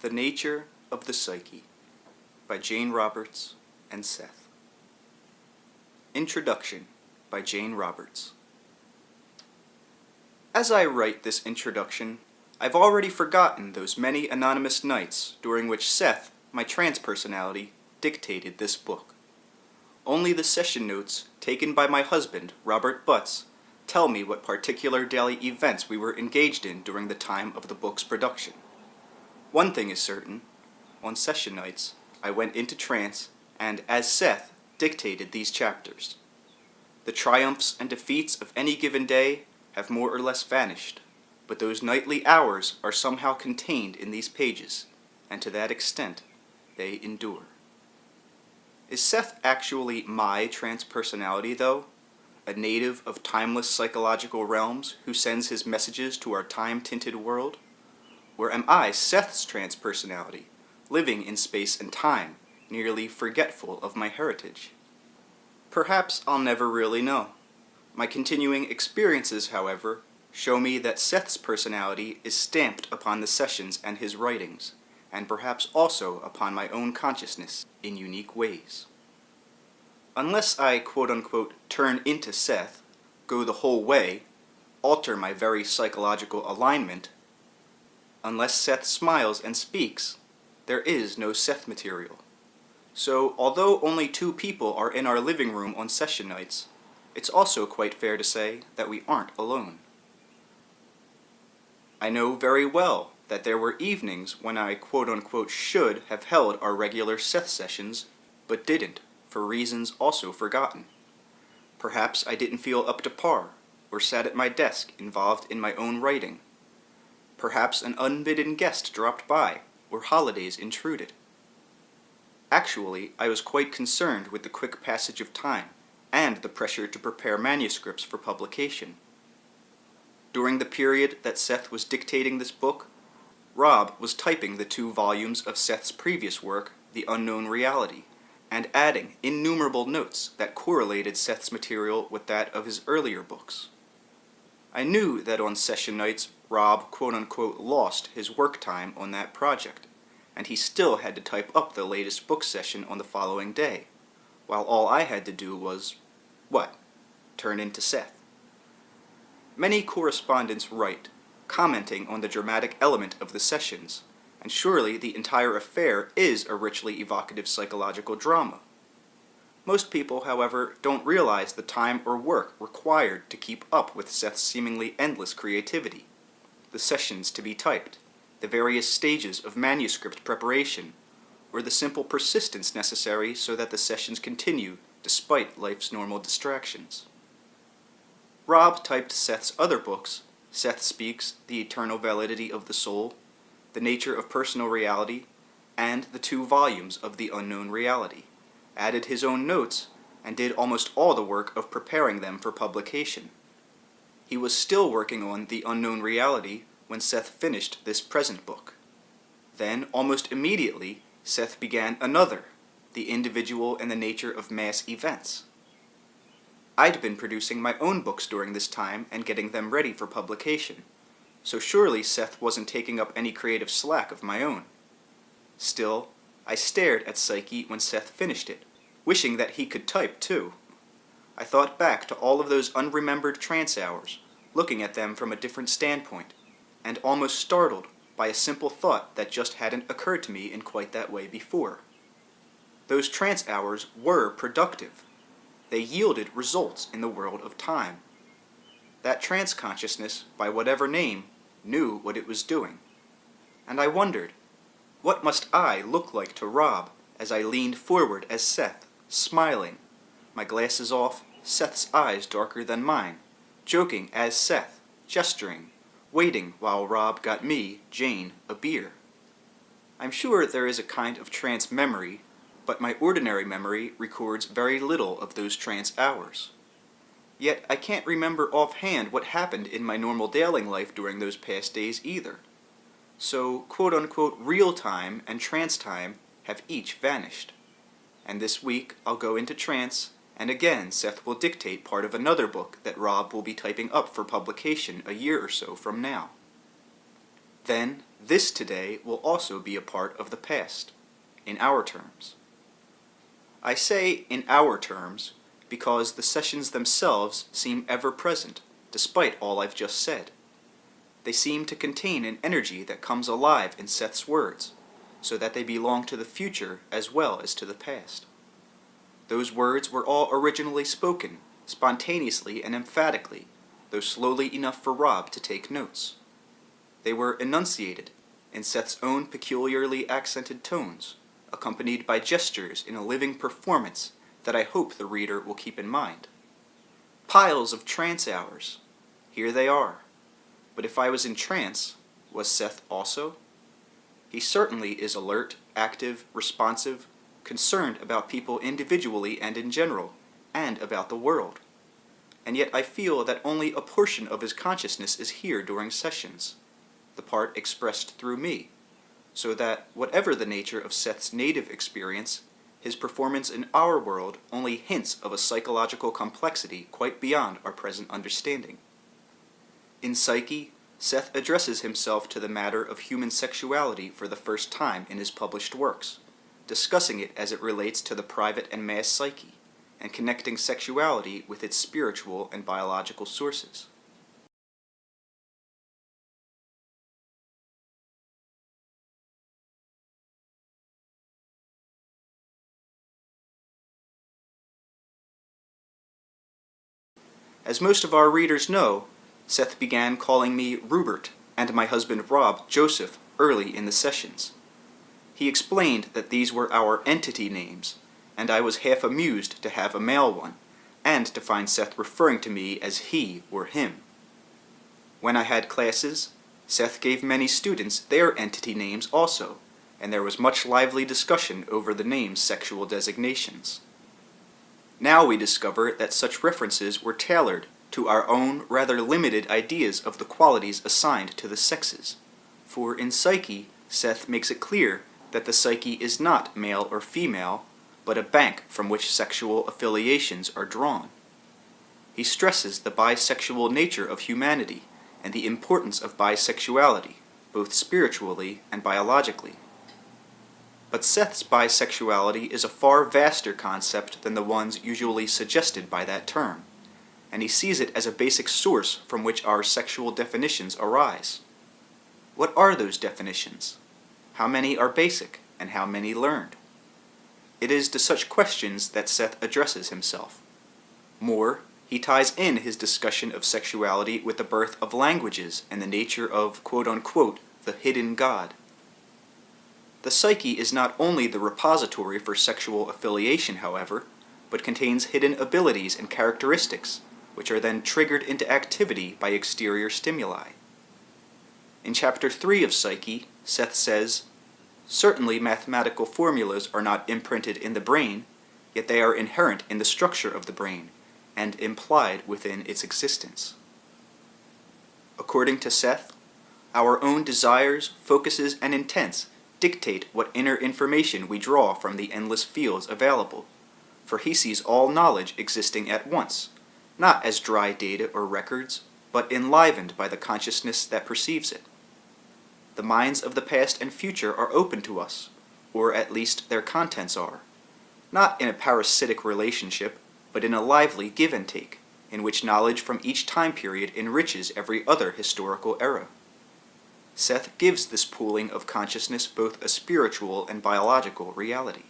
The Nature of the Psyche by Jane Roberts and Seth. Introduction by Jane Roberts. As I write this introduction, I've already forgotten those many anonymous nights during which Seth, my trans personality, dictated this book. Only the session notes taken by my husband, Robert Butts, tell me what particular daily events we were engaged in during the time of the book's production. One thing is certain: on session nights, I went into trance and, as Seth, dictated these chapters. The triumphs and defeats of any given day have more or less vanished, but those nightly hours are somehow contained in these pages, and to that extent, they endure. Is Seth actually my trans personality, though? A native of timeless psychological realms who sends his messages to our time-tinted world? Or am I Seth's trans personality, living in space and time, nearly forgetful of my heritage? Perhaps I'll never really know. My continuing experiences, however, show me that Seth's personality is stamped upon the sessions and his writings, and perhaps also upon my own consciousness in unique ways. Unless I quote-unquote turn into Seth, go the whole way, alter my very psychological alignment, unless Seth smiles and speaks, there is no Seth material. So, although only 2 people are in our living room on session nights, it's also quite fair to say that we aren't alone. I know very well that there were evenings when I quote-unquote should have held our regular Seth sessions, but didn't, for reasons also forgotten. Perhaps I didn't feel up to par, or sat at my desk involved in my own writing. Perhaps an unbidden guest dropped by, or holidays intruded. Actually, I was quite concerned with the quick passage of time, and the pressure to prepare manuscripts for publication. During the period that Seth was dictating this book, Rob was typing the 2 volumes of Seth's previous work, The Unknown Reality, and adding innumerable notes that correlated Seth's material with that of his earlier books. I knew that on session nights, Rob quote-unquote lost his work time on that project, and he still had to type up the latest book session on the following day, while all I had to do was, what? Turn into Seth. Many correspondents write, commenting on the dramatic element of the sessions, and surely the entire affair is a richly evocative psychological drama. Most people, however, don't realize the time or work required to keep up with Seth's seemingly endless creativity. The sessions to be typed, the various stages of manuscript preparation, or the simple persistence necessary so that the sessions continue despite life's normal distractions. Rob typed Seth's other books, Seth Speaks, The Eternal Validity of the Soul, The Nature of Personal Reality, and the 2 volumes of The Unknown Reality, added his own notes, and did almost all the work of preparing them for publication. He was still working on The Unknown Reality when Seth finished this present book. Then, almost immediately, Seth began another, The Individual and the Nature of Mass Events. I'd been producing my own books during this time and getting them ready for publication, so surely Seth wasn't taking up any creative slack of my own. Still, I stared at Psyche when Seth finished it, wishing that he could type too. I thought back to all of those unremembered trance hours, looking at them from a different standpoint, and almost startled by a simple thought that just hadn't occurred to me in quite that way before. Those trance hours were productive. They yielded results in the world of time. That trance consciousness, by whatever name, knew what it was doing. And I wondered, what must I look like to Rob as I leaned forward as Seth, smiling, my glasses off, Seth's eyes darker than mine, joking as Seth, gesturing, waiting while Rob got me, Jane, a beer. I'm sure there is a kind of trance memory, but my ordinary memory records very little of those trance hours. Yet I can't remember offhand what happened in my normal daily life during those past days either. So, quote-unquote real time and trance time have each vanished. And this week I'll go into trance, and again Seth will dictate part of another book that Rob will be typing up for publication a year or so from now. Then This today will also be a part of the past, in our terms. I say in our terms because the sessions themselves seem ever present, despite all I've just said. They seem to contain an energy that comes alive in Seth's words, so that they belong to the future as well as to the past. Those words were all originally spoken, spontaneously and emphatically, though slowly enough for Rob to take notes. They were enunciated in Seth's own peculiarly accented tones, accompanied by gestures in a living performance that I hope the reader will keep in mind. Piles of trance hours. Here they are. But if I was in trance, was Seth also? He certainly is alert, active, responsive, concerned about people individually and in general, and about the world. And yet I feel that only a portion of his consciousness is here during sessions, the part expressed through me, so that, whatever the nature of Seth's native experience, his performance in our world only hints of a psychological complexity quite beyond our present understanding. In Psyche, Seth addresses himself to the matter of human sexuality for the first time in his published works, discussing it as it relates to the private and mass psyche, and connecting sexuality with its spiritual and biological sources. As most of our readers know, Seth began calling me Rupert and my husband Rob Joseph early in the sessions. He explained that these were our entity names, and I was half amused to have a male one, and to find Seth referring to me as he or him. When I had classes, Seth gave many students their entity names also, and there was much lively discussion over the names' sexual designations. Now we discover that such references were tailored to our own rather limited ideas of the qualities assigned to the sexes, for in Psyche, Seth makes it clear that the psyche is not male or female, but a bank from which sexual affiliations are drawn. He stresses the bisexual nature of humanity and the importance of bisexuality, both spiritually and biologically. But Seth's bisexuality is a far vaster concept than the ones usually suggested by that term, and he sees it as a basic source from which our sexual definitions arise. What are those definitions? How many are basic, and how many learned? It is to such questions that Seth addresses himself. More, he ties in his discussion of sexuality with the birth of languages and the nature of, quote-unquote, the hidden God. The psyche is not only the repository for sexual affiliation, however, but contains hidden abilities and characteristics, which are then triggered into activity by exterior stimuli. In Chapter 3 of Psyche, Seth says, "Certainly mathematical formulas are not imprinted in the brain, yet they are inherent in the structure of the brain, and implied within its existence." According to Seth, our own desires, focuses, and intents dictate what inner information we draw from the endless fields available, for he sees all knowledge existing at once, not as dry data or records, but enlivened by the consciousness that perceives it. The minds of the past and future are open to us, or at least their contents are, not in a parasitic relationship, but in a lively give and take, in which knowledge from each time period enriches every other historical era. Seth gives this pooling of consciousness both a spiritual and biological reality.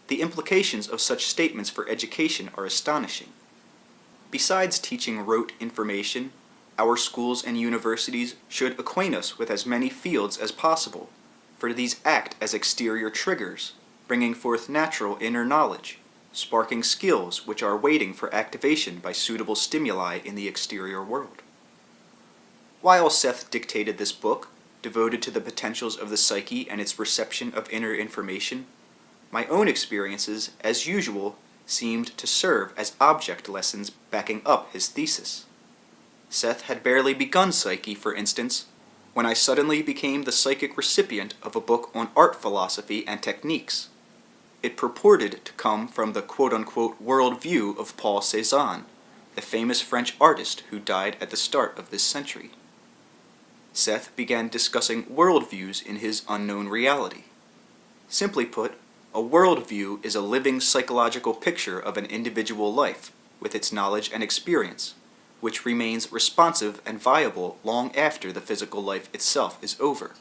The implications of such statements for education are astonishing. Besides teaching rote information, our schools and universities should acquaint us with as many fields as possible, for these act as exterior triggers, bringing forth natural inner knowledge, sparking skills which are waiting for activation by suitable stimuli in the exterior world. While Seth dictated this book, devoted to the potentials of the psyche and its reception of inner information, my own experiences, as usual, seemed to serve as object lessons backing up his thesis. Seth had barely begun Psyche, for instance, when I suddenly became the psychic recipient of a book on art philosophy and techniques. It purported to come from the quote-unquote worldview of Paul Cézanne, the famous French artist who died at the start of this century. Seth began discussing worldviews in his unknown reality. Simply put, a worldview is a living psychological picture of an individual life, with its knowledge and experience, which remains responsive and viable long after the physical life itself is over.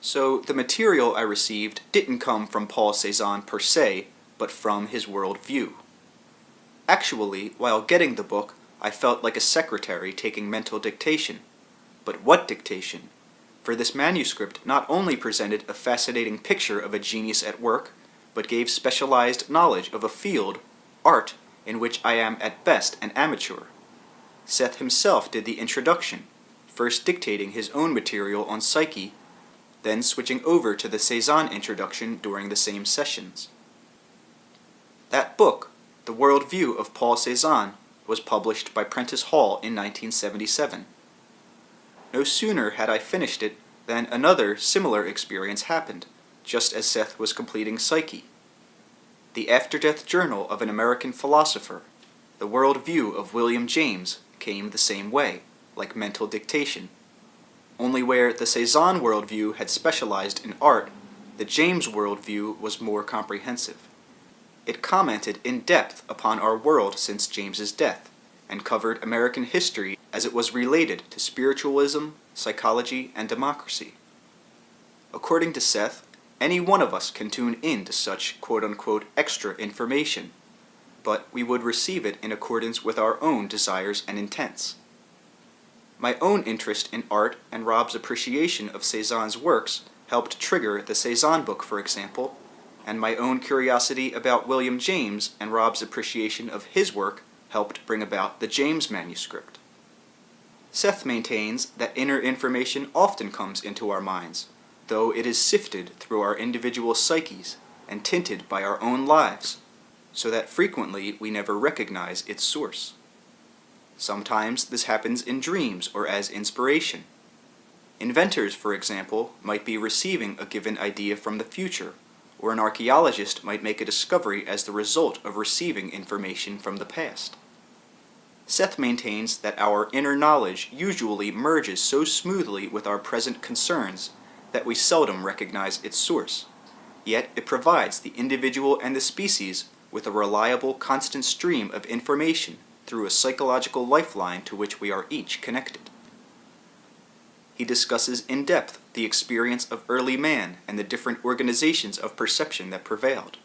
So the material I received didn't come from Paul Cézanne per se, but from his worldview. Actually, while getting the book, I felt like a secretary taking mental dictation. But what dictation? For this manuscript not only presented a fascinating picture of a genius at work, but gave specialized knowledge of a field, art, in which I am at best an amateur. Seth himself did the introduction, first dictating his own material on Psyche, then switching over to the Cézanne introduction during the same sessions. That book, The Worldview of Paul Cézanne, was published by Prentice Hall in 1977. No sooner had I finished it than another similar experience happened, just as Seth was completing Psyche. The after-death journal of an American philosopher, The Worldview of William James, came the same way, like mental dictation. Only where the Cézanne worldview had specialized in art, the James worldview was more comprehensive. It commented in depth upon our world since James's death, and covered American history as it was related to spiritualism, psychology, and democracy. According to Seth, any one of us can tune in to such quote-unquote extra information, but we would receive it in accordance with our own desires and intents. My own interest in art and Rob's appreciation of Cézanne's works helped trigger the Cézanne book, for example, and my own curiosity about William James and Rob's appreciation of his work helped bring about the James manuscript. Seth maintains that inner information often comes into our minds, though it is sifted through our individual psyches and tinted by our own lives, so that frequently we never recognize its source. Sometimes this happens in dreams or as inspiration. Inventors, for example, might be receiving a given idea from the future, or an archaeologist might make a discovery as the result of receiving information from the past. Seth maintains that our inner knowledge usually merges so smoothly with our present concerns that we seldom recognize its source, yet it provides the individual and the species with a reliable, constant stream of information through a psychological lifeline to which we are each connected. He discusses in depth the experience of early man and the different organizations of perception that prevailed,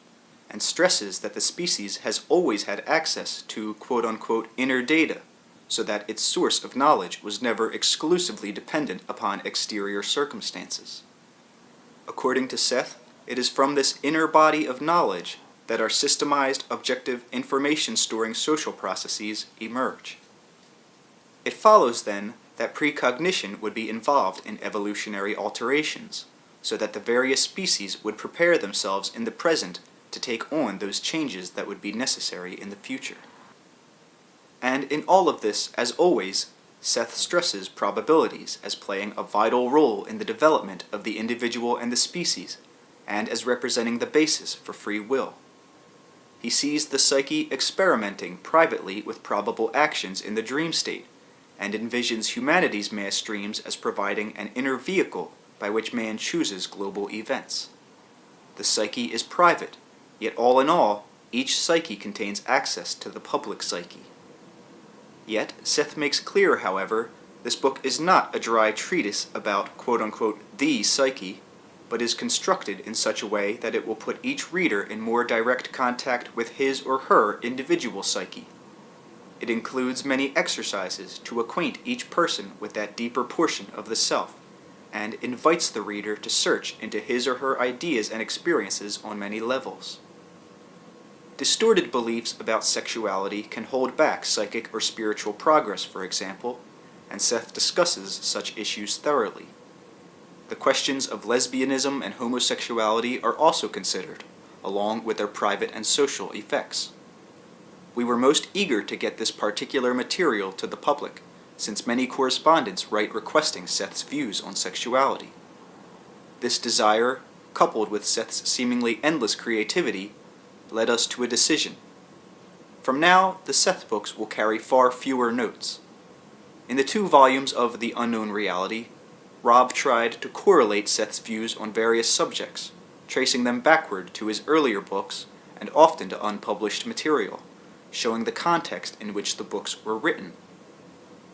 and stresses that the species has always had access to quote-unquote inner data, so that its source of knowledge was never exclusively dependent upon exterior circumstances. According to Seth, it is from this inner body of knowledge that our systemized, objective, information-storing social processes emerge. It follows, then, that precognition would be involved in evolutionary alterations, so that the various species would prepare themselves in the present to take on those changes that would be necessary in the future. And in all of this, as always, Seth stresses probabilities as playing a vital role in the development of the individual and the species, and as representing the basis for free will. He sees the psyche experimenting privately with probable actions in the dream state, and envisions humanity's mass streams as providing an inner vehicle by which man chooses global events. The psyche is private, yet all in all, each psyche contains access to the public psyche. Yet, Seth makes clear, however, this book is not a dry treatise about quote-unquote the psyche, but is constructed in such a way that it will put each reader in more direct contact with his or her individual psyche. It includes many exercises to acquaint each person with that deeper portion of the self, and invites the reader to search into his or her ideas and experiences on many levels. Distorted beliefs about sexuality can hold back psychic or spiritual progress, for example, and Seth discusses such issues thoroughly. The questions of lesbianism and homosexuality are also considered, along with their private and social effects. We were most eager to get this particular material to the public, since many correspondents write requesting Seth's views on sexuality. This desire, coupled with Seth's seemingly endless creativity, led us to a decision. From now, the Seth books will carry far fewer notes. In the 2 volumes of The Unknown Reality, Rob tried to correlate Seth's views on various subjects, tracing them backward to his earlier books and often to unpublished material, showing the context in which the books were written.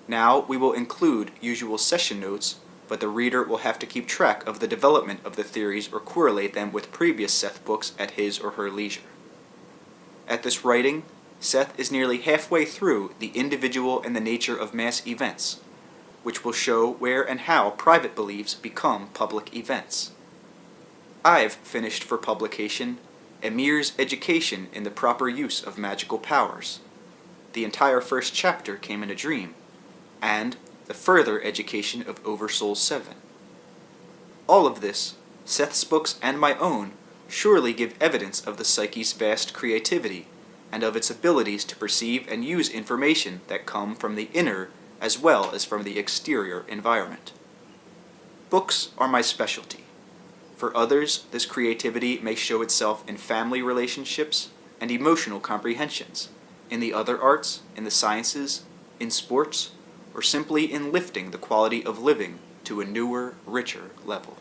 Now we will include usual session notes, but the reader will have to keep track of the development of the theories or correlate them with previous Seth books at his or her leisure. At this writing, Seth is nearly halfway through The Individual and the Nature of Mass Events, which will show where and how private beliefs become public events. I've finished for publication Emir's Education in the Proper Use of Magical Powers. The entire first chapter came in a dream, and The Further Education of Oversoul 7. All of this, Seth's books and my own, surely give evidence of the psyche's vast creativity and of its abilities to perceive and use information that come from the inner as well as from the exterior environment. Books are my specialty. For others, this creativity may show itself in family relationships and emotional comprehensions, in the other arts, in the sciences, in sports, or simply in lifting the quality of living to a newer, richer level.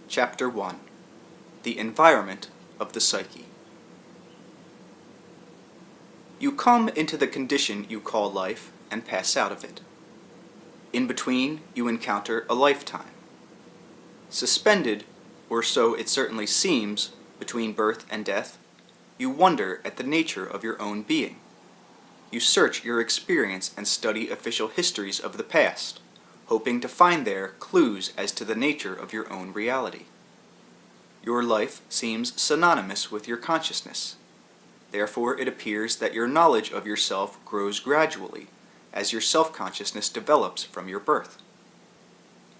Chapter 1. The Environment of the Psyche. You come into the condition you call life and pass out of it. In between, you encounter a lifetime. Suspended, or so it certainly seems, between birth and death, you wonder at the nature of your own being. You search your experience and study official histories of the past, hoping to find there clues as to the nature of your own reality. Your life seems synonymous with your consciousness. Therefore, it appears that your knowledge of yourself grows gradually, as your self-consciousness develops from your birth.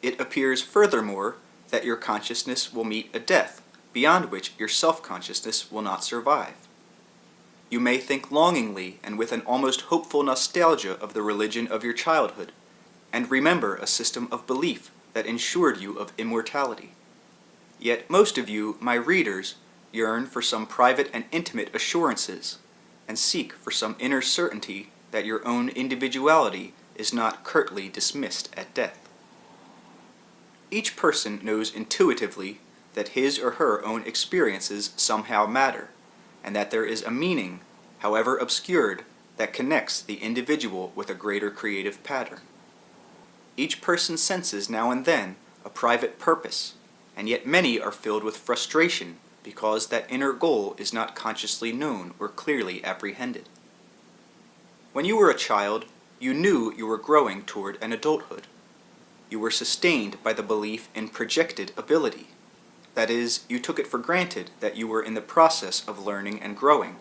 It appears furthermore that your consciousness will meet a death, beyond which your self-consciousness will not survive. You may think longingly and with an almost hopeful nostalgia of the religion of your childhood, and remember a system of belief that ensured you of immortality. Yet most of you, my readers, yearn for some private and intimate assurances, and seek for some inner certainty that your own individuality is not curtly dismissed at death. Each person knows intuitively that his or her own experiences somehow matter, and that there is a meaning, however obscured, that connects the individual with a greater creative pattern. Each person senses now and then a private purpose, and yet many are filled with frustration because that inner goal is not consciously known or clearly apprehended. When you were a child, you knew you were growing toward an adulthood. You were sustained by the belief in projected ability. That is, you took it for granted that you were in the process of learning and growing.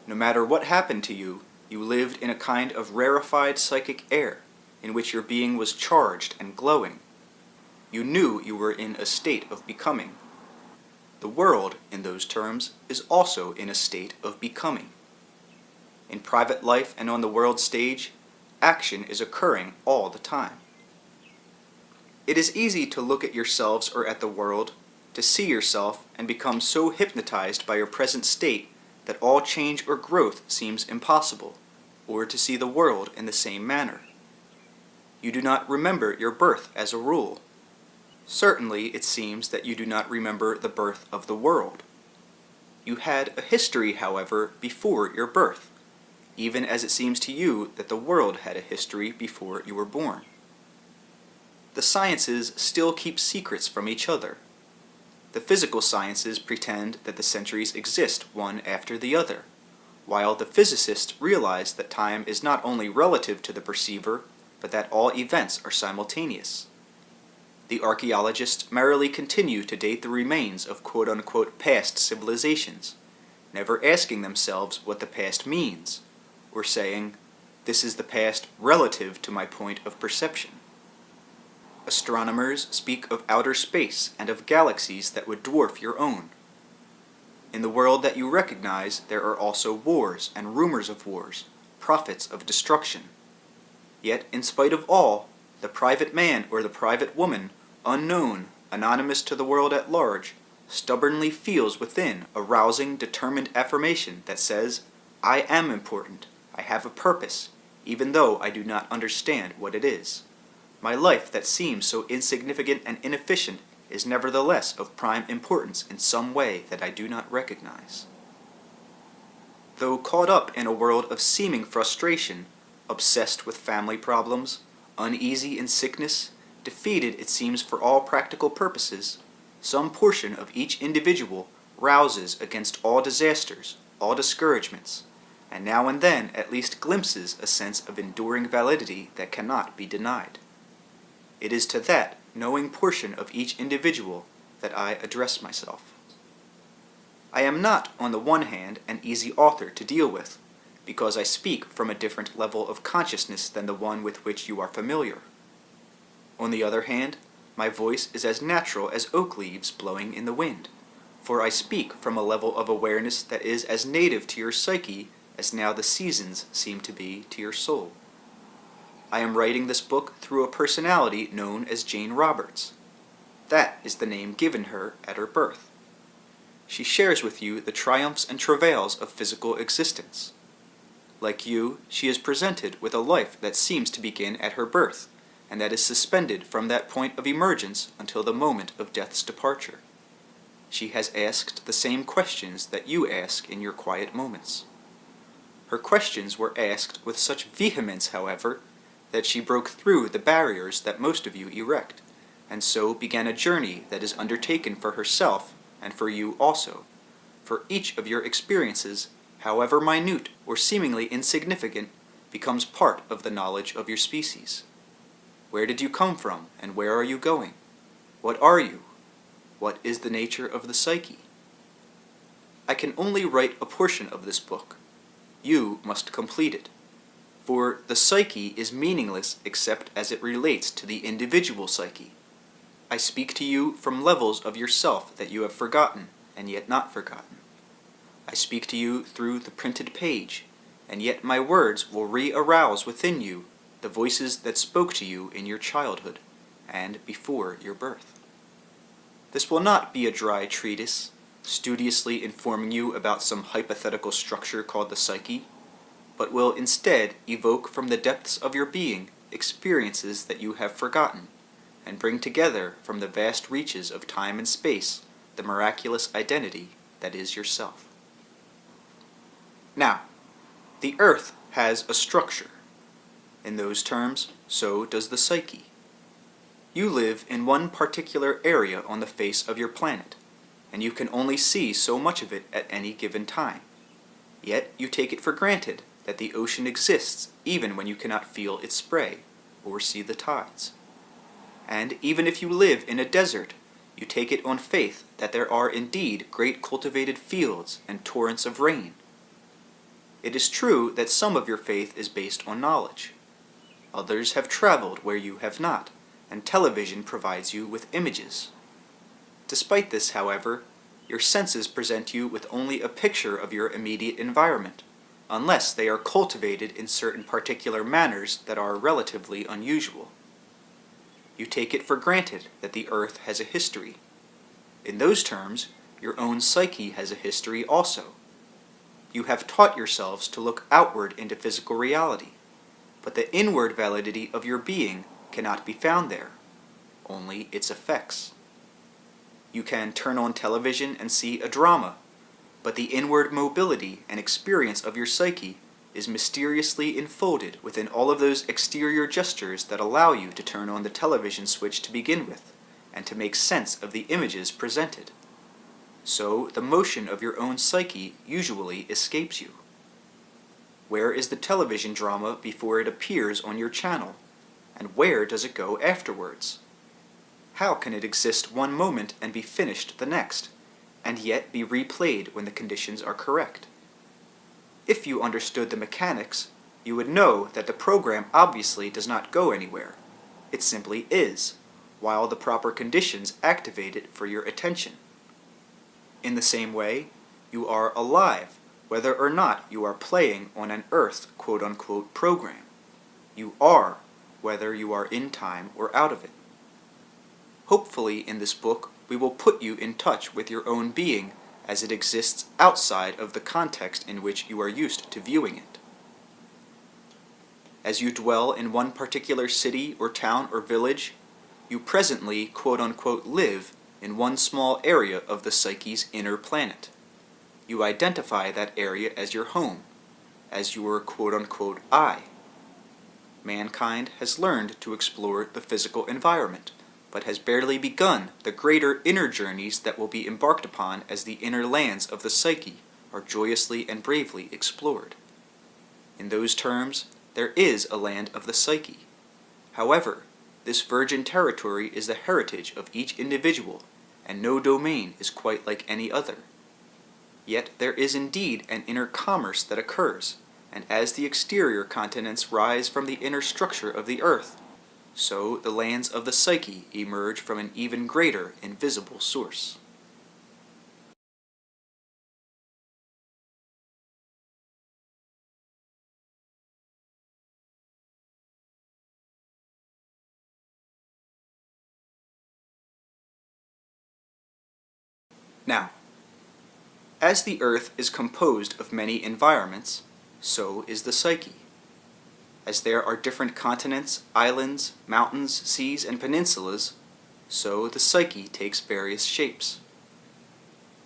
No matter what happened to you, you lived in a kind of rarefied psychic air, in which your being was charged and glowing. You knew you were in a state of becoming. The world, in those terms, is also in a state of becoming. In private life and on the world stage, action is occurring all the time. It is easy to look at yourselves or at the world, to see yourself and become so hypnotized by your present state that all change or growth seems impossible, or to see the world in the same manner. You do not remember your birth as a rule. Certainly it seems that you do not remember the birth of the world. You had a history, however, before your birth, even as it seems to you that the world had a history before you were born. The sciences still keep secrets from each other. The physical sciences pretend that the centuries exist one after the other, while the physicists realize that time is not only relative to the perceiver, but that all events are simultaneous. The archaeologists merrily continue to date the remains of quote-unquote past civilizations, never asking themselves what the past means, or saying, "This is the past relative to my point of perception." Astronomers speak of outer space and of galaxies that would dwarf your own. In the world that you recognize, there are also wars and rumors of wars, prophets of destruction. Yet, in spite of all, the private man or the private woman, unknown, anonymous to the world at large, stubbornly feels within a rousing, determined affirmation that says, "I am important, I have a purpose, even though I do not understand what it is. My life that seems so insignificant and inefficient is nevertheless of prime importance in some way that I do not recognize." Though caught up in a world of seeming frustration, obsessed with family problems, uneasy in sickness, defeated it seems for all practical purposes, some portion of each individual rouses against all disasters, all discouragements, and now and then at least glimpses a sense of enduring validity that cannot be denied. It is to that knowing portion of each individual that I address myself. I am not, on the one hand, an easy author to deal with, because I speak from a different level of consciousness than the one with which you are familiar. On the other hand, my voice is as natural as oak leaves blowing in the wind, for I speak from a level of awareness that is as native to your psyche as now the seasons seem to be to your soul. I am writing this book through a personality known as Jane Roberts. That is the name given her at her birth. She shares with you the triumphs and travails of physical existence. Like you, she is presented with a life that seems to begin at her birth, and that is suspended from that point of emergence until the moment of death's departure. She has asked the same questions that you ask in your quiet moments. Her questions were asked with such vehemence, however, that she broke through the barriers that most of you erect, and so began a journey that is undertaken for herself and for you also, for each of your experiences, however minute or seemingly insignificant, becomes part of the knowledge of your species. Where did you come from, and where are you going? What are you? What is the nature of the psyche? I can only write a portion of this book. You must complete it. For the psyche is meaningless except as it relates to the individual psyche. I speak to you from levels of yourself that you have forgotten and yet not forgotten. I speak to you through the printed page, and yet my words will re-arouse within you the voices that spoke to you in your childhood and before your birth. This will not be a dry treatise, studiously informing you about some hypothetical structure called the psyche, but will instead evoke from the depths of your being experiences that you have forgotten, and bring together from the vast reaches of time and space the miraculous identity that is yourself. Now, the earth has a structure. In those terms, so does the psyche. You live in one particular area on the face of your planet, and you can only see so much of it at any given time. Yet you take it for granted that the ocean exists even when you cannot feel its spray or see the tides. And even if you live in a desert, you take it on faith that there are indeed great cultivated fields and torrents of rain. It is true that some of your faith is based on knowledge. Others have traveled where you have not, and television provides you with images. Despite this, however, your senses present you with only a picture of your immediate environment, unless they are cultivated in certain particular manners that are relatively unusual. You take it for granted that the earth has a history. In those terms, your own psyche has a history also. You have taught yourselves to look outward into physical reality, but the inward validity of your being cannot be found there, only its effects. You can turn on television and see a drama, but the inward mobility and experience of your psyche is mysteriously enfolded within all of those exterior gestures that allow you to turn on the television switch to begin with, and to make sense of the images presented. So the motion of your own psyche usually escapes you. Where is the television drama before it appears on your channel, and where does it go afterwards? How can it exist one moment and be finished the next, and yet be replayed when the conditions are correct. If you understood the mechanics, you would know that the program obviously does not go anywhere. It simply is, while the proper conditions activate it for your attention. In the same way, you are alive whether or not you are playing on an Earth quote-unquote program. You are whether you are in time or out of it. Hopefully in this book we will put you in touch with your own being as it exists outside of the context in which you are used to viewing it. As you dwell in one particular city or town or village, you presently quote-unquote live in one small area of the psyche's inner planet. You identify that area as your home, as your quote-unquote I. Mankind has learned to explore the physical environment, but has barely begun the greater inner journeys that will be embarked upon as the inner lands of the psyche are joyously and bravely explored. In those terms, there is a land of the psyche. However, this virgin territory is the heritage of each individual, and no domain is quite like any other. Yet there is indeed an inner commerce that occurs, and as the exterior continents rise from the inner structure of the earth, so the lands of the psyche emerge from an even greater invisible source. Now, as the earth is composed of many environments, so is the psyche. As there are different continents, islands, mountains, seas, and peninsulas, so the psyche takes various shapes.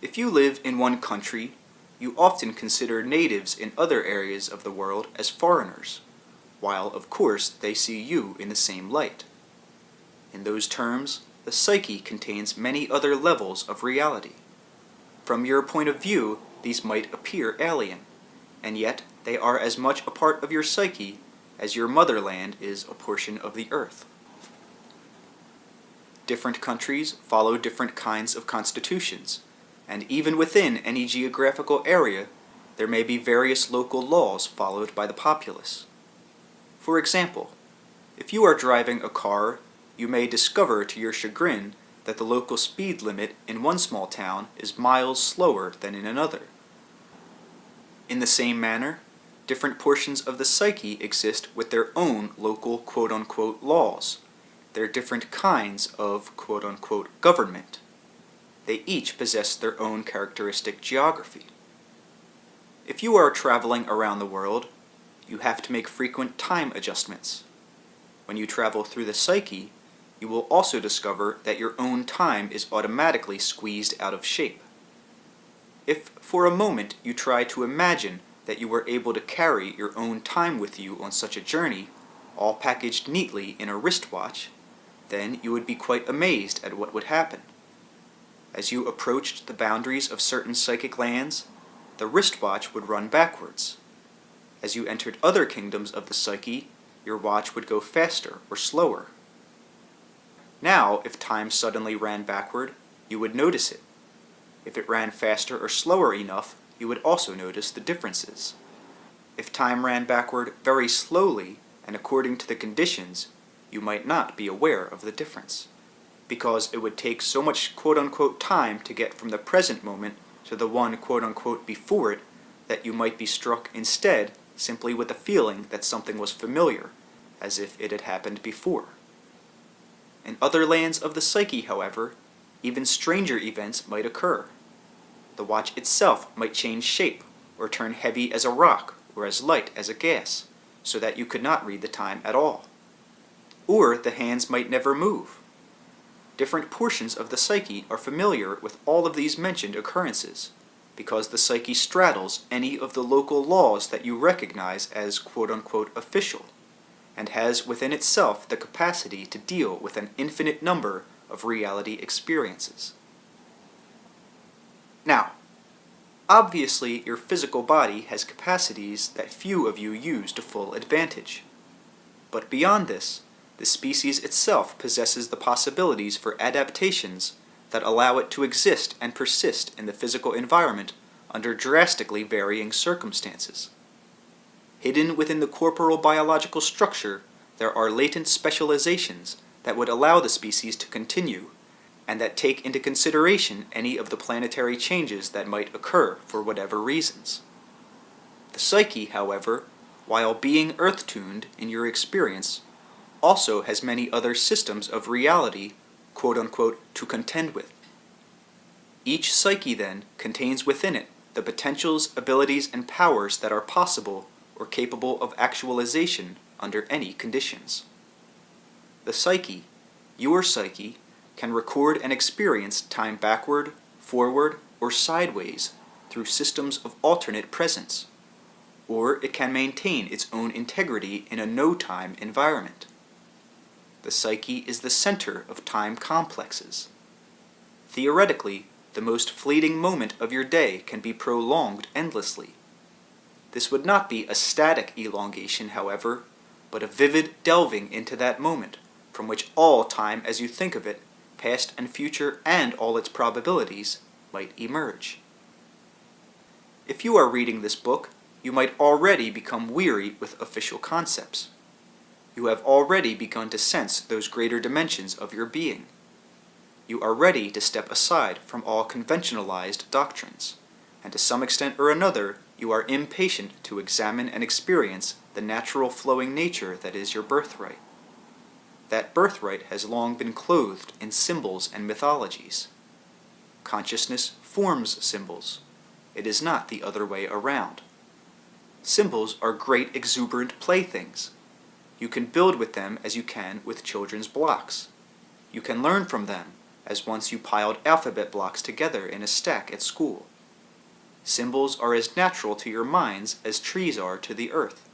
If you live in one country, you often consider natives in other areas of the world as foreigners, while of course they see you in the same light. In those terms, the psyche contains many other levels of reality. From your point of view, these might appear alien, and yet they are as much a part of your psyche as your motherland is a portion of the earth. Different countries follow different kinds of constitutions, and even within any geographical area, there may be various local laws followed by the populace. For example, if you are driving a car, you may discover to your chagrin that the local speed limit in one small town is miles slower than in another. In the same manner, different portions of the psyche exist with their own local quote-unquote laws, their different kinds of quote-unquote government. They each possess their own characteristic geography. If you are traveling around the world, you have to make frequent time adjustments. When you travel through the psyche, you will also discover that your own time is automatically squeezed out of shape. If for a moment you try to imagine that you were able to carry your own time with you on such a journey, all packaged neatly in a wristwatch, then you would be quite amazed at what would happen. As you approached the boundaries of certain psychic lands, the wristwatch would run backwards. As you entered other kingdoms of the psyche, your watch would go faster or slower. Now, if time suddenly ran backward, you would notice it. If it ran faster or slower enough, you would also notice the differences. If time ran backward very slowly and according to the conditions, you might not be aware of the difference, because it would take so much quote-unquote time to get from the present moment to the one quote-unquote before it that you might be struck instead simply with the feeling that something was familiar, as if it had happened before. In other lands of the psyche, however, even stranger events might occur. The watch itself might change shape, or turn heavy as a rock, or as light as a gas, so that you could not read the time at all. Or the hands might never move. Different portions of the psyche are familiar with all of these mentioned occurrences, because the psyche straddles any of the local laws that you recognize as quote-unquote official, and has within itself the capacity to deal with an infinite number of reality experiences. Now, obviously your physical body has capacities that few of you use to full advantage. But beyond this, the species itself possesses the possibilities for adaptations that allow it to exist and persist in the physical environment under drastically varying circumstances. Hidden within the corporal biological structure, there are latent specializations that would allow the species to continue, and that take into consideration any of the planetary changes that might occur for whatever reasons. The psyche, however, while being earth-tuned in your experience, also has many other systems of reality, quote-unquote, to contend with. Each psyche, then, contains within it the potentials, abilities, and powers that are possible or capable of actualization under any conditions. The psyche, your psyche, can record and experience time backward, forward, or sideways through systems of alternate presence, or it can maintain its own integrity in a no-time environment. The psyche is the center of time complexes. Theoretically, the most fleeting moment of your day can be prolonged endlessly. This would not be a static elongation, however, but a vivid delving into that moment, from which all time as you think of it, past and future and all its probabilities, might emerge. If you are reading this book, you might already become weary with official concepts. You have already begun to sense those greater dimensions of your being. You are ready to step aside from all conventionalized doctrines, and to some extent or another, you are impatient to examine and experience the natural flowing nature that is your birthright. That birthright has long been clothed in symbols and mythologies. Consciousness forms symbols. It is not the other way around. Symbols are great exuberant playthings. You can build with them as you can with children's blocks. You can learn from them as once you piled alphabet blocks together in a stack at school. Symbols are as natural to your minds as trees are to the earth.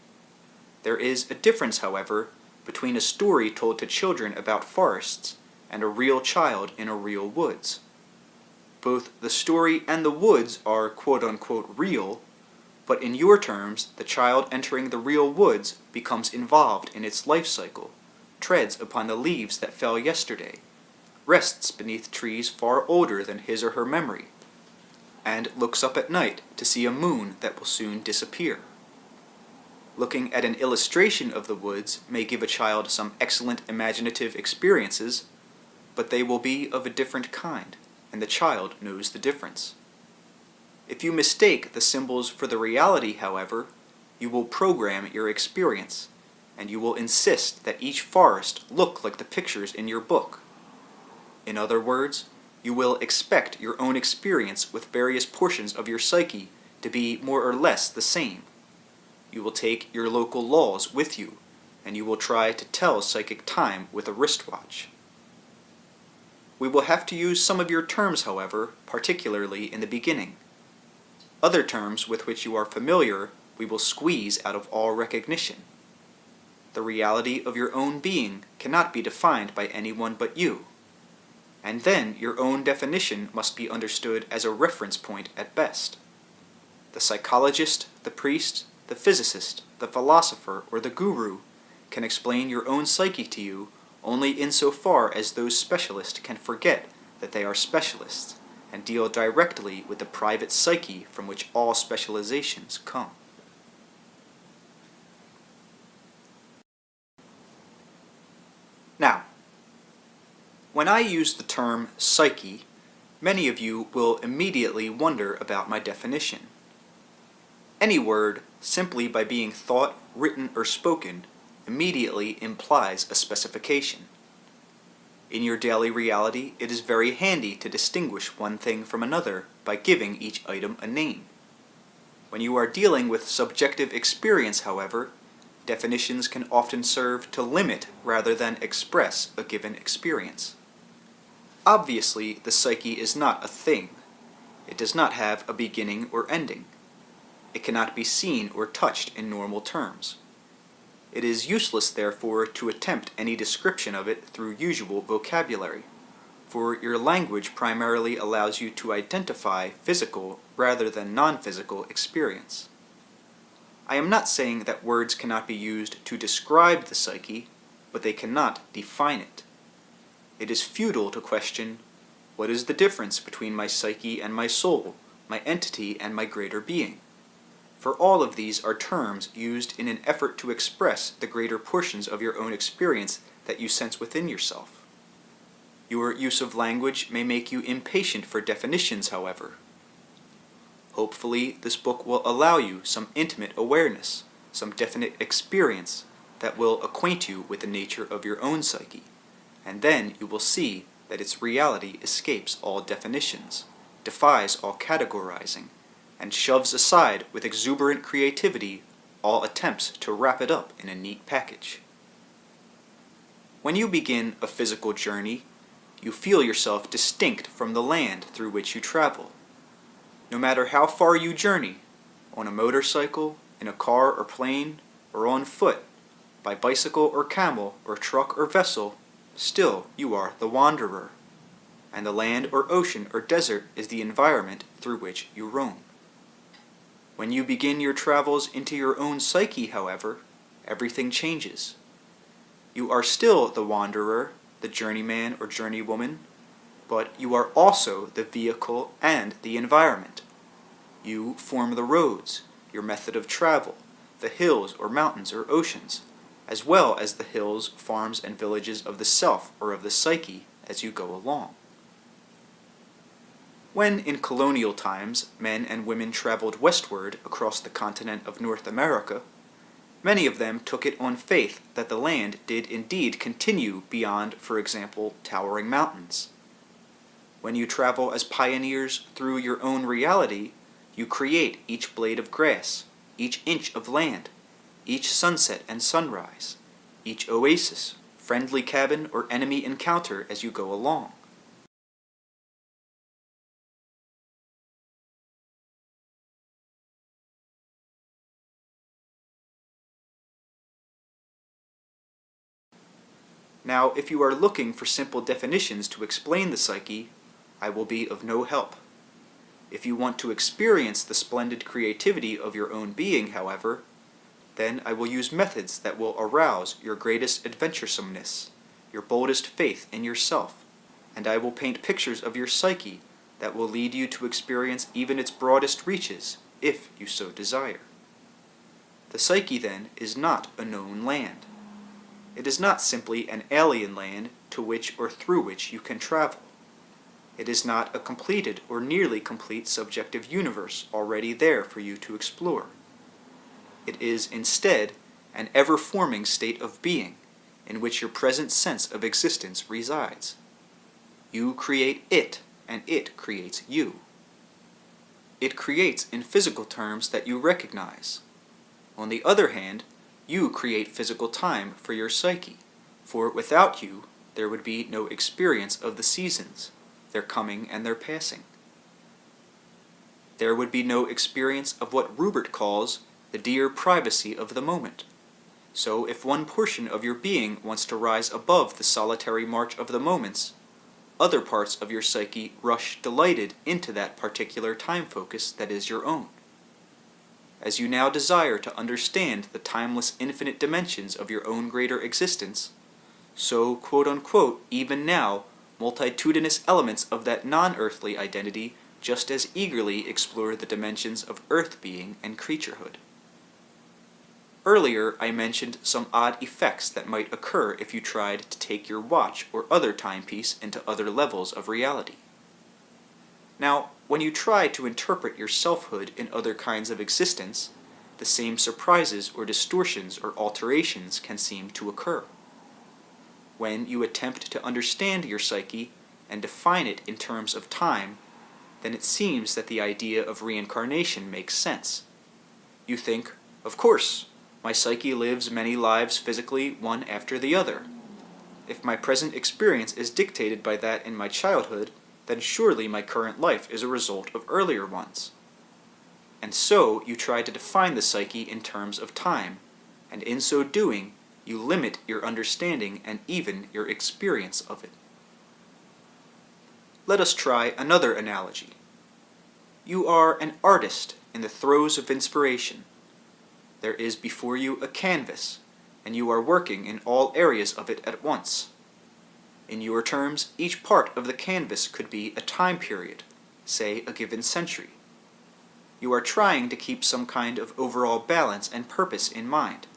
There is a difference, however, between a story told to children about forests and a real child in a real woods. Both the story and the woods are quote-unquote real, but in your terms, the child entering the real woods becomes involved in its life cycle, treads upon the leaves that fell yesterday, rests beneath trees far older than his or her memory, and looks up at night to see a moon that will soon disappear. Looking at an illustration of the woods may give a child some excellent imaginative experiences, but they will be of a different kind, and the child knows the difference. If you mistake the symbols for the reality, however, you will program your experience, and you will insist that each forest look like the pictures in your book. In other words, you will expect your own experience with various portions of your psyche to be more or less the same. You will take your local laws with you, and you will try to tell psychic time with a wristwatch. We will have to use some of your terms, however, particularly in the beginning. Other terms with which you are familiar we will squeeze out of all recognition. The reality of your own being cannot be defined by anyone but you, and then your own definition must be understood as a reference point at best. The psychologist, the priest, the physicist, the philosopher, or the guru can explain your own psyche to you only insofar as those specialists can forget that they are specialists and deal directly with the private psyche from which all specializations come. Now, when I use the term psyche, many of you will immediately wonder about my definition. Any word, simply by being thought, written, or spoken, immediately implies a specification. In your daily reality, it is very handy to distinguish one thing from another by giving each item a name. When you are dealing with subjective experience, however, definitions can often serve to limit rather than express a given experience. Obviously, the psyche is not a thing. It does not have a beginning or ending. It cannot be seen or touched in normal terms. It is useless, therefore, to attempt any description of it through usual vocabulary, for your language primarily allows you to identify physical rather than non-physical experience. I am not saying that words cannot be used to describe the psyche, but they cannot define it. It is futile to question, What is the difference between my psyche and my soul, my entity and my greater being? For all of these are terms used in an effort to express the greater portions of your own experience that you sense within yourself. Your use of language may make you impatient for definitions, however. Hopefully, this book will allow you some intimate awareness, some definite experience that will acquaint you with the nature of your own psyche, and then you will see that its reality escapes all definitions, defies all categorizing, and shoves aside with exuberant creativity all attempts to wrap it up in a neat package. When you begin a physical journey, you feel yourself distinct from the land through which you travel. No matter how far you journey, on a motorcycle, in a car or plane, or on foot, by bicycle or camel, or truck or vessel, still you are the wanderer, and the land or ocean or desert is the environment through which you roam. When you begin your travels into your own psyche, however, everything changes. You are still the wanderer, the journeyman or journeywoman, but you are also the vehicle and the environment. You form the roads, your method of travel, the hills or mountains or oceans, as well as the hills, farms, and villages of the self or of the psyche as you go along. When in colonial times men and women traveled westward across the continent of North America, many of them took it on faith that the land did indeed continue beyond, for example, towering mountains. When you travel as pioneers through your own reality, you create each blade of grass, each inch of land, each sunset and sunrise, each oasis, friendly cabin, or enemy encounter as you go along. Now, if you are looking for simple definitions to explain the psyche, I will be of no help. If you want to experience the splendid creativity of your own being, however, then I will use methods that will arouse your greatest adventuresomeness, your boldest faith in yourself, and I will paint pictures of your psyche that will lead you to experience even its broadest reaches, if you so desire. The psyche, then, is not a known land. It is not simply an alien land to which or through which you can travel. It is not a completed or nearly complete subjective universe already there for you to explore. It is instead an ever-forming state of being in which your present sense of existence resides. You create it, and it creates you. It creates in physical terms that you recognize. On the other hand, you create physical time for your psyche, for without you there would be no experience of the seasons, their coming and their passing. There would be no experience of what Rupert calls the dear privacy of the moment. So if one portion of your being wants to rise above the solitary march of the moments, other parts of your psyche rush delighted into that particular time focus that is your own. As you now desire to understand the timeless infinite dimensions of your own greater existence, so, quote-unquote, even now, multitudinous elements of that non-earthly identity just as eagerly explore the dimensions of earth being and creaturehood. Earlier, I mentioned some odd effects that might occur if you tried to take your watch or other timepiece into other levels of reality. Now, when you try to interpret your selfhood in other kinds of existence, the same surprises or distortions or alterations can seem to occur. When you attempt to understand your psyche and define it in terms of time, then it seems that the idea of reincarnation makes sense. You think, of course, my psyche lives many lives physically, one after the other. If my present experience is dictated by that in my childhood, then surely my current life is a result of earlier ones. And so you try to define the psyche in terms of time, and in so doing, you limit your understanding and even your experience of it. Let us try another analogy. You are an artist in the throes of inspiration. There is before you a canvas, and you are working in all areas of it at once. In your terms, each part of the canvas could be a time period, say a given century. You are trying to keep some kind of overall balance and purpose in mind,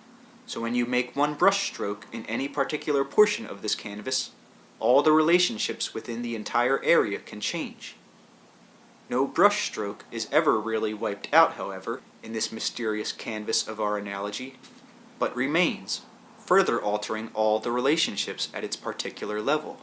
so when you make one brush stroke in any particular portion of this canvas, all the relationships within the entire area can change. No brush stroke is ever really wiped out, however, in this mysterious canvas of our analogy, but remains, further altering all the relationships at its particular level.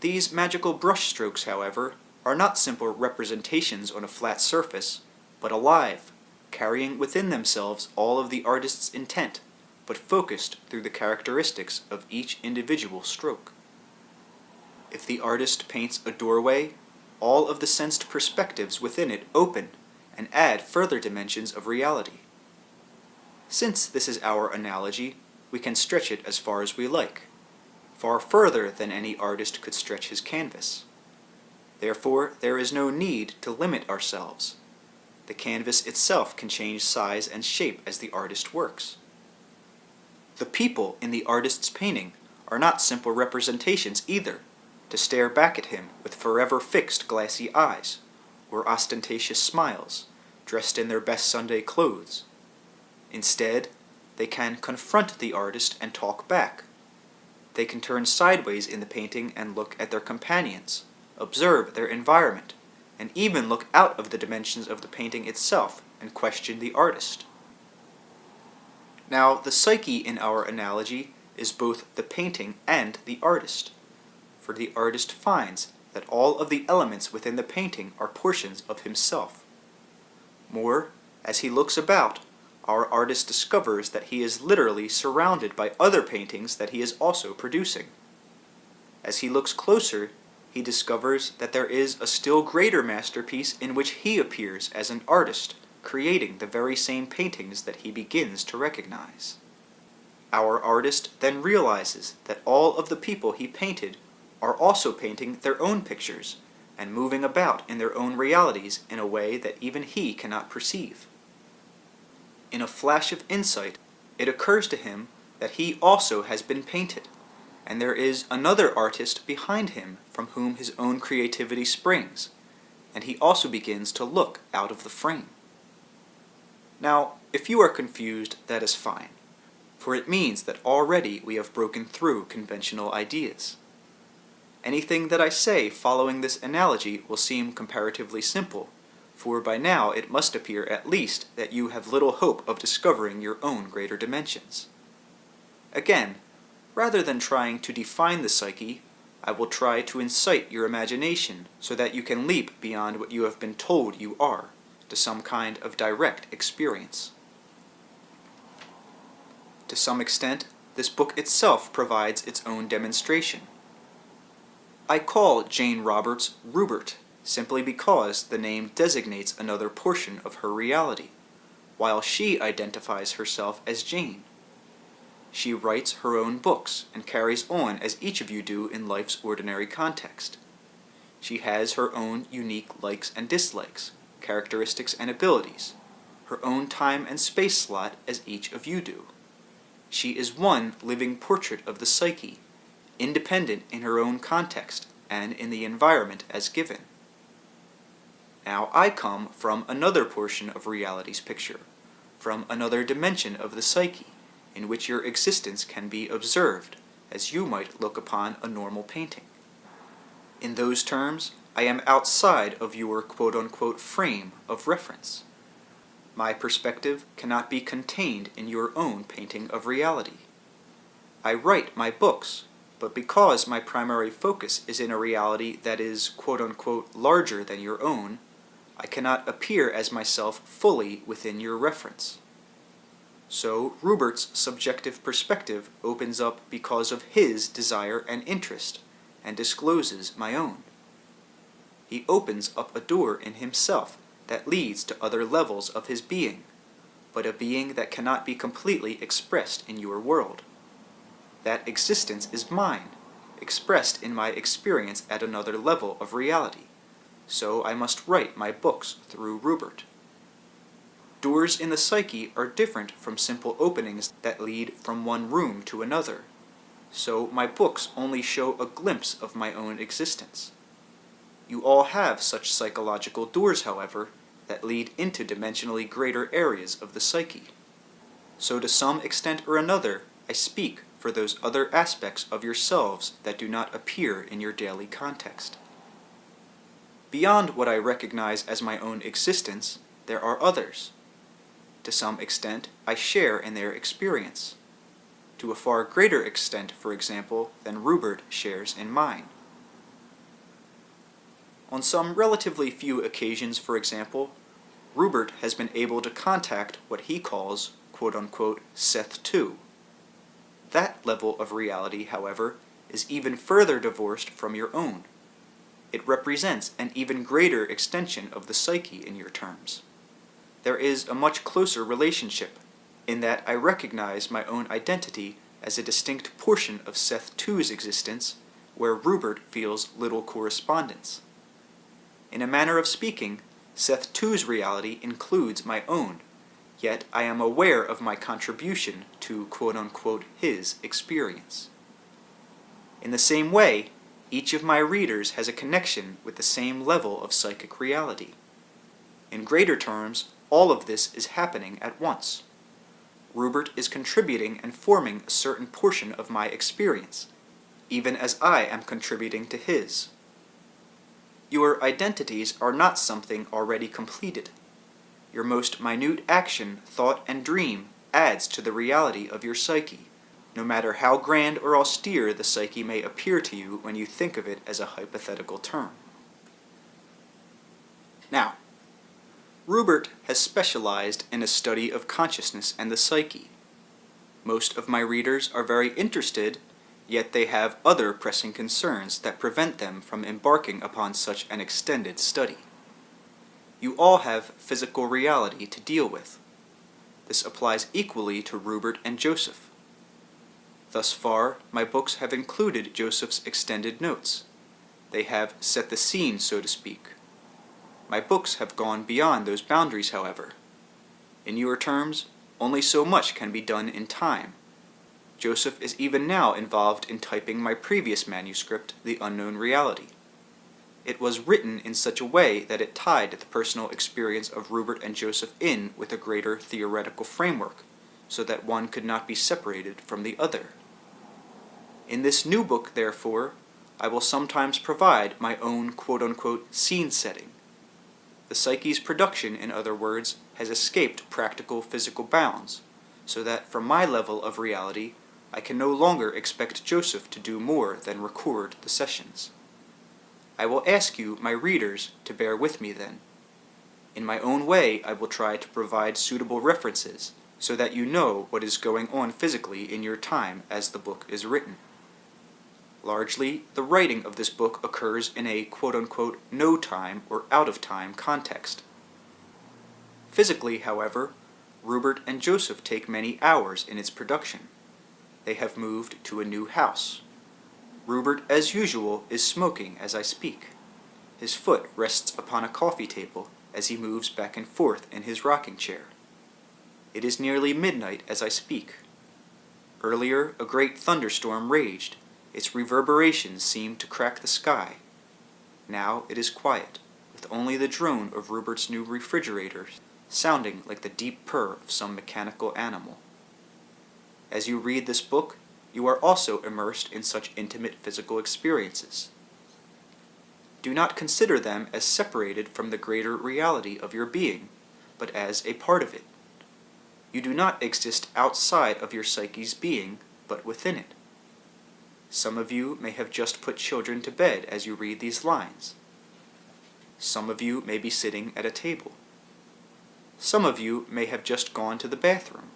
These magical brush strokes, however, are not simple representations on a flat surface, but alive, carrying within themselves all of the artist's intent, but focused through the characteristics of each individual stroke. If the artist paints a doorway, all of the sensed perspectives within it open and add further dimensions of reality. Since this is our analogy, we can stretch it as far as we like, far further than any artist could stretch his canvas. Therefore, there is no need to limit ourselves. The canvas itself can change size and shape as the artist works. The people in the artist's painting are not simple representations either, to stare back at him with forever fixed glassy eyes, or ostentatious smiles, dressed in their best Sunday clothes. Instead, they can confront the artist and talk back. They can turn sideways in the painting and look at their companions, observe their environment, and even look out of the dimensions of the painting itself and question the artist. Now, the psyche in our analogy is both the painting and the artist, for the artist finds that all of the elements within the painting are portions of himself. More, as he looks about, our artist discovers that he is literally surrounded by other paintings that he is also producing. As he looks closer, he discovers that there is a still greater masterpiece in which he appears as an artist, creating the very same paintings that he begins to recognize. Our artist then realizes that all of the people he painted are also painting their own pictures and moving about in their own realities in a way that even he cannot perceive. In a flash of insight, it occurs to him that he also has been painted, and there is another artist behind him from whom his own creativity springs, and he also begins to look out of the frame. Now, if you are confused, that is fine, for it means that already we have broken through conventional ideas. Anything that I say following this analogy will seem comparatively simple, for by now it must appear at least that you have little hope of discovering your own greater dimensions. Again, rather than trying to define the psyche, I will try to incite your imagination so that you can leap beyond what you have been told you are, to some kind of direct experience. To some extent, this book itself provides its own demonstration. I call Jane Roberts Rubert simply because the name designates another portion of her reality, while she identifies herself as Jane. She writes her own books and carries on as each of you do in life's ordinary context. She has her own unique likes and dislikes, characteristics and abilities, her own time and space slot as each of you do. She is one living portrait of the psyche, independent in her own context and in the environment as given. Now I come from another portion of reality's picture, from another dimension of the psyche, in which your existence can be observed, as you might look upon a normal painting. In those terms, I am outside of your quote-unquote frame of reference. My perspective cannot be contained in your own painting of reality. I write my books, but because my primary focus is in a reality that is quote-unquote larger than your own, I cannot appear as myself fully within your reference. So Rubert's subjective perspective opens up because of his desire and interest, and discloses my own. He opens up a door in himself that leads to other levels of his being, but a being that cannot be completely expressed in your world. That existence is mine, expressed in my experience at another level of reality, so I must write my books through Rubert. Doors in the psyche are different from simple openings that lead from one room to another. so my books only show a glimpse of my own existence. You all have such psychological doors, however, that lead into dimensionally greater areas of the psyche. So to some extent or another, I speak for those other aspects of yourselves that do not appear in your daily context. Beyond what I recognize as my own existence, there are others. To some extent, I share in their experience. To a far greater extent, for example, than Rupert shares in mine. On some relatively few occasions, for example, Rupert has been able to contact what he calls, quote-unquote, Seth 2. That level of reality, however, is even further divorced from your own. It represents an even greater extension of the psyche in your terms. There is a much closer relationship, in that I recognize my own identity as a distinct portion of Seth 2's existence, where Rupert feels little correspondence. In a manner of speaking, Seth 2's reality includes my own, yet I am aware of my contribution to quote-unquote his experience. In the same way, each of my readers has a connection with the same level of psychic reality. In greater terms, all of this is happening at once. Rupert is contributing and forming a certain portion of my experience, even as I am contributing to his. Your identities are not something already completed. Your most minute action, thought, and dream adds to the reality of your psyche, no matter how grand or austere the psyche may appear to you when you think of it as a hypothetical term. Now, Rupert has specialized in a study of consciousness and the psyche. Most of my readers are very interested, yet they have other pressing concerns that prevent them from embarking upon such an extended study. You all have physical reality to deal with. This applies equally to Rupert and Joseph. Thus far, my books have included Joseph's extended notes. They have set the scene, so to speak. My books have gone beyond those boundaries, however. In your terms, only so much can be done in time. Joseph is even now involved in typing my previous manuscript, The Unknown Reality. It was written in such a way that it tied the personal experience of Rupert and Joseph in with a greater theoretical framework, so that one could not be separated from the other. In this new book, therefore, I will sometimes provide my own quote-unquote scene setting. The psyche's production, in other words, has escaped practical physical bounds, so that from my level of reality, I can no longer expect Joseph to do more than record the sessions. I will ask you, my readers, to bear with me then. In my own way, I will try to provide suitable references, so that you know what is going on physically in your time as the book is written. Largely, the writing of this book occurs in a quote-unquote no-time or out-of-time context. Physically, however, Rupert and Joseph take many hours in its production. They have moved to a new house. Rupert, as usual, is smoking as I speak. His foot rests upon a coffee table as he moves back and forth in his rocking chair. It is nearly midnight as I speak. Earlier, a great thunderstorm raged. Its reverberations seemed to crack the sky. Now it is quiet, with only the drone of Rupert's new refrigerator sounding like the deep purr of some mechanical animal. As you read this book, you are also immersed in such intimate physical experiences. Do not consider them as separated from the greater reality of your being, but as a part of it. You do not exist outside of your psyche's being, but within it. Some of you may have just put children to bed as you read these lines. Some of you may be sitting at a table. Some of you may have just gone to the bathroom.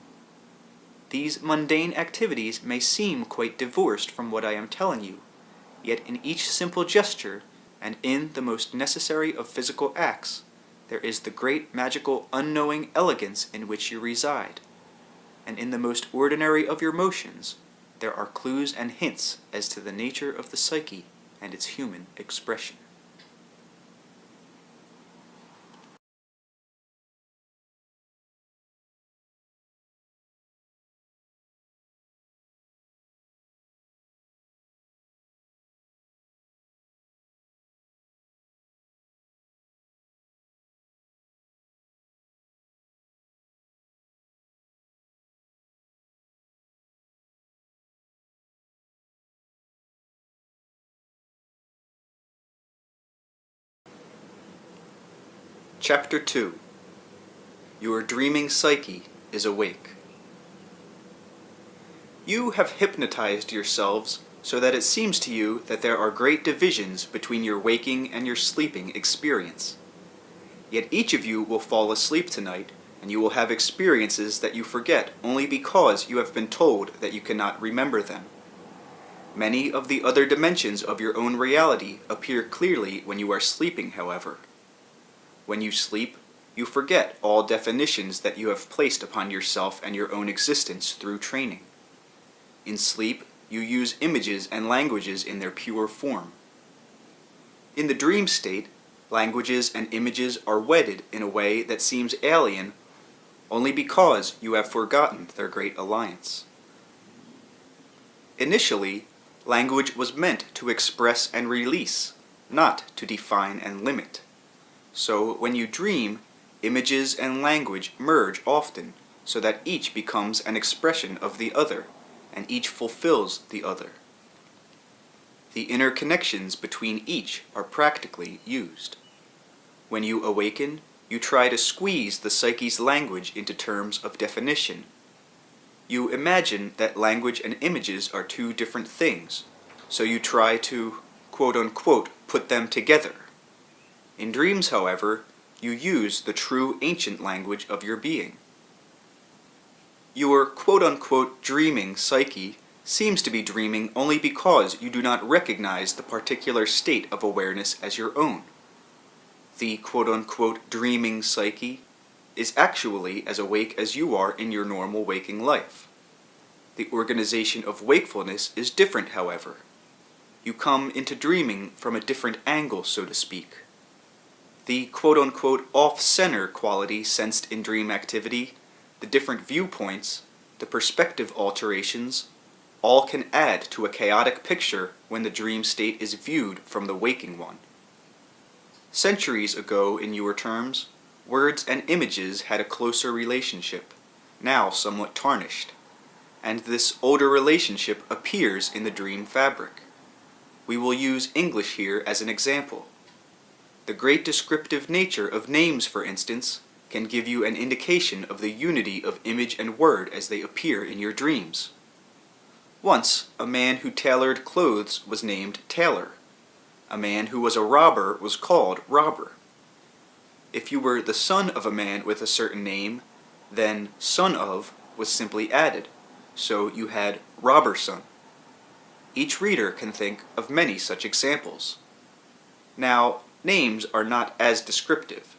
These mundane activities may seem quite divorced from what I am telling you, yet in each simple gesture, and in the most necessary of physical acts, there is the great magical unknowing elegance in which you reside. And in the most ordinary of your motions, there are clues and hints as to the nature of the psyche and its human expression. Chapter 2. Your dreaming psyche is awake. You have hypnotized yourselves so that it seems to you that there are great divisions between your waking and your sleeping experience. Yet each of you will fall asleep tonight, and you will have experiences that you forget only because you have been told that you cannot remember them. Many of the other dimensions of your own reality appear clearly when you are sleeping, however. When you sleep, you forget all definitions that you have placed upon yourself and your own existence through training. In sleep, you use images and languages in their pure form. In the dream state, languages and images are wedded in a way that seems alien only because you have forgotten their great alliance. Initially, language was meant to express and release, not to define and limit. So when you dream, images and language merge often, so that each becomes an expression of the other, and each fulfills the other. The interconnections between each are practically used. When you awaken, you try to squeeze the psyche's language into terms of definition. You imagine that language and images are two different things, so you try to, quote-unquote, put them together. In dreams, however, you use the true ancient language of your being. Your quote-unquote dreaming psyche seems to be dreaming only because you do not recognize the particular state of awareness as your own. The quote-unquote dreaming psyche is actually as awake as you are in your normal waking life. The organization of wakefulness is different, however. You come into dreaming from a different angle, so to speak. The quote-unquote off-center quality sensed in dream activity, the different viewpoints, the perspective alterations, all can add to a chaotic picture when the dream state is viewed from the waking one. Centuries ago, in your terms, words and images had a closer relationship, now somewhat tarnished, and this older relationship appears in the dream fabric. We will use English here as an example. The great descriptive nature of names, for instance, can give you an indication of the unity of image and word as they appear in your dreams. Once, a man who tailored clothes was named Tailor. A man who was a robber was called Robber. If you were the son of a man with a certain name, then son of was simply added, so you had Robberson. Each reader can think of many such examples. Now, names are not as descriptive.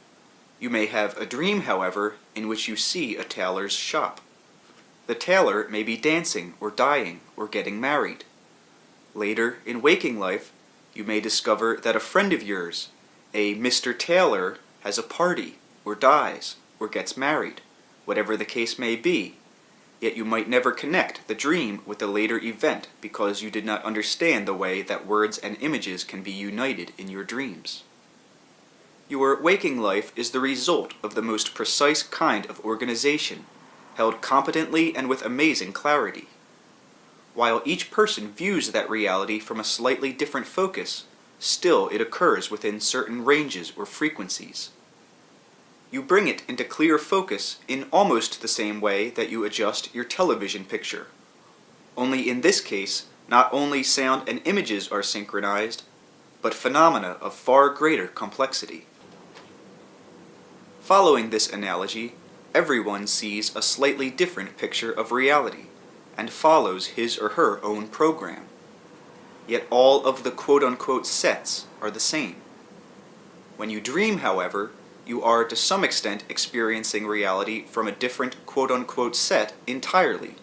You may have a dream, however, in which you see a tailor's shop. The tailor may be dancing or dying or getting married. Later, in waking life, you may discover that a friend of yours, a Mr. Taylor, has a party, or dies, or gets married, whatever the case may be, yet you might never connect the dream with the later event because you did not understand the way that words and images can be united in your dreams. Your waking life is the result of the most precise kind of organization, held competently and with amazing clarity. While each person views that reality from a slightly different focus, still it occurs within certain ranges or frequencies. You bring it into clear focus in almost the same way that you adjust your television picture. Only in this case, not only sound and images are synchronized, but phenomena of far greater complexity. Following this analogy, everyone sees a slightly different picture of reality, and follows his or her own program. Yet all of the quote-unquote sets are the same. When you dream, however, you are to some extent experiencing reality from a different quote-unquote set entirely.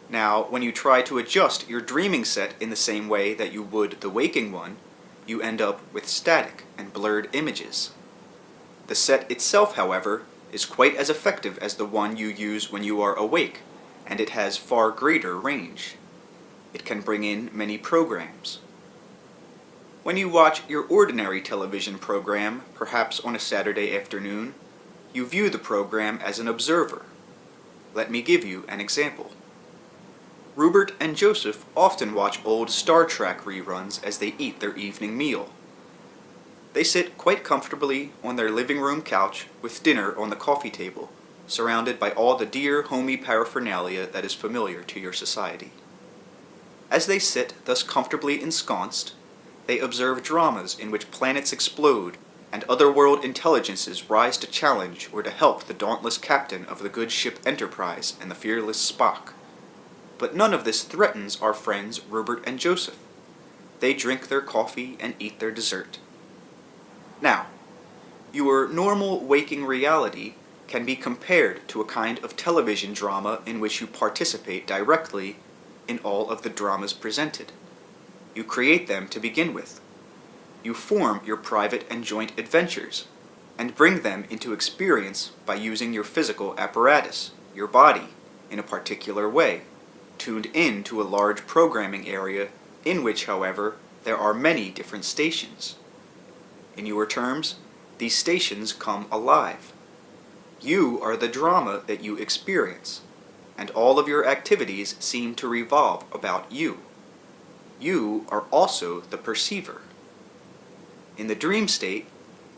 Now, when you try to adjust your dreaming set in the same way that you would the waking one, you end up with static and blurred images. The set itself, however, is quite as effective as the one you use when you are awake, and it has far greater range. It can bring in many programs. When you watch your ordinary television program, perhaps on a Saturday afternoon, you view the program as an observer. Let me give you an example. Rupert and Joseph often watch old Star Trek reruns as they eat their evening meal. They sit quite comfortably on their living room couch with dinner on the coffee table, surrounded by all the dear, homey paraphernalia that is familiar to your society. As they sit thus comfortably ensconced, they observe dramas in which planets explode and otherworld intelligences rise to challenge or to help the dauntless captain of the good ship Enterprise and the fearless Spock. But none of this threatens our friends Rupert and Joseph. They drink their coffee and eat their dessert. Now, your normal waking reality can be compared to a kind of television drama in which you participate directly in all of the dramas presented. You create them to begin with. You form your private and joint adventures, and bring them into experience by using your physical apparatus, your body, in a particular way, tuned in to a large programming area in which, however, there are many different stations. In your terms, these stations come alive. You are the drama that you experience, and all of your activities seem to revolve about you. You are also the perceiver. In the dream state,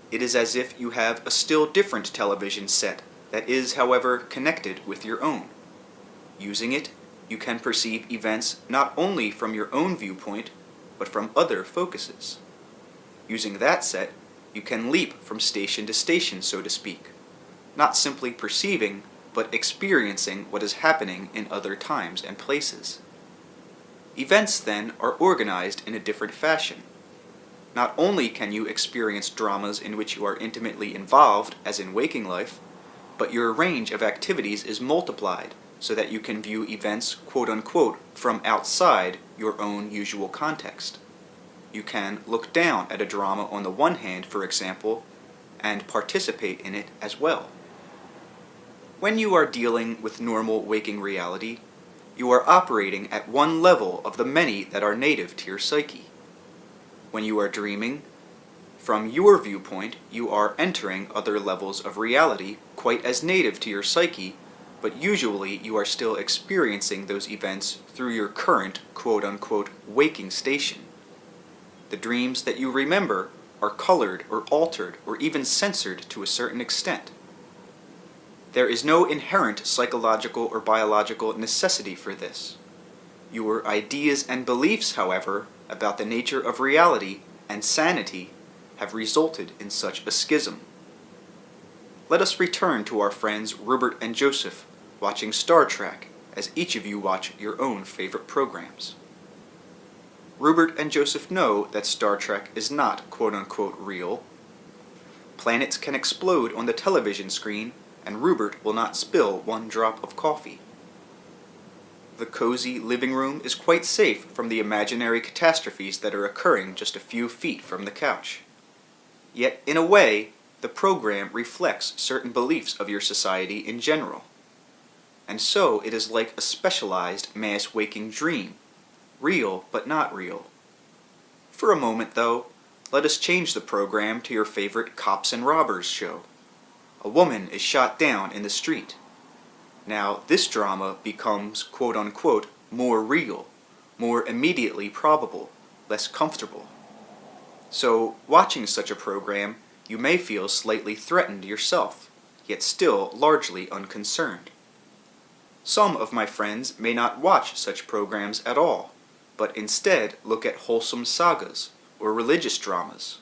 it is as if you have a still different television set that is, however, connected with your own. Using it, you can perceive events not only from your own viewpoint, but from other focuses. Using that set, you can leap from station to station, so to speak, not simply perceiving, but experiencing what is happening in other times and places. Events, then, are organized in a different fashion. Not only can you experience dramas in which you are intimately involved, as in waking life, but your range of activities is multiplied so that you can view events, quote-unquote, from outside your own usual context. You can look down at a drama on the one hand, for example, and participate in it as well. When you are dealing with normal waking reality, you are operating at one level of the many that are native to your psyche. When you are dreaming, from your viewpoint, you are entering other levels of reality quite as native to your psyche, but usually you are still experiencing those events through your current, quote-unquote, waking station. The dreams that you remember are colored or altered or even censored to a certain extent. There is no inherent psychological or biological necessity for this. Your ideas and beliefs, however, about the nature of reality and sanity have resulted in such a schism. Let us return to our friends Rupert and Joseph watching Star Trek as each of you watch your own favorite programs. Rupert and Joseph know that Star Trek is not quote-unquote real. Planets can explode on the television screen, and Rupert will not spill one drop of coffee. The cozy living room is quite safe from the imaginary catastrophes that are occurring just a few feet from the couch. Yet, in a way, the program reflects certain beliefs of your society in general. And so it is like a specialized mass waking dream, real but not real. For a moment, though, let us change the program to your favorite Cops and Robbers show. A woman is shot down in the street. Now, this drama becomes, quote-unquote, more real, more immediately probable, less comfortable. So, watching such a program, you may feel slightly threatened yourself, yet still largely unconcerned. Some of my friends may not watch such programs at all, but instead look at wholesome sagas or religious dramas.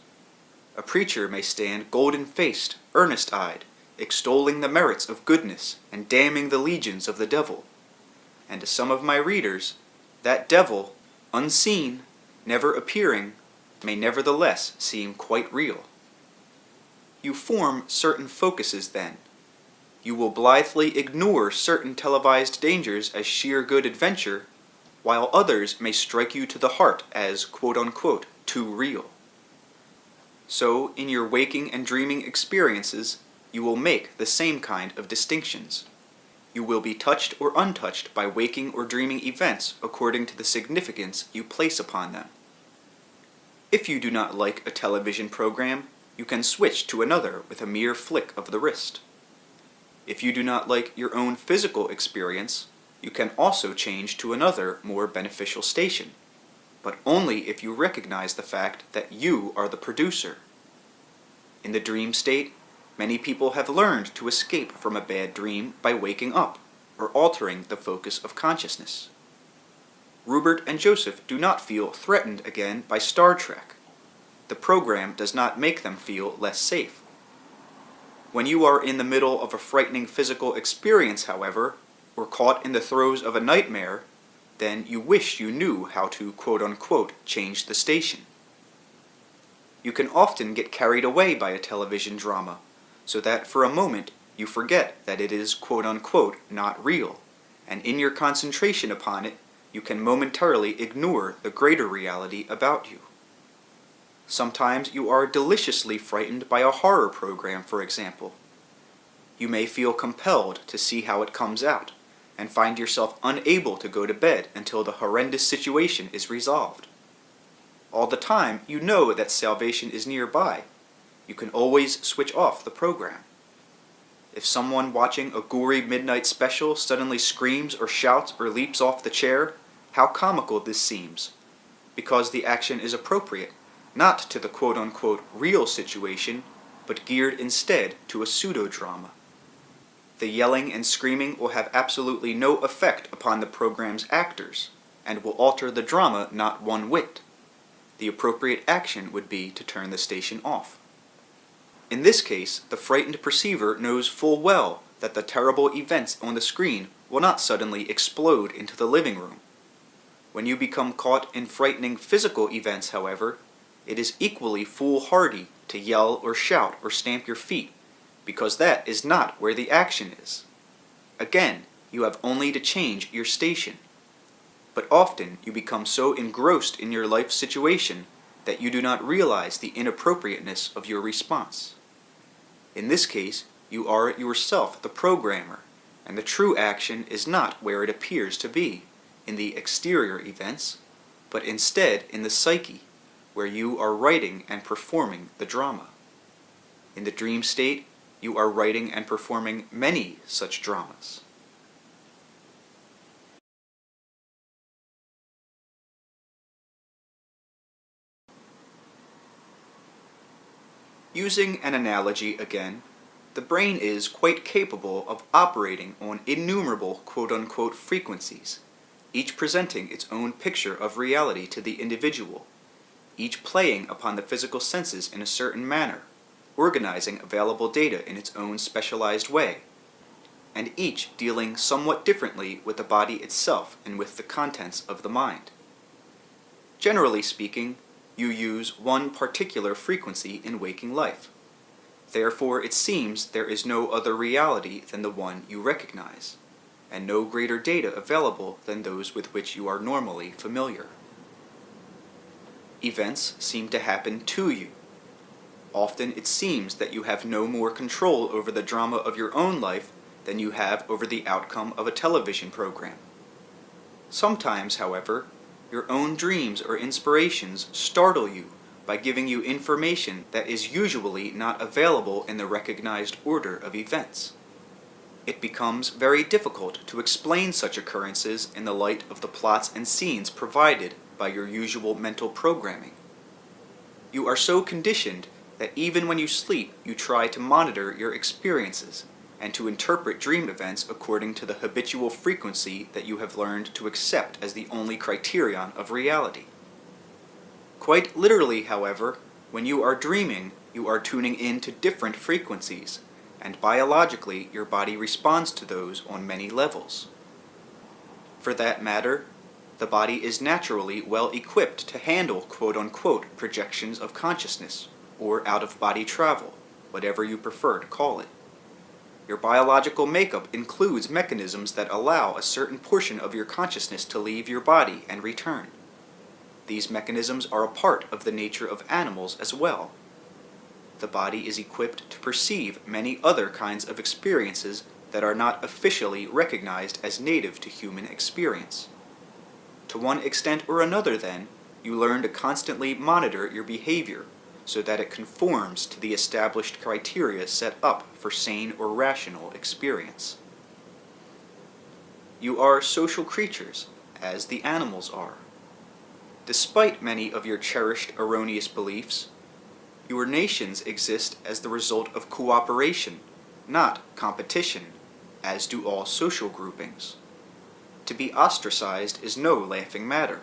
A preacher may stand golden-faced, earnest-eyed, extolling the merits of goodness and damning the legions of the devil. And to some of my readers, that devil, unseen, never appearing, may nevertheless seem quite real. You form certain focuses then. You will blithely ignore certain televised dangers as sheer good adventure, while others may strike you to the heart as, quote-unquote, too real. So, in your waking and dreaming experiences, you will make the same kind of distinctions. You will be touched or untouched by waking or dreaming events according to the significance you place upon them. If you do not like a television program, you can switch to another with a mere flick of the wrist. If you do not like your own physical experience, you can also change to another, more beneficial station, but only if you recognize the fact that you are the producer. In the dream state, many people have learned to escape from a bad dream by waking up or altering the focus of consciousness. Rupert and Joseph do not feel threatened again by Star Trek. The program does not make them feel less safe. When you are in the middle of a frightening physical experience, however, or caught in the throes of a nightmare, then you wish you knew how to quote-unquote change the station. You can often get carried away by a television drama, so that for a moment you forget that it is quote-unquote not real, and in your concentration upon it, you can momentarily ignore the greater reality about you. Sometimes you are deliciously frightened by a horror program, for example. You may feel compelled to see how it comes out, and find yourself unable to go to bed until the horrendous situation is resolved. All the time, you know that salvation is nearby. You can always switch off the program. If someone watching a gory midnight special suddenly screams or shouts or leaps off the chair, how comical this seems, because the action is appropriate, not to the quote-unquote real situation, but geared instead to a pseudo-drama. The yelling and screaming will have absolutely no effect upon the program's actors, and will alter the drama not one whit. The appropriate action would be to turn the station off. In this case, the frightened perceiver knows full well that the terrible events on the screen will not suddenly explode into the living room. When you become caught in frightening physical events, however, it is equally foolhardy to yell or shout or stamp your feet, because that is not where the action is. Again, you have only to change your station. But often you become so engrossed in your life situation that you do not realize the inappropriateness of your response. In this case, you are yourself the programmer, and the true action is not where it appears to be, in the exterior events, but instead in the psyche, where you are writing and performing the drama. In the dream state, you are writing and performing many such dramas. Using an analogy again, the brain is quite capable of operating on innumerable quote-unquote frequencies, each presenting its own picture of reality to the individual, each playing upon the physical senses in a certain manner, organizing available data in its own specialized way, and each dealing somewhat differently with the body itself and with the contents of the mind. Generally speaking, you use one particular frequency in waking life. Therefore, it seems there is no other reality than the one you recognize, and no greater data available than those with which you are normally familiar. Events seem to happen to you. Often it seems that you have no more control over the drama of your own life than you have over the outcome of a television program. Sometimes, however, your own dreams or inspirations startle you by giving you information that is usually not available in the recognized order of events. It becomes very difficult to explain such occurrences in the light of the plots and scenes provided by your usual mental programming. You are so conditioned that even when you sleep, you try to monitor your experiences and to interpret dream events according to the habitual frequency that you have learned to accept as the only criterion of reality. Quite literally, however, when you are dreaming, you are tuning in to different frequencies, and biologically your body responds to those on many levels. For that matter, the body is naturally well equipped to handle quote-unquote projections of consciousness, or out-of-body travel, whatever you prefer to call it. Your biological makeup includes mechanisms that allow a certain portion of your consciousness to leave your body and return. These mechanisms are a part of the nature of animals as well. The body is equipped to perceive many other kinds of experiences that are not officially recognized as native to human experience. To one extent or another, then, you learn to constantly monitor your behavior so that it conforms to the established criteria set up for sane or rational experience. You are social creatures, as the animals are. Despite many of your cherished erroneous beliefs, Your nations exist as the result of cooperation, not competition, as do all social groupings. To be ostracized is no laughing matter.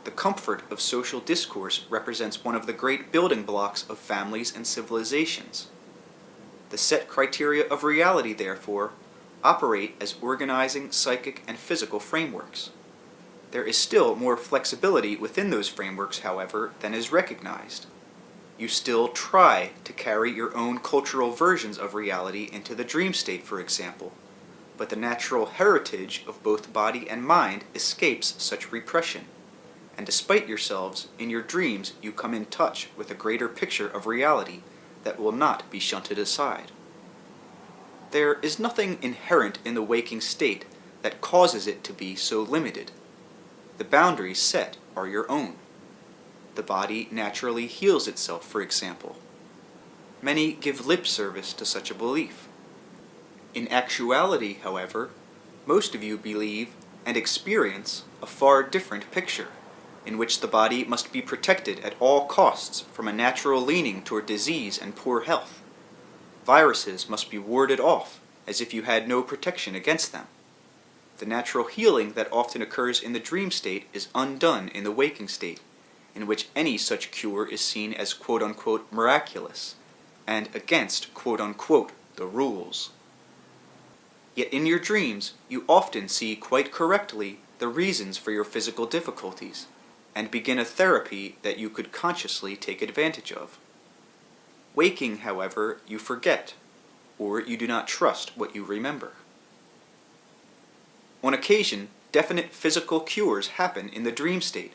The comfort of social discourse represents one of the great building blocks of families and civilizations. The set criteria of reality, therefore, operate as organizing psychic and physical frameworks. There is still more flexibility within those frameworks, however, than is recognized. You still try to carry your own cultural versions of reality into the dream state, for example, but the natural heritage of both body and mind escapes such repression, and despite yourselves, in your dreams you come in touch with a greater picture of reality that will not be shunted aside. There is nothing inherent in the waking state that causes it to be so limited. The boundaries set are your own. The body naturally heals itself, for example. Many give lip service to such a belief. In actuality, however, most of you believe and experience a far different picture, in which the body must be protected at all costs from a natural leaning toward disease and poor health. Viruses must be warded off as if you had no protection against them. The natural healing that often occurs in the dream state is undone in the waking state, in which any such cure is seen as quote-unquote miraculous, and against quote-unquote the rules. Yet in your dreams, you often see quite correctly the reasons for your physical difficulties, and begin a therapy that you could consciously take advantage of. Waking, however, you forget, or you do not trust what you remember. On occasion, definite physical cures happen in the dream state,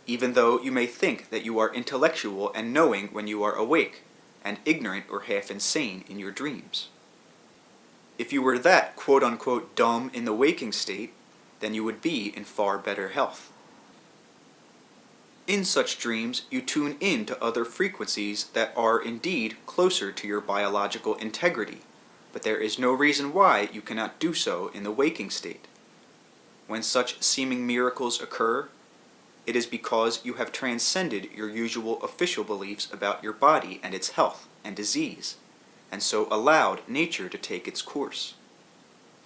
even though you may think that you are intellectual and knowing when you are awake, and ignorant or half insane in your dreams. If you were that quote-unquote dumb in the waking state, then you would be in far better health. In such dreams, you tune in to other frequencies that are indeed closer to your biological integrity, but there is no reason why you cannot do so in the waking state. When such seeming miracles occur, it is because you have transcended your usual official beliefs about your body and its health and disease, and so allowed nature to take its course.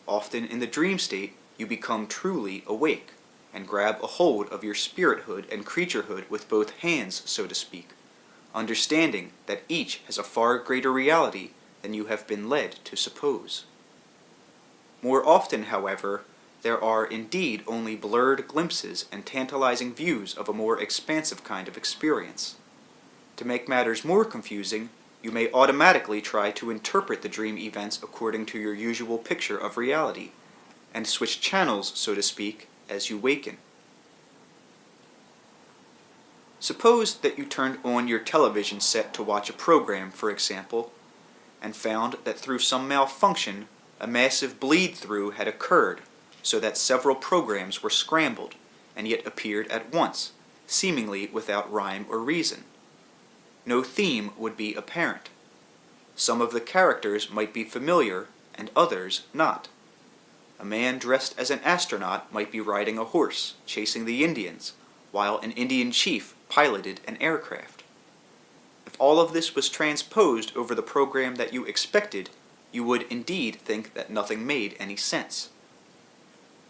Often in the dream state, you become truly awake, and grab a hold of your spirithood and creaturehood with both hands, so to speak, understanding that each has a far greater reality than you have been led to suppose. More often, however, there are indeed only blurred glimpses and tantalizing views of a more expansive kind of experience. To make matters more confusing, you may automatically try to interpret the dream events according to your usual picture of reality, and switch channels, so to speak, as you waken. Suppose that you turned on your television set to watch a program, for example, and found that through some malfunction, a massive bleed-through had occurred, so that several programs were scrambled, and yet appeared at once, seemingly without rhyme or reason. No theme would be apparent. Some of the characters might be familiar, and others not. A man dressed as an astronaut might be riding a horse, chasing the Indians, while an Indian chief piloted an aircraft. If all of this was transposed over the program that you expected, you would indeed think that nothing made any sense.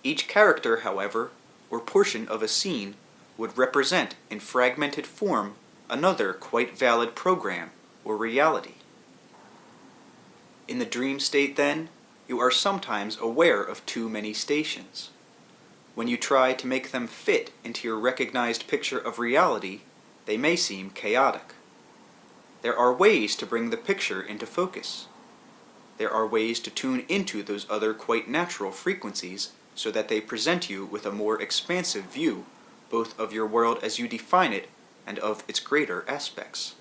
Each character, however, or portion of a scene, would represent in fragmented form another quite valid program or reality. In the dream state, then, you are sometimes aware of too many stations. When you try to make them fit into your recognized picture of reality, they may seem chaotic. There are ways to bring the picture into focus. There are ways to tune into those other quite natural frequencies so that they present you with a more expansive view, both of your world as you define it and of its greater aspects.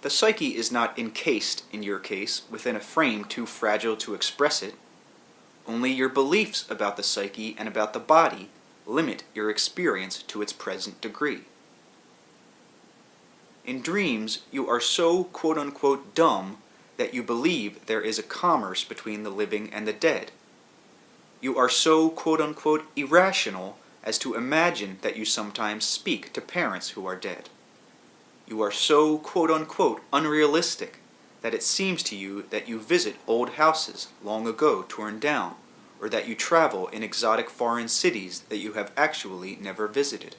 The psyche is not encased, in your case, within a frame too fragile to express it. Only your beliefs about the psyche and about the body limit your experience to its present degree. In dreams, you are so quote-unquote dumb that you believe there is a commerce between the living and the dead. You are so quote-unquote irrational as to imagine that you sometimes speak to parents who are dead. You are so quote-unquote unrealistic that it seems to you that you visit old houses long ago torn down, or that you travel in exotic foreign cities that you have actually never visited.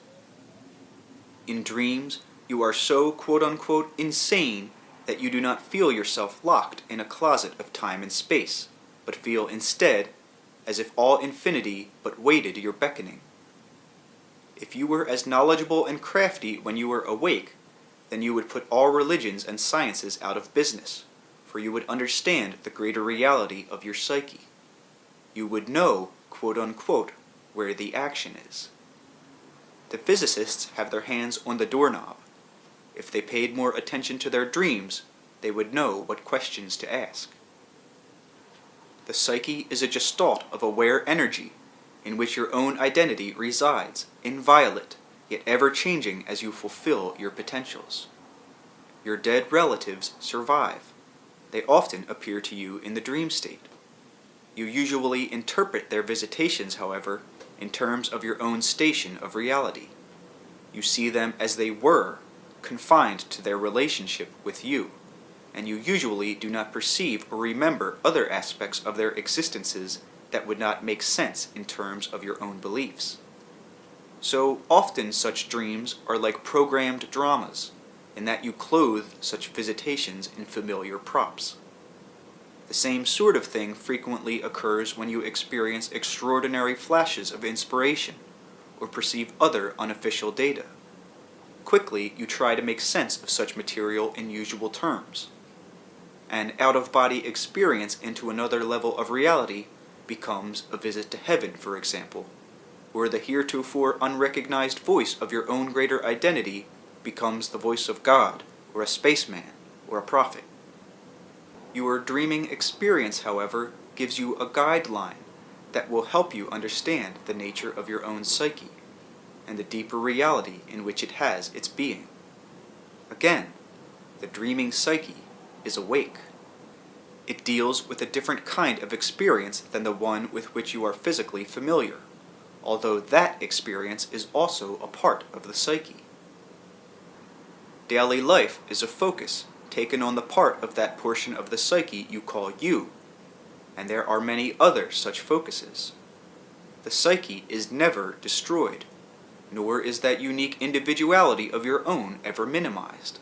In dreams, you are so quote-unquote insane that you do not feel yourself locked in a closet of time and space, but feel instead as if all infinity but waited your beckoning. If you were as knowledgeable and crafty when you were awake, then you would put all religions and sciences out of business, for you would understand the greater reality of your psyche. You would know, quote-unquote, where the action is. The physicists have their hands on the doorknob. If they paid more attention to their dreams, they would know what questions to ask. The psyche is a gestalt of aware energy, in which your own identity resides, inviolate, yet ever-changing as you fulfill your potentials. Your dead relatives survive. They often appear to you in the dream state. You usually interpret their visitations, however, in terms of your own station of reality. You see them as they were, confined to their relationship with you, and you usually do not perceive or remember other aspects of their existences that would not make sense in terms of your own beliefs. So often such dreams are like programmed dramas, in that you clothe such visitations in familiar props. The same sort of thing frequently occurs when you experience extraordinary flashes of inspiration, or perceive other unofficial data. Quickly, you try to make sense of such material in usual terms. An out-of-body experience into another level of reality becomes a visit to heaven, for example, where the heretofore unrecognized voice of your own greater identity becomes the voice of God, or a spaceman, or a prophet. Your dreaming experience, however, gives you a guideline that will help you understand the nature of your own psyche, and the deeper reality in which it has its being. Again, the dreaming psyche is awake. It deals with a different kind of experience than the one with which you are physically familiar, although that experience is also a part of the psyche. Daily life is a focus taken on the part of that portion of the psyche you call you, and there are many other such focuses. The psyche is never destroyed, nor is that unique individuality of your own ever minimized.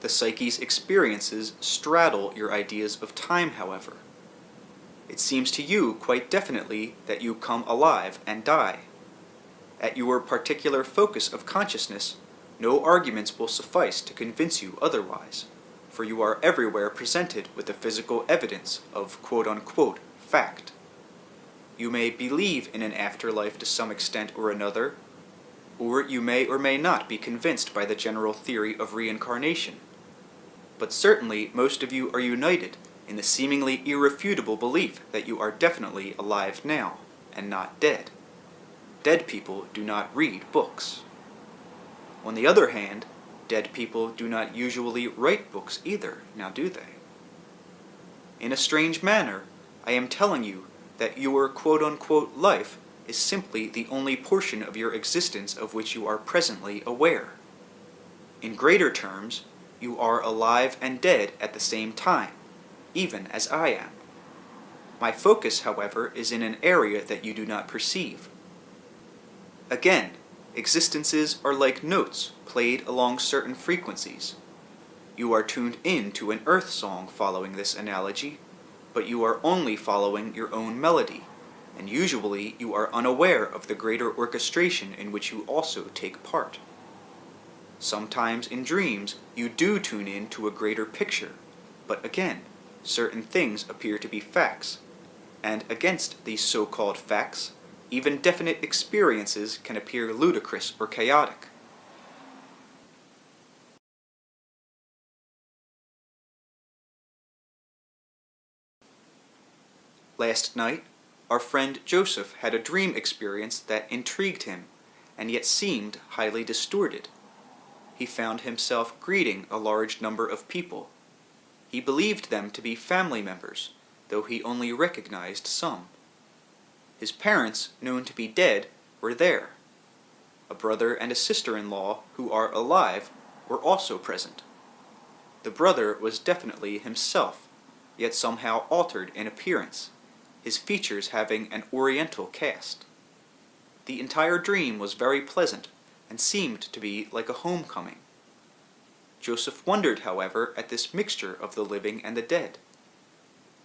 The psyche's experiences straddle your ideas of time, however. It seems to you quite definitely that you come alive and die. At your particular focus of consciousness, no arguments will suffice to convince you otherwise, for you are everywhere presented with the physical evidence of quote-unquote fact. You may believe in an afterlife to some extent or another, or you may or may not be convinced by the general theory of reincarnation. But certainly most of you are united in the seemingly irrefutable belief that you are definitely alive now, and not dead. Dead people do not read books. On the other hand, dead people do not usually write books either, now do they? In a strange manner, I am telling you that your quote-unquote life is simply the only portion of your existence of which you are presently aware. In greater terms, you are alive and dead at the same time, even as I am. My focus, however, is in an area that you do not perceive. Again, existences are like notes played along certain frequencies. You are tuned in to an earth song following this analogy, but you are only following your own melody, and usually you are unaware of the greater orchestration in which you also take part. Sometimes in dreams you do tune in to a greater picture, but again, certain things appear to be facts, and against these so-called facts, even definite experiences can appear ludicrous or chaotic. Last night, our friend Joseph had a dream experience that intrigued him, and yet seemed highly distorted. He found himself greeting a large number of people. He believed them to be family members, though he only recognized some. His parents, known to be dead, were there. A brother and a sister-in-law, who are alive, were also present. The brother was definitely himself, yet somehow altered in appearance, his features having an oriental cast. The entire dream was very pleasant, and seemed to be like a homecoming. Joseph wondered, however, at this mixture of the living and the dead.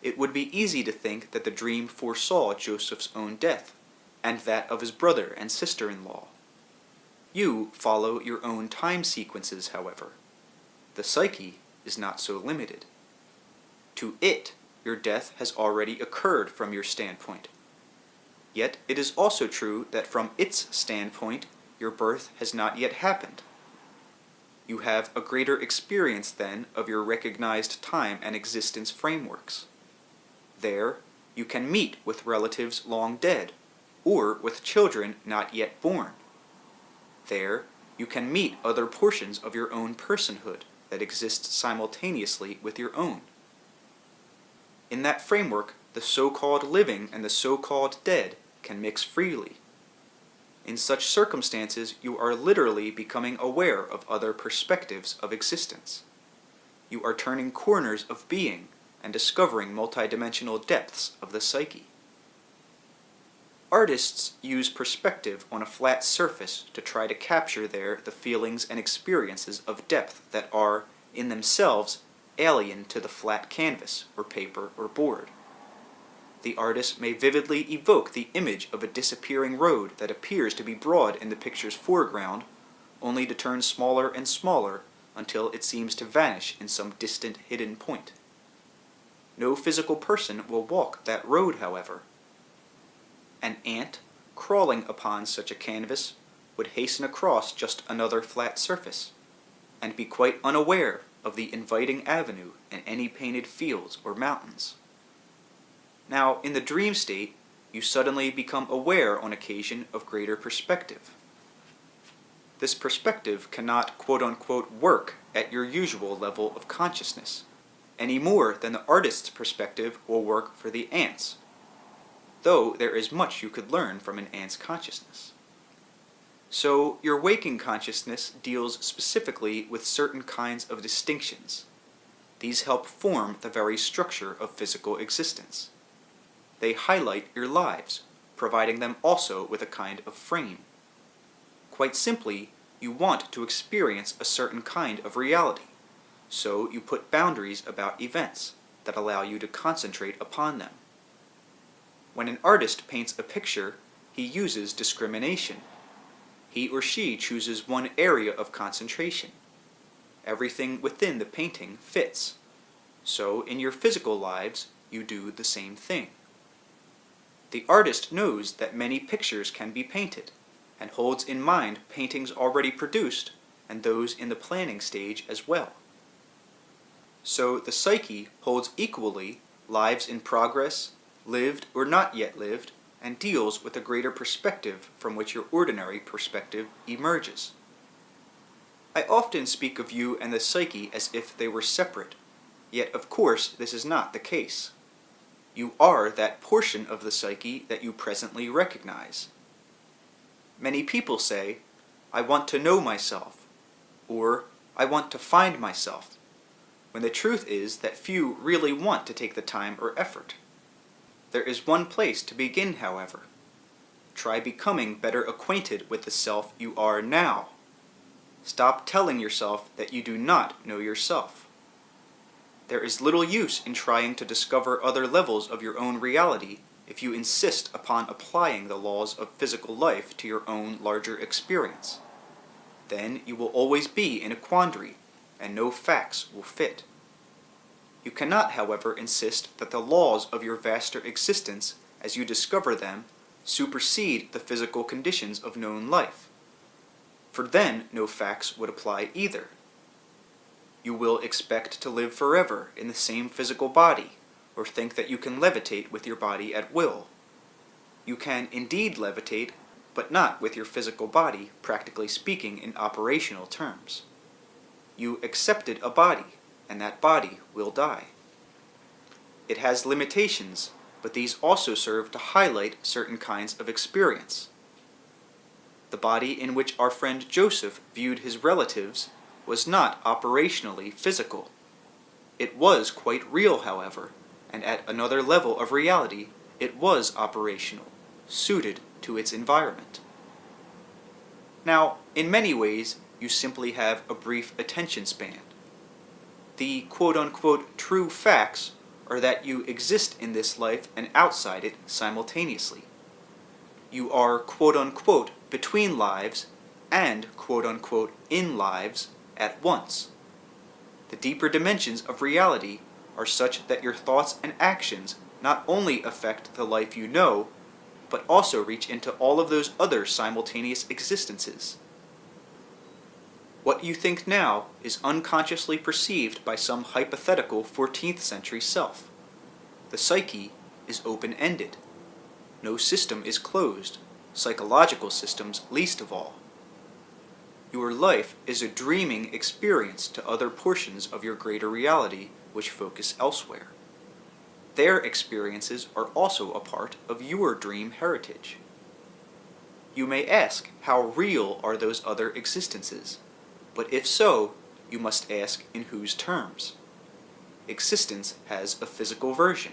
It would be easy to think that the dream foresaw Joseph's own death, and that of his brother and sister-in-law. You follow your own time sequences, however. The psyche is not so limited. To it, your death has already occurred from your standpoint. Yet it is also true that from its standpoint, your birth has not yet happened. You have a greater experience, then, of your recognized time and existence frameworks. There, you can meet with relatives long dead, or with children not yet born. There, you can meet other portions of your own personhood that exist simultaneously with your own. In that framework, the so-called living and the so-called dead can mix freely. In such circumstances, you are literally becoming aware of other perspectives of existence. You are turning corners of being and discovering multidimensional depths of the psyche. Artists use perspective on a flat surface to try to capture there the feelings and experiences of depth that are, in themselves, alien to the flat canvas, or paper, or board. The artist may vividly evoke the image of a disappearing road that appears to be broad in the picture's foreground, only to turn smaller and smaller until it seems to vanish in some distant hidden point. No physical person will walk that road, however. An ant, crawling upon such a canvas, would hasten across just another flat surface, and be quite unaware of the inviting avenue and any painted fields or mountains. Now, in the dream state, you suddenly become aware on occasion of greater perspective. This perspective cannot quote-unquote work at your usual level of consciousness, any more than the artist's perspective will work for the ant's, though there is much you could learn from an ant's consciousness. So, your waking consciousness deals specifically with certain kinds of distinctions. These help form the very structure of physical existence. They highlight your lives, providing them also with a kind of frame. Quite simply, you want to experience a certain kind of reality, so you put boundaries about events that allow you to concentrate upon them. When an artist paints a picture, he uses discrimination. He or she chooses one area of concentration. Everything within the painting fits. So in your physical lives, you do the same thing. The artist knows that many pictures can be painted, and holds in mind paintings already produced, and those in the planning stage as well. So the psyche holds equally lives in progress, lived or not yet lived, and deals with a greater perspective from which your ordinary perspective emerges. I often speak of you and the psyche as if they were separate, yet of course this is not the case. You are that portion of the psyche that you presently recognize. Many people say, "I want to know myself," or "I want to find myself," when the truth is that few really want to take the time or effort. There is one place to begin, however. Try becoming better acquainted with the self you are now. Stop telling yourself that you do not know yourself. There is little use in trying to discover other levels of your own reality if you insist upon applying the laws of physical life to your own larger experience. Then you will always be in a quandary, and no facts will fit. You cannot, however, insist that the laws of your vaster existence, as you discover them, supersede the physical conditions of known life, for then no facts would apply either. You will expect to live forever in the same physical body, or think that you can levitate with your body at will. You can indeed levitate, but not with your physical body, practically speaking in operational terms. You accepted a body, and that body will die. It has limitations, but these also serve to highlight certain kinds of experience. The body in which our friend Joseph viewed his relatives was not operationally physical. It was quite real, however, and at another level of reality, it was operational, suited to its environment. Now, in many ways, you simply have a brief attention span. The quote-unquote true facts are that you exist in this life and outside it simultaneously. You are quote-unquote between lives and quote-unquote in lives at once. The deeper dimensions of reality are such that your thoughts and actions not only affect the life you know, but also reach into all of those other simultaneous existences. What you think now is unconsciously perceived by some hypothetical 14th century self. The psyche is open-ended. No system is closed, psychological systems least of all. Your life is a dreaming experience to other portions of your greater reality which focus elsewhere. Their experiences are also a part of your dream heritage. You may ask, how real are those other existences? But if so, you must ask in whose terms? Existence has a physical version.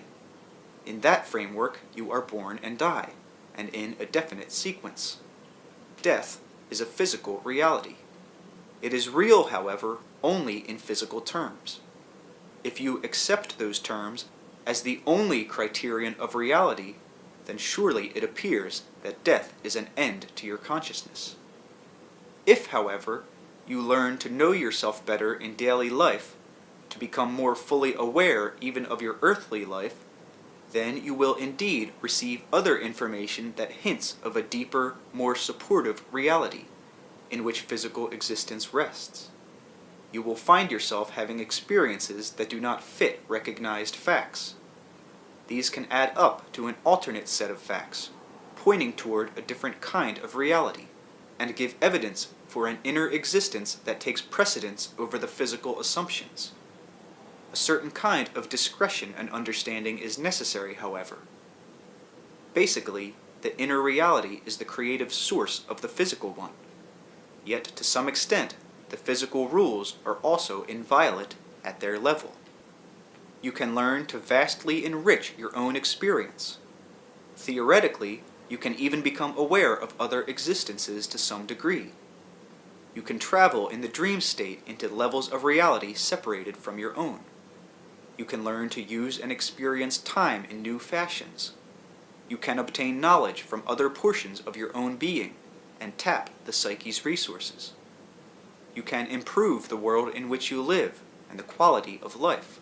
In that framework, you are born and die, and in a definite sequence. Death is a physical reality. It is real, however, only in physical terms. If you accept those terms as the only criterion of reality, then surely it appears that death is an end to your consciousness. If, however, you learn to know yourself better in daily life, to become more fully aware even of your earthly life, then you will indeed receive other information that hints of a deeper, more supportive reality, in which physical existence rests. You will find yourself having experiences that do not fit recognized facts. These can add up to an alternate set of facts, pointing toward a different kind of reality, and give evidence for an inner existence that takes precedence over the physical assumptions. A certain kind of discretion and understanding is necessary, however. Basically, the inner reality is the creative source of the physical one. Yet, to some extent, the physical rules are also inviolate at their level. You can learn to vastly enrich your own experience. Theoretically, you can even become aware of other existences to some degree. You can travel in the dream state into levels of reality separated from your own. You can learn to use and experience time in new fashions. You can obtain knowledge from other portions of your own being and tap the psyche's resources. You can improve the world in which you live and the quality of life.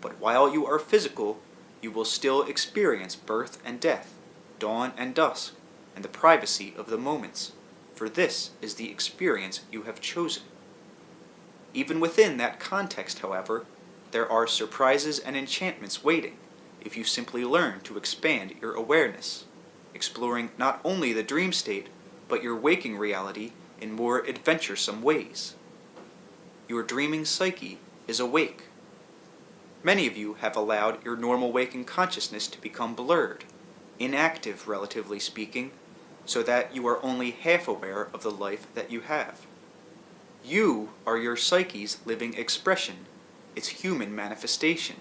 But while you are physical, you will still experience birth and death, dawn and dusk, and the privacy of the moments, for this is the experience you have chosen. Even within that context, however, there are surprises and enchantments waiting if you simply learn to expand your awareness, exploring not only the dream state, but your waking reality in more adventuresome ways. Your dreaming psyche is awake. Many of you have allowed your normal waking consciousness to become blurred, inactive relatively speaking, so that you are only half aware of the life that you have. You are your psyche's living expression, its human manifestation.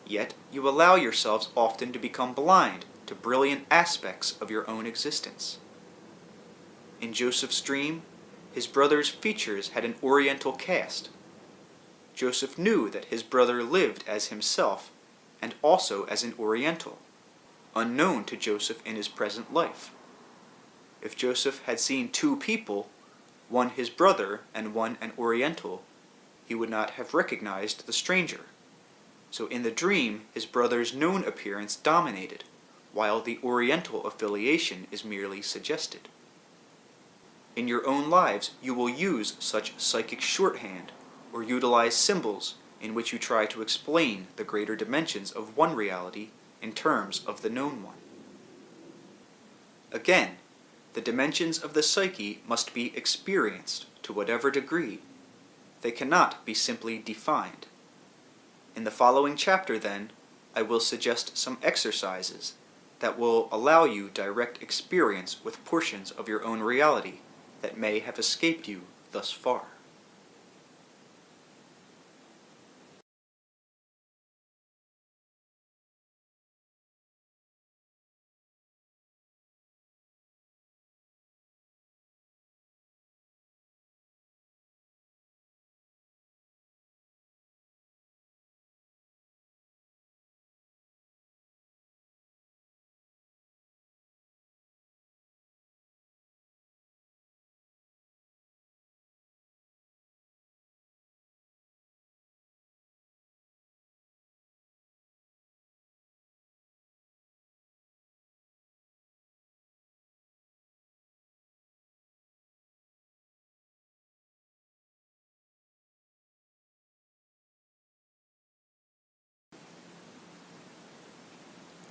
Yet you allow yourselves often to become blind to brilliant aspects of your own existence. In Joseph's dream, his brother's features had an oriental cast. Joseph knew that his brother lived as himself, and also as an oriental, unknown to Joseph in his present life. If Joseph had seen two people, one his brother and one an oriental, he would not have recognized the stranger. So in the dream, his brother's known appearance dominated, while the oriental affiliation is merely suggested. In your own lives, you will use such psychic shorthand, or utilize symbols in which you try to explain the greater dimensions of one reality in terms of the known one. Again, the dimensions of the psyche must be experienced to whatever degree. They cannot be simply defined. In the following chapter, then, I will suggest some exercises that will allow you direct experience with portions of your own reality that may have escaped you thus far.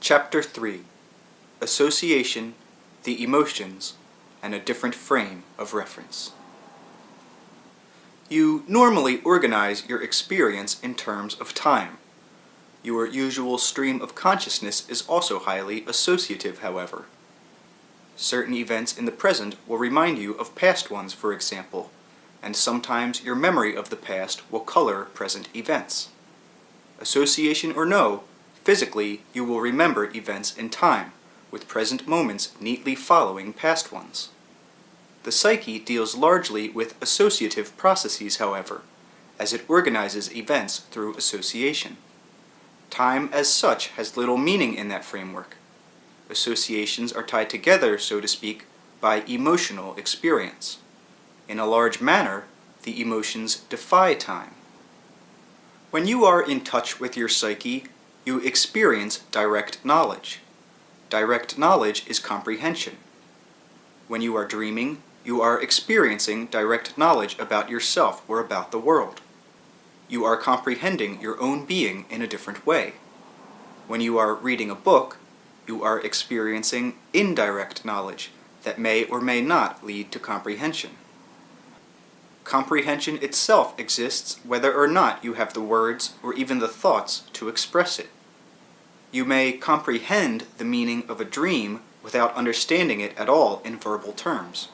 Chapter 3: Association, the Emotions, and a Different Frame of Reference. You normally organize your experience in terms of time. Your usual stream of consciousness is also highly associative, however. Certain events in the present will remind you of past ones, for example, and sometimes your memory of the past will color present events. Association or no, physically you will remember events in time, with present moments neatly following past ones. The psyche deals largely with associative processes, however, as it organizes events through association. Time as such has little meaning in that framework. Associations are tied together, so to speak, by emotional experience. In a large manner, the emotions defy time. When you are in touch with your psyche, you experience direct knowledge. Direct knowledge is comprehension. When you are dreaming, you are experiencing direct knowledge about yourself or about the world. You are comprehending your own being in a different way. When you are reading a book, you are experiencing indirect knowledge that may or may not lead to comprehension. Comprehension itself exists whether or not you have the words or even the thoughts to express it. You may comprehend the meaning of a dream without understanding it at all in verbal terms.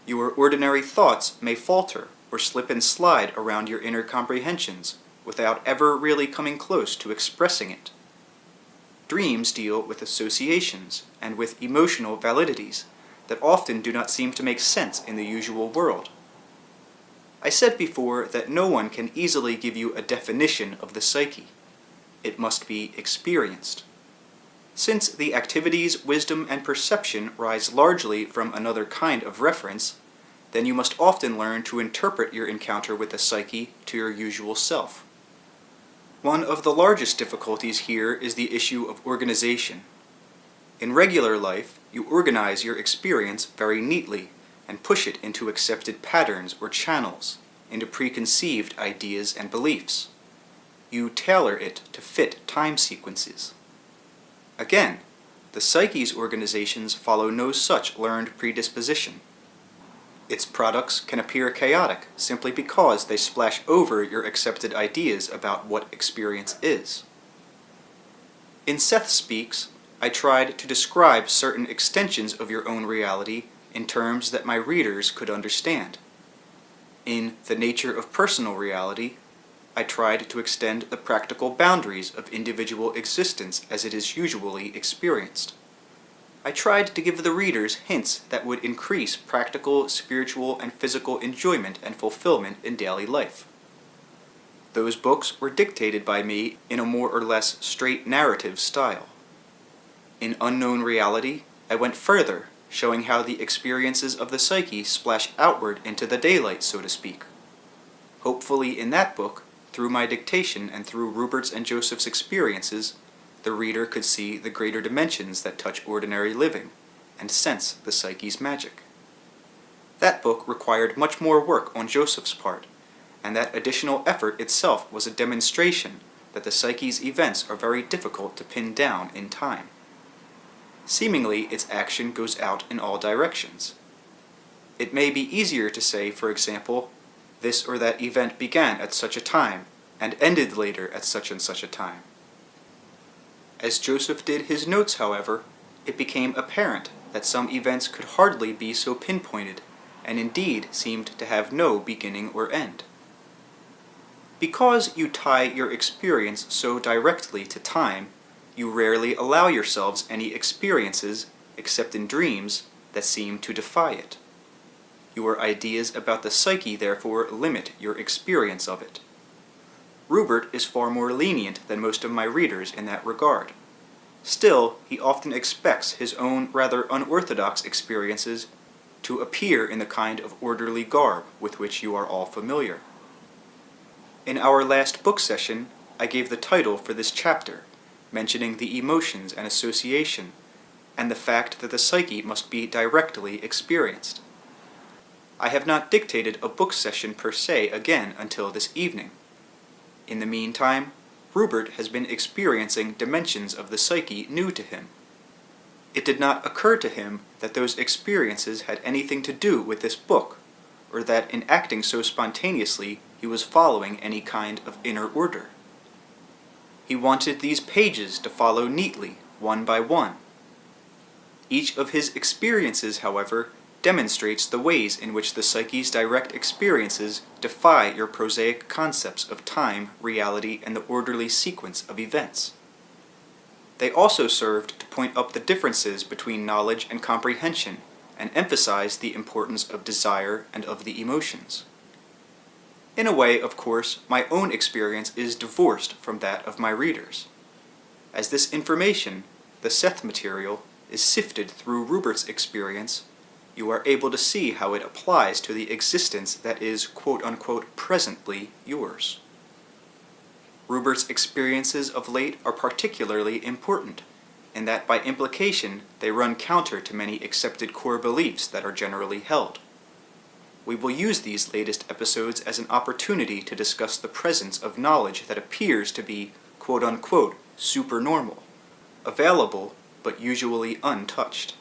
Your ordinary thoughts may falter or slip and slide around your inner comprehensions without ever really coming close to expressing it. Dreams deal with associations and with emotional validities that often do not seem to make sense in the usual world. I said before that no one can easily give you a definition of the psyche. It must be experienced. Since the activities, wisdom, and perception rise largely from another kind of reference, then you must often learn to interpret your encounter with the psyche to your usual self. One of the largest difficulties here is the issue of organization. In regular life, you organize your experience very neatly and push it into accepted patterns or channels, into preconceived ideas and beliefs. You tailor it to fit time sequences. Again, the psyche's organizations follow no such learned predisposition. Its products can appear chaotic simply because they splash over your accepted ideas about what experience is. In Seth Speaks, I tried to describe certain extensions of your own reality in terms that my readers could understand. In The Nature of Personal Reality, I tried to extend the practical boundaries of individual existence as it is usually experienced. I tried to give the readers hints that would increase practical, spiritual, and physical enjoyment and fulfillment in daily life. Those books were dictated by me in a more or less straight narrative style. In Unknown Reality, I went further, showing how the experiences of the psyche splash outward into the daylight, so to speak. Hopefully in that book, through my dictation and through Rupert's and Joseph's experiences, the reader could see the greater dimensions that touch ordinary living, and sense the psyche's magic. That book required much more work on Joseph's part, and that additional effort itself was a demonstration that the psyche's events are very difficult to pin down in time. Seemingly, its action goes out in all directions. It may be easier to say, for example, this or that event began at such a time, and ended later at such and such a time. As Joseph did his notes, however, it became apparent that some events could hardly be so pinpointed, and indeed seemed to have no beginning or end. Because you tie your experience so directly to time, you rarely allow yourselves any experiences, except in dreams, that seem to defy it. Your ideas about the psyche therefore limit your experience of it. Rupert is far more lenient than most of my readers in that regard. Still, he often expects his own rather unorthodox experiences to appear in the kind of orderly garb with which you are all familiar. In our last book session, I gave the title for this chapter, mentioning the emotions and association, and the fact that the psyche must be directly experienced. I have not dictated a book session per se again until this evening. In the meantime, Rupert has been experiencing dimensions of the psyche new to him. It did not occur to him that those experiences had anything to do with this book, or that in acting so spontaneously he was following any kind of inner order. He wanted these pages to follow neatly, one by one. Each of his experiences, however, demonstrates the ways in which the psyche's direct experiences defy your prosaic concepts of time, reality, and the orderly sequence of events. They also served to point up the differences between knowledge and comprehension, and emphasize the importance of desire and of the emotions. In a way, of course, my own experience is divorced from that of my readers. As this information, the Seth material, is sifted through Rupert's experience, you are able to see how it applies to the existence that is quote-unquote presently yours. Rupert's experiences of late are particularly important, in that by implication they run counter to many accepted core beliefs that are generally held. We will use these latest episodes as an opportunity to discuss the presence of knowledge that appears to be quote-unquote supernormal, available but usually untouched.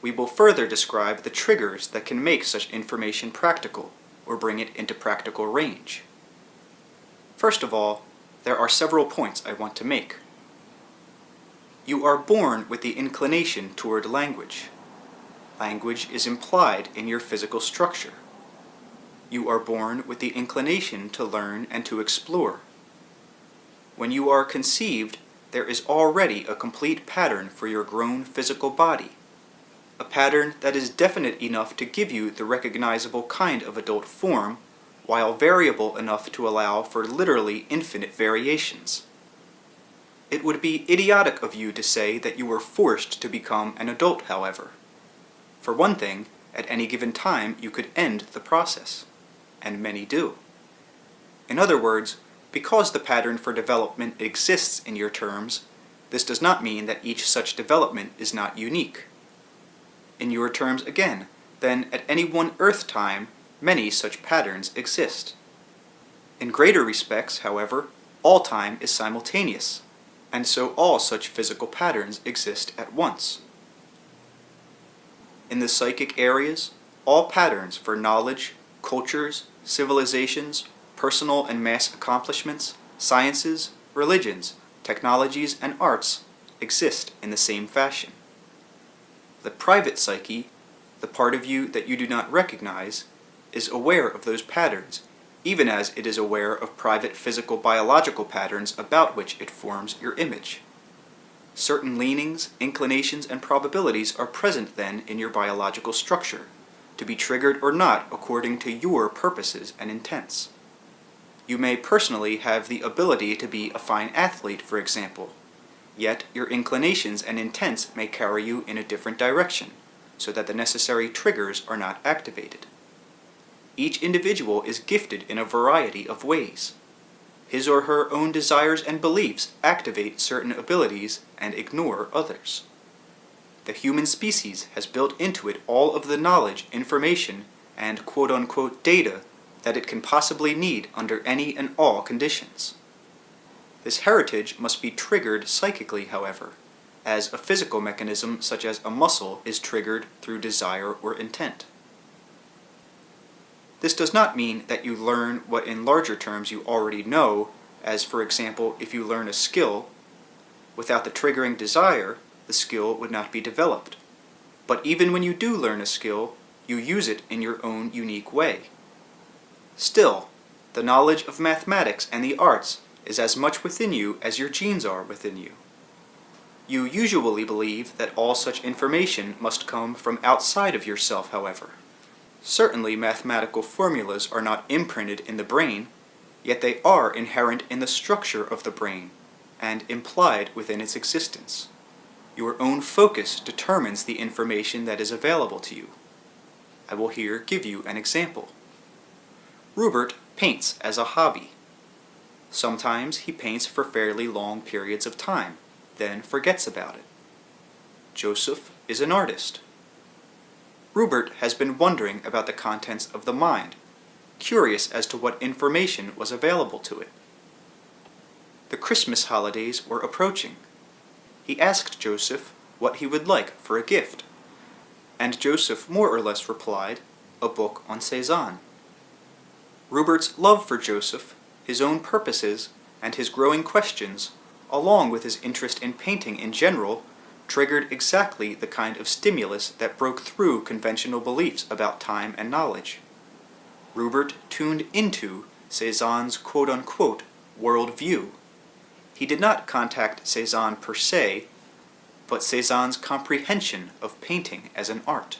We will further describe the triggers that can make such information practical, or bring it into practical range. First of all, there are several points I want to make. You are born with the inclination toward language. Language is implied in your physical structure. You are born with the inclination to learn and to explore. When you are conceived, there is already a complete pattern for your grown physical body, a pattern that is definite enough to give you the recognizable kind of adult form, while variable enough to allow for literally infinite variations. It would be idiotic of you to say that you were forced to become an adult, however. For one thing, at any given time you could end the process, and many do. In other words, because the pattern for development exists in your terms, this does not mean that each such development is not unique. In your terms again, then at any one Earth time, many such patterns exist. In greater respects, however, all time is simultaneous, and so all such physical patterns exist at once. In the psychic areas, all patterns for knowledge, cultures, civilizations, personal and mass accomplishments, sciences, religions, technologies, and arts exist in the same fashion. The private psyche, the part of you that you do not recognize, is aware of those patterns, even as it is aware of private physical biological patterns about which it forms your image. Certain leanings, inclinations, and probabilities are present then in your biological structure, to be triggered or not according to your purposes and intents. You may personally have the ability to be a fine athlete, for example, yet your inclinations and intents may carry you in a different direction, so that the necessary triggers are not activated. Each individual is gifted in a variety of ways. His or her own desires and beliefs activate certain abilities and ignore others. The human species has built into it all of the knowledge, information, and quote-unquote data that it can possibly need under any and all conditions. This heritage must be triggered psychically, however, as a physical mechanism such as a muscle is triggered through desire or intent. This does not mean that you learn what in larger terms you already know, as for example, if you learn a skill, without the triggering desire, the skill would not be developed. But even when you do learn a skill, you use it in your own unique way. Still, the knowledge of mathematics and the arts is as much within you as your genes are within you. You usually believe that all such information must come from outside of yourself, however. Certainly mathematical formulas are not imprinted in the brain, yet they are inherent in the structure of the brain, and implied within its existence. Your own focus determines the information that is available to you. I will here give you an example. Rupert paints as a hobby. Sometimes he paints for fairly long periods of time, then forgets about it. Joseph is an artist. Rupert has been wondering about the contents of the mind, curious as to what information was available to it. The Christmas holidays were approaching. He asked Joseph what he would like for a gift, and Joseph more or less replied, a book on Cézanne. Rupert's love for Joseph, his own purposes, and his growing questions, along with his interest in painting in general, triggered exactly the kind of stimulus that broke through conventional beliefs about time and knowledge. Rupert tuned into Cézanne's quote-unquote world-view. He did not contact Cézanne per se, but Cézanne's comprehension of painting as an art.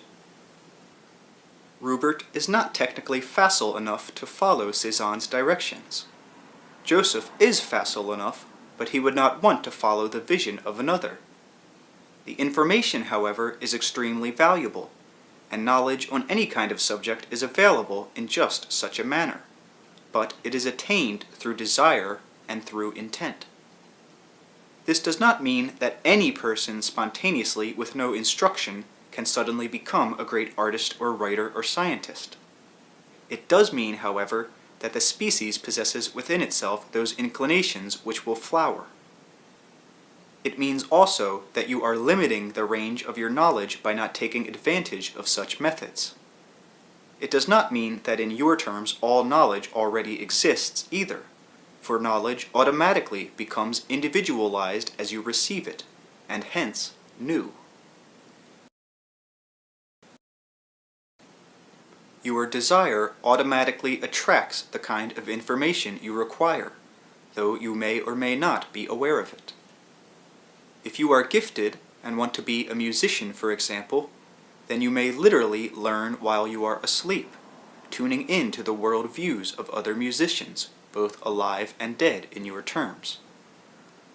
Rupert is not technically facile enough to follow Cézanne's directions. Joseph is facile enough, but he would not want to follow the vision of another. The information, however, is extremely valuable, and knowledge on any kind of subject is available in just such a manner, but it is attained through desire and through intent. This does not mean that any person spontaneously with no instruction can suddenly become a great artist or writer or scientist. It does mean, however, that the species possesses within itself those inclinations which will flower. It means also that you are limiting the range of your knowledge by not taking advantage of such methods. It does not mean that in your terms all knowledge already exists either, for knowledge automatically becomes individualized as you receive it, and hence new. Your desire automatically attracts the kind of information you require, though you may or may not be aware of it. If you are gifted and want to be a musician, for example, then you may literally learn while you are asleep, tuning in to the world views of other musicians, both alive and dead in your terms.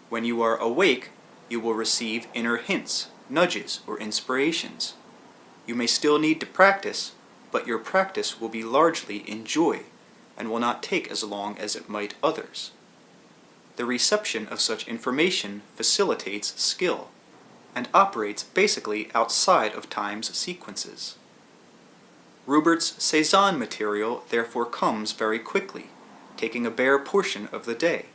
When you are awake, you will receive inner hints, nudges, or inspirations. You may still need to practice, but your practice will be largely in joy, and will not take as long as it might others. The reception of such information facilitates skill, and operates basically outside of time's sequences. Rupert's Cézanne material therefore comes very quickly, taking a bare portion of the day.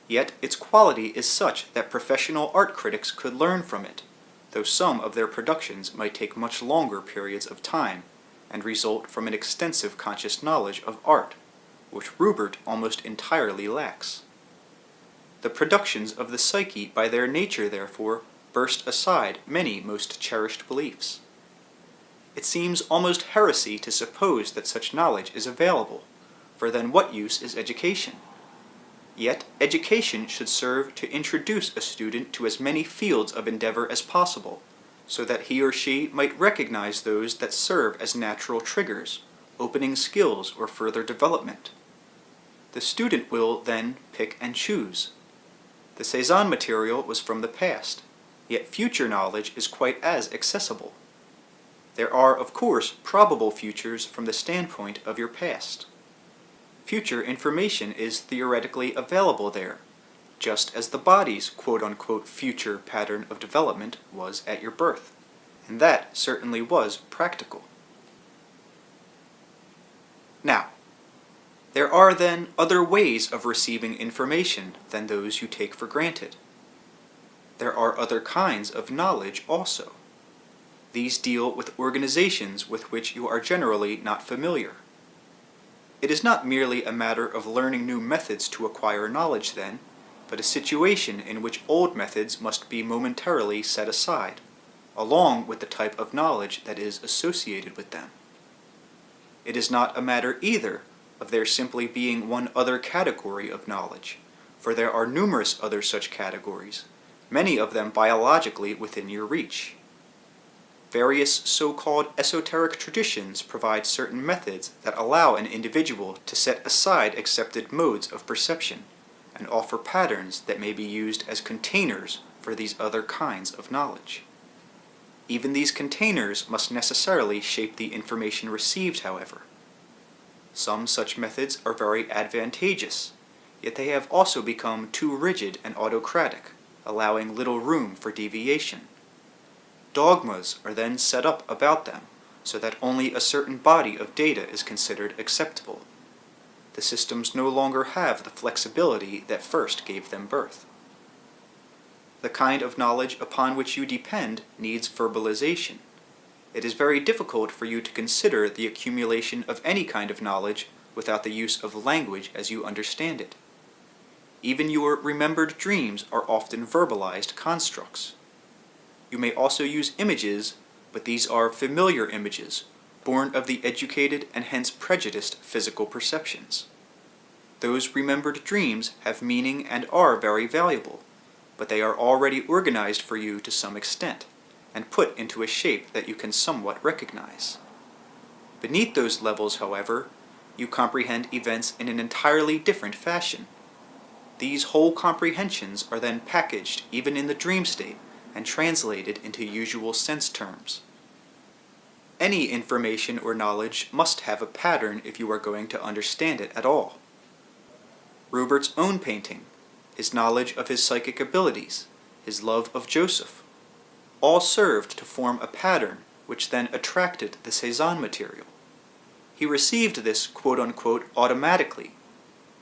Yet its quality is such that professional art critics could learn from it, though some of their productions might take much longer periods of time, and result from an extensive conscious knowledge of art, which Rupert almost entirely lacks. The productions of the Psyche by their nature, therefore, burst aside many most cherished beliefs. It seems almost heresy to suppose that such knowledge is available, for then what use is education? Yet education should serve to introduce a student to as many fields of endeavor as possible, so that he or she might recognize those that serve as natural triggers, opening skills or further development. The student will, then, pick and choose. The Cézanne material was from the past, yet future knowledge is quite as accessible. There are, of course, probable futures from the standpoint of your past. Future information is theoretically available there, just as the body's quote-unquote future pattern of development was at your birth, and that certainly was practical. Now, there are then other ways of receiving information than those you take for granted. There are other kinds of knowledge also. These deal with organizations with which you are generally not familiar. It is not merely a matter of learning new methods to acquire knowledge then, but a situation in which old methods must be momentarily set aside, along with the type of knowledge that is associated with them. It is not a matter either of there simply being one other category of knowledge, for there are numerous other such categories, many of them biologically within your reach. Various so-called esoteric traditions provide certain methods that allow an individual to set aside accepted modes of perception, and offer patterns that may be used as containers for these other kinds of knowledge. Even these containers must necessarily shape the information received, however. Some such methods are very advantageous, yet they have also become too rigid and autocratic, allowing little room for deviation. Dogmas are then set up about them, so that only a certain body of data is considered acceptable. The systems no longer have the flexibility that first gave them birth. The kind of knowledge upon which you depend needs verbalization. It is very difficult for you to consider the accumulation of any kind of knowledge without the use of language as you understand it. Even your remembered dreams are often verbalized constructs. You may also use images, but these are familiar images, born of the educated and hence prejudiced physical perceptions. Those remembered dreams have meaning and are very valuable, but they are already organized for you to some extent, and put into a shape that you can somewhat recognize. Beneath those levels, however, you comprehend events in an entirely different fashion. These whole comprehensions are then packaged even in the dream state and translated into usual sense terms. Any information or knowledge must have a pattern if you are going to understand it at all. Rupert's own painting, his knowledge of his psychic abilities, his love of Joseph, all served to form a pattern which then attracted the Cézanne material. He received this quote-unquote automatically,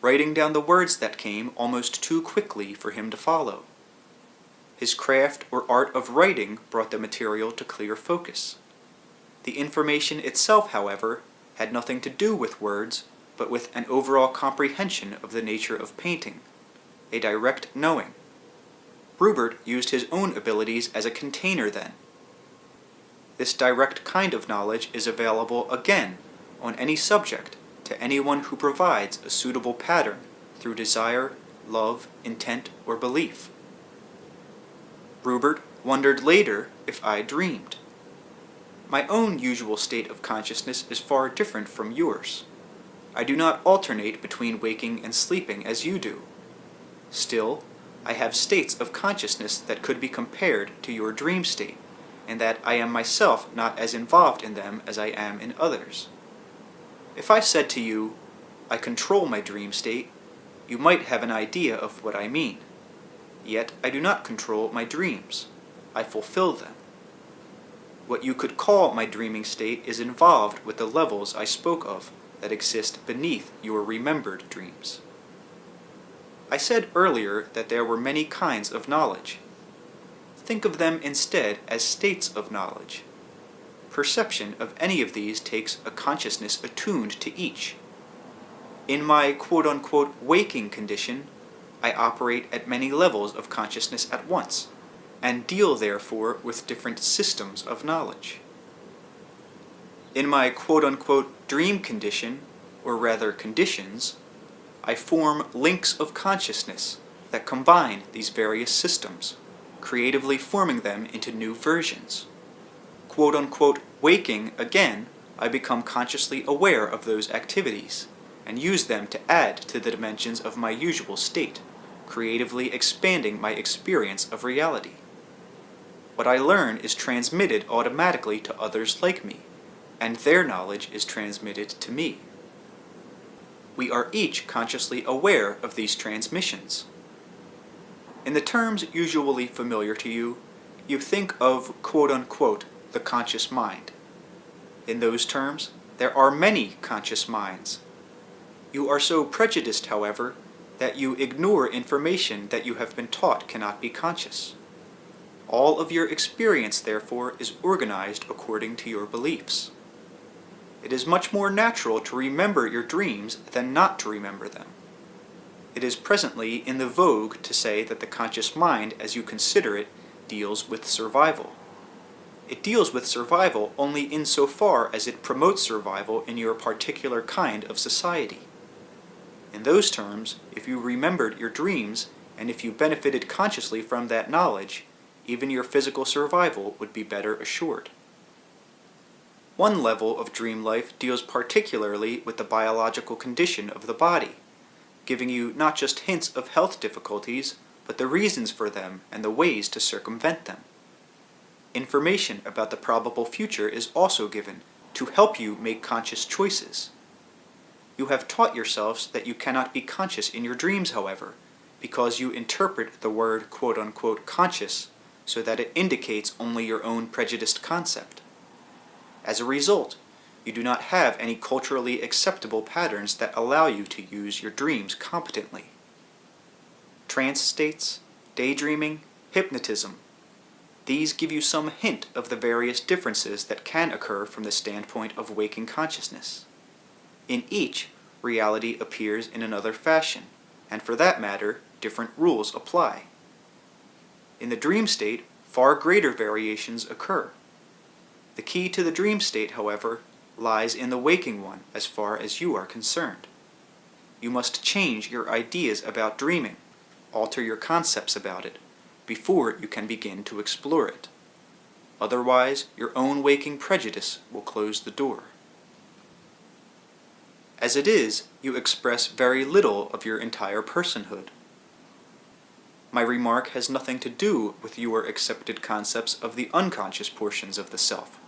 writing down the words that came almost too quickly for him to follow. His craft or art of writing brought the material to clear focus. The information itself, however, had nothing to do with words, but with an overall comprehension of the nature of painting, a direct knowing. Rupert used his own abilities as a container then. This direct kind of knowledge is available again on any subject to anyone who provides a suitable pattern through desire, love, intent, or belief. Rupert wondered later if I dreamed. My own usual state of consciousness is far different from yours. I do not alternate between waking and sleeping as you do. Still, I have states of consciousness that could be compared to your dream state, and that I am myself not as involved in them as I am in others. If I said to you, I control my dream state, you might have an idea of what I mean. Yet I do not control my dreams. I fulfill them. What you could call my dreaming state is involved with the levels I spoke of that exist beneath your remembered dreams. I said earlier that there were many kinds of knowledge. Think of them instead as states of knowledge. Perception of any of these takes a consciousness attuned to each. In my quote-unquote waking condition, I operate at many levels of consciousness at once, and deal therefore with different systems of knowledge. In my quote-unquote dream condition, or rather conditions, I form links of consciousness that combine these various systems, creatively forming them into new versions. Quote-unquote waking, again, I become consciously aware of those activities, and use them to add to the dimensions of my usual state, creatively expanding my experience of reality. What I learn is transmitted automatically to others like me, and their knowledge is transmitted to me. We are each consciously aware of these transmissions. In the terms usually familiar to you, you think of quote-unquote the conscious mind. In those terms, there are many conscious minds. You are so prejudiced, however, that you ignore information that you have been taught cannot be conscious. All of your experience, therefore, is organized according to your beliefs. It is much more natural to remember your dreams than not to remember them. It is presently in the vogue to say that the conscious mind, as you consider it, deals with survival. It deals with survival only insofar as it promotes survival in your particular kind of society. In those terms, if you remembered your dreams, and if you benefited consciously from that knowledge, even your physical survival would be better assured. One level of dream life deals particularly with the biological condition of the body, giving you not just hints of health difficulties, but the reasons for them and the ways to circumvent them. Information about the probable future is also given to help you make conscious choices. You have taught yourselves that you cannot be conscious in your dreams, however, because you interpret the word quote-unquote conscious so that it indicates only your own prejudiced concept. As a result, You do not have any culturally acceptable patterns that allow you to use your dreams competently. Trance states, daydreaming, hypnotism. These give you some hint of the various differences that can occur from the standpoint of waking consciousness. In each, reality appears in another fashion, and for that matter, different rules apply. In the dream state, far greater variations occur. The key to the dream state, however, lies in the waking one as far as you are concerned. You must change your ideas about dreaming, alter your concepts about it, before you can begin to explore it. Otherwise, your own waking prejudice will close the door. As it is, you express very little of your entire personhood. My remark has nothing to do with your accepted concepts of the unconscious portions of the self.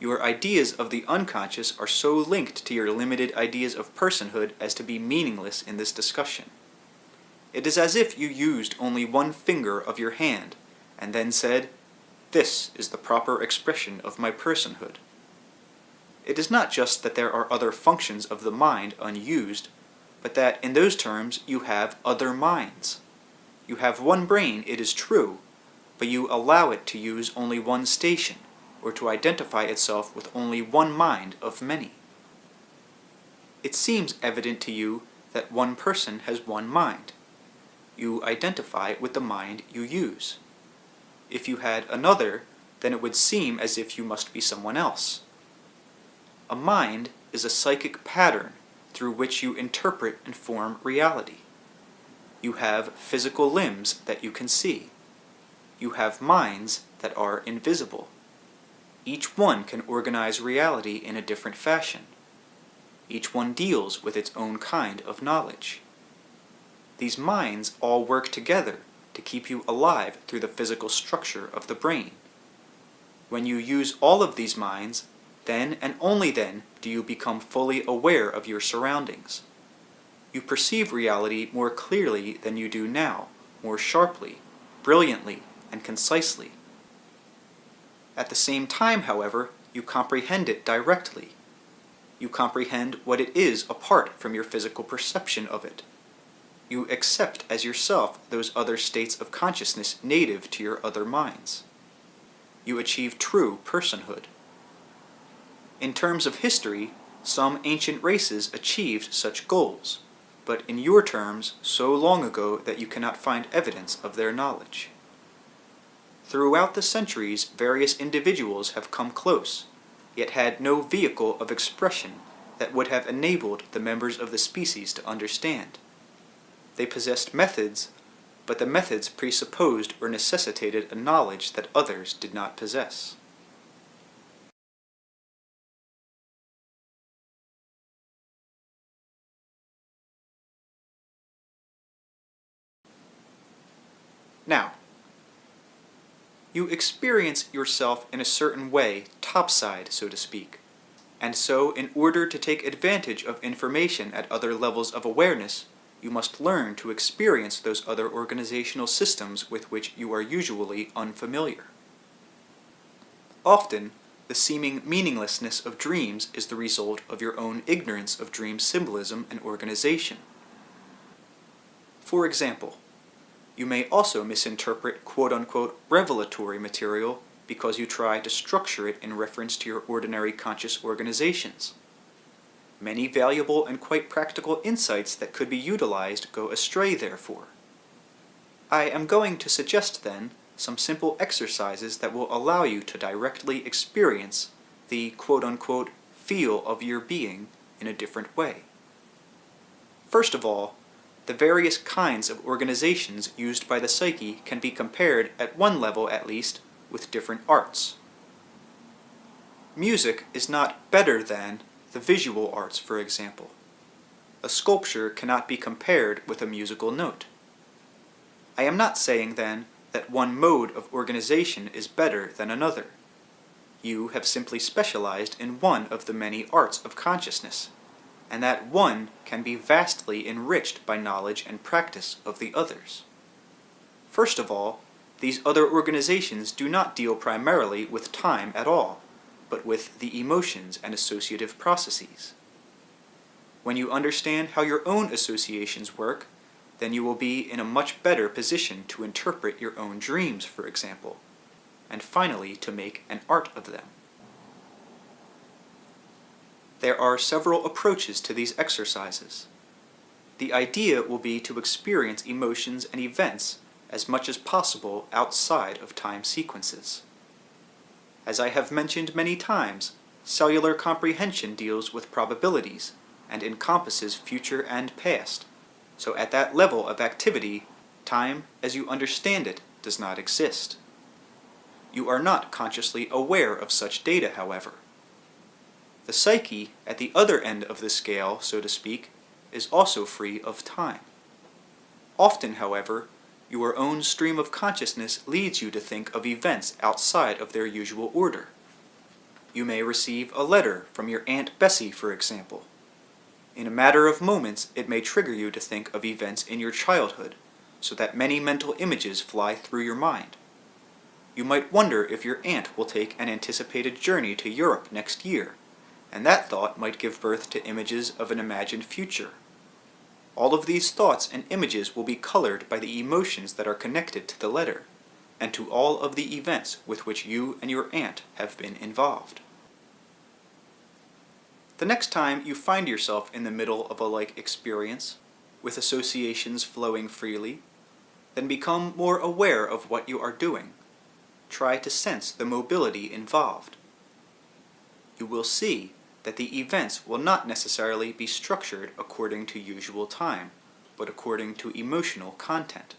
Your ideas of the unconscious are so linked to your limited ideas of personhood as to be meaningless in this discussion. It is as if you used only one finger of your hand, and then said, "This is the proper expression of my personhood." It is not just that there are other functions of the mind unused, but that in those terms you have other minds. You have one brain, it is true, but you allow it to use only one station, or to identify itself with only one mind of many. It seems evident to you that one person has one mind. You identify with the mind you use. If you had another, then it would seem as if you must be someone else. A mind is a psychic pattern through which you interpret and form reality. You have physical limbs that you can see. You have minds that are invisible. Each one can organize reality in a different fashion. Each one deals with its own kind of knowledge. These minds all work together to keep you alive through the physical structure of the brain. When you use all of these minds, then and only then do you become fully aware of your surroundings. You perceive reality more clearly than you do now, more sharply, brilliantly, and concisely. At the same time, however, you comprehend it directly. You comprehend what it is apart from your physical perception of it. You accept as yourself those other states of consciousness native to your other minds. You achieve true personhood. In terms of history, some ancient races achieved such goals, but in your terms, so long ago that you cannot find evidence of their knowledge. Throughout the centuries, various individuals have come close, yet had no vehicle of expression that would have enabled the members of the species to understand. They possessed methods, but the methods presupposed or necessitated a knowledge that others did not possess. Now, you experience yourself in a certain way, topside, so to speak, and so in order to take advantage of information at other levels of awareness, you must learn to experience those other organizational systems with which you are usually unfamiliar. Often, the seeming meaninglessness of dreams is the result of your own ignorance of dream symbolism and organization. For example, you may also misinterpret quote-unquote revelatory material because you try to structure it in reference to your ordinary conscious organizations. Many valuable and quite practical insights that could be utilized go astray, therefore. I am going to suggest, then, some simple exercises that will allow you to directly experience the quote-unquote feel of your being in a different way. First of all, the various kinds of organizations used by the psyche can be compared, at one level at least, with different arts. Music is not better than the visual arts, for example. A sculpture cannot be compared with a musical note. I am not saying, then, that one mode of organization is better than another. You have simply specialized in one of the many arts of consciousness, and that one can be vastly enriched by knowledge and practice of the others. First of all, these other organizations do not deal primarily with time at all, but with the emotions and associative processes. When you understand how your own associations work, then you will be in a much better position to interpret your own dreams, for example, and finally to make an art of them. There are several approaches to these exercises. The idea will be to experience emotions and events as much as possible outside of time sequences. As I have mentioned many times, cellular comprehension deals with probabilities and encompasses future and past, so at that level of activity, time as you understand it does not exist. You are not consciously aware of such data, however. The psyche, at the other end of the scale, so to speak, is also free of time. Often, however, your own stream of consciousness leads you to think of events outside of their usual order. You may receive a letter from your Aunt Bessie, for example. In a matter of moments, it may trigger you to think of events in your childhood, so that many mental images fly through your mind. You might wonder if your aunt will take an anticipated journey to Europe next year, and that thought might give birth to images of an imagined future. All of these thoughts and images will be colored by the emotions that are connected to the letter, and to all of the events with which you and your aunt have been involved. The next time you find yourself in the middle of a like experience, with associations flowing freely, then become more aware of what you are doing. Try to sense the mobility involved. You will see that the events will not necessarily be structured according to usual time, but according to emotional content.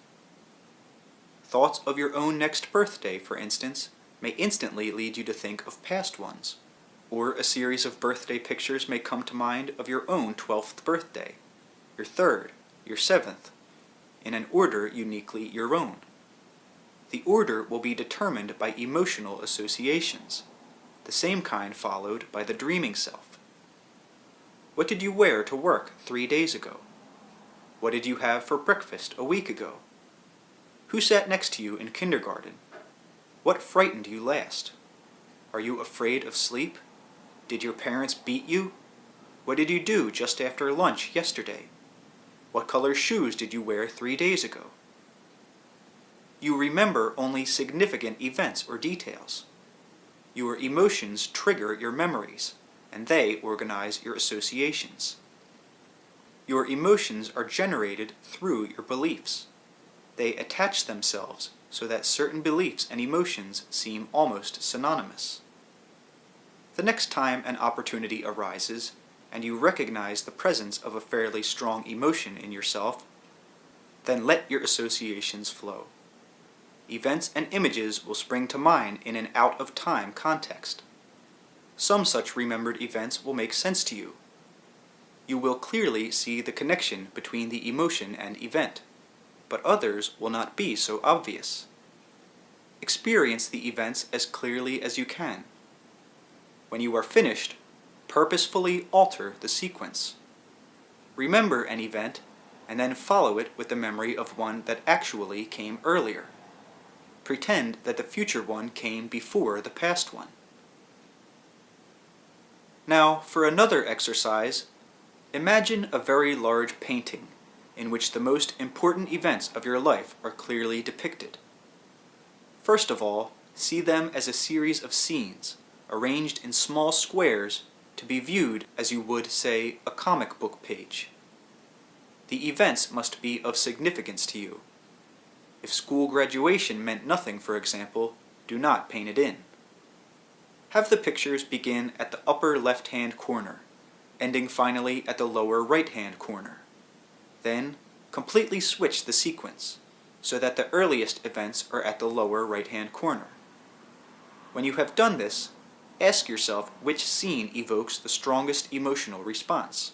Thoughts of your own next birthday, for instance, may instantly lead you to think of past ones, or a series of birthday pictures may come to mind of your own 12th birthday, your 3rd, your 7th, in an order uniquely your own. The order will be determined by emotional associations, the same kind followed by the dreaming self. What did you wear to work 3 days ago? What did you have for breakfast a week ago? Who sat next to you in kindergarten? What frightened you last? Are you afraid of sleep? Did your parents beat you? What did you do just after lunch yesterday? What color shoes did you wear 3 days ago? You remember only significant events or details. Your emotions trigger your memories, and they organize your associations. Your emotions are generated through your beliefs. They attach themselves so that certain beliefs and emotions seem almost synonymous. The next time an opportunity arises, and you recognize the presence of a fairly strong emotion in yourself, then let your associations flow. Events and images will spring to mind in an out-of-time context. Some such remembered events will make sense to you. You will clearly see the connection between the emotion and event, but others will not be so obvious. Experience the events as clearly as you can. When you are finished, purposefully alter the sequence. Remember an event, and then follow it with the memory of one that actually came earlier. Pretend that the future one came before the past one. Now, for another exercise, imagine a very large painting in which the most important events of your life are clearly depicted. First of all, see them as a series of scenes, arranged in small squares to be viewed as you would, say, a comic book page. The events must be of significance to you. If school graduation meant nothing, for example, do not paint it in. Have the pictures begin at the upper left-hand corner, ending finally at the lower right-hand corner. Then, completely switch the sequence, so that the earliest events are at the lower right-hand corner. When you have done this, ask yourself which scene evokes the strongest emotional response.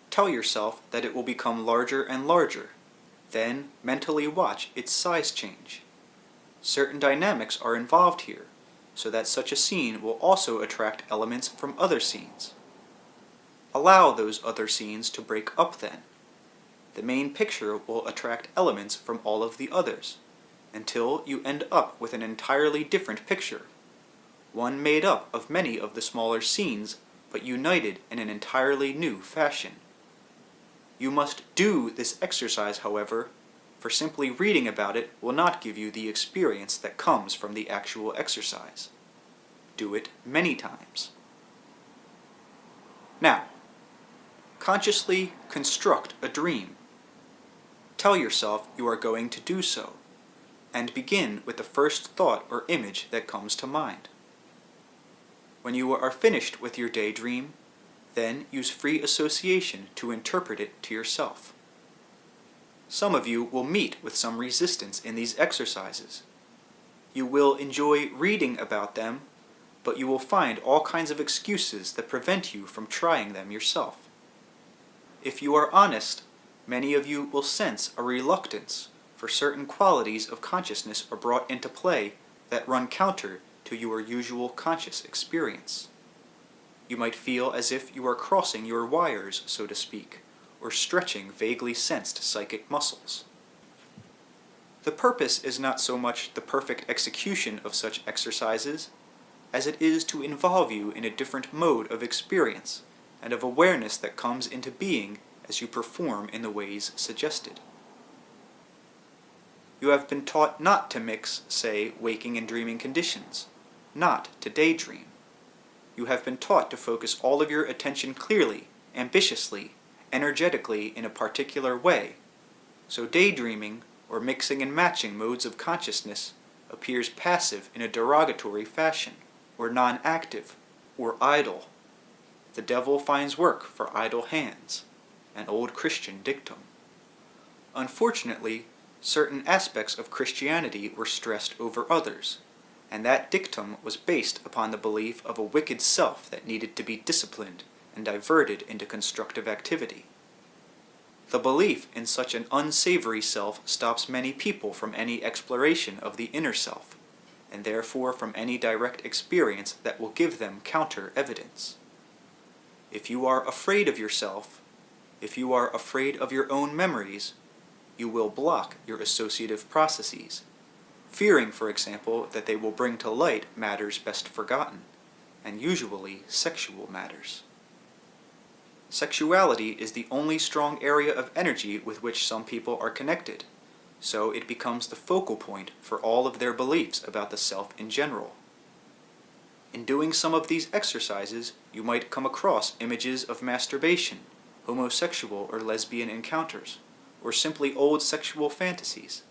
Tell yourself that it will become larger and larger. Then, mentally watch its size change. Certain dynamics are involved here, so that such a scene will also attract elements from other scenes. Allow those other scenes to break up then. The main picture will attract elements from all of the others, until you end up with an entirely different picture. one made up of many of the smaller scenes, but united in an entirely new fashion. You must do this exercise, however, for simply reading about it will not give you the experience that comes from the actual exercise. Do it many times. Now, consciously construct a dream. Tell yourself you are going to do so, and begin with the first thought or image that comes to mind. When you are finished with your daydream, then use free association to interpret it to yourself. Some of you will meet with some resistance in these exercises. You will enjoy reading about them, but you will find all kinds of excuses that prevent you from trying them yourself. If you are honest, many of you will sense a reluctance for certain qualities of consciousness are brought into play that run counter to your usual conscious experience. You might feel as if you are crossing your wires, so to speak, or stretching vaguely sensed psychic muscles. The purpose is not so much the perfect execution of such exercises, as it is to involve you in a different mode of experience and of awareness that comes into being as you perform in the ways suggested. You have been taught not to mix, say, waking and dreaming conditions, not to daydream. You have been taught to focus all of your attention clearly, ambitiously, energetically in a particular way, so daydreaming, or mixing and matching modes of consciousness, appears passive in a derogatory fashion, or non-active, or idle. The devil finds work for idle hands, an old Christian dictum. Unfortunately, certain aspects of Christianity were stressed over others, and that dictum was based upon the belief of a wicked self that needed to be disciplined and diverted into constructive activity. The belief in such an unsavory self stops many people from any exploration of the inner self, and therefore from any direct experience that will give them counter-evidence. If you are afraid of yourself, if you are afraid of your own memories, you will block your associative processes, fearing, for example, that they will bring to light matters best forgotten, and usually sexual matters. Sexuality is the only strong area of energy with which some people are connected, so it becomes the focal point for all of their beliefs about the self in general. In doing some of these exercises, you might come across images of masturbation, homosexual or lesbian encounters, or simply old sexual fantasies,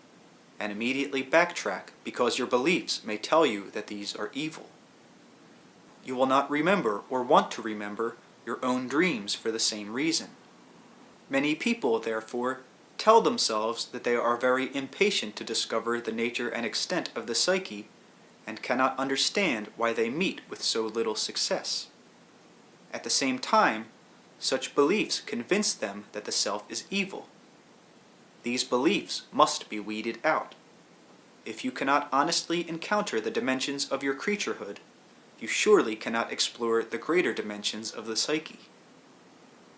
and immediately backtrack because your beliefs may tell you that these are evil. You will not remember or want to remember your own dreams for the same reason. Many people, therefore, tell themselves that they are very impatient to discover the nature and extent of the psyche and cannot understand why they meet with so little success. At the same time, such beliefs convince them that the self is evil. These beliefs must be weeded out. If you cannot honestly encounter the dimensions of your creaturehood, you surely cannot explore the greater dimensions of the psyche.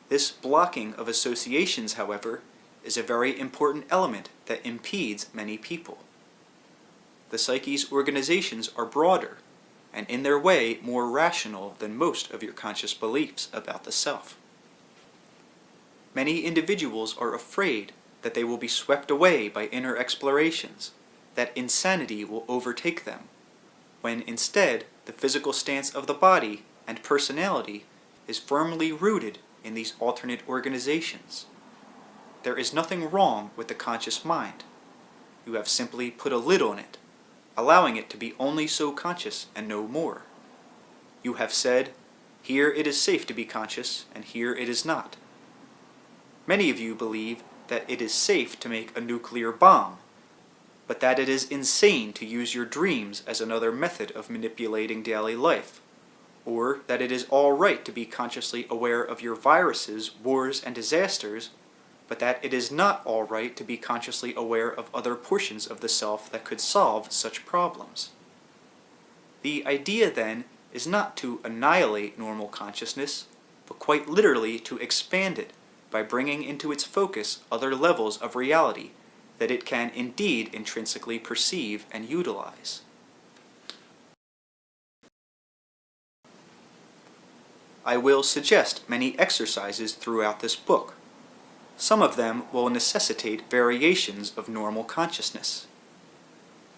This blocking of associations, however, is a very important element that impedes many people. The psyche's organizations are broader, and in their way more rational than most of your conscious beliefs about the self. Many individuals are afraid that they will be swept away by inner explorations, that insanity will overtake them, when instead the physical stance of the body and personality is firmly rooted in these alternate organizations. There is nothing wrong with the conscious mind. You have simply put a lid on it, allowing it to be only so conscious and no more. You have said, here it is safe to be conscious, and here it is not. Many of you believe that it is safe to make a nuclear bomb, but that it is insane to use your dreams as another method of manipulating daily life, or that it is all right to be consciously aware of your viruses, wars, and disasters, but that it is not all right to be consciously aware of other portions of the self that could solve such problems. The idea, then, is not to annihilate normal consciousness, but quite literally to expand it by bringing into its focus other levels of reality that it can indeed intrinsically perceive and utilize. I will suggest many exercises throughout this book. Some of them will necessitate variations of normal consciousness.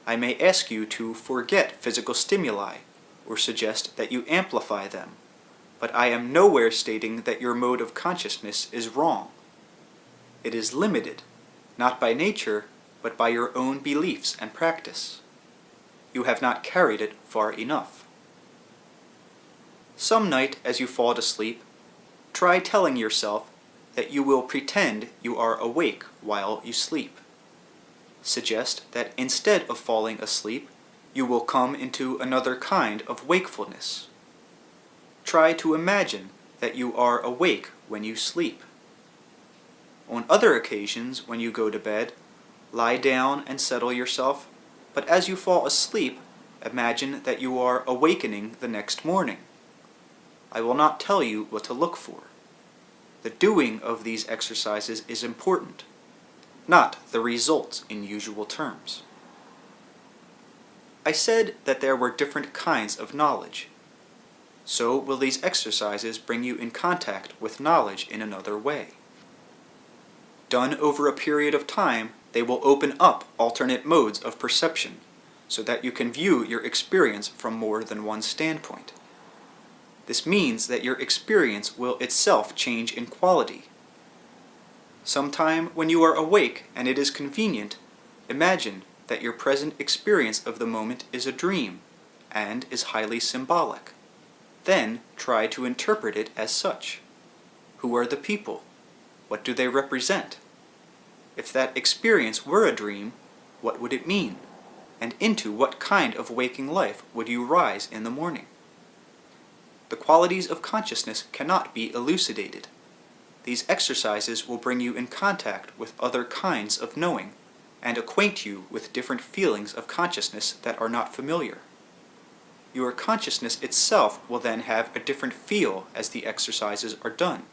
I may ask you to forget physical stimuli, or suggest that you amplify them, but I am nowhere stating that your mode of consciousness is wrong. It is limited, not by nature, but by your own beliefs and practice. You have not carried it far enough. Some night as you fall to sleep, try telling yourself that you will pretend you are awake while you sleep. Suggest that instead of falling asleep, you will come into another kind of wakefulness. Try to imagine that you are awake when you sleep. On other occasions, when you go to bed, lie down and settle yourself, but as you fall asleep, imagine that you are awakening the next morning. I will not tell you what to look for. The doing of these exercises is important, not the results in usual terms. I said that there were different kinds of knowledge. So will these exercises bring you in contact with knowledge in another way. Done over a period of time, they will open up alternate modes of perception, so that you can view your experience from more than one standpoint. This means that your experience will itself change in quality. Sometime when you are awake and it is convenient, imagine that your present experience of the moment is a dream and is highly symbolic. Then try to interpret it as such. Who are the people? What do they represent? If that experience were a dream, what would it mean? And into what kind of waking life would you rise in the morning? The qualities of consciousness cannot be elucidated. These exercises will bring you in contact with other kinds of knowing, and acquaint you with different feelings of consciousness that are not familiar. Your consciousness itself will then have a different feel as the exercises are done.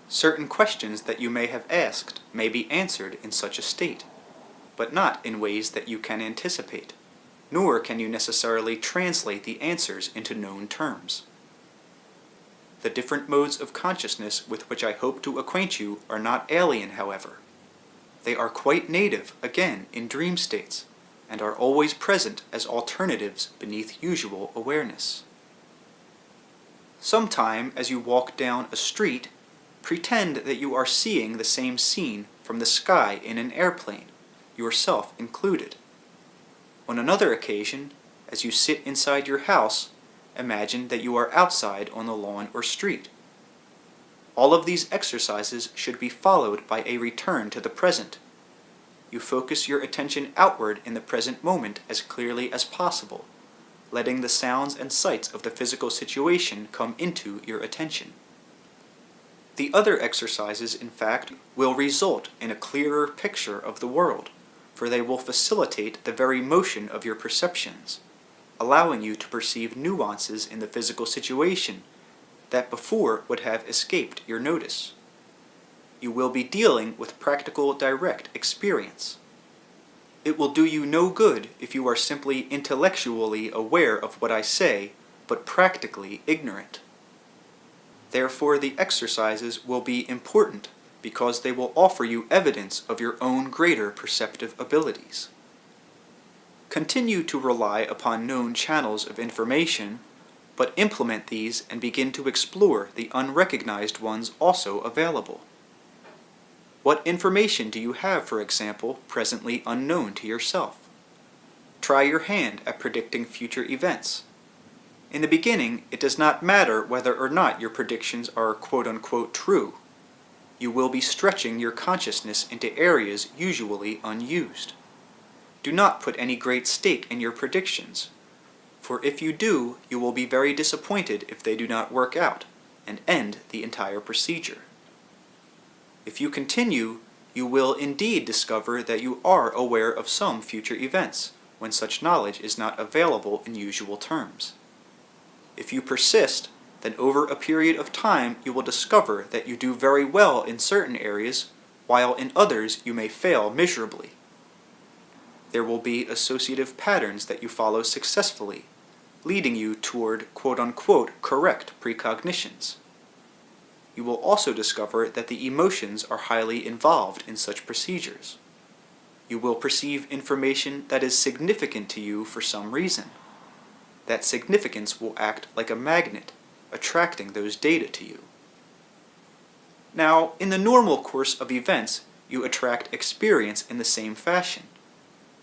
Certain questions that you may have asked may be answered in such a state, but not in ways that you can anticipate, nor can you necessarily translate the answers into known terms. The different modes of consciousness with which I hope to acquaint you are not alien, however. They are quite native, again, in dream states, and are always present as alternatives beneath usual awareness. Sometime as you walk down a street, pretend that you are seeing the same scene from the sky in an airplane, yourself included. On another occasion, as you sit inside your house, imagine that you are outside on the lawn or street. All of these exercises should be followed by a return to the present. You focus your attention outward in the present moment as clearly as possible, letting the sounds and sights of the physical situation come into your attention. The other exercises, in fact, will result in a clearer picture of the world, for they will facilitate the very motion of your perceptions, allowing you to perceive nuances in the physical situation that before would have escaped your notice. You will be dealing with practical, direct experience. It will do you no good if you are simply intellectually aware of what I say, but practically ignorant. Therefore, the exercises will be important because they will offer you evidence of your own greater perceptive abilities. Continue to rely upon known channels of information, but implement these and begin to explore the unrecognized ones also available. What information do you have, for example, presently unknown to yourself? Try your hand at predicting future events. In the beginning, it does not matter whether or not your predictions are quote-unquote true. You will be stretching your consciousness into areas usually unused. Do not put any great stake in your predictions, for if you do, you will be very disappointed if they do not work out and end the entire procedure. If you continue, you will indeed discover that you are aware of some future events, when such knowledge is not available in usual terms. If you persist, then over a period of time you will discover that you do very well in certain areas, while in others you may fail miserably. There will be associative patterns that you follow successfully, leading you toward quote-unquote correct precognitions. You will also discover that the emotions are highly involved in such procedures. You will perceive information that is significant to you for some reason. That significance will act like a magnet, attracting those data to you. Now, in the normal course of events, you attract experience in the same fashion.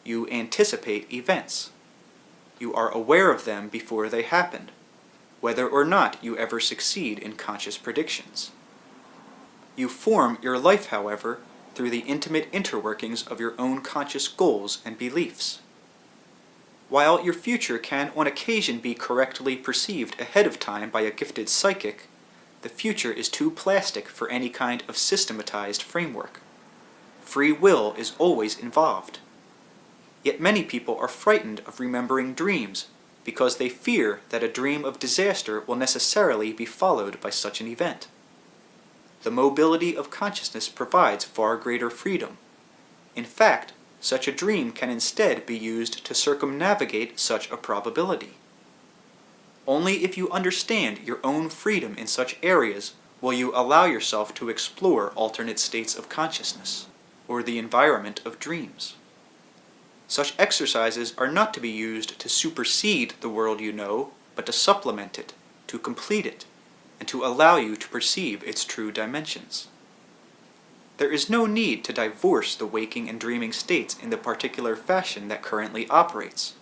You anticipate events. You are aware of them before they happen, whether or not you ever succeed in conscious predictions. You form your life, however, through the intimate interworkings of your own conscious goals and beliefs. While your future can on occasion be correctly perceived ahead of time by a gifted psychic, the future is too plastic for any kind of systematized framework. Free will is always involved. Yet many people are frightened of remembering dreams because they fear that a dream of disaster will necessarily be followed by such an event. The mobility of consciousness provides far greater freedom. In fact, such a dream can instead be used to circumnavigate such a probability. Only if you understand your own freedom in such areas will you allow yourself to explore alternate states of consciousness, or the environment of dreams. Such exercises are not to be used to supersede the world you know, but to supplement it, to complete it, and to allow you to perceive its true dimensions. There is no need to divorce the waking and dreaming states in the particular fashion that currently operates,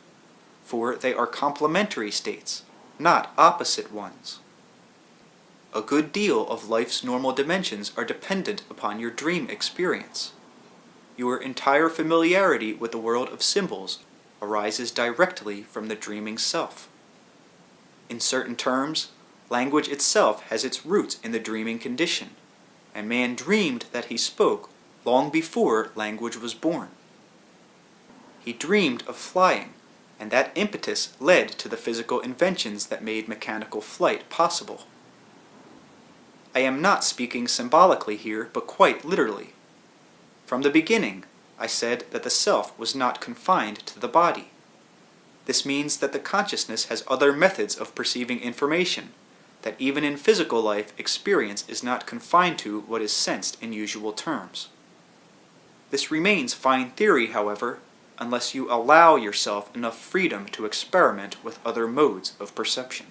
for they are complementary states, not opposite ones. A good deal of life's normal dimensions are dependent upon your dream experience. Your entire familiarity with the world of symbols arises directly from the dreaming self. In certain terms, language itself has its roots in the dreaming condition, and man dreamed that he spoke long before language was born. He dreamed of flying, and that impetus led to the physical inventions that made mechanical flight possible. I am not speaking symbolically here, but quite literally. From the beginning, I said that the self was not confined to the body. This means that the consciousness has other methods of perceiving information, that even in physical life, experience is not confined to what is sensed in usual terms. This remains fine theory, however, unless you allow yourself enough freedom to experiment with other modes of perception.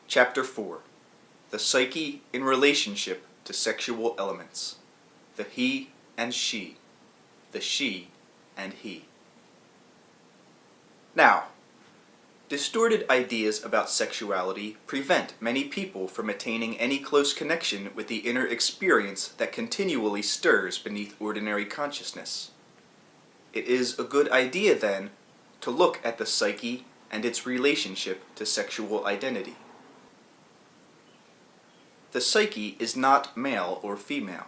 Chapter 4. The Psyche in Relationship to Sexual Elements. The He and She. The She and He. Now, distorted ideas about sexuality prevent many people from attaining any close connection with the inner experience that continually stirs beneath ordinary consciousness. It is a good idea, then, to look at the psyche and its relationship to sexual identity. The psyche is not male or female.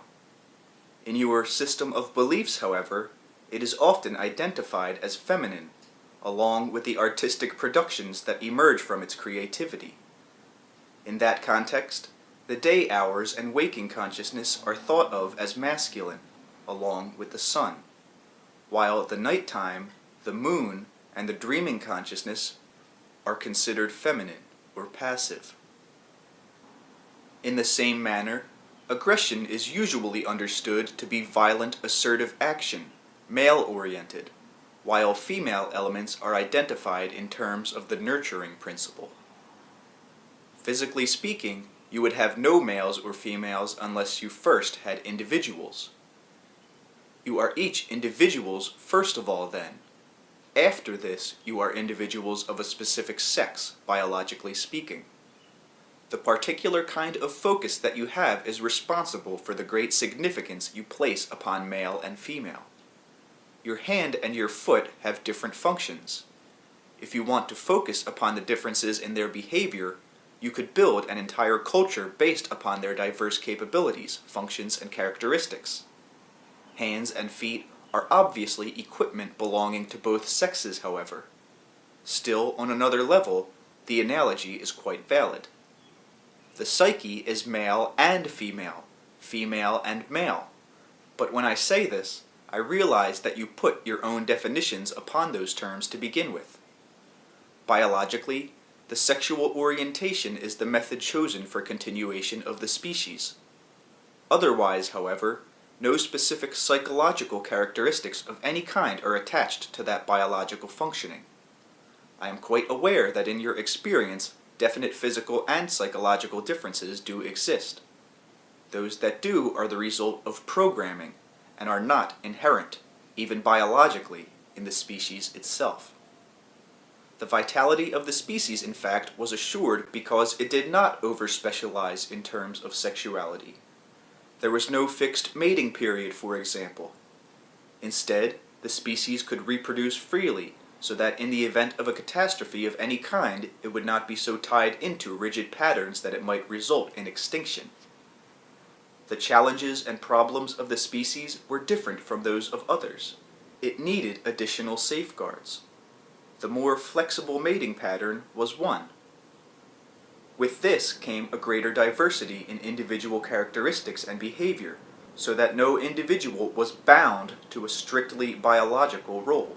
In your system of beliefs, however, it is often identified as feminine, along with the artistic productions that emerge from its creativity. In that context, the day hours and waking consciousness are thought of as masculine, along with the sun, while the nighttime, the moon, and the dreaming consciousness are considered feminine or passive. In the same manner, aggression is usually understood to be violent, assertive action, male-oriented, while female elements are identified in terms of the nurturing principle. Physically speaking, you would have no males or females unless you first had individuals. You are each individuals first of all then. After this, you are individuals of a specific sex, biologically speaking. The particular kind of focus that you have is responsible for the great significance you place upon male and female. Your hand and your foot have different functions. If you want to focus upon the differences in their behavior, you could build an entire culture based upon their diverse capabilities, functions, and characteristics. Hands and feet are obviously equipment belonging to both sexes, however. Still, on another level, the analogy is quite valid. The psyche is male and female and male. But when I say this, I realize that you put your own definitions upon those terms to begin with. Biologically, the sexual orientation is the method chosen for continuation of the species. Otherwise, however, no specific psychological characteristics of any kind are attached to that biological functioning. I am quite aware that in your experience, definite physical and psychological differences do exist. Those that do are the result of programming, and are not inherent, even biologically, in the species itself. The vitality of the species, in fact, was assured because it did not over-specialize in terms of sexuality. There was no fixed mating period, for example. Instead, the species could reproduce freely, so that in the event of a catastrophe of any kind, it would not be so tied into rigid patterns that it might result in extinction. The challenges and problems of the species were different from those of others. It needed additional safeguards. The more flexible mating pattern was one. With this came a greater diversity in individual characteristics and behavior, so that no individual was bound to a strictly biological role.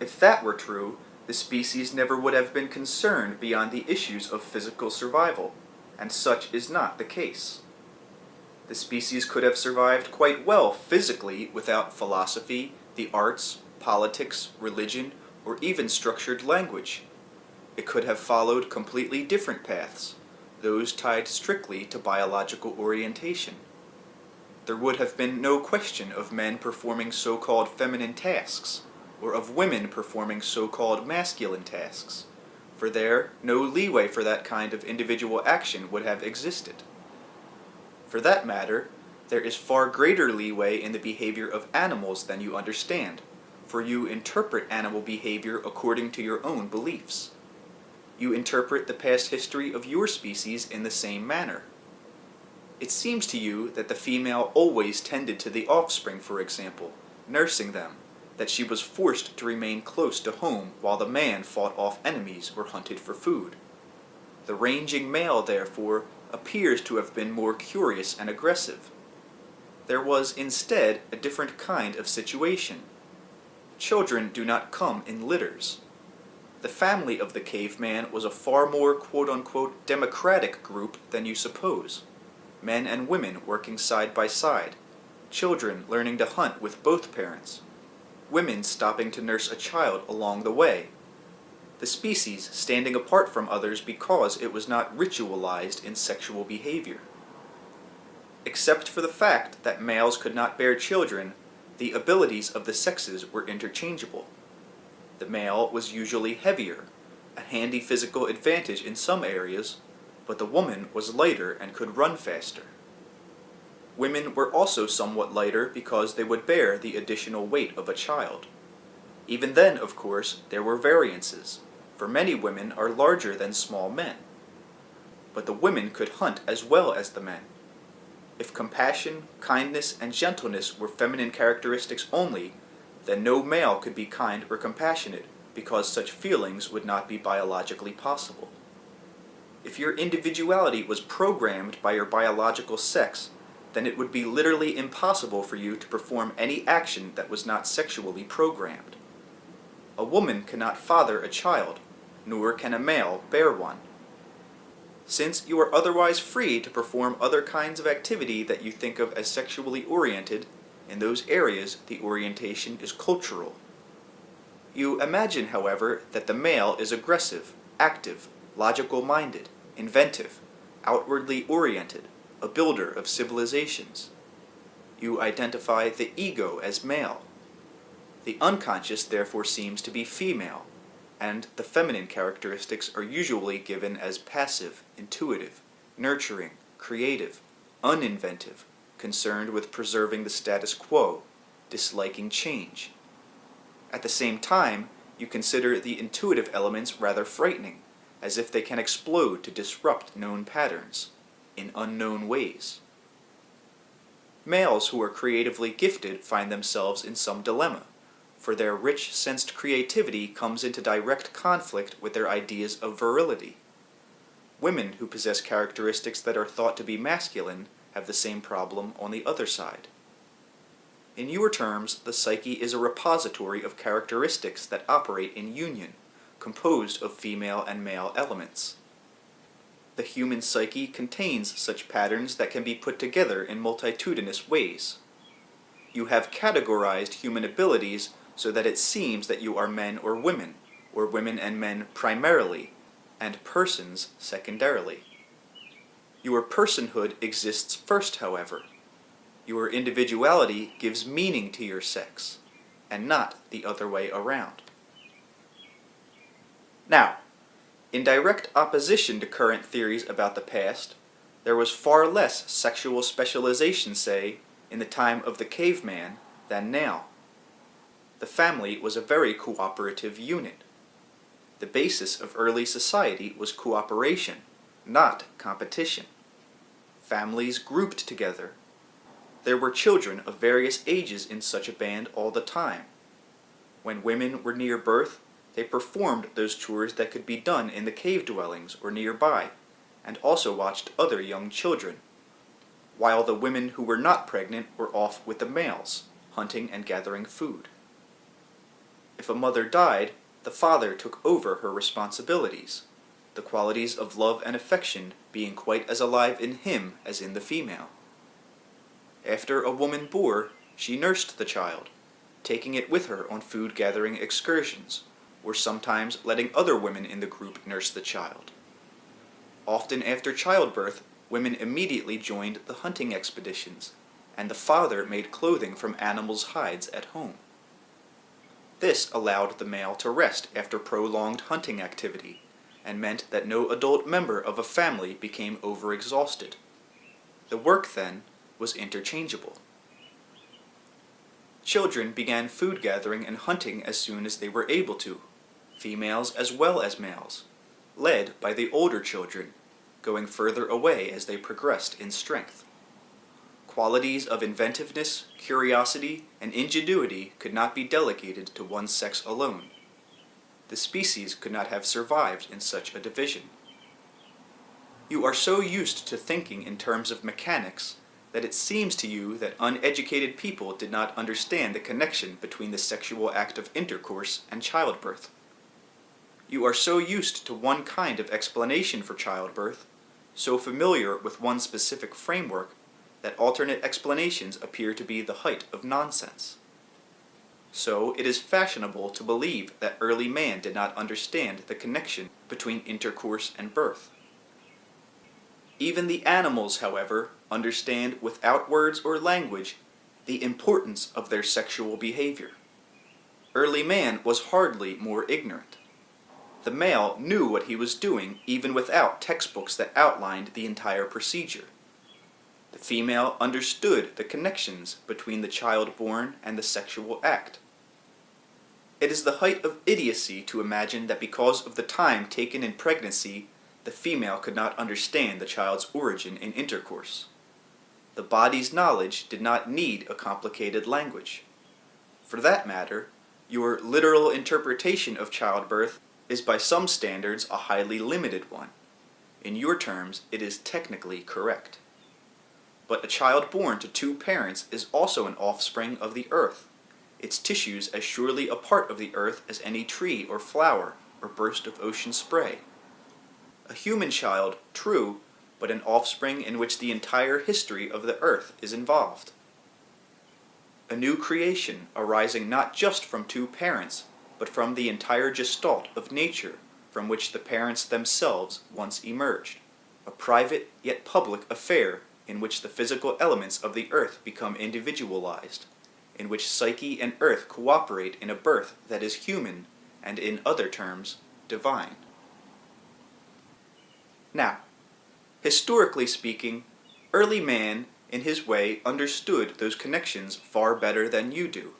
If that were true, the species never would have been concerned beyond the issues of physical survival, and such is not the case. The species could have survived quite well physically without philosophy, the arts, politics, religion, or even structured language. It could have followed completely different paths, those tied strictly to biological orientation. There would have been no question of men performing so-called feminine tasks, or of women performing so-called masculine tasks, for there no leeway for that kind of individual action would have existed. For that matter, there is far greater leeway in the behavior of animals than you understand, for you interpret animal behavior according to your own beliefs. You interpret the past history of your species in the same manner. It seems to you that the female always tended to the offspring, for example, nursing them, that she was forced to remain close to home while the man fought off enemies or hunted for food. The ranging male, therefore, appears to have been more curious and aggressive. There was instead a different kind of situation. Children do not come in litters. The family of the caveman was a far more quote-unquote democratic group than you suppose. Men and women working side by side, children learning to hunt with both parents, women stopping to nurse a child along the way, the species standing apart from others because it was not ritualized in sexual behavior. Except for the fact that males could not bear children, the abilities of the sexes were interchangeable. The male was usually heavier, a handy physical advantage in some areas, but the woman was lighter and could run faster. Women were also somewhat lighter because they would bear the additional weight of a child. Even then, of course, there were variances, for many women are larger than small men. But the women could hunt as well as the men. If compassion, kindness, and gentleness were feminine characteristics only, then no male could be kind or compassionate, because such feelings would not be biologically possible. If your individuality was programmed by your biological sex, then it would be literally impossible for you to perform any action that was not sexually programmed. A woman cannot father a child, nor can a male bear one. Since you are otherwise free to perform other kinds of activity that you think of as sexually oriented, in those areas the orientation is cultural. You imagine, however, that the male is aggressive, active, logical-minded, inventive, outwardly oriented, a builder of civilizations. You identify the ego as male. The unconscious therefore seems to be female, and the feminine characteristics are usually given as passive, intuitive, nurturing, creative, uninventive, concerned with preserving the status quo, disliking change. At the same time, you consider the intuitive elements rather frightening, as if they can explode to disrupt known patterns, in unknown ways. Males who are creatively gifted find themselves in some dilemma, for their rich sensed creativity comes into direct conflict with their ideas of virility. Women who possess characteristics that are thought to be masculine have the same problem on the other side. In your terms, the psyche is a repository of characteristics that operate in union, composed of female and male elements. The human psyche contains such patterns that can be put together in multitudinous ways. You have categorized human abilities so that it seems that you are men or women and men primarily, and persons secondarily. Your personhood exists first, however. Your individuality gives meaning to your sex, and not the other way around. Now, in direct opposition to current theories about the past, there was far less sexual specialization, say, in the time of the caveman than now. The family was a very cooperative unit. The basis of early society was cooperation, not competition. Families grouped together. There were children of various ages in such a band all the time. When women were near birth, they performed those chores that could be done in the cave dwellings or nearby, and also watched other young children, while the women who were not pregnant were off with the males, hunting and gathering food. If a mother died, the father took over her responsibilities, the qualities of love and affection being quite as alive in him as in the female. After a woman bore, she nursed the child, taking it with her on food-gathering excursions, or sometimes letting other women in the group nurse the child. Often after childbirth, women immediately joined the hunting expeditions, and the father made clothing from animals' hides at home. This allowed the male to rest after prolonged hunting activity, and meant that no adult member of a family became overexhausted. The work, then, was interchangeable. Children began food gathering and hunting as soon as they were able to, females as well as males, led by the older children, going further away as they progressed in strength. Qualities of inventiveness, curiosity, and ingenuity could not be delegated to one sex alone. The species could not have survived in such a division. You are so used to thinking in terms of mechanics that it seems to you that uneducated people did not understand the connection between the sexual act of intercourse and childbirth. You are so used to one kind of explanation for childbirth, so familiar with one specific framework, that alternate explanations appear to be the height of nonsense. So it is fashionable to believe that early man did not understand the connection between intercourse and birth. Even the animals, however, understand without words or language the importance of their sexual behavior. Early man was hardly more ignorant. The male knew what he was doing even without textbooks that outlined the entire procedure. The female understood the connections between the child born and the sexual act. It is the height of idiocy to imagine that because of the time taken in pregnancy, the female could not understand the child's origin in intercourse. The body's knowledge did not need a complicated language. For that matter, your literal interpretation of childbirth is by some standards a highly limited one. In your terms, it is technically correct. But a child born to two parents is also an offspring of the earth, its tissues as surely a part of the earth as any tree or flower or burst of ocean spray. A human child, true, but an offspring in which the entire history of the earth is involved. A new creation arising not just from two parents, but from the entire gestalt of nature from which the parents themselves once emerged. a private yet public affair in which the physical elements of the earth become individualized, in which Psyche and earth cooperate in a birth that is human and, in other terms, divine. Now, historically speaking, early man, in his way, understood those connections far better than you do,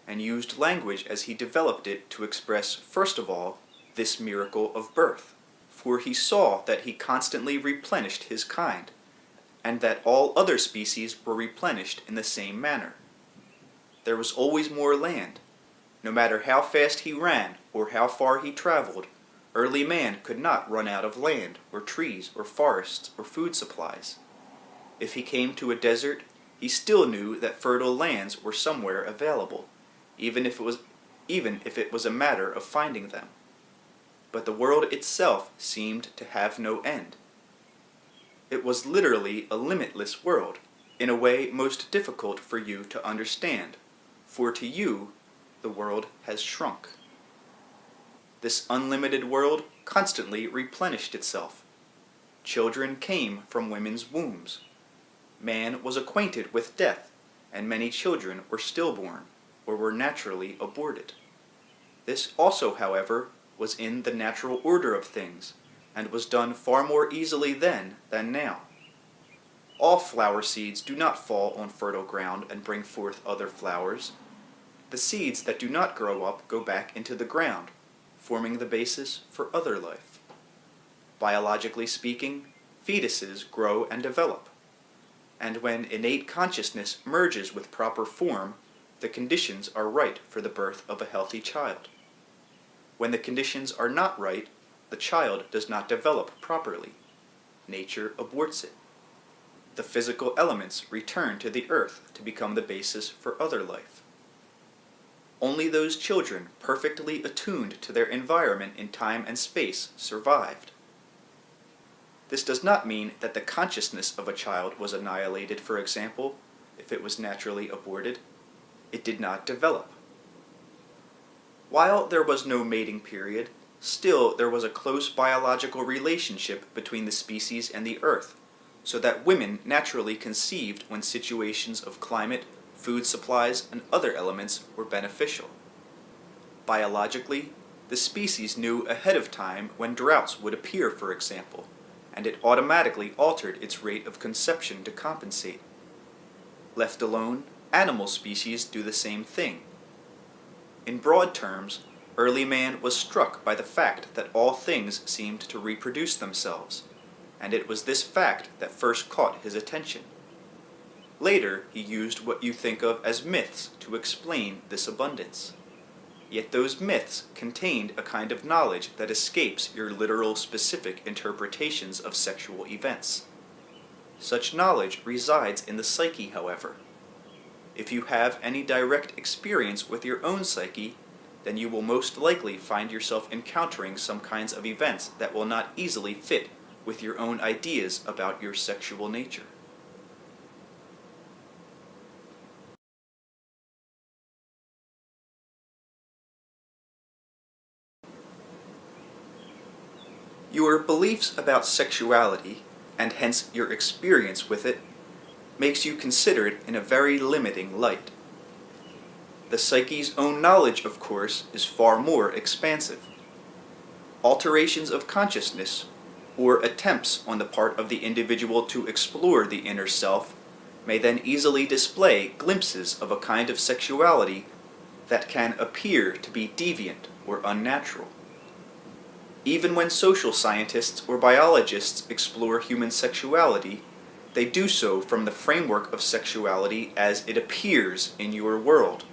and used language as he developed it to express, first of all, this miracle of birth. For he saw that he constantly replenished his kind, and that all other species were replenished in the same manner. There was always more land. No matter how fast he ran or how far he traveled, early man could not run out of land, or trees, or forests, or food supplies. If he came to a desert, he still knew that fertile lands were somewhere available, even if it was a matter of finding them. But the world itself seemed to have no end. It was literally a limitless world, in a way most difficult for you to understand, for to you, the world has shrunk. This unlimited world constantly replenished itself. Children came from women's wombs. Man was acquainted with death, and many children were stillborn, or were naturally aborted. This also, however, was in the natural order of things, and was done far more easily then than now. All flower seeds do not fall on fertile ground and bring forth other flowers. The seeds that do not grow up go back into the ground, forming the basis for other life. Biologically speaking, fetuses grow and develop. And when innate consciousness merges with proper form, the conditions are right for the birth of a healthy child. When the conditions are not right, the child does not develop properly. Nature aborts it. The physical elements return to the earth to become the basis for other life. Only those children perfectly attuned to their environment in time and space survived. This does not mean that the consciousness of a child was annihilated, for example, if it was naturally aborted. It did not develop. While there was no mating period, still there was a close biological relationship between the species and the earth, so that women naturally conceived when situations of climate, food supplies, and other elements were beneficial. Biologically, the species knew ahead of time when droughts would appear, for example, and it automatically altered its rate of conception to compensate. Left alone, animal species do the same thing. In broad terms, early man was struck by the fact that all things seemed to reproduce themselves, and it was this fact that first caught his attention. Later, he used what you think of as myths to explain this abundance. Yet those myths contained a kind of knowledge that escapes your literal specific interpretations of sexual events. Such knowledge resides in the psyche, however. If you have any direct experience with your own psyche, then you will most likely find yourself encountering some kinds of events that will not easily fit with your own ideas about your sexual nature. Your beliefs about sexuality, and hence your experience with it, makes you consider it in a very limiting light. The psyche's own knowledge, of course, is far more expansive. Alterations of consciousness, or attempts on the part of the individual to explore the inner self, may then easily display glimpses of a kind of sexuality that can appear to be deviant or unnatural. Even when social scientists or biologists explore human sexuality, they do so from the framework of sexuality as it appears in your world.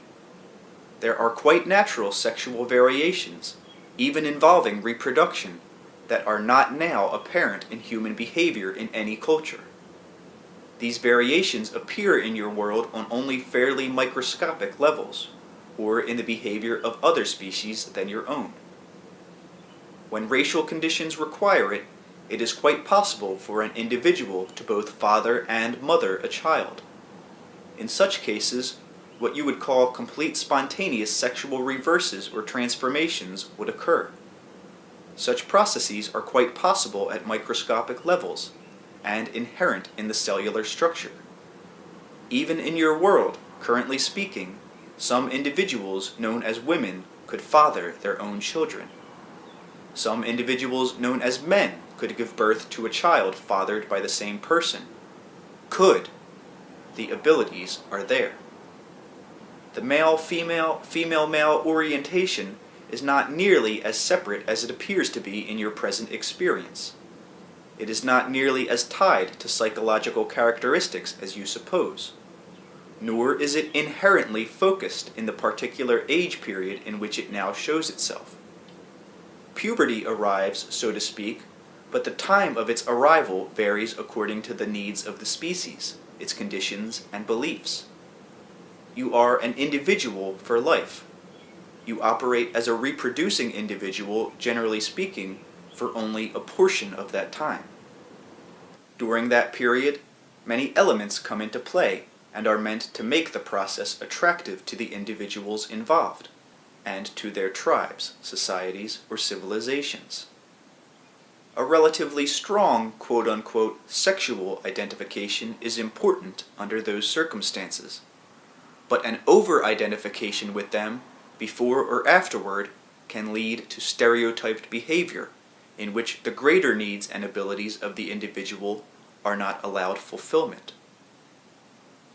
There are quite natural sexual variations, even involving reproduction, that are not now apparent in human behavior in any culture. These variations appear in your world on only fairly microscopic levels, or in the behavior of other species than your own. When racial conditions require it, it is quite possible for an individual to both father and mother a child. In such cases, what you would call complete spontaneous sexual reverses or transformations would occur. Such processes are quite possible at microscopic levels, and inherent in the cellular structure. Even in your world, currently speaking, some individuals known as women could father their own children. Some individuals known as men could give birth to a child fathered by the same person. Could. The abilities are there. The male-female, female-male orientation is not nearly as separate as it appears to be in your present experience. It is not nearly as tied to psychological characteristics as you suppose. Nor is it inherently focused in the particular age period in which it now shows itself. Puberty arrives, so to speak, but the time of its arrival varies according to the needs of the species, its conditions and beliefs. You are an individual for life. You operate as a reproducing individual, generally speaking, for only a portion of that time. During that period, many elements come into play and are meant to make the process attractive to the individuals involved, and to their tribes, societies, or civilizations. A relatively strong, quote-unquote, sexual identification is important under those circumstances, but an over-identification with them, before or afterward, can lead to stereotyped behavior, in which the greater needs and abilities of the individual are not allowed fulfillment.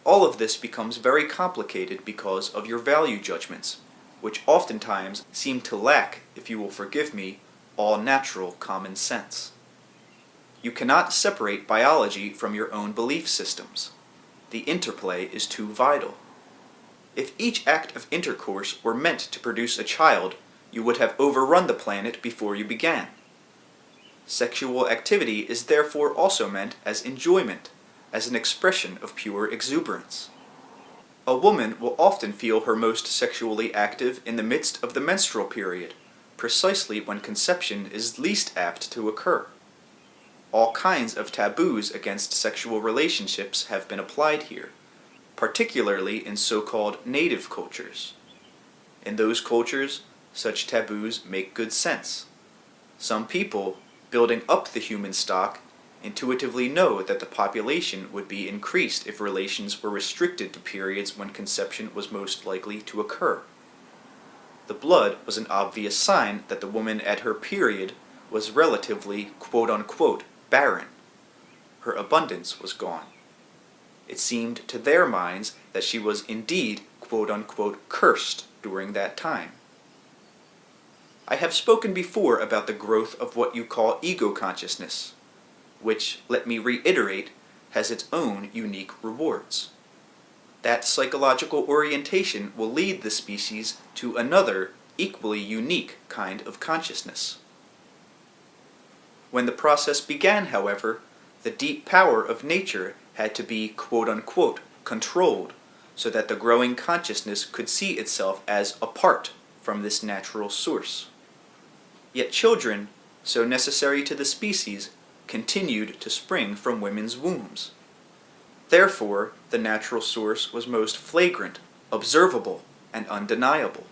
All of this becomes very complicated because of your value judgments, which oftentimes seem to lack, if you will forgive me, all natural common sense. You cannot separate biology from your own belief systems. The interplay is too vital. If each act of intercourse were meant to produce a child, you would have overrun the planet before you began. Sexual activity is therefore also meant as enjoyment, as an expression of pure exuberance. A woman will often feel her most sexually active in the midst of the menstrual period, precisely when conception is least apt to occur. All kinds of taboos against sexual relationships have been applied here, particularly in so-called native cultures. In those cultures, such taboos make good sense. Some people, building up the human stock, intuitively know that the population would be increased if relations were restricted to periods when conception was most likely to occur. The blood was an obvious sign that the woman at her period was relatively, quote-unquote, barren. Her abundance was gone. It seemed to their minds that she was indeed, quote-unquote, cursed during that time. I have spoken before about the growth of what you call ego consciousness, which, let me reiterate, has its own unique rewards. That psychological orientation will lead the species to another, equally unique kind of consciousness. When the process began, however, the deep power of nature had to be, quote-unquote, controlled, so that the growing consciousness could see itself as apart from this natural source. Yet children, so necessary to the species, continued to spring from women's wombs. Therefore, the natural source was most flagrant, observable, and undeniable.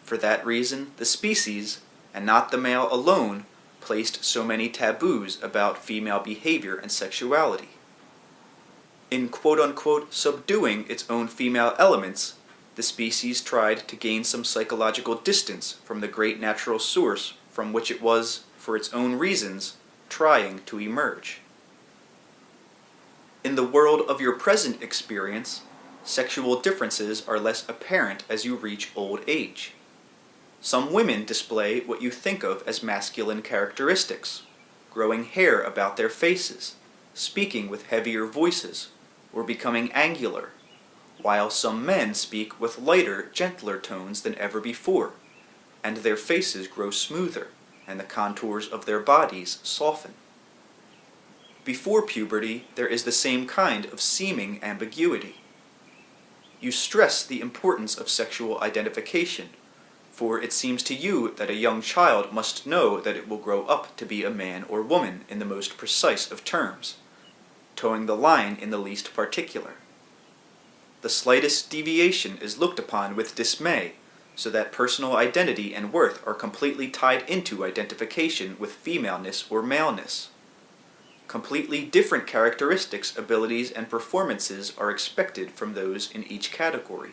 For that reason, the species, and not the male alone, placed so many taboos about female behavior and sexuality. In quote-unquote subduing its own female elements, the species tried to gain some psychological distance from the great natural source from which it was, for its own reasons, trying to emerge. In the world of your present experience, sexual differences are less apparent as you reach old age. Some women display what you think of as masculine characteristics, growing hair about their faces, speaking with heavier voices, or becoming angular, while some men speak with lighter, gentler tones than ever before, and their faces grow smoother, and the contours of their bodies soften. Before puberty, there is the same kind of seeming ambiguity. You stress the importance of sexual identification, for it seems to you that a young child must know that it will grow up to be a man or woman in the most precise of terms, towing the line in the least particular. The slightest deviation is looked upon with dismay, so that personal identity and worth are completely tied into identification with femaleness or maleness. Completely different characteristics, abilities, and performances are expected from those in each category.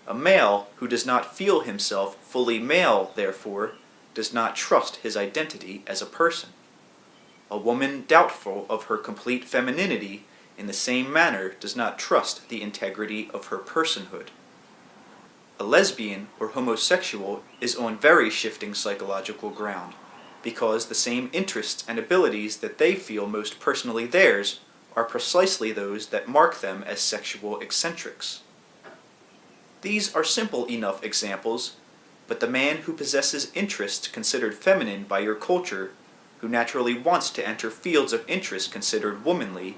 A male who does not feel himself fully male, therefore, does not trust his identity as a person. A woman doubtful of her complete femininity in the same manner does not trust the integrity of her personhood. A lesbian or homosexual is on very shifting psychological ground, because the same interests and abilities that they feel most personally theirs are precisely those that mark them as sexual eccentrics. These are simple enough examples, but the man who possesses interests considered feminine by your culture, who naturally wants to enter fields of interest considered womanly,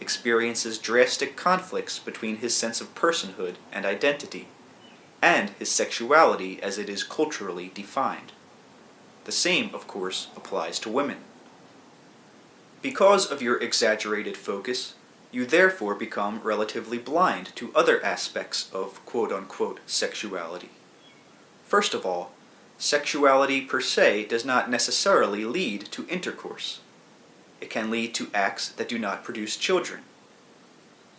experiences drastic conflicts between his sense of personhood and identity, and his sexuality as it is culturally defined. The same, of course, applies to women. Because of your exaggerated focus, you therefore become relatively blind to other aspects of quote-unquote sexuality. First of all, sexuality per se does not necessarily lead to intercourse. It can lead to acts that do not produce children.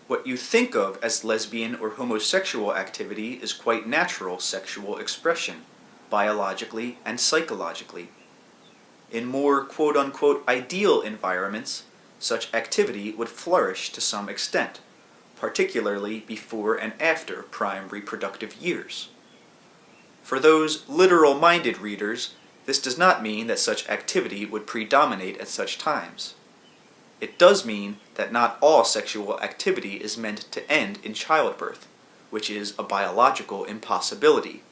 What you think of as lesbian or homosexual activity is quite natural sexual expression, biologically and psychologically. In more quote-unquote ideal environments, such activity would flourish to some extent, particularly before and after prime reproductive years. For those literal-minded readers, this does not mean that such activity would predominate at such times. It does mean that not all sexual activity is meant to end in childbirth, which is a biological impossibility,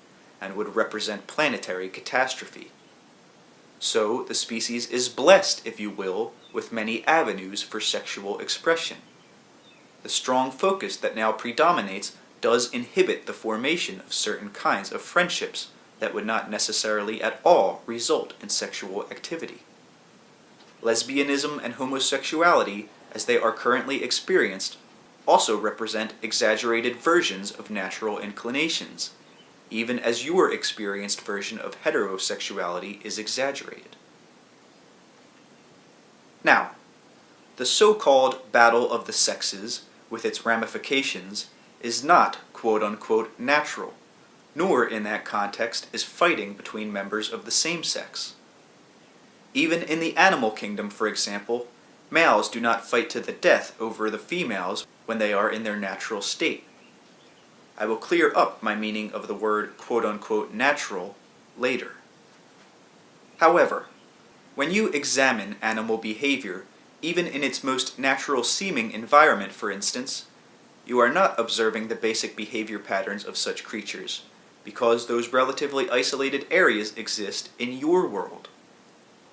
and would represent planetary catastrophe. So the species is blessed, if you will, with many avenues for sexual expression. The strong focus that now predominates does inhibit the formation of certain kinds of friendships that would not necessarily at all result in sexual activity. Lesbianism and homosexuality, as they are currently experienced, also represent exaggerated versions of natural inclinations, even as your experienced version of heterosexuality is exaggerated. Now, the so-called battle of the sexes, with its ramifications, is not quote-unquote natural, nor in that context is fighting between members of the same sex. Even in the animal kingdom, for example, males do not fight to the death over the females when they are in their natural state. I will clear up my meaning of the word quote-unquote natural later. However, when you examine animal behavior, even in its most natural-seeming environment, for instance, you are not observing the basic behavior patterns of such creatures, because those relatively isolated areas exist in your world.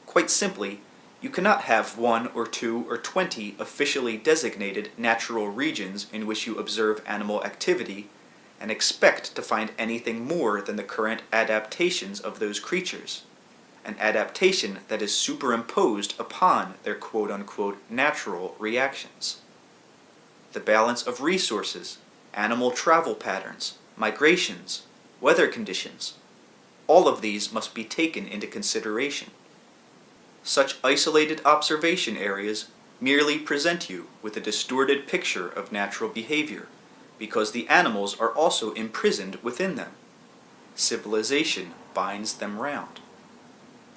Quite simply, you cannot have 1 or 2 or 20 officially designated natural regions in which you observe animal activity and expect to find anything more than the current adaptations of those creatures, an adaptation that is superimposed upon their quote-unquote natural reactions. The balance of resources, animal travel patterns, migrations, weather conditions, all of these must be taken into consideration. Such isolated observation areas merely present you with a distorted picture of natural behavior, because the animals are also imprisoned within them. Civilization binds them round.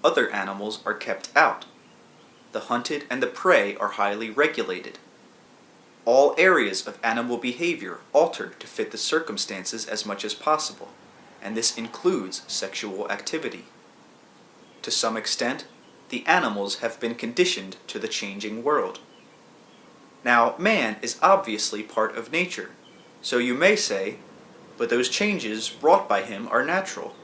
Other animals are kept out. The hunted and the prey are highly regulated. All areas of animal behavior alter to fit the circumstances as much as possible, and this includes sexual activity. To some extent, the animals have been conditioned to the changing world. Now, man is obviously part of nature, so you may say, but those changes wrought by him are natural.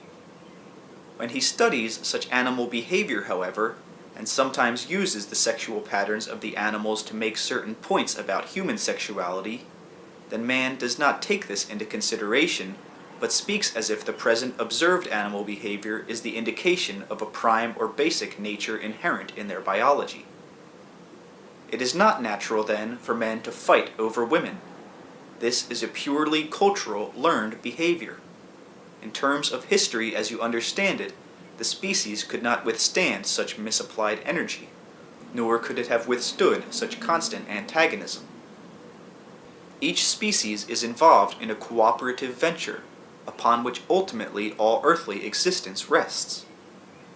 When he studies such animal behavior, however, and sometimes uses the sexual patterns of the animals to make certain points about human sexuality, then man does not take this into consideration, but speaks as if the present observed animal behavior is the indication of a prime or basic nature inherent in their biology. It is not natural, then, for men to fight over women. This is a purely cultural, learned behavior. In terms of history as you understand it, the species could not withstand such misapplied energy. nor could it have withstood such constant antagonism. Each species is involved in a cooperative venture, upon which ultimately all earthly existence rests.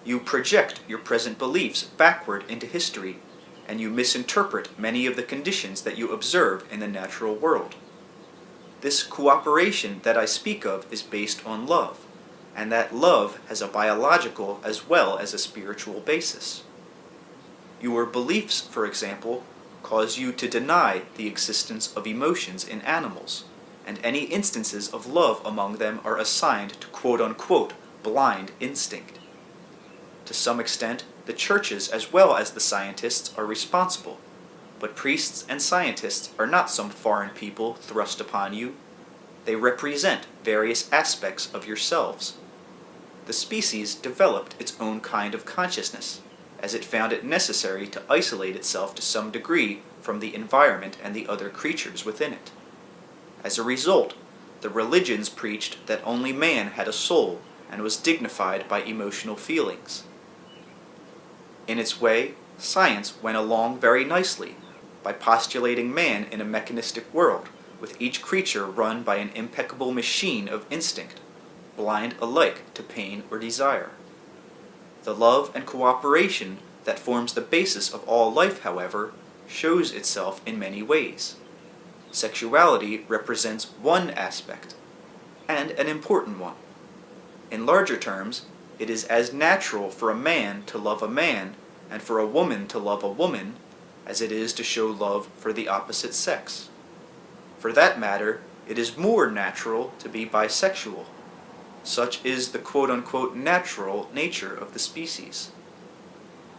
You project your present beliefs backward into history, and you misinterpret many of the conditions that you observe in the natural world. This cooperation that I speak of is based on love, and that love has a biological as well as a spiritual basis. Your beliefs, for example, cause you to deny the existence of emotions in animals, and any instances of love among them are assigned to quote-unquote blind instinct. To some extent, the churches as well as the scientists are responsible, but priests and scientists are not some foreign people thrust upon you. They represent various aspects of yourselves. The species developed its own kind of consciousness, as it found it necessary to isolate itself to some degree from the environment and the other creatures within it. As a result, the religions preached that only man had a soul and was dignified by emotional feelings. In its way, science went along very nicely by postulating man in a mechanistic world, with each creature run by an impeccable machine of instinct, blind alike to pain or desire. The love and cooperation that forms the basis of all life, however, shows itself in many ways. Sexuality represents one aspect, and an important one. In larger terms, it is as natural for a man to love a man and for a woman to love a woman as it is to show love for the opposite sex. For that matter, it is more natural to be bisexual. Such is the quote-unquote natural nature of the species.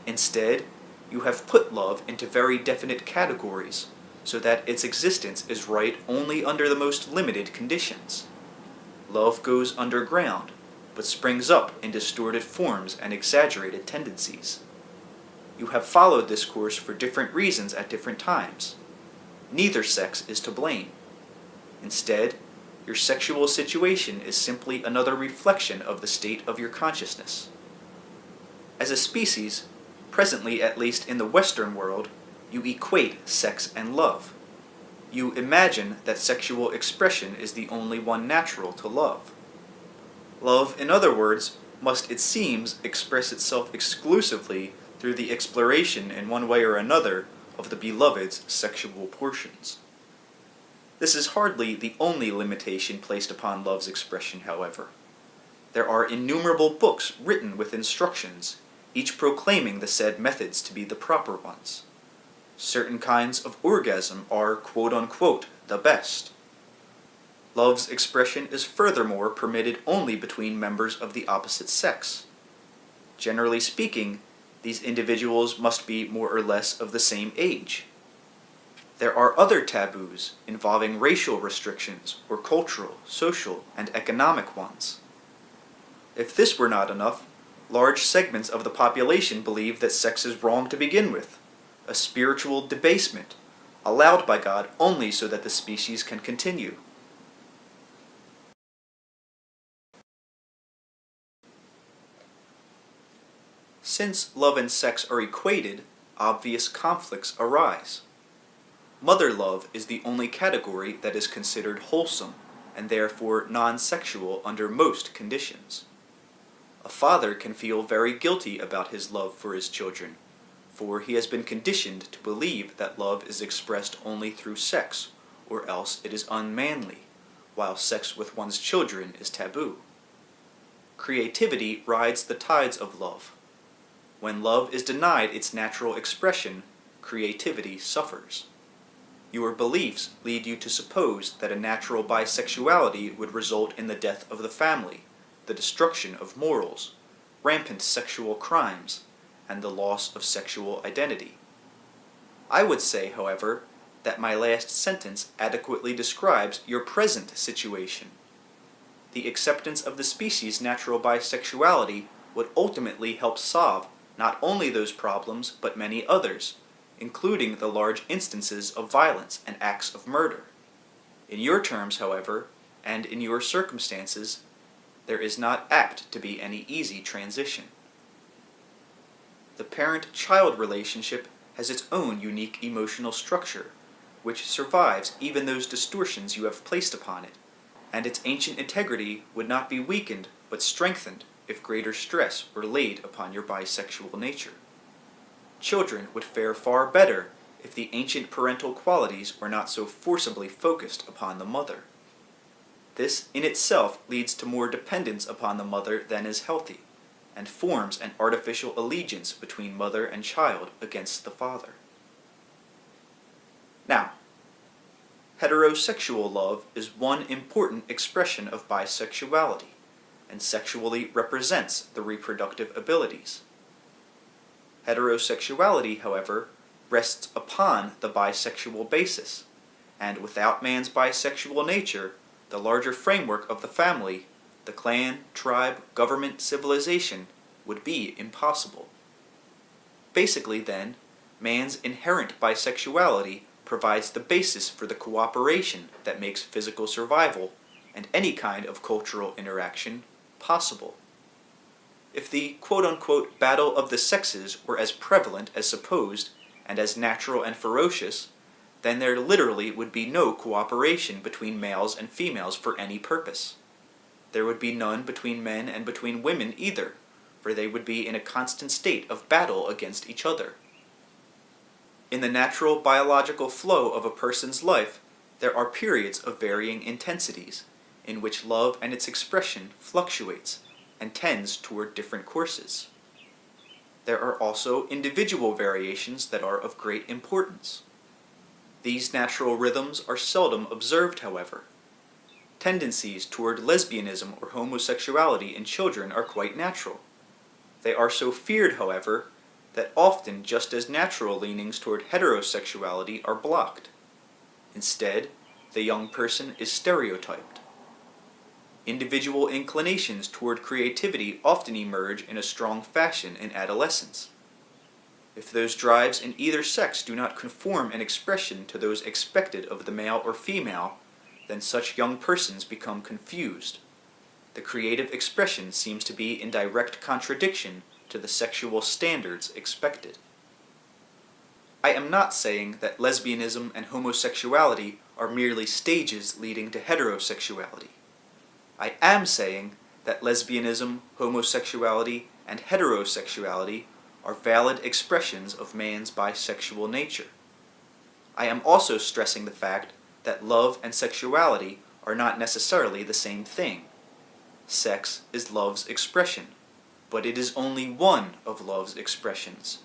Instead, you have put love into very definite categories, so that its existence is right only under the most limited conditions. Love goes underground, but springs up in distorted forms and exaggerated tendencies. You have followed this course for different reasons at different times. Neither sex is to blame. Instead, your sexual situation is simply another reflection of the state of your consciousness. As a species, presently at least in the Western world, you equate sex and love. You imagine that sexual expression is the only one natural to love. Love, in other words, must, it seems, express itself exclusively through the exploration in one way or another of the beloved's sexual portions. This is hardly the only limitation placed upon love's expression, however. There are innumerable books written with instructions, each proclaiming the said methods to be the proper ones. Certain kinds of orgasm are quote-unquote the best. Love's expression is furthermore permitted only between members of the opposite sex. Generally speaking, these individuals must be more or less of the same age. There are other taboos involving racial restrictions or cultural, social, and economic ones. If this were not enough, large segments of the population believe that sex is wrong to begin with, a spiritual debasement, allowed by God only so that the species can continue. Since love and sex are equated, obvious conflicts arise. Mother love is the only category that is considered wholesome, and therefore non-sexual under most conditions. A father can feel very guilty about his love for his children, for he has been conditioned to believe that love is expressed only through sex, or else it is unmanly, while sex with one's children is taboo. Creativity rides the tides of love. When love is denied its natural expression, creativity suffers. Your beliefs lead you to suppose that a natural bisexuality would result in the death of the family, the destruction of morals, rampant sexual crimes, and the loss of sexual identity. I would say, however, that my last sentence adequately describes your present situation. The acceptance of the species' natural bisexuality would ultimately help solve not only those problems, but many others, including the large instances of violence and acts of murder. In your terms, however, and in your circumstances, there is not apt to be any easy transition. The parent-child relationship has its own unique emotional structure, which survives even those distortions you have placed upon it, and its ancient integrity would not be weakened but strengthened if greater stress were laid upon your bisexual nature. Children would fare far better if the ancient parental qualities were not so forcibly focused upon the mother. This in itself leads to more dependence upon the mother than is healthy, and forms an artificial allegiance between mother and child against the father. Now, heterosexual love is one important expression of bisexuality, and sexually represents the reproductive abilities. Heterosexuality, however, rests upon the bisexual basis, and without man's bisexual nature, the larger framework of the family, the clan, tribe, government, civilization, would be impossible. Basically, then, man's inherent bisexuality provides the basis for the cooperation that makes physical survival and any kind of cultural interaction possible. If the quote-unquote battle of the sexes were as prevalent as supposed, and as natural and ferocious, then there literally would be no cooperation between males and females for any purpose. There would be none between men and between women either, for they would be in a constant state of battle against each other. In the natural biological flow of a person's life, there are periods of varying intensities, in which love and its expression fluctuates and tends toward different courses. There are also individual variations that are of great importance. These natural rhythms are seldom observed, however. Tendencies toward lesbianism or homosexuality in children are quite natural. They are so feared, however, that often just as natural leanings toward heterosexuality are blocked. Instead, the young person is stereotyped. Individual inclinations toward creativity often emerge in a strong fashion in adolescence. If those drives in either sex do not conform in expression to those expected of the male or female, then such young persons become confused. The creative expression seems to be in direct contradiction to the sexual standards expected. I am not saying that lesbianism and homosexuality are merely stages leading to heterosexuality. I am saying that lesbianism, homosexuality, and heterosexuality are valid expressions of man's bisexual nature. I am also stressing the fact that love and sexuality are not necessarily the same thing. Sex is love's expression, but it is only one of love's expressions.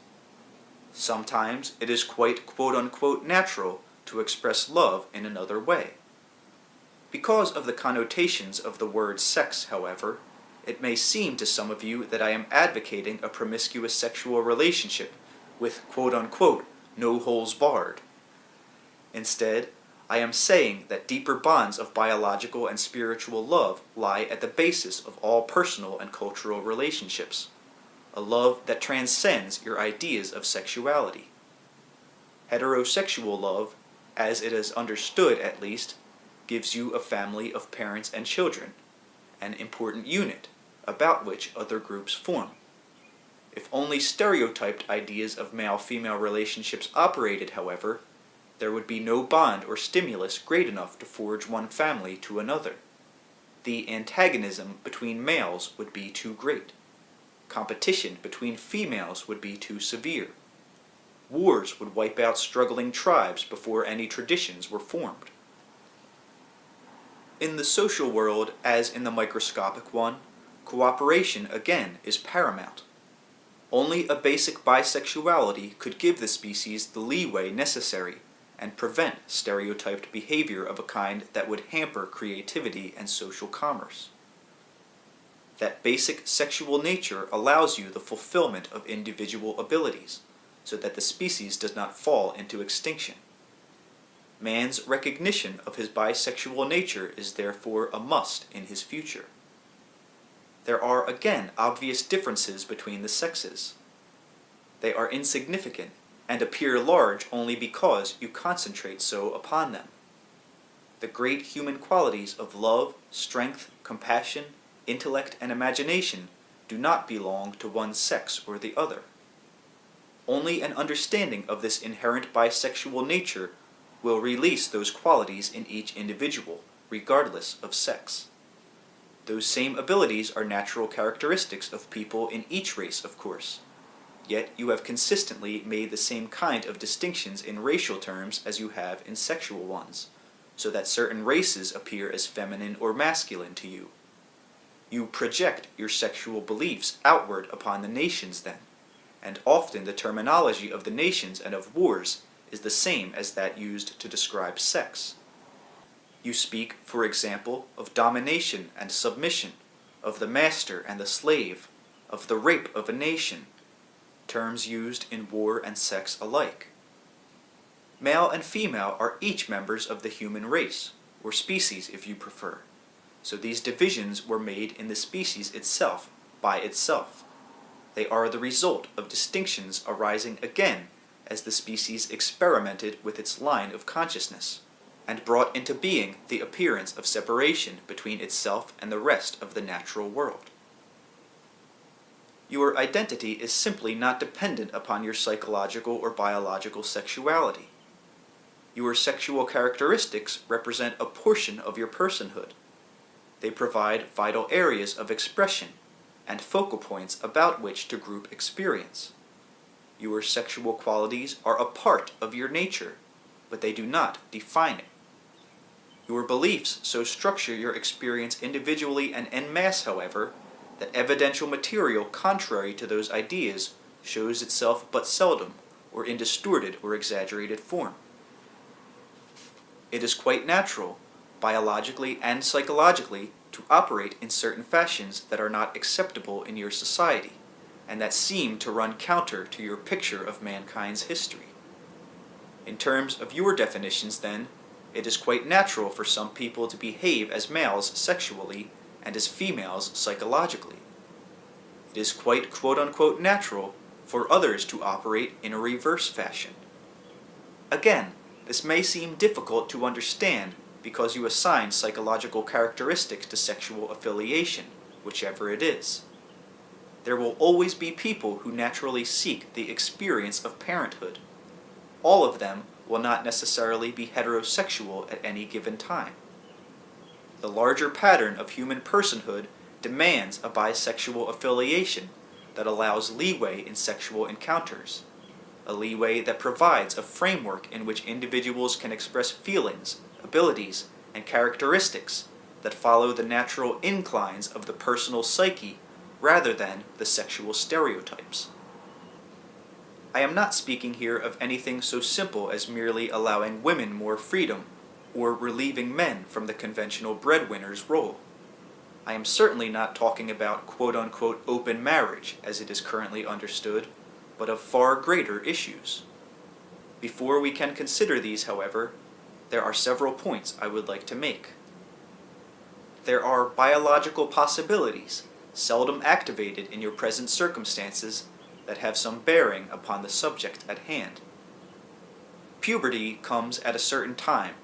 Sometimes it is quite quote-unquote natural to express love in another way. Because of the connotations of the word sex, however, it may seem to some of you that I am advocating a promiscuous sexual relationship with quote-unquote no holes barred. Instead, I am saying that deeper bonds of biological and spiritual love lie at the basis of all personal and cultural relationships, a love that transcends your ideas of sexuality. Heterosexual love, as it is understood at least, gives you a family of parents and children, an important unit about which other groups form. If only stereotyped ideas of male-female relationships operated, however, there would be no bond or stimulus great enough to forge one family to another. The antagonism between males would be too great. Competition between females would be too severe. Wars would wipe out struggling tribes before any traditions were formed. In the social world, as in the microscopic one, cooperation again is paramount. Only a basic bisexuality could give the species the leeway necessary and prevent stereotyped behavior of a kind that would hamper creativity and social commerce. That basic sexual nature allows you the fulfillment of individual abilities, so that the species does not fall into extinction. Man's recognition of his bisexual nature is therefore a must in his future. There are again obvious differences between the sexes. They are insignificant and appear large only because you concentrate so upon them. The great human qualities of love, strength, compassion, intellect, and imagination do not belong to one sex or the other. only an understanding of this inherent bisexual nature will release those qualities in each individual, regardless of sex. Those same abilities are natural characteristics of people in each race, of course. Yet you have consistently made the same kind of distinctions in racial terms as you have in sexual ones, so that certain races appear as feminine or masculine to you. You project your sexual beliefs outward upon the nations then, and often the terminology of the nations and of wars is the same as that used to describe sex. You speak, for example, of domination and submission, of the master and the slave, of the rape of a nation, terms used in war and sex alike. Male and female are each members of the human race, or species if you prefer, so these divisions were made in the species itself, by itself. They are the result of distinctions arising again as the species experimented with its line of consciousness, and brought into being the appearance of separation between itself and the rest of the natural world. Your identity is simply not dependent upon your psychological or biological sexuality. Your sexual characteristics represent a portion of your personhood. They provide vital areas of expression and focal points about which to group experience. Your sexual qualities are a part of your nature, but they do not define it. Your beliefs so structure your experience individually and en masse, however, that evidential material contrary to those ideas shows itself but seldom, or in distorted or exaggerated form. It is quite natural, biologically and psychologically, to operate in certain fashions that are not acceptable in your society, and that seem to run counter to your picture of mankind's history. In terms of your definitions, then, it is quite natural for some people to behave as males sexually and as females psychologically. It is quite quote-unquote natural for others to operate in a reverse fashion. Again, this may seem difficult to understand because you assign psychological characteristics to sexual affiliation, whichever it is. There will always be people who naturally seek the experience of parenthood. All of them will not necessarily be heterosexual at any given time. The larger pattern of human personhood demands a bisexual affiliation that allows leeway in sexual encounters, a leeway that provides a framework in which individuals can express feelings, abilities, and characteristics that follow the natural inclines of the personal psyche rather than the sexual stereotypes. I am not speaking here of anything so simple as merely allowing women more freedom or relieving men from the conventional breadwinner's role. I am certainly not talking about quote-unquote open marriage as it is currently understood, but of far greater issues. Before we can consider these, however, there are several points I would like to make. There are biological possibilities, seldom activated in your present circumstances, that have some bearing upon the subject at hand. Puberty comes at a certain time,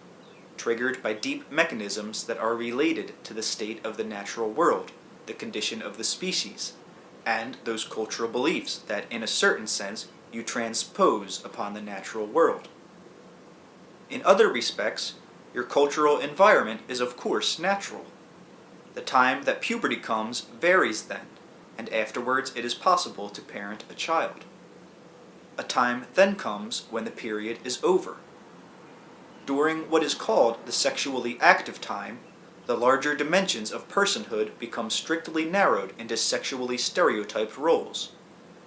triggered by deep mechanisms that are related to the state of the natural world, the condition of the species, and those cultural beliefs that, in a certain sense, you transpose upon the natural world. In other respects, your cultural environment is of course natural. The time that puberty comes varies then, and afterwards it is possible to parent a child. A time then comes when the period is over. During what is called the sexually active time, the larger dimensions of personhood become strictly narrowed into sexually stereotyped roles,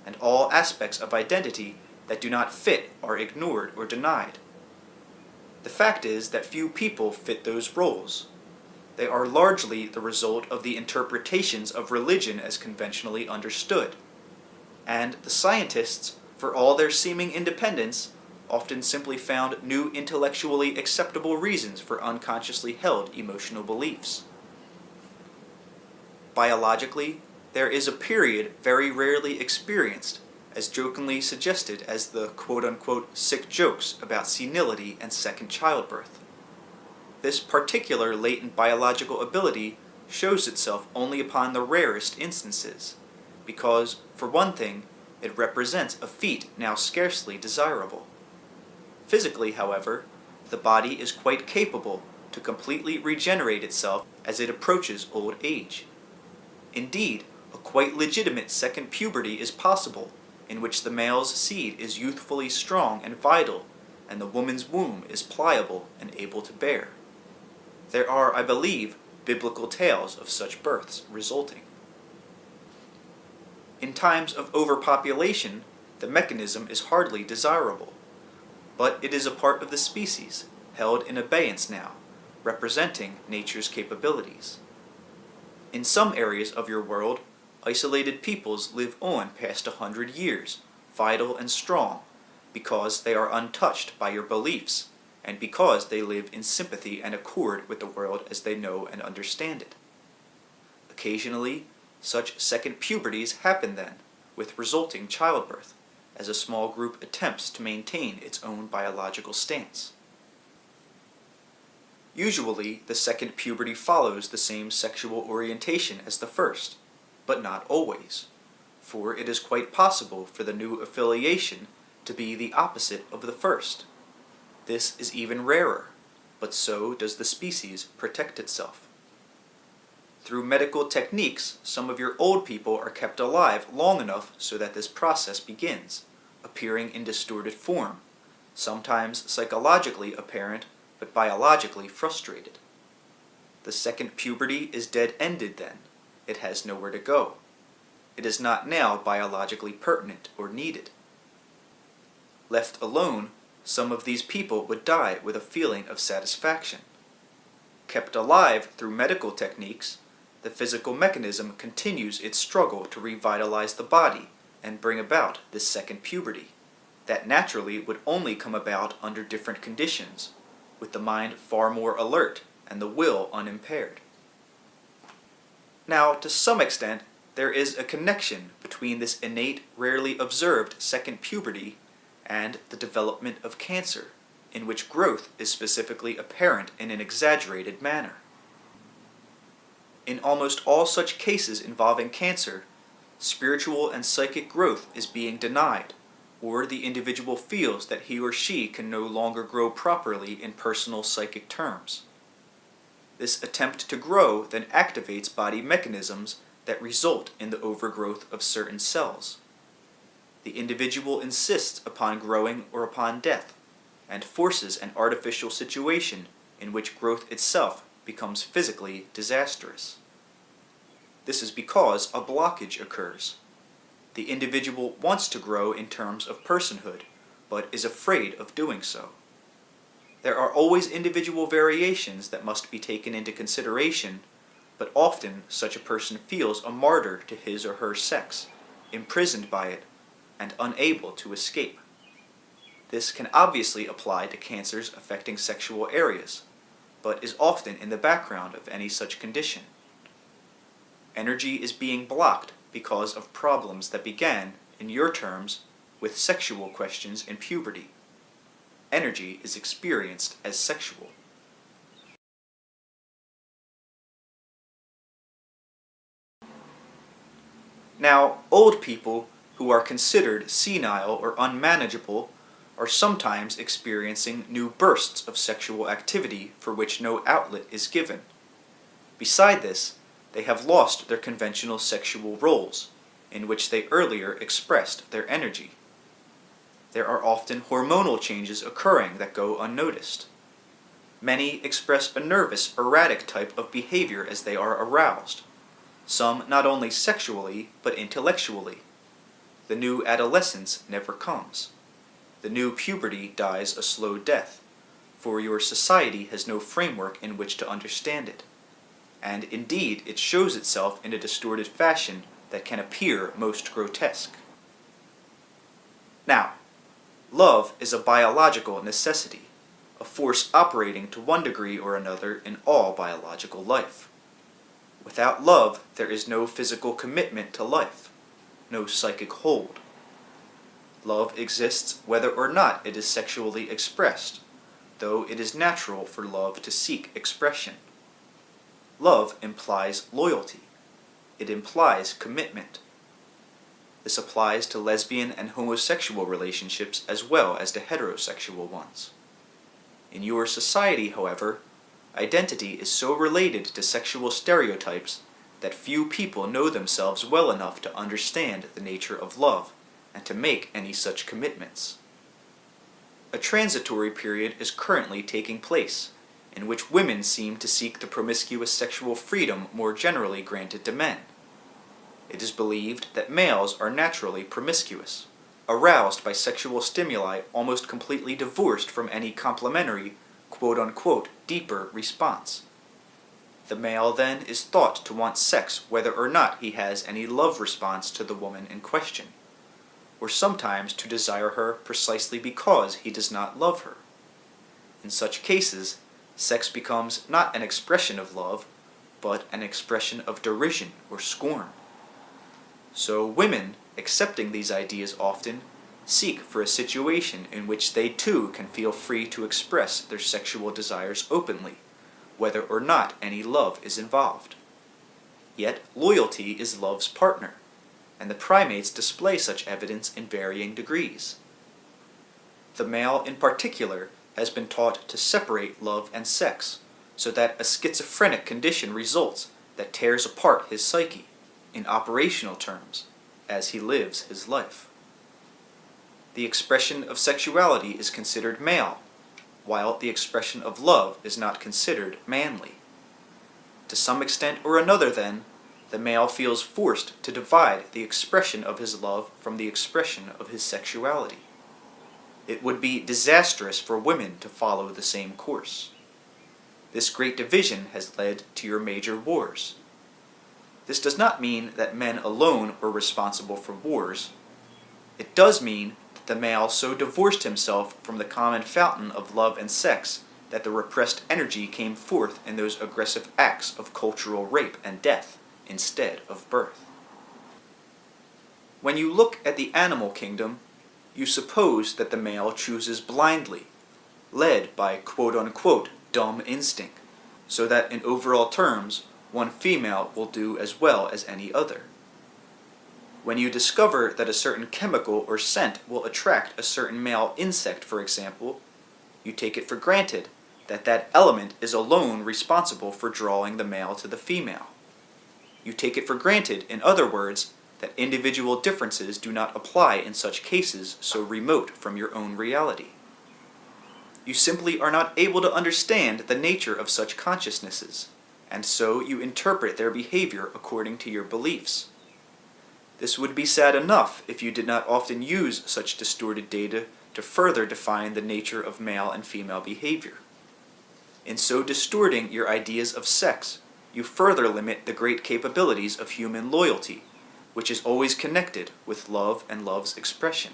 and all aspects of identity that do not fit are ignored or denied. The fact is that few people fit those roles. They are largely the result of the interpretations of religion as conventionally understood, and the scientists, for all their seeming independence, often simply found new intellectually acceptable reasons for unconsciously held emotional beliefs. Biologically, there is a period very rarely experienced, as jokingly suggested as the quote-unquote sick jokes about senility and second childbirth. This particular latent biological ability shows itself only upon the rarest instances, because, for one thing, It represents a feat now scarcely desirable. Physically, however, the body is quite capable to completely regenerate itself as it approaches old age. Indeed, a quite legitimate second puberty is possible, in which the male's seed is youthfully strong and vital, and the woman's womb is pliable and able to bear. There are, I believe, biblical tales of such births resulting. In times of overpopulation, the mechanism is hardly desirable, but it is a part of the species, held in abeyance now, representing nature's capabilities. In some areas of your world, isolated peoples live on past 100 years, vital and strong, because they are untouched by your beliefs, and because they live in sympathy and accord with the world as they know and understand it. Occasionally, such second puberties happen then, with resulting childbirth, as a small group attempts to maintain its own biological stance. Usually, the second puberty follows the same sexual orientation as the first, but not always, for it is quite possible for the new affiliation to be the opposite of the first. This is even rarer, but so does the species protect itself. Through medical techniques, some of your old people are kept alive long enough so that this process begins, appearing in distorted form, sometimes psychologically apparent, but biologically frustrated. The second puberty is dead-ended then. It has nowhere to go. It is not now biologically pertinent or needed. Left alone, some of these people would die with a feeling of satisfaction. Kept alive through medical techniques, the physical mechanism continues its struggle to revitalize the body and bring about this second puberty, that naturally would only come about under different conditions, with the mind far more alert and the will unimpaired. Now, to some extent, there is a connection between this innate, rarely observed second puberty and the development of cancer, in which growth is specifically apparent in an exaggerated manner. In almost all such cases involving cancer, spiritual and psychic growth is being denied, or the individual feels that he or she can no longer grow properly in personal psychic terms. This attempt to grow then activates body mechanisms that result in the overgrowth of certain cells. The individual insists upon growing or upon death, and forces an artificial situation in which growth itself becomes physically disastrous. This is because a blockage occurs. The individual wants to grow in terms of personhood, but is afraid of doing so. There are always individual variations that must be taken into consideration, but often such a person feels a martyr to his or her sex, imprisoned by it, and unable to escape. This can obviously apply to cancers affecting sexual areas, but is often in the background of any such condition. Energy is being blocked because of problems that began, in your terms, with sexual questions in puberty. Energy is experienced as sexual. Now, old people who are considered senile or unmanageable are sometimes experiencing new bursts of sexual activity for which no outlet is given. Beside this, they have lost their conventional sexual roles, in which they earlier expressed their energy. There are often hormonal changes occurring that go unnoticed. Many express a nervous, erratic type of behavior as they are aroused, some not only sexually, but intellectually. The new adolescence never comes. The new puberty dies a slow death, for your society has no framework in which to understand it. And indeed, it shows itself in a distorted fashion that can appear most grotesque. Now, love is a biological necessity, a force operating to one degree or another in all biological life. Without love, there is no physical commitment to life, no psychic hold. Love exists whether or not it is sexually expressed, though it is natural for love to seek expression. Love implies loyalty. It implies commitment. This applies to lesbian and homosexual relationships as well as to heterosexual ones. In your society, however, identity is so related to sexual stereotypes that few people know themselves well enough to understand the nature of love and to make any such commitments. A transitory period is currently taking place, in which women seem to seek the promiscuous sexual freedom more generally granted to men. It is believed that males are naturally promiscuous, aroused by sexual stimuli almost completely divorced from any complementary, quote-unquote, deeper response. The male, then, is thought to want sex whether or not he has any love response to the woman in question, or sometimes to desire her precisely because he does not love her. In such cases, sex becomes not an expression of love, but an expression of derision or scorn. So women, accepting these ideas often, seek for a situation in which they too can feel free to express their sexual desires openly, whether or not any love is involved. Yet loyalty is love's partner, and the primates display such evidence in varying degrees. The male in particular has been taught to separate love and sex, so that a schizophrenic condition results that tears apart his psyche, in operational terms, as he lives his life. The expression of sexuality is considered male, while the expression of love is not considered manly. To some extent or another, then, the male feels forced to divide the expression of his love from the expression of his sexuality. It would be disastrous for women to follow the same course. This great division has led to your major wars. This does not mean that men alone were responsible for wars. It does mean that the male so divorced himself from the common fountain of love and sex that the repressed energy came forth in those aggressive acts of cultural rape and death instead of birth. When you look at the animal kingdom, you suppose that the male chooses blindly, led by quote-unquote dumb instinct, so that in overall terms, one female will do as well as any other. When you discover that a certain chemical or scent will attract a certain male insect, for example, you take it for granted that that element is alone responsible for drawing the male to the female. You take it for granted, in other words, that individual differences do not apply in such cases so remote from your own reality. You simply are not able to understand the nature of such consciousnesses, and so you interpret their behavior according to your beliefs. This would be sad enough if you did not often use such distorted data to further define the nature of male and female behavior. In so distorting your ideas of sex, you further limit the great capabilities of human loyalty, which is always connected with love and love's expression.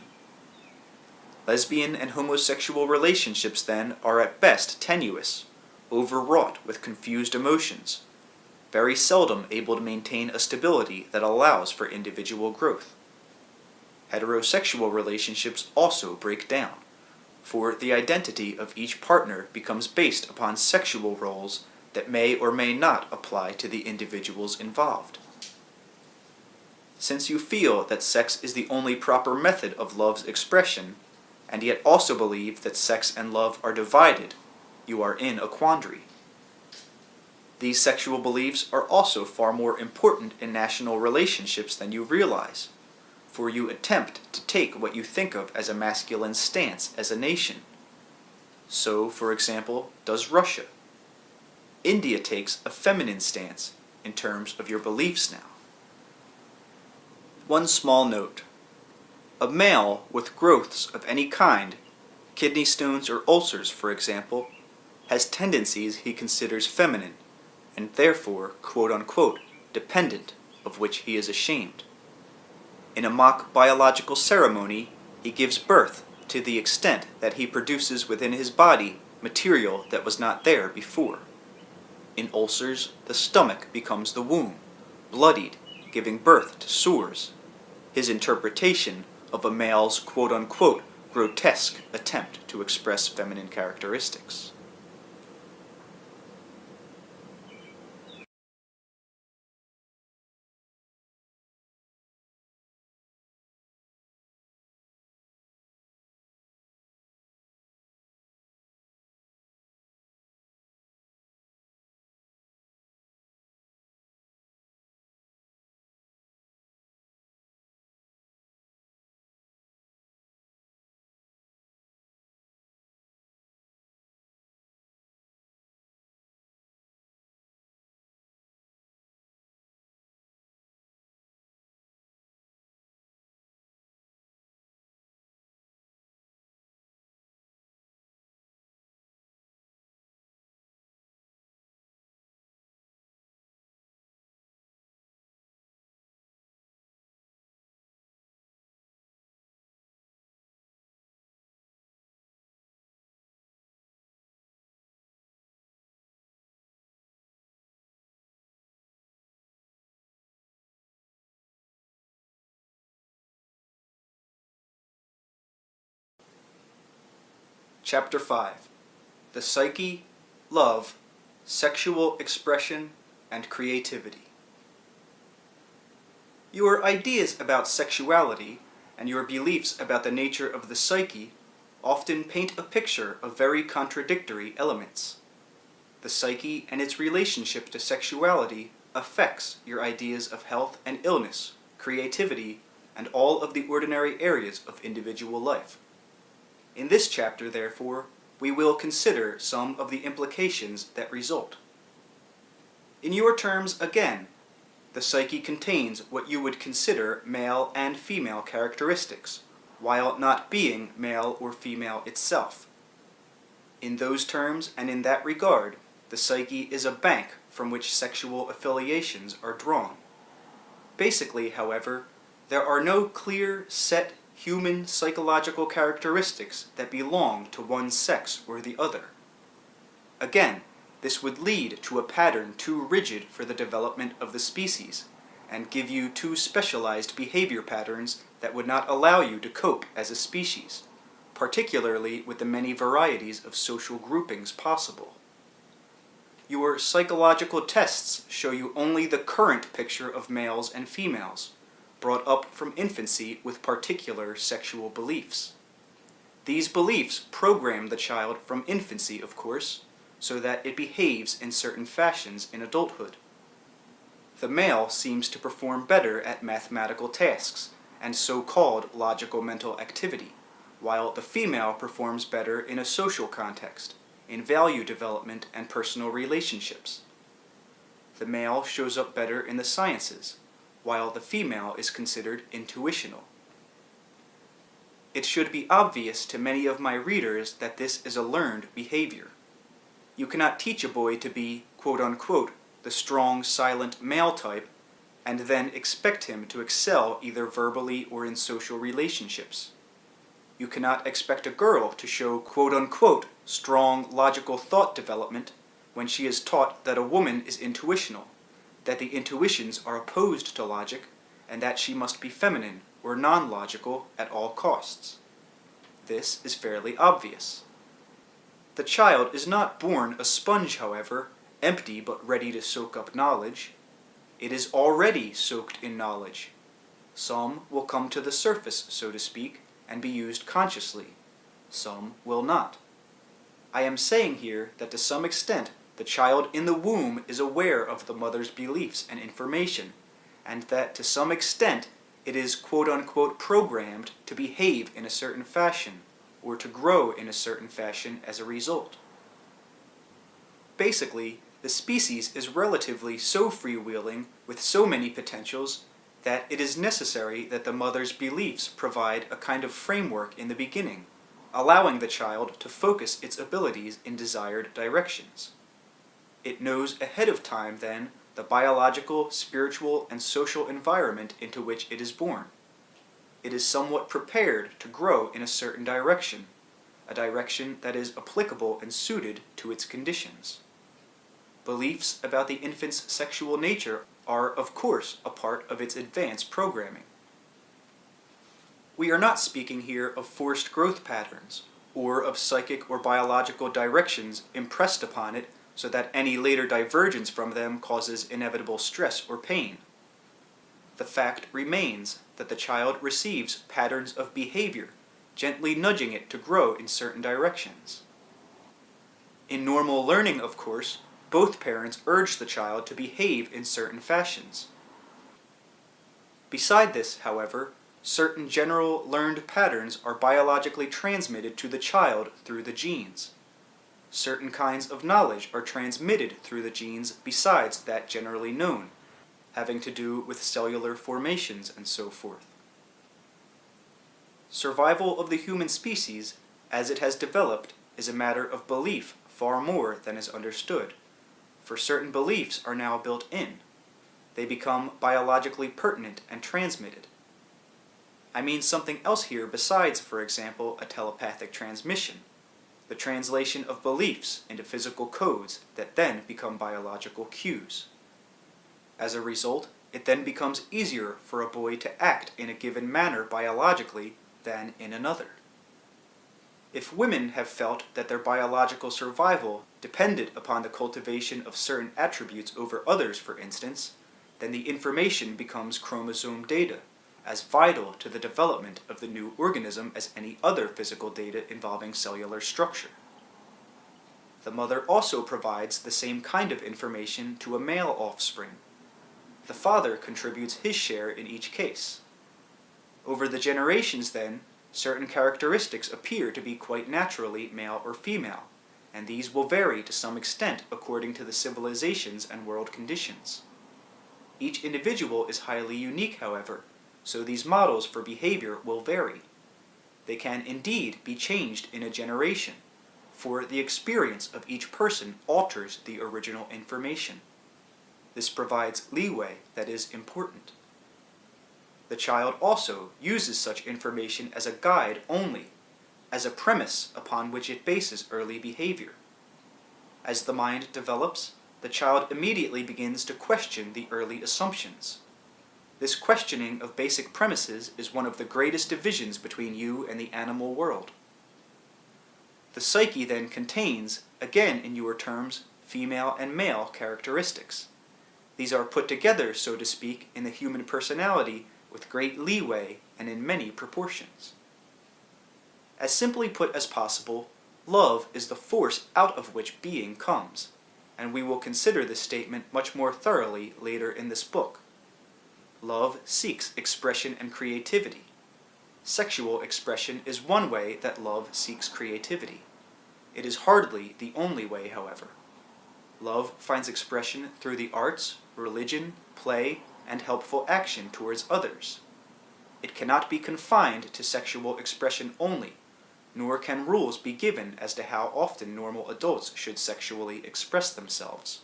Lesbian and homosexual relationships, then, are at best tenuous, overwrought with confused emotions, very seldom able to maintain a stability that allows for individual growth. Heterosexual relationships also break down, for the identity of each partner becomes based upon sexual roles that may or may not apply to the individuals involved. Since you feel that sex is the only proper method of love's expression, and yet also believe that sex and love are divided, you are in a quandary. These sexual beliefs are also far more important in national relationships than you realize, for you attempt to take what you think of as a masculine stance as a nation. So, for example, does Russia. India takes a feminine stance in terms of your beliefs now. One small note. A male with growths of any kind, kidney stones or ulcers for example, has tendencies he considers feminine, and therefore, quote-unquote, dependent, of which he is ashamed. In a mock biological ceremony, he gives birth to the extent that he produces within his body material that was not there before. In ulcers, the stomach becomes the womb, bloodied, giving birth to sores, his interpretation of a male's quote-unquote grotesque attempt to express feminine characteristics. Chapter 5. The Psyche, Love, Sexual Expression, and Creativity. Your ideas about sexuality and your beliefs about the nature of the psyche often paint a picture of very contradictory elements. The psyche and its relationship to sexuality affects your ideas of health and illness, creativity, and all of the ordinary areas of individual life. In this chapter, therefore, we will consider some of the implications that result. In your terms, again, the psyche contains what you would consider male and female characteristics, while not being male or female itself. In those terms and in that regard, the psyche is a bank from which sexual affiliations are drawn. Basically, however, there are no clear, set human psychological characteristics that belong to one sex or the other. Again, this would lead to a pattern too rigid for the development of the species, and give you too specialized behavior patterns that would not allow you to cope as a species, particularly with the many varieties of social groupings possible. Your psychological tests show you only the current picture of males and females, brought up from infancy with particular sexual beliefs. These beliefs program the child from infancy, of course, so that it behaves in certain fashions in adulthood. The male seems to perform better at mathematical tasks and so-called logical mental activity, while the female performs better in a social context, in value development and personal relationships. The male shows up better in the sciences, while the female is considered intuitional. It should be obvious to many of my readers that this is a learned behavior. You cannot teach a boy to be, quote-unquote, the strong, silent male type, and then expect him to excel either verbally or in social relationships. You cannot expect a girl to show, quote-unquote, strong, logical thought development when she is taught that a woman is intuitional, that the intuitions are opposed to logic, and that she must be feminine or non-logical at all costs. This is fairly obvious. The child is not born a sponge, however, empty but ready to soak up knowledge. It is already soaked in knowledge. Some will come to the surface, so to speak, and be used consciously. Some will not. I am saying here that to some extent the child in the womb is aware of the mother's beliefs and information, and that to some extent it is quote-unquote programmed to behave in a certain fashion, or to grow in a certain fashion as a result. Basically, the species is relatively so freewheeling with so many potentials that it is necessary that the mother's beliefs provide a kind of framework in the beginning, allowing the child to focus its abilities in desired directions. It knows ahead of time, then, the biological, spiritual, and social environment into which it is born. It is somewhat prepared to grow in a certain direction, a direction that is applicable and suited to its conditions. Beliefs about the infant's sexual nature are, of course, a part of its advanced programming. We are not speaking here of forced growth patterns, or of psychic or biological directions impressed upon it so that any later divergence from them causes inevitable stress or pain. The fact remains that the child receives patterns of behavior, gently nudging it to grow in certain directions. In normal learning, of course, both parents urge the child to behave in certain fashions. Beside this, however, certain general learned patterns are biologically transmitted to the child through the genes. Certain kinds of knowledge are transmitted through the genes besides that generally known, having to do with cellular formations and so forth. Survival of the human species, as it has developed, is a matter of belief far more than is understood, for certain beliefs are now built in. They become biologically pertinent and transmitted. I mean something else here besides, for example, a telepathic transmission, the translation of beliefs into physical codes that then become biological cues. As a result, it then becomes easier for a boy to act in a given manner biologically than in another. If women have felt that their biological survival depended upon the cultivation of certain attributes over others, for instance, then the information becomes chromosome data, as vital to the development of the new organism as any other physical data involving cellular structure. The mother also provides the same kind of information to a male offspring. The father contributes his share in each case. Over the generations, then, certain characteristics appear to be quite naturally male or female, and these will vary to some extent according to the civilizations and world conditions. Each individual is highly unique, however, so these models for behavior will vary. They can indeed be changed in a generation, for the experience of each person alters the original information. This provides leeway that is important. The child also uses such information as a guide only, as a premise upon which it bases early behavior. As the mind develops, the child immediately begins to question the early assumptions. This questioning of basic premises is one of the greatest divisions between you and the animal world. The psyche then contains, again in your terms, female and male characteristics. These are put together, so to speak, in the human personality with great leeway and in many proportions. As simply put as possible, love is the force out of which being comes, and we will consider this statement much more thoroughly later in this book. Love seeks expression and creativity. Sexual expression is one way that love seeks creativity. It is hardly the only way, however. Love finds expression through the arts, religion, play, and helpful action towards others. It cannot be confined to sexual expression only, nor can rules be given as to how often normal adults should sexually express themselves.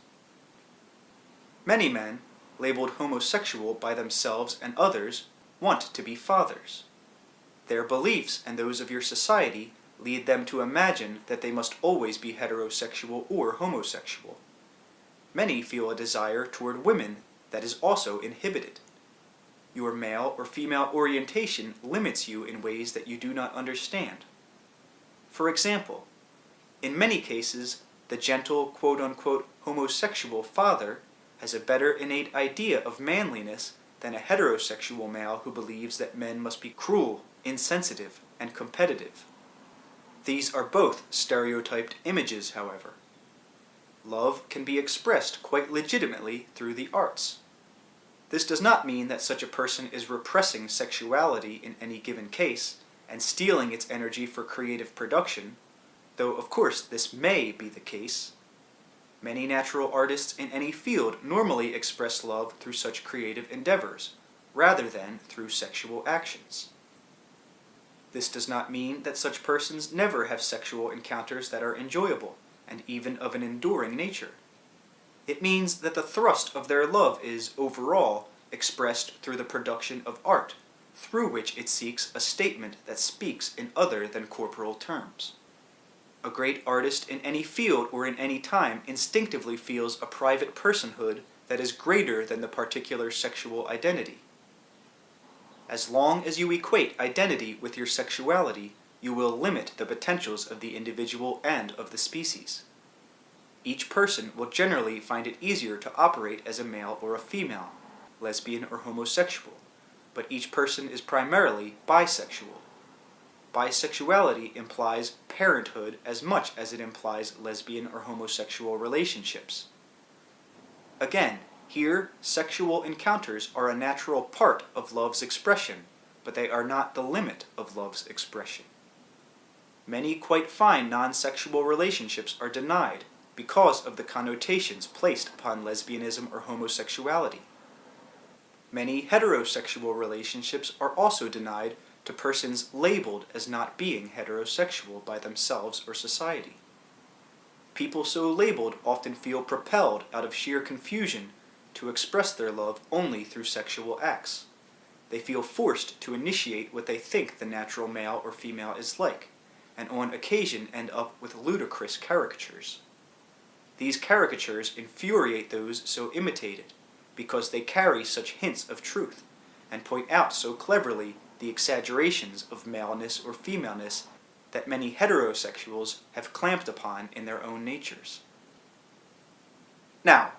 Many men, labeled homosexual by themselves and others, want to be fathers. Their beliefs and those of your society lead them to imagine that they must always be heterosexual or homosexual. Many feel a desire toward women that is also inhibited. Your male or female orientation limits you in ways that you do not understand. For example, in many cases, the gentle quote-unquote homosexual father has a better innate idea of manliness than a heterosexual male who believes that men must be cruel, insensitive, and competitive. These are both stereotyped images, however. Love can be expressed quite legitimately through the arts. This does not mean that such a person is repressing sexuality in any given case and stealing its energy for creative production, though of course this may be the case. Many natural artists in any field normally express love through such creative endeavors, rather than through sexual actions. This does not mean that such persons never have sexual encounters that are enjoyable, and even of an enduring nature. It means that the thrust of their love is, overall, expressed through the production of art, through which it seeks a statement that speaks in other than corporal terms. A great artist in any field or in any time instinctively feels a private personhood that is greater than the particular sexual identity. As long as you equate identity with your sexuality, you will limit the potentials of the individual and of the species. Each person will generally find it easier to operate as a male or a female, lesbian or homosexual, but each person is primarily bisexual. Bisexuality implies parenthood as much as it implies lesbian or homosexual relationships. Again, here, sexual encounters are a natural part of love's expression, but they are not the limit of love's expression. Many quite fine non-sexual relationships are denied because of the connotations placed upon lesbianism or homosexuality. Many heterosexual relationships are also denied to persons labeled as not being heterosexual by themselves or society. People so labeled often feel propelled out of sheer confusion to express their love only through sexual acts. They feel forced to initiate what they think the natural male or female is like, and on occasion end up with ludicrous caricatures. These caricatures infuriate those so imitated, because they carry such hints of truth, and point out so cleverly the exaggerations of maleness or femaleness that many heterosexuals have clamped upon in their own natures. Now,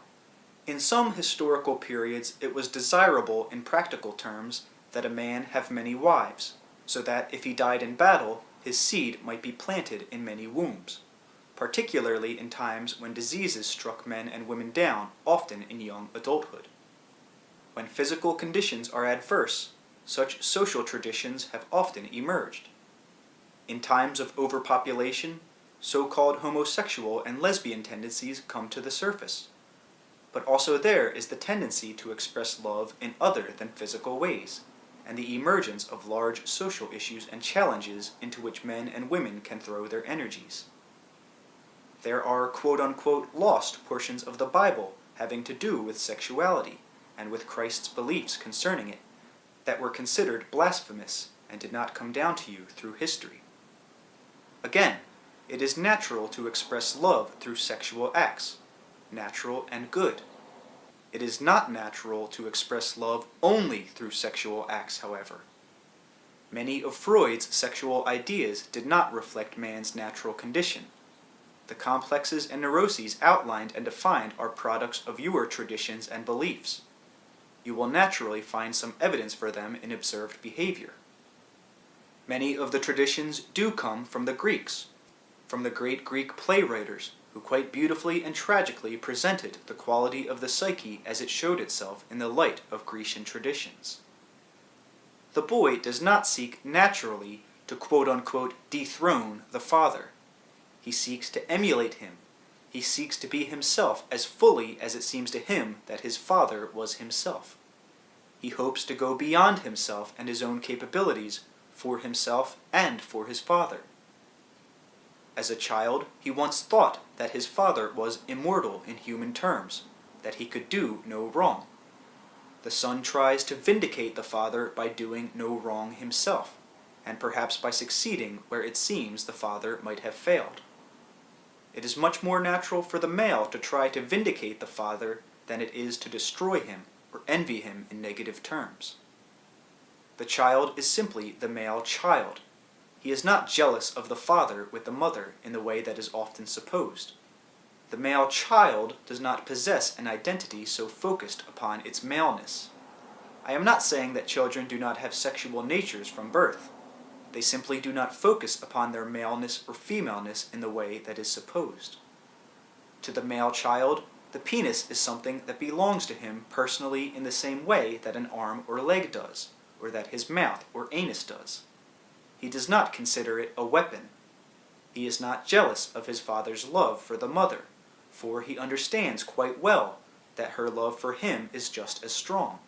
in some historical periods it was desirable in practical terms that a man have many wives, so that if he died in battle, his seed might be planted in many wombs, particularly in times when diseases struck men and women down, often in young adulthood. When physical conditions are adverse, such social traditions have often emerged. In times of overpopulation, so-called homosexual and lesbian tendencies come to the surface. But also there is the tendency to express love in other than physical ways, and the emergence of large social issues and challenges into which men and women can throw their energies. There are quote-unquote lost portions of the Bible having to do with sexuality and with Christ's beliefs concerning it that were considered blasphemous and did not come down to you through history. Again, it is natural to express love through sexual acts, natural and good. It is not natural to express love only through sexual acts, however. Many of Freud's sexual ideas did not reflect man's natural condition. The complexes and neuroses outlined and defined are products of your traditions and beliefs. You will naturally find some evidence for them in observed behavior. Many of the traditions do come from the Greeks, from the great Greek playwriters, who quite beautifully and tragically presented the quality of the psyche as it showed itself in the light of Grecian traditions. The boy does not seek naturally to quote-unquote dethrone the father. He seeks to emulate him. He seeks to be himself as fully as it seems to him that his father was himself. He hopes to go beyond himself and his own capabilities for himself and for his father. As a child, he once thought that his father was immortal in human terms, that he could do no wrong. The son tries to vindicate the father by doing no wrong himself, and perhaps by succeeding where it seems the father might have failed. It is much more natural for the male to try to vindicate the father than it is to destroy him or envy him in negative terms. The child is simply the male child. He is not jealous of the father with the mother in the way that is often supposed. The male child does not possess an identity so focused upon its maleness. I am not saying that children do not have sexual natures from birth. They simply do not focus upon their maleness or femaleness in the way that is supposed. To the male child, the penis is something that belongs to him personally in the same way that an arm or leg does, or that his mouth or anus does. He does not consider it a weapon. He is not jealous of his father's love for the mother, for he understands quite well that her love for him is just as strong.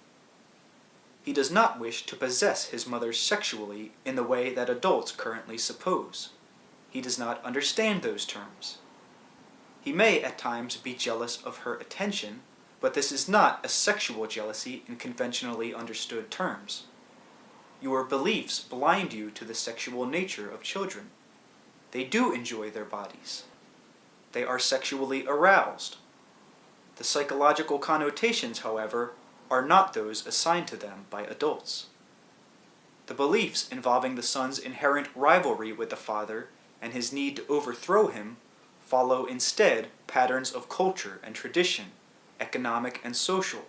He does not wish to possess his mother sexually in the way that adults currently suppose. He does not understand those terms. He may at times be jealous of her attention, but this is not a sexual jealousy in conventionally understood terms. Your beliefs blind you to the sexual nature of children. They do enjoy their bodies. They are sexually aroused. The psychological connotations, however, are not those assigned to them by adults. The beliefs involving the son's inherent rivalry with the father and his need to overthrow him follow instead patterns of culture and tradition, economic and social,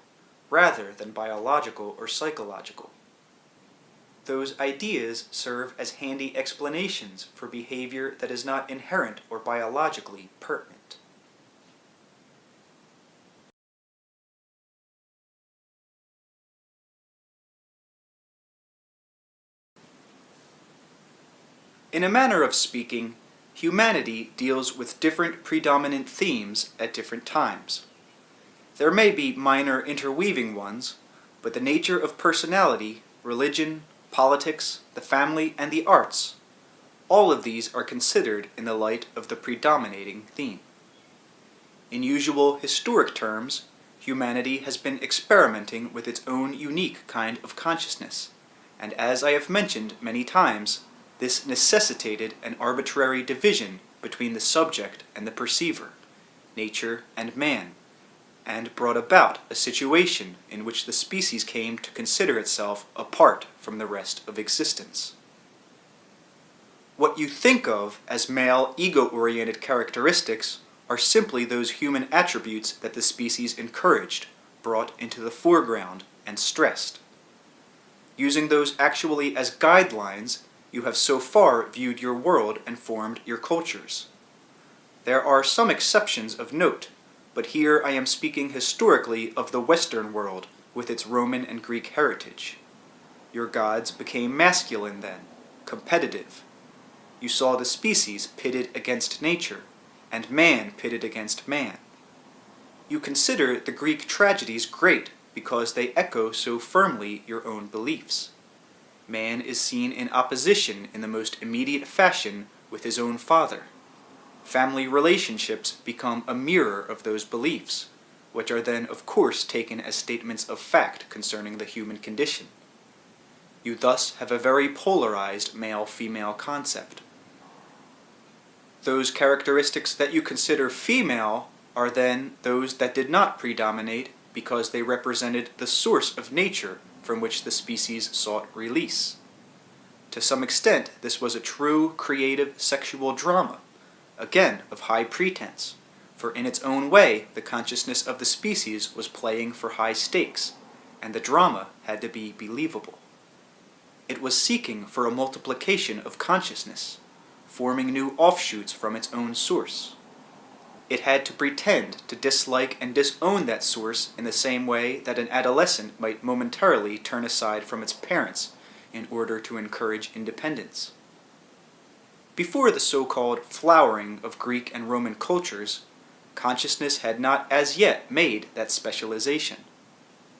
rather than biological or psychological. Those ideas serve as handy explanations for behavior that is not inherent or biologically pertinent. In a manner of speaking, humanity deals with different predominant themes at different times. There may be minor interweaving ones, but the nature of personality, religion, politics, the family, and the arts, all of these are considered in the light of the predominating theme. In usual historic terms, humanity has been experimenting with its own unique kind of consciousness, and as I have mentioned many times, this necessitated an arbitrary division between the subject and the perceiver, nature and man, and brought about a situation in which the species came to consider itself apart from the rest of existence. What you think of as male ego-oriented characteristics are simply those human attributes that the species encouraged, brought into the foreground, and stressed. Using those actually as guidelines, you have so far viewed your world and formed your cultures. There are some exceptions of note, but here I am speaking historically of the Western world with its Roman and Greek heritage. Your gods became masculine then, competitive. You saw the species pitted against nature, and man pitted against man. You consider the Greek tragedies great because they echo so firmly your own beliefs. Man is seen in opposition in the most immediate fashion with his own father. Family relationships become a mirror of those beliefs, which are then of course taken as statements of fact concerning the human condition. You thus have a very polarized male-female concept. Those characteristics that you consider female are then those that did not predominate because they represented the source of nature from which the species sought release. To some extent, this was a true creative sexual drama, again of high pretense, for in its own way the consciousness of the species was playing for high stakes, and the drama had to be believable. It was seeking for a multiplication of consciousness, forming new offshoots from its own source. It had to pretend to dislike and disown that source in the same way that an adolescent might momentarily turn aside from its parents in order to encourage independence. Before the so-called flowering of Greek and Roman cultures, consciousness had not as yet made that specialization.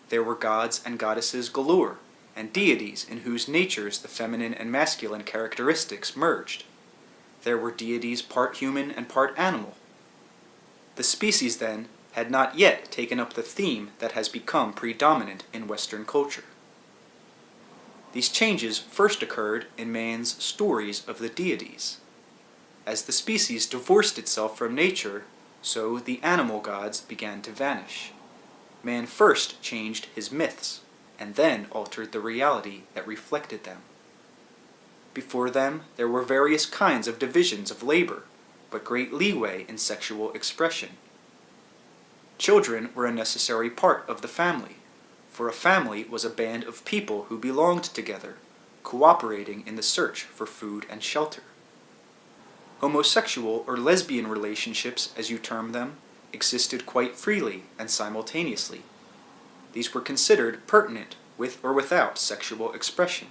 There were gods and goddesses galore, and deities in whose natures the feminine and masculine characteristics merged. There were deities part human and part animal. The species, then, had not yet taken up the theme that has become predominant in Western culture. These changes first occurred in man's stories of the deities. As the species divorced itself from nature, so the animal gods began to vanish. Man first changed his myths, and then altered the reality that reflected them. Before them, there were various kinds of divisions of labor, but great leeway in sexual expression. Children were a necessary part of the family, for a family was a band of people who belonged together, cooperating in the search for food and shelter. Homosexual or lesbian relationships, as you term them, existed quite freely and simultaneously. These were considered pertinent with or without sexual expression,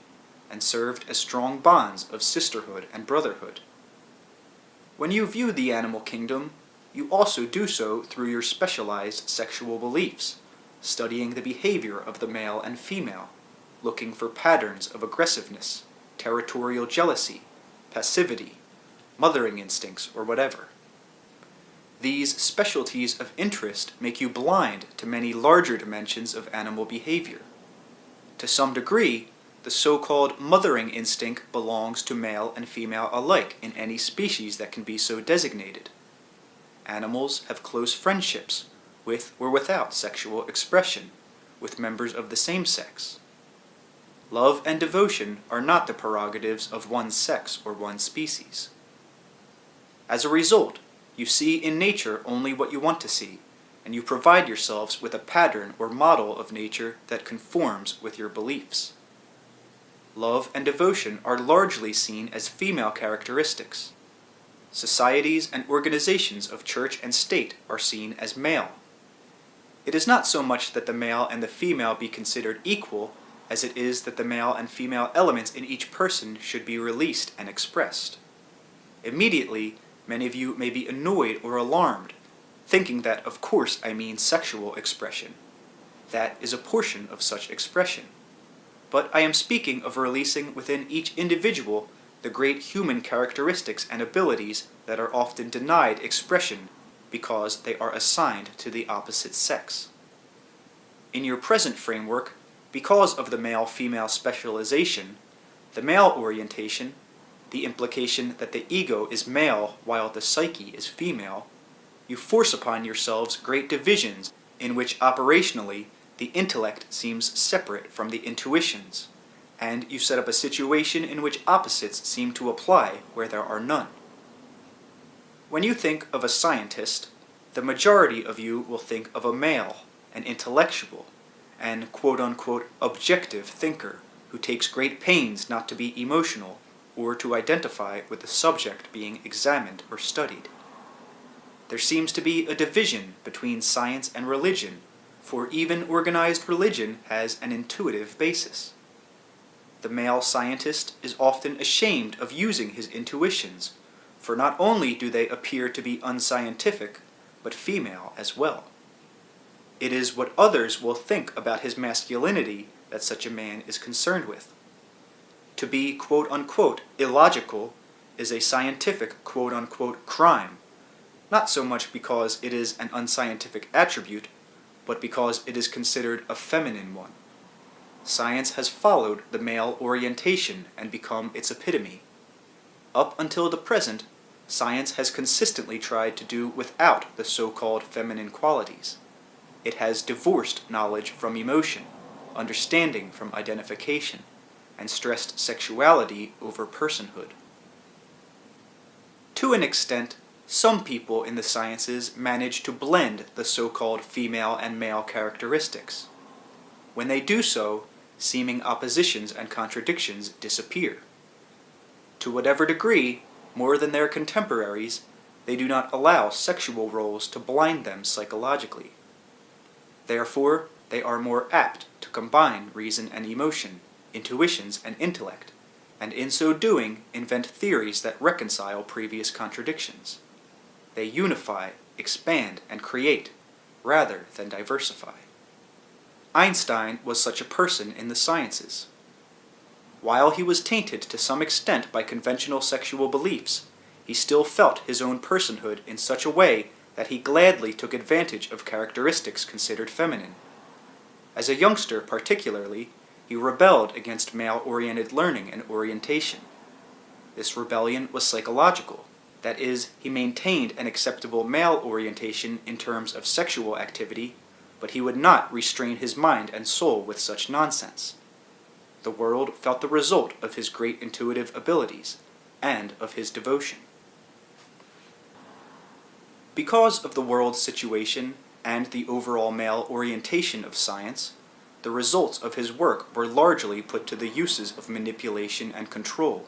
and served as strong bonds of sisterhood and brotherhood. When you view the animal kingdom, you also do so through your specialized sexual beliefs, studying the behavior of the male and female, looking for patterns of aggressiveness, territorial jealousy, passivity, mothering instincts, or whatever. These specialties of interest make you blind to many larger dimensions of animal behavior. To some degree, the so-called mothering instinct belongs to male and female alike in any species that can be so designated. Animals have close friendships, with or without sexual expression, with members of the same sex. Love and devotion are not the prerogatives of one sex or one species. As a result, you see in nature only what you want to see, and you provide yourselves with a pattern or model of nature that conforms with your beliefs. Love and devotion are largely seen as female characteristics. Societies and organizations of church and state are seen as male. It is not so much that the male and the female be considered equal, as it is that the male and female elements in each person should be released and expressed. Immediately, many of you may be annoyed or alarmed, thinking that of course I mean sexual expression. That is a portion of such expression. But I am speaking of releasing within each individual the great human characteristics and abilities that are often denied expression because they are assigned to the opposite sex. In your present framework, because of the male-female specialization, the male orientation, the implication that the ego is male while the psyche is female, you force upon yourselves great divisions in which operationally the intellect seems separate from the intuitions, and you set up a situation in which opposites seem to apply where there are none. When you think of a scientist, the majority of you will think of a male, an intellectual, an quote-unquote objective thinker who takes great pains not to be emotional or to identify with the subject being examined or studied. There seems to be a division between science and religion, for even organized religion has an intuitive basis. The male scientist is often ashamed of using his intuitions, for not only do they appear to be unscientific, but female as well. It is what others will think about his masculinity that such a man is concerned with. To be quote-unquote illogical is a scientific quote-unquote crime, not so much because it is an unscientific attribute, but because it is considered a feminine one. Science has followed the male orientation and become its epitome. Up until the present, science has consistently tried to do without the so-called feminine qualities. It has divorced knowledge from emotion, understanding from identification, and stressed sexuality over personhood. To an extent, some people in the sciences manage to blend the so-called female and male characteristics. When they do so, seeming oppositions and contradictions disappear. To whatever degree, more than their contemporaries, they do not allow sexual roles to blind them psychologically. Therefore, they are more apt to combine reason and emotion, intuitions and intellect, and in so doing invent theories that reconcile previous contradictions. They unify, expand, and create, rather than diversify. Einstein was such a person in the sciences. While he was tainted to some extent by conventional sexual beliefs, he still felt his own personhood in such a way that he gladly took advantage of characteristics considered feminine. As a youngster particularly, he rebelled against male-oriented learning and orientation. This rebellion was psychological. That is, he maintained an acceptable male orientation in terms of sexual activity, but he would not restrain his mind and soul with such nonsense. The world felt the result of his great intuitive abilities, and of his devotion. Because of the world's situation and the overall male orientation of science, the results of his work were largely put to the uses of manipulation and control.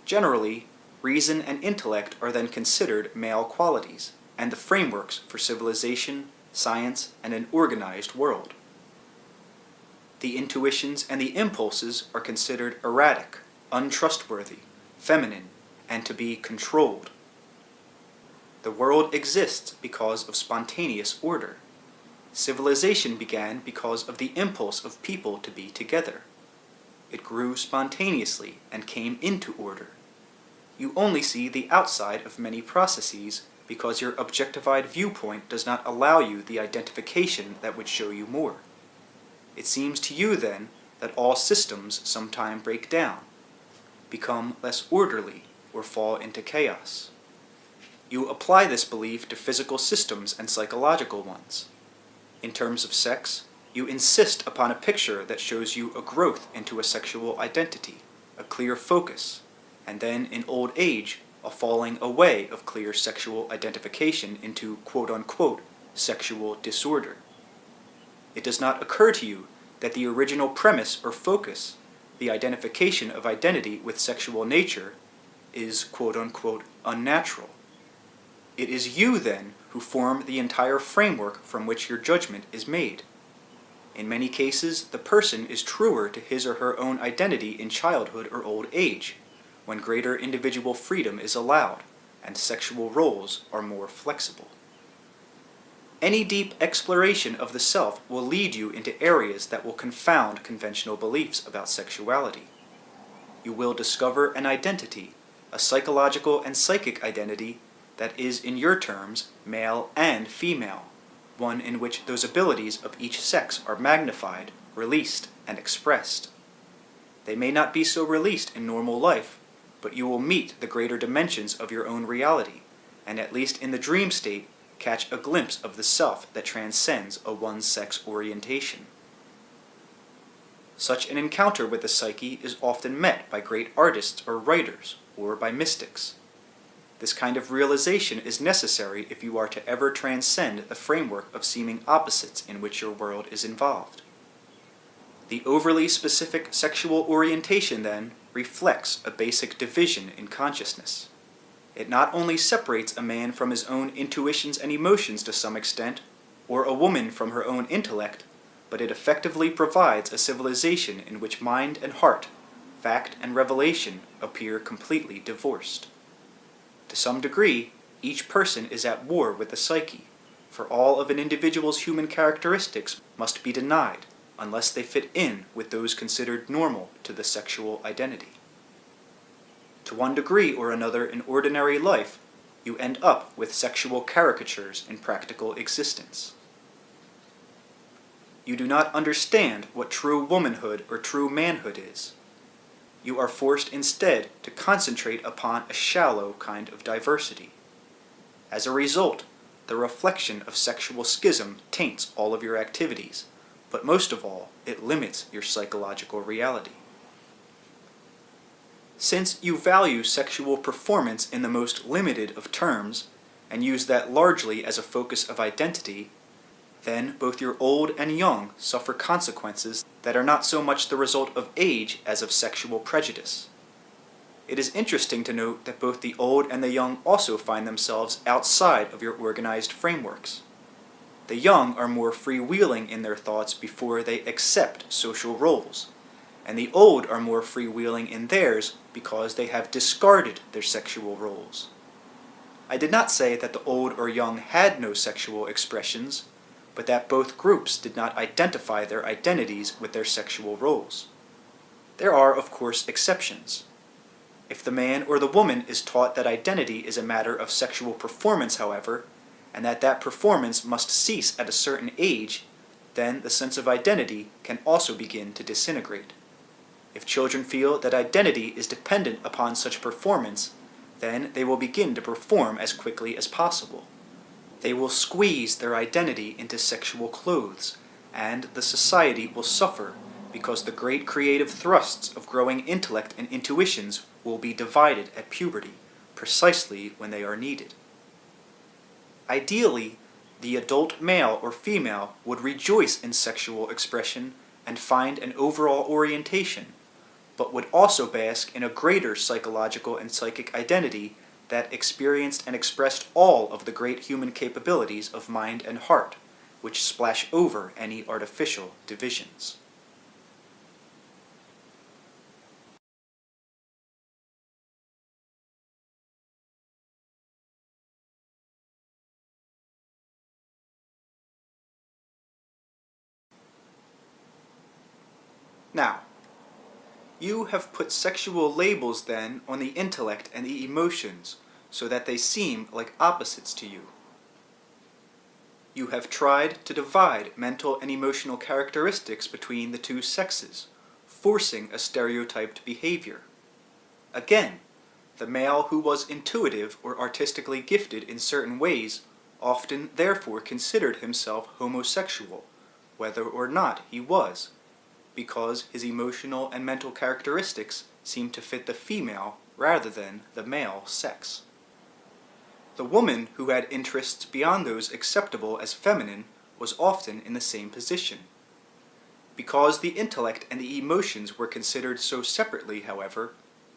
Generally, reason and intellect are then considered male qualities, and the frameworks for civilization, science, and an organized world. The intuitions and the impulses are considered erratic, untrustworthy, feminine, and to be controlled. The world exists because of spontaneous order. Civilization began because of the impulse of people to be together. It grew spontaneously and came into order. You only see the outside of many processes because your objectified viewpoint does not allow you the identification that would show you more. It seems to you, then, that all systems sometime break down, become less orderly, or fall into chaos. You apply this belief to physical systems and psychological ones. In terms of sex, you insist upon a picture that shows you a growth into a sexual identity, a clear focus, and then in old age, a falling away of clear sexual identification into quote-unquote sexual disorder. It does not occur to you that the original premise or focus, the identification of identity with sexual nature, is quote-unquote unnatural. It is you, then, who form the entire framework from which your judgment is made. In many cases, the person is truer to his or her own identity in childhood or old age, when greater individual freedom is allowed, and sexual roles are more flexible. Any deep exploration of the self will lead you into areas that will confound conventional beliefs about sexuality. You will discover an identity, a psychological and psychic identity, that is, in your terms, male and female, one in which those abilities of each sex are magnified, released, and expressed. They may not be so released in normal life, but you will meet the greater dimensions of your own reality, and at least in the dream state, catch a glimpse of the self that transcends a one-sex orientation. Such an encounter with the psyche is often met by great artists or writers, or by mystics. This kind of realization is necessary if you are to ever transcend the framework of seeming opposites in which your world is involved. The overly specific sexual orientation, then, reflects a basic division in consciousness. It not only separates a man from his own intuitions and emotions to some extent, or a woman from her own intellect, but it effectively provides a civilization in which mind and heart, fact and revelation, appear completely divorced. To some degree, each person is at war with the psyche, for all of an individual's human characteristics must be denied unless they fit in with those considered normal to the sexual identity. To one degree or another in ordinary life, you end up with sexual caricatures in practical existence. You do not understand what true womanhood or true manhood is. You are forced instead to concentrate upon a shallow kind of diversity. As a result, the reflection of sexual schism taints all of your activities, but most of all, it limits your psychological reality. Since you value sexual performance in the most limited of terms, and use that largely as a focus of identity, then both your old and young suffer consequences that are not so much the result of age as of sexual prejudice. It is interesting to note that both the old and the young also find themselves outside of your organized frameworks. The young are more freewheeling in their thoughts before they accept social roles, and the old are more freewheeling in theirs because they have discarded their sexual roles. I did not say that the old or young had no sexual expressions, but that both groups did not identify their identities with their sexual roles. There are, of course, exceptions. If the man or the woman is taught that identity is a matter of sexual performance, however, and that performance must cease at a certain age, then the sense of identity can also begin to disintegrate. If children feel that identity is dependent upon such performance, then they will begin to perform as quickly as possible. They will squeeze their identity into sexual clothes, and the society will suffer because the great creative thrusts of growing intellect and intuitions will be divided at puberty, precisely when they are needed. Ideally, the adult male or female would rejoice in sexual expression and find an overall orientation, but would also bask in a greater psychological and psychic identity that experienced and expressed all of the great human capabilities of mind and heart, which splash over any artificial divisions. Now, you have put sexual labels then on the intellect and the emotions so that they seem like opposites to you. You have tried to divide mental and emotional characteristics between the two sexes, forcing a stereotyped behavior. Again, the male who was intuitive or artistically gifted in certain ways often therefore considered himself homosexual, whether or not he was, because his emotional and mental characteristics seemed to fit the female rather than the male sex. The woman who had interests beyond those acceptable as feminine was often in the same position. Because the intellect and the emotions were considered so separately, however,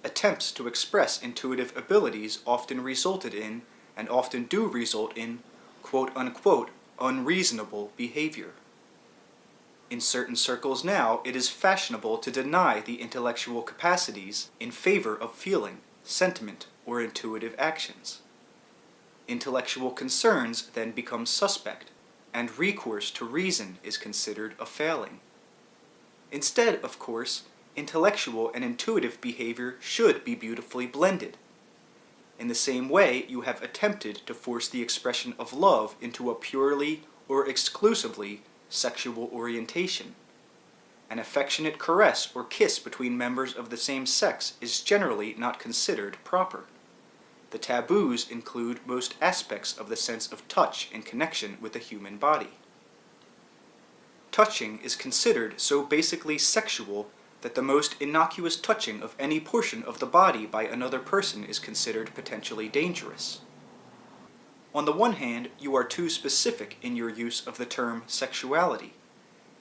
attempts to express intuitive abilities often resulted in, and often do result in, quote-unquote, unreasonable behavior. In certain circles now, it is fashionable to deny the intellectual capacities in favor of feeling, sentiment, or intuitive actions. Intellectual concerns then become suspect, and recourse to reason is considered a failing. Instead, of course, intellectual and intuitive behavior should be beautifully blended. In the same way, you have attempted to force the expression of love into a purely or exclusively sexual orientation. An affectionate caress or kiss between members of the same sex is generally not considered proper. The taboos include most aspects of the sense of touch and connection with the human body. touching is considered so basically sexual that the most innocuous touching of any portion of the body by another person is considered potentially dangerous. On the one hand, you are too specific in your use of the term sexuality.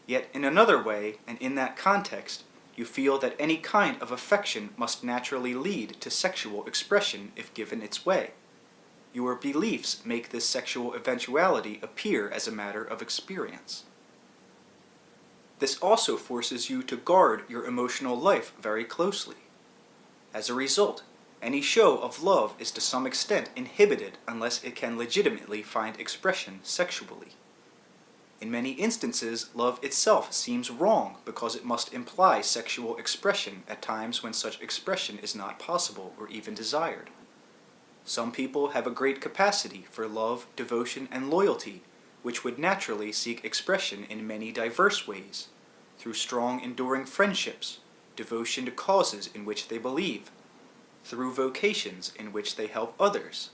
Yet in another way, and in that context, you feel that any kind of affection must naturally lead to sexual expression if given its way. Your beliefs make this sexual eventuality appear as a matter of experience. This also forces you to guard your emotional life very closely. As a result, any show of love is to some extent inhibited unless it can legitimately find expression sexually. In many instances, love itself seems wrong because it must imply sexual expression at times when such expression is not possible or even desired. Some people have a great capacity for love, devotion, and loyalty, which would naturally seek expression in many diverse ways, through strong enduring friendships, devotion to causes in which they believe, through vocations in which they help others.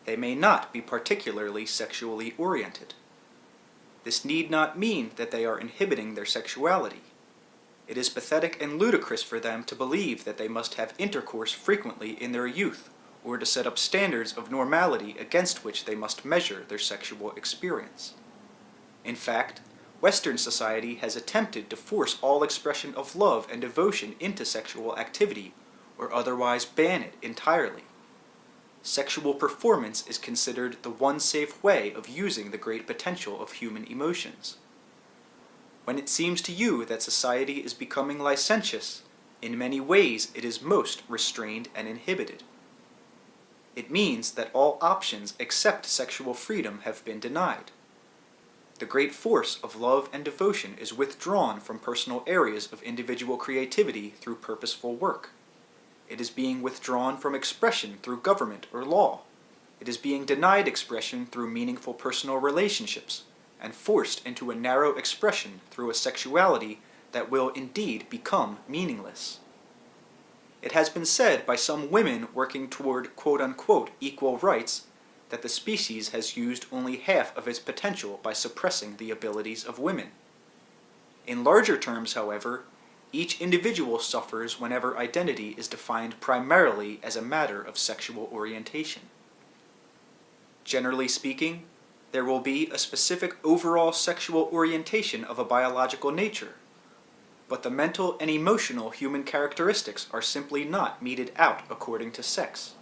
They may not be particularly sexually oriented. This need not mean that they are inhibiting their sexuality. It is pathetic and ludicrous for them to believe that they must have intercourse frequently in their youth, or to set up standards of normality against which they must measure their sexual experience. In fact, Western society has attempted to force all expression of love and devotion into sexual activity, or otherwise ban it entirely. Sexual performance is considered the one safe way of using the great potential of human emotions. When it seems to you that society is becoming licentious, in many ways it is most restrained and inhibited. It means that all options except sexual freedom have been denied. The great force of love and devotion is withdrawn from personal areas of individual creativity through purposeful work. It is being withdrawn from expression through government or law. It is being denied expression through meaningful personal relationships, and forced into a narrow expression through a sexuality that will indeed become meaningless. It has been said by some women working toward quote-unquote equal rights that the species has used only half of its potential by suppressing the abilities of women. In larger terms, however, each individual suffers whenever identity is defined primarily as a matter of sexual orientation. Generally speaking, there will be a specific overall sexual orientation of a biological nature, but the mental and emotional human characteristics are simply not meted out according to sex.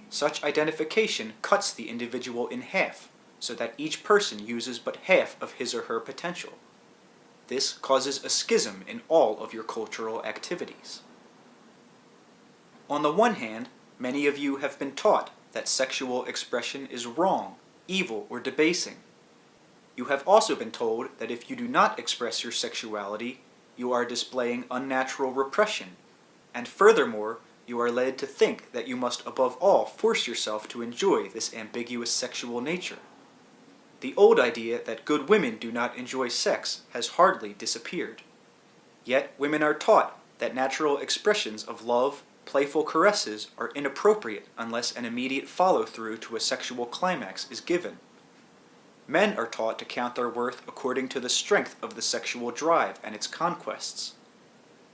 Such identification cuts the individual in half, so that each person uses but half of his or her potential. This causes a schism in all of your cultural activities. On the one hand, many of you have been taught that sexual expression is wrong, evil, or debasing. You have also been told that if you do not express your sexuality, you are displaying unnatural repression, and furthermore, you are led to think that you must above all force yourself to enjoy this ambiguous sexual nature. The old idea that good women do not enjoy sex has hardly disappeared. Yet women are taught that natural expressions of love, playful caresses, are inappropriate unless an immediate follow-through to a sexual climax is given. Men are taught to count their worth according to the strength of the sexual drive and its conquests.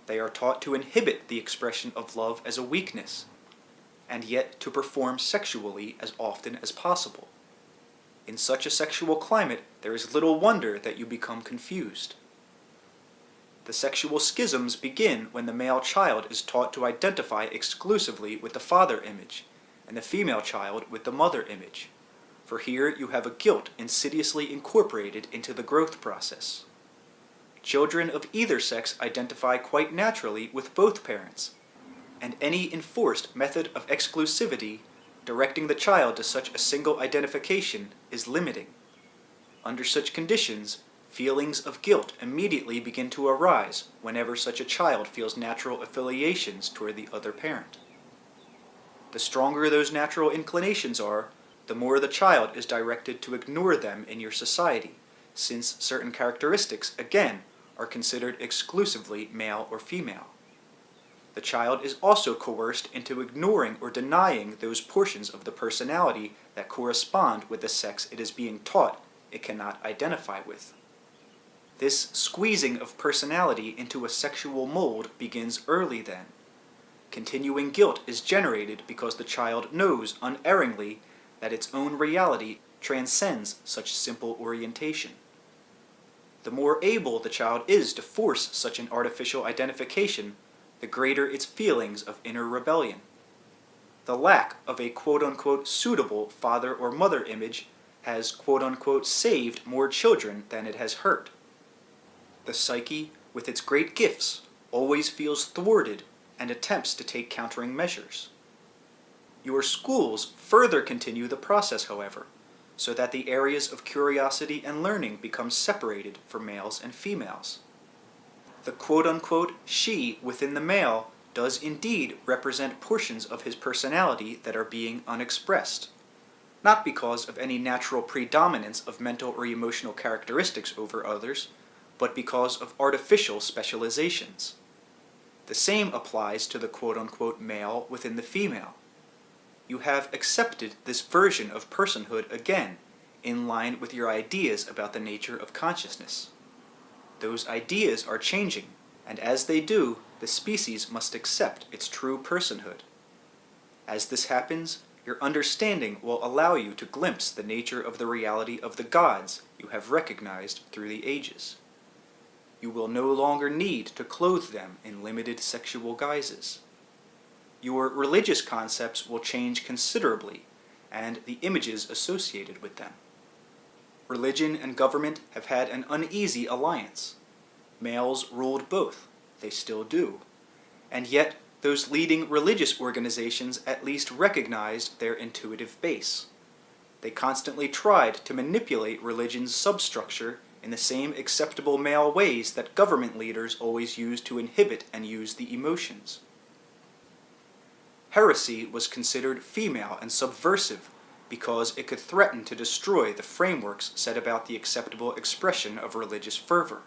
They are taught to inhibit the expression of love as a weakness, and yet to perform sexually as often as possible. In such a sexual climate, there is little wonder that you become confused. The sexual schisms begin when the male child is taught to identify exclusively with the father image, and the female child with the mother image, for here you have a guilt insidiously incorporated into the growth process. Children of either sex identify quite naturally with both parents, and any enforced method of exclusivity directing the child to such a single identification is limiting. Under such conditions, feelings of guilt immediately begin to arise whenever such a child feels natural affiliations toward the other parent. The stronger those natural inclinations are, the more the child is directed to ignore them in your society, since certain characteristics, again, are considered exclusively male or female. The child is also coerced into ignoring or denying those portions of the personality that correspond with the sex it is being taught it cannot identify with. This squeezing of personality into a sexual mold begins early then. Continuing guilt is generated because the child knows unerringly that its own reality transcends such simple orientation. The more able the child is to force such an artificial identification, the greater its feelings of inner rebellion. The lack of a quote-unquote suitable father or mother image has quote-unquote saved more children than it has hurt. The psyche, with its great gifts, always feels thwarted and attempts to take countering measures. Your schools further continue the process, however, so that the areas of curiosity and learning become separated for males and females. The quote-unquote she within the male does indeed represent portions of his personality that are being unexpressed, not because of any natural predominance of mental or emotional characteristics over others, but because of artificial specializations. The same applies to the quote-unquote male within the female. You have accepted this version of personhood again, in line with your ideas about the nature of consciousness. Those ideas are changing, and as they do, the species must accept its true personhood. As this happens, your understanding will allow you to glimpse the nature of the reality of the gods you have recognized through the ages. You will no longer need to clothe them in limited sexual guises. Your religious concepts will change considerably, and the images associated with them. Religion and government have had an uneasy alliance. Males ruled both. They still do. And yet, those leading religious organizations at least recognized their intuitive base. They constantly tried to manipulate religion's substructure in the same acceptable male ways that government leaders always use to inhibit and use the emotions. Heresy was considered female and subversive because it could threaten to destroy the frameworks set about the acceptable expression of religious fervor.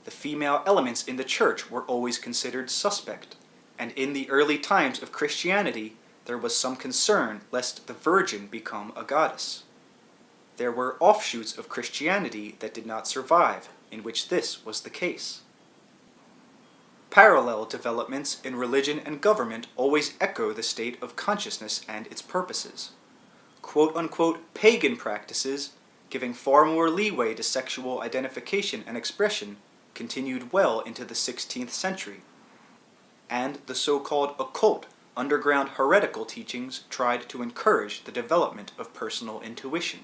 The female elements in the church were always considered suspect, and in the early times of Christianity there was some concern lest the Virgin become a goddess. There were offshoots of Christianity that did not survive, in which this was the case. Parallel developments in religion and government always echo the state of consciousness and its purposes. Quote-unquote pagan practices, giving far more leeway to sexual identification and expression, continued well into the 16th century, and the so-called occult, underground heretical teachings tried to encourage the development of personal intuition.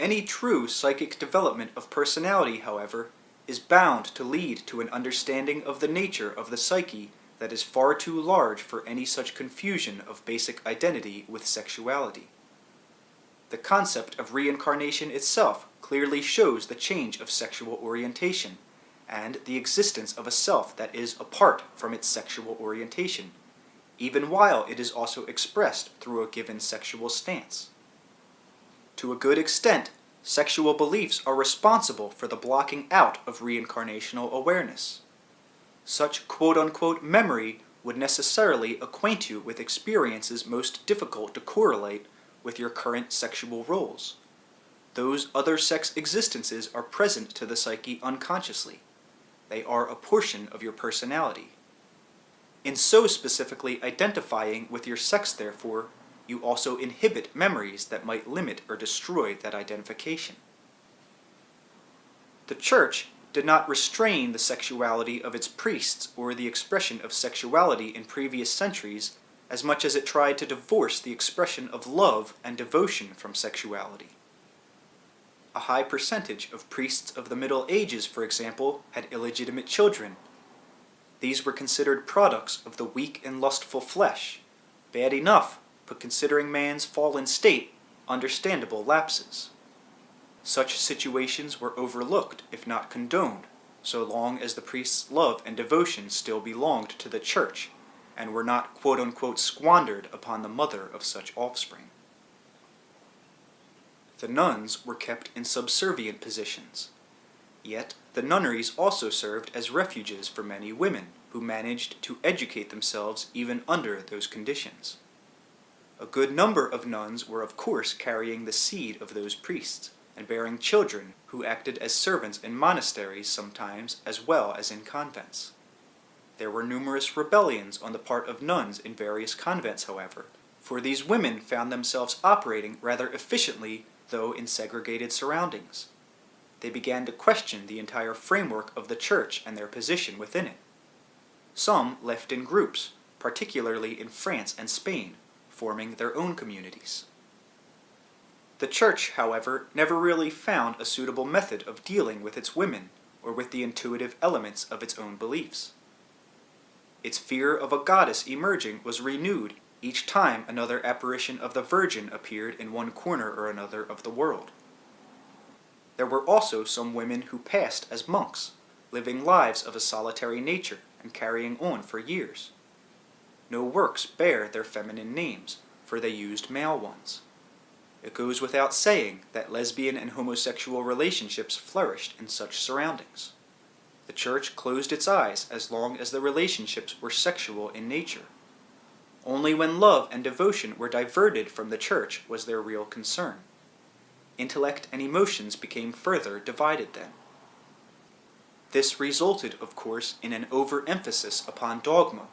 Any true psychic development of personality, however, is bound to lead to an understanding of the nature of the psyche that is far too large for any such confusion of basic identity with sexuality. The concept of reincarnation itself clearly shows the change of sexual orientation, and the existence of a self that is apart from its sexual orientation, even while it is also expressed through a given sexual stance. To a good extent, sexual beliefs are responsible for the blocking out of reincarnational awareness. Such quote-unquote memory would necessarily acquaint you with experiences most difficult to correlate with your current sexual roles. Those other sex existences are present to the psyche unconsciously. They are a portion of your personality. In so specifically identifying with your sex, therefore, you also inhibit memories that might limit or destroy that identification. The Church did not restrain the sexuality of its priests or the expression of sexuality in previous centuries as much as it tried to divorce the expression of love and devotion from sexuality. A high percentage of priests of the Middle Ages, for example, had illegitimate children. These were considered products of the weak and lustful flesh. Bad enough, but considering man's fallen state, understandable lapses. Such situations were overlooked, if not condoned, so long as the priest's love and devotion still belonged to the Church, and were not quote-unquote squandered upon the mother of such offspring. The nuns were kept in subservient positions. Yet, the nunneries also served as refuges for many women who managed to educate themselves even under those conditions. A good number of nuns were of course carrying the seed of those priests, and bearing children who acted as servants in monasteries sometimes as well as in convents. There were numerous rebellions on the part of nuns in various convents, however, for these women found themselves operating rather efficiently, though in segregated surroundings. They began to question the entire framework of the church and their position within it. Some left in groups, particularly in France and Spain, forming their own communities. The church, however, never really found a suitable method of dealing with its women or with the intuitive elements of its own beliefs. Its fear of a goddess emerging was renewed each time another apparition of the Virgin appeared in one corner or another of the world. There were also some women who passed as monks, living lives of a solitary nature and carrying on for years. No works bear their feminine names, for they used male ones. It goes without saying that lesbian and homosexual relationships flourished in such surroundings. The church closed its eyes as long as the relationships were sexual in nature. Only when love and devotion were diverted from the church was there real concern. Intellect and emotions became further divided then. This resulted, of course, in an overemphasis upon dogma,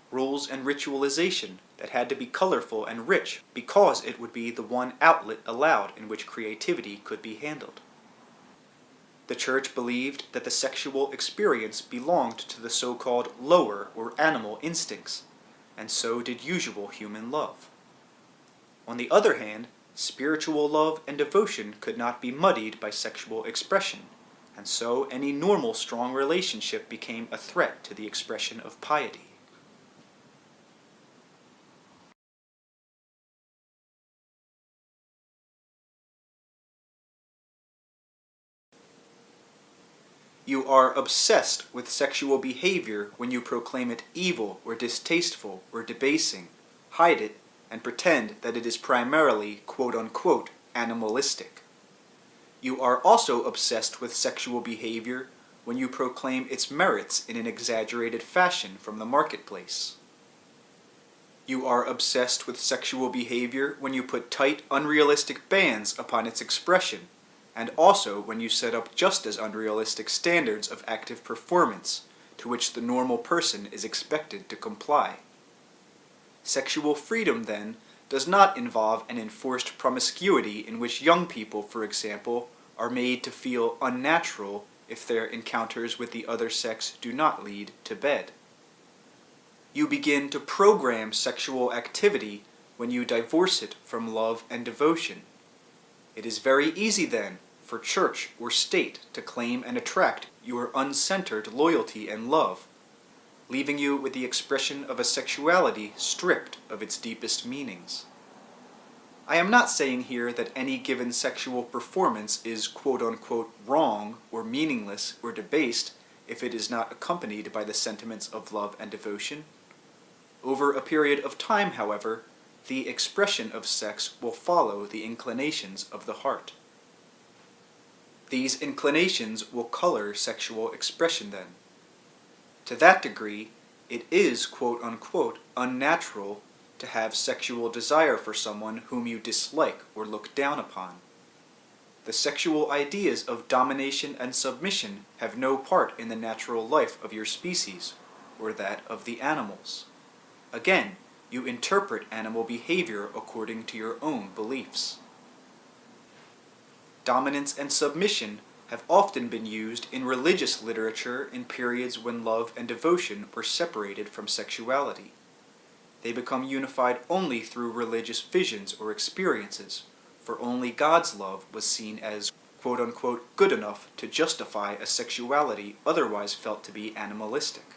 rules and ritualization that had to be colorful and rich because it would be the one outlet allowed in which creativity could be handled. The church believed that the sexual experience belonged to the so-called lower or animal instincts, and so did usual human love. On the other hand, spiritual love and devotion could not be muddied by sexual expression, and so any normal strong relationship became a threat to the expression of piety. You are obsessed with sexual behavior when you proclaim it evil or distasteful or debasing, hide it, and pretend that it is primarily quote-unquote animalistic. You are also obsessed with sexual behavior when you proclaim its merits in an exaggerated fashion from the marketplace. You are obsessed with sexual behavior when you put tight, unrealistic bans upon its expression, and also when you set up just as unrealistic standards of active performance to which the normal person is expected to comply. Sexual freedom, then, does not involve an enforced promiscuity in which young people, for example, are made to feel unnatural if their encounters with the other sex do not lead to bed. You begin to program sexual activity when you divorce it from love and devotion. It is very easy, then, for church or state to claim and attract your uncentered loyalty and love, leaving you with the expression of a sexuality stripped of its deepest meanings. I am not saying here that any given sexual performance is quote-unquote wrong or meaningless or debased if it is not accompanied by the sentiments of love and devotion. Over a period of time, however, the expression of sex will follow the inclinations of the heart. These inclinations will color sexual expression then. To that degree, it is quote-unquote unnatural to have sexual desire for someone whom you dislike or look down upon. The sexual ideas of domination and submission have no part in the natural life of your species, or that of the animals. Again, you interpret animal behavior according to your own beliefs. Dominance and submission have often been used in religious literature in periods when love and devotion were separated from sexuality. They become unified only through religious visions or experiences, for only God's love was seen as quote-unquote good enough to justify a sexuality otherwise felt to be animalistic.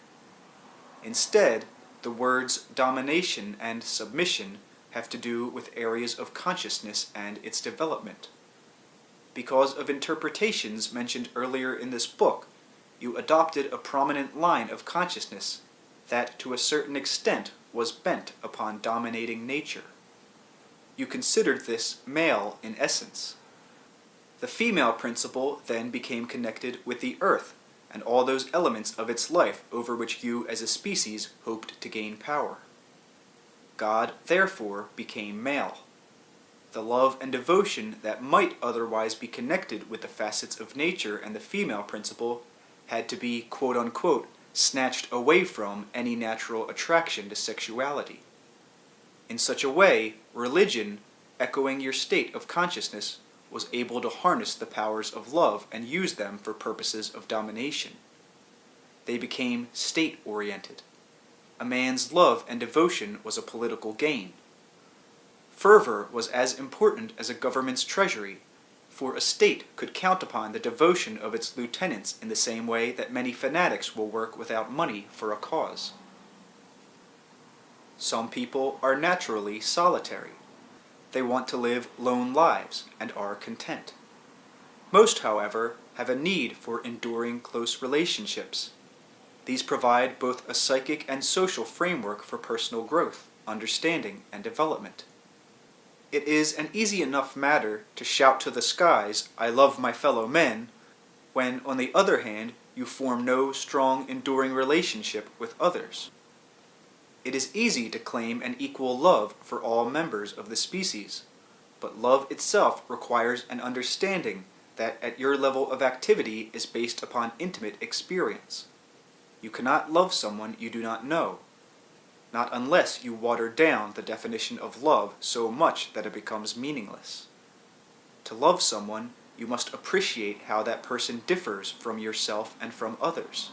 Instead, the words domination and submission have to do with areas of consciousness and its development. Because of interpretations mentioned earlier in this book, you adopted a prominent line of consciousness that, to a certain extent, was bent upon dominating nature. You considered this male in essence. The female principle then became connected with the earth and all those elements of its life over which you as a species hoped to gain power. God, therefore, became male. The love and devotion that might otherwise be connected with the facets of nature and the female principle had to be, quote-unquote, snatched away from any natural attraction to sexuality. In such a way, religion, echoing your state of consciousness, was able to harness the powers of love and use them for purposes of domination. They became state-oriented. A man's love and devotion was a political gain. Fervor was as important as a government's treasury, for a state could count upon the devotion of its lieutenants in the same way that many fanatics will work without money for a cause. Some people are naturally solitary. They want to live lone lives and are content. Most, however, have a need for enduring close relationships. These provide both a psychic and social framework for personal growth, understanding, and development. It is an easy enough matter to shout to the skies, "I love my fellow men," when, on the other hand, you form no strong, enduring relationship with others. It is easy to claim an equal love for all members of the species, but love itself requires an understanding that at your level of activity is based upon intimate experience. You cannot love someone you do not know, not unless you water down the definition of love so much that it becomes meaningless. To love someone, you must appreciate how that person differs from yourself and from others.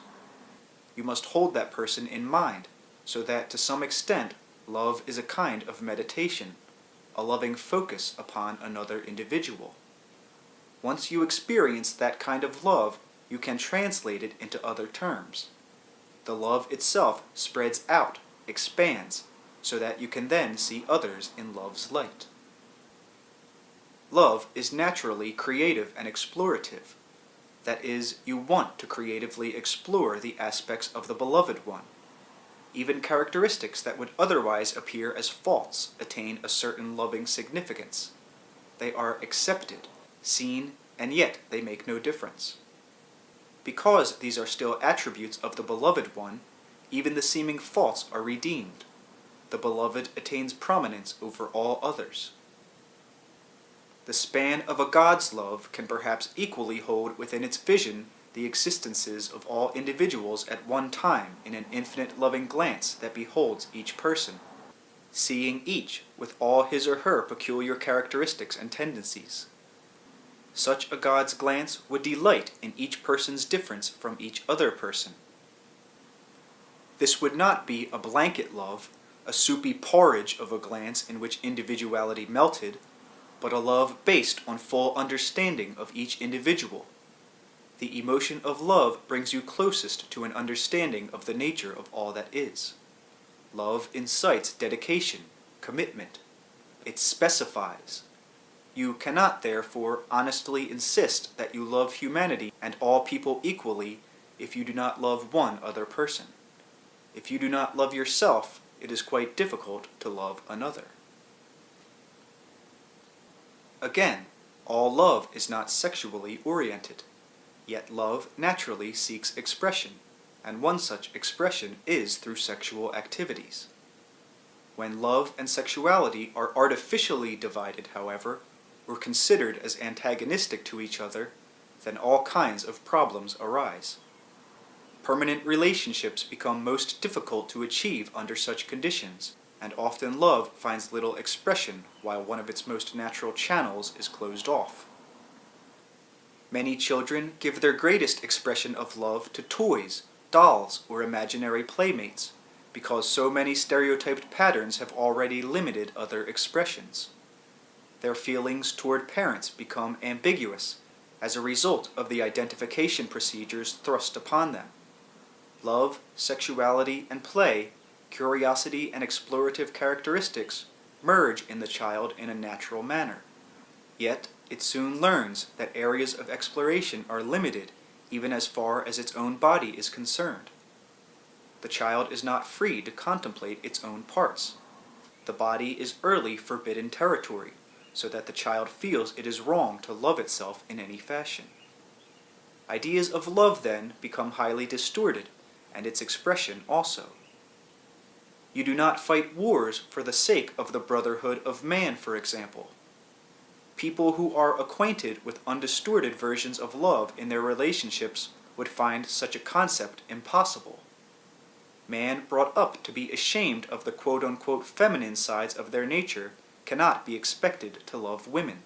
You must hold that person in mind, so that to some extent love is a kind of meditation, a loving focus upon another individual. Once you experience that kind of love, you can translate it into other terms. The love itself spreads out, expands, so that you can then see others in love's light. Love is naturally creative and explorative. That is, you want to creatively explore the aspects of the beloved one. Even characteristics that would otherwise appear as faults attain a certain loving significance. They are accepted, seen, and yet they make no difference. Because these are still attributes of the beloved one, even the seeming faults are redeemed. The beloved attains prominence over all others. The span of a God's love can perhaps equally hold within its vision the existences of all individuals at one time in an infinite loving glance that beholds each person, seeing each with all his or her peculiar characteristics and tendencies. Such a God's glance would delight in each person's difference from each other person. This would not be a blanket love, a soupy porridge of a glance in which individuality melted, but a love based on full understanding of each individual. The emotion of love brings you closest to an understanding of the nature of all that is. Love incites dedication, commitment. It specifies. You cannot, therefore, honestly insist that you love humanity and all people equally if you do not love one other person. If you do not love yourself, it is quite difficult to love another. Again, all love is not sexually oriented. Yet love naturally seeks expression, and one such expression is through sexual activities. When love and sexuality are artificially divided, however, or considered as antagonistic to each other, then all kinds of problems arise. Permanent relationships become most difficult to achieve under such conditions, and often love finds little expression while one of its most natural channels is closed off. Many children give their greatest expression of love to toys, dolls, or imaginary playmates, because so many stereotyped patterns have already limited other expressions. Their feelings toward parents become ambiguous as a result of the identification procedures thrust upon them. Love, sexuality, and play, curiosity, and explorative characteristics merge in the child in a natural manner. Yet, it soon learns that areas of exploration are limited even as far as its own body is concerned. The child is not free to contemplate its own parts. The body is early forbidden territory, so that the child feels it is wrong to love itself in any fashion. Ideas of love, then, become highly distorted, and its expression also. You do not fight wars for the sake of the brotherhood of man, for example. People who are acquainted with undistorted versions of love in their relationships would find such a concept impossible. Man brought up to be ashamed of the quote-unquote feminine sides of their nature cannot be expected to love women.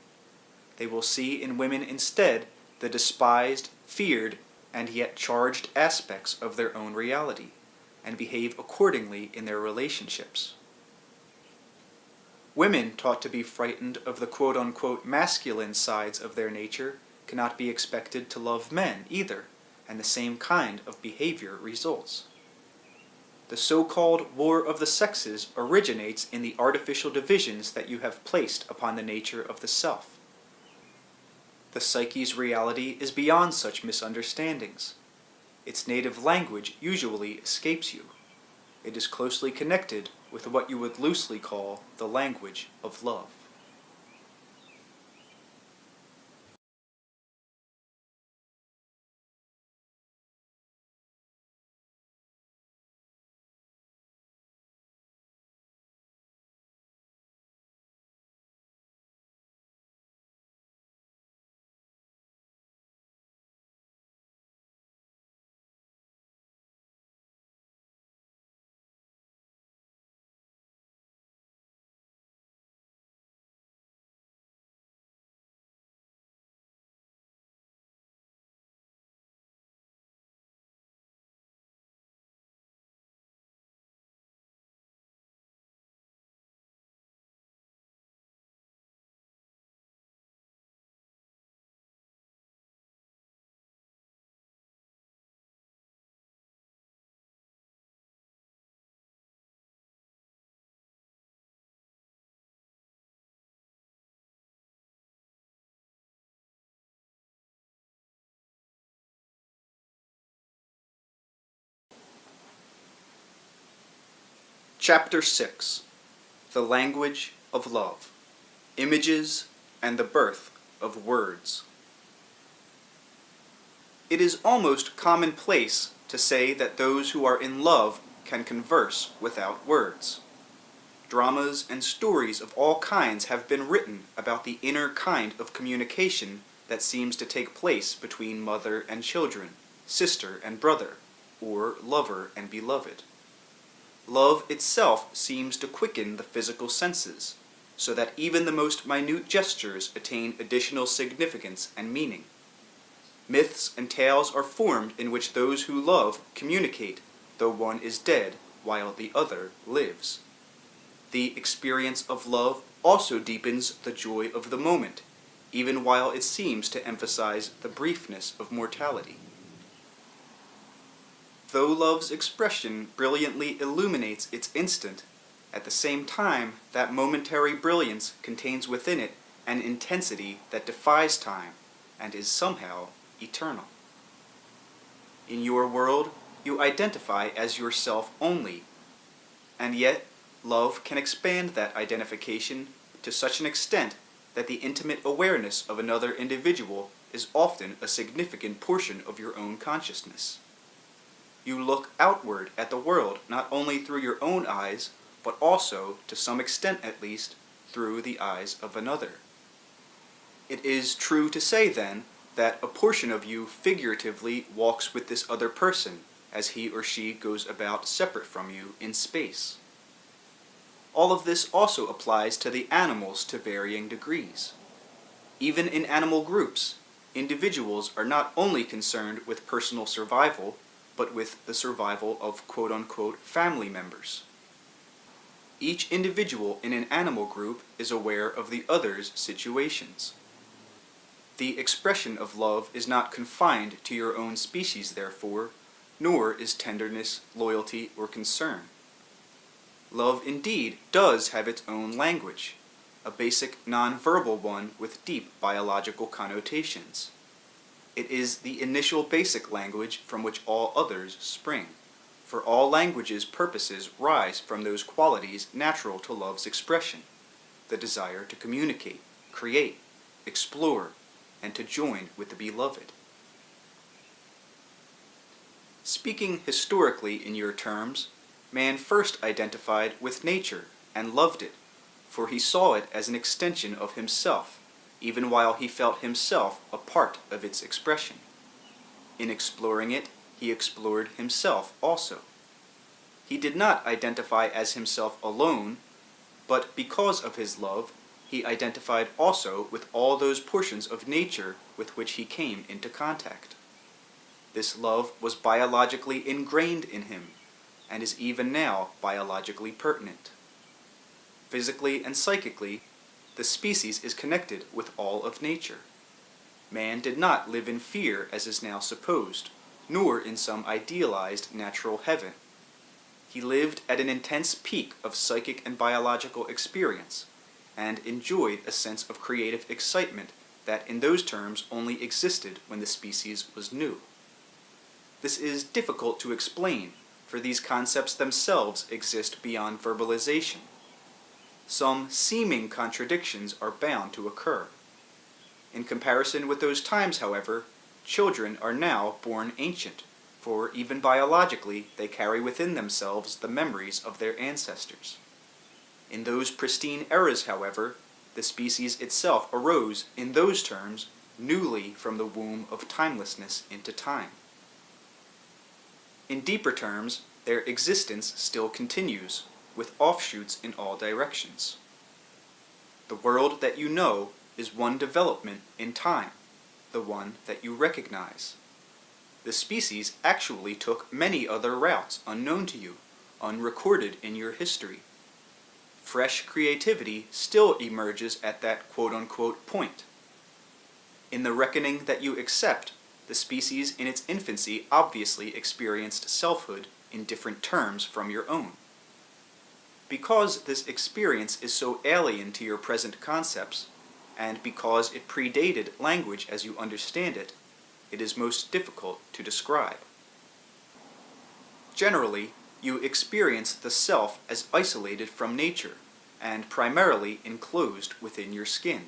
They will see in women instead the despised, feared, and yet charged aspects of their own reality, and behave accordingly in their relationships. Women taught to be frightened of the quote-unquote masculine sides of their nature cannot be expected to love men either, and the same kind of behavior results. The so-called war of the sexes originates in the artificial divisions that you have placed upon the nature of the self. The psyche's reality is beyond such misunderstandings. Its native language usually escapes you. It is closely connected with what you would loosely call the language of love. Chapter 6. The Language of Love. Images and the Birth of Words. It is almost commonplace to say that those who are in love can converse without words. Dramas and stories of all kinds have been written about the inner kind of communication that seems to take place between mother and children, sister and brother, or lover and beloved. Love itself seems to quicken the physical senses, so that even the most minute gestures attain additional significance and meaning. Myths and tales are formed in which those who love communicate, though one is dead while the other lives. The experience of love also deepens the joy of the moment, even while it seems to emphasize the briefness of mortality. Though love's expression brilliantly illuminates its instant, at the same time that momentary brilliance contains within it an intensity that defies time and is somehow eternal. In your world, you identify as yourself only, and yet love can expand that identification to such an extent that the intimate awareness of another individual is often a significant portion of your own consciousness. You look outward at the world not only through your own eyes, but also, to some extent at least, through the eyes of another. It is true to say, then, that a portion of you figuratively walks with this other person, as he or she goes about separate from you in space. All of this also applies to the animals to varying degrees. Even in animal groups, individuals are not only concerned with personal survival, but with the survival of quote-unquote family members. Each individual in an animal group is aware of the other's situations. The expression of love is not confined to your own species, therefore, nor is tenderness, loyalty, or concern. Love indeed does have its own language, a basic non-verbal one with deep biological connotations. It is the initial basic language from which all others spring, for all languages' purposes rise from those qualities natural to love's expression, the desire to communicate, create, explore, and to join with the beloved. Speaking historically in your terms, man first identified with nature and loved it, for he saw it as an extension of himself, even while he felt himself a part of its expression. In exploring it, he explored himself also. He did not identify as himself alone, but because of his love, he identified also with all those portions of nature with which he came into contact. This love was biologically ingrained in him, and is even now biologically pertinent. Physically and psychically, the species is connected with all of nature. Man did not live in fear as is now supposed, nor in some idealized natural heaven. He lived at an intense peak of psychic and biological experience, and enjoyed a sense of creative excitement that in those terms only existed when the species was new. This is difficult to explain, for these concepts themselves exist beyond verbalization. Some seeming contradictions are bound to occur. In comparison with those times, however, children are now born ancient, for even biologically they carry within themselves the memories of their ancestors. In those pristine eras, however, the species itself arose, in those terms, newly from the womb of timelessness into time. In deeper terms, their existence still continues, with offshoots in all directions. The world that you know is one development in time, the one that you recognize. The species actually took many other routes unknown to you, unrecorded in your history. Fresh creativity still emerges at that quote-unquote point. In the reckoning that you accept, the species in its infancy obviously experienced selfhood in different terms from your own. Because this experience is so alien to your present concepts, and because it predated language as you understand it, it is most difficult to describe. Generally, you experience the self as isolated from nature, and primarily enclosed within your skin.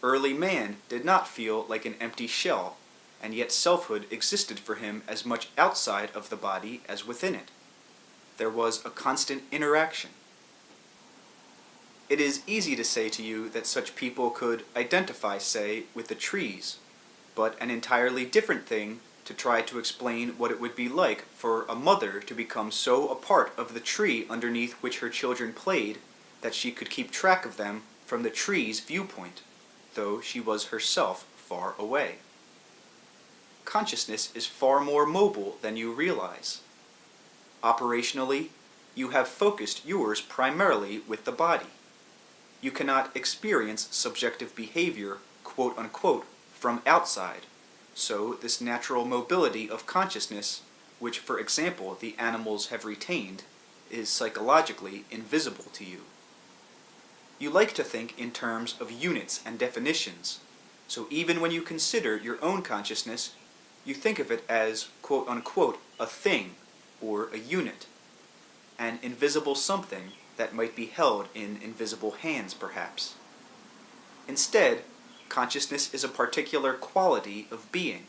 Early man did not feel like an empty shell, and yet selfhood existed for him as much outside of the body as within it. There was a constant interaction. It is easy to say to you that such people could identify, say, with the trees, but an entirely different thing to try to explain what it would be like for a mother to become so a part of the tree underneath which her children played that she could keep track of them from the tree's viewpoint, though she was herself far away. Consciousness is far more mobile than you realize. Operationally, you have focused yours primarily with the body. You cannot experience subjective behavior, quote-unquote, from outside, so this natural mobility of consciousness, which, for example, the animals have retained, is psychologically invisible to you. You like to think in terms of units and definitions, so even when you consider your own consciousness, you think of it as, quote-unquote, a thing, or a unit, an invisible something that might be held in invisible hands, perhaps. Instead, consciousness is a particular quality of being.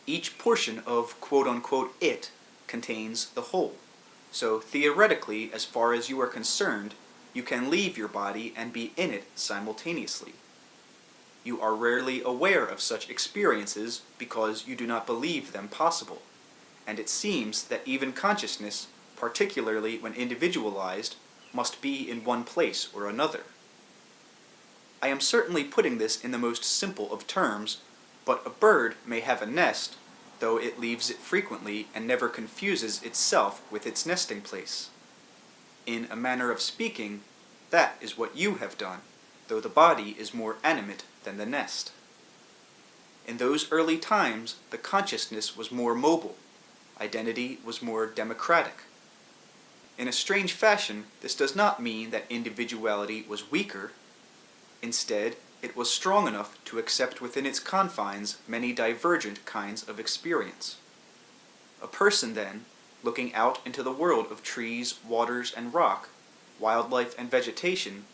Each portion of quote-unquote it contains the whole, so theoretically, as far as you are concerned, you can leave your body and be in it simultaneously. You are rarely aware of such experiences because you do not believe them possible, and it seems that even consciousness, particularly when individualized, must be in one place or another. I am certainly putting this in the most simple of terms, but a bird may have a nest, though it leaves it frequently and never confuses itself with its nesting place. In a manner of speaking, that is what you have done, though the body is more animate than the nest. In those early times, the consciousness was more mobile. Identity was more democratic. In a strange fashion, this does not mean that individuality was weaker. Instead, it was strong enough to accept within its confines many divergent kinds of experience. A person, then, looking out into the world of trees, waters, and rock, wildlife, and vegetation,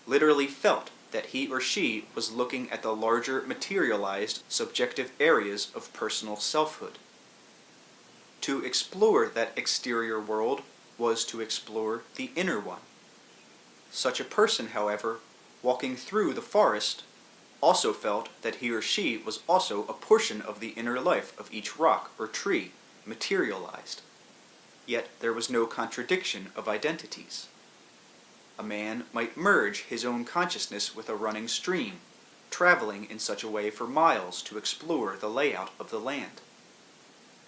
literally felt that he or she was looking at the larger materialized subjective areas of personal selfhood. To explore that exterior world was to explore the inner one. Such a person, however, walking through the forest, also felt that he or she was also a portion of the inner life of each rock or tree materialized. Yet there was no contradiction of identities. A man might merge his own consciousness with a running stream, traveling in such a way for miles to explore the layout of the land.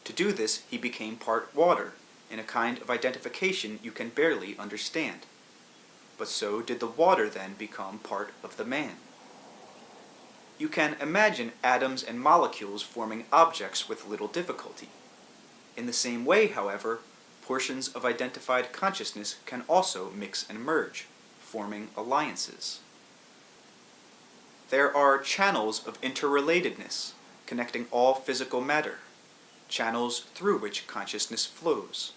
To do this, he became part water, in a kind of identification you can barely understand. But so did the water then become part of the man. You can imagine atoms and molecules forming objects with little difficulty. In the same way, however, portions of identified consciousness can also mix and merge, forming alliances. There are channels of interrelatedness connecting all physical matter, channels through which consciousness flows.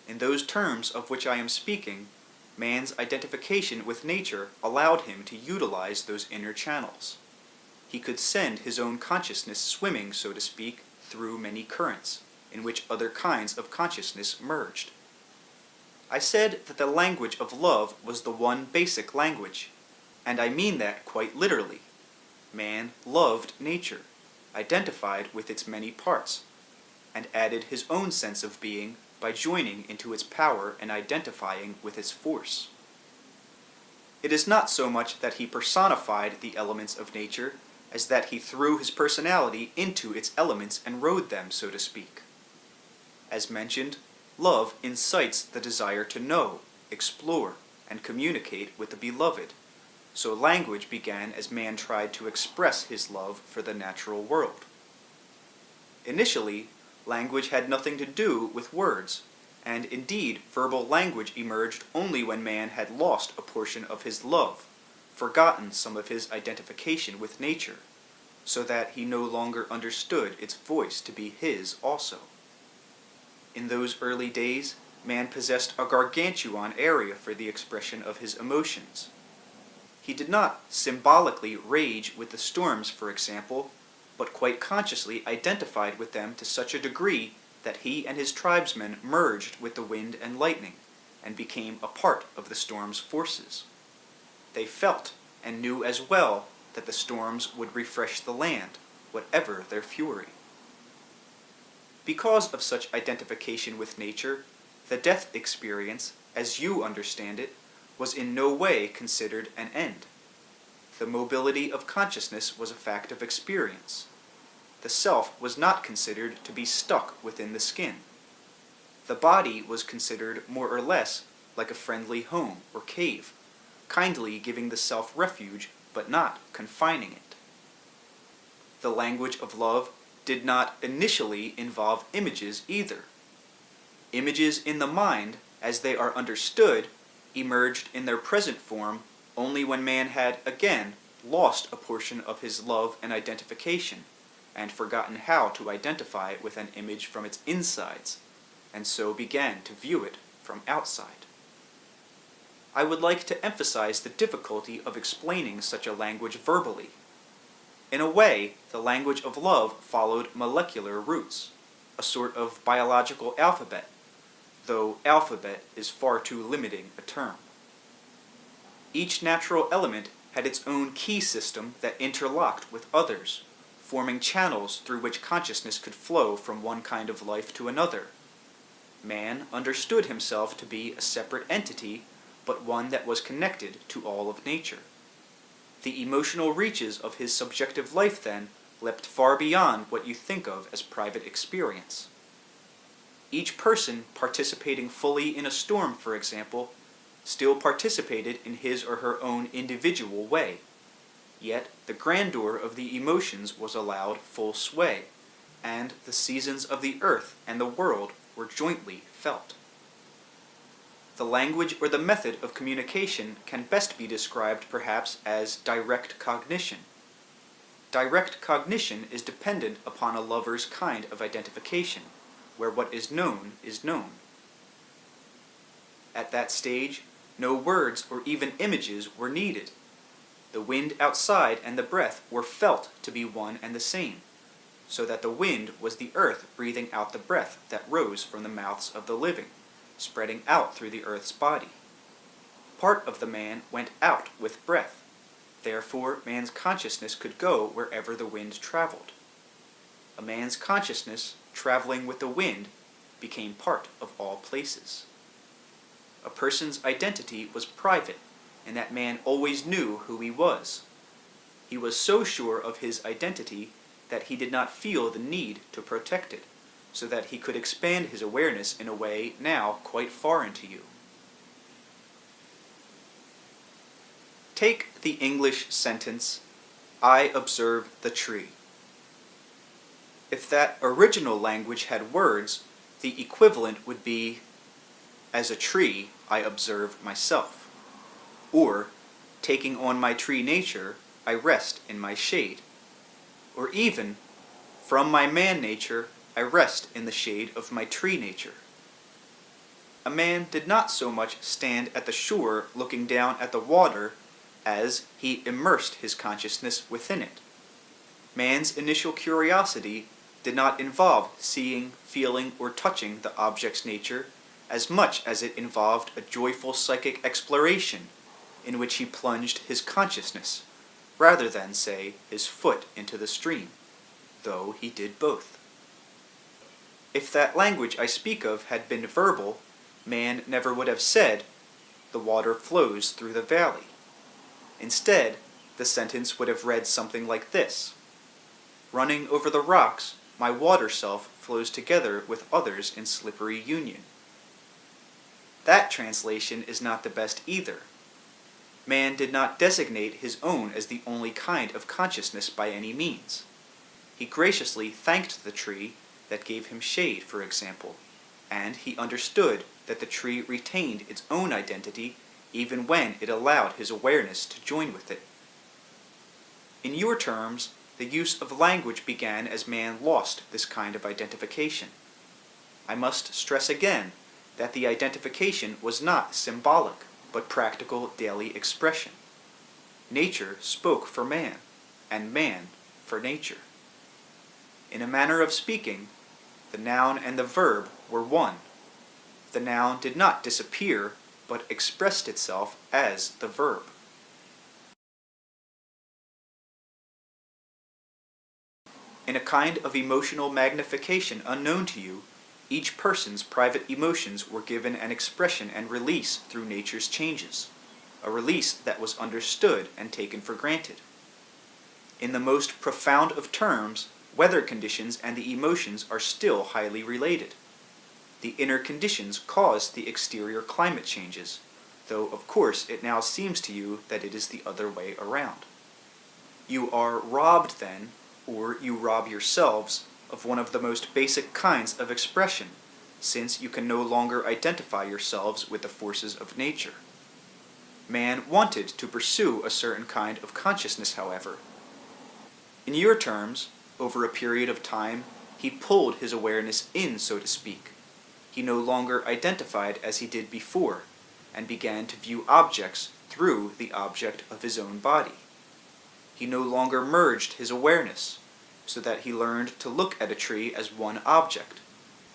In those terms of which I am speaking, man's identification with nature allowed him to utilize those inner channels. He could send his own consciousness swimming, so to speak, through many currents, in which other kinds of consciousness merged. I said that the language of love was the one basic language, and I mean that quite literally. Man loved nature, identified with its many parts, and added his own sense of being by joining into its power and identifying with its force. It is not so much that he personified the elements of nature as that he threw his personality into its elements and rode them, so to speak. As mentioned, love incites the desire to know, explore, and communicate with the beloved, so language began as man tried to express his love for the natural world. Initially, language had nothing to do with words, and indeed verbal language emerged only when man had lost a portion of his love, forgotten some of his identification with nature, so that he no longer understood its voice to be his also. In those early days, man possessed a gargantuan area for the expression of his emotions. He did not symbolically rage with the storms, for example, but quite consciously identified with them to such a degree that he and his tribesmen merged with the wind and lightning, and became a part of the storm's forces. They felt and knew as well that the storms would refresh the land, whatever their fury. Because of such identification with nature, the death experience, as you understand it, was in no way considered an end. The mobility of consciousness was a fact of experience. The self was not considered to be stuck within the skin. The body was considered more or less like a friendly home or cave, kindly giving the self refuge but not confining it. The language of love did not initially involve images either. Images in the mind, as they are understood, emerged in their present form only when man had again lost a portion of his love and identification, and forgotten how to identify with an image from its insides, and so began to view it from outside. I would like to emphasize the difficulty of explaining such a language verbally. In a way, the language of love followed molecular roots, a sort of biological alphabet, though alphabet is far too limiting a term. Each natural element had its own key system that interlocked with others, forming channels through which consciousness could flow from one kind of life to another. Man understood himself to be a separate entity, but one that was connected to all of nature. The emotional reaches of his subjective life, then, leapt far beyond what you think of as private experience. Each person participating fully in a storm, for example, still participated in his or her own individual way. Yet the grandeur of the emotions was allowed full sway, and the seasons of the earth and the world were jointly felt. The language or the method of communication can best be described perhaps as direct cognition. Direct cognition is dependent upon a lover's kind of identification, where what is known is known. At that stage, no words or even images were needed. The wind outside and the breath were felt to be one and the same, so that the wind was the earth breathing out the breath that rose from the mouths of the living, spreading out through the earth's body. Part of the man went out with breath. Therefore, man's consciousness could go wherever the wind traveled. A man's consciousness, traveling with the wind, became part of all places. A person's identity was private, and that man always knew who he was. He was so sure of his identity that he did not feel the need to protect it, so that he could expand his awareness in a way now quite foreign to you. Take the English sentence, "I observe the tree." If that original language had words, the equivalent would be, "As a tree, I observe myself." Or, "Taking on my tree nature, I rest in my shade." Or even, "From my man nature, I rest in the shade of my tree nature." A man did not so much stand at the shore looking down at the water as he immersed his consciousness within it. Man's initial curiosity did not involve seeing, feeling, or touching the object's nature as much as it involved a joyful psychic exploration in which he plunged his consciousness, rather than, say, his foot into the stream, though he did both. If that language I speak of had been verbal, man never would have said, "The water flows through the valley." Instead, the sentence would have read something like this: "Running over the rocks, my water self flows together with others in slippery union." That translation is not the best either. Man did not designate his own as the only kind of consciousness by any means. He graciously thanked the tree that gave him shade, for example, and he understood that the tree retained its own identity even when it allowed his awareness to join with it. In your terms, the use of language began as man lost this kind of identification. I must stress again that the identification was not symbolic, but practical daily expression. Nature spoke for man, and man for nature. In a manner of speaking, the noun and the verb were one. The noun did not disappear, but expressed itself as the verb. In a kind of emotional magnification unknown to you, each person's private emotions were given an expression and release through nature's changes, a release that was understood and taken for granted. In the most profound of terms, weather conditions and the emotions are still highly related. The inner conditions cause the exterior climate changes, though of course it now seems to you that it is the other way around. You are robbed then, or you rob yourselves, of one of the most basic kinds of expression, since you can no longer identify yourselves with the forces of nature. Man wanted to pursue a certain kind of consciousness, however. In your terms, over a period of time, he pulled his awareness in, so to speak. He no longer identified as he did before, and began to view objects through the object of his own body. He no longer merged his awareness, so that he learned to look at a tree as one object,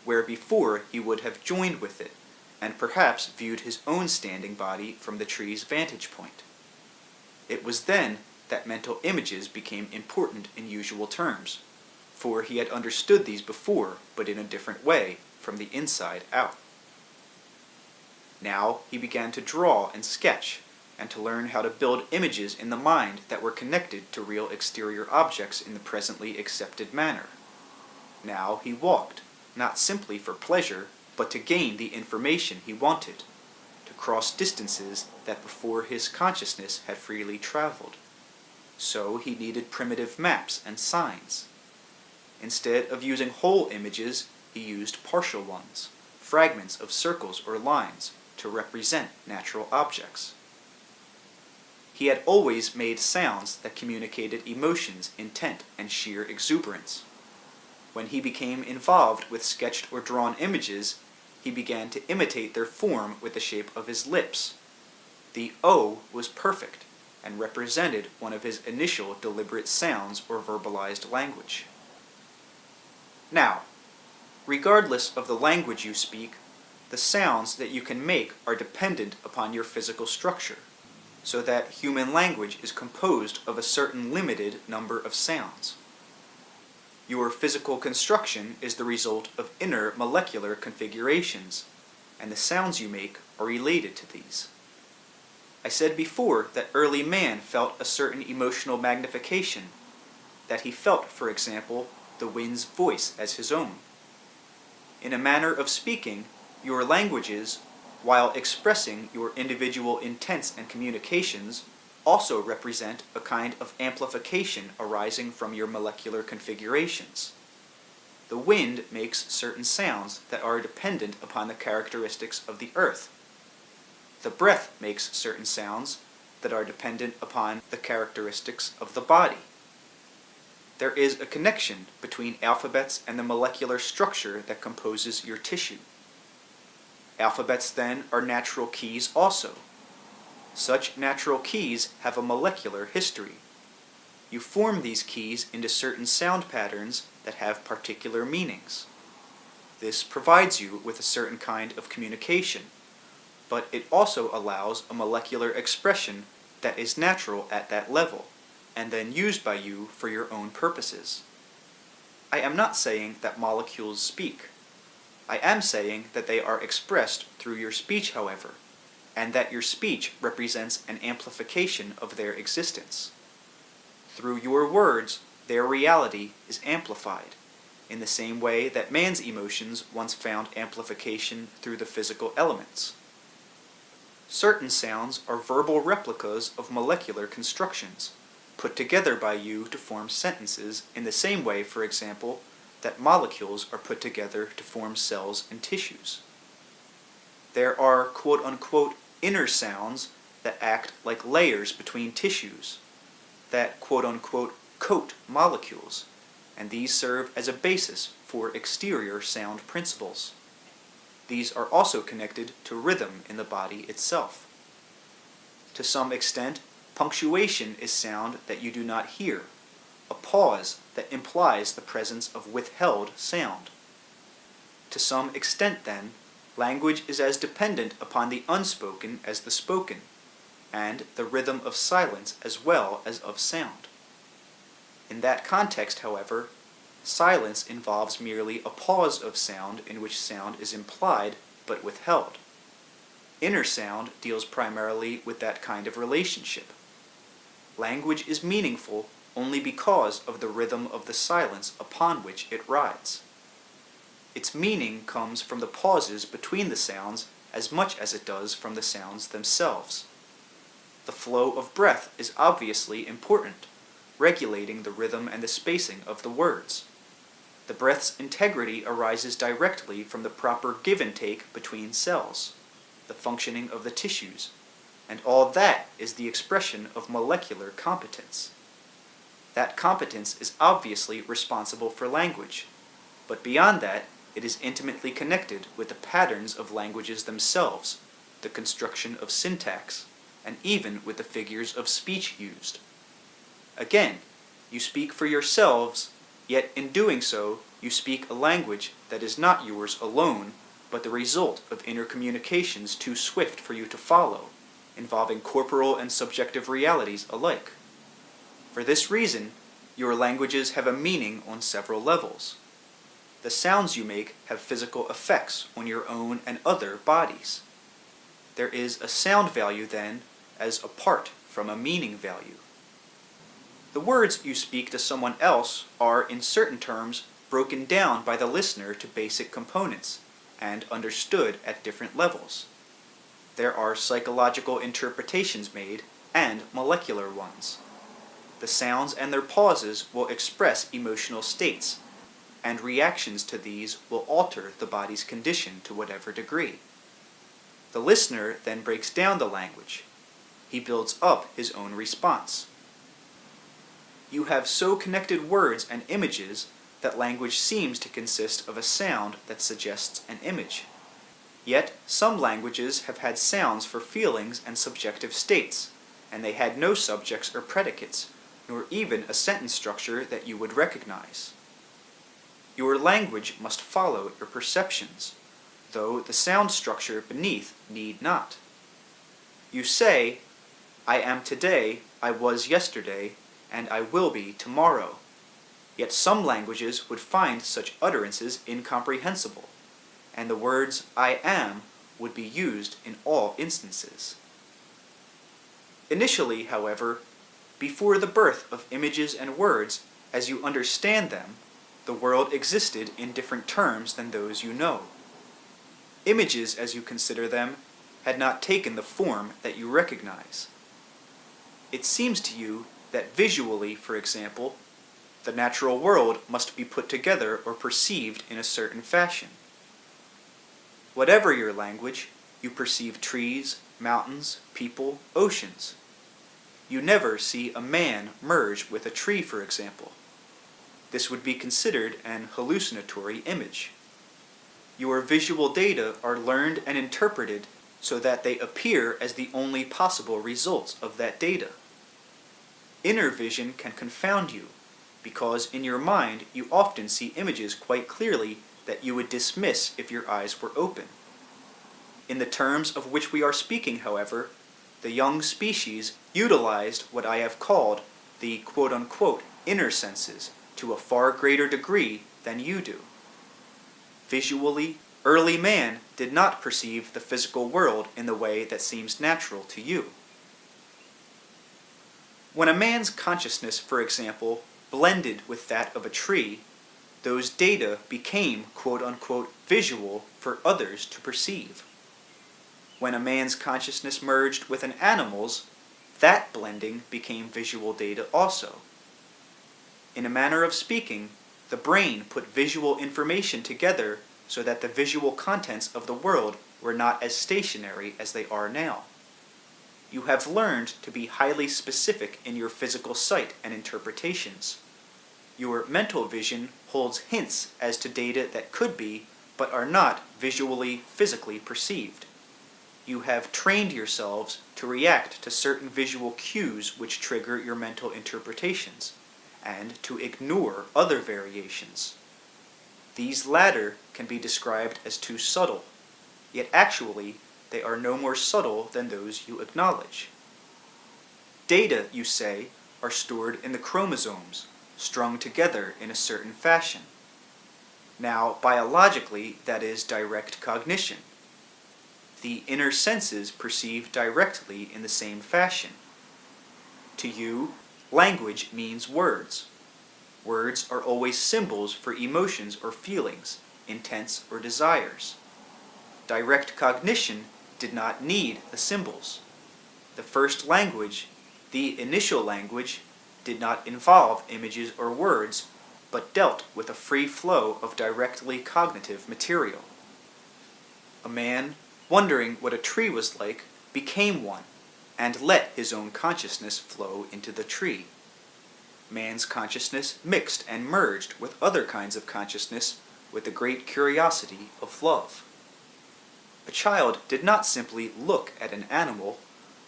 where before he would have joined with it, and perhaps viewed his own standing body from the tree's vantage point. It was then that mental images became important in usual terms, for he had understood these before, but in a different way, from the inside out. Now he began to draw and sketch, and to learn how to build images in the mind that were connected to real exterior objects in the presently accepted manner. Now he walked, not simply for pleasure, but to gain the information he wanted, to cross distances that before his consciousness had freely traveled. So he needed primitive maps and signs. Instead of using whole images, he used partial ones, fragments of circles or lines, to represent natural objects. He had always made sounds that communicated emotions, intent, and sheer exuberance. When he became involved with sketched or drawn images, he began to imitate their form with the shape of his lips. The O was perfect, and represented one of his initial deliberate sounds or verbalized language. Now, regardless of the language you speak, the sounds that you can make are dependent upon your physical structure, so that human language is composed of a certain limited number of sounds. Your physical construction is the result of inner molecular configurations, and the sounds you make are related to these. I said before that early man felt a certain emotional magnification, that he felt, for example, the wind's voice as his own. In a manner of speaking, your languages, while expressing your individual intents and communications, also represent a kind of amplification arising from your molecular configurations. The wind makes certain sounds that are dependent upon the characteristics of the earth. The breath makes certain sounds that are dependent upon the characteristics of the body. There is a connection between alphabets and the molecular structure that composes your tissue. Alphabets, then, are natural keys also. Such natural keys have a molecular history. You form these keys into certain sound patterns that have particular meanings. This provides you with a certain kind of communication, but it also allows a molecular expression that is natural at that level, and then used by you for your own purposes. I am not saying that molecules speak. I am saying that they are expressed through your speech, however, and that your speech represents an amplification of their existence. Through your words, their reality is amplified, in the same way that man's emotions once found amplification through the physical elements. Certain sounds are verbal replicas of molecular constructions, put together by you to form sentences in the same way, for example, that molecules are put together to form cells and tissues. There are quote-unquote inner sounds that act like layers between tissues, that quote-unquote coat molecules, and these serve as a basis for exterior sound principles. These are also connected to rhythm in the body itself. To some extent, punctuation is sound that you do not hear, a pause that implies the presence of withheld sound. To some extent, then, language is as dependent upon the unspoken as the spoken, and the rhythm of silence as well as of sound. In that context, however, silence involves merely a pause of sound in which sound is implied but withheld. Inner sound deals primarily with that kind of relationship. Language is meaningful only because of the rhythm of the silence upon which it rides. Its meaning comes from the pauses between the sounds as much as it does from the sounds themselves. The flow of breath is obviously important, regulating the rhythm and the spacing of the words. The breath's integrity arises directly from the proper give and take between cells, the functioning of the tissues, and all that is the expression of molecular competence. That competence is obviously responsible for language, but beyond that, it is intimately connected with the patterns of languages themselves, the construction of syntax, and even with the figures of speech used. Again, you speak for yourselves, yet in doing so, you speak a language that is not yours alone, but the result of inner communications too swift for you to follow, involving corporal and subjective realities alike. For this reason, your languages have a meaning on several levels. The sounds you make have physical effects on your own and other bodies. There is a sound value, then, as apart from a meaning value. The words you speak to someone else are, in certain terms, broken down by the listener to basic components, and understood at different levels. There are psychological interpretations made, and molecular ones. The sounds and their pauses will express emotional states, and reactions to these will alter the body's condition to whatever degree. The listener then breaks down the language. He builds up his own response. You have so connected words and images that language seems to consist of a sound that suggests an image. Yet, some languages have had sounds for feelings and subjective states, and they had no subjects or predicates, nor even a sentence structure that you would recognize. Your language must follow your perceptions. though the sound structure beneath need not. You say, I am today, I was yesterday, and I will be tomorrow. Yet some languages would find such utterances incomprehensible, and the words I am would be used in all instances. Initially, however, before the birth of images and words, as you understand them, the world existed in different terms than those you know. Images, as you consider them, had not taken the form that you recognize. It seems to you that visually, for example, the natural world must be put together or perceived in a certain fashion. Whatever your language, you perceive trees, mountains, people, oceans. You never see a man merged with a tree, for example. This would be considered an hallucinatory image. Your visual data are learned and interpreted so that they appear as the only possible results of that data. Inner vision can confound you, because in your mind you often see images quite clearly that you would dismiss if your eyes were open. In the terms of which we are speaking, however, the young species utilized what I have called the quote-unquote inner senses to a far greater degree than you do. Visually, early man did not perceive the physical world in the way that seems natural to you. When a man's consciousness, for example, blended with that of a tree, those data became quote-unquote visual for others to perceive. When a man's consciousness merged with an animal's, that blending became visual data also. In a manner of speaking, the brain put visual information together so that the visual contents of the world were not as stationary as they are now. You have learned to be highly specific in your physical sight and interpretations. Your mental vision holds hints as to data that could be, but are not, visually, physically perceived. You have trained yourselves to react to certain visual cues which trigger your mental interpretations, and to ignore other variations. These latter can be described as too subtle, yet actually they are no more subtle than those you acknowledge. Data, you say, are stored in the chromosomes, strung together in a certain fashion. Now, biologically, that is direct cognition. The inner senses perceive directly in the same fashion. To you, language means words. Words are always symbols for emotions or feelings, intents or desires. Direct cognition did not need the symbols. The first language, the initial language, did not involve images or words, but dealt with a free flow of directly cognitive material. A man, wondering what a tree was like, became one, and let his own consciousness flow into the tree. Man's consciousness mixed and merged with other kinds of consciousness with the great curiosity of love. A child did not simply look at an animal,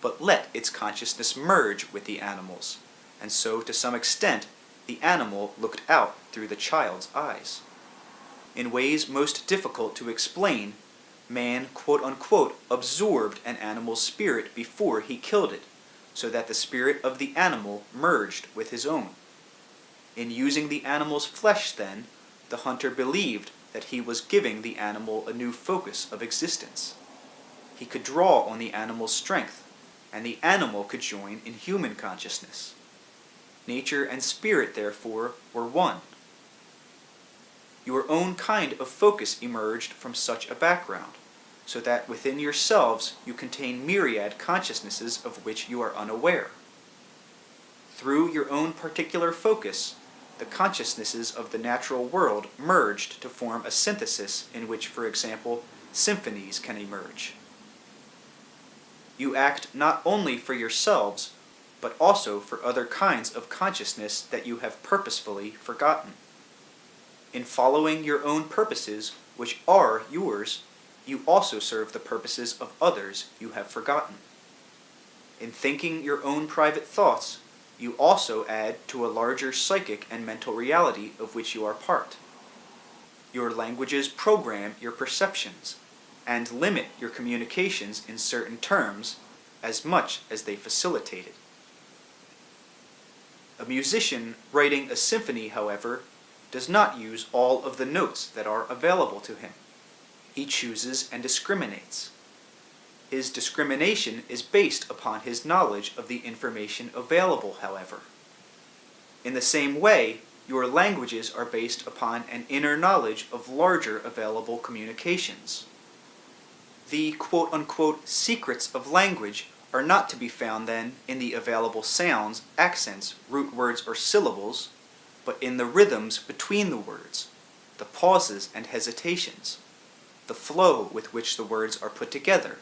but let its consciousness merge with the animal's, and so to some extent the animal looked out through the child's eyes. In ways most difficult to explain, man quote-unquote absorbed an animal's spirit before he killed it, so that the spirit of the animal merged with his own. In using the animal's flesh, then, the hunter believed that he was giving the animal a new focus of existence. He could draw on the animal's strength, and the animal could join in human consciousness. Nature and spirit, therefore, were one. Your own kind of focus emerged from such a background, so that within yourselves you contain myriad consciousnesses of which you are unaware. Through your own particular focus, the consciousnesses of the natural world merged to form a synthesis in which, for example, symphonies can emerge. You act not only for yourselves, but also for other kinds of consciousness that you have purposefully forgotten. In following your own purposes, which are yours, you also serve the purposes of others you have forgotten. In thinking your own private thoughts, you also add to a larger psychic and mental reality of which you are part. Your languages program your perceptions, and limit your communications in certain terms as much as they facilitate it. A musician writing a symphony, however, does not use all of the notes that are available to him. He chooses and discriminates. His discrimination is based upon his knowledge of the information available, however. In the same way, your languages are based upon an inner knowledge of larger available communications. The quote-unquote secrets of language are not to be found then in the available sounds, accents, root words, or syllables, but in the rhythms between the words, the pauses and hesitations, the flow with which the words are put together,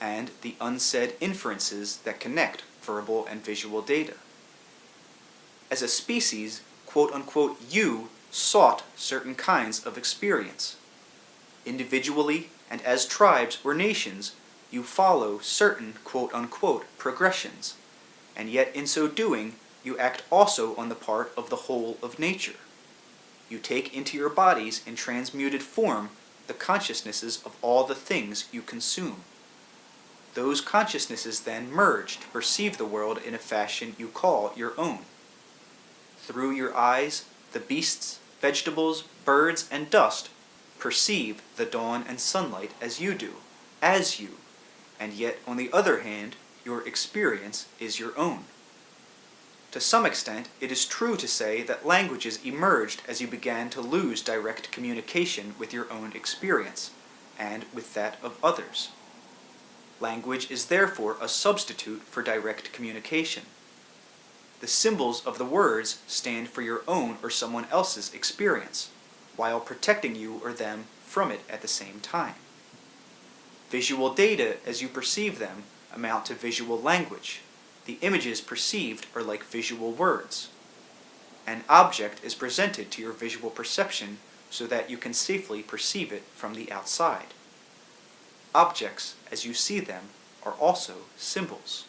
and the unsaid inferences that connect verbal and visual data. As a species, quote-unquote, you sought certain kinds of experience. Individually and as tribes or nations, you follow certain quote-unquote progressions, and yet in so doing, you act also on the part of the whole of nature. You take into your bodies in transmuted form the consciousnesses of all the things you consume. Those consciousnesses then merge to perceive the world in a fashion you call your own. Through your eyes, the beasts, vegetables, birds, and dust perceive the dawn and sunlight as you do, and yet, on the other hand, your experience is your own. To some extent, it is true to say that languages emerged as you began to lose direct communication with your own experience, and with that of others. Language is therefore a substitute for direct communication. The symbols of the words stand for your own or someone else's experience, while protecting you or them from it at the same time. Visual data, as you perceive them, amount to visual language. The images perceived are like visual words. An object is presented to your visual perception so that you can safely perceive it from the outside. Objects, as you see them, are also symbols.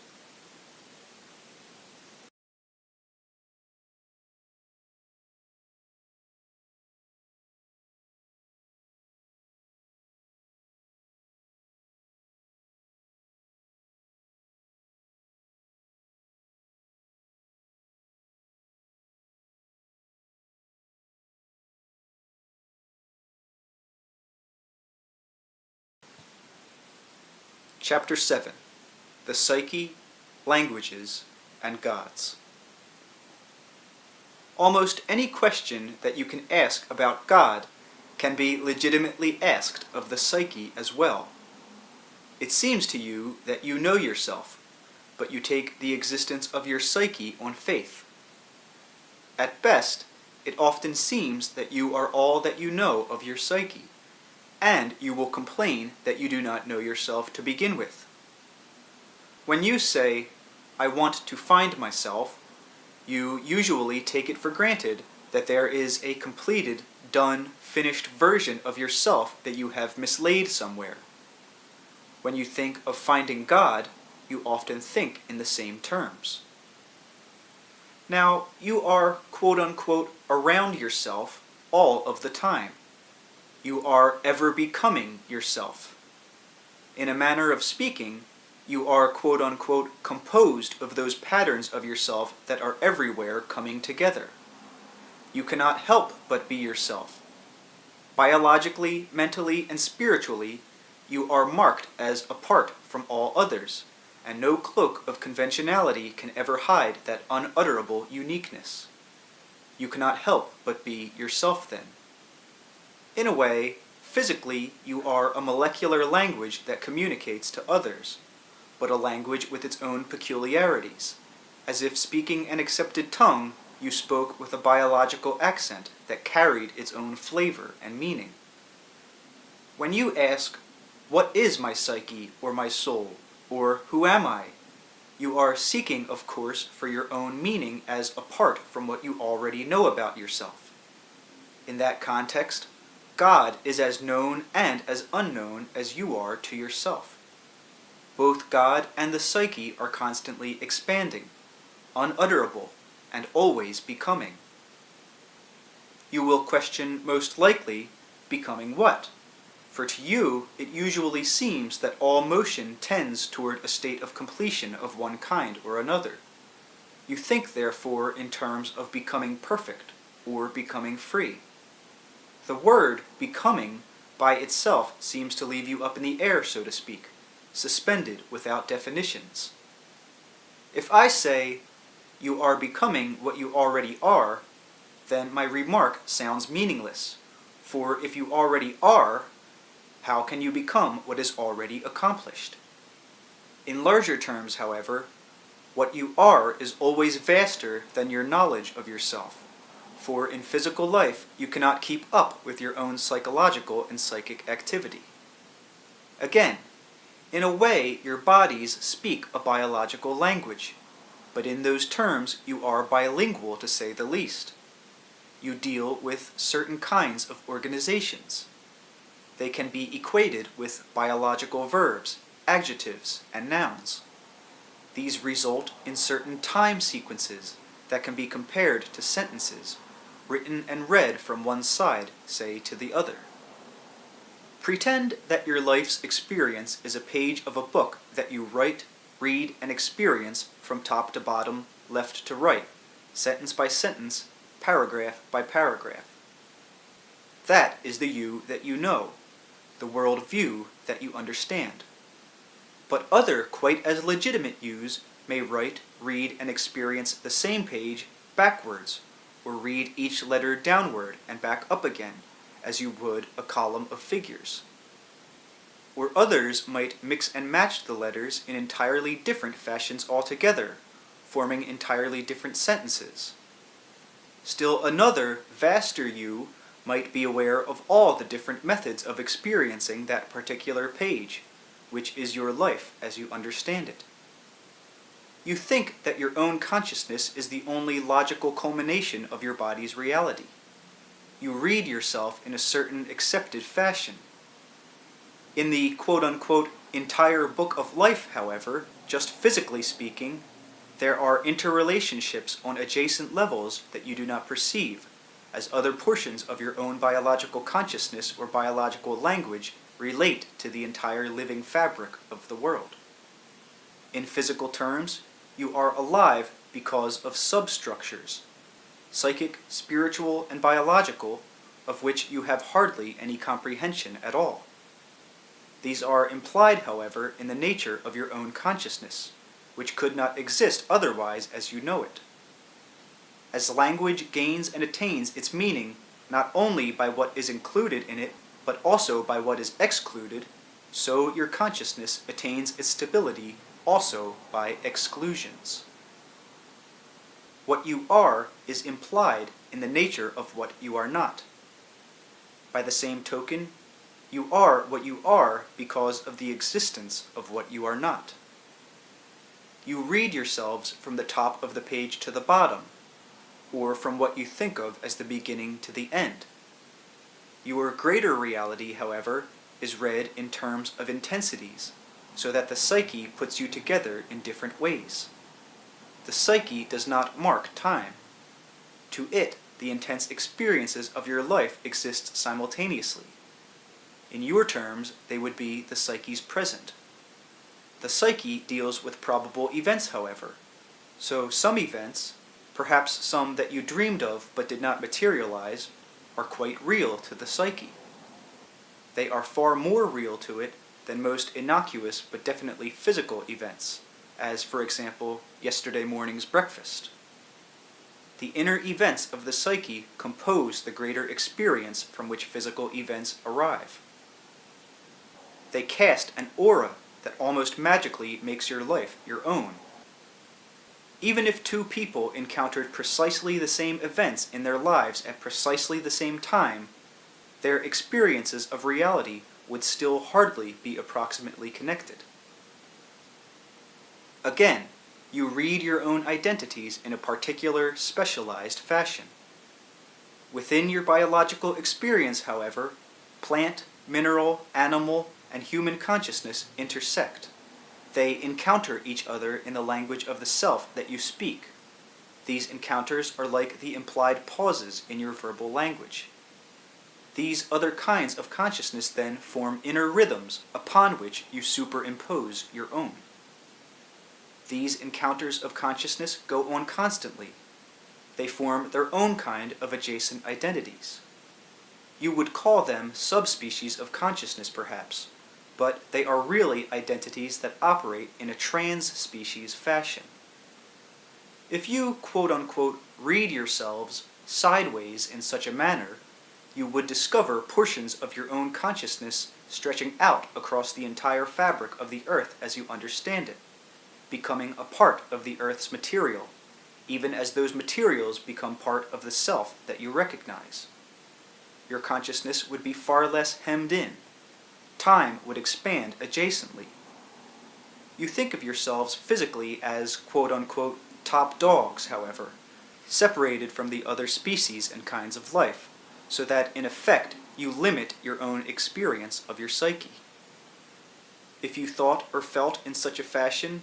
Chapter 7. The Psyche, Languages, and Gods. Almost any question that you can ask about God can be legitimately asked of the psyche as well. It seems to you that you know yourself, but you take the existence of your psyche on faith. At best, it often seems that you are all that you know of your psyche, and you will complain that you do not know yourself to begin with. When you say, "I want to find myself," you usually take it for granted that there is a completed, done, finished version of yourself that you have mislaid somewhere. When you think of finding God, you often think in the same terms. Now, you are, quote-unquote, around yourself all of the time. You are ever becoming yourself. In a manner of speaking, you are, quote-unquote, composed of those patterns of yourself that are everywhere coming together. You cannot help but be yourself. Biologically, mentally, and spiritually, you are marked as apart from all others, and no cloak of conventionality can ever hide that unutterable uniqueness. You cannot help but be yourself then. In a way, physically, you are a molecular language that communicates to others, but a language with its own peculiarities, as if speaking an accepted tongue, you spoke with a biological accent that carried its own flavor and meaning. When you ask, "What is my psyche or my soul?" or "Who am I?" you are seeking, of course, for your own meaning as apart from what you already know about yourself. In that context, God is as known and as unknown as you are to yourself. Both God and the psyche are constantly expanding, unutterable, and always becoming. You will question, most likely, becoming what? For to you it usually seems that all motion tends toward a state of completion of one kind or another. You think therefore in terms of becoming perfect or becoming free. The word becoming by itself seems to leave you up in the air, so to speak, suspended without definitions. If I say, you are becoming what you already are, then my remark sounds meaningless. For if you already are, how can you become what is already accomplished? In larger terms, however, what you are is always vaster than your knowledge of yourself. For in physical life, you cannot keep up with your own psychological and psychic activity. Again, in a way, your bodies speak a biological language, but in those terms you are bilingual to say the least. You deal with certain kinds of organizations. They can be equated with biological verbs, adjectives, and nouns. These result in certain time sequences that can be compared to sentences, written and read from one side, say, to the other. Pretend that your life's experience is a page of a book that you write, read, and experience from top to bottom, left to right, sentence by sentence, paragraph by paragraph. That is the you that you know, the world view that you understand. But other quite as legitimate yous may write, read, and experience the same page backwards, or read each letter downward and back up again, as you would a column of figures. Or others might mix and match the letters in entirely different fashions altogether, forming entirely different sentences. Still another, vaster you might be aware of all the different methods of experiencing that particular page, which is your life as you understand it. You think that your own consciousness is the only logical culmination of your body's reality. You read yourself in a certain accepted fashion. In the quote-unquote entire book of life, however, just physically speaking, there are interrelationships on adjacent levels that you do not perceive, as other portions of your own biological consciousness or biological language relate to the entire living fabric of the world. In physical terms, you are alive because of substructures, psychic, spiritual, and biological, of which you have hardly any comprehension at all. These are implied, however, in the nature of your own consciousness, which could not exist otherwise as you know it. As language gains and attains its meaning not only by what is included in it, but also by what is excluded, so your consciousness attains its stability also by exclusions. What you are is implied in the nature of what you are not. By the same token, you are what you are because of the existence of what you are not. You read yourselves from the top of the page to the bottom, or from what you think of as the beginning to the end. Your greater reality, however, is read in terms of intensities, so that the psyche puts you together in different ways. The psyche does not mark time. To it, the intense experiences of your life exist simultaneously. In your terms, they would be the psyche's present. The psyche deals with probable events, however, so some events, perhaps some that you dreamed of but did not materialize, are quite real to the psyche. They are far more real to it than most innocuous but definitely physical events, as, for example, yesterday morning's breakfast. The inner events of the psyche compose the greater experience from which physical events arrive. They cast an aura that almost magically makes your life your own. Even if two people encountered precisely the same events in their lives at precisely the same time, their experiences of reality would still hardly be approximately connected. Again, you read your own identities in a particular, specialized fashion. Within your biological experience, however, plant, mineral, animal, and human consciousness intersect. They encounter each other in the language of the self that you speak. These encounters are like the implied pauses in your verbal language. These other kinds of consciousness then form inner rhythms upon which you superimpose your own. These encounters of consciousness go on constantly. They form their own kind of adjacent identities. You would call them subspecies of consciousness, perhaps, but they are really identities that operate in a trans-species fashion. If you, quote-unquote, read yourselves sideways in such a manner, you would discover portions of your own consciousness stretching out across the entire fabric of the earth as you understand it, becoming a part of the earth's material, even as those materials become part of the self that you recognize. Your consciousness would be far less hemmed in. Time would expand adjacently. You think of yourselves physically as, quote-unquote, top dogs, however, separated from the other species and kinds of life, so that, in effect, you limit your own experience of your psyche. If you thought or felt in such a fashion,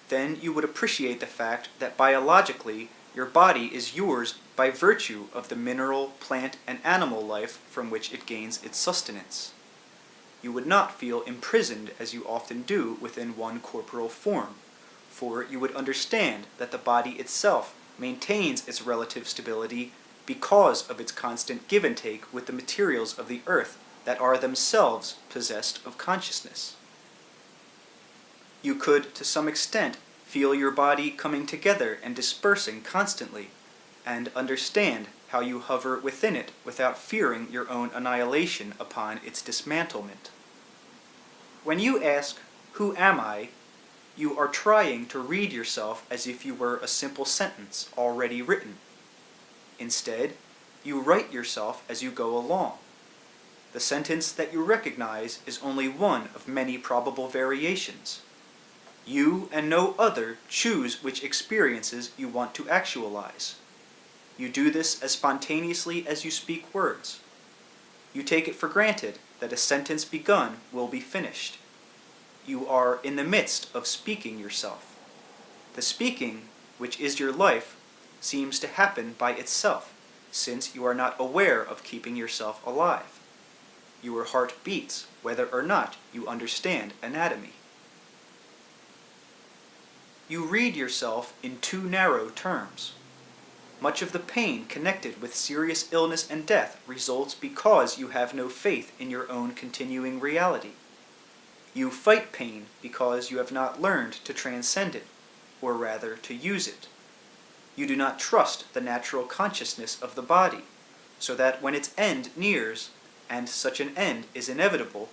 then you would appreciate the fact that biologically your body is yours by virtue of the mineral, plant, and animal life from which it gains its sustenance. You would not feel imprisoned as you often do within one corporal form, for you would understand that the body itself maintains its relative stability because of its constant give and take with the materials of the earth that are themselves possessed of consciousness. You could, to some extent, feel your body coming together and dispersing constantly, and understand how you hover within it without fearing your own annihilation upon its dismantlement. When you ask, "Who am I?" you are trying to read yourself as if you were a simple sentence already written. Instead, you write yourself as you go along. The sentence that you recognize is only one of many probable variations. You and no other choose which experiences you want to actualize. You do this as spontaneously as you speak words. You take it for granted that a sentence begun will be finished. You are in the midst of speaking yourself. The speaking, which is your life, seems to happen by itself, since you are not aware of keeping yourself alive. Your heart beats whether or not you understand anatomy. You read yourself in too narrow terms. Much of the pain connected with serious illness and death results because you have no faith in your own continuing reality. You fight pain because you have not learned to transcend it, or rather to use it. You do not trust the natural consciousness of the body, so that when its end nears, and such an end is inevitable,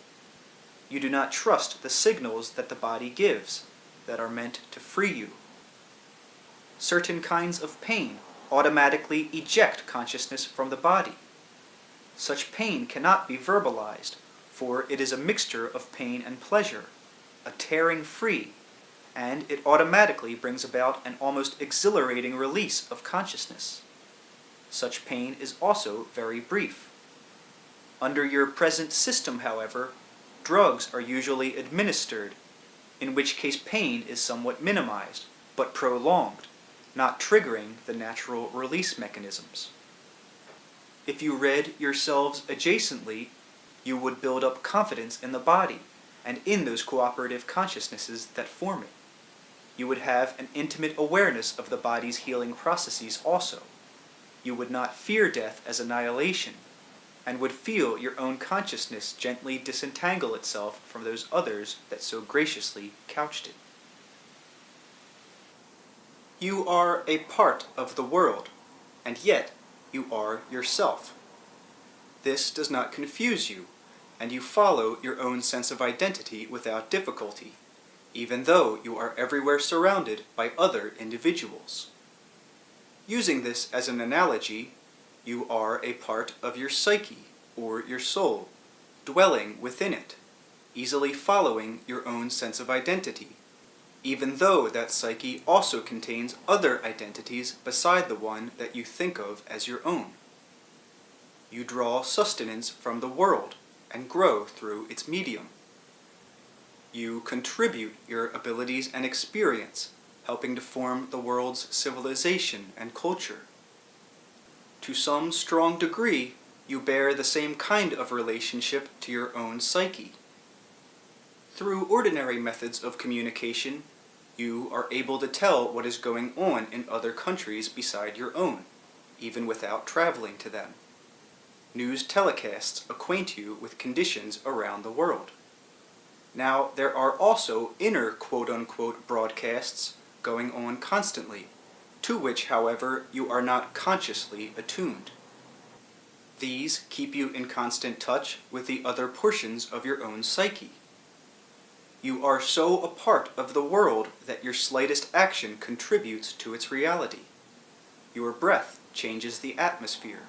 you do not trust the signals that the body gives, that are meant to free you. Certain kinds of pain automatically eject consciousness from the body. Such pain cannot be verbalized, for it is a mixture of pain and pleasure, a tearing free, and it automatically brings about an almost exhilarating release of consciousness. Such pain is also very brief. Under your present system, however, drugs are usually administered, in which case pain is somewhat minimized, but prolonged, not triggering the natural release mechanisms. If you read yourselves adjacently, you would build up confidence in the body and in those cooperative consciousnesses that form it. You would have an intimate awareness of the body's healing processes also. You would not fear death as annihilation, and would feel your own consciousness gently disentangle itself from those others that so graciously couched it. You are a part of the world, and yet you are yourself. This does not confuse you, and you follow your own sense of identity without difficulty, even though you are everywhere surrounded by other individuals. Using this as an analogy, you are a part of your psyche, or your soul, dwelling within it, easily following your own sense of identity, even though that psyche also contains other identities beside the one that you think of as your own. You draw sustenance from the world and grow through its medium. You contribute your abilities and experience, helping to form the world's civilization and culture. To some strong degree, you bear the same kind of relationship to your own psyche. Through ordinary methods of communication, you are able to tell what is going on in other countries beside your own, even without traveling to them. News telecasts acquaint you with conditions around the world. Now, there are also inner quote-unquote broadcasts going on constantly, to which, however, you are not consciously attuned. These keep you in constant touch with the other portions of your own psyche. You are so a part of the world that your slightest action contributes to its reality. Your breath changes the atmosphere.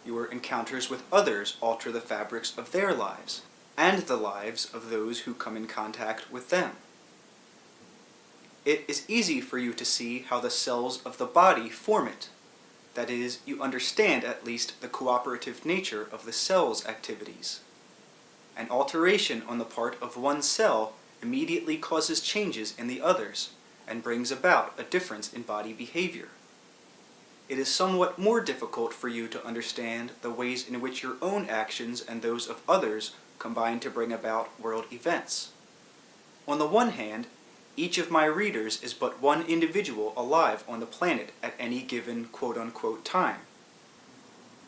Your encounters with others alter the fabrics of their lives, and the lives of those who come in contact with them. It is easy for you to see how the cells of the body form it. That is, you understand at least the cooperative nature of the cell's activities. An alteration on the part of one cell immediately causes changes in the others, and brings about a difference in body behavior. It is somewhat more difficult for you to understand the ways in which your own actions and those of others combine to bring about world events. On the one hand, each of my readers is but one individual alive on the planet at any given quote-unquote time.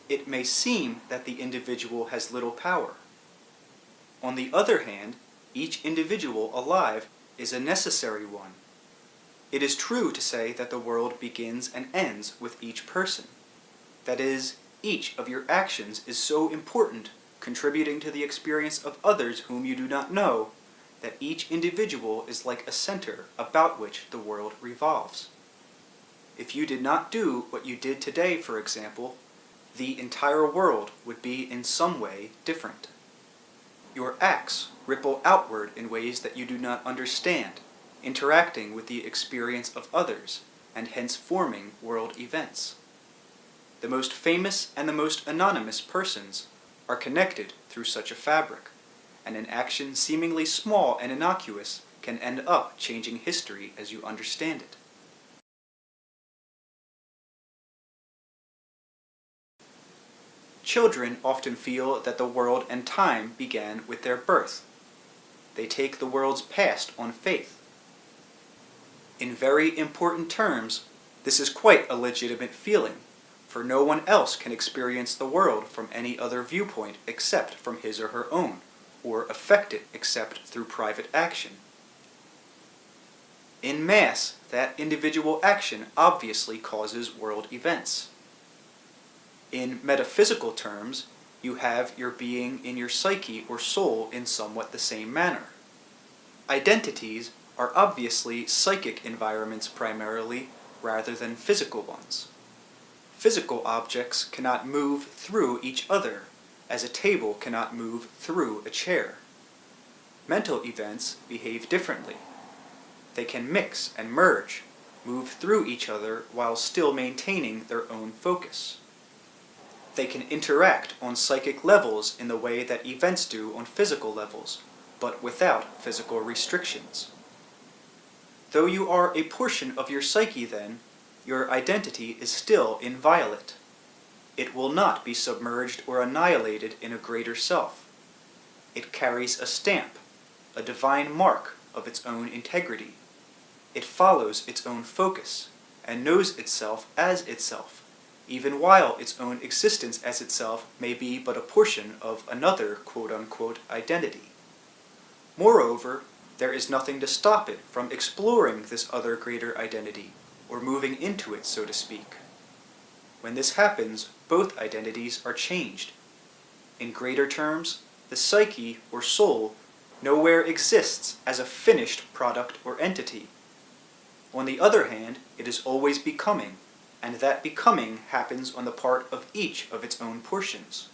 It may seem that the individual has little power. On the other hand, each individual alive is a necessary one. It is true to say that the world begins and ends with each person. That is, each of your actions is so important, contributing to the experience of others whom you do not know, that each individual is like a center about which the world revolves. If you did not do what you did today, for example, the entire world would be in some way different. Your acts ripple outward in ways that you do not understand, interacting with the experience of others, and hence forming world events. The most famous and the most anonymous persons are connected through such a fabric, and an action seemingly small and innocuous can end up changing history as you understand it. Children often feel that the world and time began with their birth. They take the world's past on faith. In very important terms, this is quite a legitimate feeling, for no one else can experience the world from any other viewpoint except from his or her own, or affect it except through private action. In mass, that individual action obviously causes world events. In metaphysical terms, you have your being in your psyche or soul in somewhat the same manner. Identities are obviously psychic environments primarily, rather than physical ones. Physical objects cannot move through each other, as a table cannot move through a chair. Mental events behave differently. They can mix and merge, move through each other while still maintaining their own focus. They can interact on psychic levels in the way that events do on physical levels, but without physical restrictions. Though you are a portion of your psyche then, your identity is still inviolate. It will not be submerged or annihilated in a greater self. It carries a stamp, a divine mark of its own integrity. It follows its own focus, and knows itself as itself, even while its own existence as itself may be but a portion of another quote-unquote identity. Moreover, there is nothing to stop it from exploring this other greater identity, or moving into it, so to speak. When this happens, both identities are changed. In greater terms, the psyche, or soul, nowhere exists as a finished product or entity. On the other hand, it is always becoming, and that becoming happens on the part of each of its own portions.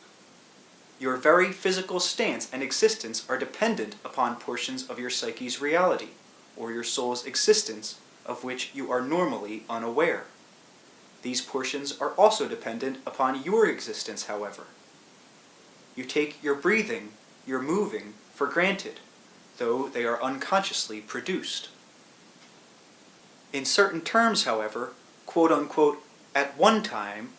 Your very physical stance and existence are dependent upon portions of your psyche's reality, or your soul's existence, of which you are normally unaware. These portions are also dependent upon your existence, however. You take your breathing, your moving, for granted, though they are unconsciously produced. In certain terms, however, quote-unquote, at one time,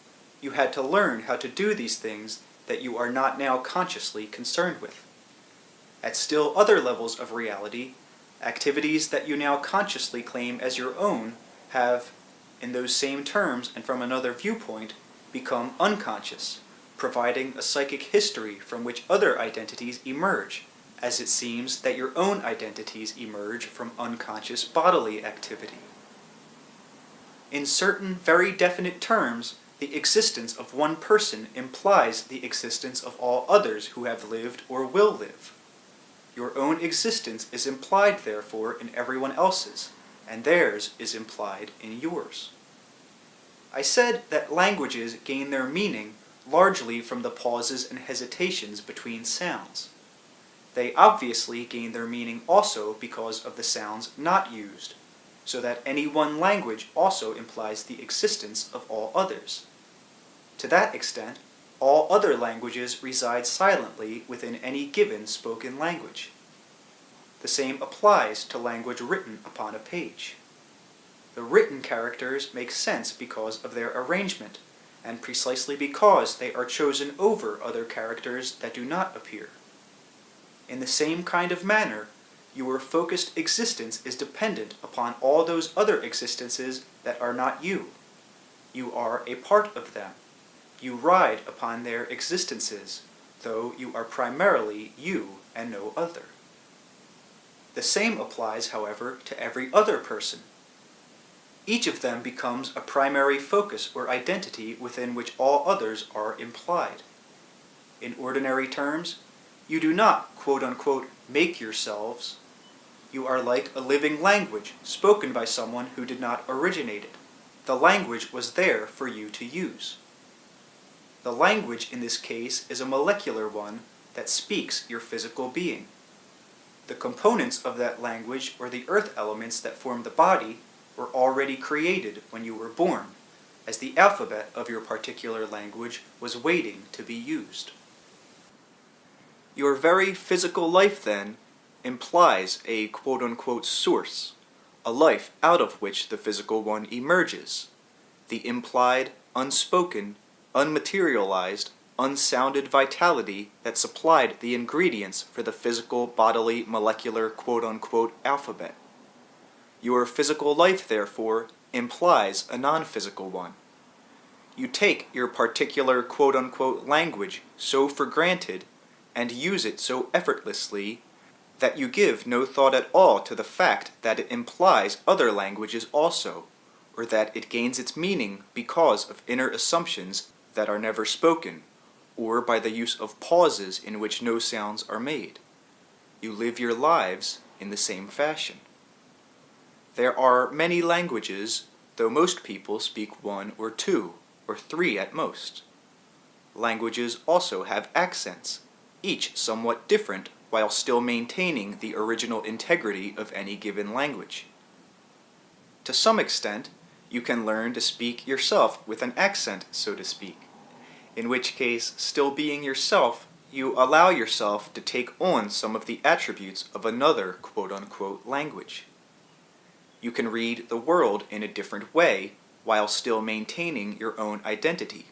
you had to learn how to do these things that you are not now consciously concerned with. At still other levels of reality, activities that you now consciously claim as your own have, in those same terms and from another viewpoint, become unconscious, providing a psychic history from which other identities emerge, as it seems that your own identities emerge from unconscious bodily activity. In certain very definite terms, the existence of one person implies the existence of all others who have lived or will live. Your own existence is implied, therefore, in everyone else's, and theirs is implied in yours. I said that languages gain their meaning largely from the pauses and hesitations between sounds. They obviously gain their meaning also because of the sounds not used, so that any one language also implies the existence of all others. To that extent, all other languages reside silently within any given spoken language. The same applies to language written upon a page. The written characters make sense because of their arrangement, and precisely because they are chosen over other characters that do not appear. In the same kind of manner, your focused existence is dependent upon all those other existences that are not you. You are a part of them. You ride upon their existences, though you are primarily you and no other. The same applies, however, to every other person. Each of them becomes a primary focus or identity within which all others are implied. In ordinary terms, you do not, quote-unquote, make yourselves. You are like a living language spoken by someone who did not originate it. The language was there for you to use. The language in this case is a molecular one that speaks your physical being. The components of that language, or the earth elements that form the body, were already created when you were born, as the alphabet of your particular language was waiting to be used. Your very physical life, then, implies a quote-unquote source, a life out of which the physical one emerges, the implied, unspoken, unmaterialized, unsounded vitality that supplied the ingredients for the physical, bodily, molecular quote-unquote alphabet. Your physical life, therefore, implies a non-physical one. You take your particular quote-unquote language so for granted and use it so effortlessly that you give no thought at all to the fact that it implies other languages also, or that it gains its meaning because of inner assumptions that are never spoken, or by the use of pauses in which no sounds are made. You live your lives in the same fashion. There are many languages, though most people speak one or two, or three at most. Languages also have accents, each somewhat different while still maintaining the original integrity of any given language. To some extent, you can learn to speak yourself with an accent, so to speak, in which case, still being yourself, you allow yourself to take on some of the attributes of another quote-unquote language. You can read the world in a different way while still maintaining your own identity,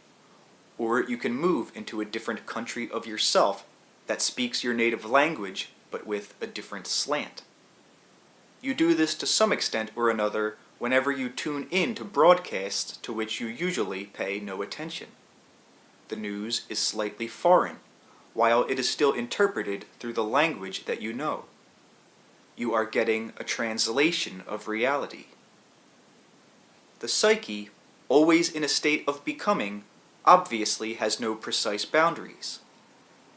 or you can move into a different country of yourself that speaks your native language but with a different slant. You do this to some extent or another whenever you tune in to broadcasts to which you usually pay no attention. The news is slightly foreign, while it is still interpreted through the language that you know. You are getting a translation of reality. The psyche, always in a state of becoming, obviously has no precise boundaries.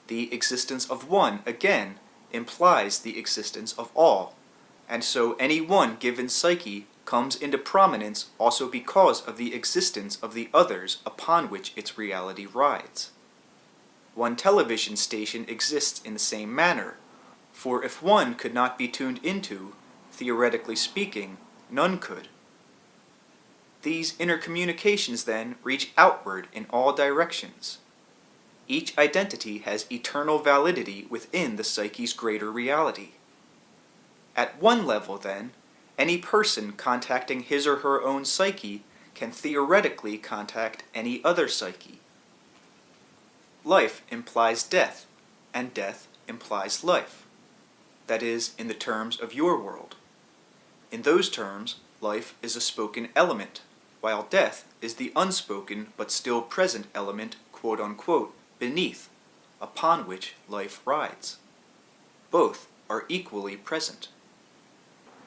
The existence of one, again, implies the existence of all, and so any one given psyche comes into prominence also because of the existence of the others upon which its reality rides. One television station exists in the same manner, for if one could not be tuned into, theoretically speaking, none could. These intercommunications then reach outward in all directions. Each identity has eternal validity within the psyche's greater reality. At one level, then, any person contacting his or her own psyche can theoretically contact any other psyche. life implies death, and death implies life. That is, in the terms of your world. In those terms, life is a spoken element, while death is the unspoken but still present element, quote-unquote, beneath, upon which life rides. Both are equally present.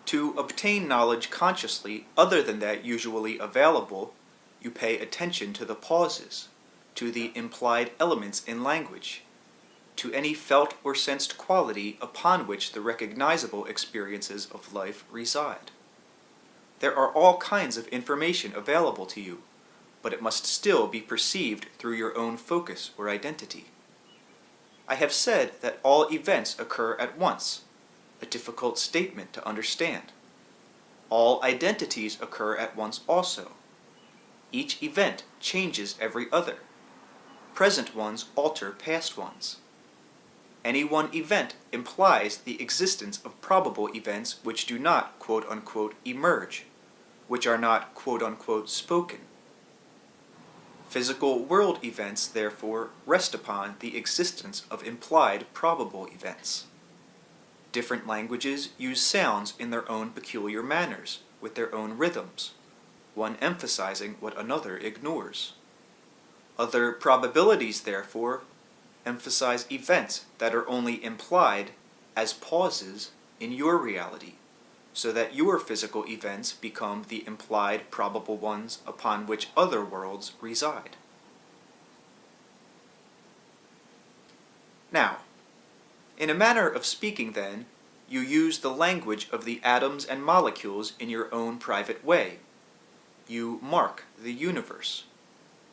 To obtain knowledge consciously other than that usually available, you pay attention to the pauses, to the implied elements in language, to any felt or sensed quality upon which the recognizable experiences of life reside. There are all kinds of information available to you, but it must still be perceived through your own focus or identity. I have said that all events occur at once, a difficult statement to understand. All identities occur at once also. Each event changes every other. Present ones alter past ones. Any one event implies the existence of probable events which do not, quote-unquote, emerge, which are not, quote-unquote, spoken. Physical world events, therefore, rest upon the existence of implied probable events. Different languages use sounds in their own peculiar manners, with their own rhythms, one emphasizing what another ignores. Other probabilities, therefore, emphasize events that are only implied as pauses in your reality, so that your physical events become the implied probable ones upon which other worlds reside. Now, in a manner of speaking then, you use the language of the atoms and molecules in your own private way. You mark the universe.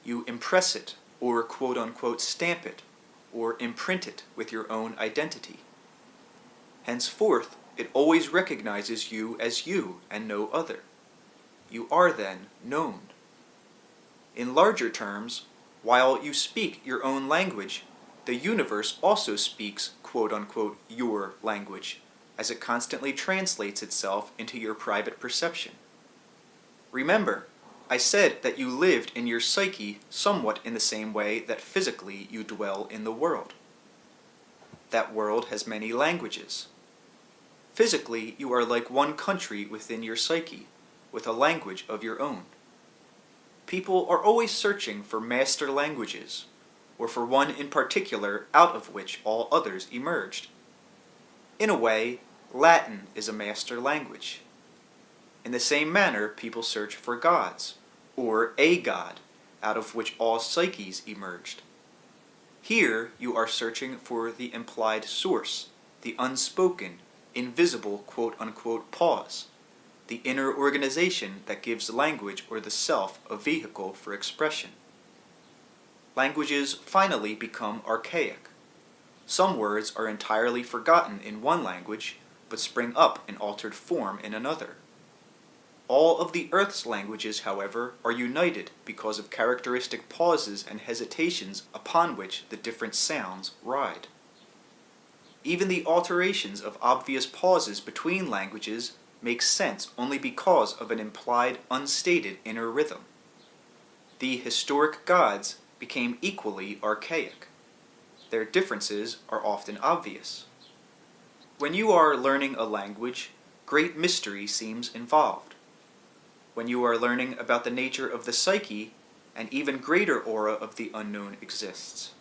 You impress it, or quote-unquote stamp it, or imprint it with your own identity. Henceforth, it always recognizes you as you and no other. You are then known. In larger terms, while you speak your own language, the universe also speaks quote-unquote your language, as it constantly translates itself into your private perception. Remember, I said that you lived in your psyche somewhat in the same way that physically you dwell in the world. That world has many languages. Physically, you are like one country within your psyche, with a language of your own. People are always searching for master languages, or for one in particular out of which all others emerged. In a way, Latin is a master language. In the same manner, people search for gods, or a god, out of which all psyches emerged. Here, you are searching for the implied source, the unspoken, invisible quote-unquote pause, the inner organization that gives language or the self a vehicle for expression. Languages finally become archaic. Some words are entirely forgotten in one language, but spring up in altered form in another. All of the Earth's languages, however, are united because of characteristic pauses and hesitations upon which the different sounds ride. Even the alterations of obvious pauses between languages make sense only because of an implied, unstated inner rhythm. The historic gods became equally archaic. Their differences are often obvious. When you are learning a language, great mystery seems involved. When you are learning about the nature of the psyche, an even greater aura of the unknown exists.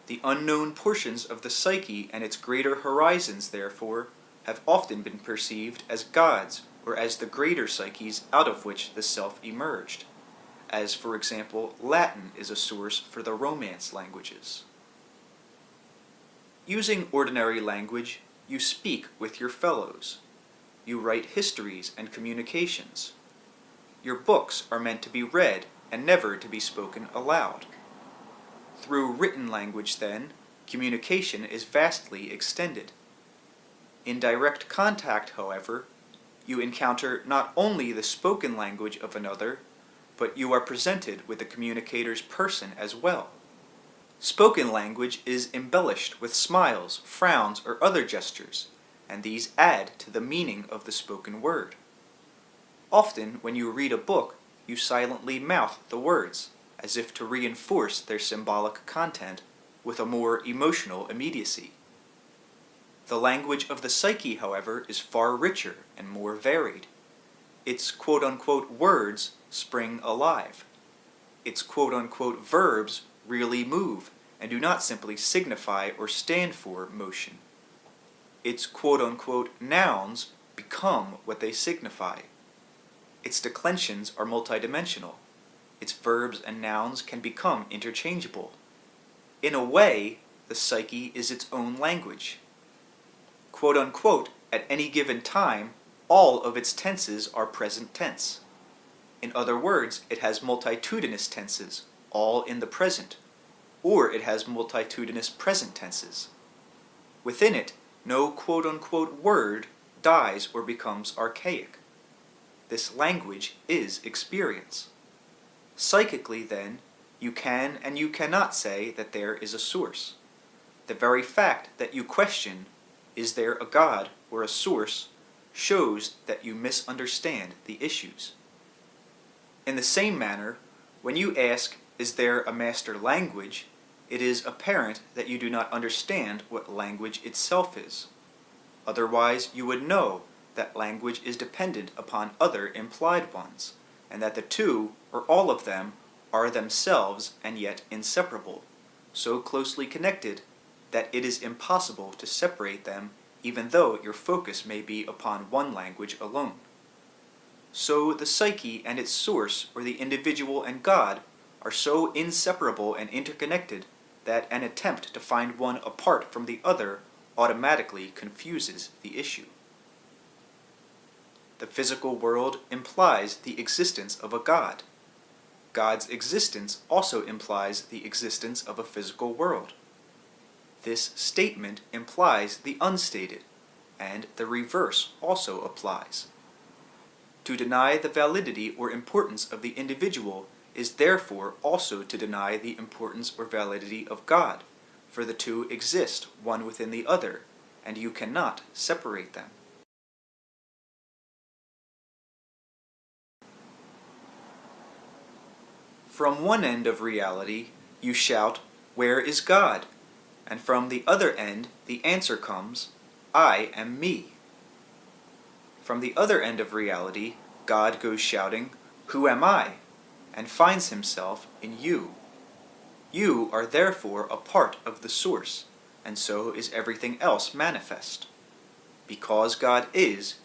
The unknown portions of the psyche and its greater horizons, therefore, have often been perceived as gods or as the greater psyches out of which the self emerged, as, for example, Latin is a source for the Romance languages. Using ordinary language, you speak with your fellows. You write histories and communications. Your books are meant to be read and never to be spoken aloud. Through written language, then, communication is vastly extended. In direct contact, however, you encounter not only the spoken language of another, but you are presented with the communicator's person as well. Spoken language is embellished with smiles, frowns, or other gestures, and these add to the meaning of the spoken word. Often, when you read a book, you silently mouth the words, as if to reinforce their symbolic content, with a more emotional immediacy. The language of the psyche, however, is far richer and more varied. Its quote-unquote words spring alive. Its quote-unquote verbs really move and do not simply signify or stand for motion. Its quote-unquote nouns become what they signify. Its declensions are multidimensional. Its verbs and nouns can become interchangeable. In a way, the psyche is its own language. Quote-unquote, at any given time, all of its tenses are present tense. In other words, it has multitudinous tenses, all in the present, or it has multitudinous present tenses. Within it, no quote-unquote word dies or becomes archaic. This language is experience. Psychically, then, you can and you cannot say that there is a source. The very fact that you question, is there a God or a source, shows that you misunderstand the issues. In the same manner, when you ask, is there a master language, it is apparent that you do not understand what language itself is. Otherwise, you would know that language is dependent upon other implied ones, and that the two, or all of them, are themselves and yet inseparable, so closely connected that it is impossible to separate them even though your focus may be upon one language alone. So the psyche and its source, or the individual and God, are so inseparable and interconnected that an attempt to find one apart from the other automatically confuses the issue. The physical world implies the existence of a God. God's existence also implies the existence of a physical world. This statement implies the unstated, and the reverse also applies. To deny the validity or importance of the individual is therefore also to deny the importance or validity of God, for the two exist one within the other, and you cannot separate them. From one end of reality, you shout, "Where is God?" And from the other end, the answer comes, "I am me." From the other end of reality, God goes shouting, "Who am I?" and finds himself in you. You are therefore a part of the source, and so is everything else manifest. Because God is,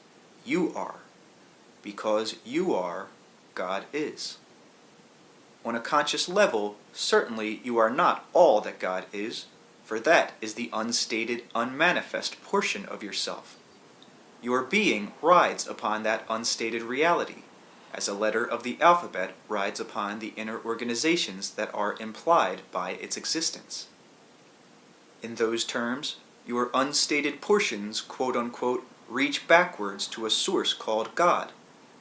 you are. Because you are, God is. On a conscious level, certainly you are not all that God is, for that is the unstated, unmanifest portion of yourself. Your being rides upon that unstated reality, as a letter of the alphabet rides upon the inner organizations that are implied by its existence. In those terms, your unstated portions, quote-unquote, reach backwards to a source called God,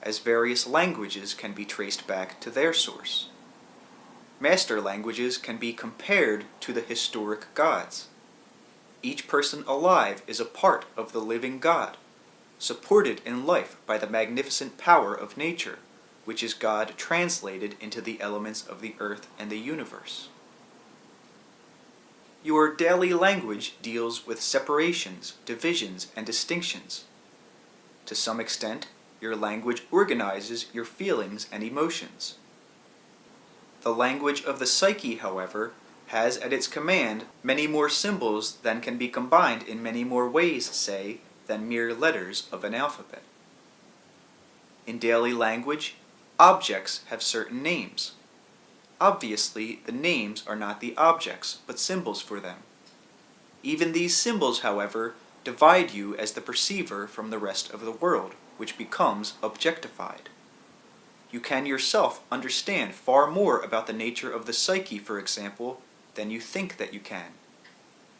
as various languages can be traced back to their source. Master languages can be compared to the historic gods. Each person alive is a part of the living God, supported in life by the magnificent power of nature, which is God translated into the elements of the earth and the universe. Your daily language deals with separations, divisions, and distinctions. To some extent, your language organizes your feelings and emotions. The language of the psyche, however, has at its command many more symbols than can be combined in many more ways, say, than mere letters of an alphabet. In daily language, objects have certain names. Obviously, the names are not the objects, but symbols for them. Even these symbols, however, divide you as the perceiver from the rest of the world, which becomes objectified. You can yourself understand far more about the nature of the psyche, for example, than you think that you can.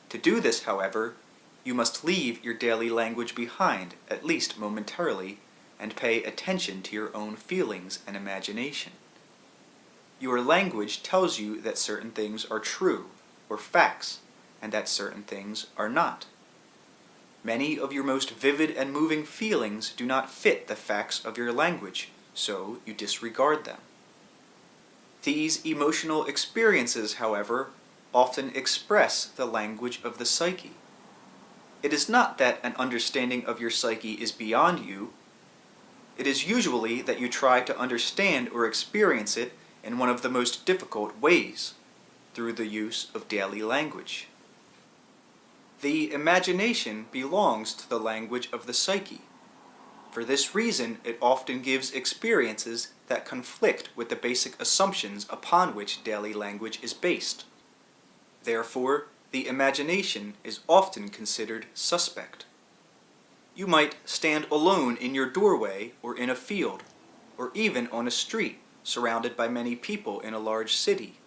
To do this, however, you must leave your daily language behind, at least momentarily, and pay attention to your own feelings and imagination. Your language tells you that certain things are true, or facts, and that certain things are not. Many of your most vivid and moving feelings do not fit the facts of your language, so you disregard them. These emotional experiences, however, often express the language of the psyche. It is not that an understanding of your psyche is beyond you. It is usually that you try to understand or experience it in one of the most difficult ways, through the use of daily language. The imagination belongs to the language of the psyche. For this reason, it often gives experiences that conflict with the basic assumptions upon which daily language is based. Therefore, the imagination is often considered suspect. You might stand alone in your doorway or in a field, or even on a street surrounded by many people in a large city.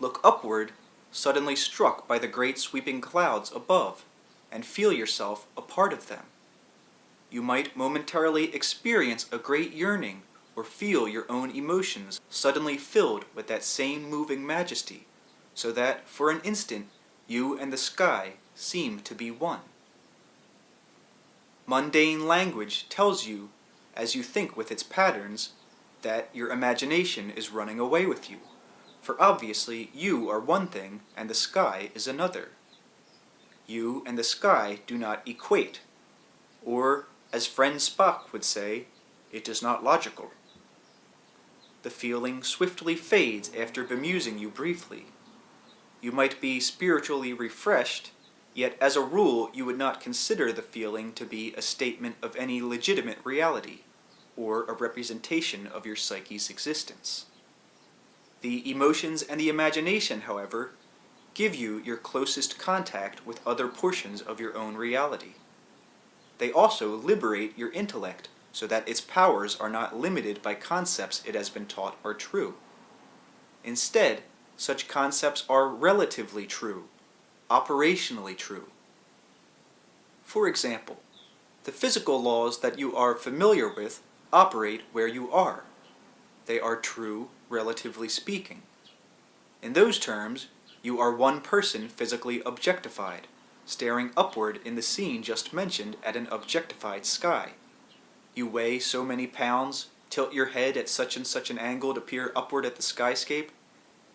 Look upward, suddenly struck by the great sweeping clouds above, and feel yourself a part of them. You might momentarily experience a great yearning or feel your own emotions suddenly filled with that same moving majesty, so that for an instant you and the sky seem to be one. Mundane language tells you, as you think with its patterns, that your imagination is running away with you, for obviously you are one thing and the sky is another. You and the sky do not equate, or, as friend Spock would say, it is not logical. The feeling swiftly fades after bemusing you briefly. You might be spiritually refreshed, yet as a rule you would not consider the feeling to be a statement of any legitimate reality, or a representation of your psyche's existence. The emotions and the imagination, however, give you your closest contact with other portions of your own reality. They also liberate your intellect so that its powers are not limited by concepts it has been taught are true. Instead, such concepts are relatively true, operationally true. For example, the physical laws that you are familiar with operate where you are. They are true, relatively speaking. In those terms, you are one person physically objectified, staring upward in the scene just mentioned at an objectified sky. You weigh so many pounds, tilt your head at such and such an angle to peer upward at the skyscape,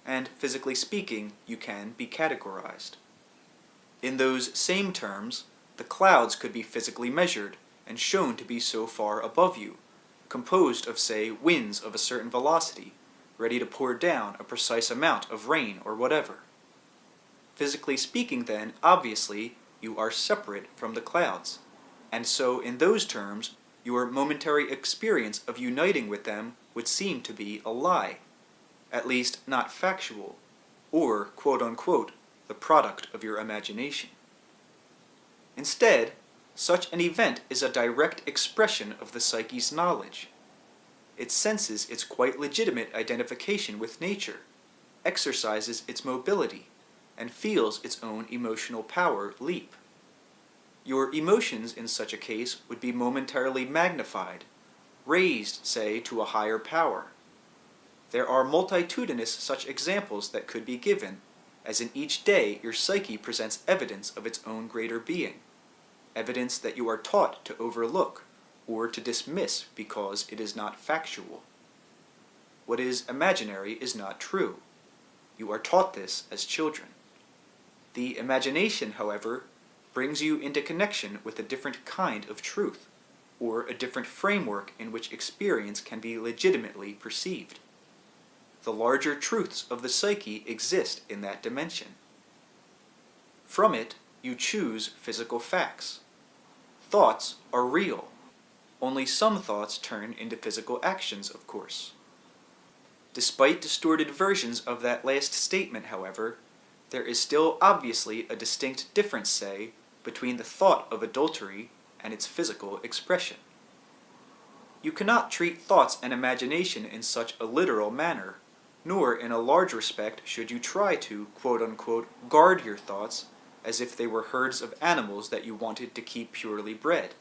and physically speaking, you can be categorized. In those same terms, the clouds could be physically measured and shown to be so far above you, composed of, say, winds of a certain velocity, ready to pour down a precise amount of rain or whatever. Physically speaking, then, obviously, you are separate from the clouds, and so in those terms, your momentary experience of uniting with them would seem to be a lie, at least not factual, or, quote-unquote, the product of your imagination. Instead, such an event is a direct expression of the psyche's knowledge. It senses its quite legitimate identification with nature, exercises its mobility, and feels its own emotional power leap. Your emotions in such a case would be momentarily magnified, raised, say, to a higher power. There are multitudinous such examples that could be given, as in each day your psyche presents evidence of its own greater being, evidence that you are taught to overlook, or to dismiss because it is not factual. What is imaginary is not true. You are taught this as children. The imagination, however, brings you into connection with a different kind of truth, or a different framework in which experience can be legitimately perceived. The larger truths of the psyche exist in that dimension. From it, you choose physical facts. Thoughts are real. Only some thoughts turn into physical actions, of course. Despite distorted versions of that last statement, however, there is still obviously a distinct difference, say, between the thought of adultery and its physical expression. You cannot treat thoughts and imagination in such a literal manner, nor in a large respect should you try to, quote-unquote, guard your thoughts as if they were herds of animals that you wanted to keep purely bred.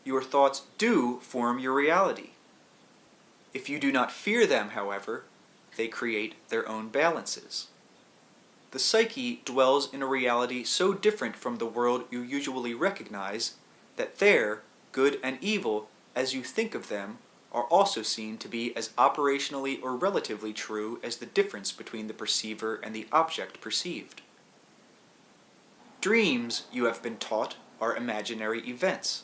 Your thoughts do form your reality. If you do not fear them, however, they create their own balances. The psyche dwells in a reality so different from the world you usually recognize that there, good and evil, as you think of them, are also seen to be as operationally or relatively true as the difference between the perceiver and the object perceived. Dreams, you have been taught, are imaginary events.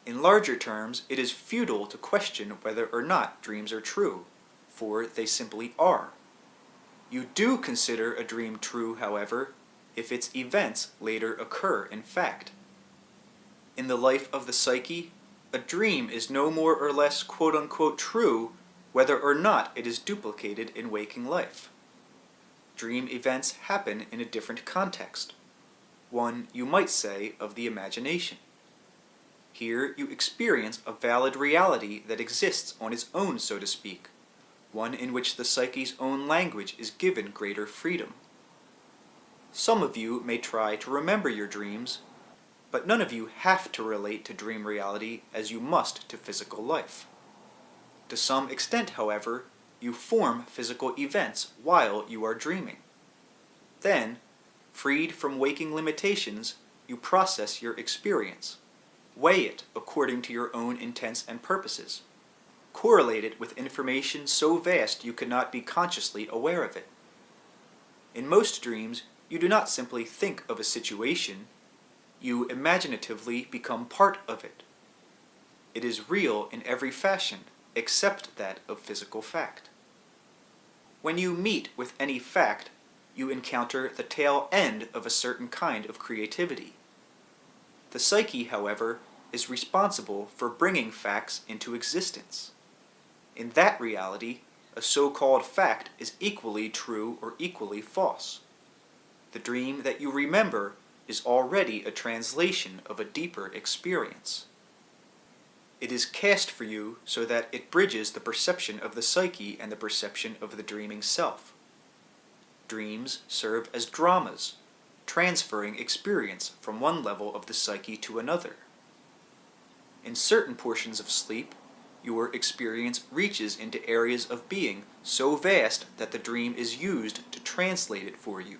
In larger terms, it is futile to question whether or not dreams are true, for they simply are. You do consider a dream true, however, if its events later occur in fact. In the life of the psyche, a dream is no more or less quote-unquote true whether or not it is duplicated in waking life. Dream events happen in a different context, one, you might say, of the imagination. Here you experience a valid reality that exists on its own, so to speak, one in which the psyche's own language is given greater freedom. Some of you may try to remember your dreams, but none of you have to relate to dream reality as you must to physical life. To some extent, however, you form physical events while you are dreaming. Then, freed from waking limitations, you process your experience, weigh it according to your own intents and purposes, correlate it with information so vast you cannot be consciously aware of it. In most dreams, you do not simply think of a situation, you imaginatively become part of it. It is real in every fashion, except that of physical fact. When you meet with any fact, you encounter the tail end of a certain kind of creativity. The psyche, however, is responsible for bringing facts into existence. In that reality, a so-called fact is equally true or equally false. The dream that you remember is already a translation of a deeper experience. It is cast for you so that it bridges the perception of the psyche and the perception of the dreaming self. Dreams serve as dramas, transferring experience from one level of the psyche to another. In certain portions of sleep, your experience reaches into areas of being so vast that the dream is used to translate it for you.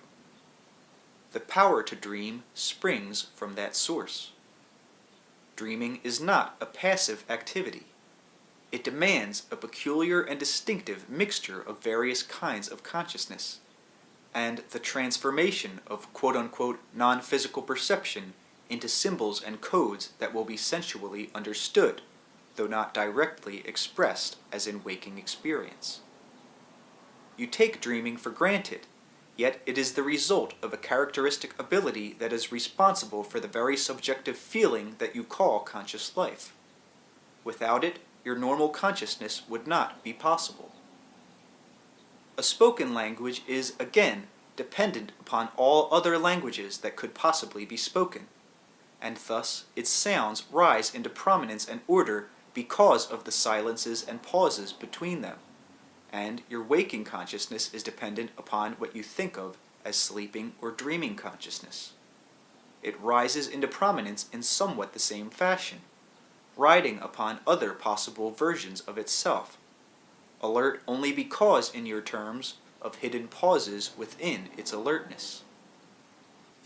The power to dream springs from that source. Dreaming is not a passive activity. It demands a peculiar and distinctive mixture of various kinds of consciousness, and the transformation of quote-unquote non-physical perception into symbols and codes that will be sensually understood, though not directly expressed as in waking experience. You take dreaming for granted, yet it is the result of a characteristic ability that is responsible for the very subjective feeling that you call conscious life. Without it, your normal consciousness would not be possible. A spoken language is, again, dependent upon all other languages that could possibly be spoken, and thus its sounds rise into prominence and order because of the silences and pauses between them, and your waking consciousness is dependent upon what you think of as sleeping or dreaming consciousness. It rises into prominence in somewhat the same fashion, riding upon other possible versions of itself, alert only because, in your terms, of hidden pauses within its alertness.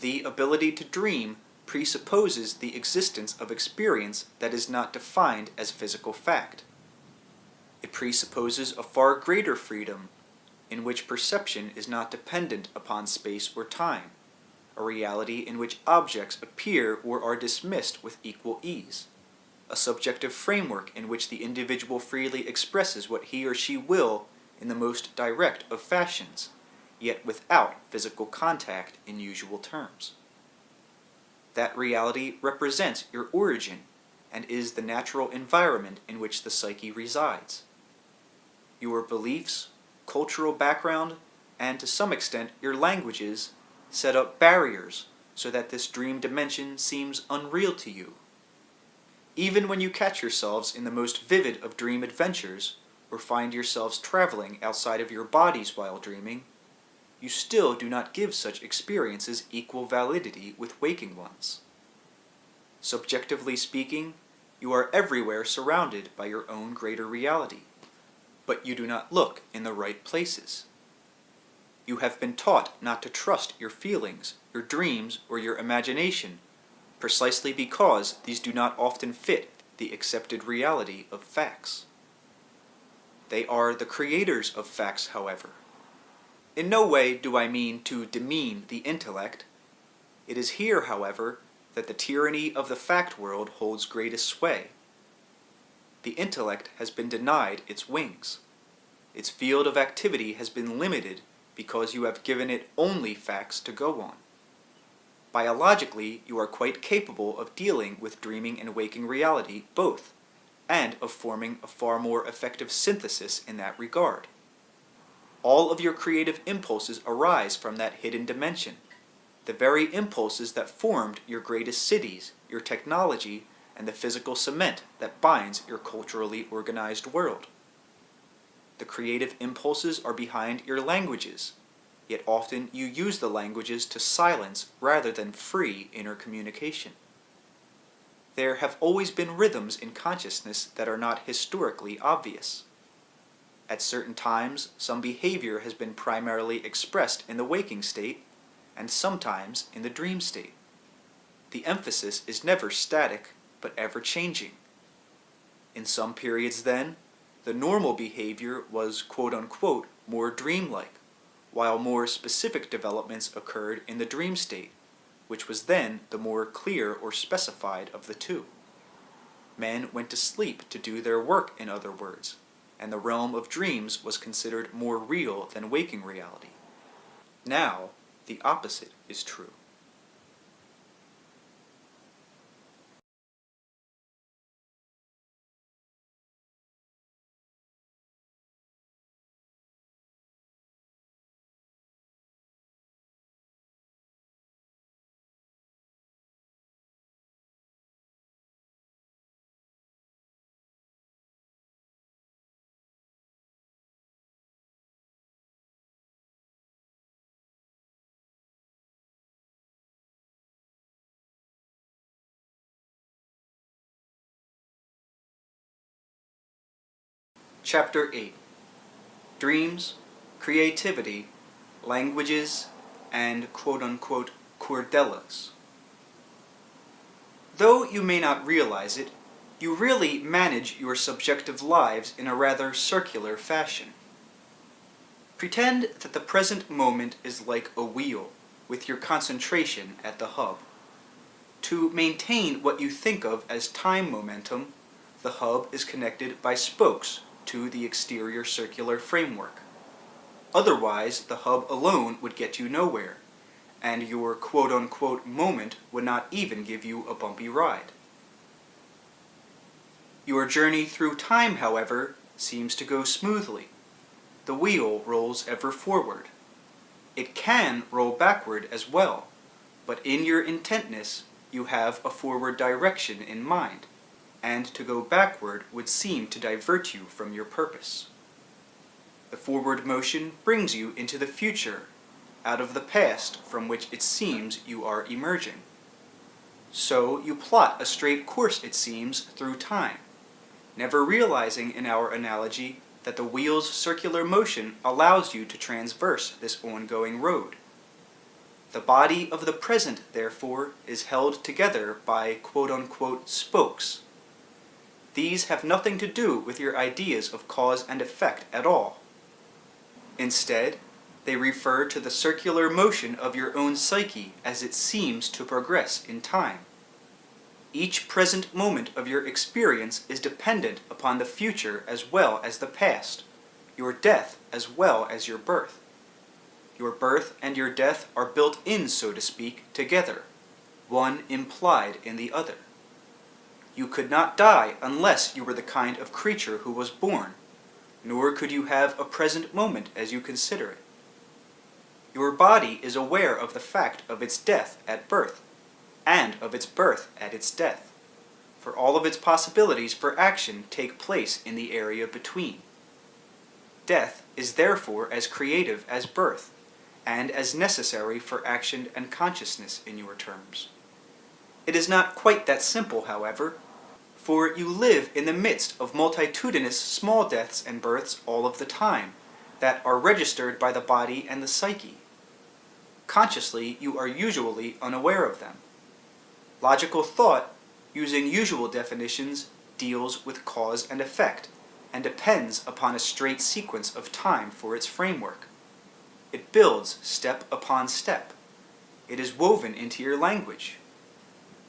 The ability to dream presupposes the existence of experience that is not defined as physical fact. It presupposes a far greater freedom, in which perception is not dependent upon space or time, a reality in which objects appear or are dismissed with equal ease, a subjective framework in which the individual freely expresses what he or she will in the most direct of fashions, yet without physical contact in usual terms. That reality represents your origin and is the natural environment in which the psyche resides. Your beliefs, cultural background, and to some extent your languages set up barriers so that this dream dimension seems unreal to you. Even when you catch yourselves in the most vivid of dream adventures, or find yourselves traveling outside of your bodies while dreaming, you still do not give such experiences equal validity with waking ones. Subjectively speaking, you are everywhere surrounded by your own greater reality, but you do not look in the right places. You have been taught not to trust your feelings, your dreams, or your imagination, precisely because these do not often fit the accepted reality of facts. They are the creators of facts, however. In no way do I mean to demean the intellect. It is here, however, that the tyranny of the fact world holds greatest sway. The intellect has been denied its wings. Its field of activity has been limited because you have given it only facts to go on. Biologically, you are quite capable of dealing with dreaming and waking reality both, and of forming a far more effective synthesis in that regard. All of your creative impulses arise from that hidden dimension, the very impulses that formed your greatest cities, your technology, and the physical cement that binds your culturally organized world. The creative impulses are behind your languages, yet often you use the languages to silence rather than free inner communication. There have always been rhythms in consciousness that are not historically obvious. At certain times, some behavior has been primarily expressed in the waking state, and sometimes in the dream state. The emphasis is never static, but ever-changing. In some periods then, the normal behavior was quote-unquote more dreamlike, while more specific developments occurred in the dream state, which was then the more clear or specified of the two. Men went to sleep to do their work, in other words, and the realm of dreams was considered more real than waking reality. Now, the opposite is true. Chapter 8. Dreams, Creativity, Languages, and quote-unquote Cordellas. Though you may not realize it, you really manage your subjective lives in a rather circular fashion. Pretend that the present moment is like a wheel, with your concentration at the hub. To maintain what you think of as time momentum, the hub is connected by spokes to the exterior circular framework. Otherwise, the hub alone would get you nowhere, and your quote-unquote moment would not even give you a bumpy ride. Your journey through time, however, seems to go smoothly. The wheel rolls ever forward. It can roll backward as well, but in your intentness, you have a forward direction in mind, and to go backward would seem to divert you from your purpose. The forward motion brings you into the future, out of the past from which it seems you are emerging. So you plot a straight course, it seems, through time, never realizing in our analogy that the wheel's circular motion allows you to transverse this ongoing road. The body of the present, therefore, is held together by quote-unquote spokes. These have nothing to do with your ideas of cause and effect at all. Instead, they refer to the circular motion of your own psyche as it seems to progress in time. Each present moment of your experience is dependent upon the future as well as the past, your death as well as your birth. Your birth and your death are built in, so to speak, together, one implied in the other. You could not die unless you were the kind of creature who was born, nor could you have a present moment as you consider it. Your body is aware of the fact of its death at birth, and of its birth at its death, for all of its possibilities for action take place in the area between. Death is therefore as creative as birth, and as necessary for action and consciousness in your terms. It is not quite that simple, however, for you live in the midst of multitudinous small deaths and births all of the time, that are registered by the body and the psyche. Consciously, you are usually unaware of them. Logical thought, using usual definitions, deals with cause and effect, and depends upon a straight sequence of time for its framework. It builds step upon step. It is woven into your language.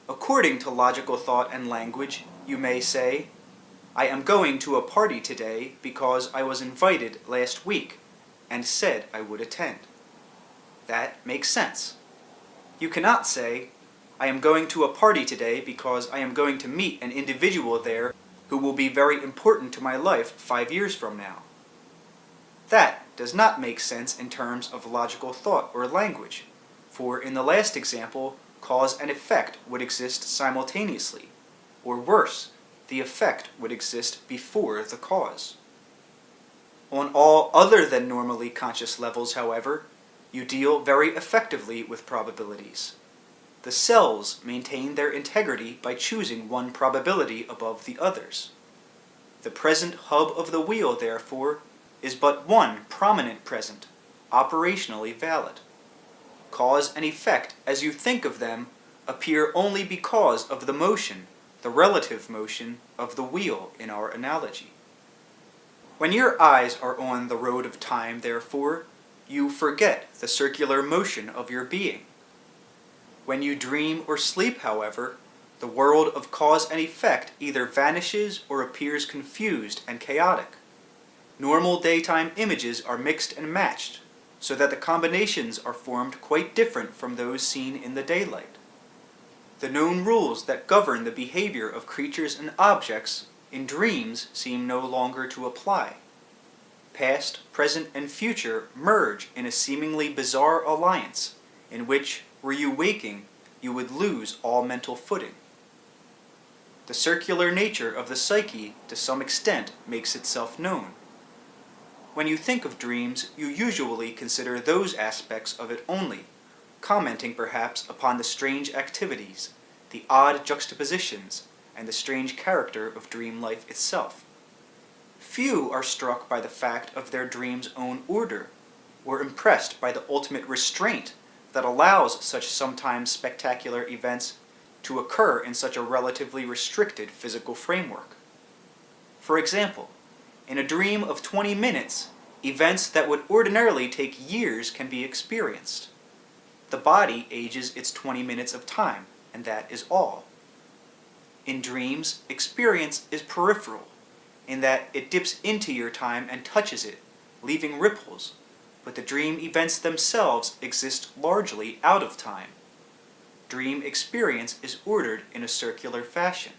According to logical thought and language, you may say, I am going to a party today because I was invited last week and said I would attend. That makes sense. You cannot say, I am going to a party today because I am going to meet an individual there who will be very important to my life 5 years from now. That does not make sense in terms of logical thought or language, for in the last example, cause and effect would exist simultaneously, or worse, the effect would exist before the cause. On all other than normally conscious levels, however, you deal very effectively with probabilities. The cells maintain their integrity by choosing one probability above the others. The present hub of the wheel, therefore, is but one prominent present, operationally valid. Cause and effect, as you think of them, appear only because of the motion, the relative motion, of the wheel in our analogy. When your eyes are on the road of time, therefore, you forget the circular motion of your being. When you dream or sleep, however, the world of cause and effect either vanishes or appears confused and chaotic. Normal daytime images are mixed and matched, so that the combinations are formed quite different from those seen in the daylight. The known rules that govern the behavior of creatures and objects in dreams seem no longer to apply. Past, present, and future merge in a seemingly bizarre alliance, in which, were you waking, you would lose all mental footing. The circular nature of the psyche, to some extent, makes itself known. When you think of dreams, you usually consider those aspects of it only, commenting perhaps upon the strange activities, the odd juxtapositions, and the strange character of dream life itself. Few are struck by the fact of their dream's own order, or impressed by the ultimate restraint that allows such sometimes spectacular events to occur in such a relatively restricted physical framework. For example, in a dream of 20 minutes, events that would ordinarily take years can be experienced. The body ages its 20 minutes of time, and that is all. In dreams, experience is peripheral, in that it dips into your time and touches it, leaving ripples, but the dream events themselves exist largely out of time. Dream experience is ordered in a circular fashion.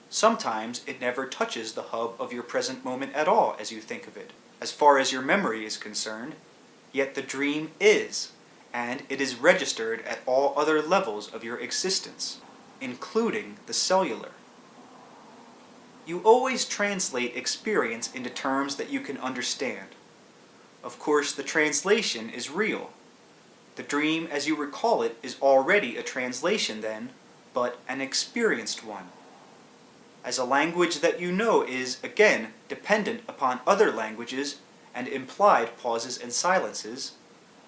Sometimes it never touches the hub of your present moment at all as you think of it, as far as your memory is concerned, yet the dream is, and it is registered at all other levels of your existence, including the cellular. You always translate experience into terms that you can understand. Of course, the translation is real. The dream, as you recall it, is already a translation then, but an experienced one. As a language that you know is, again, dependent upon other languages and implied pauses and silences,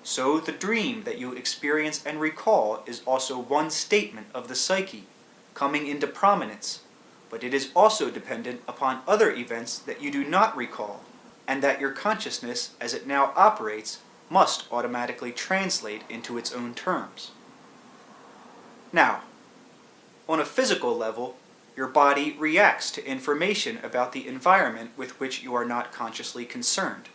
so the dream that you experience and recall is also one statement of the psyche, coming into prominence, but it is also dependent upon other events that you do not recall, and that your consciousness, as it now operates, must automatically translate into its own terms. Now, on a physical level, your body reacts to information about the environment with which you are not consciously concerned.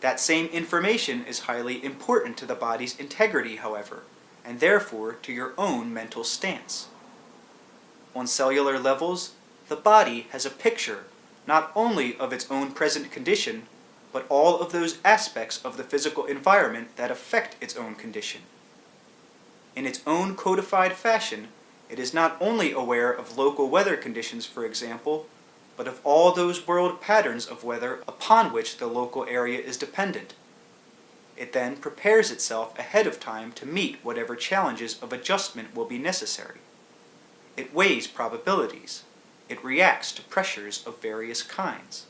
That same information is highly important to the body's integrity, however, and therefore to your own mental stance. On cellular levels, the body has a picture not only of its own present condition, but all of those aspects of the physical environment that affect its own condition. In its own codified fashion, it is not only aware of local weather conditions, for example, but of all those world patterns of weather upon which the local area is dependent. It then prepares itself ahead of time to meet whatever challenges of adjustment will be necessary. It weighs probabilities. It reacts to pressures of various kinds.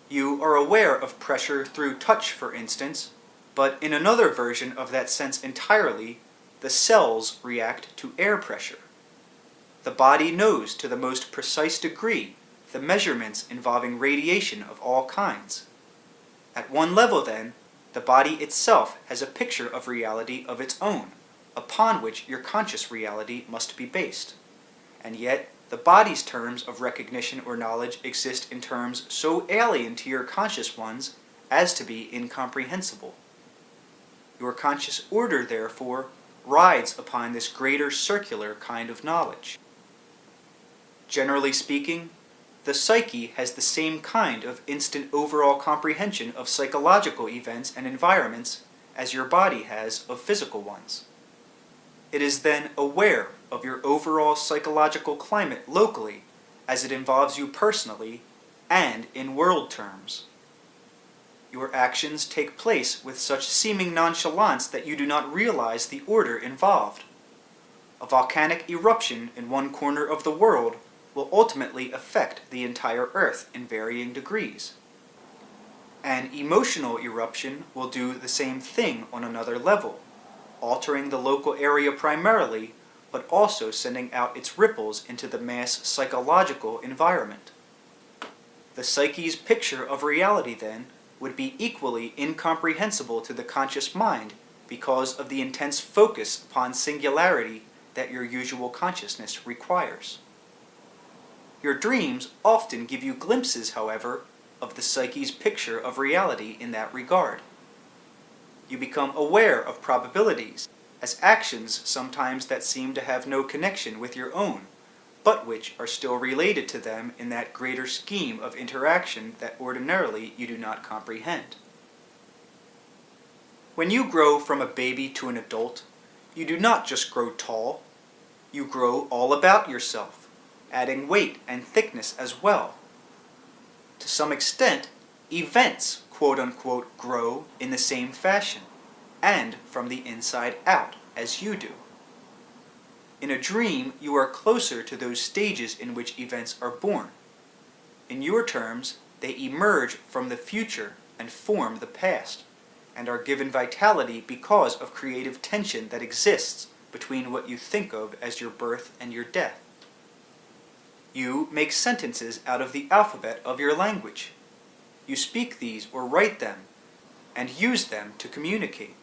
You are aware of pressure through touch, for instance, but in another version of that sense entirely, the cells react to air pressure. The body knows to the most precise degree the measurements involving radiation of all kinds. At one level, then, the body itself has a picture of reality of its own, upon which your conscious reality must be based. And yet, the body's terms of recognition or knowledge exist in terms so alien to your conscious ones as to be incomprehensible. Your conscious order, therefore, rides upon this greater circular kind of knowledge. Generally speaking, the psyche has the same kind of instant overall comprehension of psychological events and environments as your body has of physical ones. It is then aware of your overall psychological climate locally as it involves you personally and in world terms. Your actions take place with such seeming nonchalance that you do not realize the order involved. A volcanic eruption in one corner of the world will ultimately affect the entire Earth in varying degrees. An emotional eruption will do the same thing on another level, altering the local area primarily, but also sending out its ripples into the mass psychological environment. The psyche's picture of reality, then, would be equally incomprehensible to the conscious mind because of the intense focus upon singularity that your usual consciousness requires. Your dreams often give you glimpses, however, of the psyche's picture of reality in that regard. You become aware of probabilities, as actions sometimes that seem to have no connection with your own, but which are still related to them in that greater scheme of interaction that ordinarily you do not comprehend. When you grow from a baby to an adult, you do not just grow tall, you grow all about yourself, adding weight and thickness as well. To some extent, events, quote-unquote, grow in the same fashion, and from the inside out, as you do. In a dream, you are closer to those stages in which events are born. In your terms, they emerge from the future and form the past, and are given vitality because of creative tension that exists between what you think of as your birth and your death. You make sentences out of the alphabet of your language. You speak these or write them, and use them to communicate.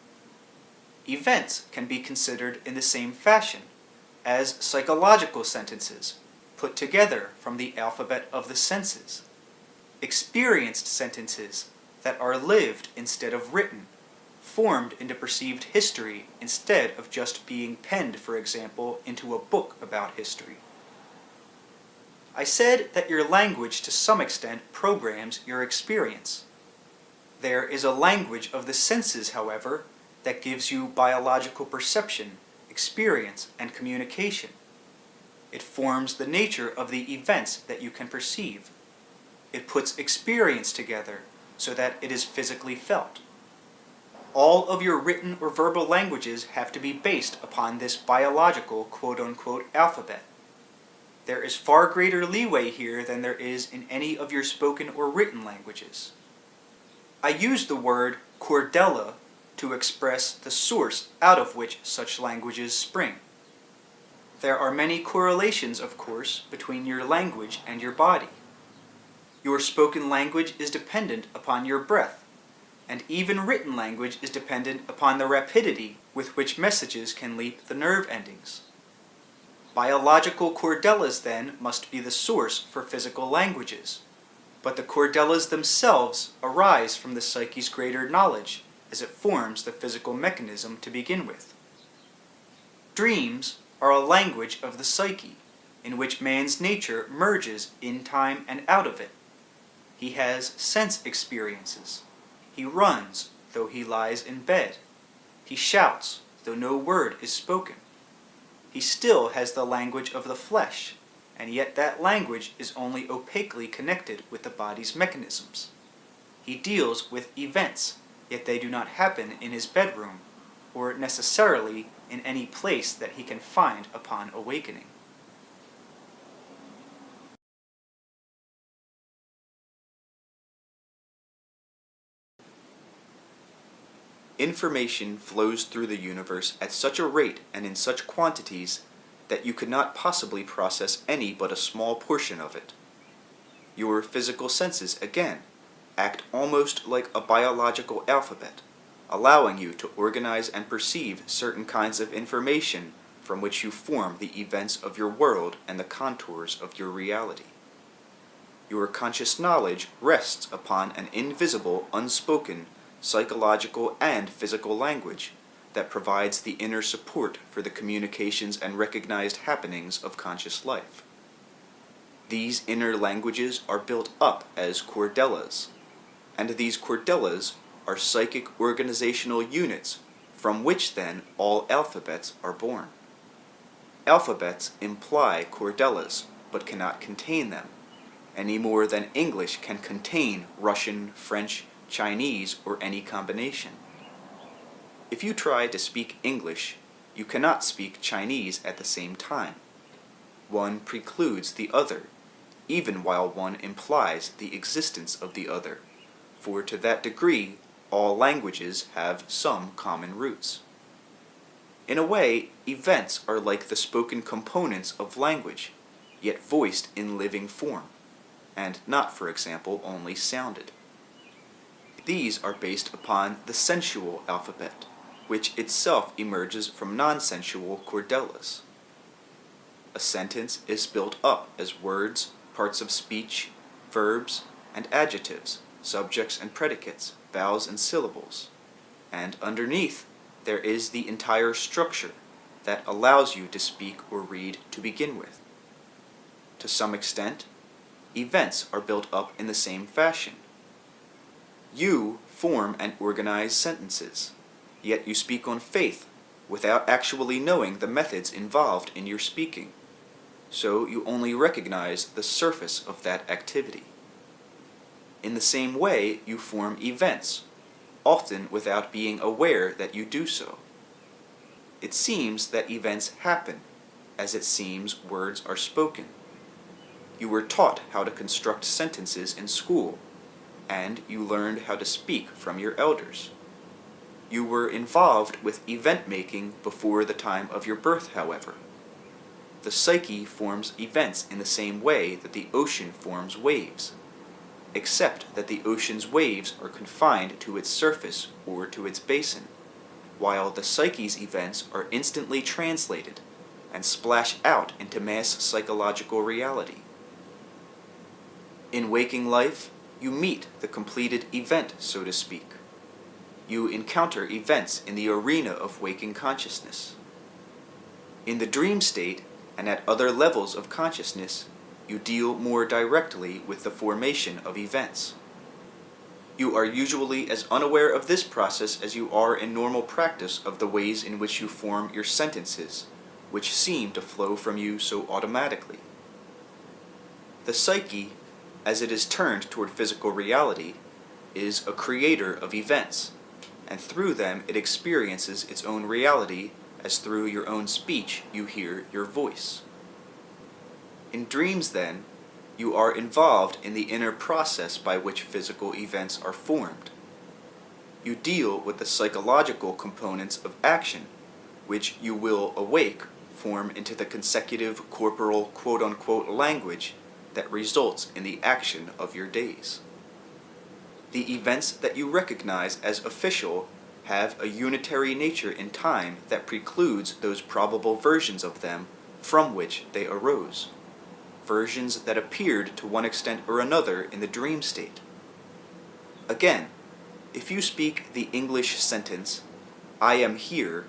Events can be considered in the same fashion as psychological sentences, put together from the alphabet of the senses. Experienced sentences that are lived instead of written, formed into perceived history instead of just being penned, for example, into a book about history. I said that your language to some extent programs your experience. There is a language of the senses, however, that gives you biological perception, experience, and communication. It forms the nature of the events that you can perceive. It puts experience together so that it is physically felt. All of your written or verbal languages have to be based upon this biological quote-unquote alphabet. There is far greater leeway here than there is in any of your spoken or written languages. I use the word Cordella to express the source out of which such languages spring. There are many correlations, of course, between your language and your body. Your spoken language is dependent upon your breath, and even written language is dependent upon the rapidity with which messages can leap the nerve endings. Biological cordellas, then, must be the source for physical languages, but the cordellas themselves arise from the psyche's greater knowledge as it forms the physical mechanism to begin with. Dreams are a language of the psyche, in which man's nature merges in time and out of it. He has sense experiences. He runs, though he lies in bed. He shouts, though no word is spoken. He still has the language of the flesh, and yet that language is only opaquely connected with the body's mechanisms. He deals with events, yet they do not happen in his bedroom, or necessarily in any place that he can find upon awakening. Information flows through the universe at such a rate and in such quantities that you could not possibly process any but a small portion of it. Your physical senses, again, act almost like a biological alphabet, allowing you to organize and perceive certain kinds of information from which you form the events of your world and the contours of your reality. Your conscious knowledge rests upon an invisible, unspoken, psychological and physical language that provides the inner support for the communications and recognized happenings of conscious life. These inner languages are built up as Cordellas, and these Cordellas are psychic organizational units from which then all alphabets are born. Alphabets imply Cordellas, but cannot contain them, any more than English can contain Russian, French, Chinese, or any combination. If you try to speak English, you cannot speak Chinese at the same time. One precludes the other, even while one implies the existence of the other, for to that degree all languages have some common roots. In a way, events are like the spoken components of language, yet voiced in living form, and not, for example, only sounded. These are based upon the sensual alphabet, which itself emerges from non-sensual Cordellas. A sentence is built up as words, parts of speech, verbs, and adjectives, subjects and predicates, vowels and syllables. And underneath, there is the entire structure that allows you to speak or read to begin with. To some extent, events are built up in the same fashion. You form and organize sentences, yet you speak on faith without actually knowing the methods involved in your speaking, so you only recognize the surface of that activity. In the same way, you form events, often without being aware that you do so. It seems that events happen, as it seems words are spoken. You were taught how to construct sentences in school, and you learned how to speak from your elders. You were involved with event making before the time of your birth, however. The psyche forms events in the same way that the ocean forms waves, except that the ocean's waves are confined to its surface or to its basin, while the psyche's events are instantly translated and splash out into mass psychological reality. In waking life, you meet the completed event, so to speak. You encounter events in the arena of waking consciousness. In the dream state, and at other levels of consciousness, you deal more directly with the formation of events. You are usually as unaware of this process as you are in normal practice of the ways in which you form your sentences, which seem to flow from you so automatically. The psyche, as it is turned toward physical reality, is a creator of events, and through them it experiences its own reality as through your own speech you hear your voice. In dreams, then, you are involved in the inner process by which physical events are formed. You deal with the psychological components of action, which you will awake form into the consecutive corporal quote-unquote language that results in the action of your days. The events that you recognize as official have a unitary nature in time that precludes those probable versions of them from which they arose, versions that appeared to one extent or another in the dream state. Again, if you speak the English sentence, "I am here,"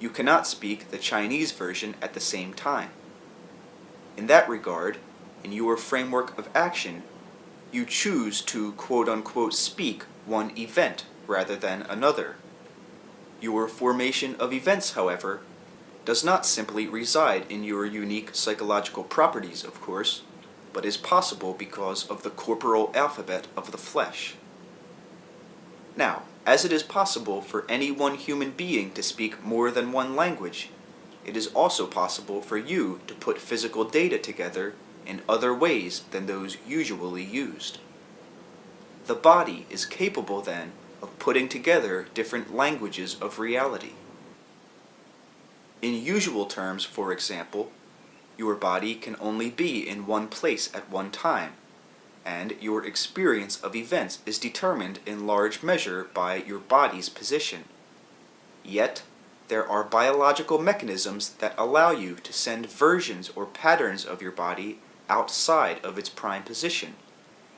you cannot speak the Chinese version at the same time. In that regard, in your framework of action, you choose to quote-unquote speak one event rather than another. Your formation of events, however, does not simply reside in your unique psychological properties, of course, but is possible because of the corporal alphabet of the flesh. Now, as it is possible for any one human being to speak more than one language, it is also possible for you to put physical data together in other ways than those usually used. The body is capable, then, of putting together different languages of reality. In usual terms, for example, your body can only be in one place at one time, and your experience of events is determined in large measure by your body's position. Yet, there are biological mechanisms that allow you to send versions or patterns of your body outside of its prime position,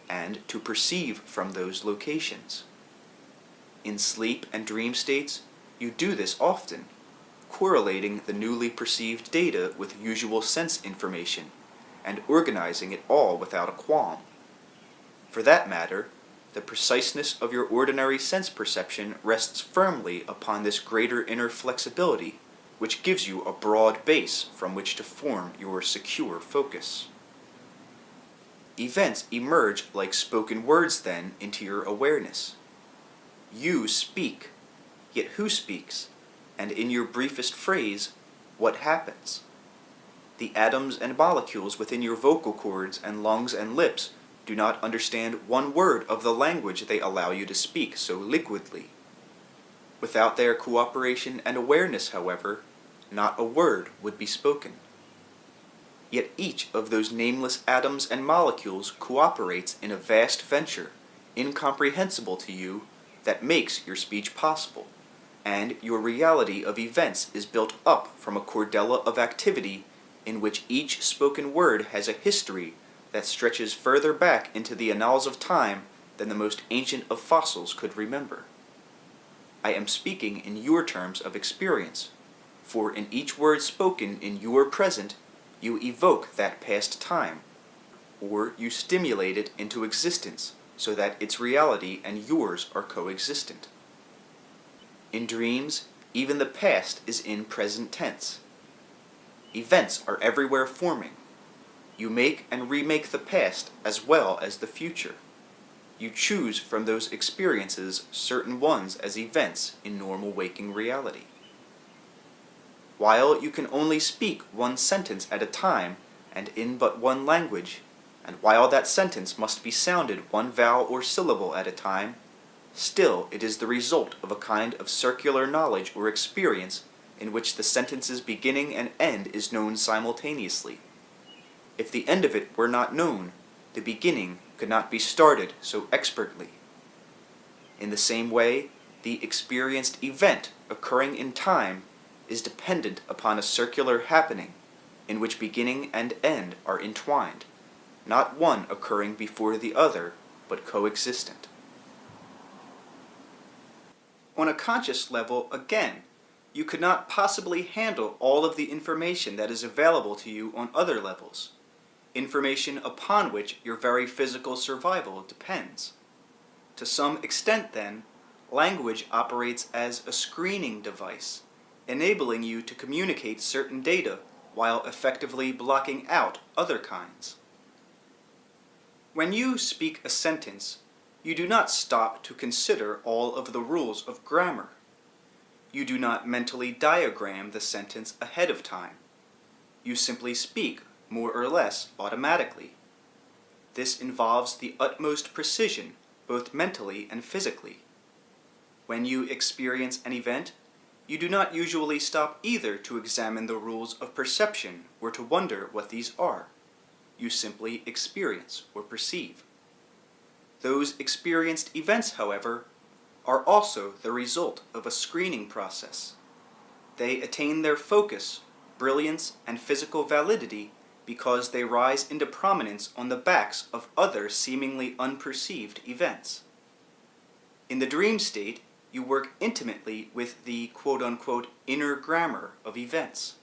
and to perceive from those locations. In sleep and dream states, you do this often, correlating the newly perceived data with usual sense information, and organizing it all without a qualm. For that matter, the preciseness of your ordinary sense perception rests firmly upon this greater inner flexibility, which gives you a broad base from which to form your secure focus. Events emerge like spoken words then into your awareness. You speak, yet who speaks? And in your briefest phrase, what happens? The atoms and molecules within your vocal cords and lungs and lips do not understand one word of the language they allow you to speak so liquidly. Without their cooperation and awareness, however, not a word would be spoken. Yet each of those nameless atoms and molecules cooperates in a vast venture, incomprehensible to you, that makes your speech possible, and your reality of events is built up from a cordella of activity in which each spoken word has a history that stretches further back into the annals of time than the most ancient of fossils could remember. I am speaking in your terms of experience, for in each word spoken in your present, you evoke that past time, or you stimulate it into existence so that its reality and yours are coexistent. In dreams, even the past is in present tense. Events are everywhere forming. You make and remake the past as well as the future. You choose from those experiences certain ones as events in normal waking reality. While you can only speak one sentence at a time and in but one language, and while that sentence must be sounded one vowel or syllable at a time, still it is the result of a kind of circular knowledge or experience in which the sentence's beginning and end is known simultaneously. If the end of it were not known, the beginning could not be started so expertly. In the same way, the experienced event occurring in time is dependent upon a circular happening in which beginning and end are entwined, not one occurring before the other, but coexistent. On a conscious level, again, you could not possibly handle all of the information that is available to you on other levels, information upon which your very physical survival depends. To some extent, then, language operates as a screening device, enabling you to communicate certain data while effectively blocking out other kinds. When you speak a sentence, you do not stop to consider all of the rules of grammar. You do not mentally diagram the sentence ahead of time. You simply speak, more or less, automatically. This involves the utmost precision, both mentally and physically. When you experience an event, you do not usually stop either to examine the rules of perception or to wonder what these are. You simply experience or perceive. Those experienced events, however, are also the result of a screening process. They attain their focus, brilliance, and physical validity because they rise into prominence on the backs of other seemingly unperceived events. In the dream state, you work intimately with the quote-unquote inner grammar of events.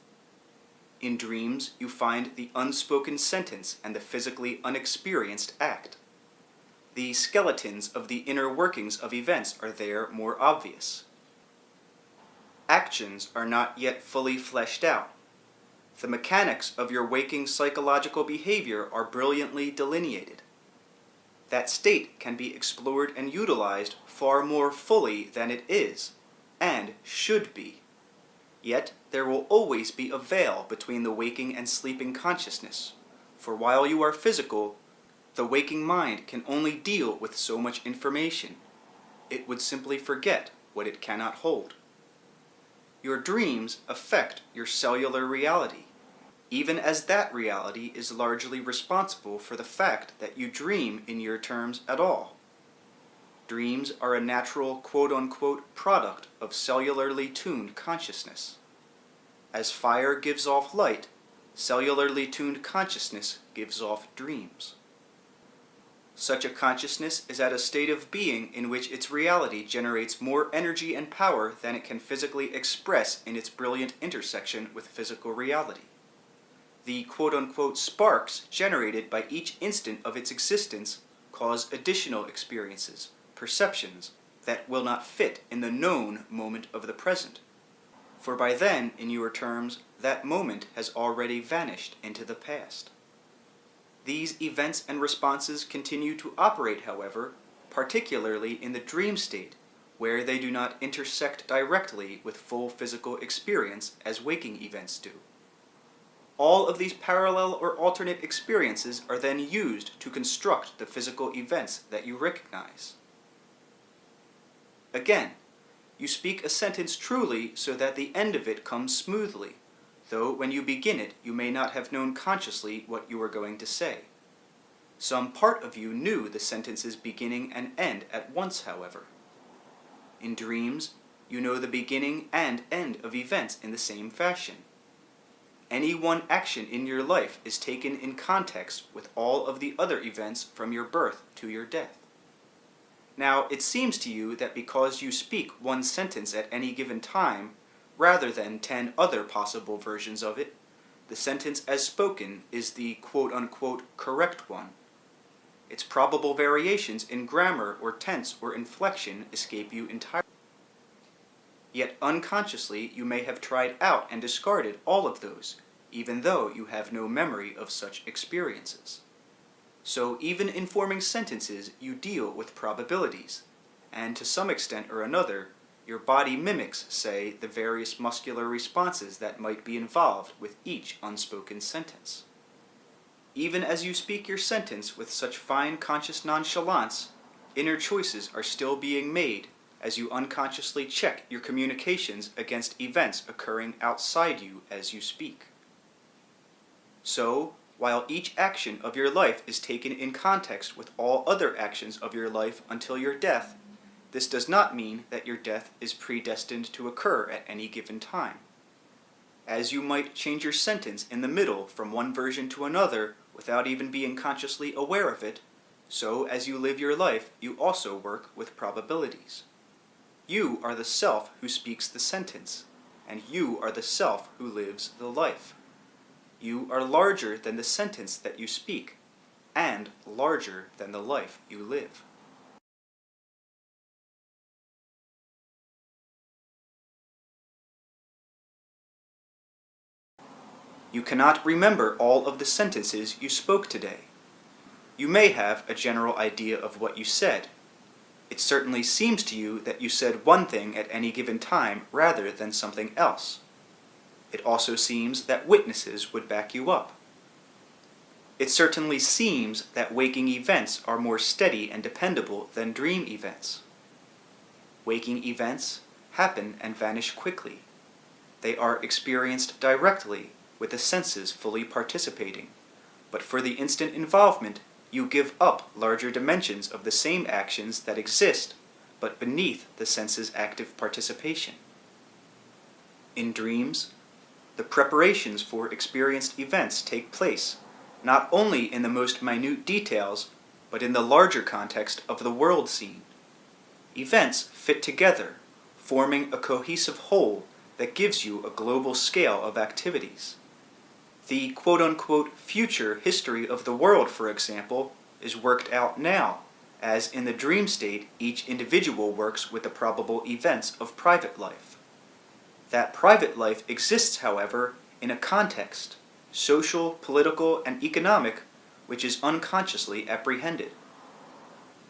In dreams, you find the unspoken sentence and the physically unexperienced act. The skeletons of the inner workings of events are there more obvious. Actions are not yet fully fleshed out. The mechanics of your waking psychological behavior are brilliantly delineated. That state can be explored and utilized far more fully than it is, and should be. Yet there will always be a veil between the waking and sleeping consciousness, for while you are physical, the waking mind can only deal with so much information. It would simply forget what it cannot hold. Your dreams affect your cellular reality. even as that reality is largely responsible for the fact that you dream in your terms at all. Dreams are a natural quote-unquote product of cellularly tuned consciousness. As fire gives off light, cellularly tuned consciousness gives off dreams. Such a consciousness is at a state of being in which its reality generates more energy and power than it can physically express in its brilliant intersection with physical reality. The quote-unquote sparks generated by each instant of its existence cause additional experiences, perceptions, that will not fit in the known moment of the present. For by then, in your terms, that moment has already vanished into the past. These events and responses continue to operate, however, particularly in the dream state, where they do not intersect directly with full physical experience as waking events do. All of these parallel or alternate experiences are then used to construct the physical events that you recognize. Again, you speak a sentence truly so that the end of it comes smoothly, though when you begin it you may not have known consciously what you were going to say. Some part of you knew the sentence's beginning and end at once, however. In dreams, you know the beginning and end of events in the same fashion. Any one action in your life is taken in context with all of the other events from your birth to your death. Now, it seems to you that because you speak one sentence at any given time, rather than 10 other possible versions of it, the sentence as spoken is the quote-unquote correct one. Its probable variations in grammar or tense or inflection escape you entirely. Yet unconsciously you may have tried out and discarded all of those, even though you have no memory of such experiences. So even in forming sentences, you deal with probabilities, and to some extent or another, your body mimics, say, the various muscular responses that might be involved with each unspoken sentence. Even as you speak your sentence with such fine conscious nonchalance, inner choices are still being made as you unconsciously check your communications against events occurring outside you as you speak. So, while each action of your life is taken in context with all other actions of your life until your death, this does not mean that your death is predestined to occur at any given time. As you might change your sentence in the middle from one version to another without even being consciously aware of it, so as you live your life, you also work with probabilities. You are the self who speaks the sentence, and you are the self who lives the life. You are larger than the sentence that you speak, and larger than the life you live. You cannot remember all of the sentences you spoke today. You may have a general idea of what you said. It certainly seems to you that you said one thing at any given time rather than something else. It also seems that witnesses would back you up. It certainly seems that waking events are more steady and dependable than dream events. Waking events happen and vanish quickly. They are experienced directly, with the senses fully participating, but for the instant involvement, you give up larger dimensions of the same actions that exist, but beneath the senses' active participation. In dreams, the preparations for experienced events take place, not only in the most minute details, but in the larger context of the world scene. Events fit together, forming a cohesive whole that gives you a global scale of activities. The quote-unquote future history of the world, for example, is worked out now, as in the dream state each individual works with the probable events of private life. That private life exists, however, in a context, social, political, and economic, which is unconsciously apprehended.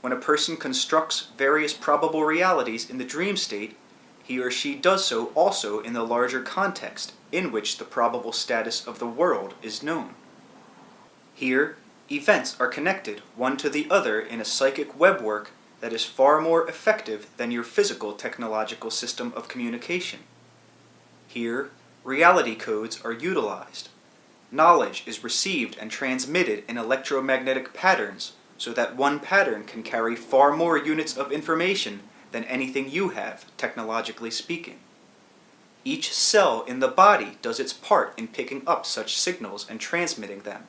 When a person constructs various probable realities in the dream state, he or she does so also in the larger context in which the probable status of the world is known. Here, events are connected one to the other in a psychic webwork that is far more effective than your physical technological system of communication. Here, reality codes are utilized. Knowledge is received and transmitted in electromagnetic patterns, so that one pattern can carry far more units of information than anything you have, technologically speaking. Each cell in the body does its part in picking up such signals and transmitting them.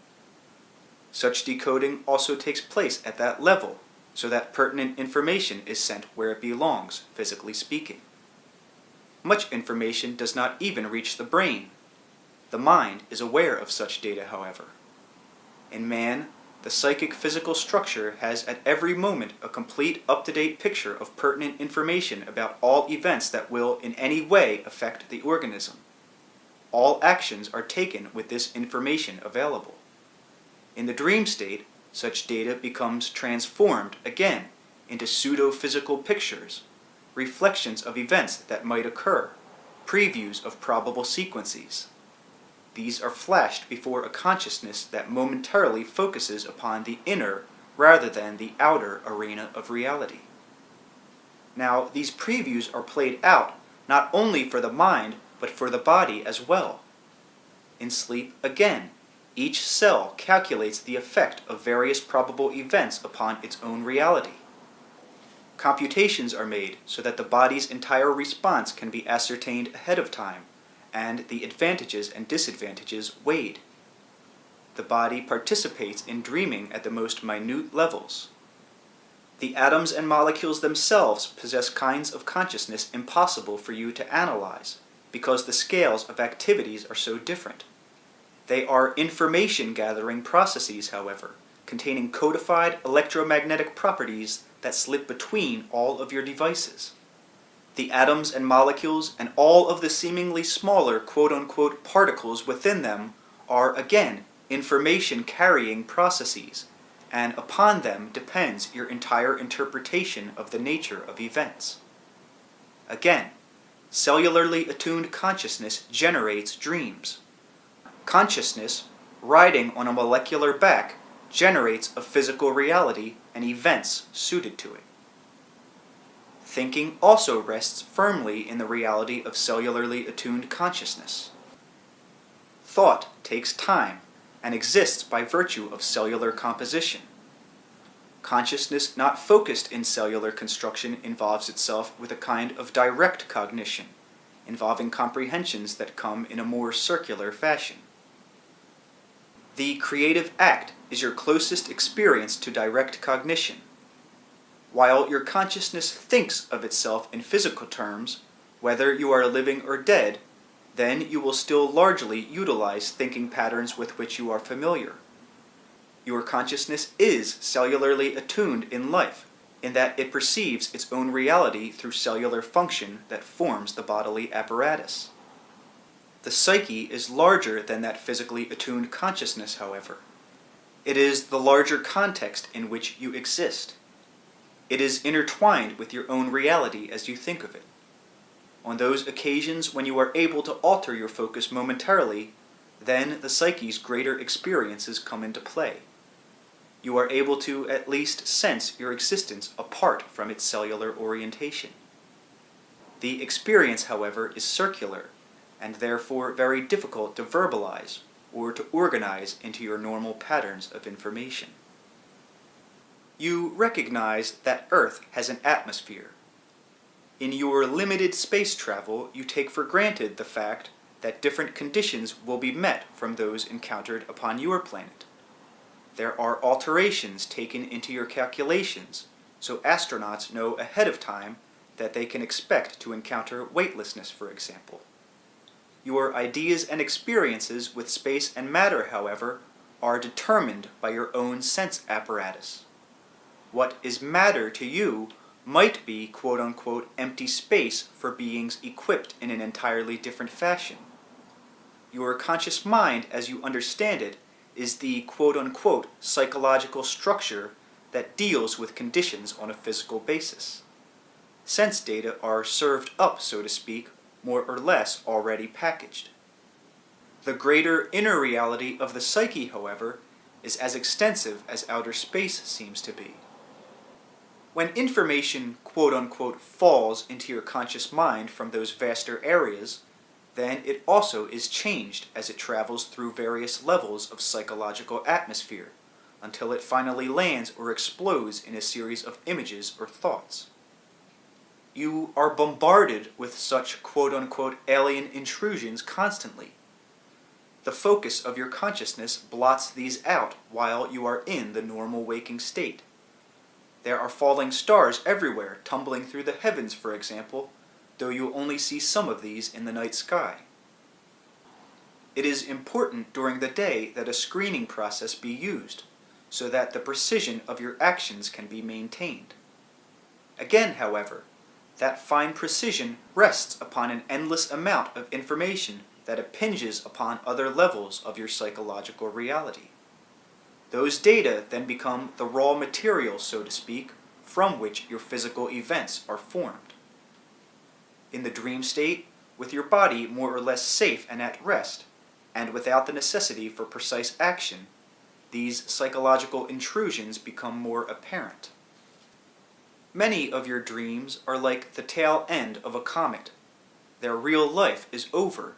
Such decoding also takes place at that level, so that pertinent information is sent where it belongs, physically speaking. Much information does not even reach the brain. The mind is aware of such data, however. In man, the psychic physical structure has at every moment a complete up-to-date picture of pertinent information about all events that will in any way affect the organism. All actions are taken with this information available. In the dream state, such data becomes transformed again into pseudo-physical pictures, reflections of events that might occur, previews of probable sequences. These are flashed before a consciousness that momentarily focuses upon the inner rather than the outer arena of reality. Now, these previews are played out not only for the mind, but for the body as well. In sleep, again, each cell calculates the effect of various probable events upon its own reality. Computations are made so that the body's entire response can be ascertained ahead of time, and the advantages and disadvantages weighed. The body participates in dreaming at the most minute levels. The atoms and molecules themselves possess kinds of consciousness impossible for you to analyze, because the scales of activities are so different. They are information-gathering processes, however, containing codified electromagnetic properties that slip between all of your devices. The atoms and molecules and all of the seemingly smaller quote-unquote particles within them are, again, information-carrying processes, and upon them depends your entire interpretation of the nature of events. Again, cellularly attuned consciousness generates dreams. Consciousness, riding on a molecular back, generates a physical reality and events suited to it. Thinking also rests firmly in the reality of cellularly attuned consciousness. Thought takes time and exists by virtue of cellular composition. Consciousness not focused in cellular construction involves itself with a kind of direct cognition, involving comprehensions that come in a more circular fashion. The creative act is your closest experience to direct cognition. While your consciousness thinks of itself in physical terms, whether you are living or dead, then you will still largely utilize thinking patterns with which you are familiar. Your consciousness is cellularly attuned in life, in that it perceives its own reality through cellular function that forms the bodily apparatus. The psyche is larger than that physically attuned consciousness, however. It is the larger context in which you exist. It is intertwined with your own reality as you think of it. On those occasions when you are able to alter your focus momentarily, then the psyche's greater experiences come into play. You are able to at least sense your existence apart from its cellular orientation. The experience, however, is circular, and therefore very difficult to verbalize or to organize into your normal patterns of information. You recognize that Earth has an atmosphere. In your limited space travel, you take for granted the fact that different conditions will be met from those encountered upon your planet. There are alterations taken into your calculations, so astronauts know ahead of time that they can expect to encounter weightlessness, for example. Your ideas and experiences with space and matter, however, are determined by your own sense apparatus. What is matter to you might be quote-unquote empty space for beings equipped in an entirely different fashion. Your conscious mind, as you understand it, is the quote-unquote psychological structure that deals with conditions on a physical basis. Sense data are served up, so to speak, more or less already packaged. The greater inner reality of the psyche, however, is as extensive as outer space seems to be. When information quote-unquote falls into your conscious mind from those vaster areas, then it also is changed as it travels through various levels of psychological atmosphere, until it finally lands or explodes in a series of images or thoughts. You are bombarded with such quote-unquote alien intrusions constantly. The focus of your consciousness blots these out while you are in the normal waking state. There are falling stars everywhere, tumbling through the heavens, for example, though you only see some of these in the night sky. It is important during the day that a screening process be used, so that the precision of your actions can be maintained. Again, however, that fine precision rests upon an endless amount of information that impinges upon other levels of your psychological reality. Those data then become the raw material, so to speak, from which your physical events are formed. In the dream state, with your body more or less safe and at rest, and without the necessity for precise action, these psychological intrusions become more apparent. Many of your dreams are like the tail end of a comet. Their real life is over,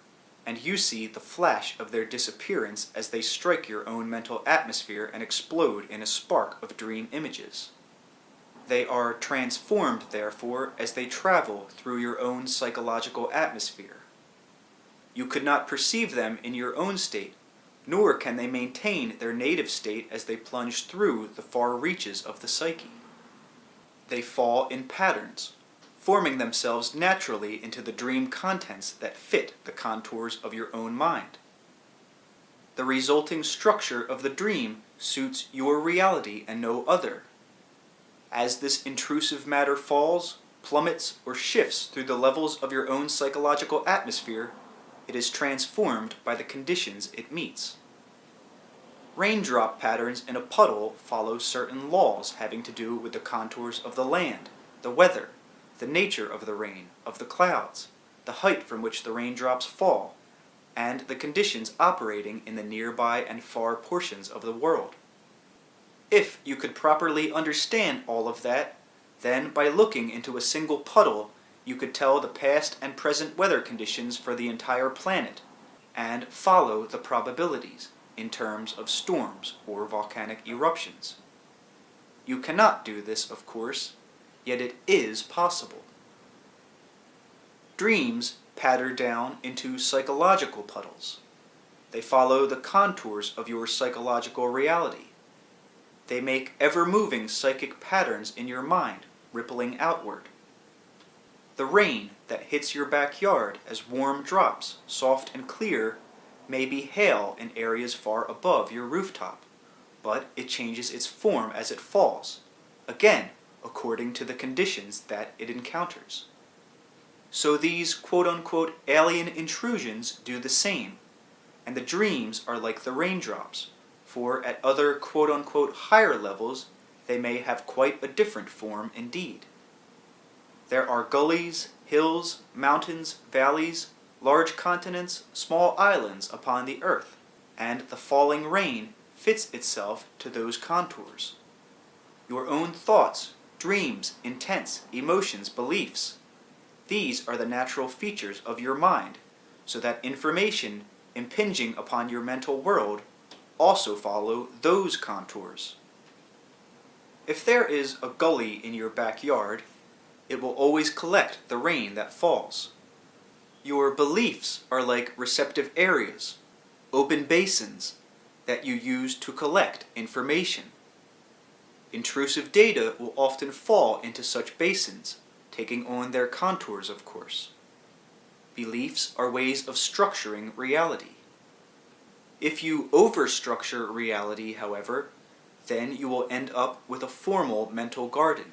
and you see the flash of their disappearance as they strike your own mental atmosphere and explode in a spark of dream images. They are transformed, therefore, as they travel through your own psychological atmosphere. You could not perceive them in your own state, nor can they maintain their native state as they plunge through the far reaches of the psyche. They fall in patterns, forming themselves naturally into the dream contents that fit the contours of your own mind. The resulting structure of the dream suits your reality and no other. As this intrusive matter falls, plummets, or shifts through the levels of your own psychological atmosphere, it is transformed by the conditions it meets. Raindrop patterns in a puddle follow certain laws having to do with the contours of the land, the weather, the nature of the rain, of the clouds, the height from which the raindrops fall, and the conditions operating in the nearby and far portions of the world. If you could properly understand all of that, then by looking into a single puddle, you could tell the past and present weather conditions for the entire planet, and follow the probabilities in terms of storms or volcanic eruptions. You cannot do this, of course, yet it is possible. Dreams patter down into psychological puddles. They follow the contours of your psychological reality. They make ever-moving psychic patterns in your mind, rippling outward. The rain that hits your backyard as warm drops, soft and clear, may be hail in areas far above your rooftop, but it changes its form as it falls, again according to the conditions that it encounters. So these quote-unquote alien intrusions do the same, and the dreams are like the raindrops, for at other quote-unquote higher levels they may have quite a different form indeed. There are gullies, hills, mountains, valleys, large continents, small islands upon the earth, and the falling rain fits itself to those contours. Your own thoughts, dreams, intents, emotions, beliefs, these are the natural features of your mind, so that information impinging upon your mental world also follow those contours. If there is a gully in your backyard, it will always collect the rain that falls. Your beliefs are like receptive areas, open basins, that you use to collect information. Intrusive data will often fall into such basins, taking on their contours, of course. Beliefs are ways of structuring reality. If you overstructure reality, however, then you will end up with a formal mental garden,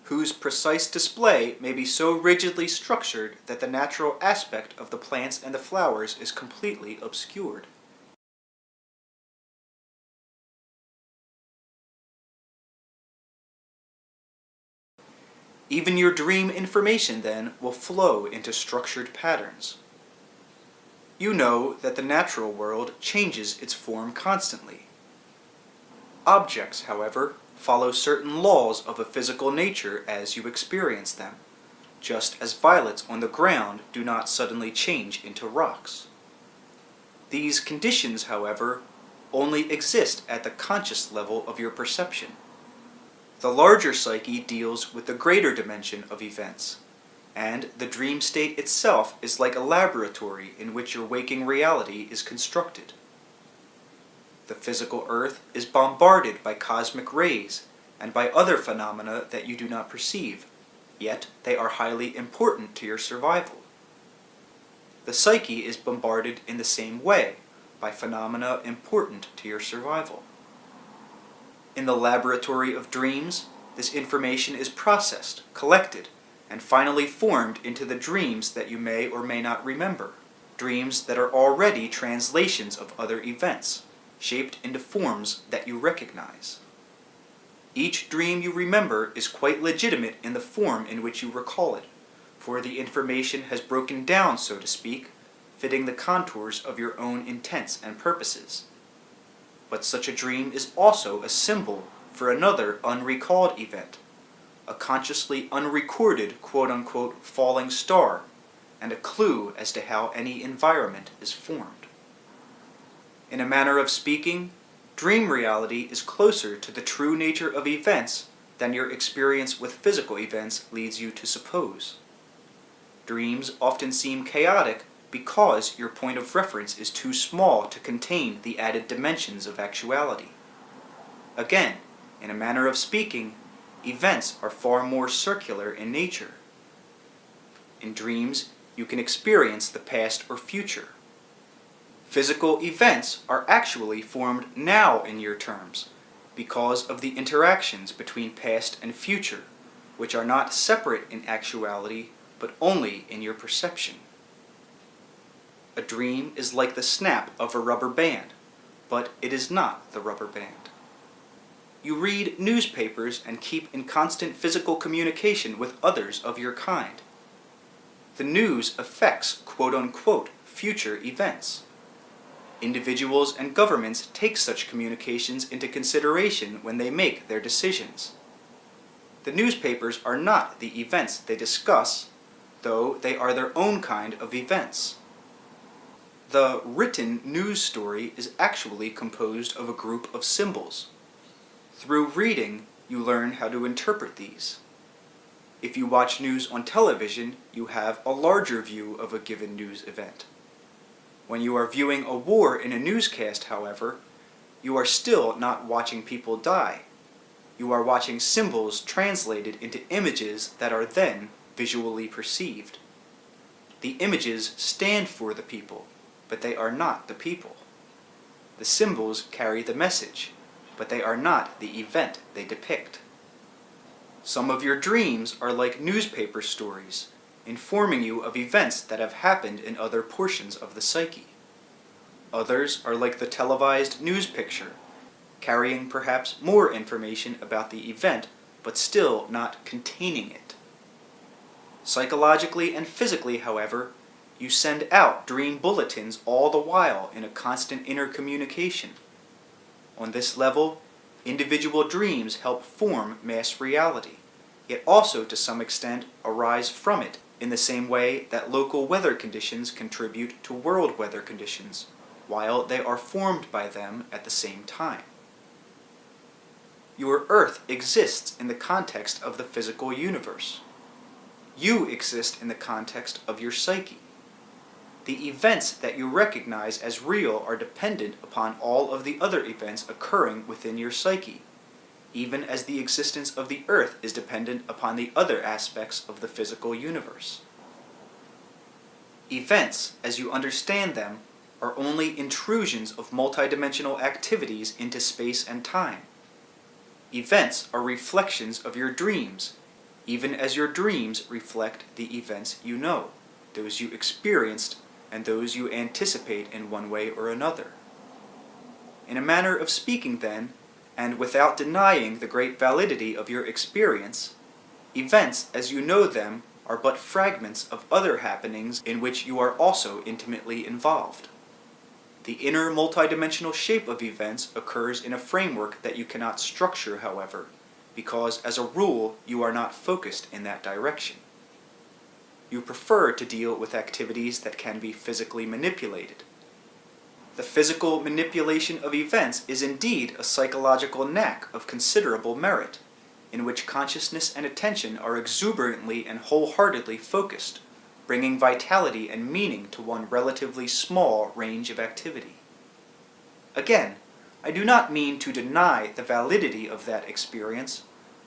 whose precise display may be so rigidly structured that the natural aspect of the plants and the flowers is completely obscured. Even your dream information, then, will flow into structured patterns. You know that the natural world changes its form constantly. Objects, however, follow certain laws of a physical nature as you experience them, just as violets on the ground do not suddenly change into rocks. These conditions, however, only exist at the conscious level of your perception. The larger psyche deals with the greater dimension of events, and the dream state itself is like a laboratory in which your waking reality is constructed. The physical earth is bombarded by cosmic rays and by other phenomena that you do not perceive, yet they are highly important to your survival. The psyche is bombarded in the same way by phenomena important to your survival. In the laboratory of dreams, this information is processed, collected, and finally formed into the dreams that you may or may not remember, dreams that are already translations of other events, shaped into forms that you recognize. Each dream you remember is quite legitimate in the form in which you recall it, for the information has broken down, so to speak, fitting the contours of your own intents and purposes. But such a dream is also a symbol for another unrecalled event, a consciously unrecorded quote-unquote falling star, and a clue as to how any environment is formed. In a manner of speaking, dream reality is closer to the true nature of events than your experience with physical events leads you to suppose. Dreams often seem chaotic because your point of reference is too small to contain the added dimensions of actuality. Again, in a manner of speaking, events are far more circular in nature. In dreams, you can experience the past or future. Physical events are actually formed now in your terms, because of the interactions between past and future, which are not separate in actuality, but only in your perception. A dream is like the snap of a rubber band, but it is not the rubber band. You read newspapers and keep in constant physical communication with others of your kind. The news affects quote-unquote future events. Individuals and governments take such communications into consideration when they make their decisions. The newspapers are not the events they discuss, though they are their own kind of events. The written news story is actually composed of a group of symbols. Through reading, you learn how to interpret these. If you watch news on television, you have a larger view of a given news event. When you are viewing a war in a newscast, however, you are still not watching people die. You are watching symbols translated into images that are then visually perceived. The images stand for the people, but they are not the people. The symbols carry the message, but they are not the event they depict. Some of your dreams are like newspaper stories, informing you of events that have happened in other portions of the psyche. Others are like the televised news picture, carrying perhaps more information about the event, but still not containing it. Psychologically and physically, however, you send out dream bulletins all the while in a constant intercommunication. On this level, individual dreams help form mass reality, yet also to some extent arise from it, in the same way that local weather conditions contribute to world weather conditions, while they are formed by them at the same time. Your Earth exists in the context of the physical universe. You exist in the context of your psyche. The events that you recognize as real are dependent upon all of the other events occurring within your psyche, even as the existence of the Earth is dependent upon the other aspects of the physical universe. Events, as you understand them, are only intrusions of multidimensional activities into space and time. Events are reflections of your dreams, even as your dreams reflect the events you know, those you experienced, and those you anticipate in one way or another. In a manner of speaking, then, and without denying the great validity of your experience, events as you know them are but fragments of other happenings in which you are also intimately involved. The inner multidimensional shape of events occurs in a framework that you cannot structure, however, because as a rule you are not focused in that direction. you prefer to deal with activities that can be physically manipulated. The physical manipulation of events is indeed a psychological knack of considerable merit, in which consciousness and attention are exuberantly and wholeheartedly focused, bringing vitality and meaning to one relatively small range of activity. Again, I do not mean to deny the validity of that experience,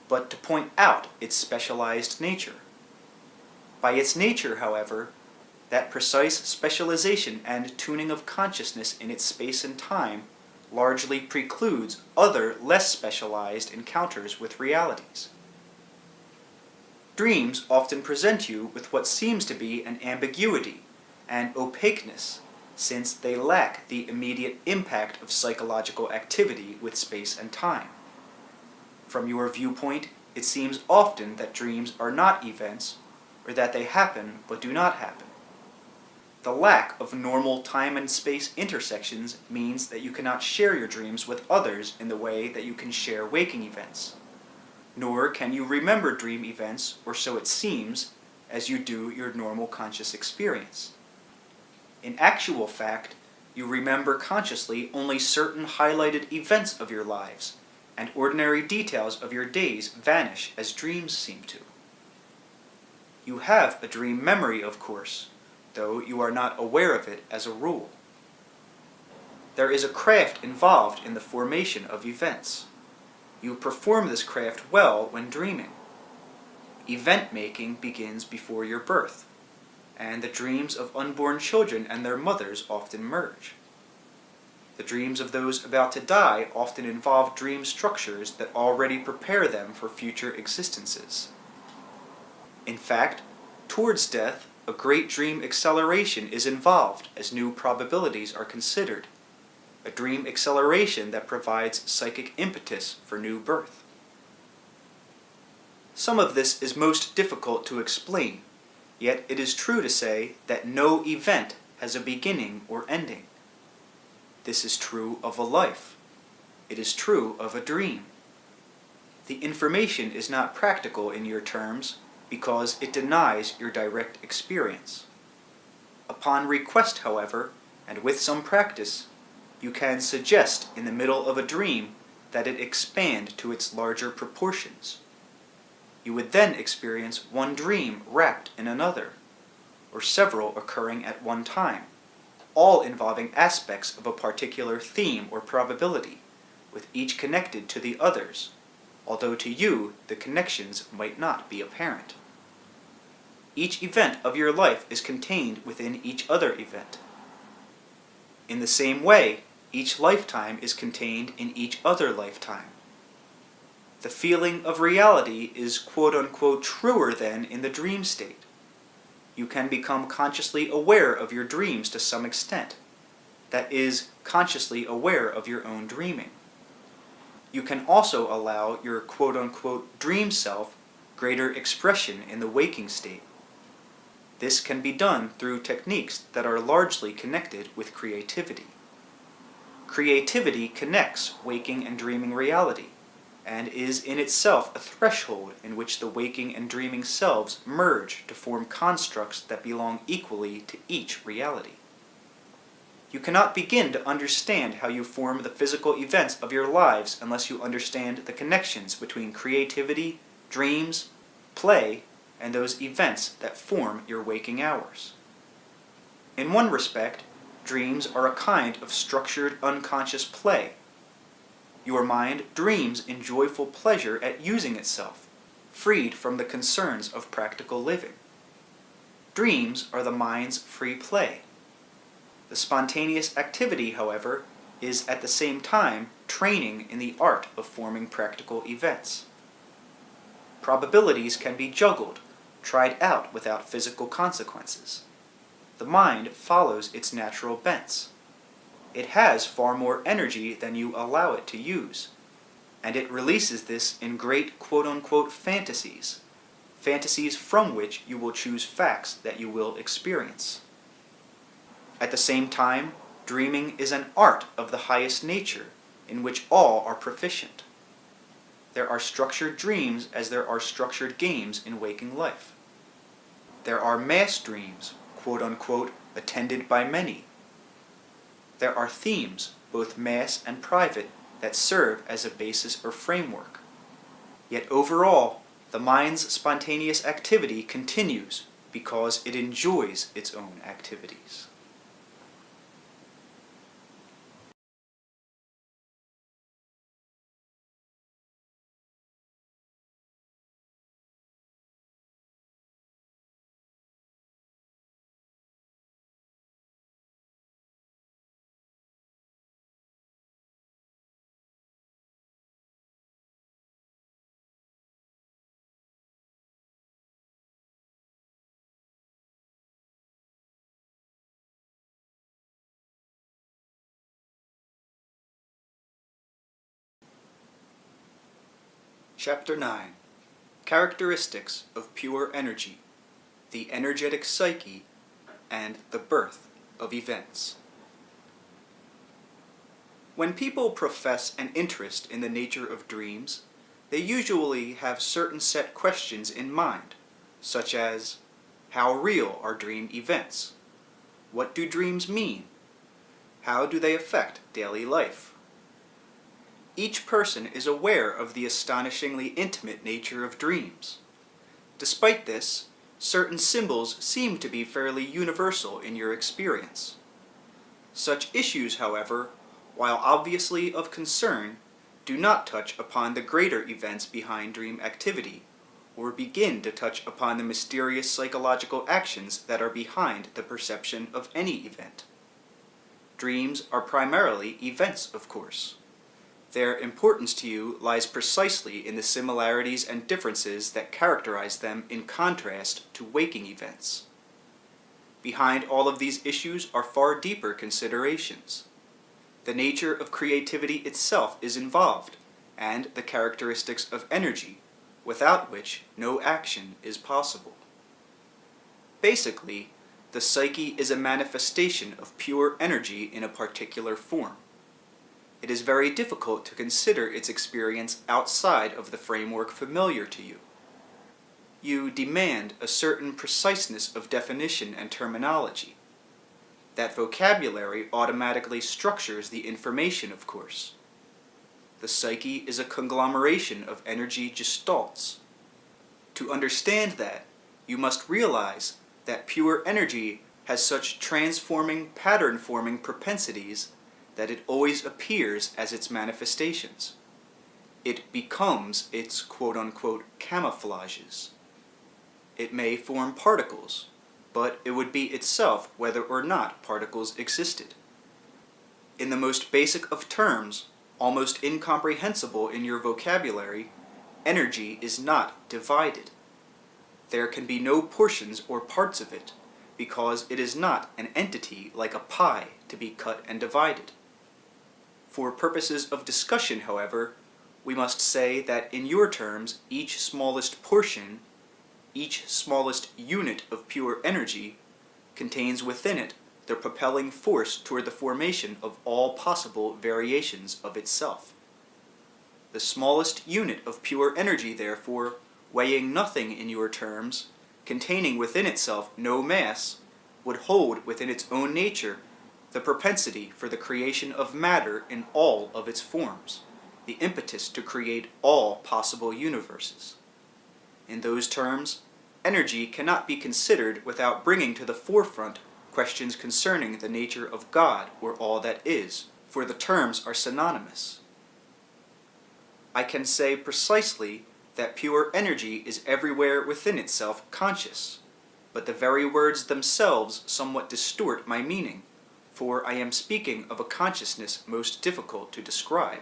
but to point out its specialized nature. By its nature, however, that precise specialization and tuning of consciousness in its space and time largely precludes other less specialized encounters with realities. Dreams often present you with what seems to be an ambiguity and opaqueness, since they lack the immediate impact of psychological activity with space and time. From your viewpoint, it seems often that dreams are not events, or that they happen but do not happen. The lack of normal time and space intersections means that you cannot share your dreams with others in the way that you can share waking events. Nor can you remember dream events, or so it seems, as you do your normal conscious experience. In actual fact, you remember consciously only certain highlighted events of your lives, and ordinary details of your days vanish as dreams seem to. You have a dream memory, of course, though you are not aware of it as a rule. There is a craft involved in the formation of events. You perform this craft well when dreaming. Event-making begins before your birth, and the dreams of unborn children and their mothers often merge. The dreams of those about to die often involve dream structures that already prepare them for future existences. In fact, towards death, a great dream acceleration is involved as new probabilities are considered, a dream acceleration that provides psychic impetus for new birth. Some of this is most difficult to explain, yet it is true to say that no event has a beginning or ending. This is true of a life. It is true of a dream. The information is not practical in your terms, because it denies your direct experience. Upon request, however, and with some practice, you can suggest in the middle of a dream that it expand to its larger proportions. You would then experience one dream wrapped in another, or several occurring at one time, all involving aspects of a particular theme or probability, with each connected to the others, although to you the connections might not be apparent. Each event of your life is contained within each other event. In the same way, each lifetime is contained in each other lifetime. The feeling of reality is quote-unquote truer than in the dream state. You can become consciously aware of your dreams to some extent, that is, consciously aware of your own dreaming. You can also allow your quote-unquote dream self greater expression in the waking state. This can be done through techniques that are largely connected with creativity. Creativity connects waking and dreaming reality, and is in itself a threshold in which the waking and dreaming selves merge to form constructs that belong equally to each reality. You cannot begin to understand how you form the physical events of your lives unless you understand the connections between creativity, dreams, play, and those events that form your waking hours. In one respect, dreams are a kind of structured unconscious play. Your mind dreams in joyful pleasure at using itself, freed from the concerns of practical living. Dreams are the mind's free play. The spontaneous activity, however, is at the same time training in the art of forming practical events. Probabilities can be juggled, tried out without physical consequences. The mind follows its natural bents. It has far more energy than you allow it to use, and it releases this in great quote-unquote fantasies, fantasies from which you will choose facts that you will experience. At the same time, dreaming is an art of the highest nature, in which all are proficient. There are structured dreams as there are structured games in waking life. There are mass dreams, quote unquote, attended by many. There are themes, both mass and private, that serve as a basis or framework. Yet overall, the mind's spontaneous activity continues because it enjoys its own activities. Chapter 9. Characteristics of Pure Energy, the Energetic Psyche, and the Birth of Events. When people profess an interest in the nature of dreams, they usually have certain set questions in mind, such as, how real are dream events? What do dreams mean? How do they affect daily life? Each person is aware of the astonishingly intimate nature of dreams. Despite this, certain symbols seem to be fairly universal in your experience. Such issues, however, while obviously of concern, do not touch upon the greater events behind dream activity, or begin to touch upon the mysterious psychological actions that are behind the perception of any event. Dreams are primarily events, of course. Their importance to you lies precisely in the similarities and differences that characterize them in contrast to waking events. Behind all of these issues are far deeper considerations. The nature of creativity itself is involved, and the characteristics of energy, without which no action is possible. Basically, the psyche is a manifestation of pure energy in a particular form. It is very difficult to consider its experience outside of the framework familiar to you. You demand a certain preciseness of definition and terminology. That vocabulary automatically structures the information, of course. The psyche is a conglomeration of energy gestalts. To understand that, you must realize that pure energy has such transforming, pattern-forming propensities that it always appears as its manifestations. It becomes its quote-unquote camouflages. It may form particles, but it would be itself whether or not particles existed. In the most basic of terms, almost incomprehensible in your vocabulary, energy is not divided. There can be no portions or parts of it, because it is not an entity like a pie to be cut and divided. For purposes of discussion, however, we must say that in your terms, each smallest portion, each smallest unit of pure energy, contains within it the propelling force toward the formation of all possible variations of itself. The smallest unit of pure energy, therefore, weighing nothing in your terms, containing within itself no mass, would hold within its own nature the propensity for the creation of matter in all of its forms, the impetus to create all possible universes. In those terms, energy cannot be considered without bringing to the forefront questions concerning the nature of God or all that is, for the terms are synonymous. I can say precisely that pure energy is everywhere within itself conscious, but the very words themselves somewhat distort my meaning, for I am speaking of a consciousness most difficult to describe.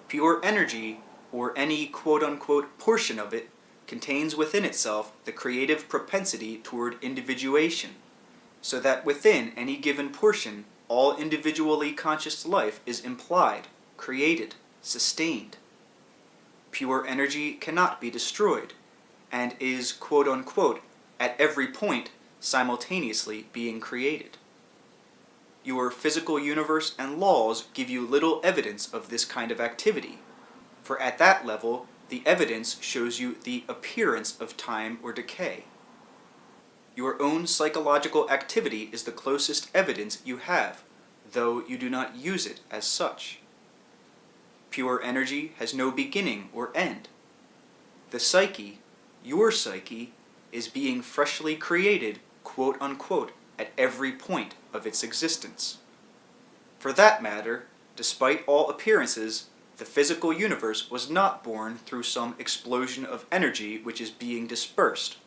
Pure energy, or any quote-unquote portion of it, contains within itself the creative propensity toward individuation, so that within any given portion, all individually conscious life is implied, created, sustained. Pure energy cannot be destroyed, and is quote-unquote at every point simultaneously being created. Your physical universe and laws give you little evidence of this kind of activity, for at that level, the evidence shows you the appearance of time or decay. Your own psychological activity is the closest evidence you have, though you do not use it as such. Pure energy has no beginning or end. The psyche, your psyche, is being freshly created, quote unquote, at every point of its existence. For that matter, despite all appearances, the physical universe was not born through some explosion of energy which is being dispersed,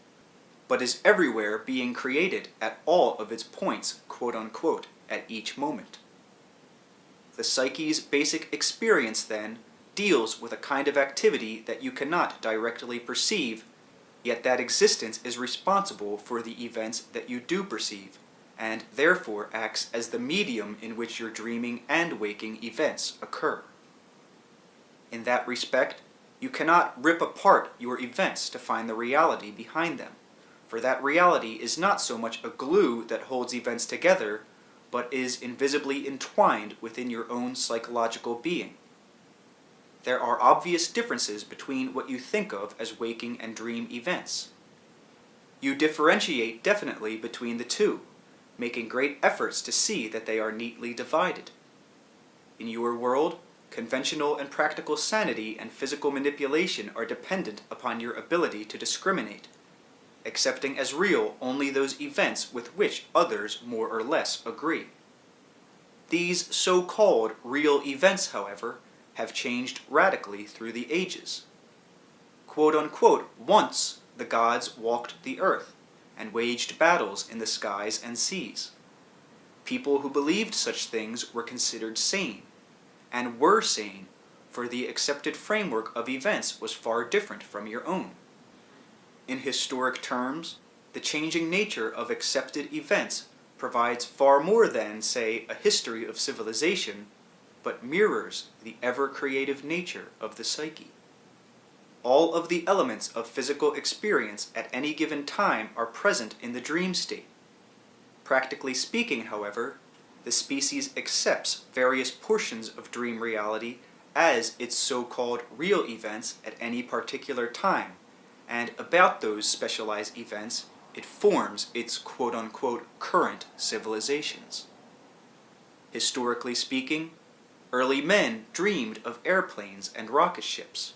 but is everywhere being created at all of its points, quote unquote, at each moment. The psyche's basic experience, then, deals with a kind of activity that you cannot directly perceive, yet that existence is responsible for the events that you do perceive, and therefore acts as the medium in which your dreaming and waking events occur. In that respect, you cannot rip apart your events to find the reality behind them, for that reality is not so much a glue that holds events together, but is invisibly entwined within your own psychological being. There are obvious differences between what you think of as waking and dream events. You differentiate definitely between the two, making great efforts to see that they are neatly divided. In your world, conventional and practical sanity and physical manipulation are dependent upon your ability to discriminate, accepting as real only those events with which others more or less agree. These so-called real events, however, have changed radically through the ages. Quote unquote, once the gods walked the earth and waged battles in the skies and seas. People who believed such things were considered sane, and were sane, for the accepted framework of events was far different from your own. In historic terms, the changing nature of accepted events provides far more than, say, a history of civilization, but mirrors the ever-creative nature of the psyche. All of the elements of physical experience at any given time are present in the dream state. Practically speaking, however, the species accepts various portions of dream reality as its so-called real events at any particular time, and about those specialized events, it forms its quote-unquote current civilizations. Historically speaking, early men dreamed of airplanes and rocket ships.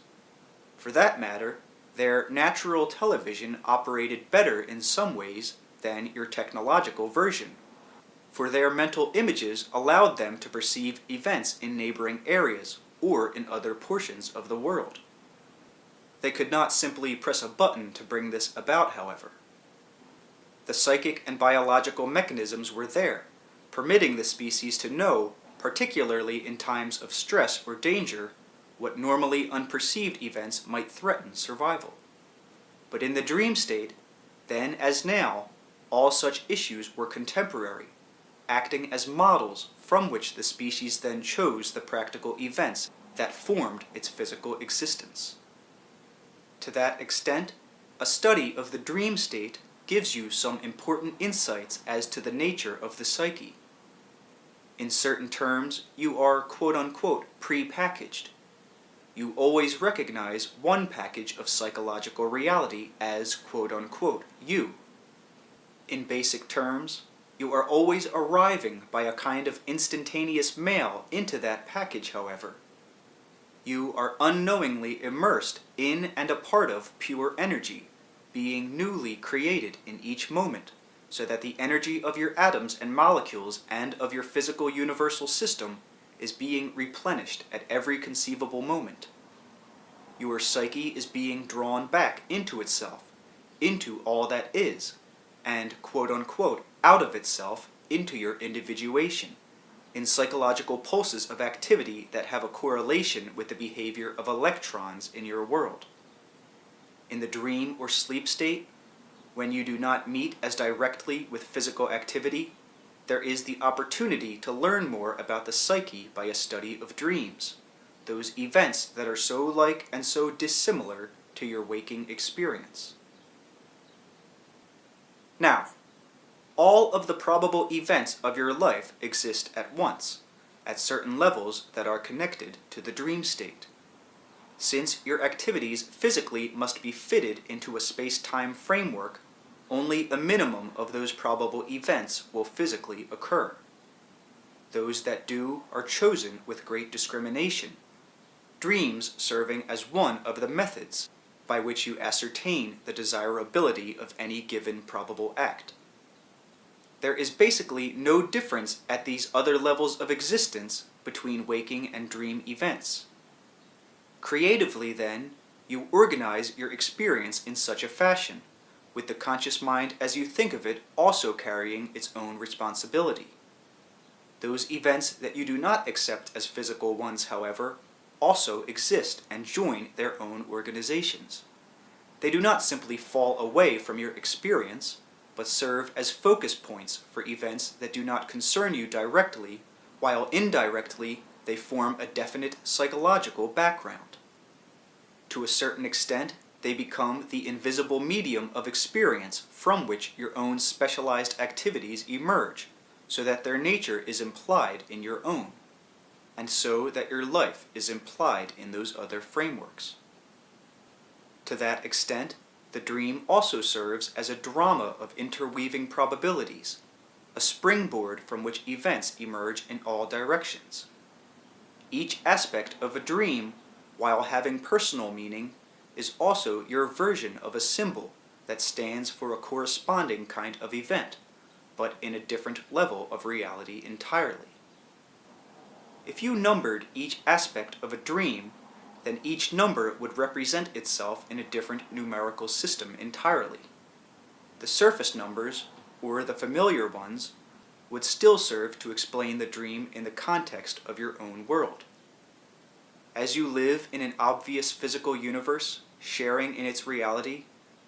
For that matter, their natural television operated better in some ways than your technological version, for their mental images allowed them to perceive events in neighboring areas or in other portions of the world. They could not simply press a button to bring this about, however. The psychic and biological mechanisms were there, permitting the species to know, particularly in times of stress or danger, what normally unperceived events might threaten survival. But in the dream state, then as now, all such issues were contemporary, acting as models from which the species then chose the practical events that formed its physical existence. To that extent, a study of the dream state gives you some important insights as to the nature of the psyche. In certain terms, you are quote-unquote pre-packaged. You always recognize one package of psychological reality as quote-unquote you. In basic terms, you are always arriving by a kind of instantaneous mail into that package, however. You are unknowingly immersed in and a part of pure energy, being newly created in each moment, so that the energy of your atoms and molecules and of your physical universal system is being replenished at every conceivable moment. Your psyche is being drawn back into itself, into all that is, and quote-unquote out of itself into your individuation, in psychological pulses of activity that have a correlation with the behavior of electrons in your world. In the dream or sleep state, when you do not meet as directly with physical activity, there is the opportunity to learn more about the psyche by a study of dreams, those events that are so like and so dissimilar to your waking experience. Now, all of the probable events of your life exist at once, at certain levels that are connected to the dream state. Since your activities physically must be fitted into a space-time framework, only a minimum of those probable events will physically occur. Those that do are chosen with great discrimination, dreams serving as one of the methods by which you ascertain the desirability of any given probable act. There is basically no difference at these other levels of existence between waking and dream events. Creatively, then, you organize your experience in such a fashion, with the conscious mind as you think of it also carrying its own responsibility. Those events that you do not accept as physical ones, however, also exist and join their own organizations. They do not simply fall away from your experience, but serve as focus points for events that do not concern you directly, while indirectly they form a definite psychological background. To a certain extent, they become the invisible medium of experience from which your own specialized activities emerge, so that their nature is implied in your own, and so that your life is implied in those other frameworks. To that extent, the dream also serves as a drama of interweaving probabilities, a springboard from which events emerge in all directions. Each aspect of a dream, while having personal meaning, is also your version of a symbol that stands for a corresponding kind of event, but in a different level of reality entirely. If you numbered each aspect of a dream, then each number would represent itself in a different numerical system entirely. The surface numbers, or the familiar ones, would still serve to explain the dream in the context of your own world. As you live in an obvious physical universe, sharing in its reality,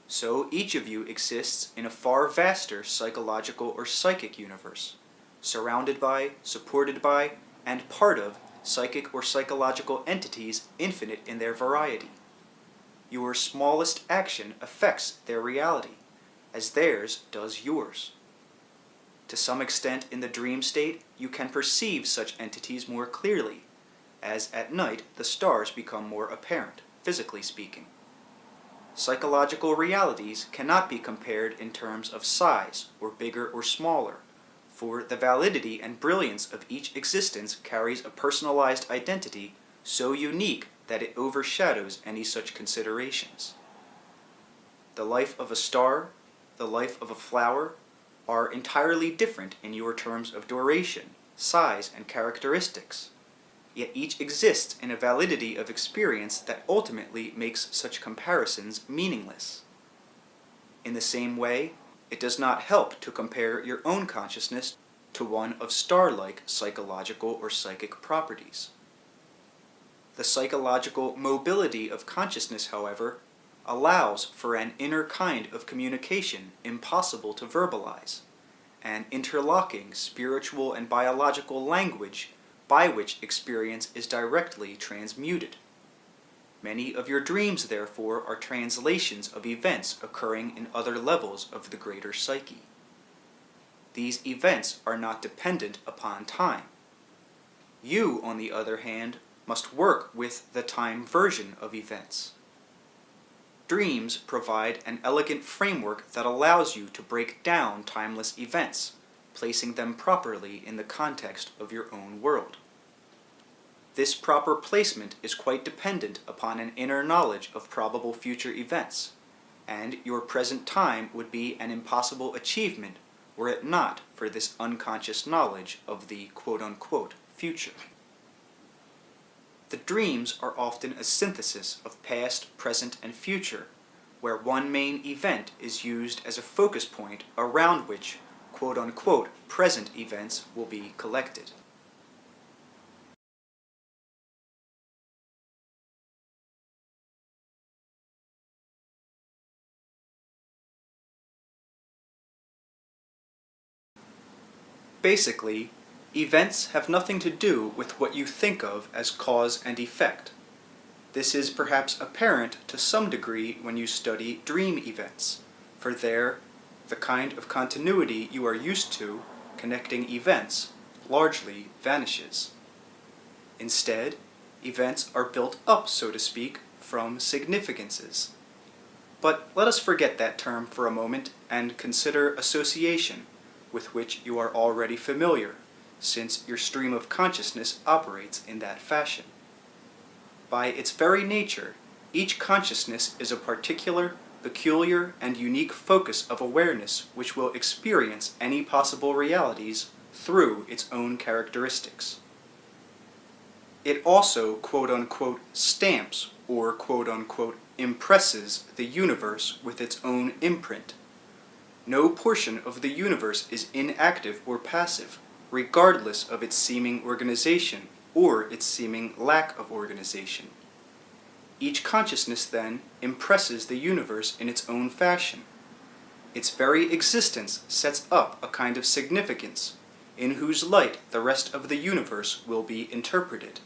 so each of you exists in a far vaster psychological or psychic universe, surrounded by, supported by, and part of psychic or psychological entities infinite in their variety. Your smallest action affects their reality, as theirs does yours. To some extent in the dream state, you can perceive such entities more clearly, as at night the stars become more apparent, physically speaking. Psychological realities cannot be compared in terms of size, or bigger or smaller, for the validity and brilliance of each existence carries a personalized identity so unique that it overshadows any such considerations. The life of a star, the life of a flower, are entirely different in your terms of duration, size, and characteristics, yet each exists in a validity of experience that ultimately makes such comparisons meaningless. In the same way, it does not help to compare your own consciousness to one of star-like psychological or psychic properties. The psychological mobility of consciousness, however, allows for an inner kind of communication impossible to verbalize, an interlocking spiritual and biological language by which experience is directly transmuted. Many of your dreams, therefore, are translations of events occurring in other levels of the greater psyche. These events are not dependent upon time. You, on the other hand, must work with the time version of events. Dreams provide an elegant framework that allows you to break down timeless events, placing them properly in the context of your own world. This proper placement is quite dependent upon an inner knowledge of probable future events, and your present time would be an impossible achievement were it not for this unconscious knowledge of the quote-unquote future. The dreams are often a synthesis of past, present, and future, where one main event is used as a focus point around which quote-unquote present events will be collected. Basically, events have nothing to do with what you think of as cause and effect. This is perhaps apparent to some degree when you study dream events, for there, the kind of continuity you are used to, connecting events, largely vanishes. Instead, events are built up, so to speak, from significances. But let us forget that term for a moment and consider association, with which you are already familiar, since your stream of consciousness operates in that fashion. By its very nature, each consciousness is a particular, peculiar, and unique focus of awareness which will experience any possible realities through its own characteristics. It also, quote-unquote, stamps or, quote-unquote, impresses the universe with its own imprint. No portion of the universe is inactive or passive, regardless of its seeming organization or its seeming lack of organization. Each consciousness, then, impresses the universe in its own fashion. Its very existence sets up a kind of significance, in whose light the rest of the universe will be interpreted.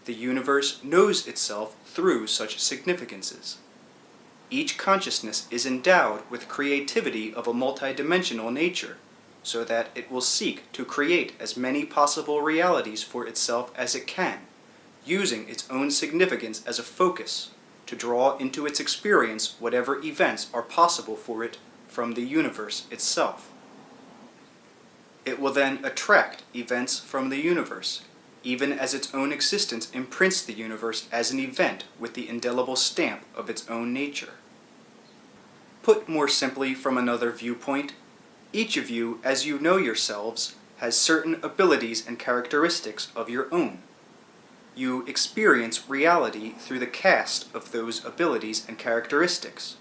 The universe knows itself through such significances. Each consciousness is endowed with creativity of a multidimensional nature, so that it will seek to create as many possible realities for itself as it can, using its own significance as a focus to draw into its experience whatever events are possible for it from the universe itself. It will then attract events from the universe, even as its own existence imprints the universe as an event with the indelible stamp of its own nature. Put more simply from another viewpoint, each of you, as you know yourselves, has certain abilities and characteristics of your own. You experience reality through the cast of those abilities and characteristics.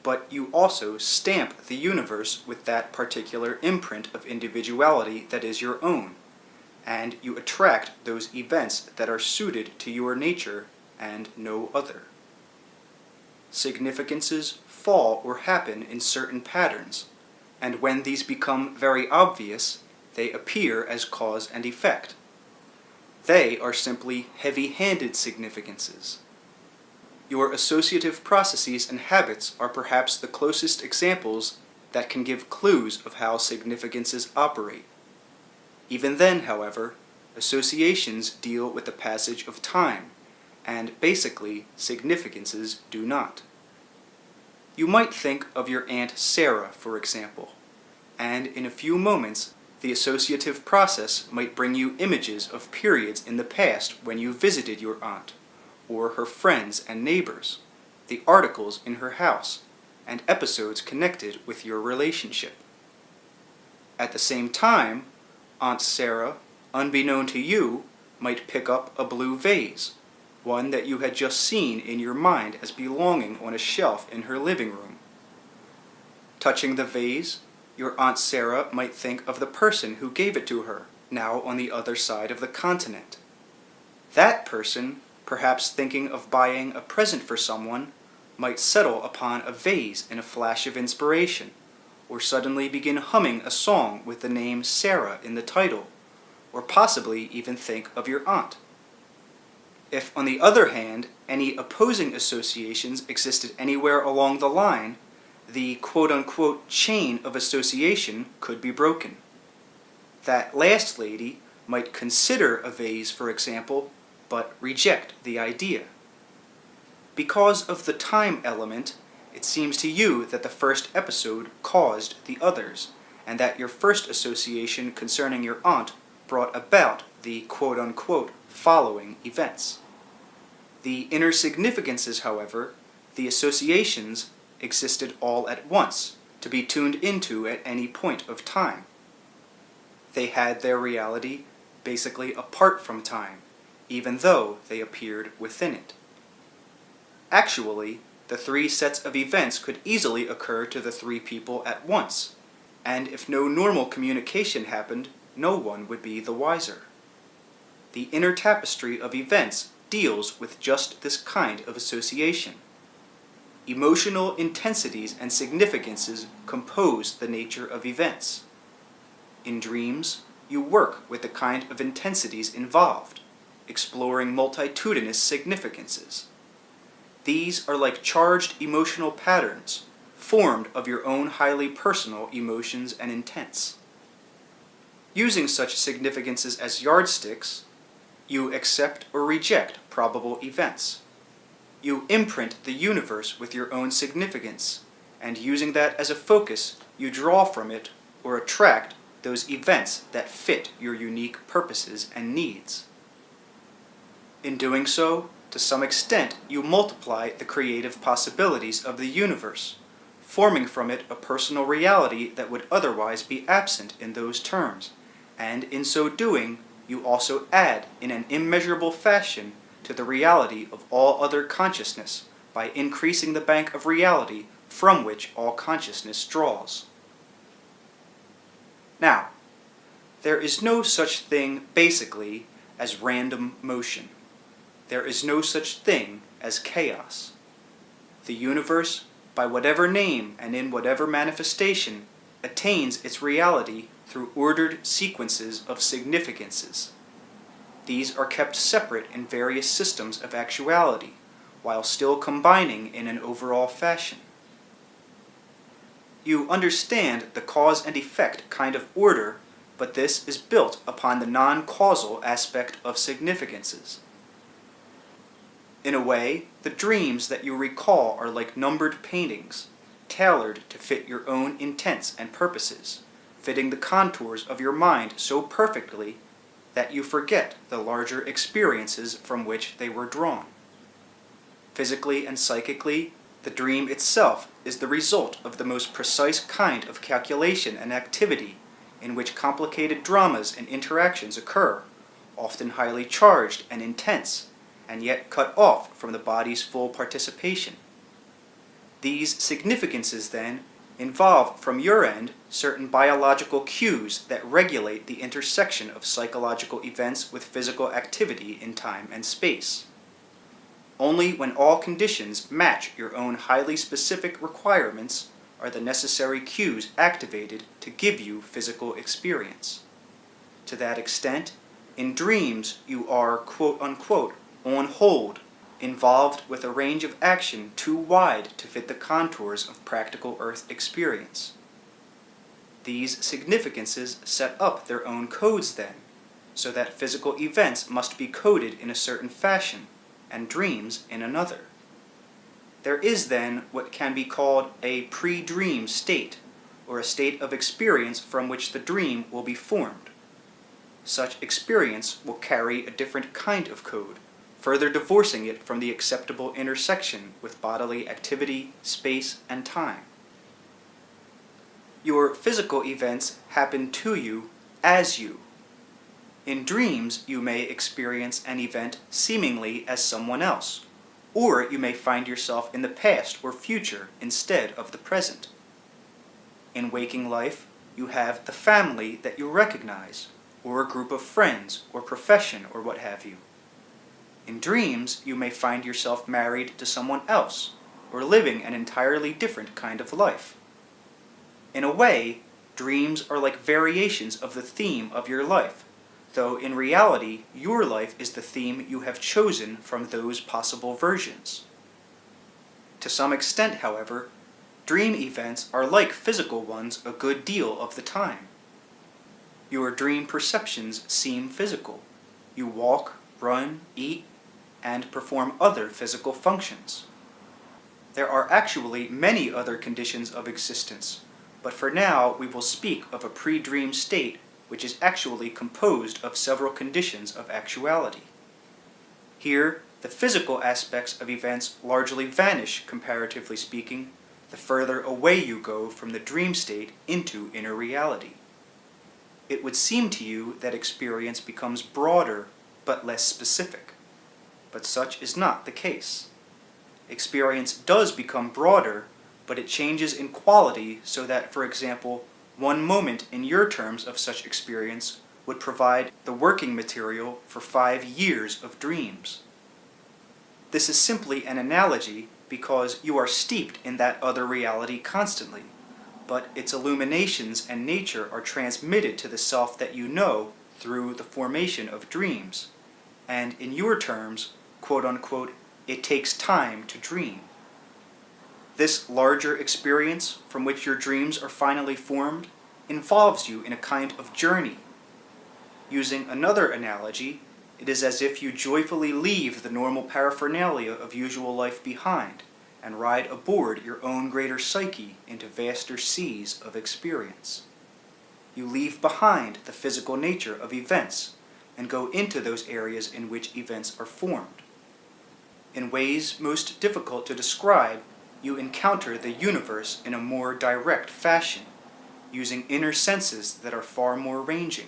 But you also stamp the universe with that particular imprint of individuality that is your own, and you attract those events that are suited to your nature and no other. Significances fall or happen in certain patterns, and when these become very obvious, they appear as cause and effect. They are simply heavy-handed significances. Your associative processes and habits are perhaps the closest examples that can give clues of how significances operate. Even then, however, associations deal with the passage of time, and basically, significances do not. You might think of your Aunt Sarah, for example, and in a few moments, the associative process might bring you images of periods in the past when you visited your aunt, or her friends and neighbors, the articles in her house, and episodes connected with your relationship. At the same time, Aunt Sarah, unbeknown to you, might pick up a blue vase, one that you had just seen in your mind as belonging on a shelf in her living room. Touching the vase, your Aunt Sarah might think of the person who gave it to her, now on the other side of the continent. That person, perhaps thinking of buying a present for someone, might settle upon a vase in a flash of inspiration, or suddenly begin humming a song with the name Sarah in the title, or possibly even think of your aunt. If, on the other hand, any opposing associations existed anywhere along the line, the quote-unquote chain of association could be broken. That last lady might consider a vase, for example, but reject the idea. Because of the time element, it seems to you that the first episode caused the others, and that your first association concerning your aunt brought about the quote-unquote following events. The inner significances, however, the associations, existed all at once, to be tuned into at any point of time. They had their reality basically apart from time, even though they appeared within it. Actually, the three sets of events could easily occur to the three people at once, and if no normal communication happened, no one would be the wiser. The inner tapestry of events deals with just this kind of association. Emotional intensities and significances compose the nature of events. In dreams, you work with the kind of intensities involved, exploring multitudinous significances. These are like charged emotional patterns, formed of your own highly personal emotions and intents. Using such significances as yardsticks, you accept or reject probable events. You imprint the universe with your own significance, and using that as a focus, you draw from it or attract those events that fit your unique purposes and needs. In doing so, to some extent, you multiply the creative possibilities of the universe, forming from it a personal reality that would otherwise be absent in those terms, and in so doing, you also add in an immeasurable fashion to the reality of all other consciousness by increasing the bank of reality from which all consciousness draws. Now, there is no such thing, basically, as random motion. There is no such thing as chaos. The universe, by whatever name and in whatever manifestation, attains its reality through ordered sequences of significances. These are kept separate in various systems of actuality, while still combining in an overall fashion. You understand the cause and effect kind of order, but this is built upon the non-causal aspect of significances. In a way, the dreams that you recall are like numbered paintings, tailored to fit your own intents and purposes, fitting the contours of your mind so perfectly that you forget the larger experiences from which they were drawn. Physically and psychically, the dream itself is the result of the most precise kind of calculation and activity in which complicated dramas and interactions occur, often highly charged and intense, and yet cut off from the body's full participation. These significances, then, involve from your end certain biological cues that regulate the intersection of psychological events with physical activity in time and space. Only when all conditions match your own highly specific requirements are the necessary cues activated to give you physical experience. To that extent, in dreams you are quote-unquote on hold, involved with a range of action too wide to fit the contours of practical Earth experience. These significances set up their own codes then, so that physical events must be coded in a certain fashion, and dreams in another. There is then what can be called a pre-dream state, or a state of experience from which the dream will be formed. Such experience will carry a different kind of code, further divorcing it from the acceptable intersection with bodily activity, space, and time. Your physical events happen to you as you. In dreams, you may experience an event seemingly as someone else, or you may find yourself in the past or future instead of the present. In waking life, you have the family that you recognize, or a group of friends, or profession, or what have you. In dreams, you may find yourself married to someone else, or living an entirely different kind of life. In a way, dreams are like variations of the theme of your life, though in reality, your life is the theme you have chosen from those possible versions. To some extent, however, dream events are like physical ones a good deal of the time. Your dream perceptions seem physical. You walk, run, eat, and perform other physical functions. There are actually many other conditions of existence, but for now we will speak of a pre-dream state which is actually composed of several conditions of actuality. Here, the physical aspects of events largely vanish, comparatively speaking, the further away you go from the dream state into inner reality. It would seem to you that experience becomes broader but less specific. But such is not the case. Experience does become broader, but it changes in quality so that, for example, one moment in your terms of such experience would provide the working material for 5 years of dreams. This is simply an analogy because you are steeped in that other reality constantly, but its illuminations and nature are transmitted to the self that you know through the formation of dreams, and in your terms, quote-unquote, it takes time to dream. This larger experience from which your dreams are finally formed involves you in a kind of journey. Using another analogy, It is as if you joyfully leave the normal paraphernalia of usual life behind and ride aboard your own greater psyche into vaster seas of experience. You leave behind the physical nature of events and go into those areas in which events are formed. In ways most difficult to describe, you encounter the universe in a more direct fashion, using inner senses that are far more ranging.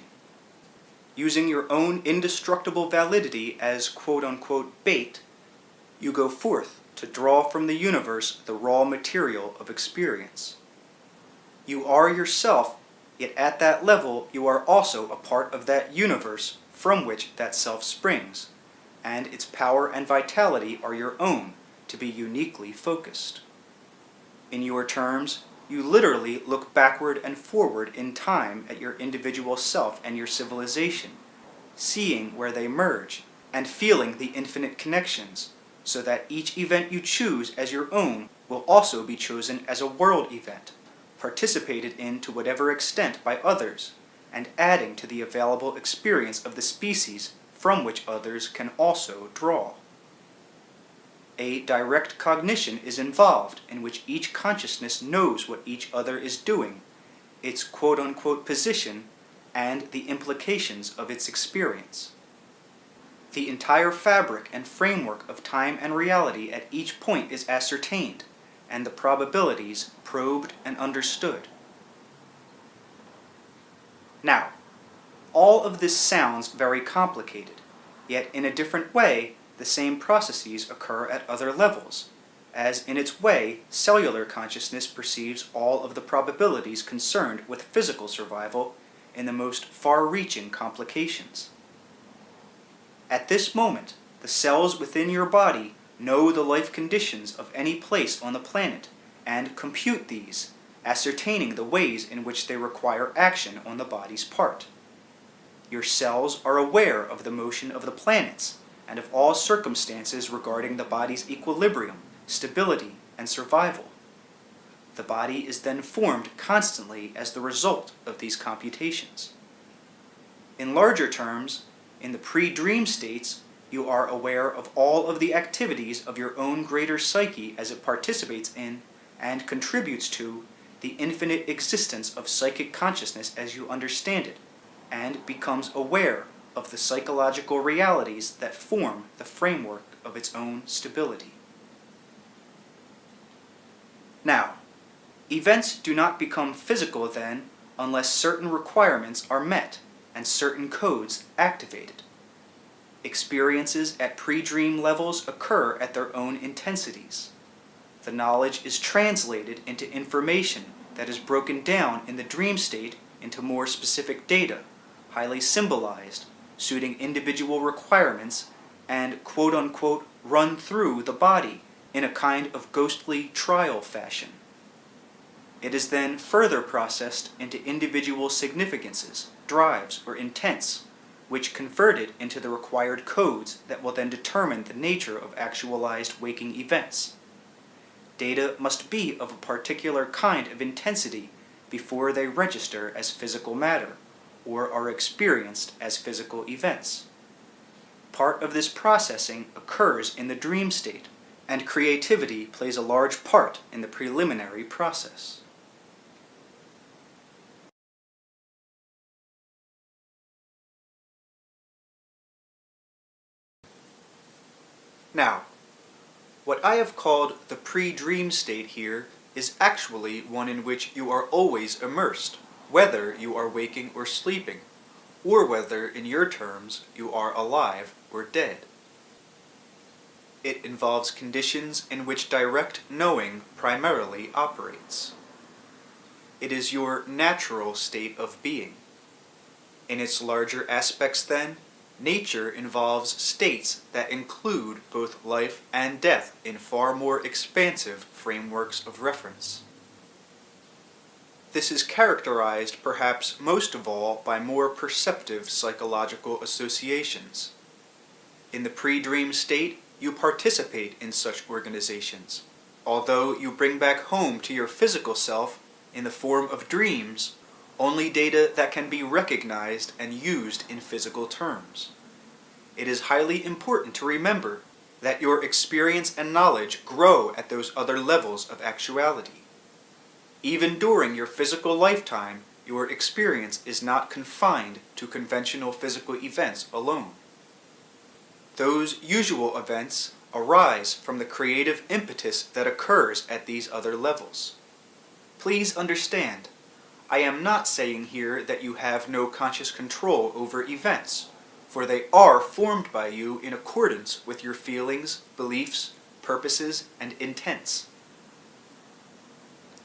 Using your own indestructible validity as quote-unquote bait, you go forth to draw from the universe the raw material of experience. You are yourself, yet at that level you are also a part of that universe from which that self springs, and its power and vitality are your own to be uniquely focused. In your terms, you literally look backward and forward in time at your individual self and your civilization, seeing where they merge and feeling the infinite connections, so that each event you choose as your own will also be chosen as a world event, participated in to whatever extent by others, and adding to the available experience of the species from which others can also draw. A direct cognition is involved in which each consciousness knows what each other is doing, its quote-unquote position, and the implications of its experience. The entire fabric and framework of time and reality at each point is ascertained, and the probabilities probed and understood. Now, all of this sounds very complicated, yet in a different way, the same processes occur at other levels, as in its way, cellular consciousness perceives all of the probabilities concerned with physical survival in the most far-reaching complications. At this moment, the cells within your body know the life conditions of any place on the planet and compute these, ascertaining the ways in which they require action on the body's part. Your cells are aware of the motion of the planets and of all circumstances regarding the body's equilibrium, stability, and survival. The body is then formed constantly as the result of these computations. In larger terms, in the pre-dream states, you are aware of all of the activities of your own greater psyche as it participates in and contributes to the infinite existence of psychic consciousness as you understand it, and becomes aware of the psychological realities that form the framework of its own stability. Now, events do not become physical then unless certain requirements are met and certain codes activated. Experiences at pre-dream levels occur at their own intensities. The knowledge is translated into information that is broken down in the dream state into more specific data, highly symbolized, suiting individual requirements, and quote-unquote run through the body in a kind of ghostly trial fashion. It is then further processed into individual significances, drives, or intents, which converted into the required codes that will then determine the nature of actualized waking events. Data must be of a particular kind of intensity before they register as physical matter, or are experienced as physical events. Part of this processing occurs in the dream state, and creativity plays a large part in the preliminary process. Now, what I have called the pre-dream state here is actually one in which you are always immersed, whether you are waking or sleeping, or whether, in your terms, you are alive or dead. It involves conditions in which direct knowing primarily operates. It is your natural state of being. In its larger aspects, then, nature involves states that include both life and death in far more expansive frameworks of reference. This is characterized perhaps most of all by more perceptive psychological associations. In the pre-dream state, you participate in such organizations, although you bring back home to your physical self, in the form of dreams, only data that can be recognized and used in physical terms. it is highly important to remember that your experience and knowledge grow at those other levels of actuality. Even during your physical lifetime, your experience is not confined to conventional physical events alone. Those usual events arise from the creative impetus that occurs at these other levels. Please understand, I am not saying here that you have no conscious control over events, for they are formed by you in accordance with your feelings, beliefs, purposes, and intents.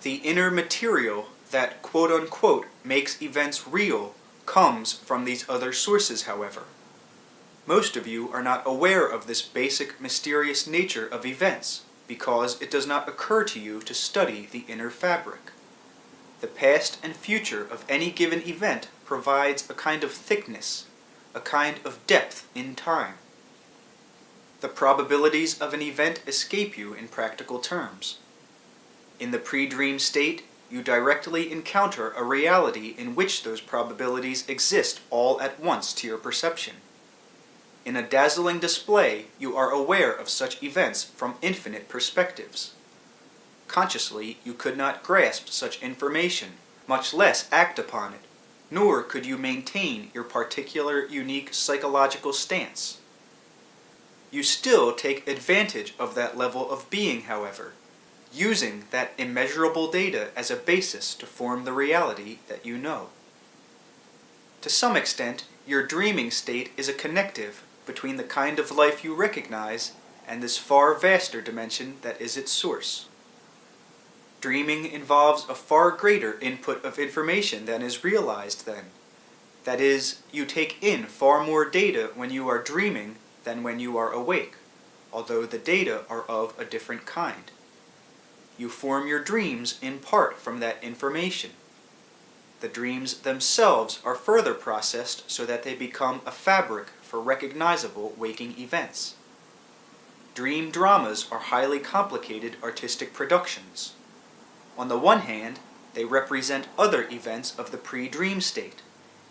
The inner material that quote-unquote makes events real comes from these other sources, however. Most of you are not aware of this basic mysterious nature of events because it does not occur to you to study the inner fabric. The past and future of any given event provides a kind of thickness, a kind of depth in time. The probabilities of an event escape you in practical terms. In the pre-dream state, you directly encounter a reality in which those probabilities exist all at once to your perception. In a dazzling display, you are aware of such events from infinite perspectives. Consciously, you could not grasp such information, much less act upon it, nor could you maintain your particular unique psychological stance. You still take advantage of that level of being, however, using that immeasurable data as a basis to form the reality that you know. To some extent, your dreaming state is a connective between the kind of life you recognize and this far vaster dimension that is its source. Dreaming involves a far greater input of information than is realized then. That is, you take in far more data when you are dreaming than when you are awake, although the data are of a different kind. You form your dreams in part from that information. The dreams themselves are further processed so that they become a fabric for recognizable waking events. Dream dramas are highly complicated artistic productions. On the one hand, they represent other events of the pre-dream state,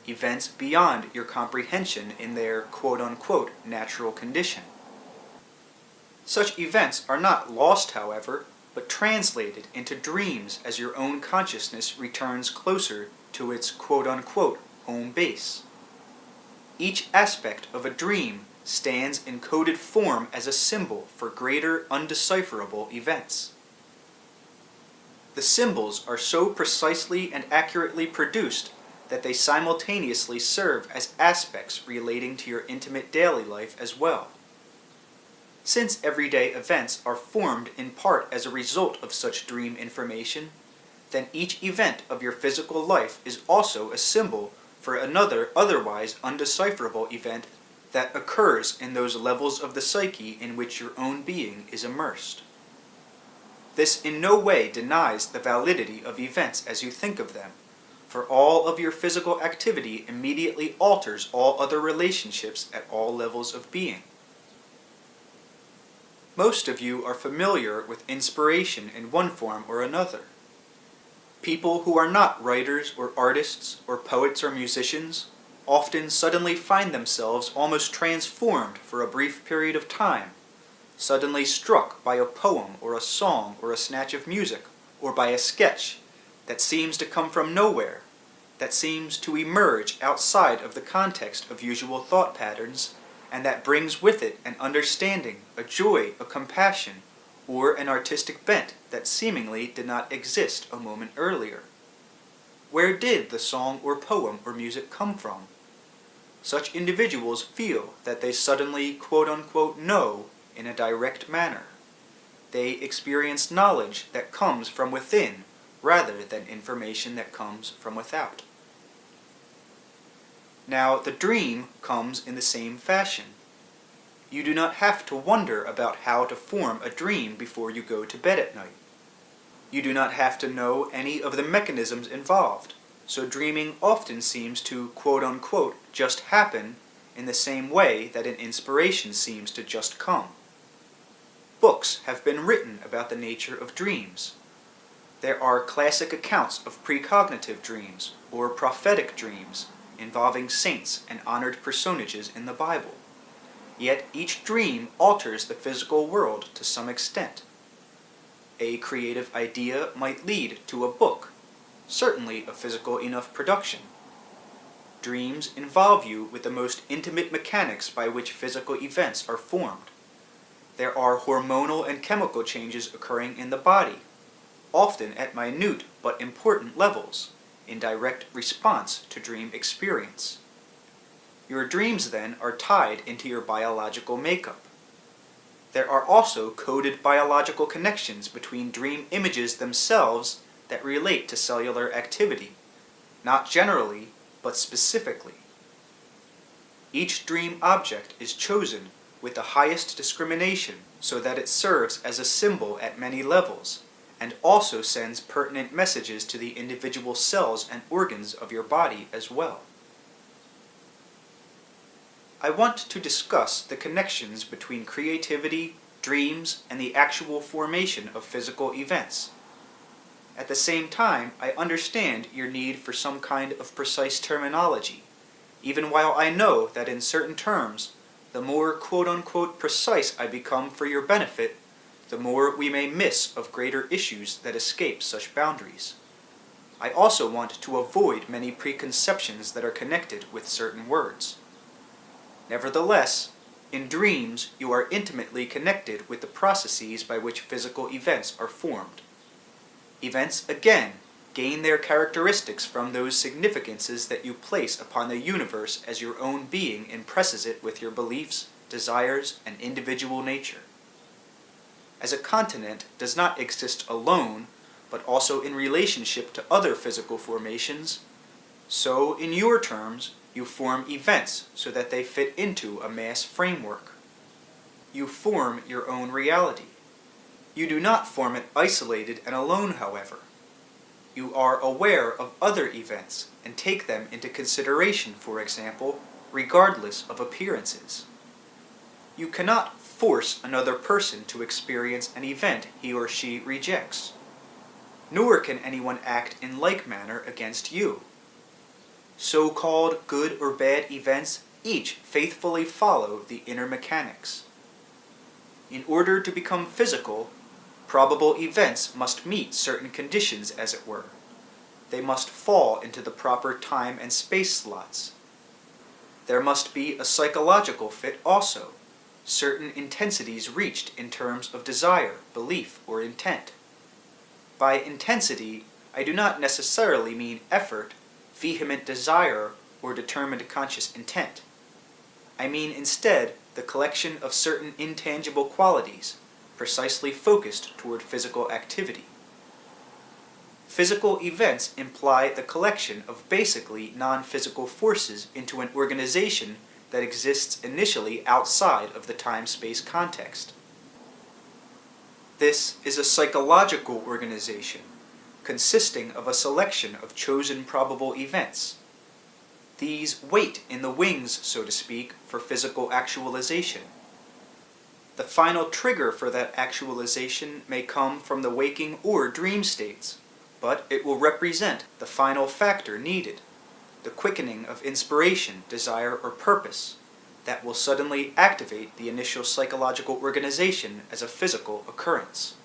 events beyond your comprehension in their quote-unquote natural condition. Such events are not lost, however, but translated into dreams as your own consciousness returns closer to its quote-unquote home base. Each aspect of a dream stands in coded form as a symbol for greater undecipherable events. The symbols are so precisely and accurately produced that they simultaneously serve as aspects relating to your intimate daily life as well. Since everyday events are formed in part as a result of such dream information, then each event of your physical life is also a symbol for another otherwise undecipherable event that occurs in those levels of the psyche in which your own being is immersed. This in no way denies the validity of events as you think of them, for all of your physical activity immediately alters all other relationships at all levels of being. Most of you are familiar with inspiration in one form or another. People who are not writers or artists or poets or musicians often suddenly find themselves almost transformed for a brief period of time, suddenly struck by a poem or a song or a snatch of music or by a sketch that seems to come from nowhere, that seems to emerge outside of the context of usual thought patterns, and that brings with it an understanding, a joy, a compassion, or an artistic bent that seemingly did not exist a moment earlier. Where did the song or poem or music come from? Such individuals feel that they suddenly quote-unquote know in a direct manner. They experience knowledge that comes from within rather than information that comes from without. Now, the dream comes in the same fashion. You do not have to wonder about how to form a dream before you go to bed at night. You do not have to know any of the mechanisms involved, so dreaming often seems to quote-unquote just happen in the same way that an inspiration seems to just come. Books have been written about the nature of dreams. There are classic accounts of precognitive dreams, or prophetic dreams, involving saints and honored personages in the Bible. Yet each dream alters the physical world to some extent. A creative idea might lead to a book, certainly a physical enough production. Dreams involve you with the most intimate mechanics by which physical events are formed. There are hormonal and chemical changes occurring in the body, often at minute but important levels, in direct response to dream experience. Your dreams, then, are tied into your biological makeup. There are also coded biological connections between dream images themselves that relate to cellular activity, not generally, but specifically. Each dream object is chosen with the highest discrimination so that it serves as a symbol at many levels, and also sends pertinent messages to the individual cells and organs of your body as well. I want to discuss the connections between creativity, dreams, and the actual formation of physical events. At the same time, I understand your need for some kind of precise terminology, even while I know that in certain terms, the more quote-unquote precise I become for your benefit, the more we may miss of greater issues that escape such boundaries. I also want to avoid many preconceptions that are connected with certain words. Nevertheless, in dreams, you are intimately connected with the processes by which physical events are formed. Events, again, gain their characteristics from those significances that you place upon the universe as your own being impresses it with your beliefs, desires, and individual nature. As a continent does not exist alone, but also in relationship to other physical formations, so in your terms, you form events so that they fit into a mass framework. You form your own reality. You do not form it isolated and alone, however. You are aware of other events and take them into consideration, for example, regardless of appearances. You cannot force another person to experience an event he or she rejects. Nor can anyone act in like manner against you. So-called good or bad events each faithfully follow the inner mechanics. In order to become physical, probable events must meet certain conditions, as it were. They must fall into the proper time and space slots. There must be a psychological fit also, certain intensities reached in terms of desire, belief, or intent. By intensity, I do not necessarily mean effort, vehement desire, or determined conscious intent. I mean instead the collection of certain intangible qualities, precisely focused toward physical activity. Physical events imply the collection of basically non-physical forces into an organization that exists initially outside of the time-space context. This is a psychological organization, consisting of a selection of chosen probable events. These wait in the wings, so to speak, for physical actualization. The final trigger for that actualization may come from the waking or dream states, but it will represent the final factor needed, the quickening of inspiration, desire, or purpose, that will suddenly activate the initial psychological organization as a physical occurrence.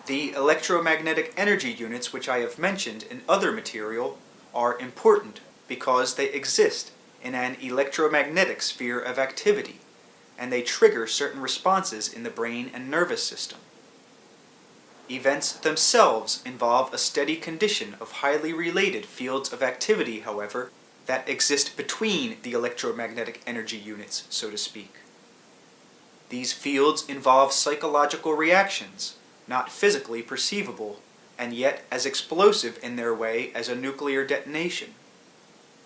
The electromagnetic energy units which I have mentioned in other material are important because they exist in an electromagnetic sphere of activity, and they trigger certain responses in the brain and nervous system. Events themselves involve a steady condition of highly related fields of activity, however, that exist between the electromagnetic energy units, so to speak. These fields involve psychological reactions, not physically perceivable, and yet as explosive in their way as a nuclear detonation.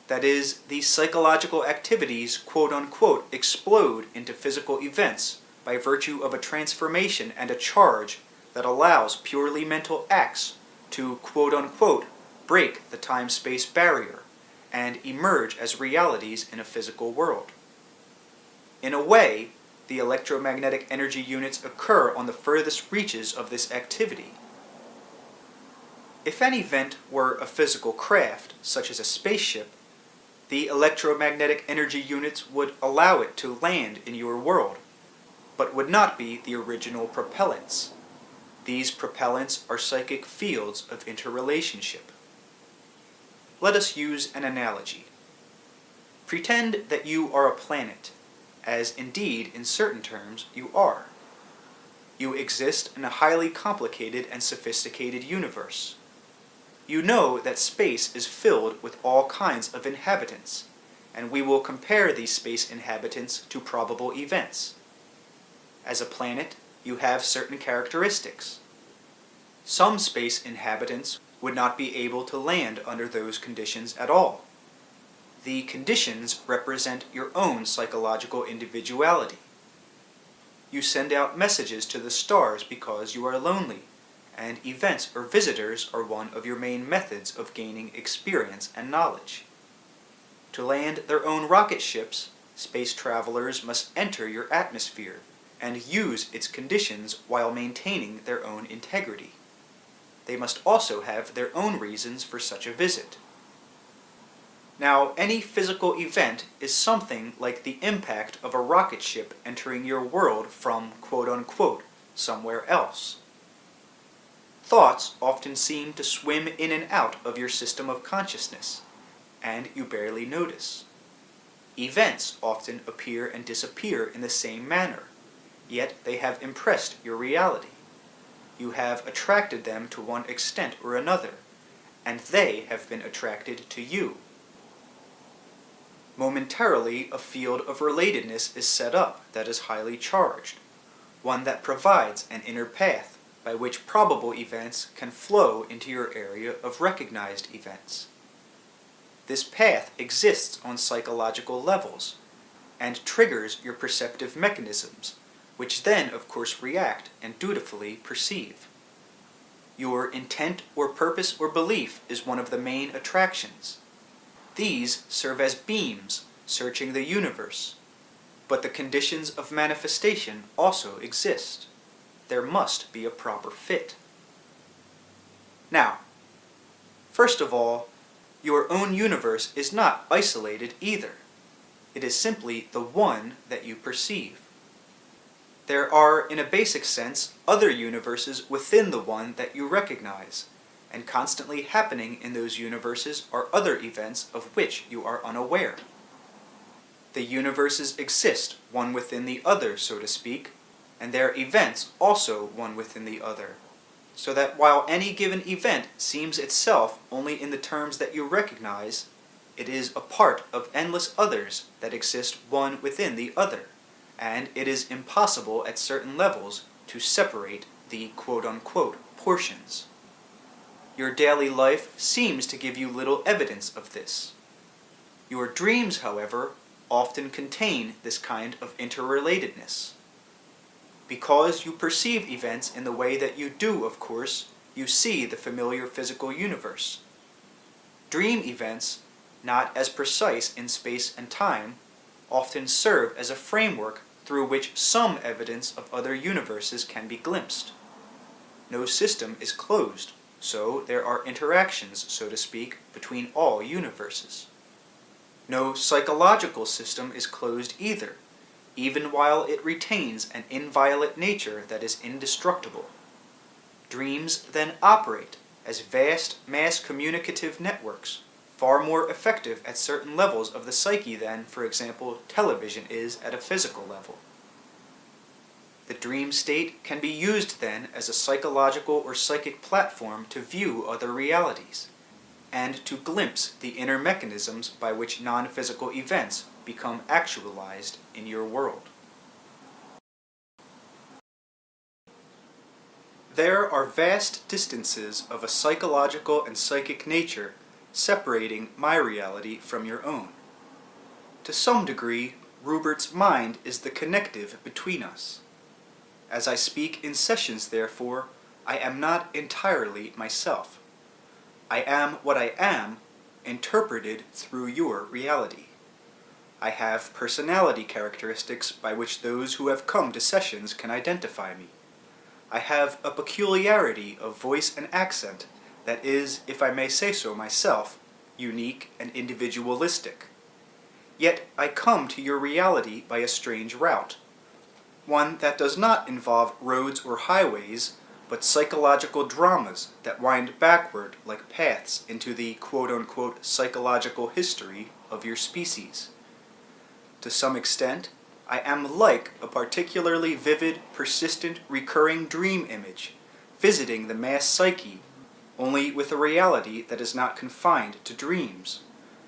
That is, these psychological activities quote-unquote explode into physical events by virtue of a transformation and a charge that allows purely mental acts to quote-unquote break the time-space barrier and emerge as realities in a physical world. In a way, the electromagnetic energy units occur on the furthest reaches of this activity. If an event were a physical craft, such as a spaceship, The electromagnetic energy units would allow it to land in your world, but would not be the original propellants. These propellants are psychic fields of interrelationship. Let us use an analogy. Pretend that you are a planet, as indeed, in certain terms, you are. You exist in a highly complicated and sophisticated universe. You know that space is filled with all kinds of inhabitants, and we will compare these space inhabitants to probable events. As a planet, you have certain characteristics. Some space inhabitants would not be able to land under those conditions at all. The conditions represent your own psychological individuality. You send out messages to the stars because you are lonely, and events or visitors are one of your main methods of gaining experience and knowledge. To land their own rocket ships, space travelers must enter your atmosphere and use its conditions while maintaining their own integrity. They must also have their own reasons for such a visit. Now, any physical event is something like the impact of a rocket ship entering your world from, quote-unquote, somewhere else. Thoughts often seem to swim in and out of your system of consciousness, and you barely notice. Events often appear and disappear in the same manner, yet they have impressed your reality. You have attracted them to one extent or another, and they have been attracted to you. Momentarily, a field of relatedness is set up that is highly charged, one that provides an inner path by which probable events can flow into your area of recognized events. This path exists on psychological levels and triggers your perceptive mechanisms, which then, of course, react and dutifully perceive. Your intent or purpose or belief is one of the main attractions. These serve as beams searching the universe, but the conditions of manifestation also exist. There must be a proper fit. Now, first of all, your own universe is not isolated either. It is simply the one that you perceive. There are, in a basic sense, other universes within the one that you recognize, and constantly happening in those universes are other events of which you are unaware. The universes exist one within the other, so to speak, and their events also one within the other, so that while any given event seems itself only in the terms that you recognize, it is a part of endless others that exist one within the other, and it is impossible at certain levels to separate the quote-unquote portions. Your daily life seems to give you little evidence of this. Your dreams, however, often contain this kind of interrelatedness. Because you perceive events in the way that you do, of course, you see the familiar physical universe. Dream events, not as precise in space and time, often serve as a framework through which some evidence of other universes can be glimpsed. No system is closed, so there are interactions, so to speak, between all universes. No psychological system is closed either, even while it retains an inviolate nature that is indestructible. Dreams then operate as vast mass communicative networks, far more effective at certain levels of the psyche than, for example, television is at a physical level. The dream state can be used then as a psychological or psychic platform to view other realities, and to glimpse the inner mechanisms by which non-physical events become actualized in your world. There are vast distances of a psychological and psychic nature separating my reality from your own. To some degree, Rupert's mind is the connective between us. As I speak in sessions, therefore, I am not entirely myself. I am what I am, interpreted through your reality. I have personality characteristics by which those who have come to sessions can identify me. I have a peculiarity of voice and accent that is, if I may say so myself, unique and individualistic. Yet I come to your reality by a strange route, one that does not involve roads or highways, but psychological dramas that wind backward like paths into the quote-unquote psychological history of your species. To some extent, I am like a particularly vivid, persistent, recurring dream image, visiting the mass psyche, only with a reality that is not confined to dreams,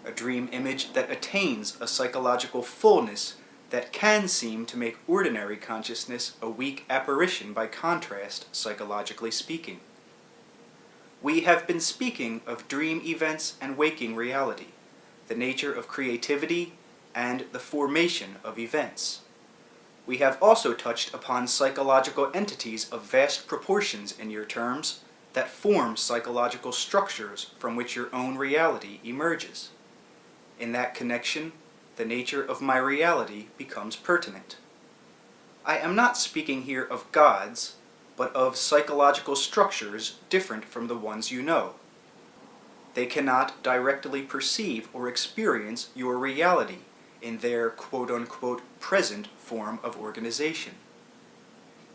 a dream image that attains a psychological fullness that can seem to make ordinary consciousness a weak apparition by contrast, psychologically speaking. We have been speaking of dream events and waking reality, the nature of creativity, and the formation of events. We have also touched upon psychological entities of vast proportions in your terms that form psychological structures from which your own reality emerges. In that connection, the nature of my reality becomes pertinent. I am not speaking here of gods, but of psychological structures different from the ones you know. They cannot directly perceive or experience your reality in their quote-unquote present form of organization.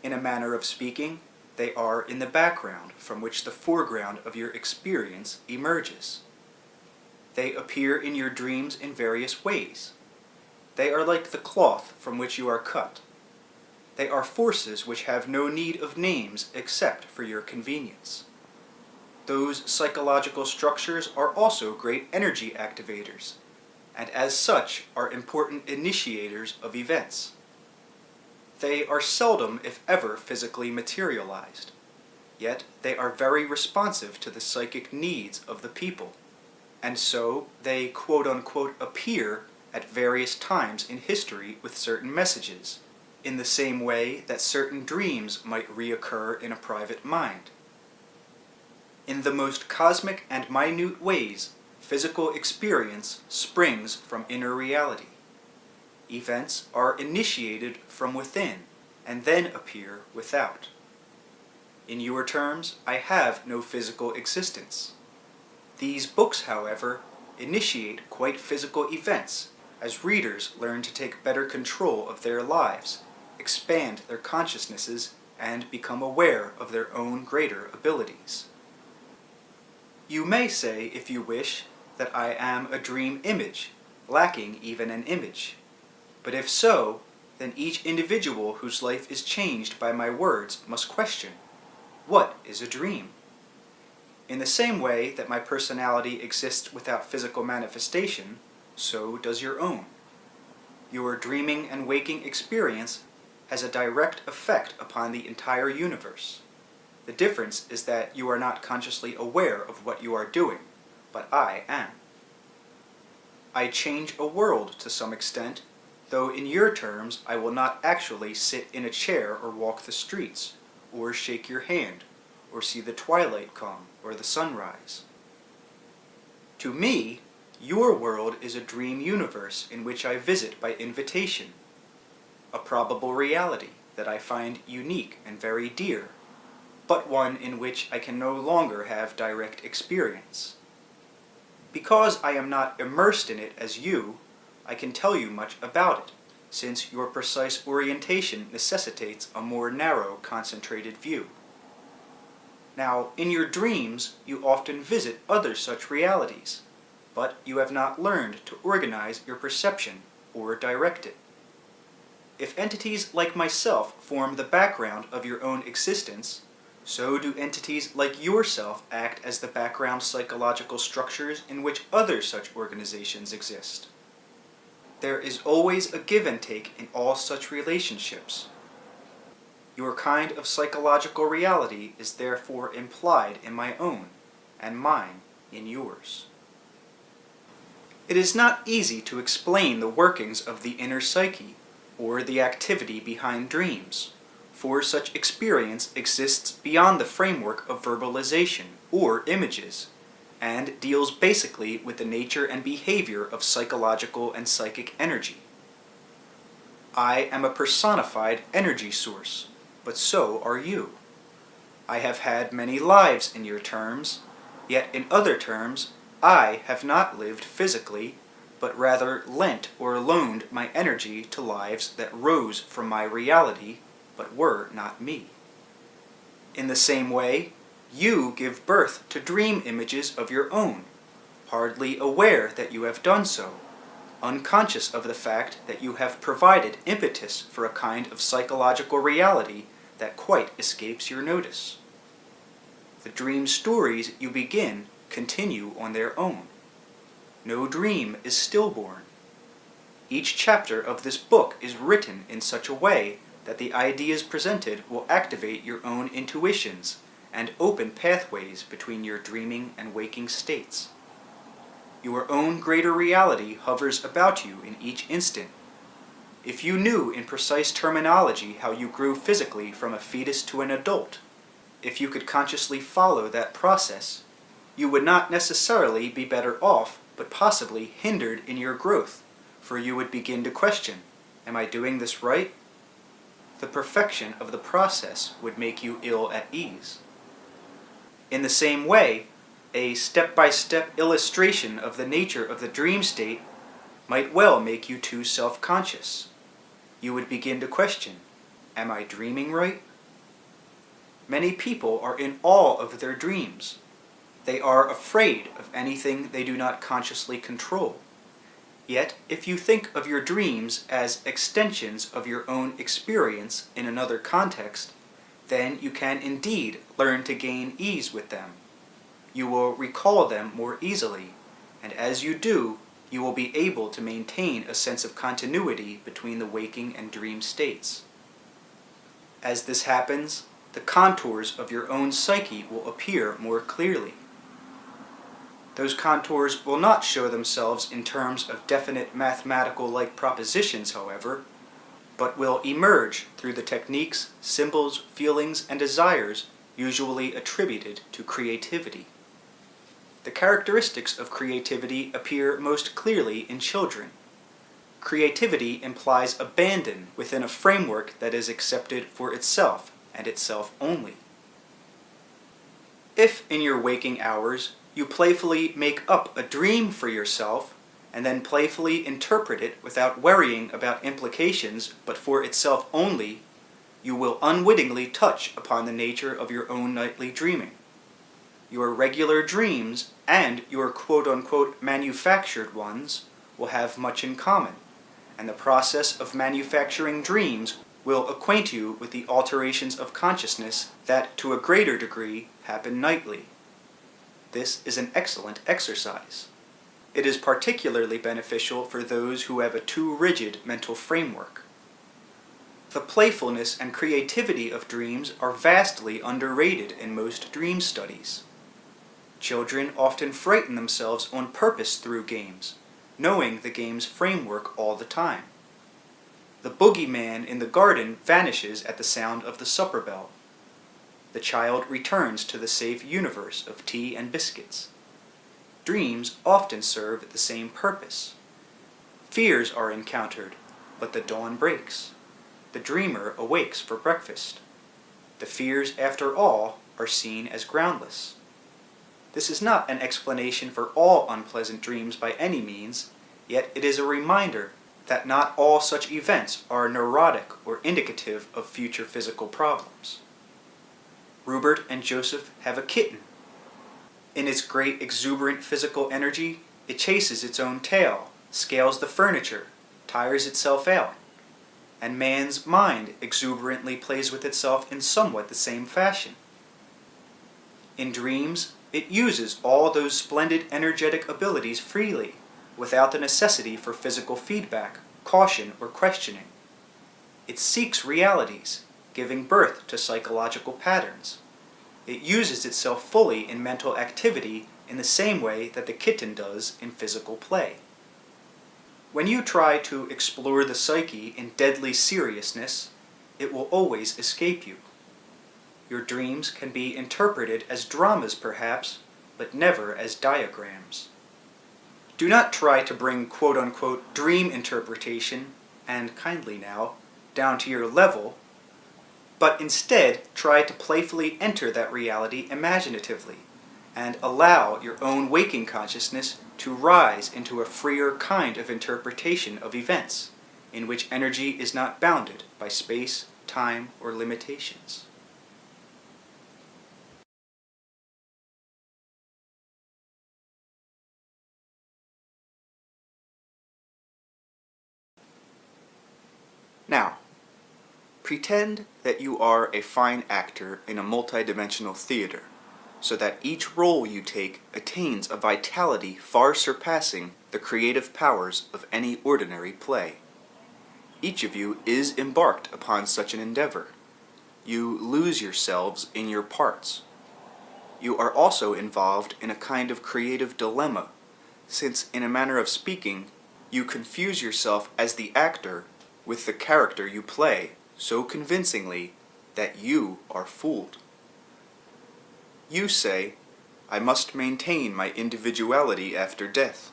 In a manner of speaking, they are in the background from which the foreground of your experience emerges. They appear in your dreams in various ways. They are like the cloth from which you are cut. They are forces which have no need of names except for your convenience. Those psychological structures are also great energy activators, and as such are important initiators of events. They are seldom, if ever, physically materialized, yet they are very responsive to the psychic needs of the people, and so they quote-unquote appear at various times in history with certain messages, in the same way that certain dreams might reoccur in a private mind. In the most cosmic and minute ways, physical experience springs from inner reality. Events are initiated from within and then appear without. In your terms, I have no physical existence. These books, however, initiate quite physical events as readers learn to take better control of their lives, expand their consciousnesses, and become aware of their own greater abilities. You may say, if you wish, that I am a dream image, lacking even an image. But if so, then each individual whose life is changed by my words must question, what is a dream? In the same way that my personality exists without physical manifestation, so does your own. Your dreaming and waking experience has a direct effect upon the entire universe. The difference is that you are not consciously aware of what you are doing, but I am. I change a world to some extent, though in your terms I will not actually sit in a chair or walk the streets, or shake your hand, or see the twilight come, or the sunrise. To me, your world is a dream universe in which I visit by invitation, a probable reality that I find unique and very dear, but one in which I can no longer have direct experience. Because I am not immersed in it as you, I can tell you much about it, since your precise orientation necessitates a more narrow, concentrated view. Now, in your dreams, you often visit other such realities, but you have not learned to organize your perception or direct it. If entities like myself form the background of your own existence, so do entities like yourself act as the background psychological structures in which other such organizations exist. There is always a give and take in all such relationships. Your kind of psychological reality is therefore implied in my own, and mine in yours. It is not easy to explain the workings of the inner psyche, or the activity behind dreams, for such experience exists beyond the framework of verbalization or images, and deals basically with the nature and behavior of psychological and psychic energy. I am a personified energy source, but so are you. I have had many lives in your terms, yet in other terms I have not lived physically, but rather lent or loaned my energy to lives that rose from my reality, but were not me. In the same way, you give birth to dream images of your own, hardly aware that you have done so, unconscious of the fact that you have provided impetus for a kind of psychological reality that quite escapes your notice. The dream stories you begin continue on their own. No dream is stillborn. Each chapter of this book is written in such a way that the ideas presented will activate your own intuitions and open pathways between your dreaming and waking states. Your own greater reality hovers about you in each instant. If you knew in precise terminology how you grew physically from a fetus to an adult, if you could consciously follow that process, you would not necessarily be better off, but possibly hindered in your growth, for you would begin to question, am I doing this right? The perfection of the process would make you ill at ease. In the same way, a step-by-step illustration of the nature of the dream state might well make you too self-conscious. You would begin to question, am I dreaming right? Many people are in awe of their dreams. They are afraid of anything they do not consciously control. Yet, if you think of your dreams as extensions of your own experience in another context, then you can indeed learn to gain ease with them. You will recall them more easily, and as you do, you will be able to maintain a sense of continuity between the waking and dream states. As this happens, the contours of your own psyche will appear more clearly. Those contours will not show themselves in terms of definite mathematical-like propositions, however, but will emerge through the techniques, symbols, feelings, and desires usually attributed to creativity. The characteristics of creativity appear most clearly in children. Creativity implies abandon within a framework that is accepted for itself and itself only. If in your waking hours you playfully make up a dream for yourself and then playfully interpret it without worrying about implications but for itself only, you will unwittingly touch upon the nature of your own nightly dreaming. Your regular dreams and your quote-unquote manufactured ones will have much in common, and the process of manufacturing dreams will acquaint you with the alterations of consciousness that, to a greater degree, happen nightly. This is an excellent exercise. It is particularly beneficial for those who have a too rigid mental framework. The playfulness and creativity of dreams are vastly underrated in most dream studies. Children often frighten themselves on purpose through games, knowing the game's framework all the time. The boogeyman in the garden vanishes at the sound of the supper bell. The child returns to the safe universe of tea and biscuits. Dreams often serve the same purpose. Fears are encountered, but the dawn breaks. The dreamer awakes for breakfast. The fears, after all, are seen as groundless. This is not an explanation for all unpleasant dreams by any means, yet it is a reminder that not all such events are neurotic or indicative of future physical problems. Rupert and Joseph have a kitten. In its great exuberant physical energy, it chases its own tail, scales the furniture, tires itself out, and man's mind exuberantly plays with itself in somewhat the same fashion. In dreams, it uses all those splendid energetic abilities freely, without the necessity for physical feedback, caution, or questioning. It seeks realities, giving birth to psychological patterns. It uses itself fully in mental activity in the same way that the kitten does in physical play. When you try to explore the psyche in deadly seriousness, it will always escape you. Your dreams can be interpreted as dramas perhaps, but never as diagrams. Do not try to bring quote-unquote dream interpretation, and kindly now, down to your level, but instead try to playfully enter that reality imaginatively, and allow your own waking consciousness to rise into a freer kind of interpretation of events, in which energy is not bounded by space, time, or limitations. Now, pretend that you are a fine actor in a multidimensional theater, so that each role you take attains a vitality far surpassing the creative powers of any ordinary play. Each of you is embarked upon such an endeavor. You lose yourselves in your parts. You are also involved in a kind of creative dilemma, since, in a manner of speaking, you confuse yourself as the actor with the character you play so convincingly that you are fooled. You say, "I must maintain my individuality after death,"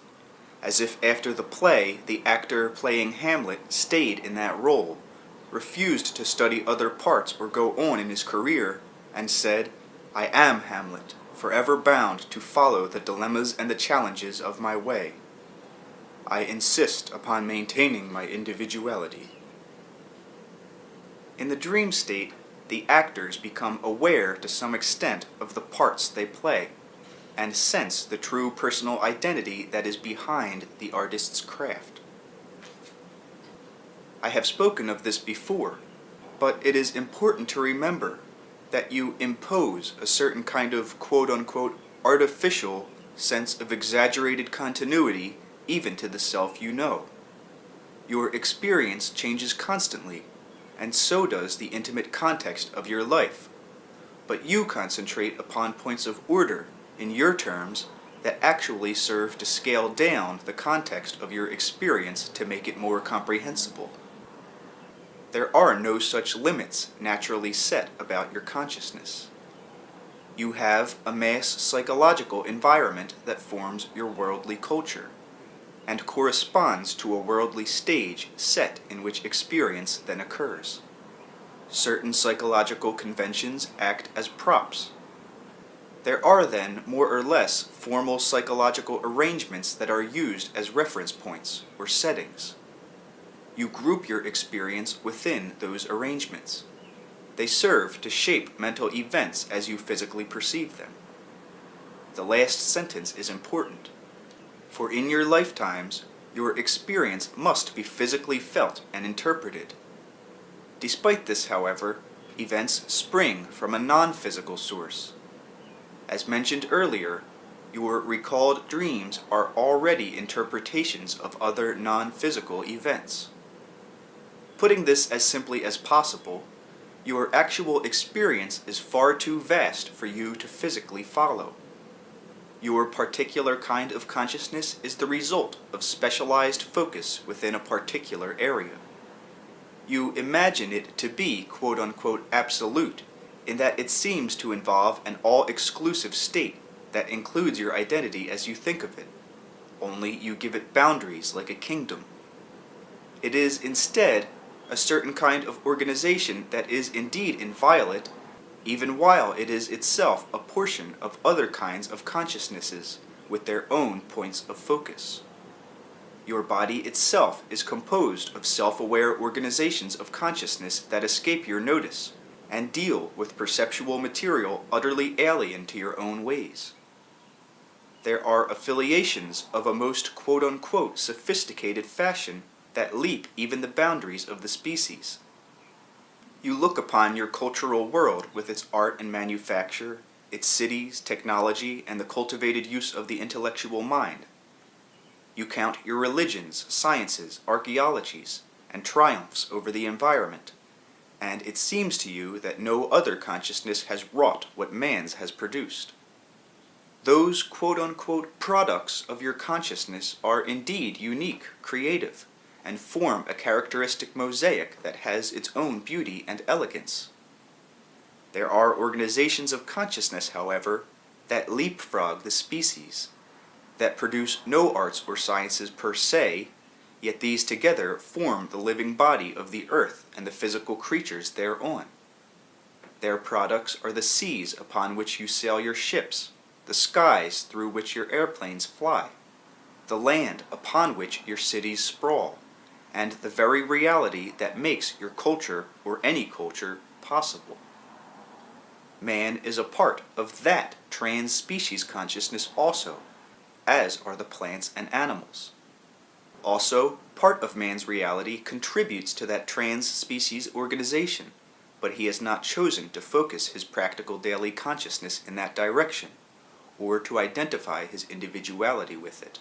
as if after the play the actor playing Hamlet stayed in that role, refused to study other parts or go on in his career, and said, "I am Hamlet, forever bound to follow the dilemmas and the challenges of my way. I insist upon maintaining my individuality." In the dream state, the actors become aware to some extent of the parts they play, and sense the true personal identity that is behind the artist's craft. I have spoken of this before, but it is important to remember that you impose a certain kind of quote-unquote artificial sense of exaggerated continuity even to the self you know. Your experience changes constantly, and so does the intimate context of your life, but you concentrate upon points of order in your terms that actually serve to scale down the context of your experience to make it more comprehensible. There are no such limits naturally set about your consciousness. You have a mass psychological environment that forms your worldly culture, and corresponds to a worldly stage set in which experience then occurs. Certain psychological conventions act as props. There are then more or less formal psychological arrangements that are used as reference points or settings. You group your experience within those arrangements. They serve to shape mental events as you physically perceive them. The last sentence is important, for in your lifetimes, your experience must be physically felt and interpreted. Despite this, however, events spring from a non-physical source. As mentioned earlier, your recalled dreams are already interpretations of other non-physical events. Putting this as simply as possible, your actual experience is far too vast for you to physically follow. Your particular kind of consciousness is the result of specialized focus within a particular area. You imagine it to be quote-unquote absolute, in that it seems to involve an all-exclusive state that includes your identity as you think of it, only you give it boundaries like a kingdom. It is instead a certain kind of organization that is indeed inviolate, even while it is itself a portion of other kinds of consciousnesses with their own points of focus. Your body itself is composed of self-aware organizations of consciousness that escape your notice and deal with perceptual material utterly alien to your own ways. There are affiliations of a most quote-unquote sophisticated fashion that leap even the boundaries of the species. You look upon your cultural world with its art and manufacture, its cities, technology, and the cultivated use of the intellectual mind. You count your religions, sciences, archaeologies, and triumphs over the environment, and it seems to you that no other consciousness has wrought what man's has produced. Those quote-unquote products of your consciousness are indeed unique, creative, and form a characteristic mosaic that has its own beauty and elegance. There are organizations of consciousness, however, that leapfrog the species, that produce no arts or sciences per se, yet these together form the living body of the earth and the physical creatures thereon. Their products are the seas upon which you sail your ships, the the skies through which your airplanes fly, the land upon which your cities sprawl, and the very reality that makes your culture or any culture possible. Man is a part of that trans-species consciousness also, as are the plants and animals. Also, part of man's reality contributes to that trans-species organization, but he has not chosen to focus his practical daily consciousness in that direction, or to identify his individuality with it.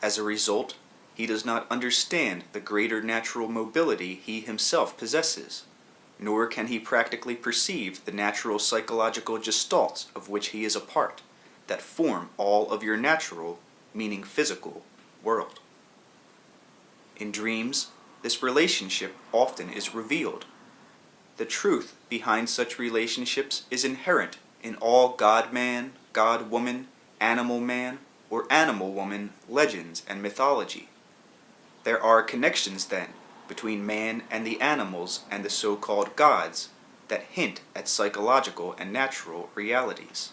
As a result, he does not understand the greater natural mobility he himself possesses, nor can he practically perceive the natural psychological gestalts of which he is a part, that form all of your natural, meaning physical, world. In dreams, this relationship often is revealed. The truth behind such relationships is inherent in all God-man, God-woman, animal-man, or animal-woman legends and mythology. There are connections, then, between man and the animals and the so-called gods that hint at psychological and natural realities.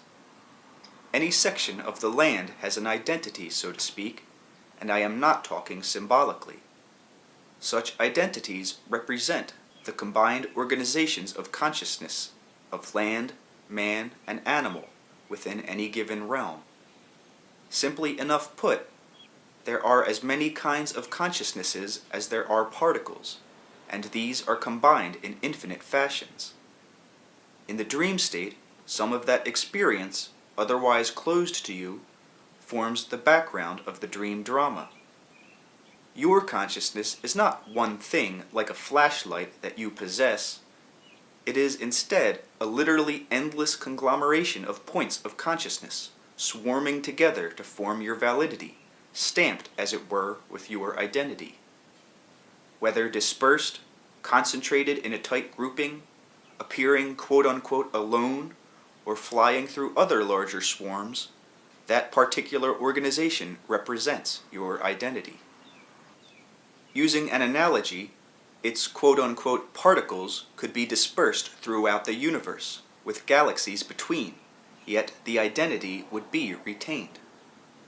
Any section of the land has an identity, so to speak, and I am not talking symbolically. Such identities represent the combined organizations of consciousness of land, man, and animal within any given realm. Simply enough put, there are as many kinds of consciousnesses as there are particles, and these are combined in infinite fashions. In the dream state, some of that experience, otherwise closed to you, forms the background of the dream drama. Your consciousness is not one thing like a flashlight that you possess. It is instead a literally endless conglomeration of points of consciousness, swarming together to form your validity, stamped, as it were, with your identity. Whether dispersed, concentrated in a tight grouping, appearing quote-unquote alone, or flying through other larger swarms, that particular organization represents your identity. Using an analogy, its quote-unquote particles could be dispersed throughout the universe, with galaxies between, yet the identity would be retained.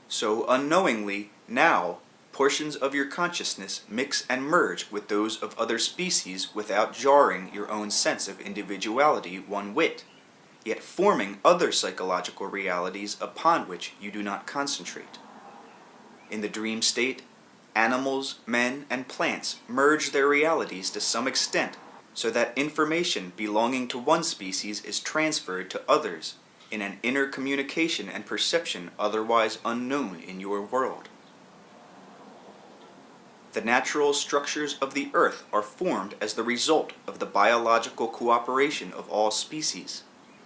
So unknowingly, now, portions of your consciousness mix and merge with those of other species without jarring your own sense of individuality one whit, yet forming other psychological realities upon which you do not concentrate. In the dream state, animals, men, and plants merge their realities to some extent so that information belonging to one species is transferred to others in an inner communication and perception otherwise unknown in your world. The natural structures of the earth are formed as the result of the biological cooperation of all species,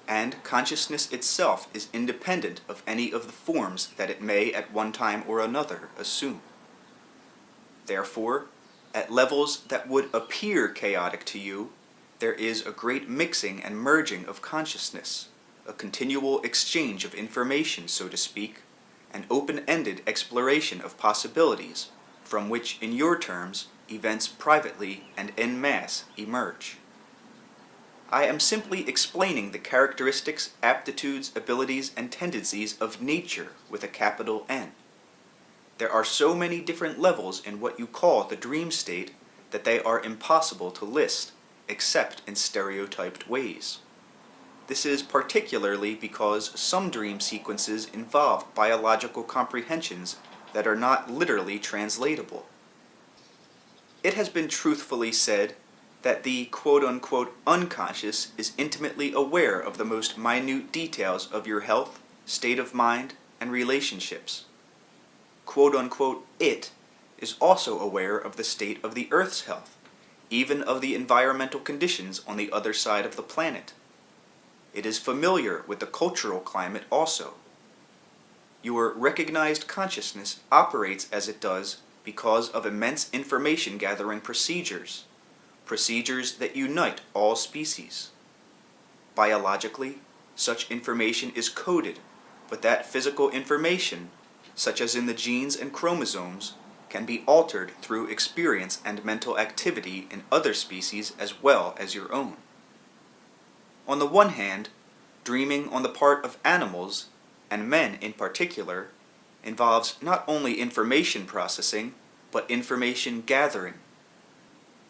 and consciousness itself is independent of any of the forms that it may at one time or another assume. Therefore, at levels that would appear chaotic to you, there is a great mixing and merging of consciousness, a continual exchange of information, so to speak, an open-ended exploration of possibilities, from which, in your terms, events privately and en masse emerge. I am simply explaining the characteristics, aptitudes, abilities, and tendencies of nature with a capital N. There are so many different levels in what you call the dream state that they are impossible to list, except in stereotyped ways. This is particularly because some dream sequences involve biological comprehensions that are not literally translatable. It has been truthfully said that the quote-unquote unconscious is intimately aware of the most minute details of your health, state of mind, and relationships. Quote-unquote it is also aware of the state of the Earth's health, even of the environmental conditions on the other side of the planet. It is familiar with the cultural climate also. Your recognized consciousness operates as it does because of immense information-gathering procedures that unite all species. Biologically, such information is coded, but that physical information, such as in the genes and chromosomes, can be altered through experience and mental activity in other species as well as your own. On the one hand, dreaming on the part of animals and men in particular, involves not only information processing, but information gathering.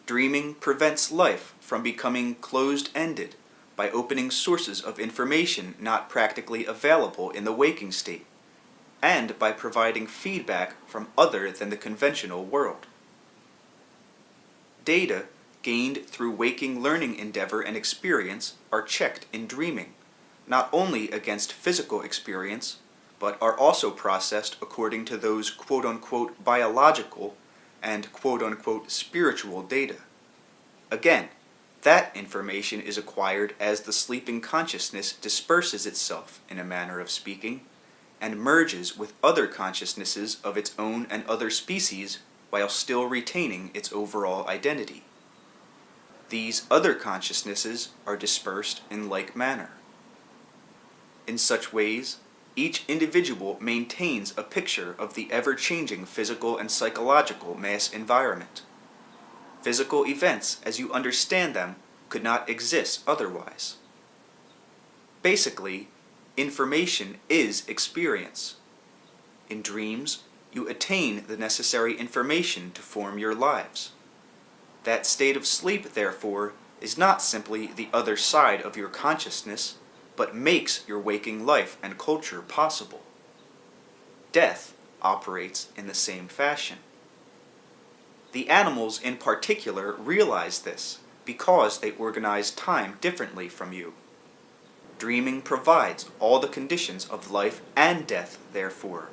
Dreaming prevents life from becoming closed-ended by opening sources of information not practically available in the waking state, and by providing feedback from other than the conventional world. Data gained through waking learning endeavor and experience are checked in dreaming, not only against physical experience, but are also processed according to those quote-unquote biological and quote-unquote spiritual data. Again, that information is acquired as the sleeping consciousness disperses itself, in a manner of speaking, and merges with other consciousnesses of its own and other species while still retaining its overall identity. These other consciousnesses are dispersed in like manner. In such ways, each individual maintains a picture of the ever-changing physical and psychological mass environment. Physical events, as you understand them, could not exist otherwise. Basically, information is experience. In dreams, you attain the necessary information to form your lives. That state of sleep, therefore, is not simply the other side of your consciousness, but makes your waking life and culture possible. Death operates in the same fashion. The animals in particular realize this because they organize time differently from you. Dreaming provides all the conditions of life and death, therefore,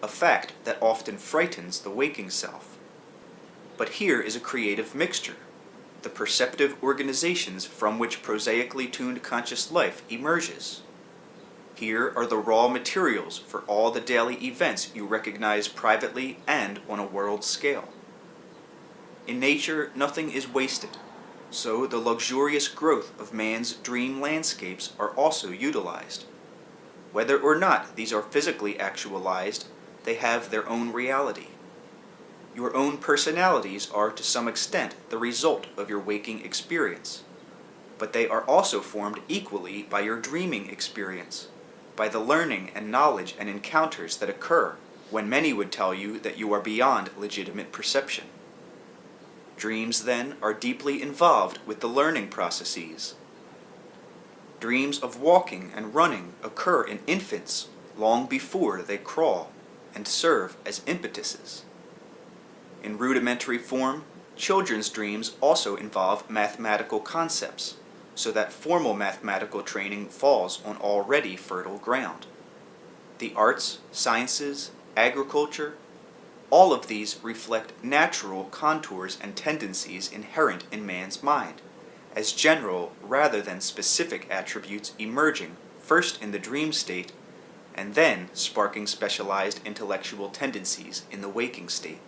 a fact that often frightens the waking self. But here is a creative mixture, the perceptive organizations from which prosaically tuned conscious life emerges. Here are the raw materials for all the daily events you recognize privately and on a world scale. In nature, nothing is wasted, so the luxurious growth of man's dream landscapes are also utilized. Whether or not these are physically actualized, they have their own reality. Your own personalities are to some extent the result of your waking experience, but they are also formed equally by your dreaming experience, by the learning and knowledge and encounters that occur when many would tell you that you are beyond legitimate perception. Dreams, then, are deeply involved with the learning processes. Dreams of walking and running occur in infants long before they crawl and serve as impetuses. In rudimentary form, children's dreams also involve mathematical concepts, so that formal mathematical training falls on already fertile ground. The arts, sciences, agriculture, all of these reflect natural contours and tendencies inherent in man's mind, as general rather than specific attributes emerging first in the dream state and then sparking specialized intellectual tendencies in the waking state.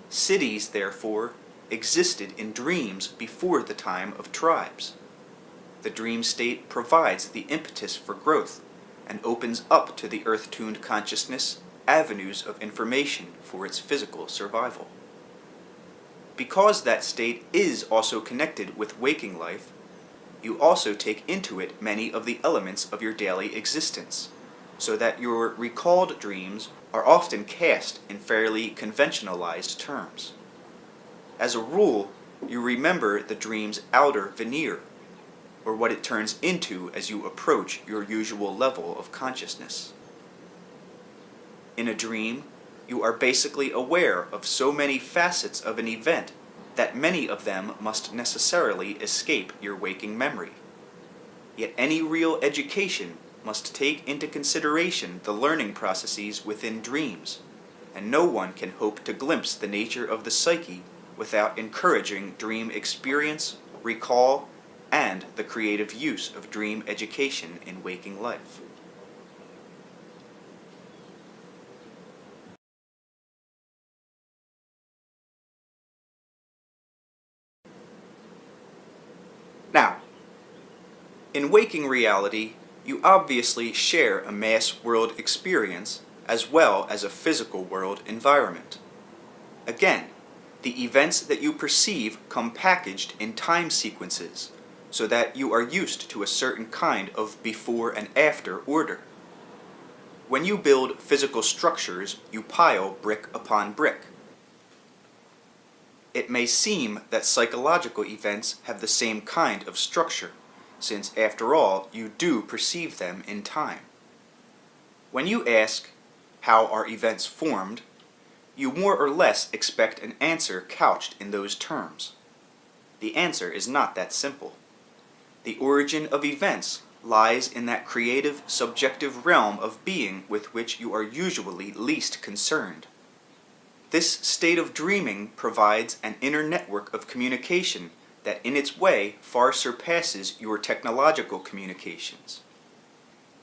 Cities, therefore, existed in dreams before the time of tribes. The dream state provides the impetus for growth and opens up to the earth-tuned consciousness avenues of information for its physical survival. Because that state is also connected with waking life, you also take into it many of the elements of your daily existence, so that your recalled dreams are often cast in fairly conventionalized terms. As a rule, you remember the dream's outer veneer, or what it turns into as you approach your usual level of consciousness. In a dream, you are basically aware of so many facets of an event that many of them must necessarily escape your waking memory. Yet any real education must take into consideration the learning processes within dreams, and no one can hope to glimpse the nature of the psyche without encouraging dream experience, recall, and the creative use of dream education in waking life. Now, in waking reality, you obviously share a mass world experience as well as a physical world environment. Again, the events that you perceive come packaged in time sequences, so that you are used to a certain kind of before and after order. When you build physical structures, you pile brick upon brick. It may seem that psychological events have the same kind of structure, since after all, you do perceive them in time. When you ask, how are events formed, you more or less expect an answer couched in those terms. The answer is not that simple. The origin of events lies in that creative, subjective realm of being with which you are usually least concerned. This state of dreaming provides an inner network of communication that in its way far surpasses your technological communications.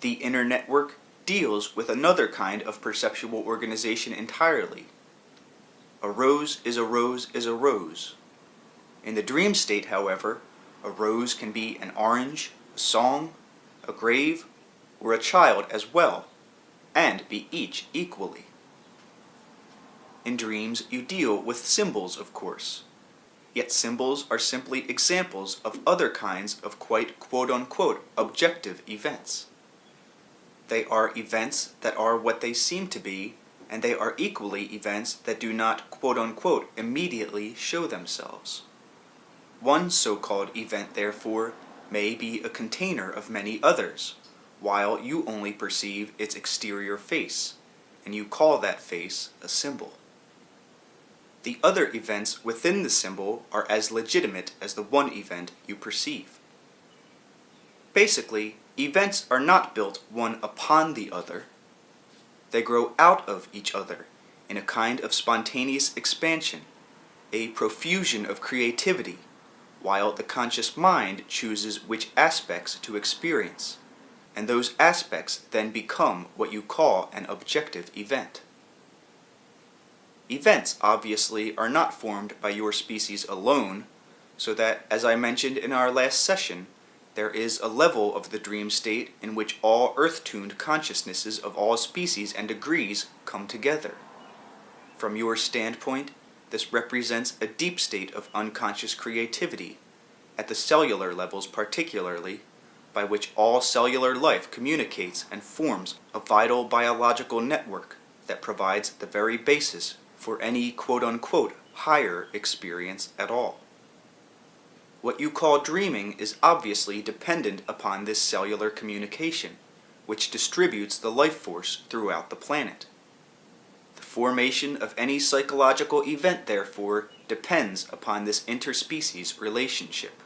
The inner network deals with another kind of perceptual organization entirely. A rose is a rose is a rose. In the dream state, however, a rose can be an orange, a song, a grave, or a child as well, and be each equally. In dreams, you deal with symbols, of course. Yet symbols are simply examples of other kinds of quite quote-unquote objective events. They are events that are what they seem to be, and they are equally events that do not quote-unquote immediately show themselves. One so-called event, therefore, may be a container of many others, while you only perceive its exterior face, and you call that face a symbol. The other events within the symbol are as legitimate as the one event you perceive. Basically, events are not built one upon the other. They grow out of each other in a kind of spontaneous expansion, a profusion of creativity, while the conscious mind chooses which aspects to experience, and those aspects then become what you call an objective event. Events, obviously, are not formed by your species alone, so that, as I mentioned in our last session, there is a level of the dream state in which all earth-tuned consciousnesses of all species and degrees come together. From your standpoint, this represents a deep state of unconscious creativity, at the cellular levels particularly, by which all cellular life communicates and forms a vital biological network that provides the very basis for any quote-unquote higher experience at all. What you call dreaming is obviously dependent upon this cellular communication, which distributes the life force throughout the planet. The formation of any psychological event, therefore, depends upon this interspecies relationship.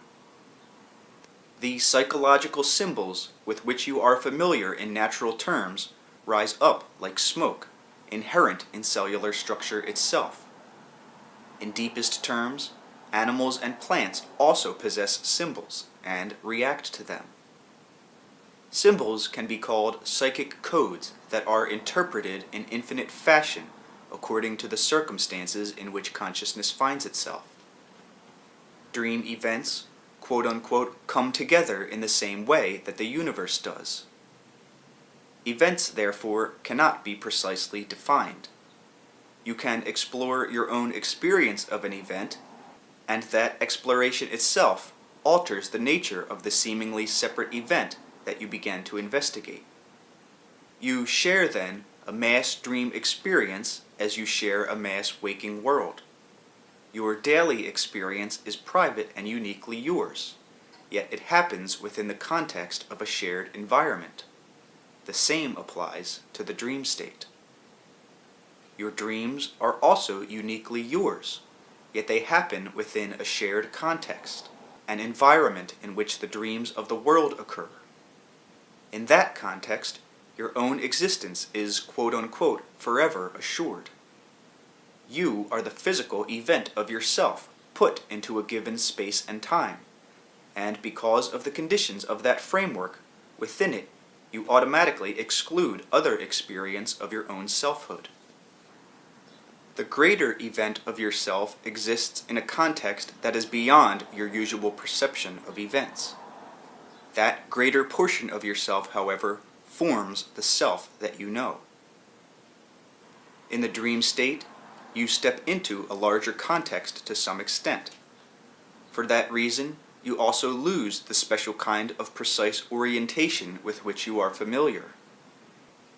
The psychological symbols with which you are familiar in natural terms rise up like smoke, inherent in cellular structure itself. In deepest terms, animals and plants also possess symbols and react to them. Symbols can be called psychic codes that are interpreted in infinite fashion according to the circumstances in which consciousness finds itself. Dream events, quote-unquote, come together in the same way that the universe does. Events, therefore, cannot be precisely defined. You can explore your own experience of an event, and that exploration itself alters the nature of the seemingly separate event that you began to investigate. You share, then, a mass dream experience as you share a mass waking world. Your daily experience is private and uniquely yours, yet it happens within the context of a shared environment. The same applies to the dream state. Your dreams are also uniquely yours, yet they happen within a shared context, an environment in which the dreams of the world occur. In that context, your own existence is quote-unquote forever assured. You are the physical event of yourself put into a given space and time, and because of the conditions of that framework, within it, you automatically exclude other experience of your own selfhood. The greater event of yourself exists in a context that is beyond your usual perception of events. That greater portion of yourself, however, forms the self that you know. In the dream state, you step into a larger context to some extent. For that reason, you also lose the special kind of precise orientation with which you are familiar.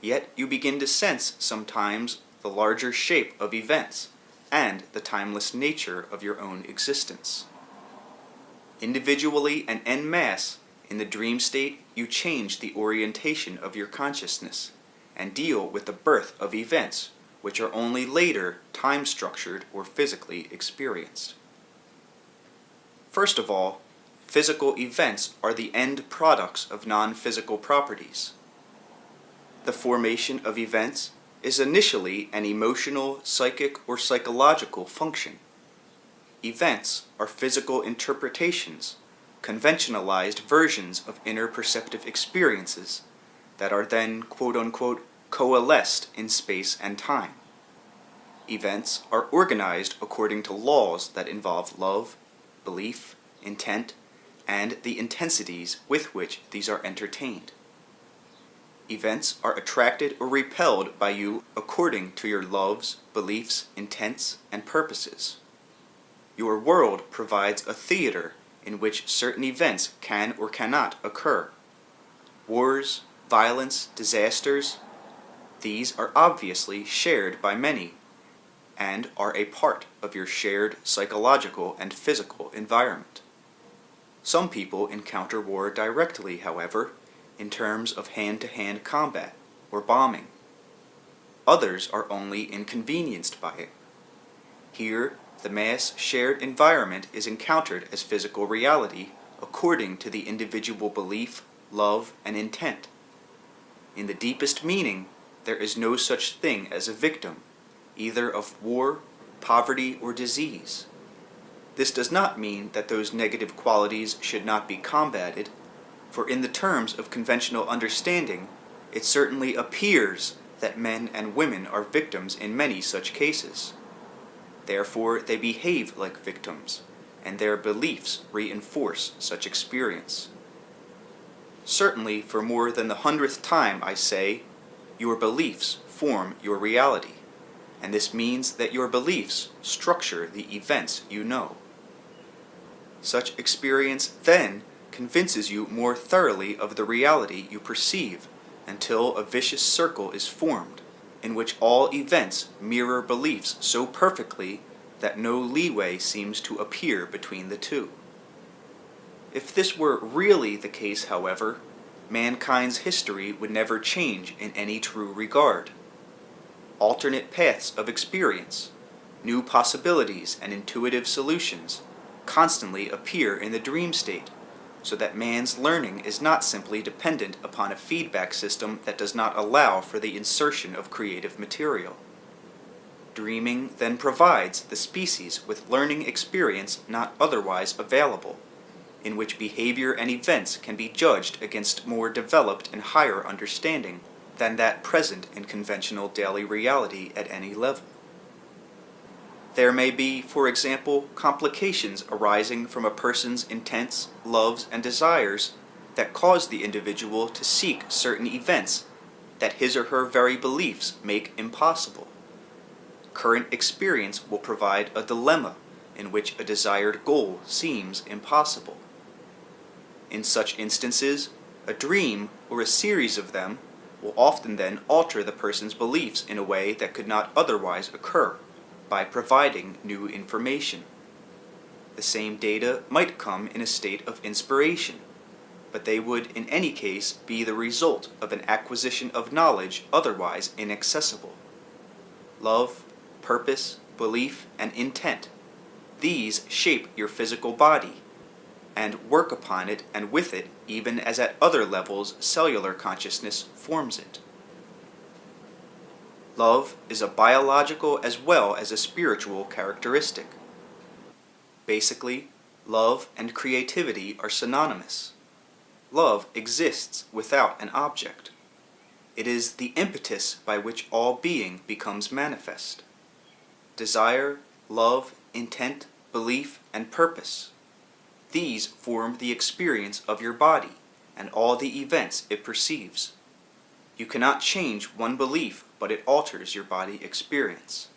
Yet you begin to sense sometimes the larger shape of events and the timeless nature of your own existence. Individually and en masse, in the dream state, you change the orientation of your consciousness and deal with the birth of events which are only later time-structured or physically experienced. First of all, physical events are the end products of non-physical properties. The formation of events is initially an emotional, psychic, or psychological function. Events are physical interpretations, conventionalized versions of inner perceptive experiences that are then quote-unquote coalesced in space and time. Events are organized according to laws that involve love, belief, intent, and the intensities with which these are entertained. Events are attracted or repelled by you according to your loves, beliefs, intents, and purposes. Your world provides a theater in which certain events can or cannot occur. Wars, violence, disasters, these are obviously shared by many and are a part of your shared psychological and physical environment. Some people encounter war directly, however, in terms of hand-to-hand combat or bombing. Others are only inconvenienced by it. Here, the mass shared environment is encountered as physical reality according to the individual belief, love, and intent. In the deepest meaning, there is no such thing as a victim, either of war, poverty, or disease. This does not mean that those negative qualities should not be combated, for in the terms of conventional understanding, it certainly appears that men and women are victims in many such cases. Therefore, they behave like victims, and their beliefs reinforce such experience. Certainly, for more than the 100th time, I say, your beliefs form your reality, and this means that your beliefs structure the events you know. Such experience then convinces you more thoroughly of the reality you perceive until a vicious circle is formed, in which all events mirror beliefs so perfectly that no leeway seems to appear between the two. If this were really the case, however, mankind's history would never change in any true regard. Alternate paths of experience, new possibilities and intuitive solutions constantly appear in the dream state, so that man's learning is not simply dependent upon a feedback system that does not allow for the insertion of creative material. Dreaming then provides the species with learning experience not otherwise available, in which behavior and events can be judged against more developed and higher understanding than that present in conventional daily reality at any level. There may be, for example, complications arising from a person's intents, loves, and desires that cause the individual to seek certain events that his or her very beliefs make impossible. Current experience will provide a dilemma in which a desired goal seems impossible. In such instances, a dream, or a series of them, will often then alter the person's beliefs in a way that could not otherwise occur, by providing new information. The same data might come in a state of inspiration, but they would in any case be the result of an acquisition of knowledge otherwise inaccessible. Love, purpose, belief, and intent, these shape your physical body, and work upon it and with it even as at other levels cellular consciousness forms it. Love is a biological as well as a spiritual characteristic. Basically, love and creativity are synonymous. Love exists without an object. It is the impetus by which all being becomes manifest. Desire, love, intent, belief, and purpose. These form the experience of your body and all the events it perceives. You cannot change one belief, but it alters your body experience.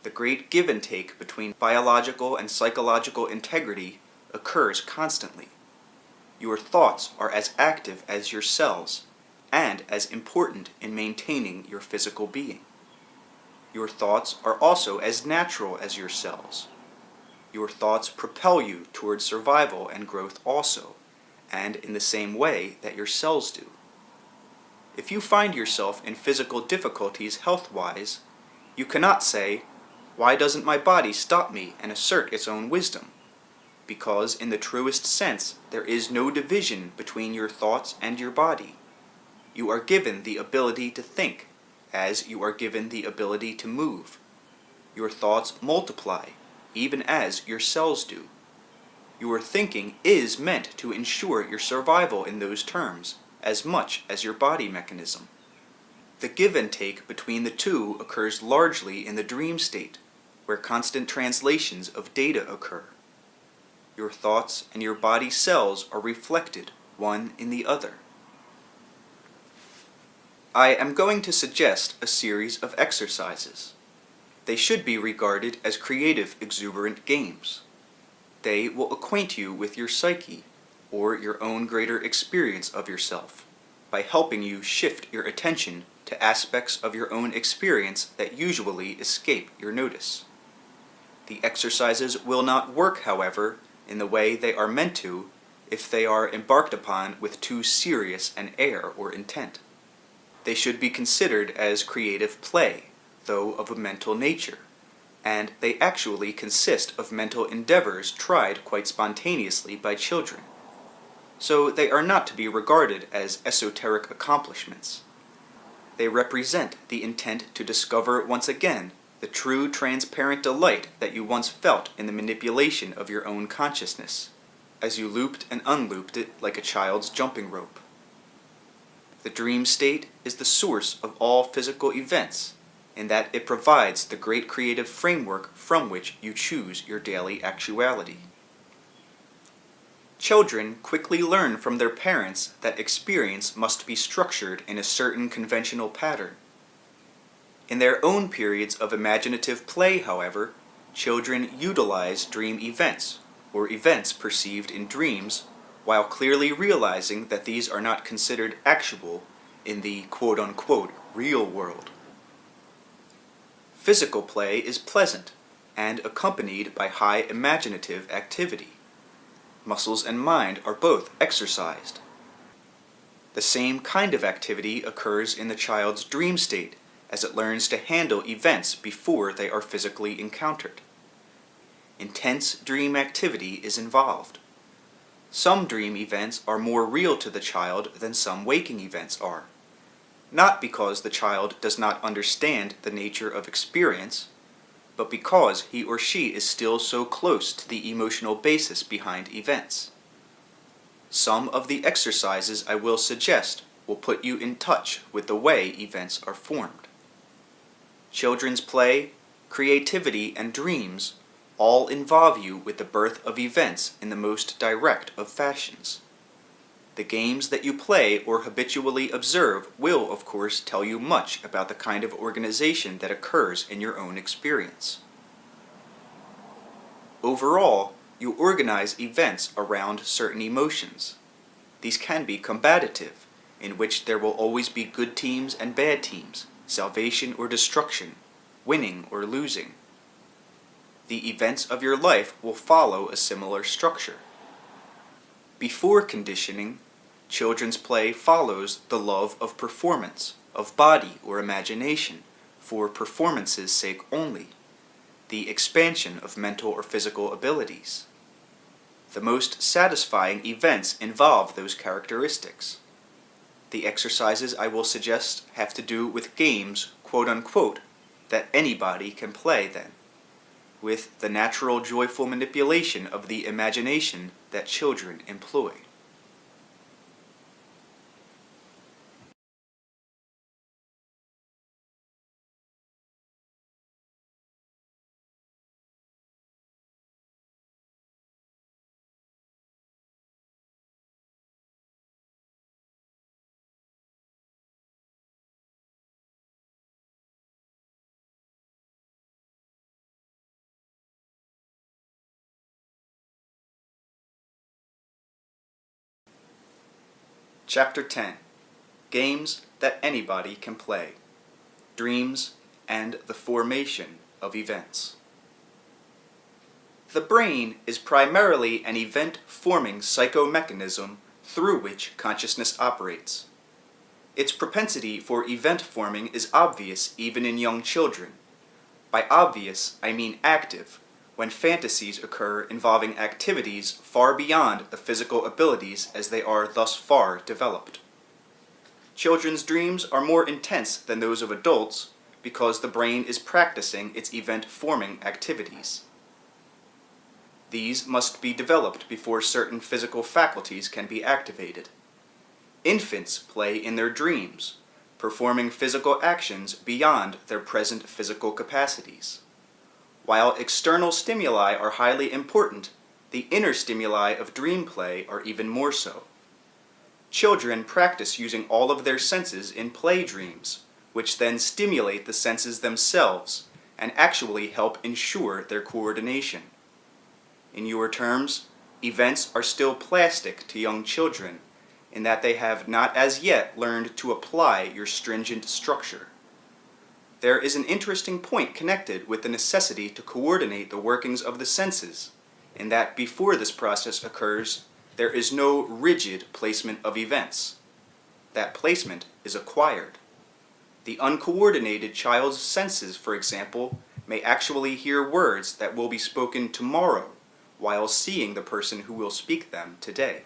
The great give and take between biological and psychological integrity occurs constantly. Your thoughts are as active as your cells, and as important in maintaining your physical being. Your thoughts are also as natural as your cells. Your thoughts propel you towards survival and growth also, and in the same way that your cells do. If you find yourself in physical difficulties health-wise, you cannot say, "Why doesn't my body stop me and assert its own wisdom?" Because in the truest sense, there is no division between your thoughts and your body. You are given the ability to think, as you are given the ability to move. Your thoughts multiply, even as your cells do. Your thinking is meant to ensure your survival in those terms, as much as your body mechanism. The give and take between the two occurs largely in the dream state, where constant translations of data occur. Your thoughts and your body cells are reflected one in the other. I am going to suggest a series of exercises. They should be regarded as creative, exuberant games. They will acquaint you with your psyche, or your own greater experience of yourself, by helping you shift your attention to aspects of your own experience that usually escape your notice. The exercises will not work, however, in the way they are meant to if they are embarked upon with too serious an air or intent. They should be considered as creative play, though of a mental nature, and they actually consist of mental endeavors tried quite spontaneously by children. So they are not to be regarded as esoteric accomplishments. They represent the intent to discover once again the true transparent delight that you once felt in the manipulation of your own consciousness, as you looped and unlooped it like a child's jumping rope. The dream state is the source of all physical events, in that it provides the great creative framework from which you choose your daily actuality. Children quickly learn from their parents that experience must be structured in a certain conventional pattern. In their own periods of imaginative play, however, children utilize dream events, or events perceived in dreams, while clearly realizing that these are not considered actual in the quote-unquote real world. Physical play is pleasant and accompanied by high imaginative activity. Muscles and mind are both exercised. The same kind of activity occurs in the child's dream state as it learns to handle events before they are physically encountered. Intense dream activity is involved. Some dream events are more real to the child than some waking events are, not because the child does not understand the nature of experience, but because he or she is still so close to the emotional basis behind events. Some of the exercises I will suggest will put you in touch with the way events are formed. Children's play, creativity, and dreams all involve you with the birth of events in the most direct of fashions. The games that you play or habitually observe will, of course, tell you much about the kind of organization that occurs in your own experience. Overall, you organize events around certain emotions. These can be combative, in which there will always be good teams and bad teams, salvation or destruction, winning or losing. The events of your life will follow a similar structure. Before conditioning, children's play follows the love of performance, of body or imagination, for performance's sake only, the expansion of mental or physical abilities. The most satisfying events involve those characteristics. The exercises I will suggest have to do with games, quote-unquote, that anybody can play then, with the natural joyful manipulation of the imagination that children employ. Chapter 10. games that anybody can play, dreams, and the formation of events. The brain is primarily an event-forming psychomechanism through which consciousness operates. Its propensity for event forming is obvious even in young children. By obvious, I mean active, when fantasies occur involving activities far beyond the physical abilities as they are thus far developed. Children's dreams are more intense than those of adults because the brain is practicing its event-forming activities. These must be developed before certain physical faculties can be activated. Infants play in their dreams, performing physical actions beyond their present physical capacities. While external stimuli are highly important, the inner stimuli of dream play are even more so. Children practice using all of their senses in play dreams, which then stimulate the senses themselves and actually help ensure their coordination. In your terms, events are still plastic to young children in that they have not as yet learned to apply your stringent structure. There is an interesting point connected with the necessity to coordinate the workings of the senses, in that before this process occurs, there is no rigid placement of events. That placement is acquired. The uncoordinated child's senses, for example, may actually hear words that will be spoken tomorrow while seeing the person who will speak them today.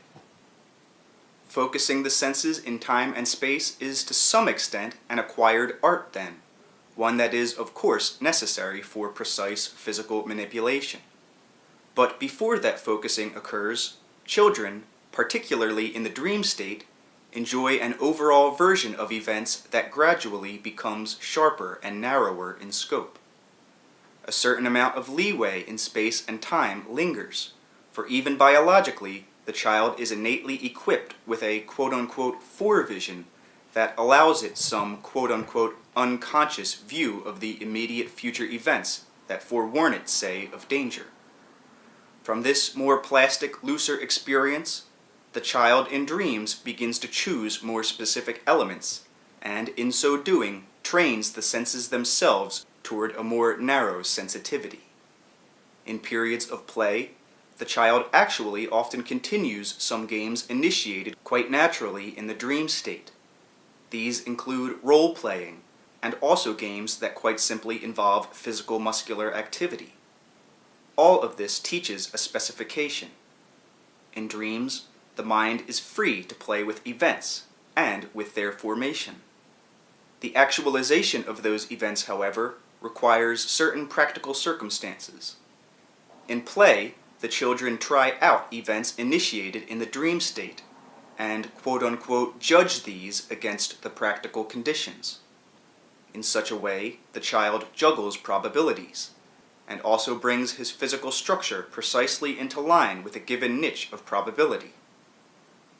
Focusing the senses in time and space is to some extent an acquired art then, one that is of course necessary for precise physical manipulation. But before that focusing occurs, children, particularly in the dream state, enjoy an overall version of events that gradually becomes sharper and narrower in scope. A certain amount of leeway in space and time lingers, for even biologically, the child is innately equipped with a quote-unquote forevision that allows it some quote-unquote unconscious view of the immediate future events that forewarn it, say, of danger. From this more plastic, looser experience, the child in dreams begins to choose more specific elements, and in so doing, trains the senses themselves toward a more narrow sensitivity. In periods of play, the child actually often continues some games initiated quite naturally in the dream state. These include role-playing, and also games that quite simply involve physical muscular activity. All of this teaches a specification. In dreams, the mind is free to play with events, and with their formation. The actualization of those events, however, requires certain practical circumstances. In play, the children try out events initiated in the dream state, and quote-unquote judge these against the practical conditions. In such a way, the child juggles probabilities, and also brings his physical structure precisely into line with a given niche of probability.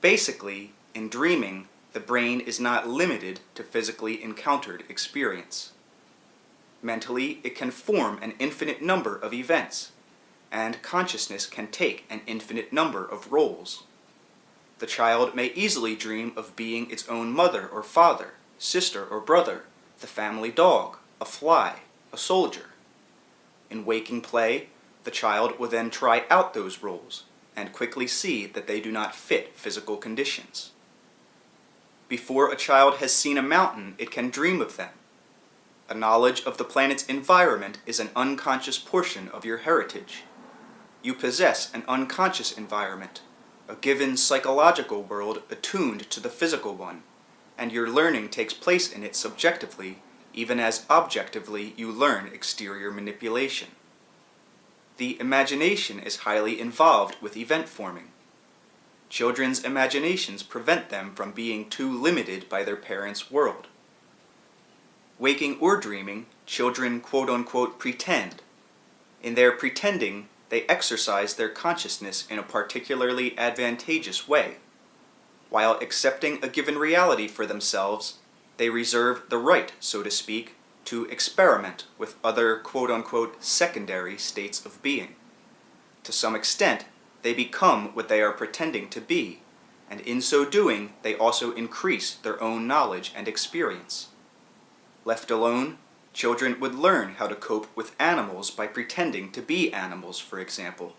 Basically, in dreaming, the brain is not limited to physically encountered experience. Mentally, it can form an infinite number of events, and consciousness can take an infinite number of roles. The child may easily dream of being its own mother or father, sister or brother, the family dog, a fly, a soldier. In waking play, the child will then try out those roles, and quickly see that they do not fit physical conditions. Before a child has seen a mountain, it can dream of them. A knowledge of the planet's environment is an unconscious portion of your heritage. You possess an unconscious environment, a given psychological world attuned to the physical one, and your learning takes place in it subjectively, even as objectively you learn exterior manipulation. The imagination is highly involved with event forming. Children's imaginations prevent them from being too limited by their parents' world. Waking or dreaming, children quote-unquote pretend. In their pretending, they exercise their consciousness in a particularly advantageous way. While accepting a given reality for themselves, they reserve the right, so to speak, to experiment with other quote-unquote secondary states of being. To some extent, they become what they are pretending to be, and in so doing, they also increase their own knowledge and experience. Left alone, children would learn how to cope with animals by pretending to be animals, for example.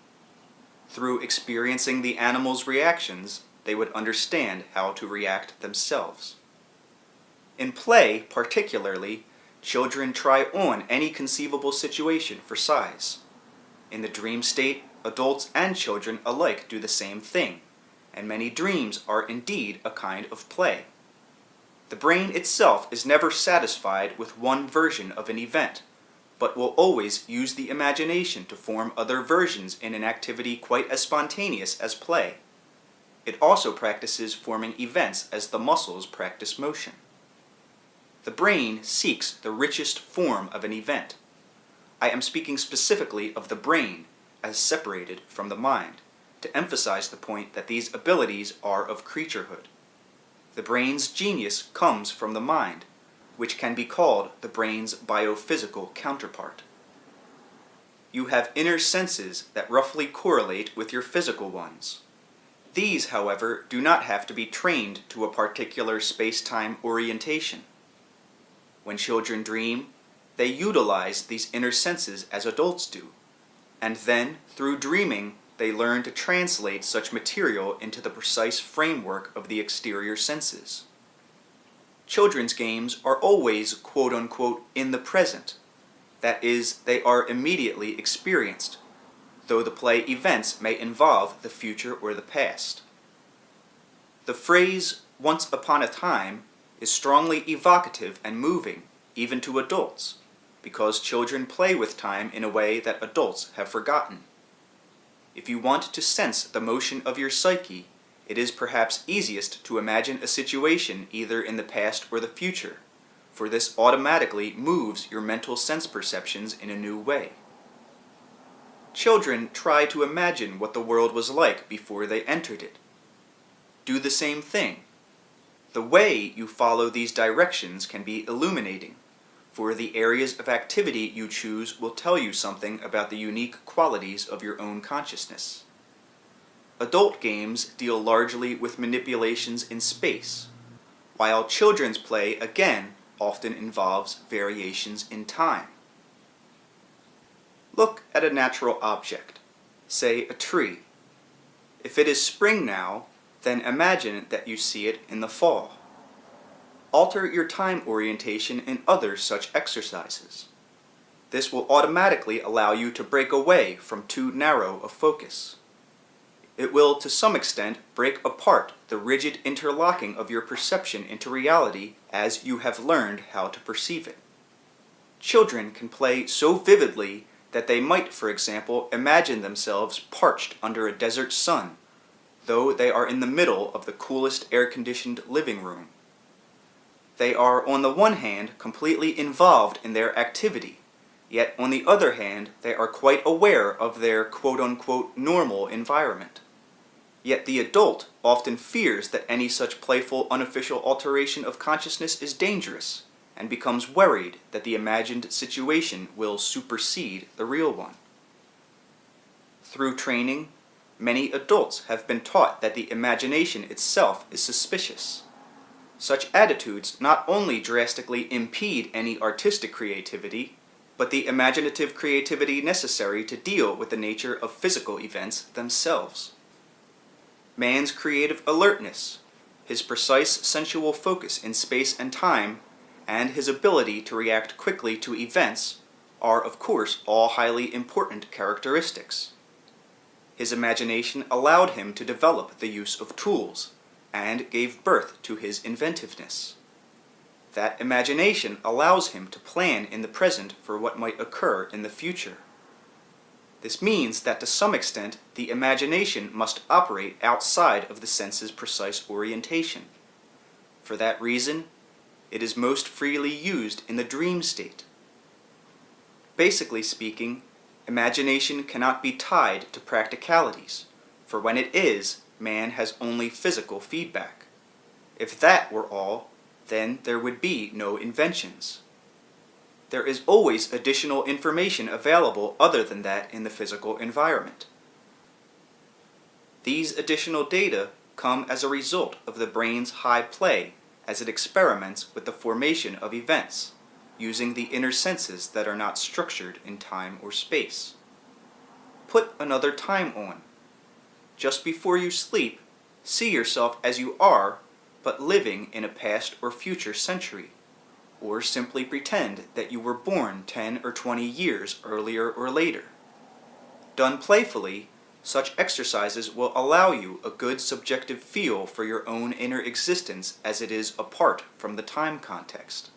Through experiencing the animals' reactions, they would understand how to react themselves. In play, particularly, children try on any conceivable situation for size. In the dream state, adults and children alike do the same thing, and many dreams are indeed a kind of play. The brain itself is never satisfied with one version of an event, but will always use the imagination to form other versions in an activity quite as spontaneous as play. It also practices forming events as the muscles practice motion. The brain seeks the richest form of an event. I am speaking specifically of the brain as separated from the mind, to emphasize the point that these abilities are of creaturehood. The brain's genius comes from the mind, which can be called the brain's biophysical counterpart. You have inner senses that roughly correlate with your physical ones. These, however, do not have to be trained to a particular space-time orientation. When children dream, they utilize these inner senses as adults do, and then, through dreaming, they learn to translate such material into the precise framework of the exterior senses. Children's games are always quote-unquote in the present. That is, they are immediately experienced, though the play events may involve the future or the past. The phrase, "once upon a time," is strongly evocative and moving, even to adults, because children play with time in a way that adults have forgotten. If you want to sense the motion of your psyche, it is perhaps easiest to imagine a situation either in the past or the future, for this automatically moves your mental sense perceptions in a new way. Children try to imagine what the world was like before they entered it. Do the same thing. The way you follow these directions can be illuminating, for the areas of activity you choose will tell you something about the unique qualities of your own consciousness. Adult games deal largely with manipulations in space, while children's play again often involves variations in time. Look at a natural object, say a tree. If it is spring now, then imagine that you see it in the fall. Alter your time orientation in other such exercises. This will automatically allow you to break away from too narrow a focus. It will, to some extent, break apart the rigid interlocking of your perception into reality as you have learned how to perceive it. Children can play so vividly that they might, for example, imagine themselves parched under a desert sun, though they are in the middle of the coolest air-conditioned living room. They are, on the one hand, completely involved in their activity, yet on the other hand, they are quite aware of their quote-unquote normal environment. Yet the adult often fears that any such playful, unofficial alteration of consciousness is dangerous, and becomes worried that the imagined situation will supersede the real one. Through training, many adults have been taught that the imagination itself is suspicious. Such attitudes not only drastically impede any artistic creativity, but the imaginative creativity necessary to deal with the nature of physical events themselves. Man's creative alertness, his precise sensual focus in space and time, and his ability to react quickly to events are, of course, all highly important characteristics. His imagination allowed him to develop the use of tools, and gave birth to his inventiveness. That imagination allows him to plan in the present for what might occur in the future. This means that to some extent the imagination must operate outside of the sense's precise orientation. For that reason, it is most freely used in the dream state. Basically speaking, imagination cannot be tied to practicalities, for when it is, man has only physical feedback. If that were all, then there would be no inventions. There is always additional information available other than that in the physical environment. These additional data come as a result of the brain's high play as it experiments with the formation of events, using the inner senses that are not structured in time or space. Put another time on. Just before you sleep, see yourself as you are, but living in a past or future century, or simply pretend that you were born 10 or 20 years earlier or later. Done playfully, such exercises will allow you a good subjective feel for your own inner existence as it is apart from the time context.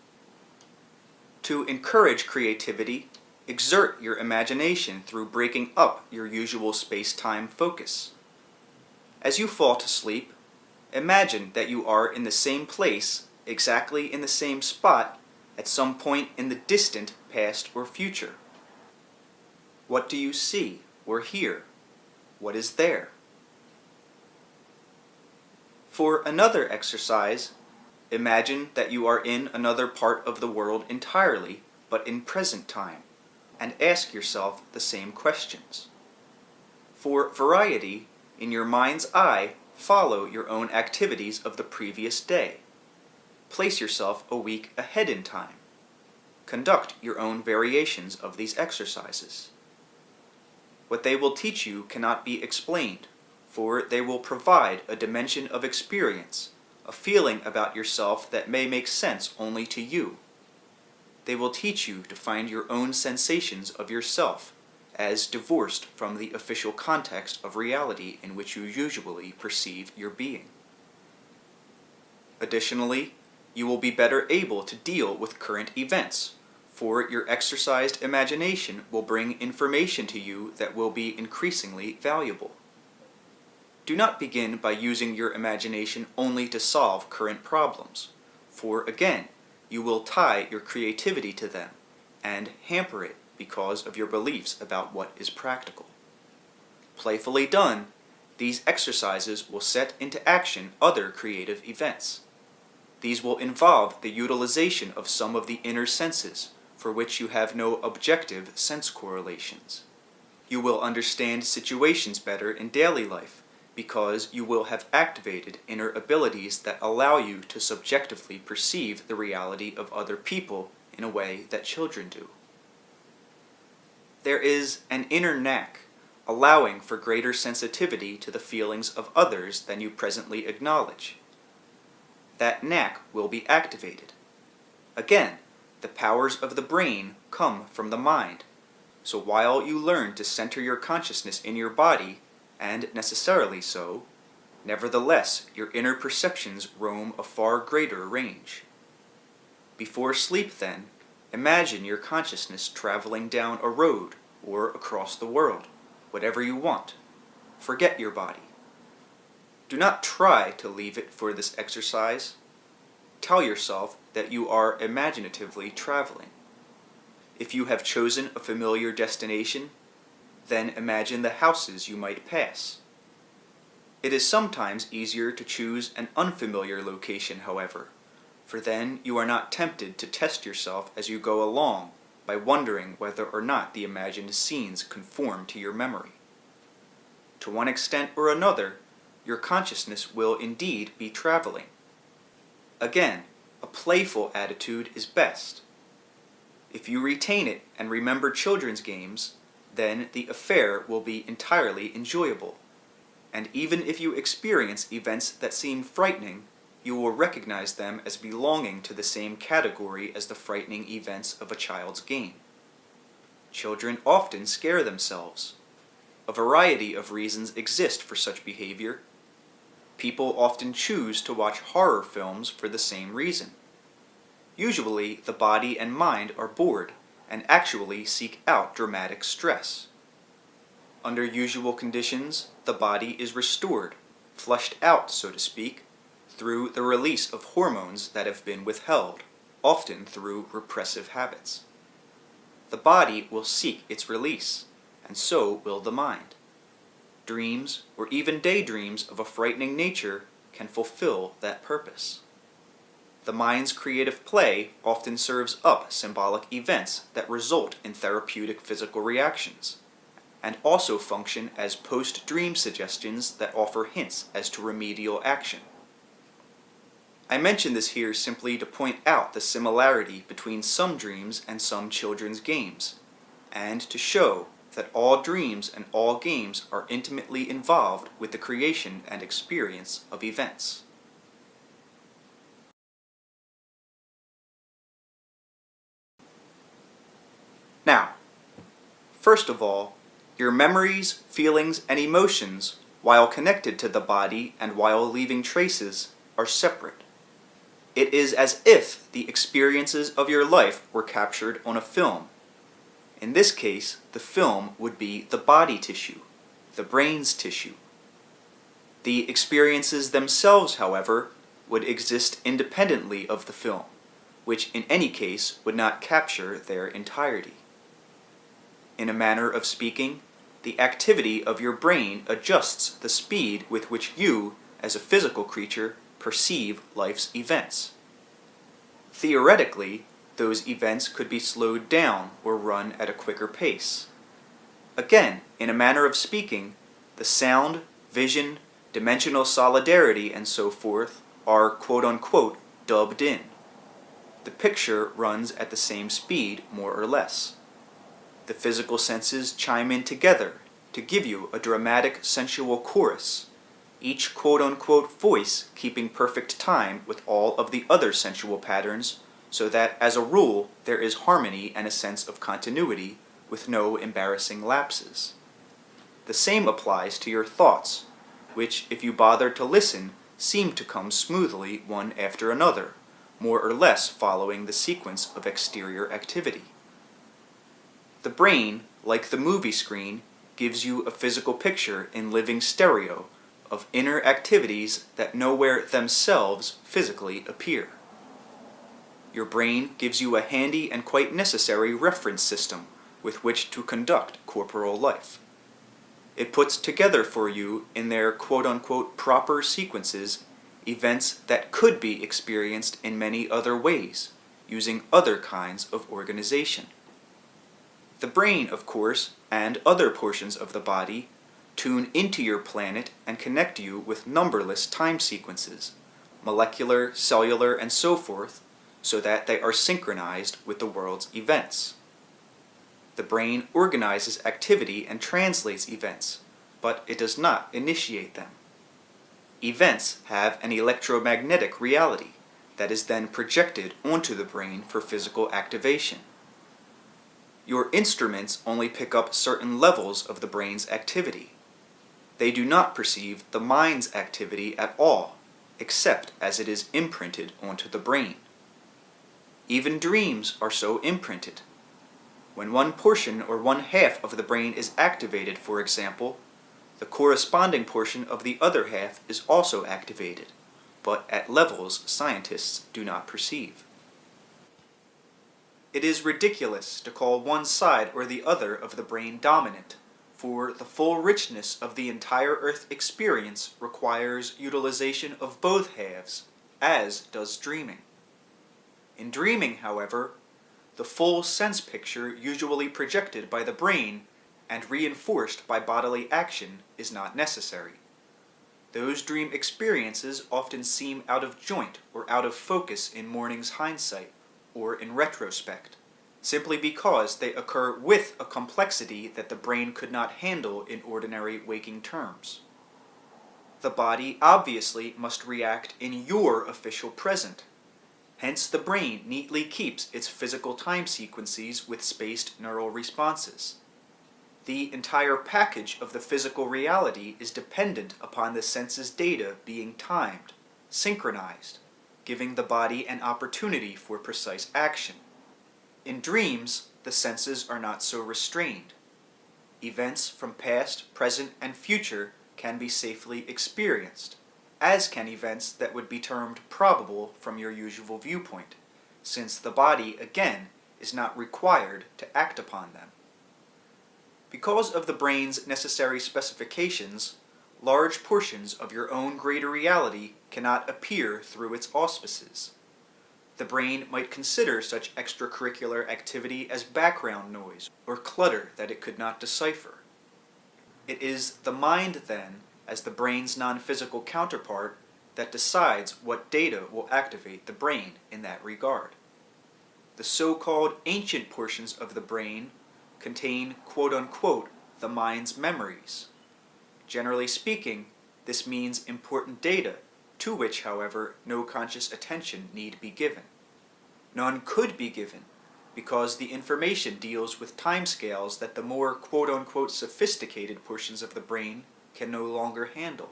To encourage creativity, exert your imagination through breaking up your usual space-time focus. As you fall to sleep, imagine that you are in the same place, exactly in the same spot, at some point in the distant past or future. What do you see or hear? What is there? For another exercise, imagine that you are in another part of the world entirely, but in present time, and ask yourself the same questions. For variety, in your mind's eye, follow your own activities of the previous day. Place yourself a week ahead in time. Conduct your own variations of these exercises. What they will teach you cannot be explained, for they will provide a dimension of experience, a feeling about yourself that may make sense only to you. They will teach you to find your own sensations of yourself, as divorced from the official context of reality in which you usually perceive your being. Additionally, you will be better able to deal with current events, for your exercised imagination will bring information to you that will be increasingly valuable. Do not begin by using your imagination only to solve current problems, for again, you will tie your creativity to them and hamper it because of your beliefs about what is practical. Playfully done, these exercises will set into action other creative events. These will involve the utilization of some of the inner senses, for which you have no objective sense correlations. You will understand situations better in daily life, because you will have activated inner abilities that allow you to subjectively perceive the reality of other people in a way that children do. There is an inner knack, allowing for greater sensitivity to the feelings of others than you presently acknowledge. That knack will be activated. Again, the powers of the brain come from the mind, so while you learn to center your consciousness in your body, and necessarily so, nevertheless your inner perceptions roam a far greater range. Before sleep, then, imagine your consciousness traveling down a road or across the world, whatever you want. Forget your body. Do not try to leave it for this exercise. Tell yourself that you are imaginatively traveling. If you have chosen a familiar destination, then imagine the houses you might pass. It is sometimes easier to choose an unfamiliar location, however, for then you are not tempted to test yourself as you go along by wondering whether or not the imagined scenes conform to your memory. To one extent or another, your consciousness will indeed be traveling. Again, a playful attitude is best. If you retain it and remember children's games, then the affair will be entirely enjoyable. And even if you experience events that seem frightening, you will recognize them as belonging to the same category as the frightening events of a child's game. Children often scare themselves. A variety of reasons exist for such behavior. People often choose to watch horror films for the same reason. Usually, the body and mind are bored and actually seek out dramatic stress. Under usual conditions, the body is restored, flushed out, so to speak, through the release of hormones that have been withheld, often through repressive habits. The body will seek its release, and so will the mind. Dreams, or even daydreams of a frightening nature, can fulfill that purpose. The mind's creative play often serves up symbolic events that result in therapeutic physical reactions, and also function as post-dream suggestions that offer hints as to remedial action. I mention this here simply to point out the similarity between some dreams and some children's games, and to show that all dreams and all games are intimately involved with the creation and experience of events. Now, first of all, your memories, feelings, and emotions, while connected to the body and while leaving traces, are separate. It is as if the experiences of your life were captured on a film. In this case, the film would be the body tissue, the brain's tissue. The experiences themselves, however, would exist independently of the film, which in any case would not capture their entirety. In a manner of speaking, the activity of your brain adjusts the speed with which you, as a physical creature, perceive life's events. Theoretically, those events could be slowed down or run at a quicker pace. Again, in a manner of speaking, the sound, vision, dimensional solidarity, and so forth are quote-unquote dubbed in. The picture runs at the same speed, more or less. The physical senses chime in together to give you a dramatic sensual chorus, each quote-unquote voice keeping perfect time with all of the other sensual patterns, so that as a rule there is harmony and a sense of continuity with no embarrassing lapses. The same applies to your thoughts, which, if you bother to listen, seem to come smoothly one after another, more or less following the sequence of exterior activity. The brain, like the movie screen, gives you a physical picture in living stereo of inner activities that nowhere themselves physically appear. Your brain gives you a handy and quite necessary reference system with which to conduct corporal life. It puts together for you in their quote-unquote proper sequences events that could be experienced in many other ways, using other kinds of organization. The brain, of course, and other portions of the body tune into your planet and connect you with numberless time sequences, molecular, cellular, and so forth, so that they are synchronized with the world's events. The brain organizes activity and translates events, but it does not initiate them. Events have an electromagnetic reality that is then projected onto the brain for physical activation. Your instruments only pick up certain levels of the brain's activity. They do not perceive the mind's activity at all, except as it is imprinted onto the brain. Even dreams are so imprinted. When one portion or one half of the brain is activated, for example, the corresponding portion of the other half is also activated, but at levels scientists do not perceive. It is ridiculous to call one side or the other of the brain dominant, for the full richness of the entire Earth experience requires utilization of both halves, as does dreaming. In dreaming, however, the full sense picture usually projected by the brain and reinforced by bodily action is not necessary. Those dream experiences often seem out of joint or out of focus in morning's hindsight, or in retrospect, simply because they occur with a complexity that the brain could not handle in ordinary waking terms. The body obviously must react in your official present. Hence the brain neatly keeps its physical time sequences with spaced neural responses. The entire package of the physical reality is dependent upon the senses' data being timed, synchronized, giving the body an opportunity for precise action. In dreams, the senses are not so restrained. Events from past, present, and future can be safely experienced, as can events that would be termed probable from your usual viewpoint, since the body, again, is not required to act upon them. Because of the brain's necessary specifications, large portions of your own greater reality cannot appear through its auspices. The brain might consider such extracurricular activity as background noise or clutter that it could not decipher. It is the mind, then, as the brain's non-physical counterpart, that decides what data will activate the brain in that regard. The so-called ancient portions of the brain contain, quote-unquote, the mind's memories. Generally speaking, this means important data, to which, however, no conscious attention need be given. None could be given, because the information deals with timescales that the more quote-unquote sophisticated portions of the brain can no longer handle.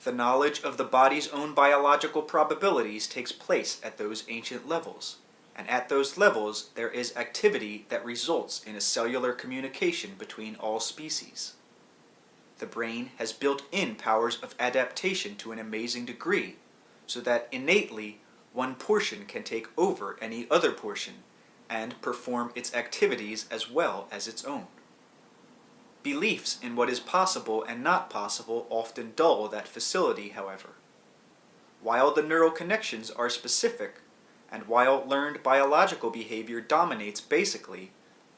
The knowledge of the body's own biological probabilities takes place at those ancient levels, and at those levels there is activity that results in a cellular communication between all species. The brain has built-in powers of adaptation to an amazing degree, so that innately one portion can take over any other portion and perform its activities as well as its own. Beliefs in what is possible and not possible often dull that facility, however. While the neural connections are specific, and while learned biological behavior dominates basically,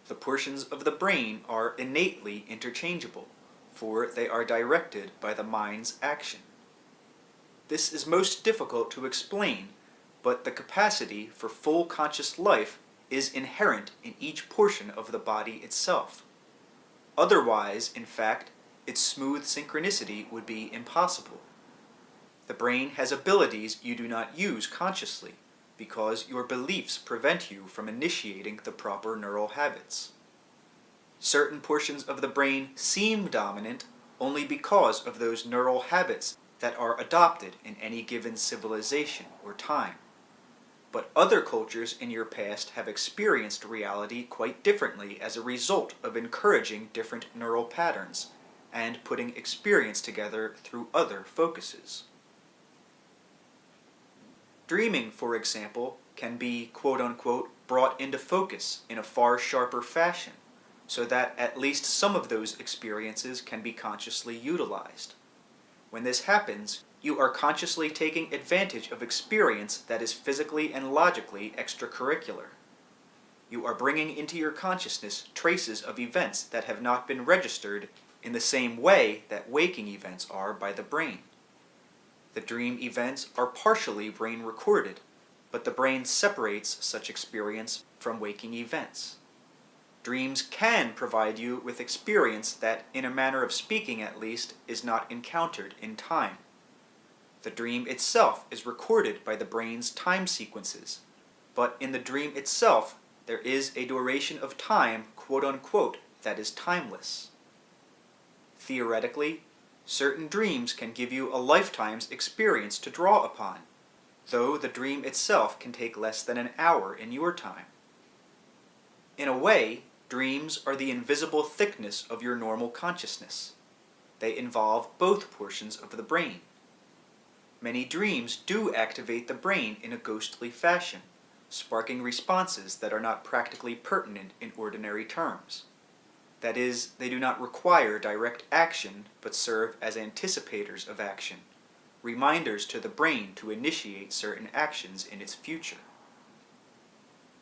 the portions of the brain are innately interchangeable, for they are directed by the mind's action. This is most difficult to explain, but the capacity for full conscious life is inherent in each portion of the body itself. Otherwise, in fact, its smooth synchronicity would be impossible. The brain has abilities you do not use consciously, because your beliefs prevent you from initiating the proper neural habits. Certain portions of the brain seem dominant only because of those neural habits that are adopted in any given civilization or time. But other cultures in your past have experienced reality quite differently as a result of encouraging different neural patterns and putting experience together through other focuses. Dreaming, for example, can be, quote-unquote, brought into focus in a far sharper fashion, so that at least some of those experiences can be consciously utilized. When this happens, you are consciously taking advantage of experience that is physically and logically extracurricular. You are bringing into your consciousness traces of events that have not been registered in the same way that waking events are by the brain. The dream events are partially brain recorded, but the brain separates such experience from waking events. Dreams can provide you with experience that, in a manner of speaking at least, is not encountered in time. The dream itself is recorded by the brain's time sequences, but in the dream itself there is a duration of time, quote-unquote, that is timeless. Theoretically, certain dreams can give you a lifetime's experience to draw upon, though the dream itself can take less than an hour in your time. In a way, dreams are the invisible thickness of your normal consciousness. They involve both portions of the brain. Many dreams do activate the brain in a ghostly fashion, sparking responses that are not practically pertinent in ordinary terms. That is, they do not require direct action, but serve as anticipators of action, reminders to the brain to initiate certain actions in its future.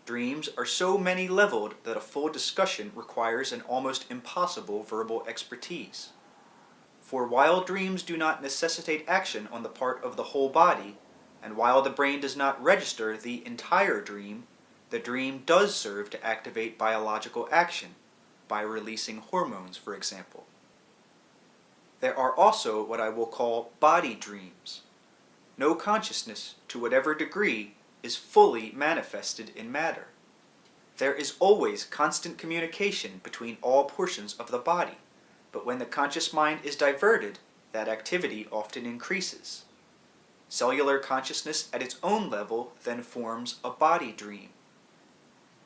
Dreams are so many-leveled that a full discussion requires an almost impossible verbal expertise. For while dreams do not necessitate action on the part of the whole body, and while the brain does not register the entire dream, the dream does serve to activate biological action, by releasing hormones, for example. There are also what I will call body dreams. No consciousness, to whatever degree, is fully manifested in matter. There is always constant communication between all portions of the body, but when the conscious mind is diverted, that activity often increases. Cellular consciousness at its own level then forms a body dream.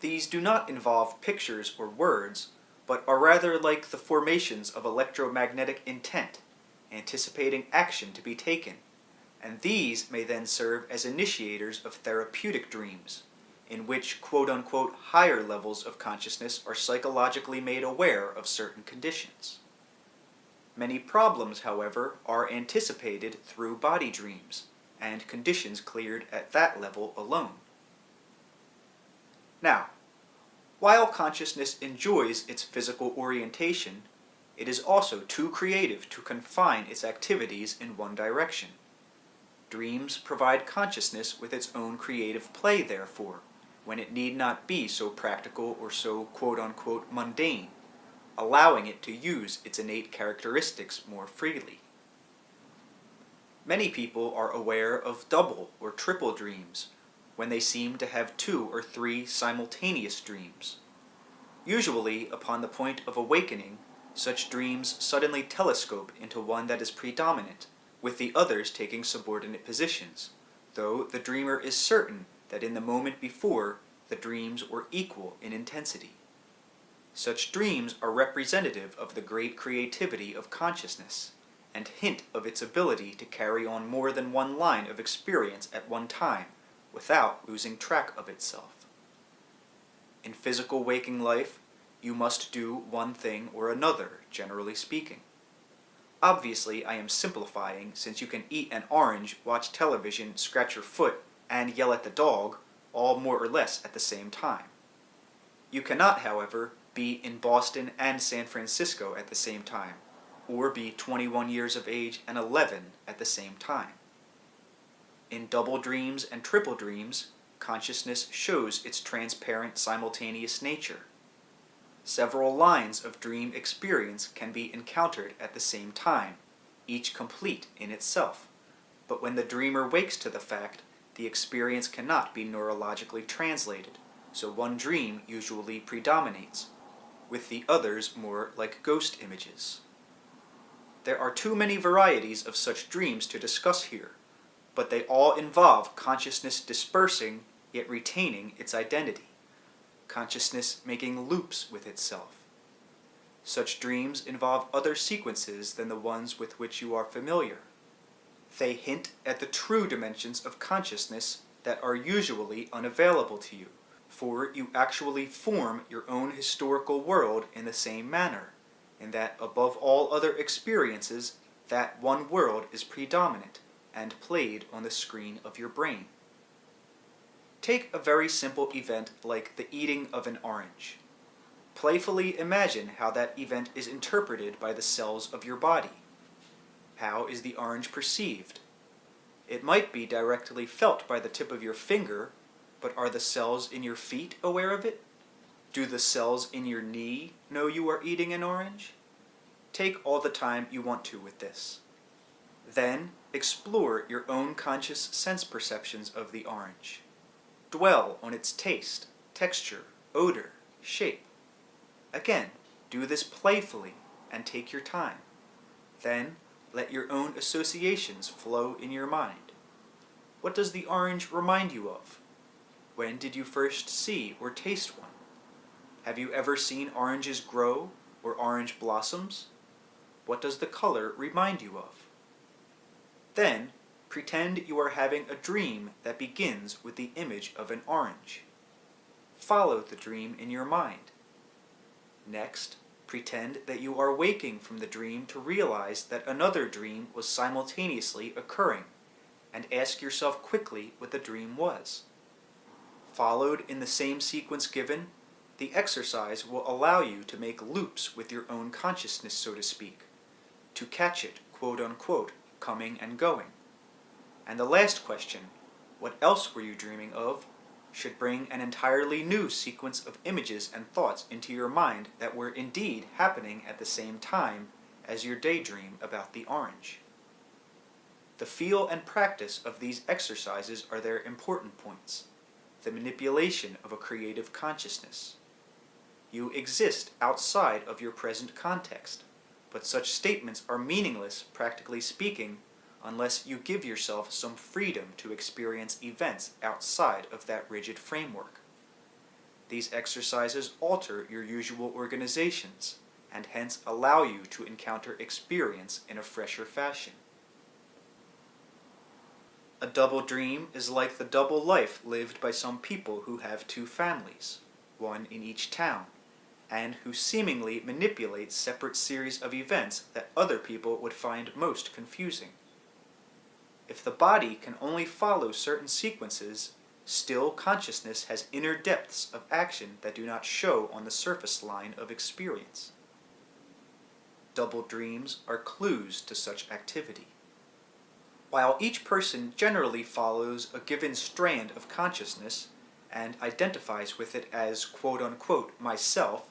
These do not involve pictures or words, but are rather like the formations of electromagnetic intent, anticipating action to be taken, and these may then serve as initiators of therapeutic dreams, in which quote-unquote higher levels of consciousness are psychologically made aware of certain conditions. Many problems, however, are anticipated through body dreams, and conditions cleared at that level alone. Now, while consciousness enjoys its physical orientation, It is also too creative to confine its activities in one direction. Dreams provide consciousness with its own creative play, therefore, when it need not be so practical or so quote-unquote mundane, allowing it to use its innate characteristics more freely. Many people are aware of double or triple dreams, when they seem to have 2 or 3 simultaneous dreams. Usually, upon the point of awakening, such dreams suddenly telescope into one that is predominant, with the others taking subordinate positions, though the dreamer is certain that in the moment before, the dreams were equal in intensity. Such dreams are representative of the great creativity of consciousness, and hint of its ability to carry on more than one line of experience at one time, without losing track of itself. In physical waking life, you must do one thing or another, generally speaking. Obviously, I am simplifying, since you can eat an orange, watch television, scratch your foot, and yell at the dog, all more or less at the same time. You cannot, however, be in Boston and San Francisco at the same time, or be 21 years of age and 11 at the same time. In double dreams and triple dreams, consciousness shows its transparent simultaneous nature. Several lines of dream experience can be encountered at the same time, each complete in itself. But when the dreamer wakes to the fact, the experience cannot be neurologically translated, so one dream usually predominates, with the others more like ghost images. There are too many varieties of such dreams to discuss here, but they all involve consciousness dispersing yet retaining its identity, consciousness making loops with itself. Such dreams involve other sequences than the ones with which you are familiar. They hint at the true dimensions of consciousness that are usually unavailable to you, for you actually form your own historical world in the same manner, in that above all other experiences, that one world is predominant and played on the screen of your brain. Take a very simple event like the eating of an orange. Playfully imagine how that event is interpreted by the cells of your body. How is the orange perceived? It might be directly felt by the tip of your finger, but are the cells in your feet aware of it? Do the cells in your knee know you are eating an orange? Take all the time you want to with this. Then explore your own conscious sense perceptions of the orange. Dwell on its taste, texture, odor, shape. Again, do this playfully and take your time. Then let your own associations flow in your mind. What does the orange remind you of? When did you first see or taste one? Have you ever seen oranges grow or orange blossoms? What does the color remind you of? Then, pretend you are having a dream that begins with the image of an orange. Follow the dream in your mind. Next, pretend that you are waking from the dream to realize that another dream was simultaneously occurring, and ask yourself quickly what the dream was. Followed in the same sequence given, the exercise will allow you to make loops with your own consciousness, so to speak, to catch it, quote-unquote, coming and going. And the last question, what else were you dreaming of, should bring an entirely new sequence of images and thoughts into your mind that were indeed happening at the same time as your daydream about the orange. The feel and practice of these exercises are their important points, the manipulation of a creative consciousness. You exist outside of your present context, but such statements are meaningless, practically speaking, unless you give yourself some freedom to experience events outside of that rigid framework. These exercises alter your usual organizations, and hence allow you to encounter experience in a fresher fashion. A double dream is like the double life lived by some people who have 2 families, one in each town, and who seemingly manipulate separate series of events that other people would find most confusing. If the body can only follow certain sequences, still consciousness has inner depths of action that do not show on the surface line of experience. double dreams are clues to such activity. While each person generally follows a given strand of consciousness and identifies with it as quote-unquote myself,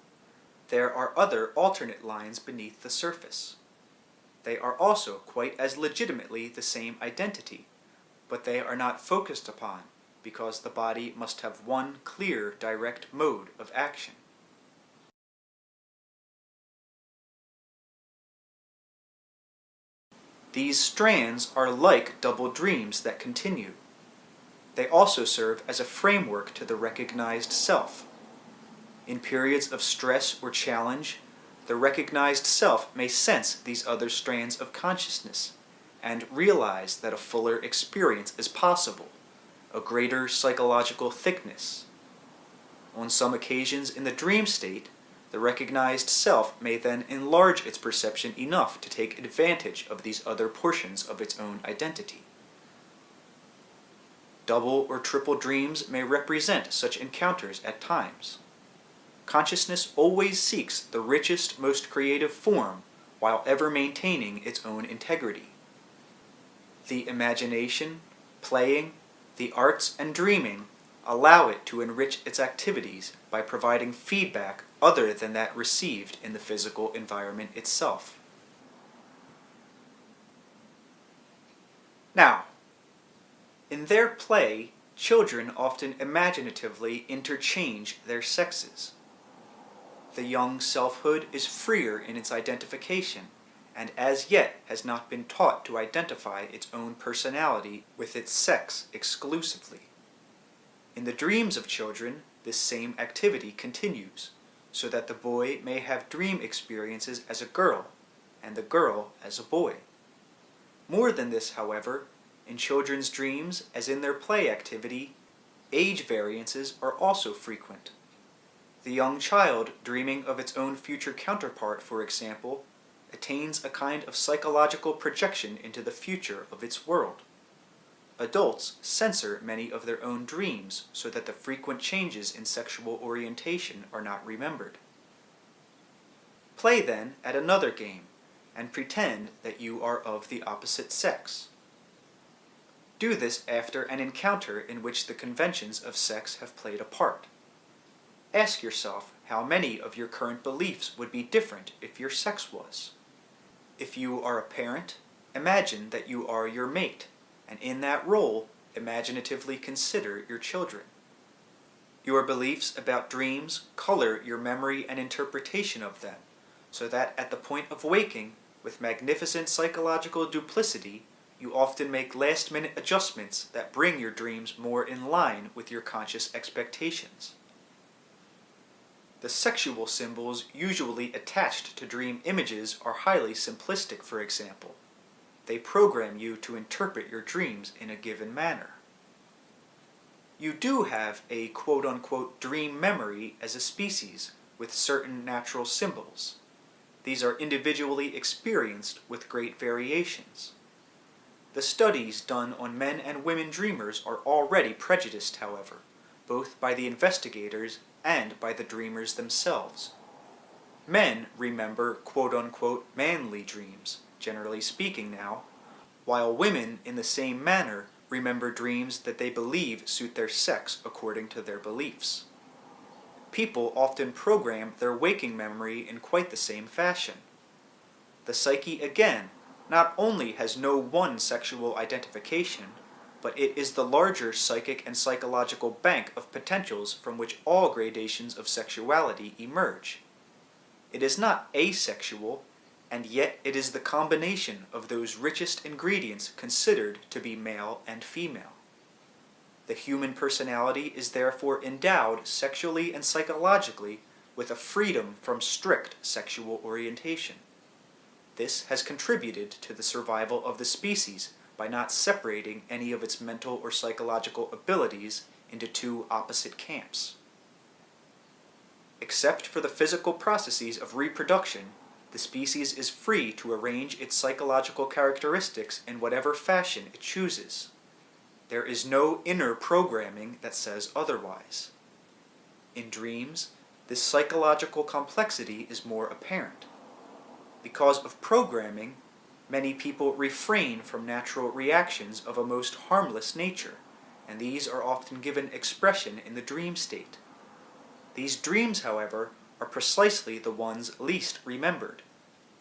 there are other alternate lines beneath the surface. They are also quite as legitimately the same identity, but they are not focused upon because the body must have one clear, direct mode of action. These strands are like double dreams that continue. They also serve as a framework to the recognized self. In periods of stress or challenge, the recognized self may sense these other strands of consciousness and realize that a fuller experience is possible, a greater psychological thickness. On some occasions in the dream state, the recognized self may then enlarge its perception enough to take advantage of these other portions of its own identity. Double or triple dreams may represent such encounters at times. Consciousness always seeks the richest, most creative form while ever maintaining its own integrity. The imagination, playing, the arts, and dreaming allow it to enrich its activities by providing feedback other than that received in the physical environment itself. Now, in their play, children often imaginatively interchange their sexes. The young selfhood is freer in its identification, and as yet has not been taught to identify its own personality with its sex exclusively. In the dreams of children, this same activity continues, so that the boy may have dream experiences as a girl, and the girl as a boy. More than this, however, in children's dreams, as in their play activity, age variances are also frequent. The young child, dreaming of its own future counterpart, for example, attains a kind of psychological projection into the future of its world. Adults censor many of their own dreams so that the frequent changes in sexual orientation are not remembered. Play then at another game and pretend that you are of the opposite sex. Do this after an encounter in which the conventions of sex have played a part. Ask yourself how many of your current beliefs would be different if your sex was. If you are a parent, imagine that you are your mate, and in that role, imaginatively consider your children. Your beliefs about dreams color your memory and interpretation of them, so that at the point of waking, with magnificent psychological duplicity, you often make last-minute adjustments that bring your dreams more in line with your conscious expectations. The sexual symbols usually attached to dream images are highly simplistic, for example. They program you to interpret your dreams in a given manner. You do have a quote-unquote dream memory as a species with certain natural symbols. These are individually experienced with great variations. The studies done on men and women dreamers are already prejudiced, however, both by the investigators and by the dreamers themselves. Men remember quote-unquote manly dreams, generally speaking now, while women in the same manner remember dreams that they believe suit their sex according to their beliefs. People often program their waking memory in quite the same fashion. The psyche, again, not only has no one sexual identification, but it is the larger psychic and psychological bank of potentials from which all gradations of sexuality emerge. It is not asexual, and yet it is the combination of those richest ingredients considered to be male and female. The human personality is therefore endowed sexually and psychologically with a freedom from strict sexual orientation. This has contributed to the survival of the species by not separating any of its mental or psychological abilities into two opposite camps. Except for the physical processes of reproduction, the species is free to arrange its psychological characteristics in whatever fashion it chooses. There is no inner programming that says otherwise. In dreams, this psychological complexity is more apparent. Because of programming, many people refrain from natural reactions of a most harmless nature, and these are often given expression in the dream state. These dreams, however, are precisely the ones least remembered.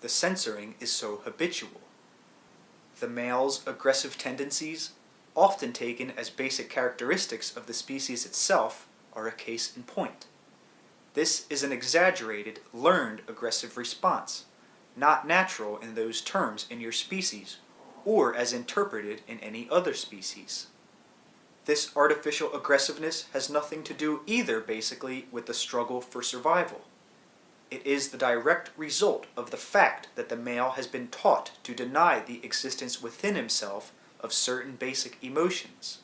The censoring is so habitual. The male's aggressive tendencies, often taken as basic characteristics of the species itself, are a case in point. This is an exaggerated, learned aggressive response, not natural in those terms in your species, or as interpreted in any other species. This artificial aggressiveness has nothing to do either, basically, with the struggle for survival. It is the direct result of the fact that the male has been taught to deny the existence within himself of certain basic emotions.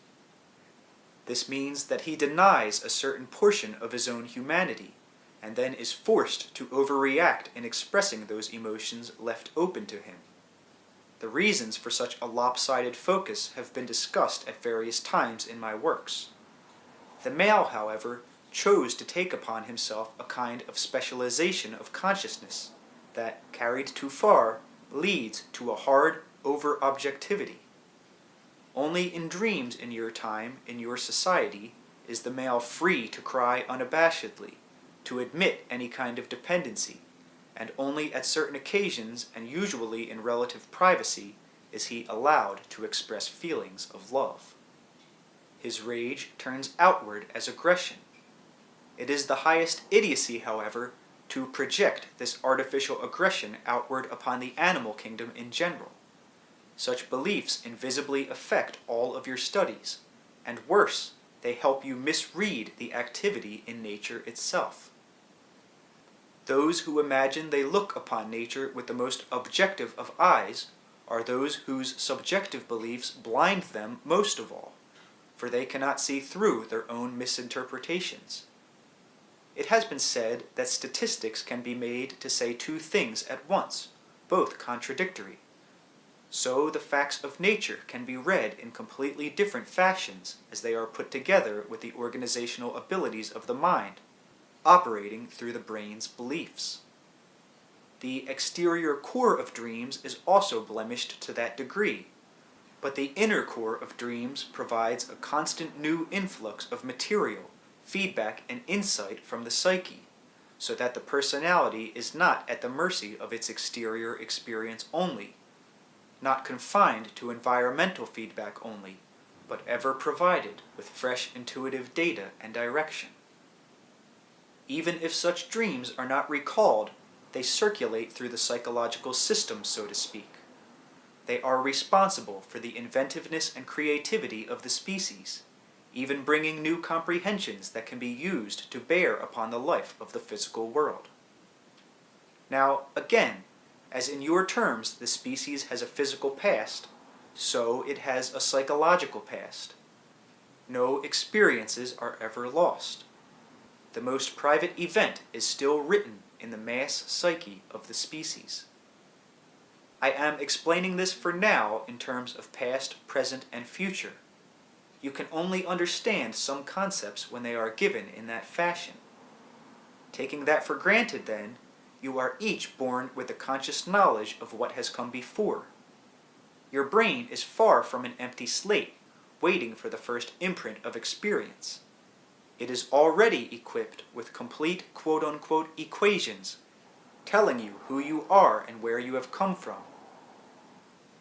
This means that he denies a certain portion of his own humanity, and then is forced to overreact in expressing those emotions left open to him. The reasons for such a lopsided focus have been discussed at various times in my works. The male, however, chose to take upon himself a kind of specialization of consciousness that, carried too far, leads to a hard over-objectivity. Only in dreams in your time, in your society, is the male free to cry unabashedly, to admit any kind of dependency, and only at certain occasions, and usually in relative privacy, is he allowed to express feelings of love. His rage turns outward as aggression. It is the highest idiocy, however, to project this artificial aggression outward upon the animal kingdom in general. Such beliefs invisibly affect all of your studies, and worse, they help you misread the activity in nature itself. Those who imagine they look upon nature with the most objective of eyes are those whose subjective beliefs blind them most of all, for they cannot see through their own misinterpretations. It has been said that statistics can be made to say two things at once, both contradictory. So the facts of nature can be read in completely different fashions as they are put together with the organizational abilities of the mind, operating through the brain's beliefs. The exterior core of dreams is also blemished to that degree, but the inner core of dreams provides a constant new influx of material, feedback, and insight from the psyche, so that the personality is not at the mercy of its exterior experience only, not confined to environmental feedback only, but ever provided with fresh intuitive data and direction. Even if such dreams are not recalled, they circulate through the psychological system, so to speak. They are responsible for the inventiveness and creativity of the species, even bringing new comprehensions that can be used to bear upon the life of the physical world. Now, again, as in your terms the species has a physical past, so it has a psychological past. No experiences are ever lost. The most private event is still written in the mass psyche of the species. I am explaining this for now in terms of past, present, and future. You can only understand some concepts when they are given in that fashion. Taking that for granted, then, you are each born with a conscious knowledge of what has come before. Your brain is far from an empty slate, waiting for the first imprint of experience. It is already equipped with complete quote-unquote equations, telling you who you are and where you have come from.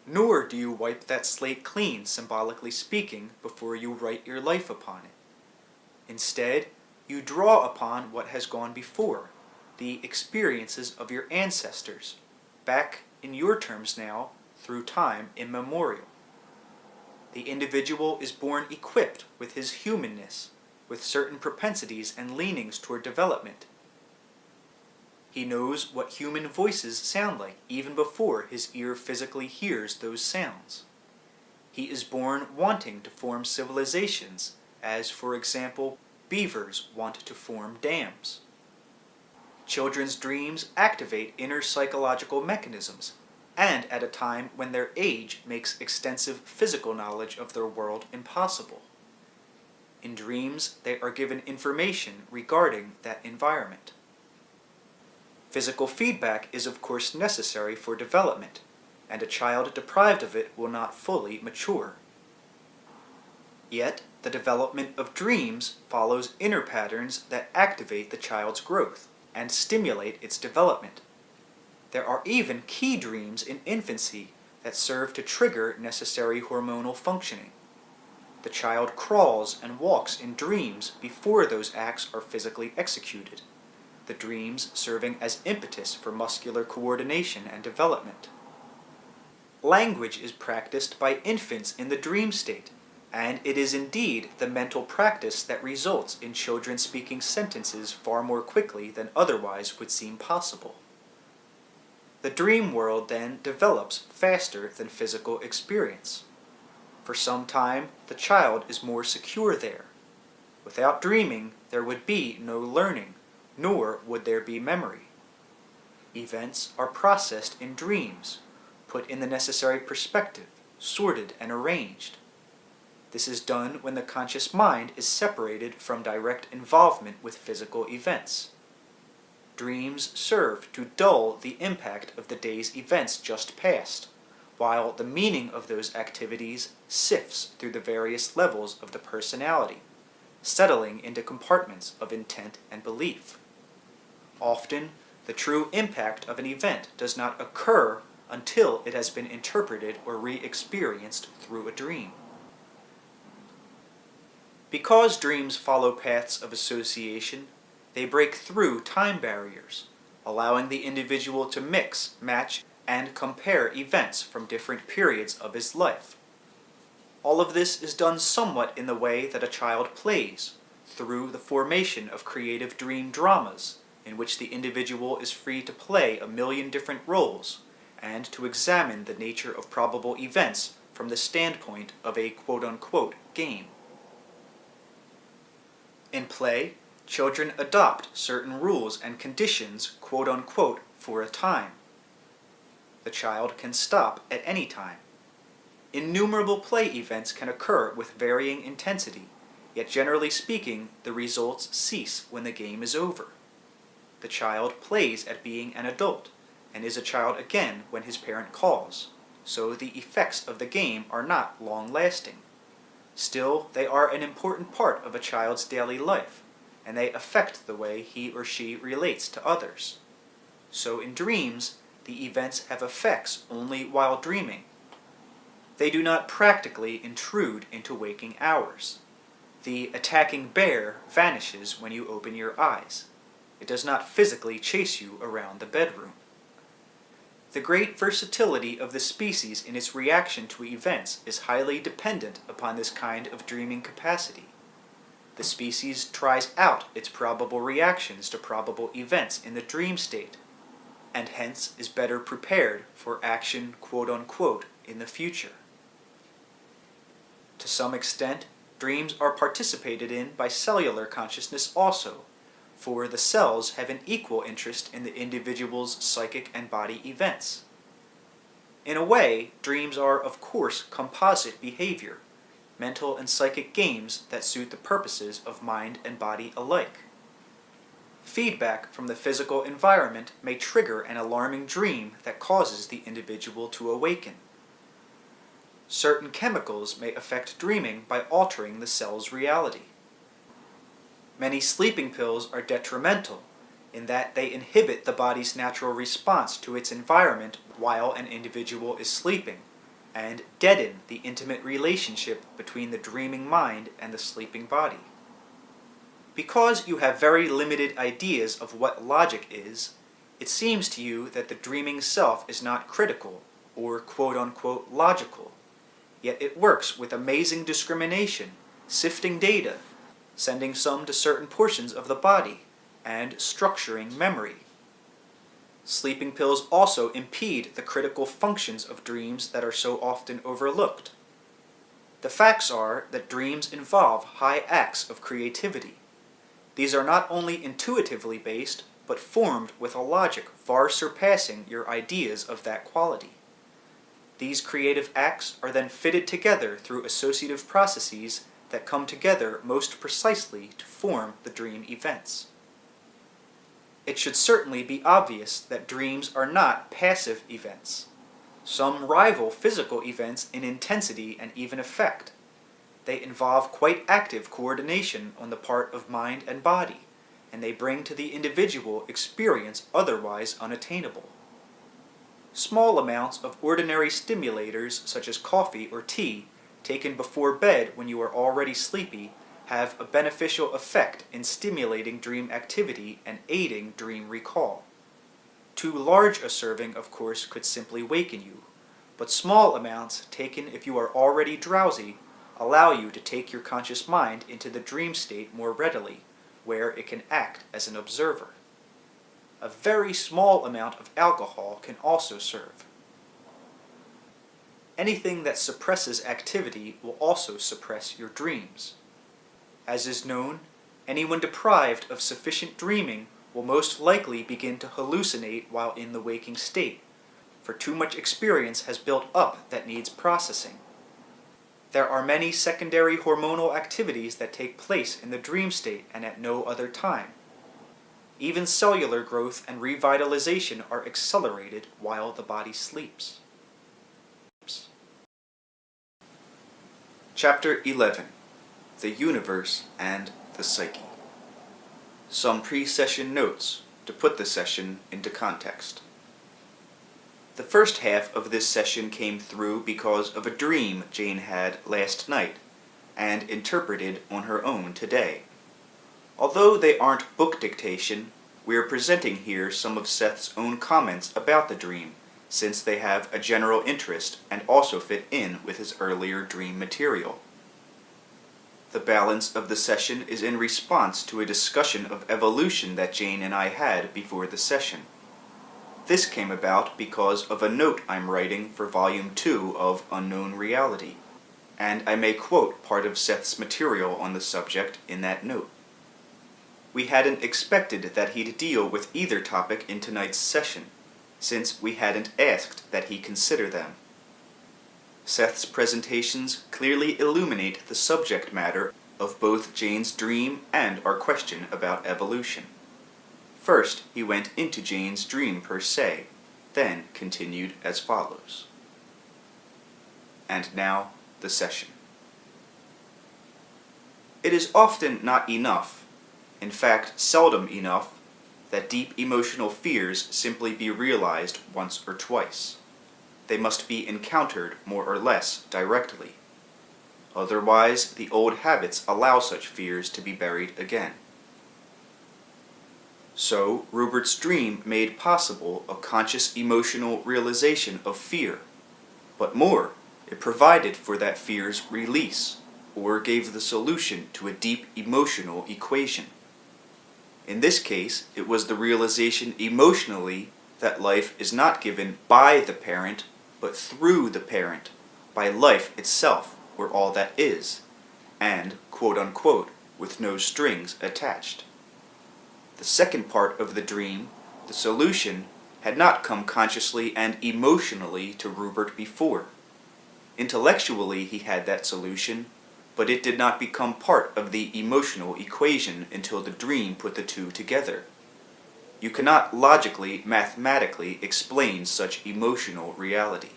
Nor do you wipe that slate clean, symbolically speaking, before you write your life upon it. Instead, you draw upon what has gone before, the experiences of your ancestors, back, in your terms now, through time immemorial. The individual is born equipped with his humanness, with certain propensities and leanings toward development. He knows what human voices sound like even before his ear physically hears those sounds. He is born wanting to form civilizations, as, for example, beavers want to form dams. Children's dreams activate inner psychological mechanisms, and at a time when their age makes extensive physical knowledge of their world impossible. In dreams, they are given information regarding that environment. Physical feedback is of course necessary for development, and a child deprived of it will not fully mature. Yet, the development of dreams follows inner patterns that activate the child's growth and stimulate its development. There are even key dreams in infancy that serve to trigger necessary hormonal functioning. The child crawls and walks in dreams before those acts are physically executed, the dreams serving as impetus for muscular coordination and development. Language is practiced by infants in the dream state, and it is indeed the mental practice that results in children speaking sentences far more quickly than otherwise would seem possible. The dream world then develops faster than physical experience. For some time, the child is more secure there. Without dreaming, there would be no learning, nor would there be memory. Events are processed in dreams, put in the necessary perspective, sorted and arranged. This is done when the conscious mind is separated from direct involvement with physical events. Dreams serve to dull the impact of the day's events just past, while the meaning of those activities sifts through the various levels of the personality, settling into compartments of intent and belief. Often, the true impact of an event does not occur until it has been interpreted or re-experienced through a dream. Because dreams follow paths of association, they break through time barriers, allowing the individual to mix, match, and compare events from different periods of his life. All of this is done somewhat in the way that a child plays, through the formation of creative dream dramas, in which the individual is free to play a million different roles, and to examine the nature of probable events from the standpoint of a quote-unquote game. In play, children adopt certain rules and conditions quote-unquote for a time. The child can stop at any time. Innumerable play events can occur with varying intensity, yet generally speaking, the results cease when the game is over. The child plays at being an adult, and is a child again when his parent calls, so the effects of the game are not long-lasting. Still, they are an important part of a child's daily life, and they affect the way he or she relates to others. So in dreams, the events have effects only while dreaming. They do not practically intrude into waking hours. The attacking bear vanishes when you open your eyes. It does not physically chase you around the bedroom. The great versatility of the species in its reaction to events is highly dependent upon this kind of dreaming capacity. The species tries out its probable reactions to probable events in the dream state, and hence is better prepared for action quote-unquote in the future. To some extent, dreams are participated in by cellular consciousness also, for the cells have an equal interest in the individual's psychic and body events. In a way, dreams are of course composite behavior, mental and psychic games that suit the purposes of mind and body alike. Feedback from the physical environment may trigger an alarming dream that causes the individual to awaken. Certain chemicals may affect dreaming by altering the cell's reality. Many sleeping pills are detrimental in that they inhibit the body's natural response to its environment while an individual is sleeping, and deaden the intimate relationship between the dreaming mind and the sleeping body. Because you have very limited ideas of what logic is, it seems to you that the dreaming self is not critical or quote-unquote logical, yet it works with amazing discrimination, sifting data, sending some to certain portions of the body, and structuring memory. Sleeping pills also impede the critical functions of dreams that are so often overlooked. The facts are that dreams involve high acts of creativity. These are not only intuitively based, but formed with a logic far surpassing your ideas of that quality. These creative acts are then fitted together through associative processes that come together most precisely to form the dream events. it should certainly be obvious that dreams are not passive events. Some rival physical events in intensity and even effect. They involve quite active coordination on the part of mind and body, and they bring to the individual experience otherwise unattainable. Small amounts of ordinary stimulators such as coffee or tea, taken before bed when you are already sleepy, have a beneficial effect in stimulating dream activity and aiding dream recall. Too large a serving, of course, could simply waken you, but small amounts taken if you are already drowsy allow you to take your conscious mind into the dream state more readily, where it can act as an observer. A very small amount of alcohol can also serve. Anything that suppresses activity will also suppress your dreams. As is known, anyone deprived of sufficient dreaming will most likely begin to hallucinate while in the waking state, for too much experience has built up that needs processing. There are many secondary hormonal activities that take place in the dream state and at no other time. Even cellular growth and revitalization are accelerated while the body sleeps. Chapter 11. The Universe and the Psyche. Some pre-session notes to put the session into context. The first half of this session came through because of a dream Jane had last night and interpreted on her own today. Although they aren't book dictation, we are presenting here some of Seth's own comments about the dream, since they have a general interest and also fit in with his earlier dream material. The balance of the session is in response to a discussion of evolution that Jane and I had before the session. This came about because of a note I'm writing for Volume 2 of Unknown Reality, and I may quote part of Seth's material on the subject in that note. We hadn't expected that he'd deal with either topic in tonight's session, since we hadn't asked that he consider them. Seth's presentations clearly illuminate the subject matter of both Jane's dream and our question about evolution. First, he went into Jane's dream per se, then continued as follows. And now, the session. It is often not enough, in fact seldom enough, that deep emotional fears simply be realized once or twice. They must be encountered more or less directly. Otherwise, the old habits allow such fears to be buried again. So, Rupert's dream made possible a conscious emotional realization of fear. But more, it provided for that fear's release, or gave the solution to a deep emotional equation. In this case, it was the realization emotionally that life is not given by the parent, but through the parent, by life itself, or all that is, and, quote-unquote, with no strings attached. The second part of the dream, the solution, had not come consciously and emotionally to Rupert before. Intellectually he had that solution, but it did not become part of the emotional equation until the dream put the two together. You cannot logically, mathematically explain such emotional reality.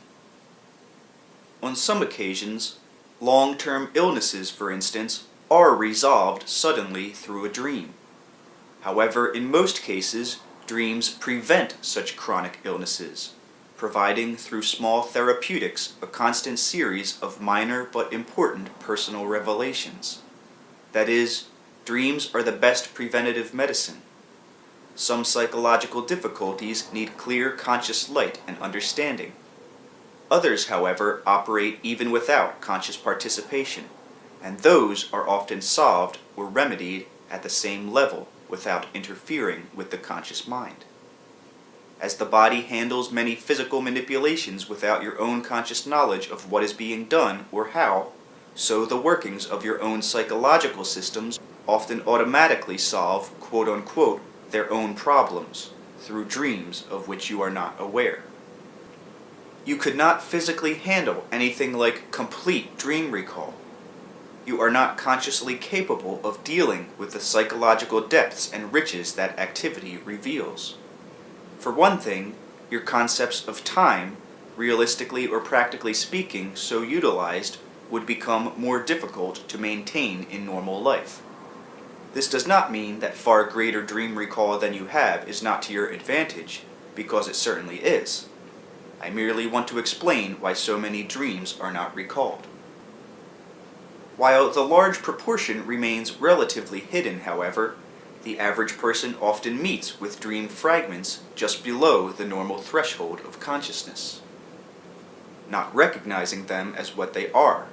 On some occasions, long-term illnesses, for instance, are resolved suddenly through a dream. However, in most cases, dreams prevent such chronic illnesses, providing through small therapeutics a constant series of minor but important personal revelations. That is, dreams are the best preventative medicine. Some psychological difficulties need clear conscious light and understanding. Others, however, operate even without conscious participation, and those are often solved or remedied at the same level without interfering with the conscious mind. As the body handles many physical manipulations without your own conscious knowledge of what is being done or how, so the workings of your own psychological systems often automatically solve, quote-unquote, their own problems through dreams of which you are not aware. You could not physically handle anything like complete dream recall. You are not consciously capable of dealing with the psychological depths and riches that activity reveals. For one thing, your concepts of time, realistically or practically speaking, so utilized, would become more difficult to maintain in normal life. This does not mean that far greater dream recall than you have is not to your advantage, because it certainly is. I merely want to explain why so many dreams are not recalled. While the large proportion remains relatively hidden, however, the average person often meets with dream fragments just below the normal threshold of consciousness, not recognizing them as what they are,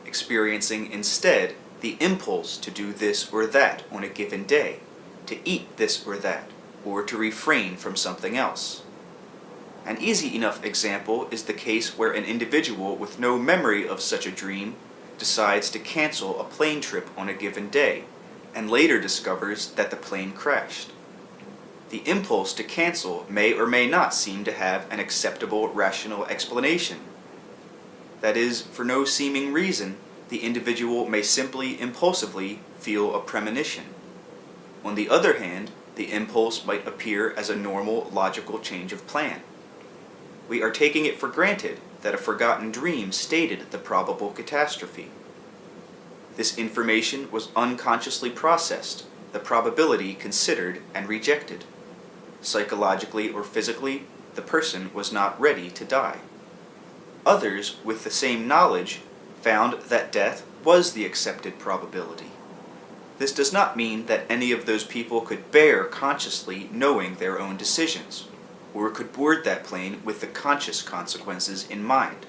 experiencing instead the impulse to do this or that on a given day, to eat this or that, or to refrain from something else. An easy enough example is the case where an individual with no memory of such a dream decides to cancel a plane trip on a given day, and later discovers that the plane crashed. The impulse to cancel may or may not seem to have an acceptable rational explanation. That is, for no seeming reason, the individual may simply impulsively feel a premonition. On the other hand, the impulse might appear as a normal, logical change of plan. We are taking it for granted that a forgotten dream stated the probable catastrophe. This information was unconsciously processed, the probability considered and rejected. Psychologically or physically, the person was not ready to die. Others, with the same knowledge, found that death was the accepted probability. This does not mean that any of those people could bear consciously knowing their own decisions, or could board that plane with the conscious consequences in mind.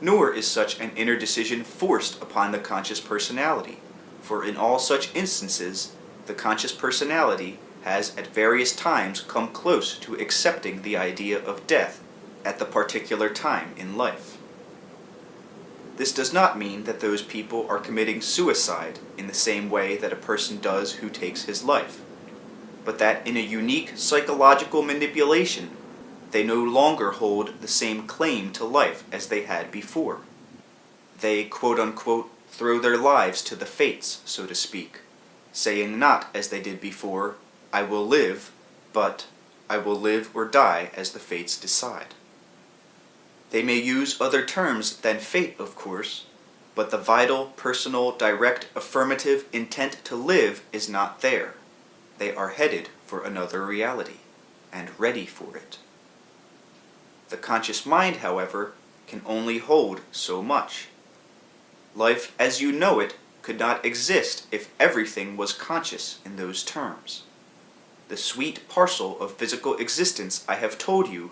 Nor is such an inner decision forced upon the conscious personality, for in all such instances, the conscious personality has at various times come close to accepting the idea of death at the particular time in life. This does not mean that those people are committing suicide in the same way that a person does who takes his life, but that in a unique psychological manipulation, they no longer hold the same claim to life as they had before. They, quote-unquote, throw their lives to the fates, so to speak, saying not as they did before, I will live, but I will live or die as the fates decide. They may use other terms than fate, of course, but the vital, personal, direct, affirmative intent to live is not there. They are headed for another reality, and ready for it. The conscious mind, however, can only hold so much. Life as you know it could not exist if everything was conscious in those terms. The sweet parcel of physical existence, I have told you,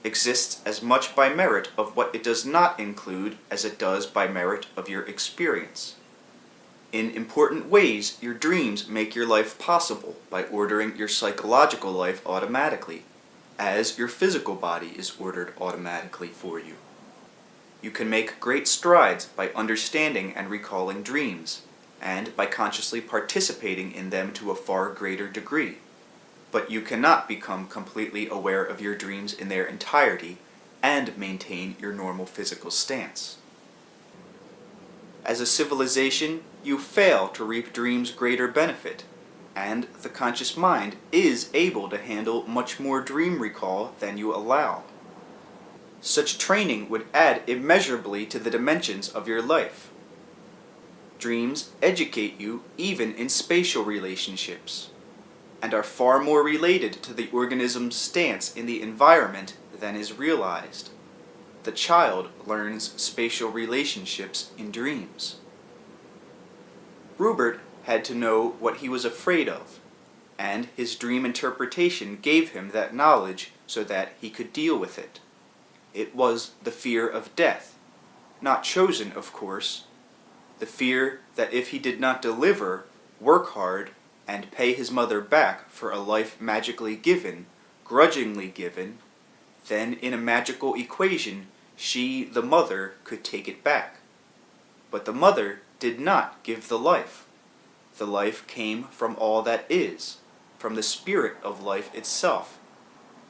exists as much by merit of what it does not include as it does by merit of your experience. In important ways, your dreams make your life possible by ordering your psychological life automatically, as your physical body is ordered automatically for you. You can make great strides by understanding and recalling dreams, and by consciously participating in them to a far greater degree. But you cannot become completely aware of your dreams in their entirety and maintain your normal physical stance. As a civilization, you fail to reap dreams' greater benefit, and the conscious mind is able to handle much more dream recall than you allow. Such training would add immeasurably to the dimensions of your life. Dreams educate you even in spatial relationships, and are far more related to the organism's stance in the environment than is realized. The child learns spatial relationships in dreams. Rupert had to know what he was afraid of, and his dream interpretation gave him that knowledge so that he could deal with it. It was the fear of death, not chosen, of course, the fear that if he did not deliver, work hard, and pay his mother back for a life magically given, grudgingly given, then in a magical equation, she, the mother, could take it back. But the mother did not give the life. The life came from all that is, from the spirit of life itself,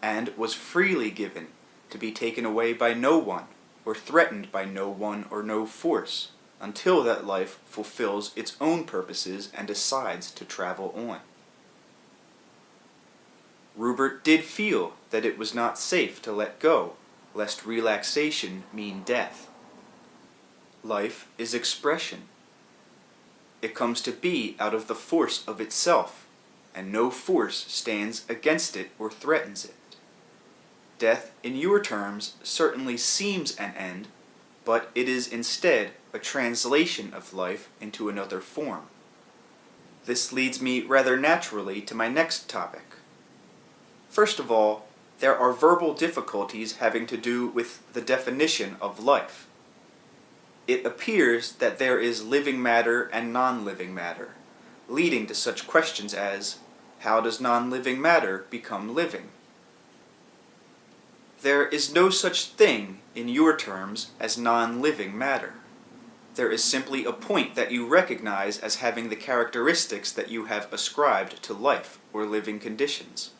and was freely given, to be taken away by no one, or threatened by no one or no force, until that life fulfills its own purposes and decides to travel on. Rupert did feel that it was not safe to let go, lest relaxation mean death. Life is expression. It comes to be out of the force of itself, and no force stands against it or threatens it. Death, in your terms, certainly seems an end, but it is instead a translation of life into another form. This leads me rather naturally to my next topic. First of all, there are verbal difficulties having to do with the definition of life. It appears that there is living matter and non-living matter, leading to such questions as, how does non-living matter become living? There is no such thing, in your terms, as non-living matter. There is simply a point that you recognize as having the characteristics that you have ascribed to life or living conditions,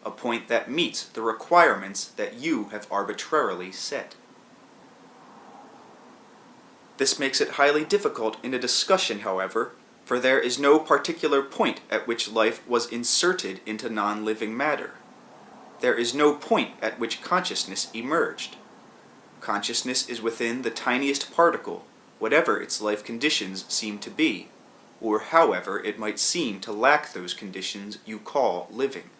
a point that meets the requirements that you have arbitrarily set. This makes it highly difficult in a discussion, however, for there is no particular point at which life was inserted into non-living matter. There is no point at which consciousness emerged. Consciousness is within the tiniest particle, whatever its life conditions seem to be, or however it might seem to lack those conditions you call living.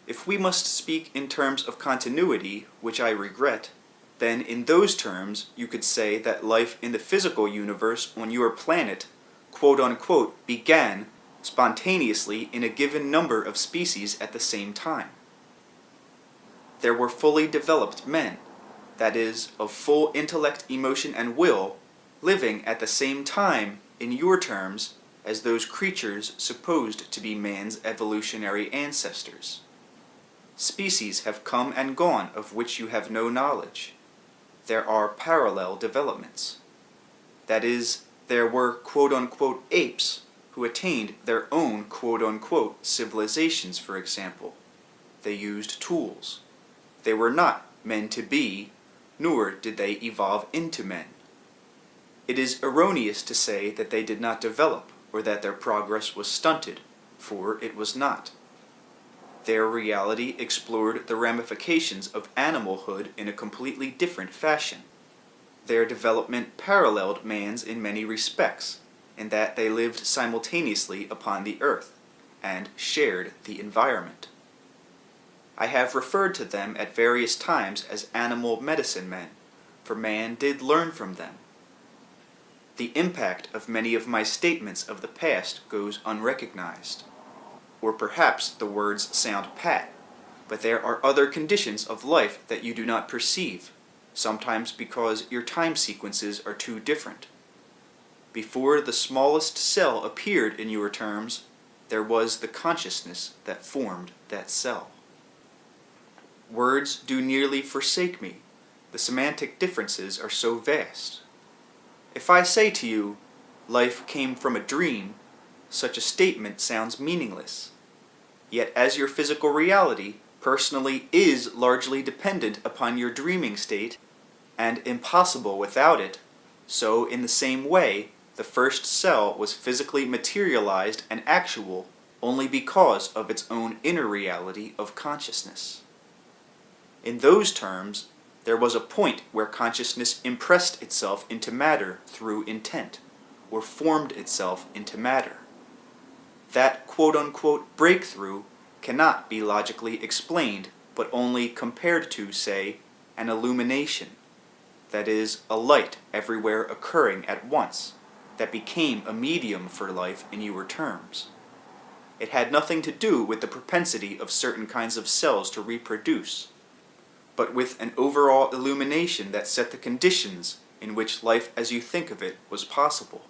If we must speak in terms of continuity, which I regret, then in those terms you could say that life in the physical universe on your planet, quote-unquote, began spontaneously in a given number of species at the same time. There were fully developed men, that is, of full intellect, emotion, and will, living at the same time, in your terms, as those creatures supposed to be man's evolutionary ancestors. Species have come and gone of which you have no knowledge. There are parallel developments. That is, there were quote-unquote apes who attained their own quote-unquote civilizations, for example. They used tools. They were not men to be, nor did they evolve into men. It is erroneous to say that they did not develop or that their progress was stunted, for it was not. Their reality explored the ramifications of animalhood in a completely different fashion. Their development paralleled man's in many respects, in that they lived simultaneously upon the earth, and shared the environment. I have referred to them at various times as animal medicine men, for man did learn from them. The impact of many of my statements of the past goes unrecognized. Or perhaps the words sound pat, but there are other conditions of life that you do not perceive, sometimes because your time sequences are too different. Before the smallest cell appeared in your terms, there was the consciousness that formed that cell. Words do nearly forsake me. The semantic differences are so vast. If I say to you, life came from a dream, such a statement sounds meaningless. Yet as your physical reality personally is largely dependent upon your dreaming state, and impossible without it, so in the same way, the first cell was physically materialized and actual only because of its own inner reality of consciousness. In those terms, there was a point where consciousness impressed itself into matter through intent, or formed itself into matter. That quote-unquote breakthrough cannot be logically explained, but only compared to, say, an illumination, that is, a light everywhere occurring at once, that became a medium for life in your terms. It had nothing to do with the propensity of certain kinds of cells to reproduce, but with an overall illumination that set the conditions in which life as you think of it was possible.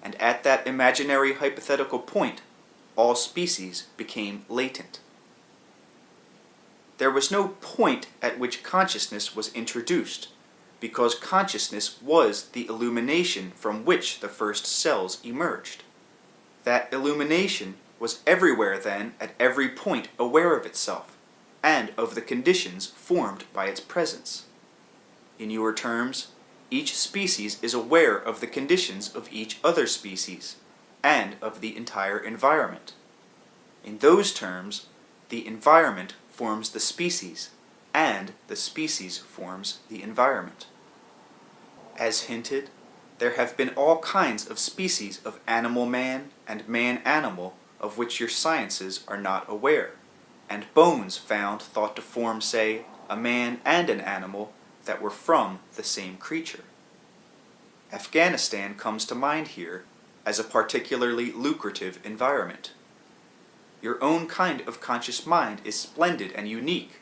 And at that imaginary hypothetical point, all species became latent. There was no point at which consciousness was introduced, because consciousness was the illumination from which the first cells emerged. That illumination was everywhere then, at every point, aware of itself, and of the conditions formed by its presence. In your terms, each species is aware of the conditions of each other species, and of the entire environment. In those terms, the environment forms the species, and the species forms the environment. As hinted, there have been all kinds of species of animal-man and man-animal of which your sciences are not aware, and bones found thought to form, say, a man and an animal that were from the same creature. Afghanistan comes to mind here as a particularly lucrative environment. Your own kind of conscious mind is splendid and unique.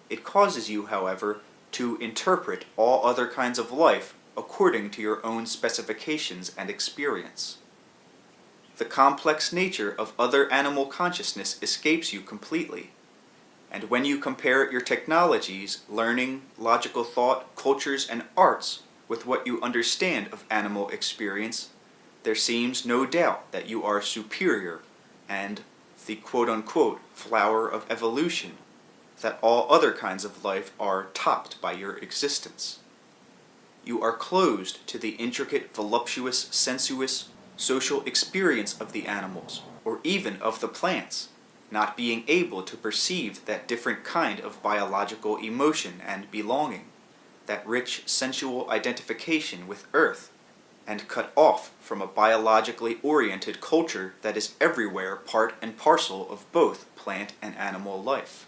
It causes you, however, to interpret all other kinds of life according to your own specifications and experience. The complex nature of other animal consciousness escapes you completely, and when you compare your technologies, learning, logical thought, cultures, and arts with what you understand of animal experience, there seems no doubt that you are superior and the quote-unquote flower of evolution, that all other kinds of life are topped by your existence. You are closed to the intricate, voluptuous, sensuous, social experience of the animals, or even of the plants, not being able to perceive that different kind of biological emotion and belonging, that rich sensual identification with Earth, and cut off from a biologically oriented culture that is everywhere part and parcel of both plant and animal life.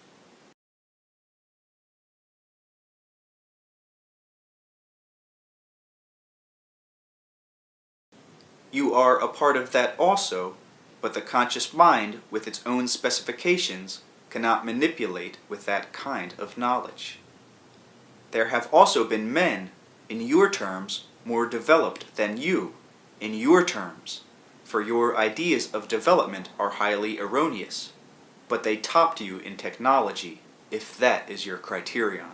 You are a part of that also, but the conscious mind, with its own specifications, cannot manipulate with that kind of knowledge. There have also been men, in your terms, more developed than you, in your terms, for your ideas of development are highly erroneous, but they topped you in technology, if that is your criterion.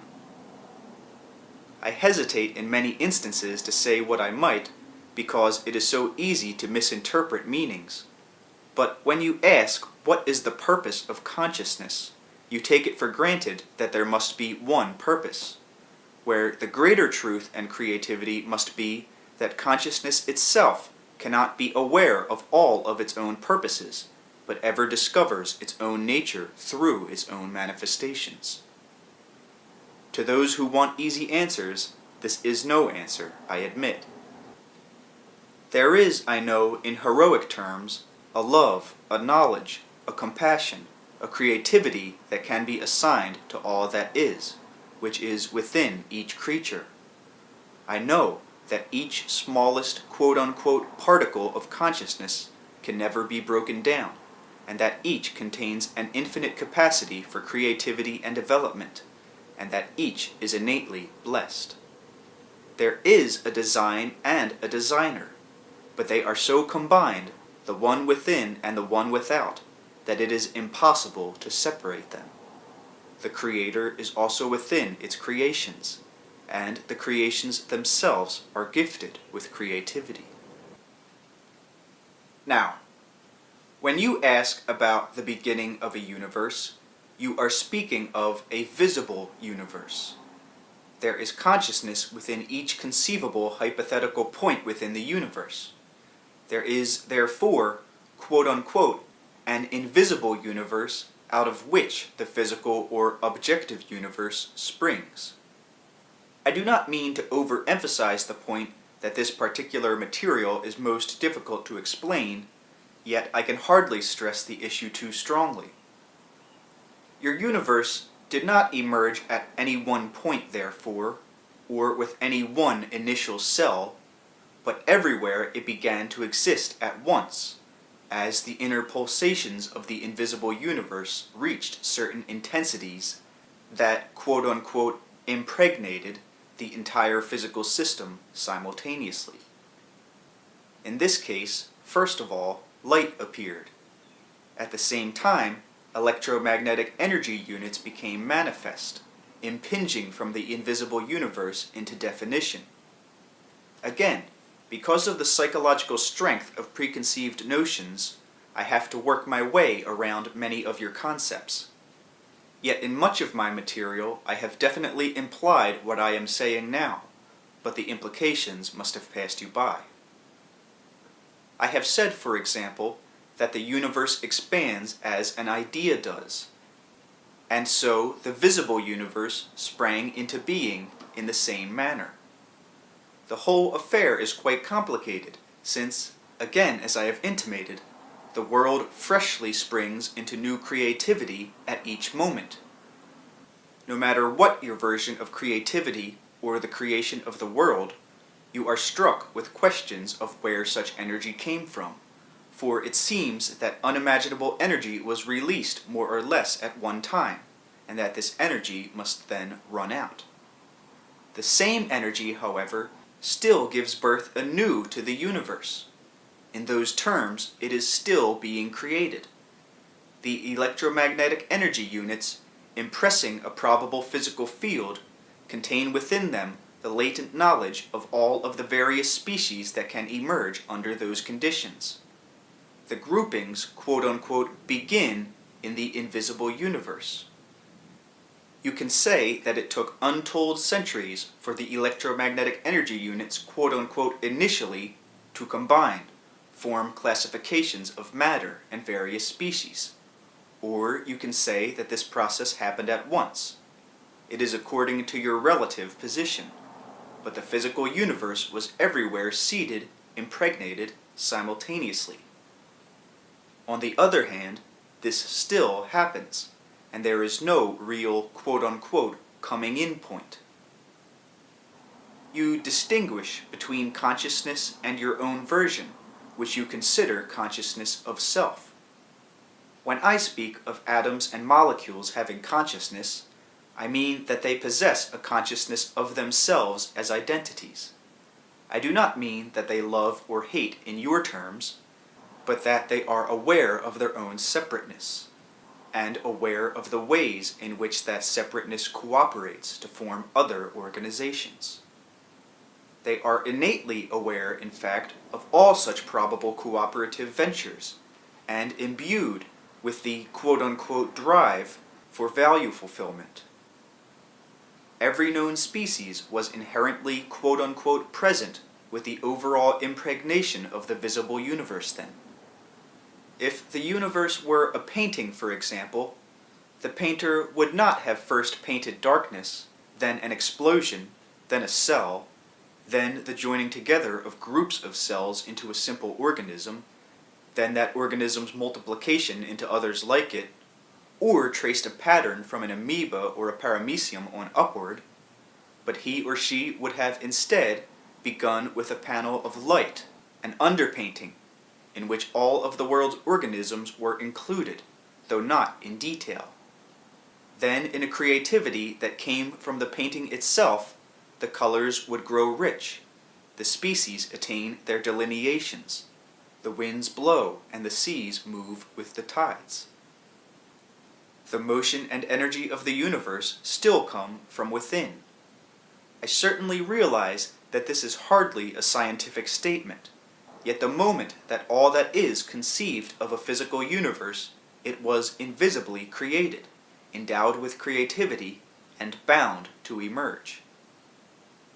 I hesitate in many instances to say what I might, because it is so easy to misinterpret meanings. But when you ask what is the purpose of consciousness, you take it for granted that there must be one purpose, where the greater truth and creativity must be that consciousness itself cannot be aware of all of its own purposes, but ever discovers its own nature through its own manifestations. To those who want easy answers, this is no answer, I admit. There is, I know, in heroic terms, a love, a knowledge, a compassion, a creativity that can be assigned to all that is, which is within each creature. I know that each smallest quote-unquote particle of consciousness can never be broken down, and that each contains an infinite capacity for creativity and development, and that each is innately blessed. There is a design and a designer, but they are so combined, the one within and the one without, that it is impossible to separate them. The Creator is also within its creations, and the creations themselves are gifted with creativity. Now, when you ask about the beginning of a universe, you are speaking of a visible universe. There is consciousness within each conceivable hypothetical point within the universe. There is, therefore, quote-unquote, an invisible universe out of which the physical or objective universe springs. I do not mean to overemphasize the point that this particular material is most difficult to explain, yet I can hardly stress the issue too strongly. Your universe did not emerge at any one point, therefore, or with any one initial cell, but everywhere it began to exist at once, as the inner pulsations of the invisible universe reached certain intensities that, quote-unquote, impregnated the entire physical system simultaneously. In this case, first of all, light appeared. At the same time, electromagnetic energy units became manifest, impinging from the invisible universe into definition. Again, because of the psychological strength of preconceived notions, I have to work my way around many of your concepts. Yet in much of my material, I have definitely implied what I am saying now, but the implications must have passed you by. I have said, for example, that the universe expands as an idea does, and so the visible universe sprang into being in the same manner. The whole affair is quite complicated, since, again as I have intimated, the world freshly springs into new creativity at each moment. No matter what your version of creativity or the creation of the world, you are struck with questions of where such energy came from, for it seems that unimaginable energy was released more or less at one time, and that this energy must then run out. The same energy, however, still gives birth anew to the universe. In those terms, it is still being created. The electromagnetic energy units, impressing a probable physical field, contain within them the latent knowledge of all of the various species that can emerge under those conditions. The groupings, quote-unquote, begin in the invisible universe. You can say that it took untold centuries for the electromagnetic energy units, quote-unquote, initially to combine, form classifications of matter and various species. Or you can say that this process happened at once. It is according to your relative position, but the physical universe was everywhere seeded, impregnated simultaneously. On the other hand, this still happens, and there is no real quote-unquote coming in point. You distinguish between consciousness and your own version, which you consider consciousness of self. When I speak of atoms and molecules having consciousness, I mean that they possess a consciousness of themselves as identities. I do not mean that they love or hate in your terms, but that they are aware of their own separateness, and aware of the ways in which that separateness cooperates to form other organizations. They are innately aware, in fact, of all such probable cooperative ventures, and imbued with the quote-unquote drive for value fulfillment. Every known species was inherently quote-unquote present with the overall impregnation of the visible universe then. If the universe were a painting, for example, the painter would not have first painted darkness, then an explosion, then a cell, then the joining together of groups of cells into a simple organism, then that organism's multiplication into others like it, or traced a pattern from an amoeba or a paramecium on upward, but he or she would have instead begun with a panel of light, an underpainting, in which all of the world's organisms were included, though not in detail. Then, in a creativity that came from the painting itself, the colors would grow rich, the species attain their delineations, the winds blow and the seas move with the tides. The motion and energy of the universe still come from within. I certainly realize that this is hardly a scientific statement, yet the moment that all that is conceived of a physical universe, it was invisibly created, endowed with creativity, and bound to emerge.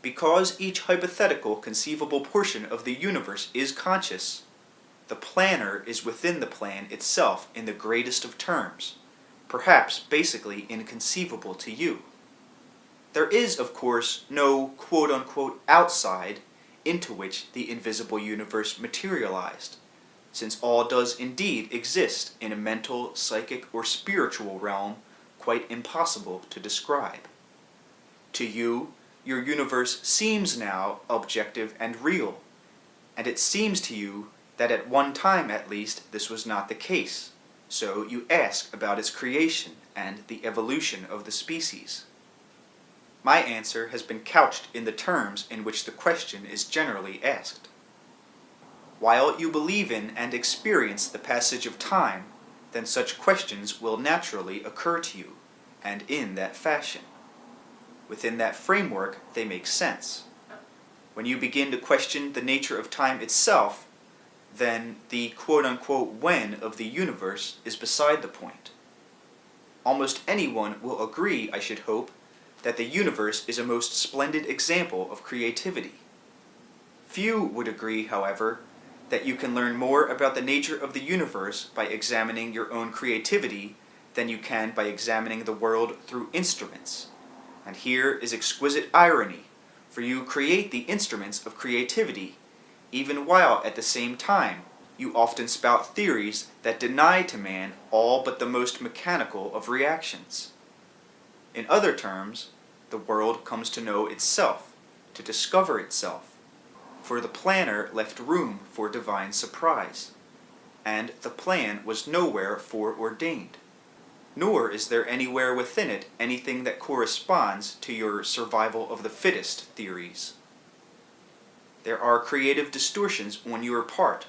Because each hypothetical conceivable portion of the universe is conscious, the planner is within the plan itself in the greatest of terms, perhaps basically inconceivable to you. There is, of course, no quote-unquote outside into which the invisible universe materialized, since all does indeed exist in a mental, psychic, or spiritual realm quite impossible to describe. To you, your universe seems now objective and real, and it seems to you that at one time at least this was not the case, so you ask about its creation and the evolution of the species. My answer has been couched in the terms in which the question is generally asked. While you believe in and experience the passage of time, then such questions will naturally occur to you, and in that fashion. Within that framework, they make sense. When you begin to question the nature of time itself, then the quote-unquote when of the universe is beside the point. Almost anyone will agree, I should hope, that the universe is a most splendid example of creativity. Few would agree, however, that you can learn more about the nature of the universe by examining your own creativity than you can by examining the world through instruments. And here is exquisite irony, for you create the instruments of creativity, even while at the same time you often spout theories that deny to man all but the most mechanical of reactions. In other terms, the world comes to know itself, to discover itself, for the planner left room for divine surprise, and the plan was nowhere foreordained, nor is there anywhere within it anything that corresponds to your survival of the fittest theories. There are creative distortions on your part,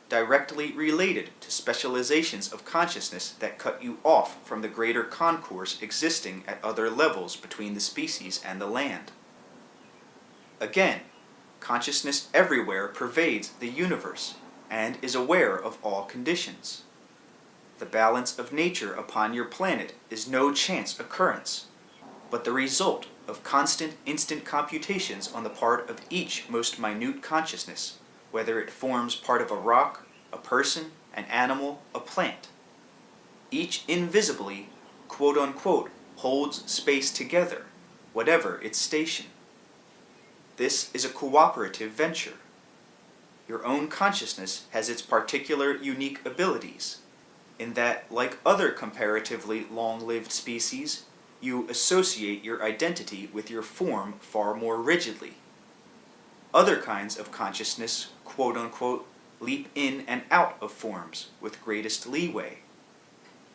directly related to specializations of consciousness that cut you off from the greater concourse existing at other levels between the species and the land. Again, consciousness everywhere pervades the universe and is aware of all conditions. The balance of nature upon your planet is no chance occurrence, but the result of constant instant computations on the part of each most minute consciousness, whether it forms part of a rock, a person, an animal, a plant. Each invisibly, quote-unquote, holds space together, whatever its station. This is a cooperative venture. Your own consciousness has its particular unique abilities, in that, like other comparatively long-lived species, you associate your identity with your form far more rigidly. Other kinds of consciousness, quote-unquote, leap in and out of forms with greatest leeway.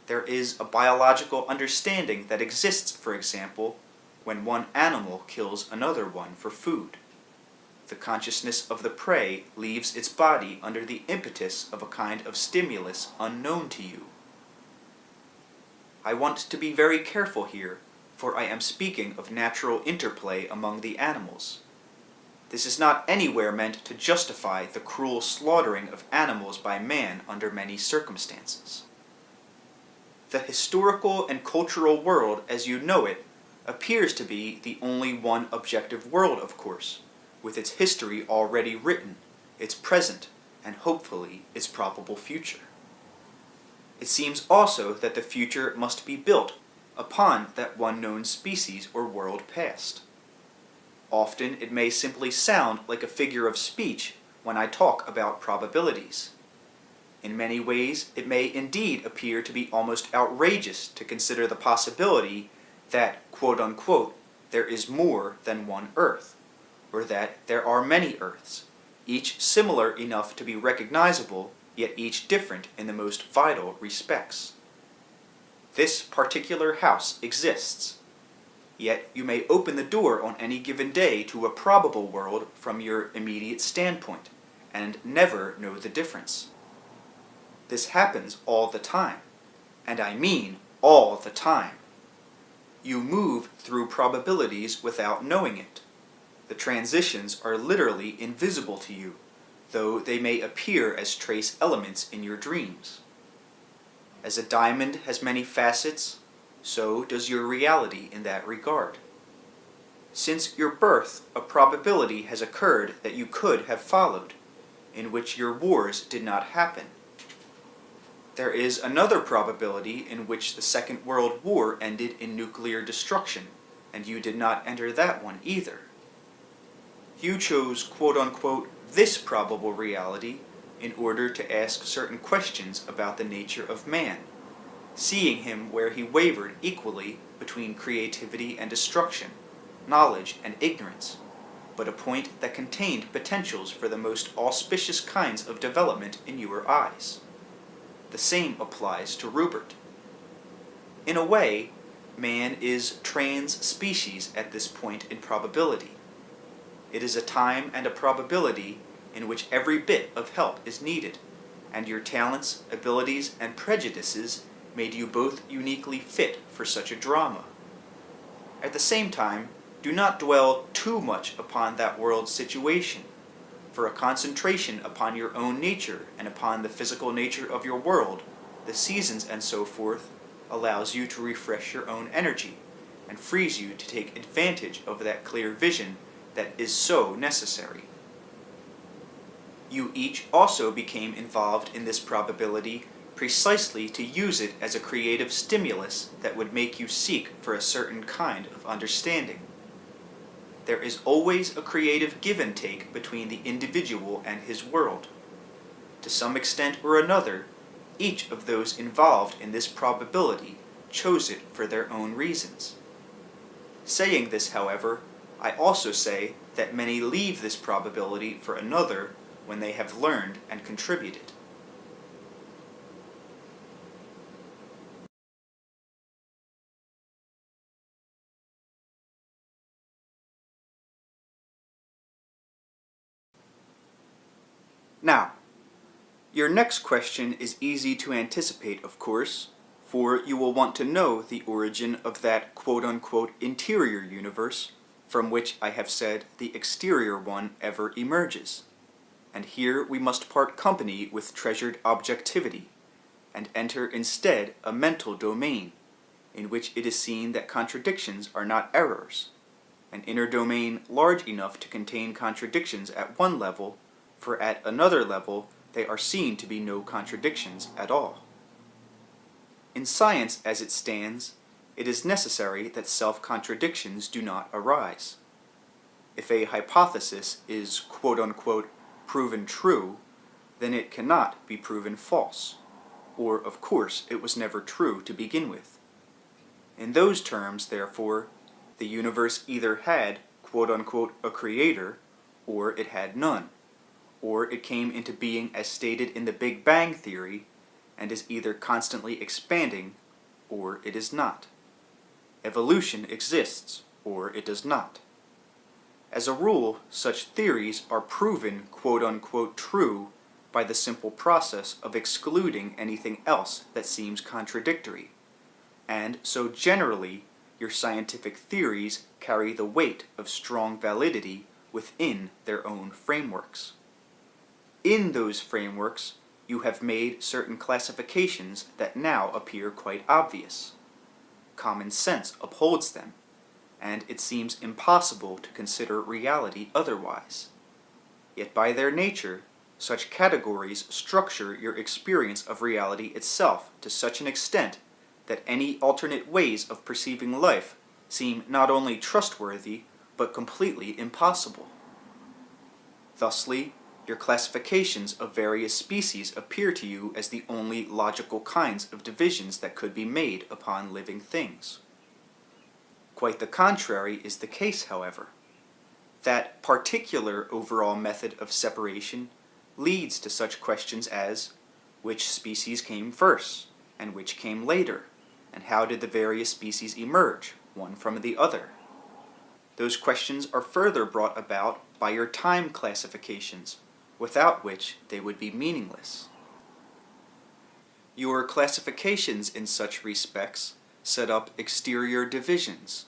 There is a biological understanding that exists, for example, when one animal kills another one for food. The consciousness of the prey leaves its body under the impetus of a kind of stimulus unknown to you. I want to be very careful here, for I am speaking of natural interplay among the animals. This is not anywhere meant to justify the cruel slaughtering of animals by man under many circumstances. The historical and cultural world as you know it appears to be the only one objective world, of course, with its history already written, its present, and hopefully its probable future. It seems also that the future must be built upon that one known species or world past. Often it may simply sound like a figure of speech when I talk about probabilities. In many ways, it may indeed appear to be almost outrageous to consider the possibility that, quote-unquote, there is more than one Earth, or that there are many Earths, each similar enough to be recognizable, yet each different in the most vital respects. This particular house exists, yet you may open the door on any given day to a probable world from your immediate standpoint, and never know the difference. This happens all the time, and I mean all the time. You move through probabilities without knowing it. The transitions are literally invisible to you, though they may appear as trace elements in your dreams. As a diamond has many facets, so does your reality in that regard. Since your birth, a probability has occurred that you could have followed, in which your wars did not happen. There is another probability in which the Second World War ended in nuclear destruction, and you did not enter that one either. You chose, quote-unquote, this probable reality in order to ask certain questions about the nature of man, seeing him where he wavered equally between creativity and destruction, knowledge and ignorance, but a point that contained potentials for the most auspicious kinds of development in your eyes. The same applies to Rupert. In a way, man is trans-species at this point in probability. It is a time and a probability in which every bit of help is needed, and your talents, abilities, and prejudices made you both uniquely fit for such a drama. At the same time, do not dwell too much upon that world's situation, for a concentration upon your own nature and upon the physical nature of your world, the seasons and so forth, allows you to refresh your own energy, and frees you to take advantage of that clear vision that is so necessary. You each also became involved in this probability precisely to use it as a creative stimulus that would make you seek for a certain kind of understanding. There is always a creative give and take between the individual and his world. To some extent or another, each of those involved in this probability chose it for their own reasons. Saying this, however, I also say that many leave this probability for another when they have learned and contributed. Now, your next question is easy to anticipate, of course, for you will want to know the origin of that quote-unquote interior universe from which I have said the exterior one ever emerges. And here we must part company with treasured objectivity, and enter instead a mental domain, in which it is seen that contradictions are not errors, an inner domain large enough to contain contradictions at one level, for at another level they are seen to be no contradictions at all. In science as it stands, it is necessary that self-contradictions do not arise. If a hypothesis is quote-unquote proven true, then it cannot be proven false, or of course it was never true to begin with. In those terms, therefore, the universe either had quote-unquote a creator, or it had none, or it came into being as stated in the Big Bang theory, and is either constantly expanding, or it is not. Evolution exists, or it does not. As a rule, such theories are proven quote-unquote true by the simple process of excluding anything else that seems contradictory, and so generally your scientific theories carry the weight of strong validity within their own frameworks. In those frameworks, you have made certain classifications that now appear quite obvious. Common sense upholds them, and it seems impossible to consider reality otherwise. Yet by their nature, such categories structure your experience of reality itself to such an extent that any alternate ways of perceiving life seem not only trustworthy, but completely impossible. Thusly, your classifications of various species appear to you as the only logical kinds of divisions that could be made upon living things. Quite the contrary is the case, however. That particular overall method of separation leads to such questions as, which species came first, and which came later, and how did the various species emerge, one from the other? Those questions are further brought about by your time classifications, without which they would be meaningless. Your classifications in such respects set up exterior divisions.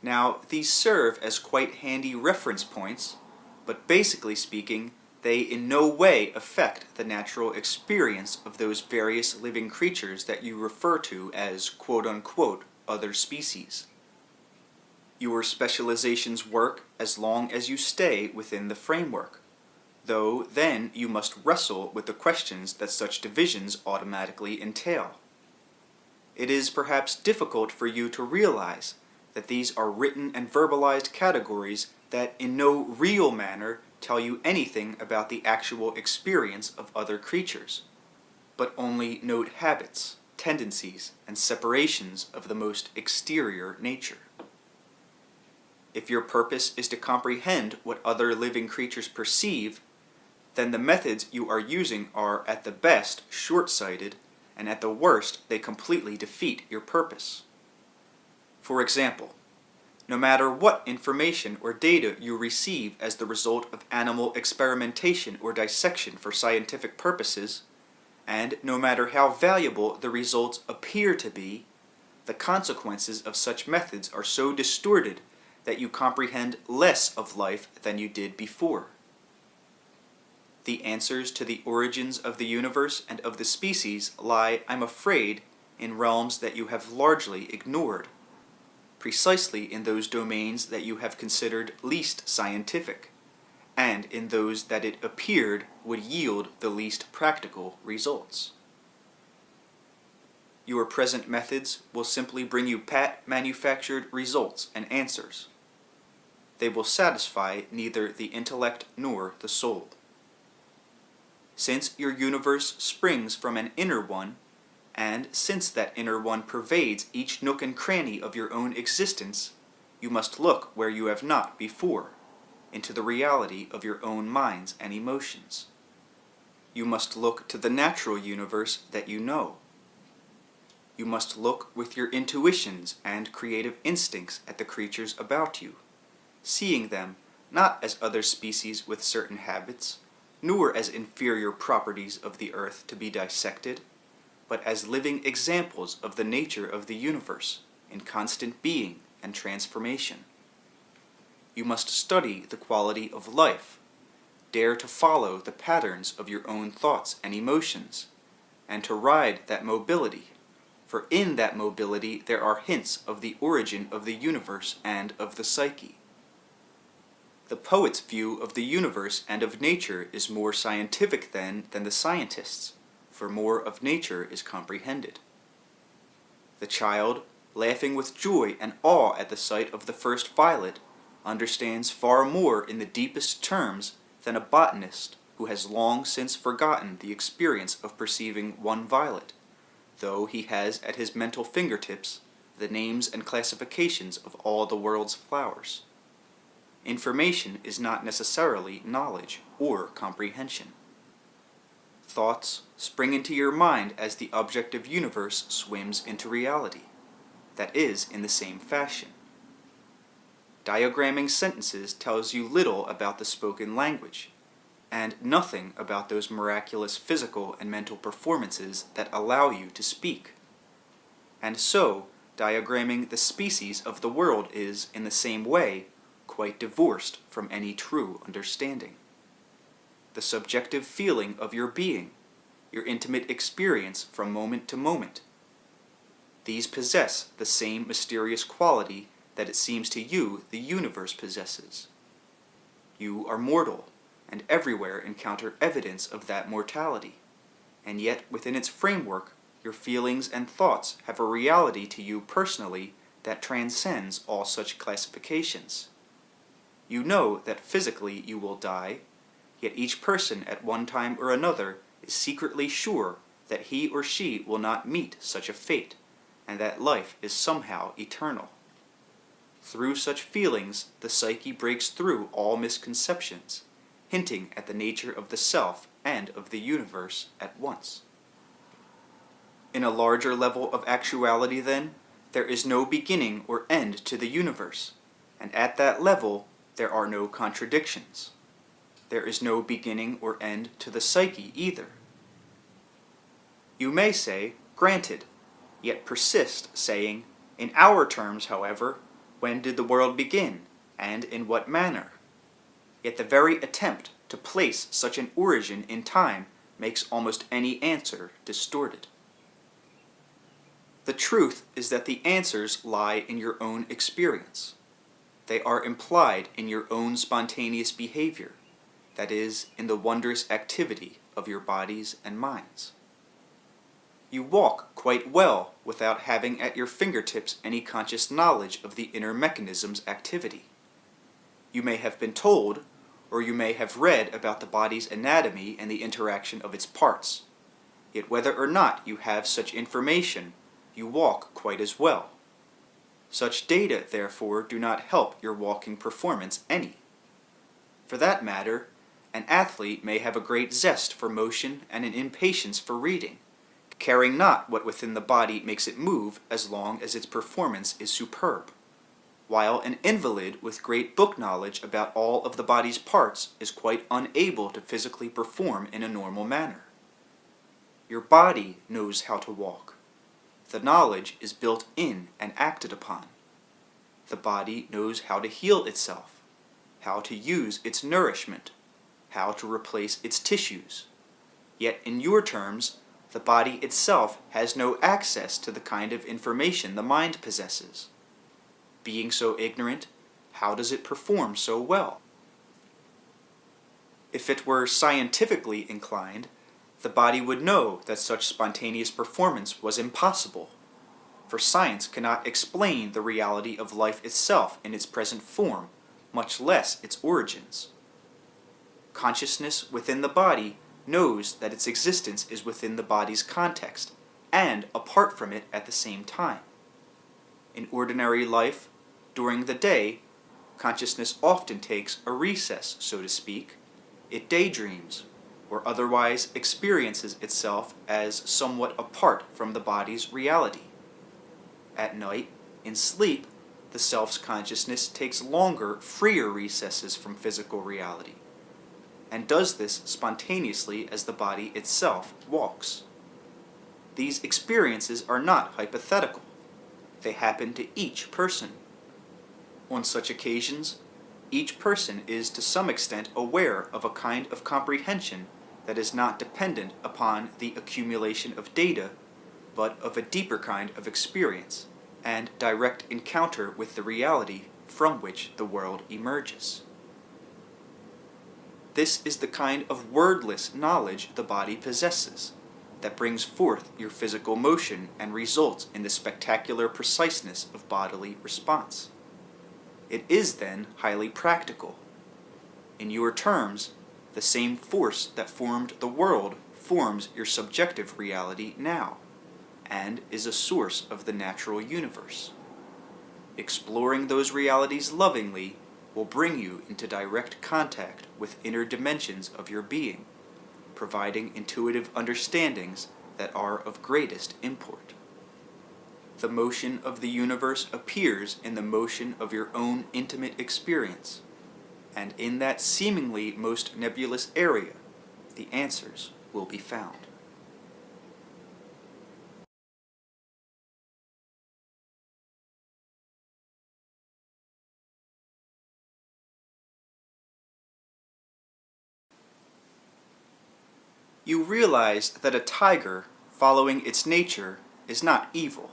Now, these serve as quite handy reference points, but basically speaking, they in no way affect the natural experience of those various living creatures that you refer to as quote-unquote other species. Your specializations work as long as you stay within the framework, though then you must wrestle with the questions that such divisions automatically entail. It is perhaps difficult for you to realize that these are written and verbalized categories that in no real manner tell you anything about the actual experience of other creatures, but only note habits, tendencies, and separations of the most exterior nature. If your purpose is to comprehend what other living creatures perceive, then the methods you are using are at the best short-sighted, and at the worst they completely defeat your purpose. For example, no matter what information or data you receive as the result of animal experimentation or dissection for scientific purposes, and no matter how valuable the results appear to be, the consequences of such methods are so distorted that you comprehend less of life than you did before. The answers to the origins of the universe and of the species lie, I'm afraid, in realms that you have largely ignored. precisely in those domains that you have considered least scientific, and in those that it appeared would yield the least practical results. Your present methods will simply bring you pat manufactured results and answers. They will satisfy neither the intellect nor the soul. Since your universe springs from an inner one, and since that inner one pervades each nook and cranny of your own existence, you must look where you have not before, into the reality of your own minds and emotions. You must look to the natural universe that you know. You must look with your intuitions and creative instincts at the creatures about you, seeing them not as other species with certain habits, nor as inferior properties of the earth to be dissected, but as living examples of the nature of the universe in constant being and transformation. You must study the quality of life, dare to follow the patterns of your own thoughts and emotions, and to ride that mobility, for in that mobility there are hints of the origin of the universe and of the psyche. The poet's view of the universe and of nature is more scientific than the scientist's, for more of nature is comprehended. The child, laughing with joy and awe at the sight of the first violet, understands far more in the deepest terms than a botanist who has long since forgotten the experience of perceiving one violet, though he has at his mental fingertips the names and classifications of all the world's flowers. Information is not necessarily knowledge or comprehension. Thoughts spring into your mind as the objective universe swims into reality, that is, in the same fashion. Diagramming sentences tells you little about the spoken language, and nothing about those miraculous physical and mental performances that allow you to speak. And so, diagramming the species of the world is, in the same way, quite divorced from any true understanding. The subjective feeling of your being, your intimate experience from moment to moment. These possess the same mysterious quality that it seems to you the universe possesses. You are mortal, and everywhere encounter evidence of that mortality, and yet within its framework your feelings and thoughts have a reality to you personally that transcends all such classifications. You know that physically you will die, yet each person at one time or another is secretly sure that he or she will not meet such a fate, and that life is somehow eternal. Through such feelings, the psyche breaks through all misconceptions, hinting at the nature of the self and of the universe at once. In a larger level of actuality, then, there is no beginning or end to the universe, and at that level, there are no contradictions. There is no beginning or end to the psyche either. You may say, granted, yet persist, saying, in our terms, however, when did the world begin, and in what manner? Yet the very attempt to place such an origin in time makes almost any answer distorted. The truth is that the answers lie in your own experience. They are implied in your own spontaneous behavior, that is, in the wondrous activity of your bodies and minds. You walk quite well without having at your fingertips any conscious knowledge of the inner mechanism's activity. You may have been told, or you may have read about the body's anatomy and the interaction of its parts. Yet whether or not you have such information, you walk quite as well. Such data, therefore, do not help your walking performance any. For that matter, an athlete may have a great zest for motion and an impatience for reading, caring not what within the body makes it move as long as its performance is superb, while an invalid with great book knowledge about all of the body's parts is quite unable to physically perform in a normal manner. Your body knows how to walk. The knowledge is built in and acted upon. The body knows how to heal itself, how to use its nourishment, how to replace its tissues. Yet in your terms, the body itself has no access to the kind of information the mind possesses. Being so ignorant, how does it perform so well? If it were scientifically inclined, the body would know that such spontaneous performance was impossible, for science cannot explain the reality of life itself in its present form, much less its origins. Consciousness within the body knows that its existence is within the body's context, and apart from it at the same time. In ordinary life, during the day, consciousness often takes a recess, so to speak. It daydreams, or otherwise experiences itself as somewhat apart from the body's reality. At night, in sleep, the self's consciousness takes longer, freer recesses from physical reality, and does this spontaneously as the body itself walks. These experiences are not hypothetical. They happen to each person. On such occasions, each person is to some extent aware of a kind of comprehension that is not dependent upon the accumulation of data, but of a deeper kind of experience and direct encounter with the reality from which the world emerges. This is the kind of wordless knowledge the body possesses, that brings forth your physical motion and results in the spectacular preciseness of bodily response. It is then highly practical. In your terms, the same force that formed the world forms your subjective reality now, and is a source of the natural universe. Exploring those realities lovingly will bring you into direct contact with inner dimensions of your being, providing intuitive understandings that are of greatest import. The motion of the universe appears in the motion of your own intimate experience, and in that seemingly most nebulous area, the answers will be found. You realize that a tiger, following its nature, is not evil.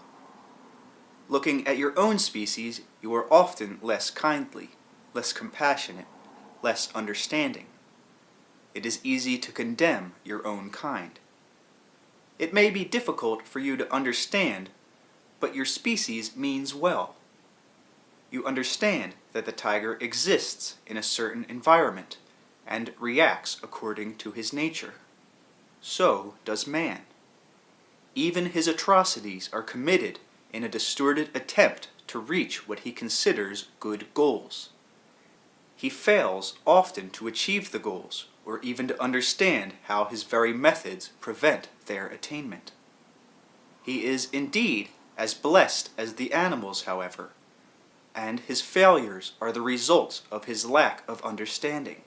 Looking at your own species, you are often less kindly, less compassionate, less understanding. It is easy to condemn your own kind. It may be difficult for you to understand, but your species means well. You understand that the tiger exists in a certain environment and reacts according to his nature. So does man. Even his atrocities are committed in a distorted attempt to reach what he considers good goals. He fails often to achieve the goals, or even to understand how his very methods prevent their attainment. He is indeed as blessed as the animals, however, and his failures are the results of his lack of understanding.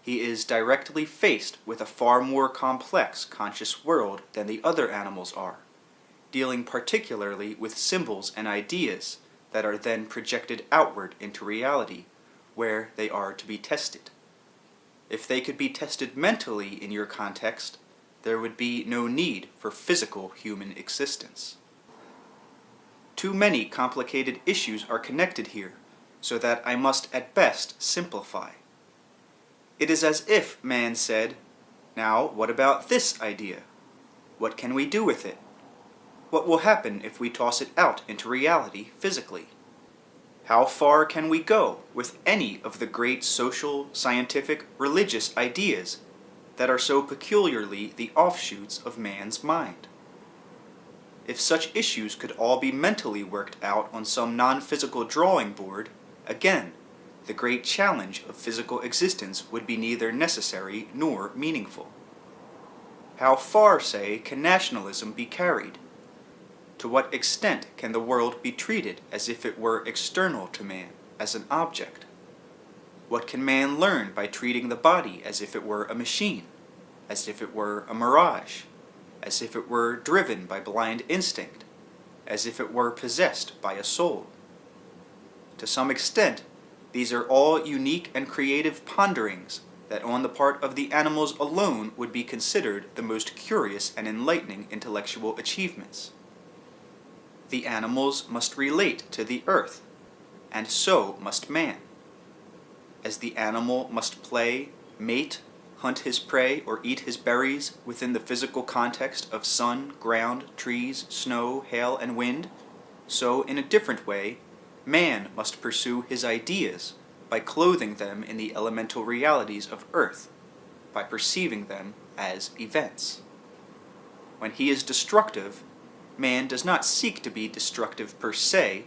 He is directly faced with a far more complex conscious world than the other animals are, dealing particularly with symbols and ideas that are then projected outward into reality, where they are to be tested. If they could be tested mentally in your context, there would be no need for physical human existence. Too many complicated issues are connected here, so that I must at best simplify. It is as if man said, "Now, what about this idea? What can we do with it? What will happen if we toss it out into reality physically? How far can we go with any of the great social, scientific, religious ideas that are so peculiarly the offshoots of man's mind?" If such issues could all be mentally worked out on some non-physical drawing board, again, the great challenge of physical existence would be neither necessary nor meaningful. How far, say, can nationalism be carried? To what extent can the world be treated as if it were external to man, as an object? What can man learn by treating the body as if it were a machine, as if it were a mirage, as if it were driven by blind instinct, as if it were possessed by a soul? To some extent, these are all unique and creative ponderings that on the part of the animals alone would be considered the most curious and enlightening intellectual achievements. The animals must relate to the earth and so must man. As the animal must play, mate, hunt his prey, or eat his berries within the physical context of sun, ground, trees, snow, hail, and wind, so in a different way, man must pursue his ideas by clothing them in the elemental realities of earth, by perceiving them as events. When he is destructive, man does not seek to be destructive per se,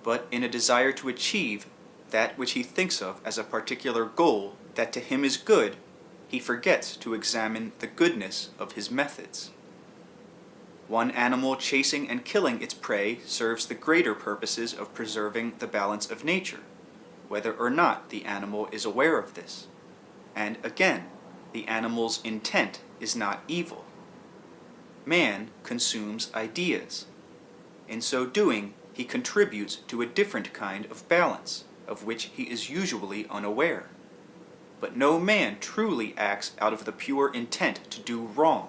but in a desire to achieve that which he thinks of as a particular goal that to him is good, he forgets to examine the goodness of his methods. One animal chasing and killing its prey serves the greater purposes of preserving the balance of nature, whether or not the animal is aware of this. And again, the animal's intent is not evil. Man consumes ideas. In so doing, he contributes to a different kind of balance, of which he is usually unaware. But no man truly acts out of the pure intent to do wrong,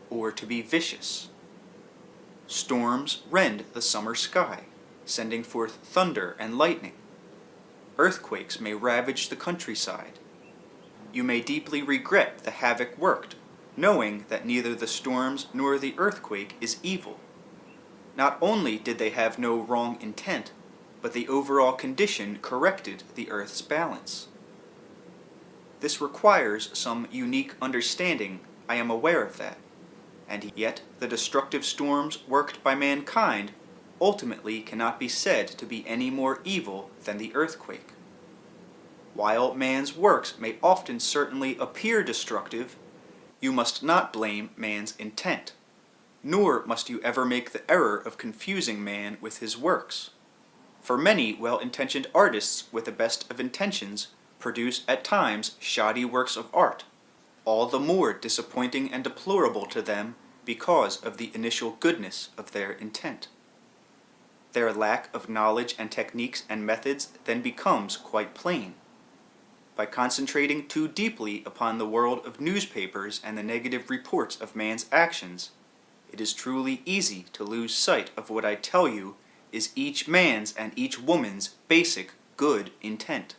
or to be vicious. Storms rend the summer sky, sending forth thunder and lightning. Earthquakes may ravage the countryside. You may deeply regret the havoc worked, knowing that neither the storms nor the earthquake is evil. Not only did they have no wrong intent, but the overall condition corrected the Earth's balance. This requires some unique understanding, I am aware of that, and yet the destructive storms worked by mankind ultimately cannot be said to be any more evil than the earthquake. While man's works may often certainly appear destructive, you must not blame man's intent, nor must you ever make the error of confusing man with his works. For many well-intentioned artists with the best of intentions produce at times shoddy works of art, all the more disappointing and deplorable to them because of the initial goodness of their intent. Their lack of knowledge and techniques and methods then becomes quite plain. By concentrating too deeply upon the world of newspapers and the negative reports of man's actions, it is truly easy to lose sight of what I tell you is each man's and each woman's basic good intent.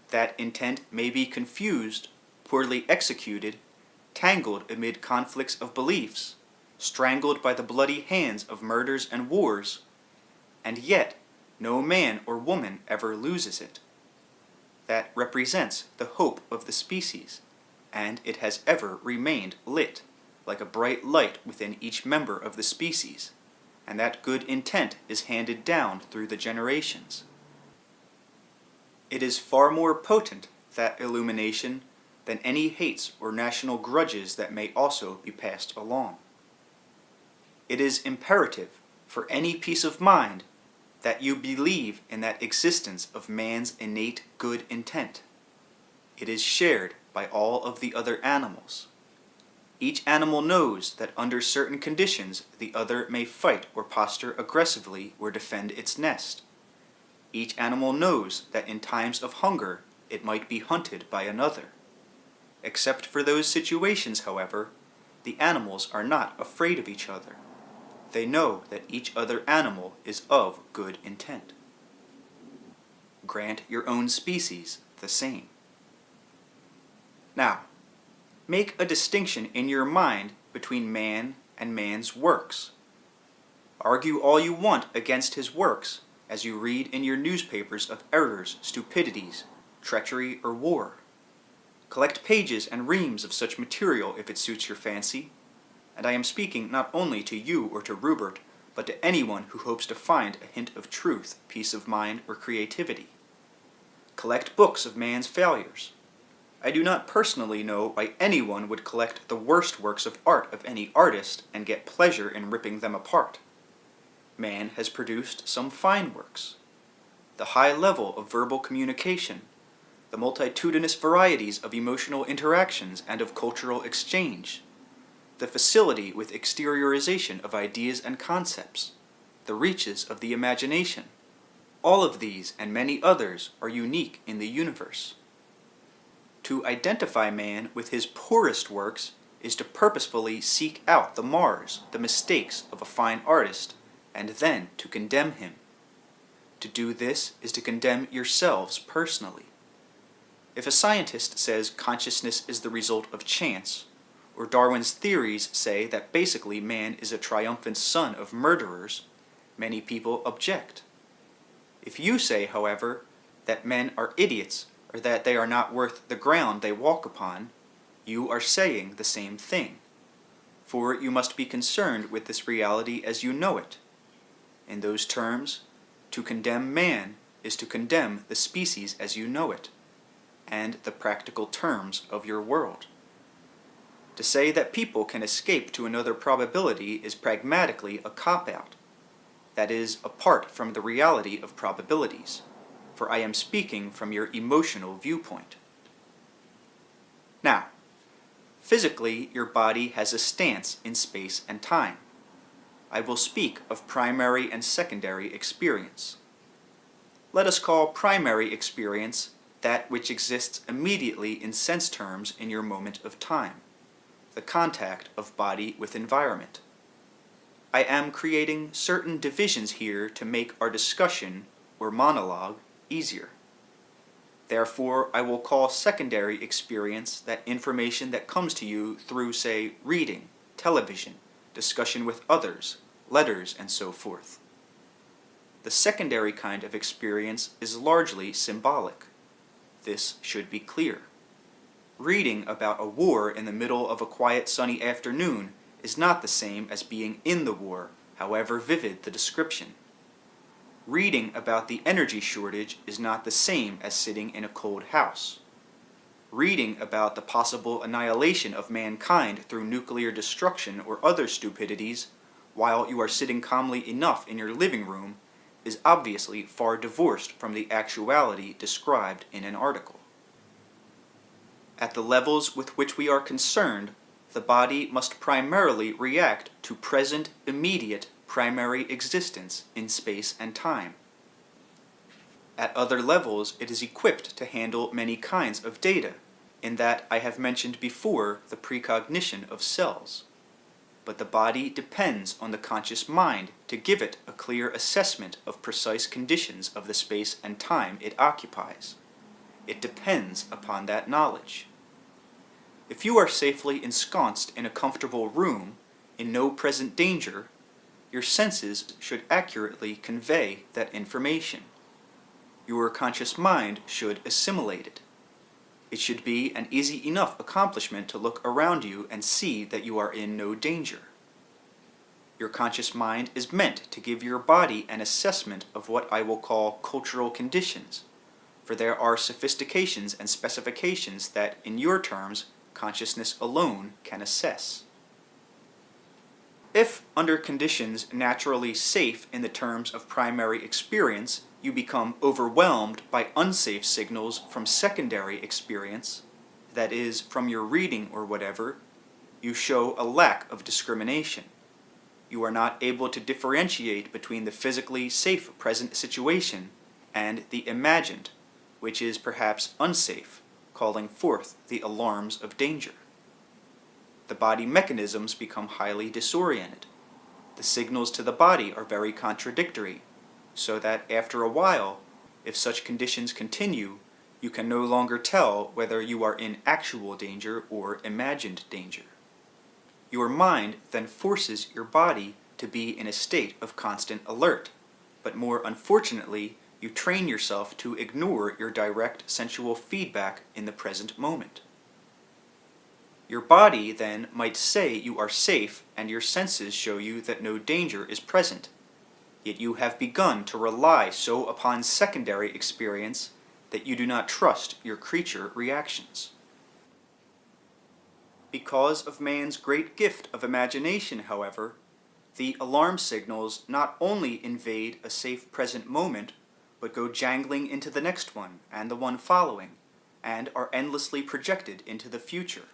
That intent may be confused, poorly executed, tangled amid conflicts of beliefs, strangled by the bloody hands of murders and wars, and yet no man or woman ever loses it. That represents the hope of the species, and it has ever remained lit, like a bright light within each member of the species, and that good intent is handed down through the generations. It is far more potent, that illumination, than any hates or national grudges that may also be passed along. It is imperative for any peace of mind that you believe in that existence of man's innate good intent. It is shared by all of the other animals. Each animal knows that under certain conditions the other may fight or posture aggressively or defend its nest. Each animal knows that in times of hunger it might be hunted by another. Except for those situations, however, the animals are not afraid of each other. They know that each other animal is of good intent. Grant your own species the same. Now, make a distinction in your mind between man and man's works. Argue all you want against his works as you read in your newspapers of errors, stupidities, treachery, or war. Collect pages and reams of such material if it suits your fancy, and I am speaking not only to you or to Rupert, but to anyone who hopes to find a hint of truth, peace of mind, or creativity. Collect books of man's failures. I do not personally know why anyone would collect the worst works of art of any artist and get pleasure in ripping them apart. Man has produced some fine works. The high level of verbal communication, the multitudinous varieties of emotional interactions and of cultural exchange, the facility with exteriorization of ideas and concepts, the reaches of the imagination. All of these and many others are unique in the universe. To identify man with his poorest works is to purposefully seek out the mars, the mistakes of a fine artist, and then to condemn him. To do this is to condemn yourselves personally. If a scientist says consciousness is the result of chance, or Darwin's theories say that basically man is a triumphant son of murderers, many people object. If you say, however, that men are idiots or that they are not worth the ground they walk upon, you are saying the same thing. For you must be concerned with this reality as you know it. In those terms, to condemn man is to condemn the species as you know it, and the practical terms of your world. To say that people can escape to another probability is pragmatically a cop-out. That is, apart from the reality of probabilities, for I am speaking from your emotional viewpoint. Now, physically, your body has a stance in space and time. I will speak of primary and secondary experience. Let us call primary experience that which exists immediately in sense terms in your moment of time, the contact of body with environment. I am creating certain divisions here to make our discussion, or monologue, easier. Therefore, I will call secondary experience that information that comes to you through, say, reading, television, discussion with others, letters, and so forth. The secondary kind of experience is largely symbolic. This should be clear. Reading about a war in the middle of a quiet sunny afternoon is not the same as being in the war, however vivid the description. Reading about the energy shortage is not the same as sitting in a cold house. Reading about the possible annihilation of mankind through nuclear destruction or other stupidities while you are sitting calmly enough in your living room is obviously far divorced from the actuality described in an article. At the levels with which we are concerned, the body must primarily react to present, immediate, primary existence in space and time. At other levels, it is equipped to handle many kinds of data, in that I have mentioned before the precognition of cells. But the body depends on the conscious mind to give it a clear assessment of precise conditions of the space and time it occupies. It depends upon that knowledge. If you are safely ensconced in a comfortable room, in no present danger, your senses should accurately convey that information. Your conscious mind should assimilate it. It should be an easy enough accomplishment to look around you and see that you are in no danger. Your conscious mind is meant to give your body an assessment of what I will call cultural conditions, for there are sophistications and specifications that, in your terms, consciousness alone can assess. If, under conditions naturally safe in the terms of primary experience, you become overwhelmed by unsafe signals from secondary experience, that is, from your reading or whatever, you show a lack of discrimination. You are not able to differentiate between the physically safe present situation and the imagined, which is perhaps unsafe, calling forth the alarms of danger. The body mechanisms become highly disoriented. The signals to the body are very contradictory, so that after a while, if such conditions continue, you can no longer tell whether you are in actual danger or imagined danger. Your mind then forces your body to be in a state of constant alert, but more unfortunately, you train yourself to ignore your direct sensual feedback in the present moment. Your body then might say you are safe and your senses show you that no danger is present, yet you have begun to rely so upon secondary experience that you do not trust your creature reactions. Because of man's great gift of imagination, however, the alarm signals not only invade a safe present moment, but go jangling into the next one and the one following, and are endlessly projected into the future.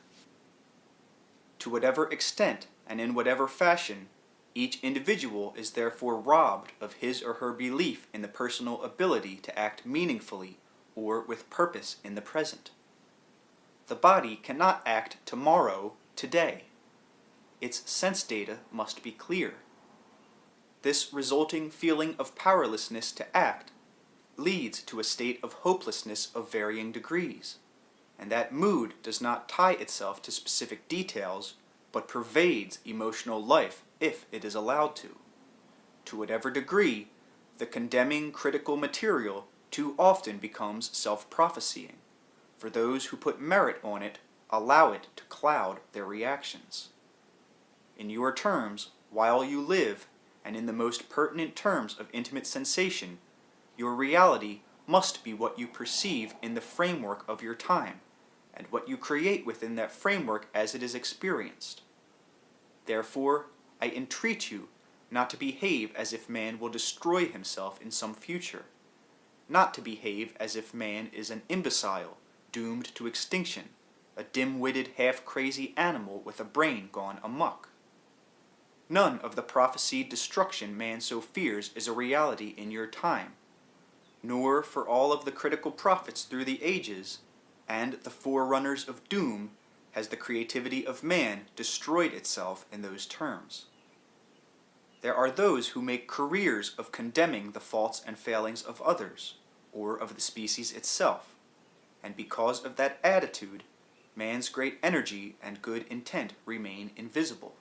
To whatever extent and in whatever fashion, each individual is therefore robbed of his or her belief in the personal ability to act meaningfully or with purpose in the present. The body cannot act tomorrow, today. Its sense data must be clear. This resulting feeling of powerlessness to act leads to a state of hopelessness of varying degrees, and that mood does not tie itself to specific details, but pervades emotional life if it is allowed to. To whatever degree, the condemning critical material too often becomes self-prophesying, for those who put merit on it allow it to cloud their reactions. In your terms, while you live, and in the most pertinent terms of intimate sensation, your reality must be what you perceive in the framework of your time, and what you create within that framework as it is experienced. Therefore, I entreat you not to behave as if man will destroy himself in some future, not to behave as if man is an imbecile, doomed to extinction, a dim-witted, half-crazy animal with a brain gone amok. None of the prophesied destruction man so fears is a reality in your time, nor for all of the critical prophets through the ages, and the forerunners of doom, has the creativity of man destroyed itself in those terms. There are those who make careers of condemning the faults and failings of others, or of the species itself, and because of that attitude, man's great energy and good intent remain invisible.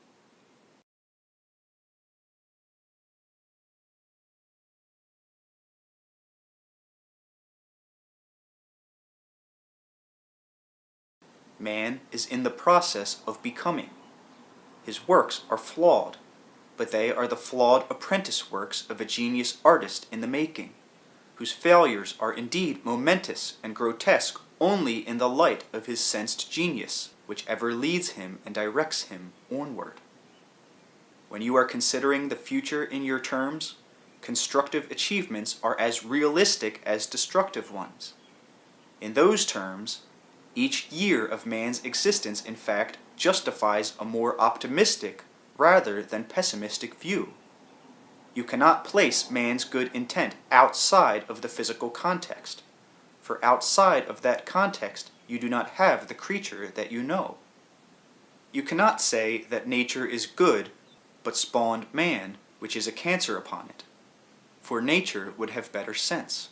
Man is in the process of becoming. His works are flawed, but they are the flawed apprentice works of a genius artist in the making, whose failures are indeed momentous and grotesque only in the light of his sensed genius, which ever leads him and directs him onward. When you are considering the future in your terms, constructive achievements are as realistic as destructive ones. In those terms, each year of man's existence, in fact, justifies a more optimistic rather than pessimistic view. You cannot place man's good intent outside of the physical context, for outside of that context you do not have the creature that you know. You cannot say that nature is good, but spawned man, which is a cancer upon it, for nature would have better sense.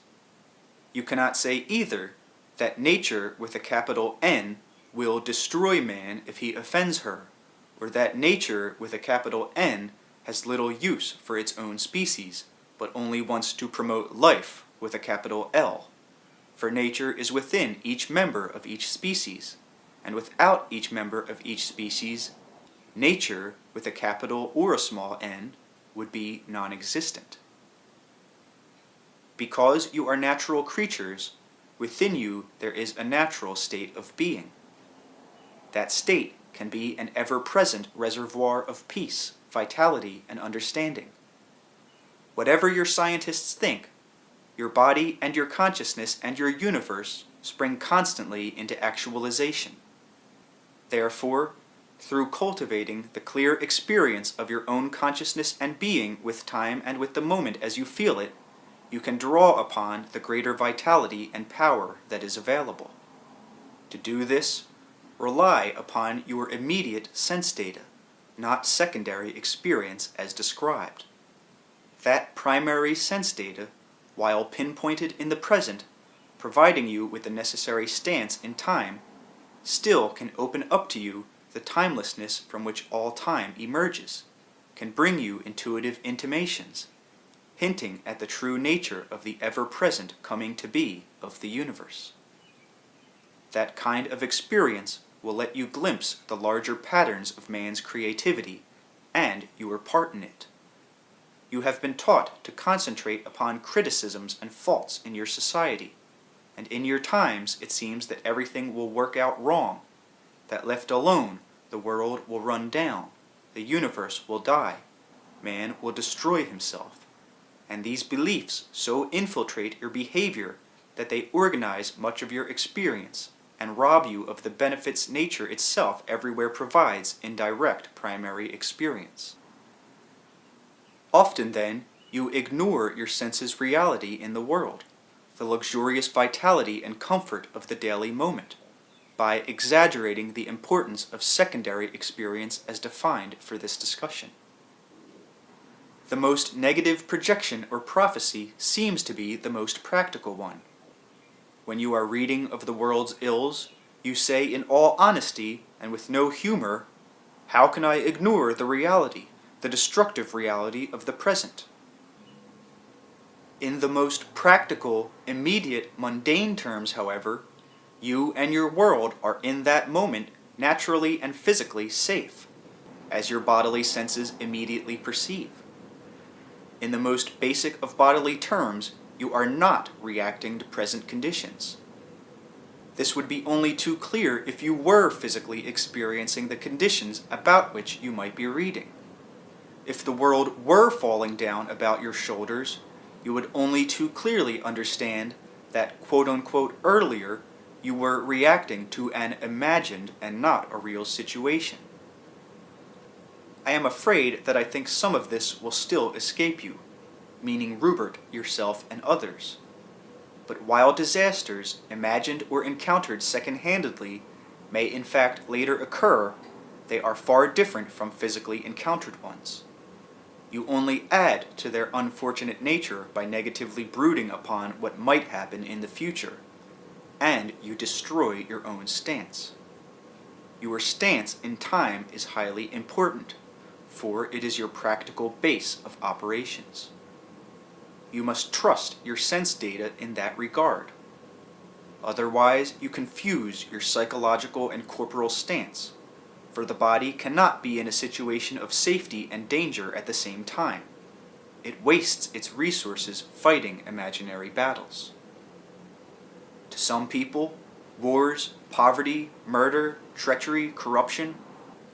You cannot say either that nature with a capital N will destroy man if he offends her, or that nature with a capital N has little use for its own species, but only wants to promote life with a capital L, for nature is within each member of each species, and without each member of each species, nature with a capital or a small n would be non-existent. Because you are natural creatures, within you there is a natural state of being. That state can be an ever-present reservoir of peace, vitality, and understanding. Whatever your scientists think, your body and your consciousness and your universe spring constantly into actualization. Therefore, through cultivating the clear experience of your own consciousness and being with time and with the moment as you feel it, you can draw upon the greater vitality and power that is available. To do this, rely upon your immediate sense data, not secondary experience as described. That primary sense data, while pinpointed in the present, providing you with the necessary stance in time, still can open up to you the timelessness from which all time emerges, can bring you intuitive intimations, hinting at the true nature of the ever-present coming to be of the universe. That kind of experience will let you glimpse the larger patterns of man's creativity and your part in it. You have been taught to concentrate upon criticisms and faults in your society, and in your times it seems that everything will work out wrong, that left alone the world will run down, the universe will die, man will destroy himself, and these beliefs so infiltrate your behavior that they organize much of your experience and rob you of the benefits nature itself everywhere provides in direct primary experience. Often, then, you ignore your senses' reality in the world, the luxurious vitality and comfort of the daily moment, by exaggerating the importance of secondary experience as defined for this discussion. The most negative projection or prophecy seems to be the most practical one. When you are reading of the world's ills, you say in all honesty and with no humor, "How can I ignore the reality, the destructive reality of the present?" In the most practical, immediate, mundane terms, however, you and your world are in that moment naturally and physically safe, as your bodily senses immediately perceive. In the most basic of bodily terms, you are not reacting to present conditions. This would be only too clear if you were physically experiencing the conditions about which you might be reading. If the world were falling down about your shoulders, you would only too clearly understand that quote-unquote earlier you were reacting to an imagined and not a real situation. I am afraid that I think some of this will still escape you, meaning Rupert, yourself, and others. But while disasters, imagined or encountered second-handedly, may in fact later occur, they are far different from physically encountered ones. You only add to their unfortunate nature by negatively brooding upon what might happen in the future, and you destroy your own stance. Your stance in time is highly important, for it is your practical base of operations. You must trust your sense data in that regard. Otherwise, you confuse your psychological and corporal stance, for the body cannot be in a situation of safety and danger at the same time. It wastes its resources fighting imaginary battles. To some people, wars, poverty, murder, treachery, corruption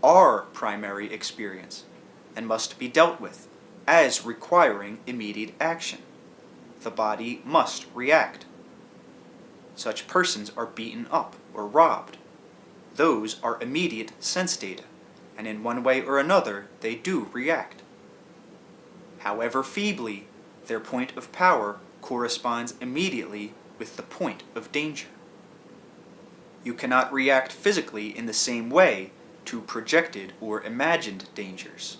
are primary experience and must be dealt with as requiring immediate action. The body must react. Such persons are beaten up or robbed. Those are immediate sense data, and in one way or another they do react. However feebly, their point of power corresponds immediately with the point of danger. You cannot react physically in the same way to projected or imagined dangers.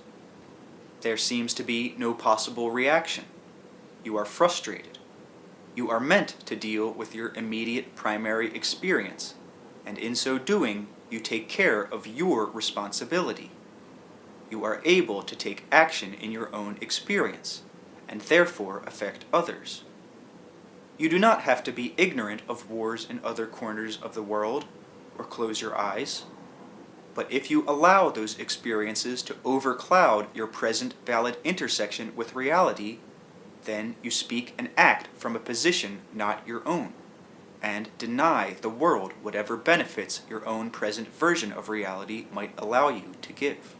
There seems to be no possible reaction. You are frustrated. You are meant to deal with your immediate primary experience, and in so doing, you take care of your responsibility. You are able to take action in your own experience, and therefore affect others. You do not have to be ignorant of wars in other corners of the world, or close your eyes. But if you allow those experiences to overcloud your present valid intersection with reality, then you speak and act from a position not your own, and deny the world whatever benefits your own present version of reality might allow you to give.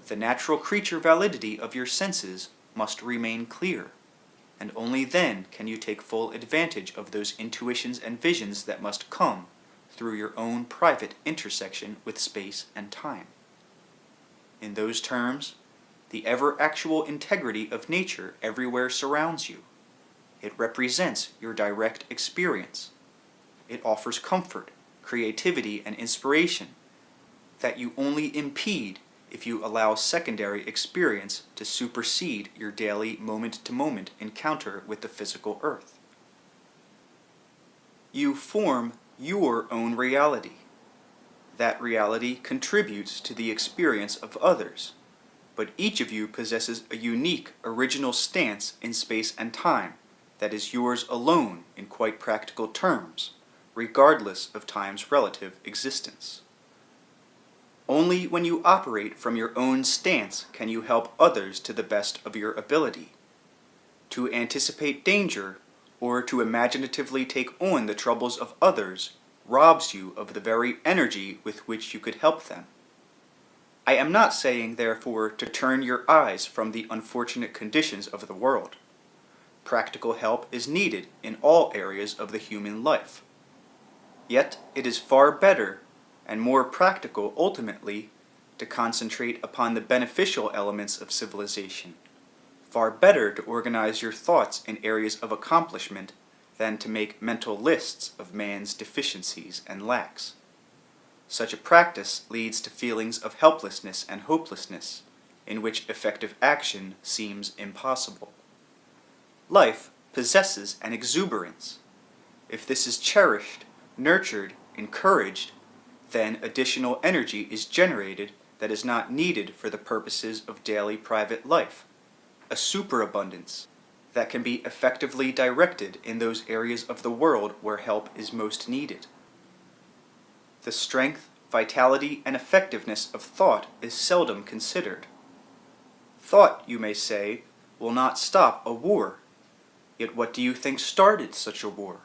The natural creature validity of your senses must remain clear, and only then can you take full advantage of those intuitions and visions that must come through your own private intersection with space and time. In those terms, the ever-actual integrity of nature everywhere surrounds you. It represents your direct experience. It offers comfort, creativity, and inspiration that you only impede if you allow secondary experience to supersede your daily moment-to-moment encounter with the physical earth. You form your own reality. That reality contributes to the experience of others, but each of you possesses a unique, original stance in space and time that is yours alone in quite practical terms, regardless of time's relative existence. Only when you operate from your own stance can you help others to the best of your ability. To anticipate danger, or to imaginatively take on the troubles of others, robs you of the very energy with which you could help them. I am not saying, therefore, to turn your eyes from the unfortunate conditions of the world. Practical help is needed in all areas of the human life. Yet it is far better and more practical ultimately to concentrate upon the beneficial elements of civilization. Far better to organize your thoughts in areas of accomplishment than to make mental lists of man's deficiencies and lacks. Such a practice leads to feelings of helplessness and hopelessness, in which effective action seems impossible. Life possesses an exuberance. If this is cherished, nurtured, encouraged, then additional energy is generated that is not needed for the purposes of daily private life, a superabundance that can be effectively directed in those areas of the world where help is most needed. The strength, vitality, and effectiveness of thought is seldom considered. Thought, you may say, will not stop a war. Yet what do you think started such a war?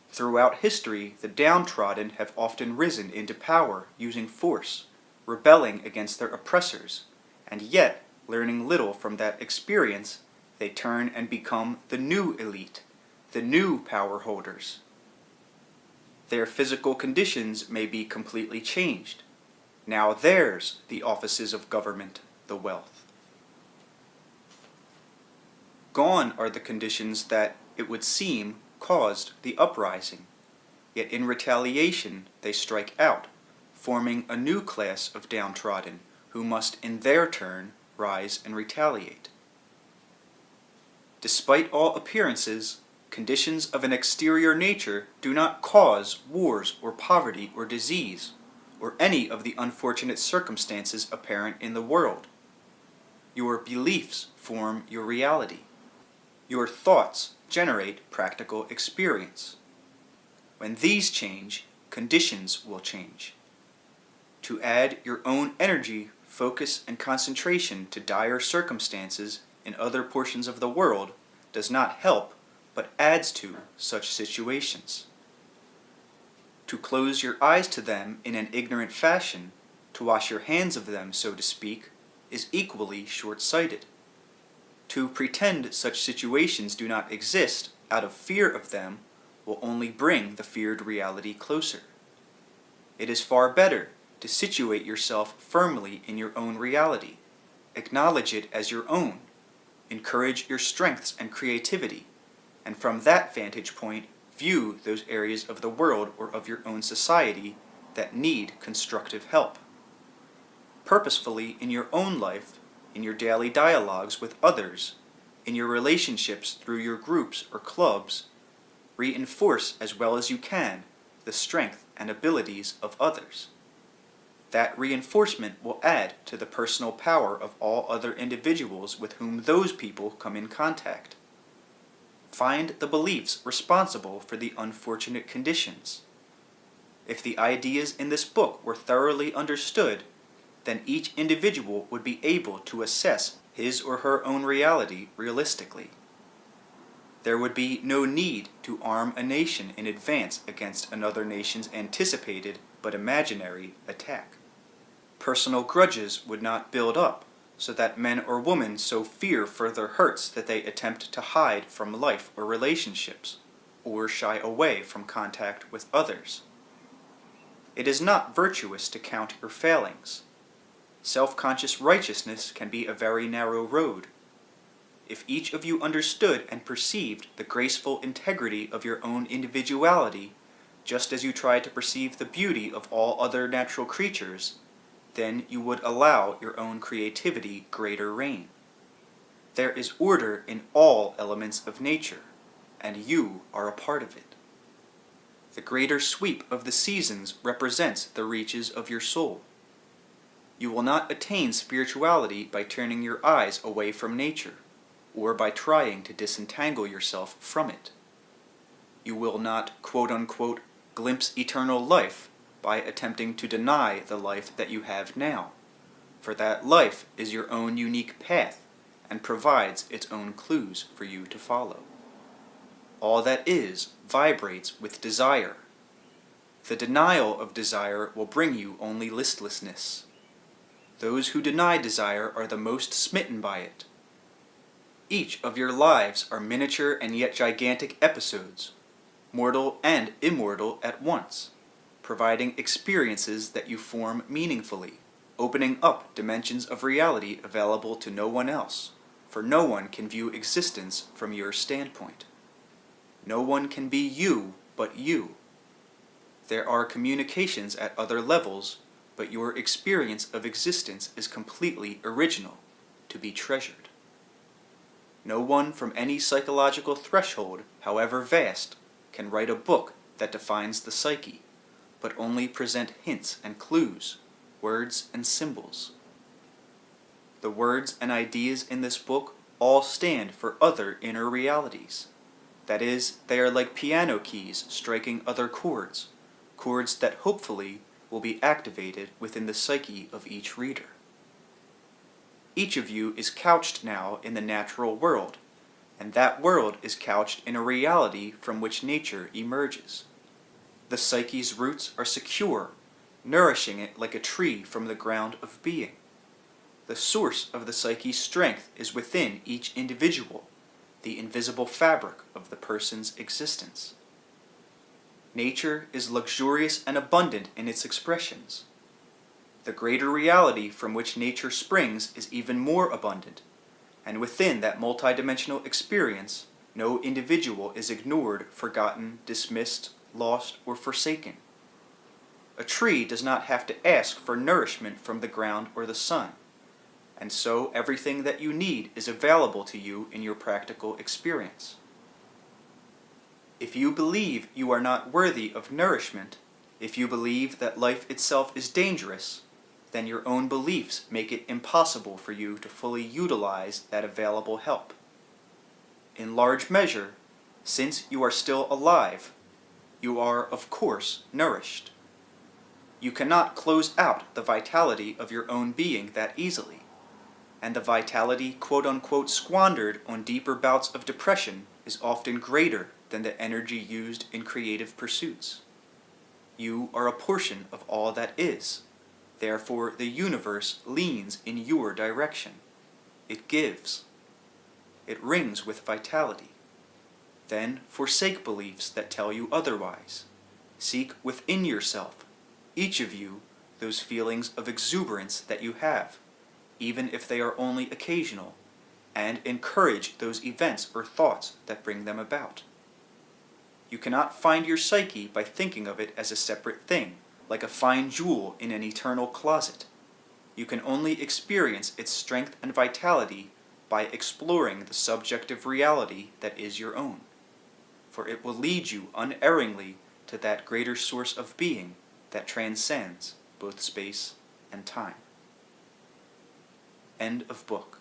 Throughout history, the downtrodden have often risen into power using force, rebelling against their oppressors, and yet, learning little from that experience, they turn and become the new elite, the new power holders. Their physical conditions may be completely changed. Now theirs the offices of government, the wealth. Gone are the conditions that, it would seem, caused the uprising, yet in retaliation they strike out, forming a new class of downtrodden who must in their turn rise and retaliate. Despite all appearances, conditions of an exterior nature do not cause wars or poverty or disease, or any of the unfortunate circumstances apparent in the world. Your beliefs form your reality. Your thoughts generate practical experience. When these change, conditions will change. To add your own energy, focus, and concentration to dire circumstances in other portions of the world does not help, but adds to such situations. To close your eyes to them in an ignorant fashion, to wash your hands of them, so to speak, is equally short-sighted. To pretend such situations do not exist out of fear of them will only bring the feared reality closer. It is far better to situate yourself firmly in your own reality, acknowledge it as your own, encourage your strengths and creativity, and from that vantage point view those areas of the world or of your own society that need constructive help. Purposefully in your own life, in your daily dialogues with others, in your relationships through your groups or clubs, reinforce as well as you can the strength and abilities of others. That reinforcement will add to the personal power of all other individuals with whom those people come in contact. Find the beliefs responsible for the unfortunate conditions. If the ideas in this book were thoroughly understood, then each individual would be able to assess his or her own reality realistically. There would be no need to arm a nation in advance against another nation's anticipated but imaginary attack. Personal grudges would not build up, so that men or women so fear further hurts that they attempt to hide from life or relationships, or shy away from contact with others. It is not virtuous to count your failings. Self-conscious righteousness can be a very narrow road. If each of you understood and perceived the graceful integrity of your own individuality, just as you try to perceive the beauty of all other natural creatures, then you would allow your own creativity greater reign. There is order in all elements of nature, and you are a part of it. The greater sweep of the seasons represents the reaches of your soul. You will not attain spirituality by turning your eyes away from nature, or by trying to disentangle yourself from it. You will not, quote-unquote, glimpse eternal life by attempting to deny the life that you have now, for that life is your own unique path and provides its own clues for you to follow. All that is vibrates with desire. The denial of desire will bring you only listlessness. Those who deny desire are the most smitten by it. Each of your lives are miniature and yet gigantic episodes, mortal and immortal at once, providing experiences that you form meaningfully, opening up dimensions of reality available to no one else, for no one can view existence from your standpoint. No one can be you but you. There are communications at other levels, but your experience of existence is completely original, to be treasured. No one from any psychological threshold, however vast, can write a book that defines the psyche, but only present hints and clues, words and symbols. The words and ideas in this book all stand for other inner realities. That is, they are like piano keys striking other chords, chords that hopefully will be activated within the psyche of each reader. Each of you is couched now in the natural world, and that world is couched in a reality from which nature emerges. The psyche's roots are secure, nourishing it like a tree from the ground of being. The source of the psyche's strength is within each individual, the invisible fabric of the person's existence. Nature is luxurious and abundant in its expressions. The greater reality from which nature springs is even more abundant, and within that multidimensional experience, no individual is ignored, forgotten, dismissed, lost, or forsaken. A tree does not have to ask for nourishment from the ground or the sun, and so everything that you need is available to you in your practical experience. If you believe you are not worthy of nourishment, if you believe that life itself is dangerous, then your own beliefs make it impossible for you to fully utilize that available help. In large measure, since you are still alive, you are, of course, nourished. You cannot close out the vitality of your own being that easily, and the vitality quote-unquote squandered on deeper bouts of depression is often greater than the energy used in creative pursuits. You are a portion of all that is. Therefore, the universe leans in your direction. It gives. It rings with vitality. Then forsake beliefs that tell you otherwise. Seek within yourself, each of you, those feelings of exuberance that you have, even if they are only occasional, and encourage those events or thoughts that bring them about. You cannot find your psyche by thinking of it as a separate thing, like a fine jewel in an eternal closet. You can only experience its strength and vitality by exploring the subjective reality that is your own, for it will lead you unerringly to that greater source of being that transcends both space and time. End of book.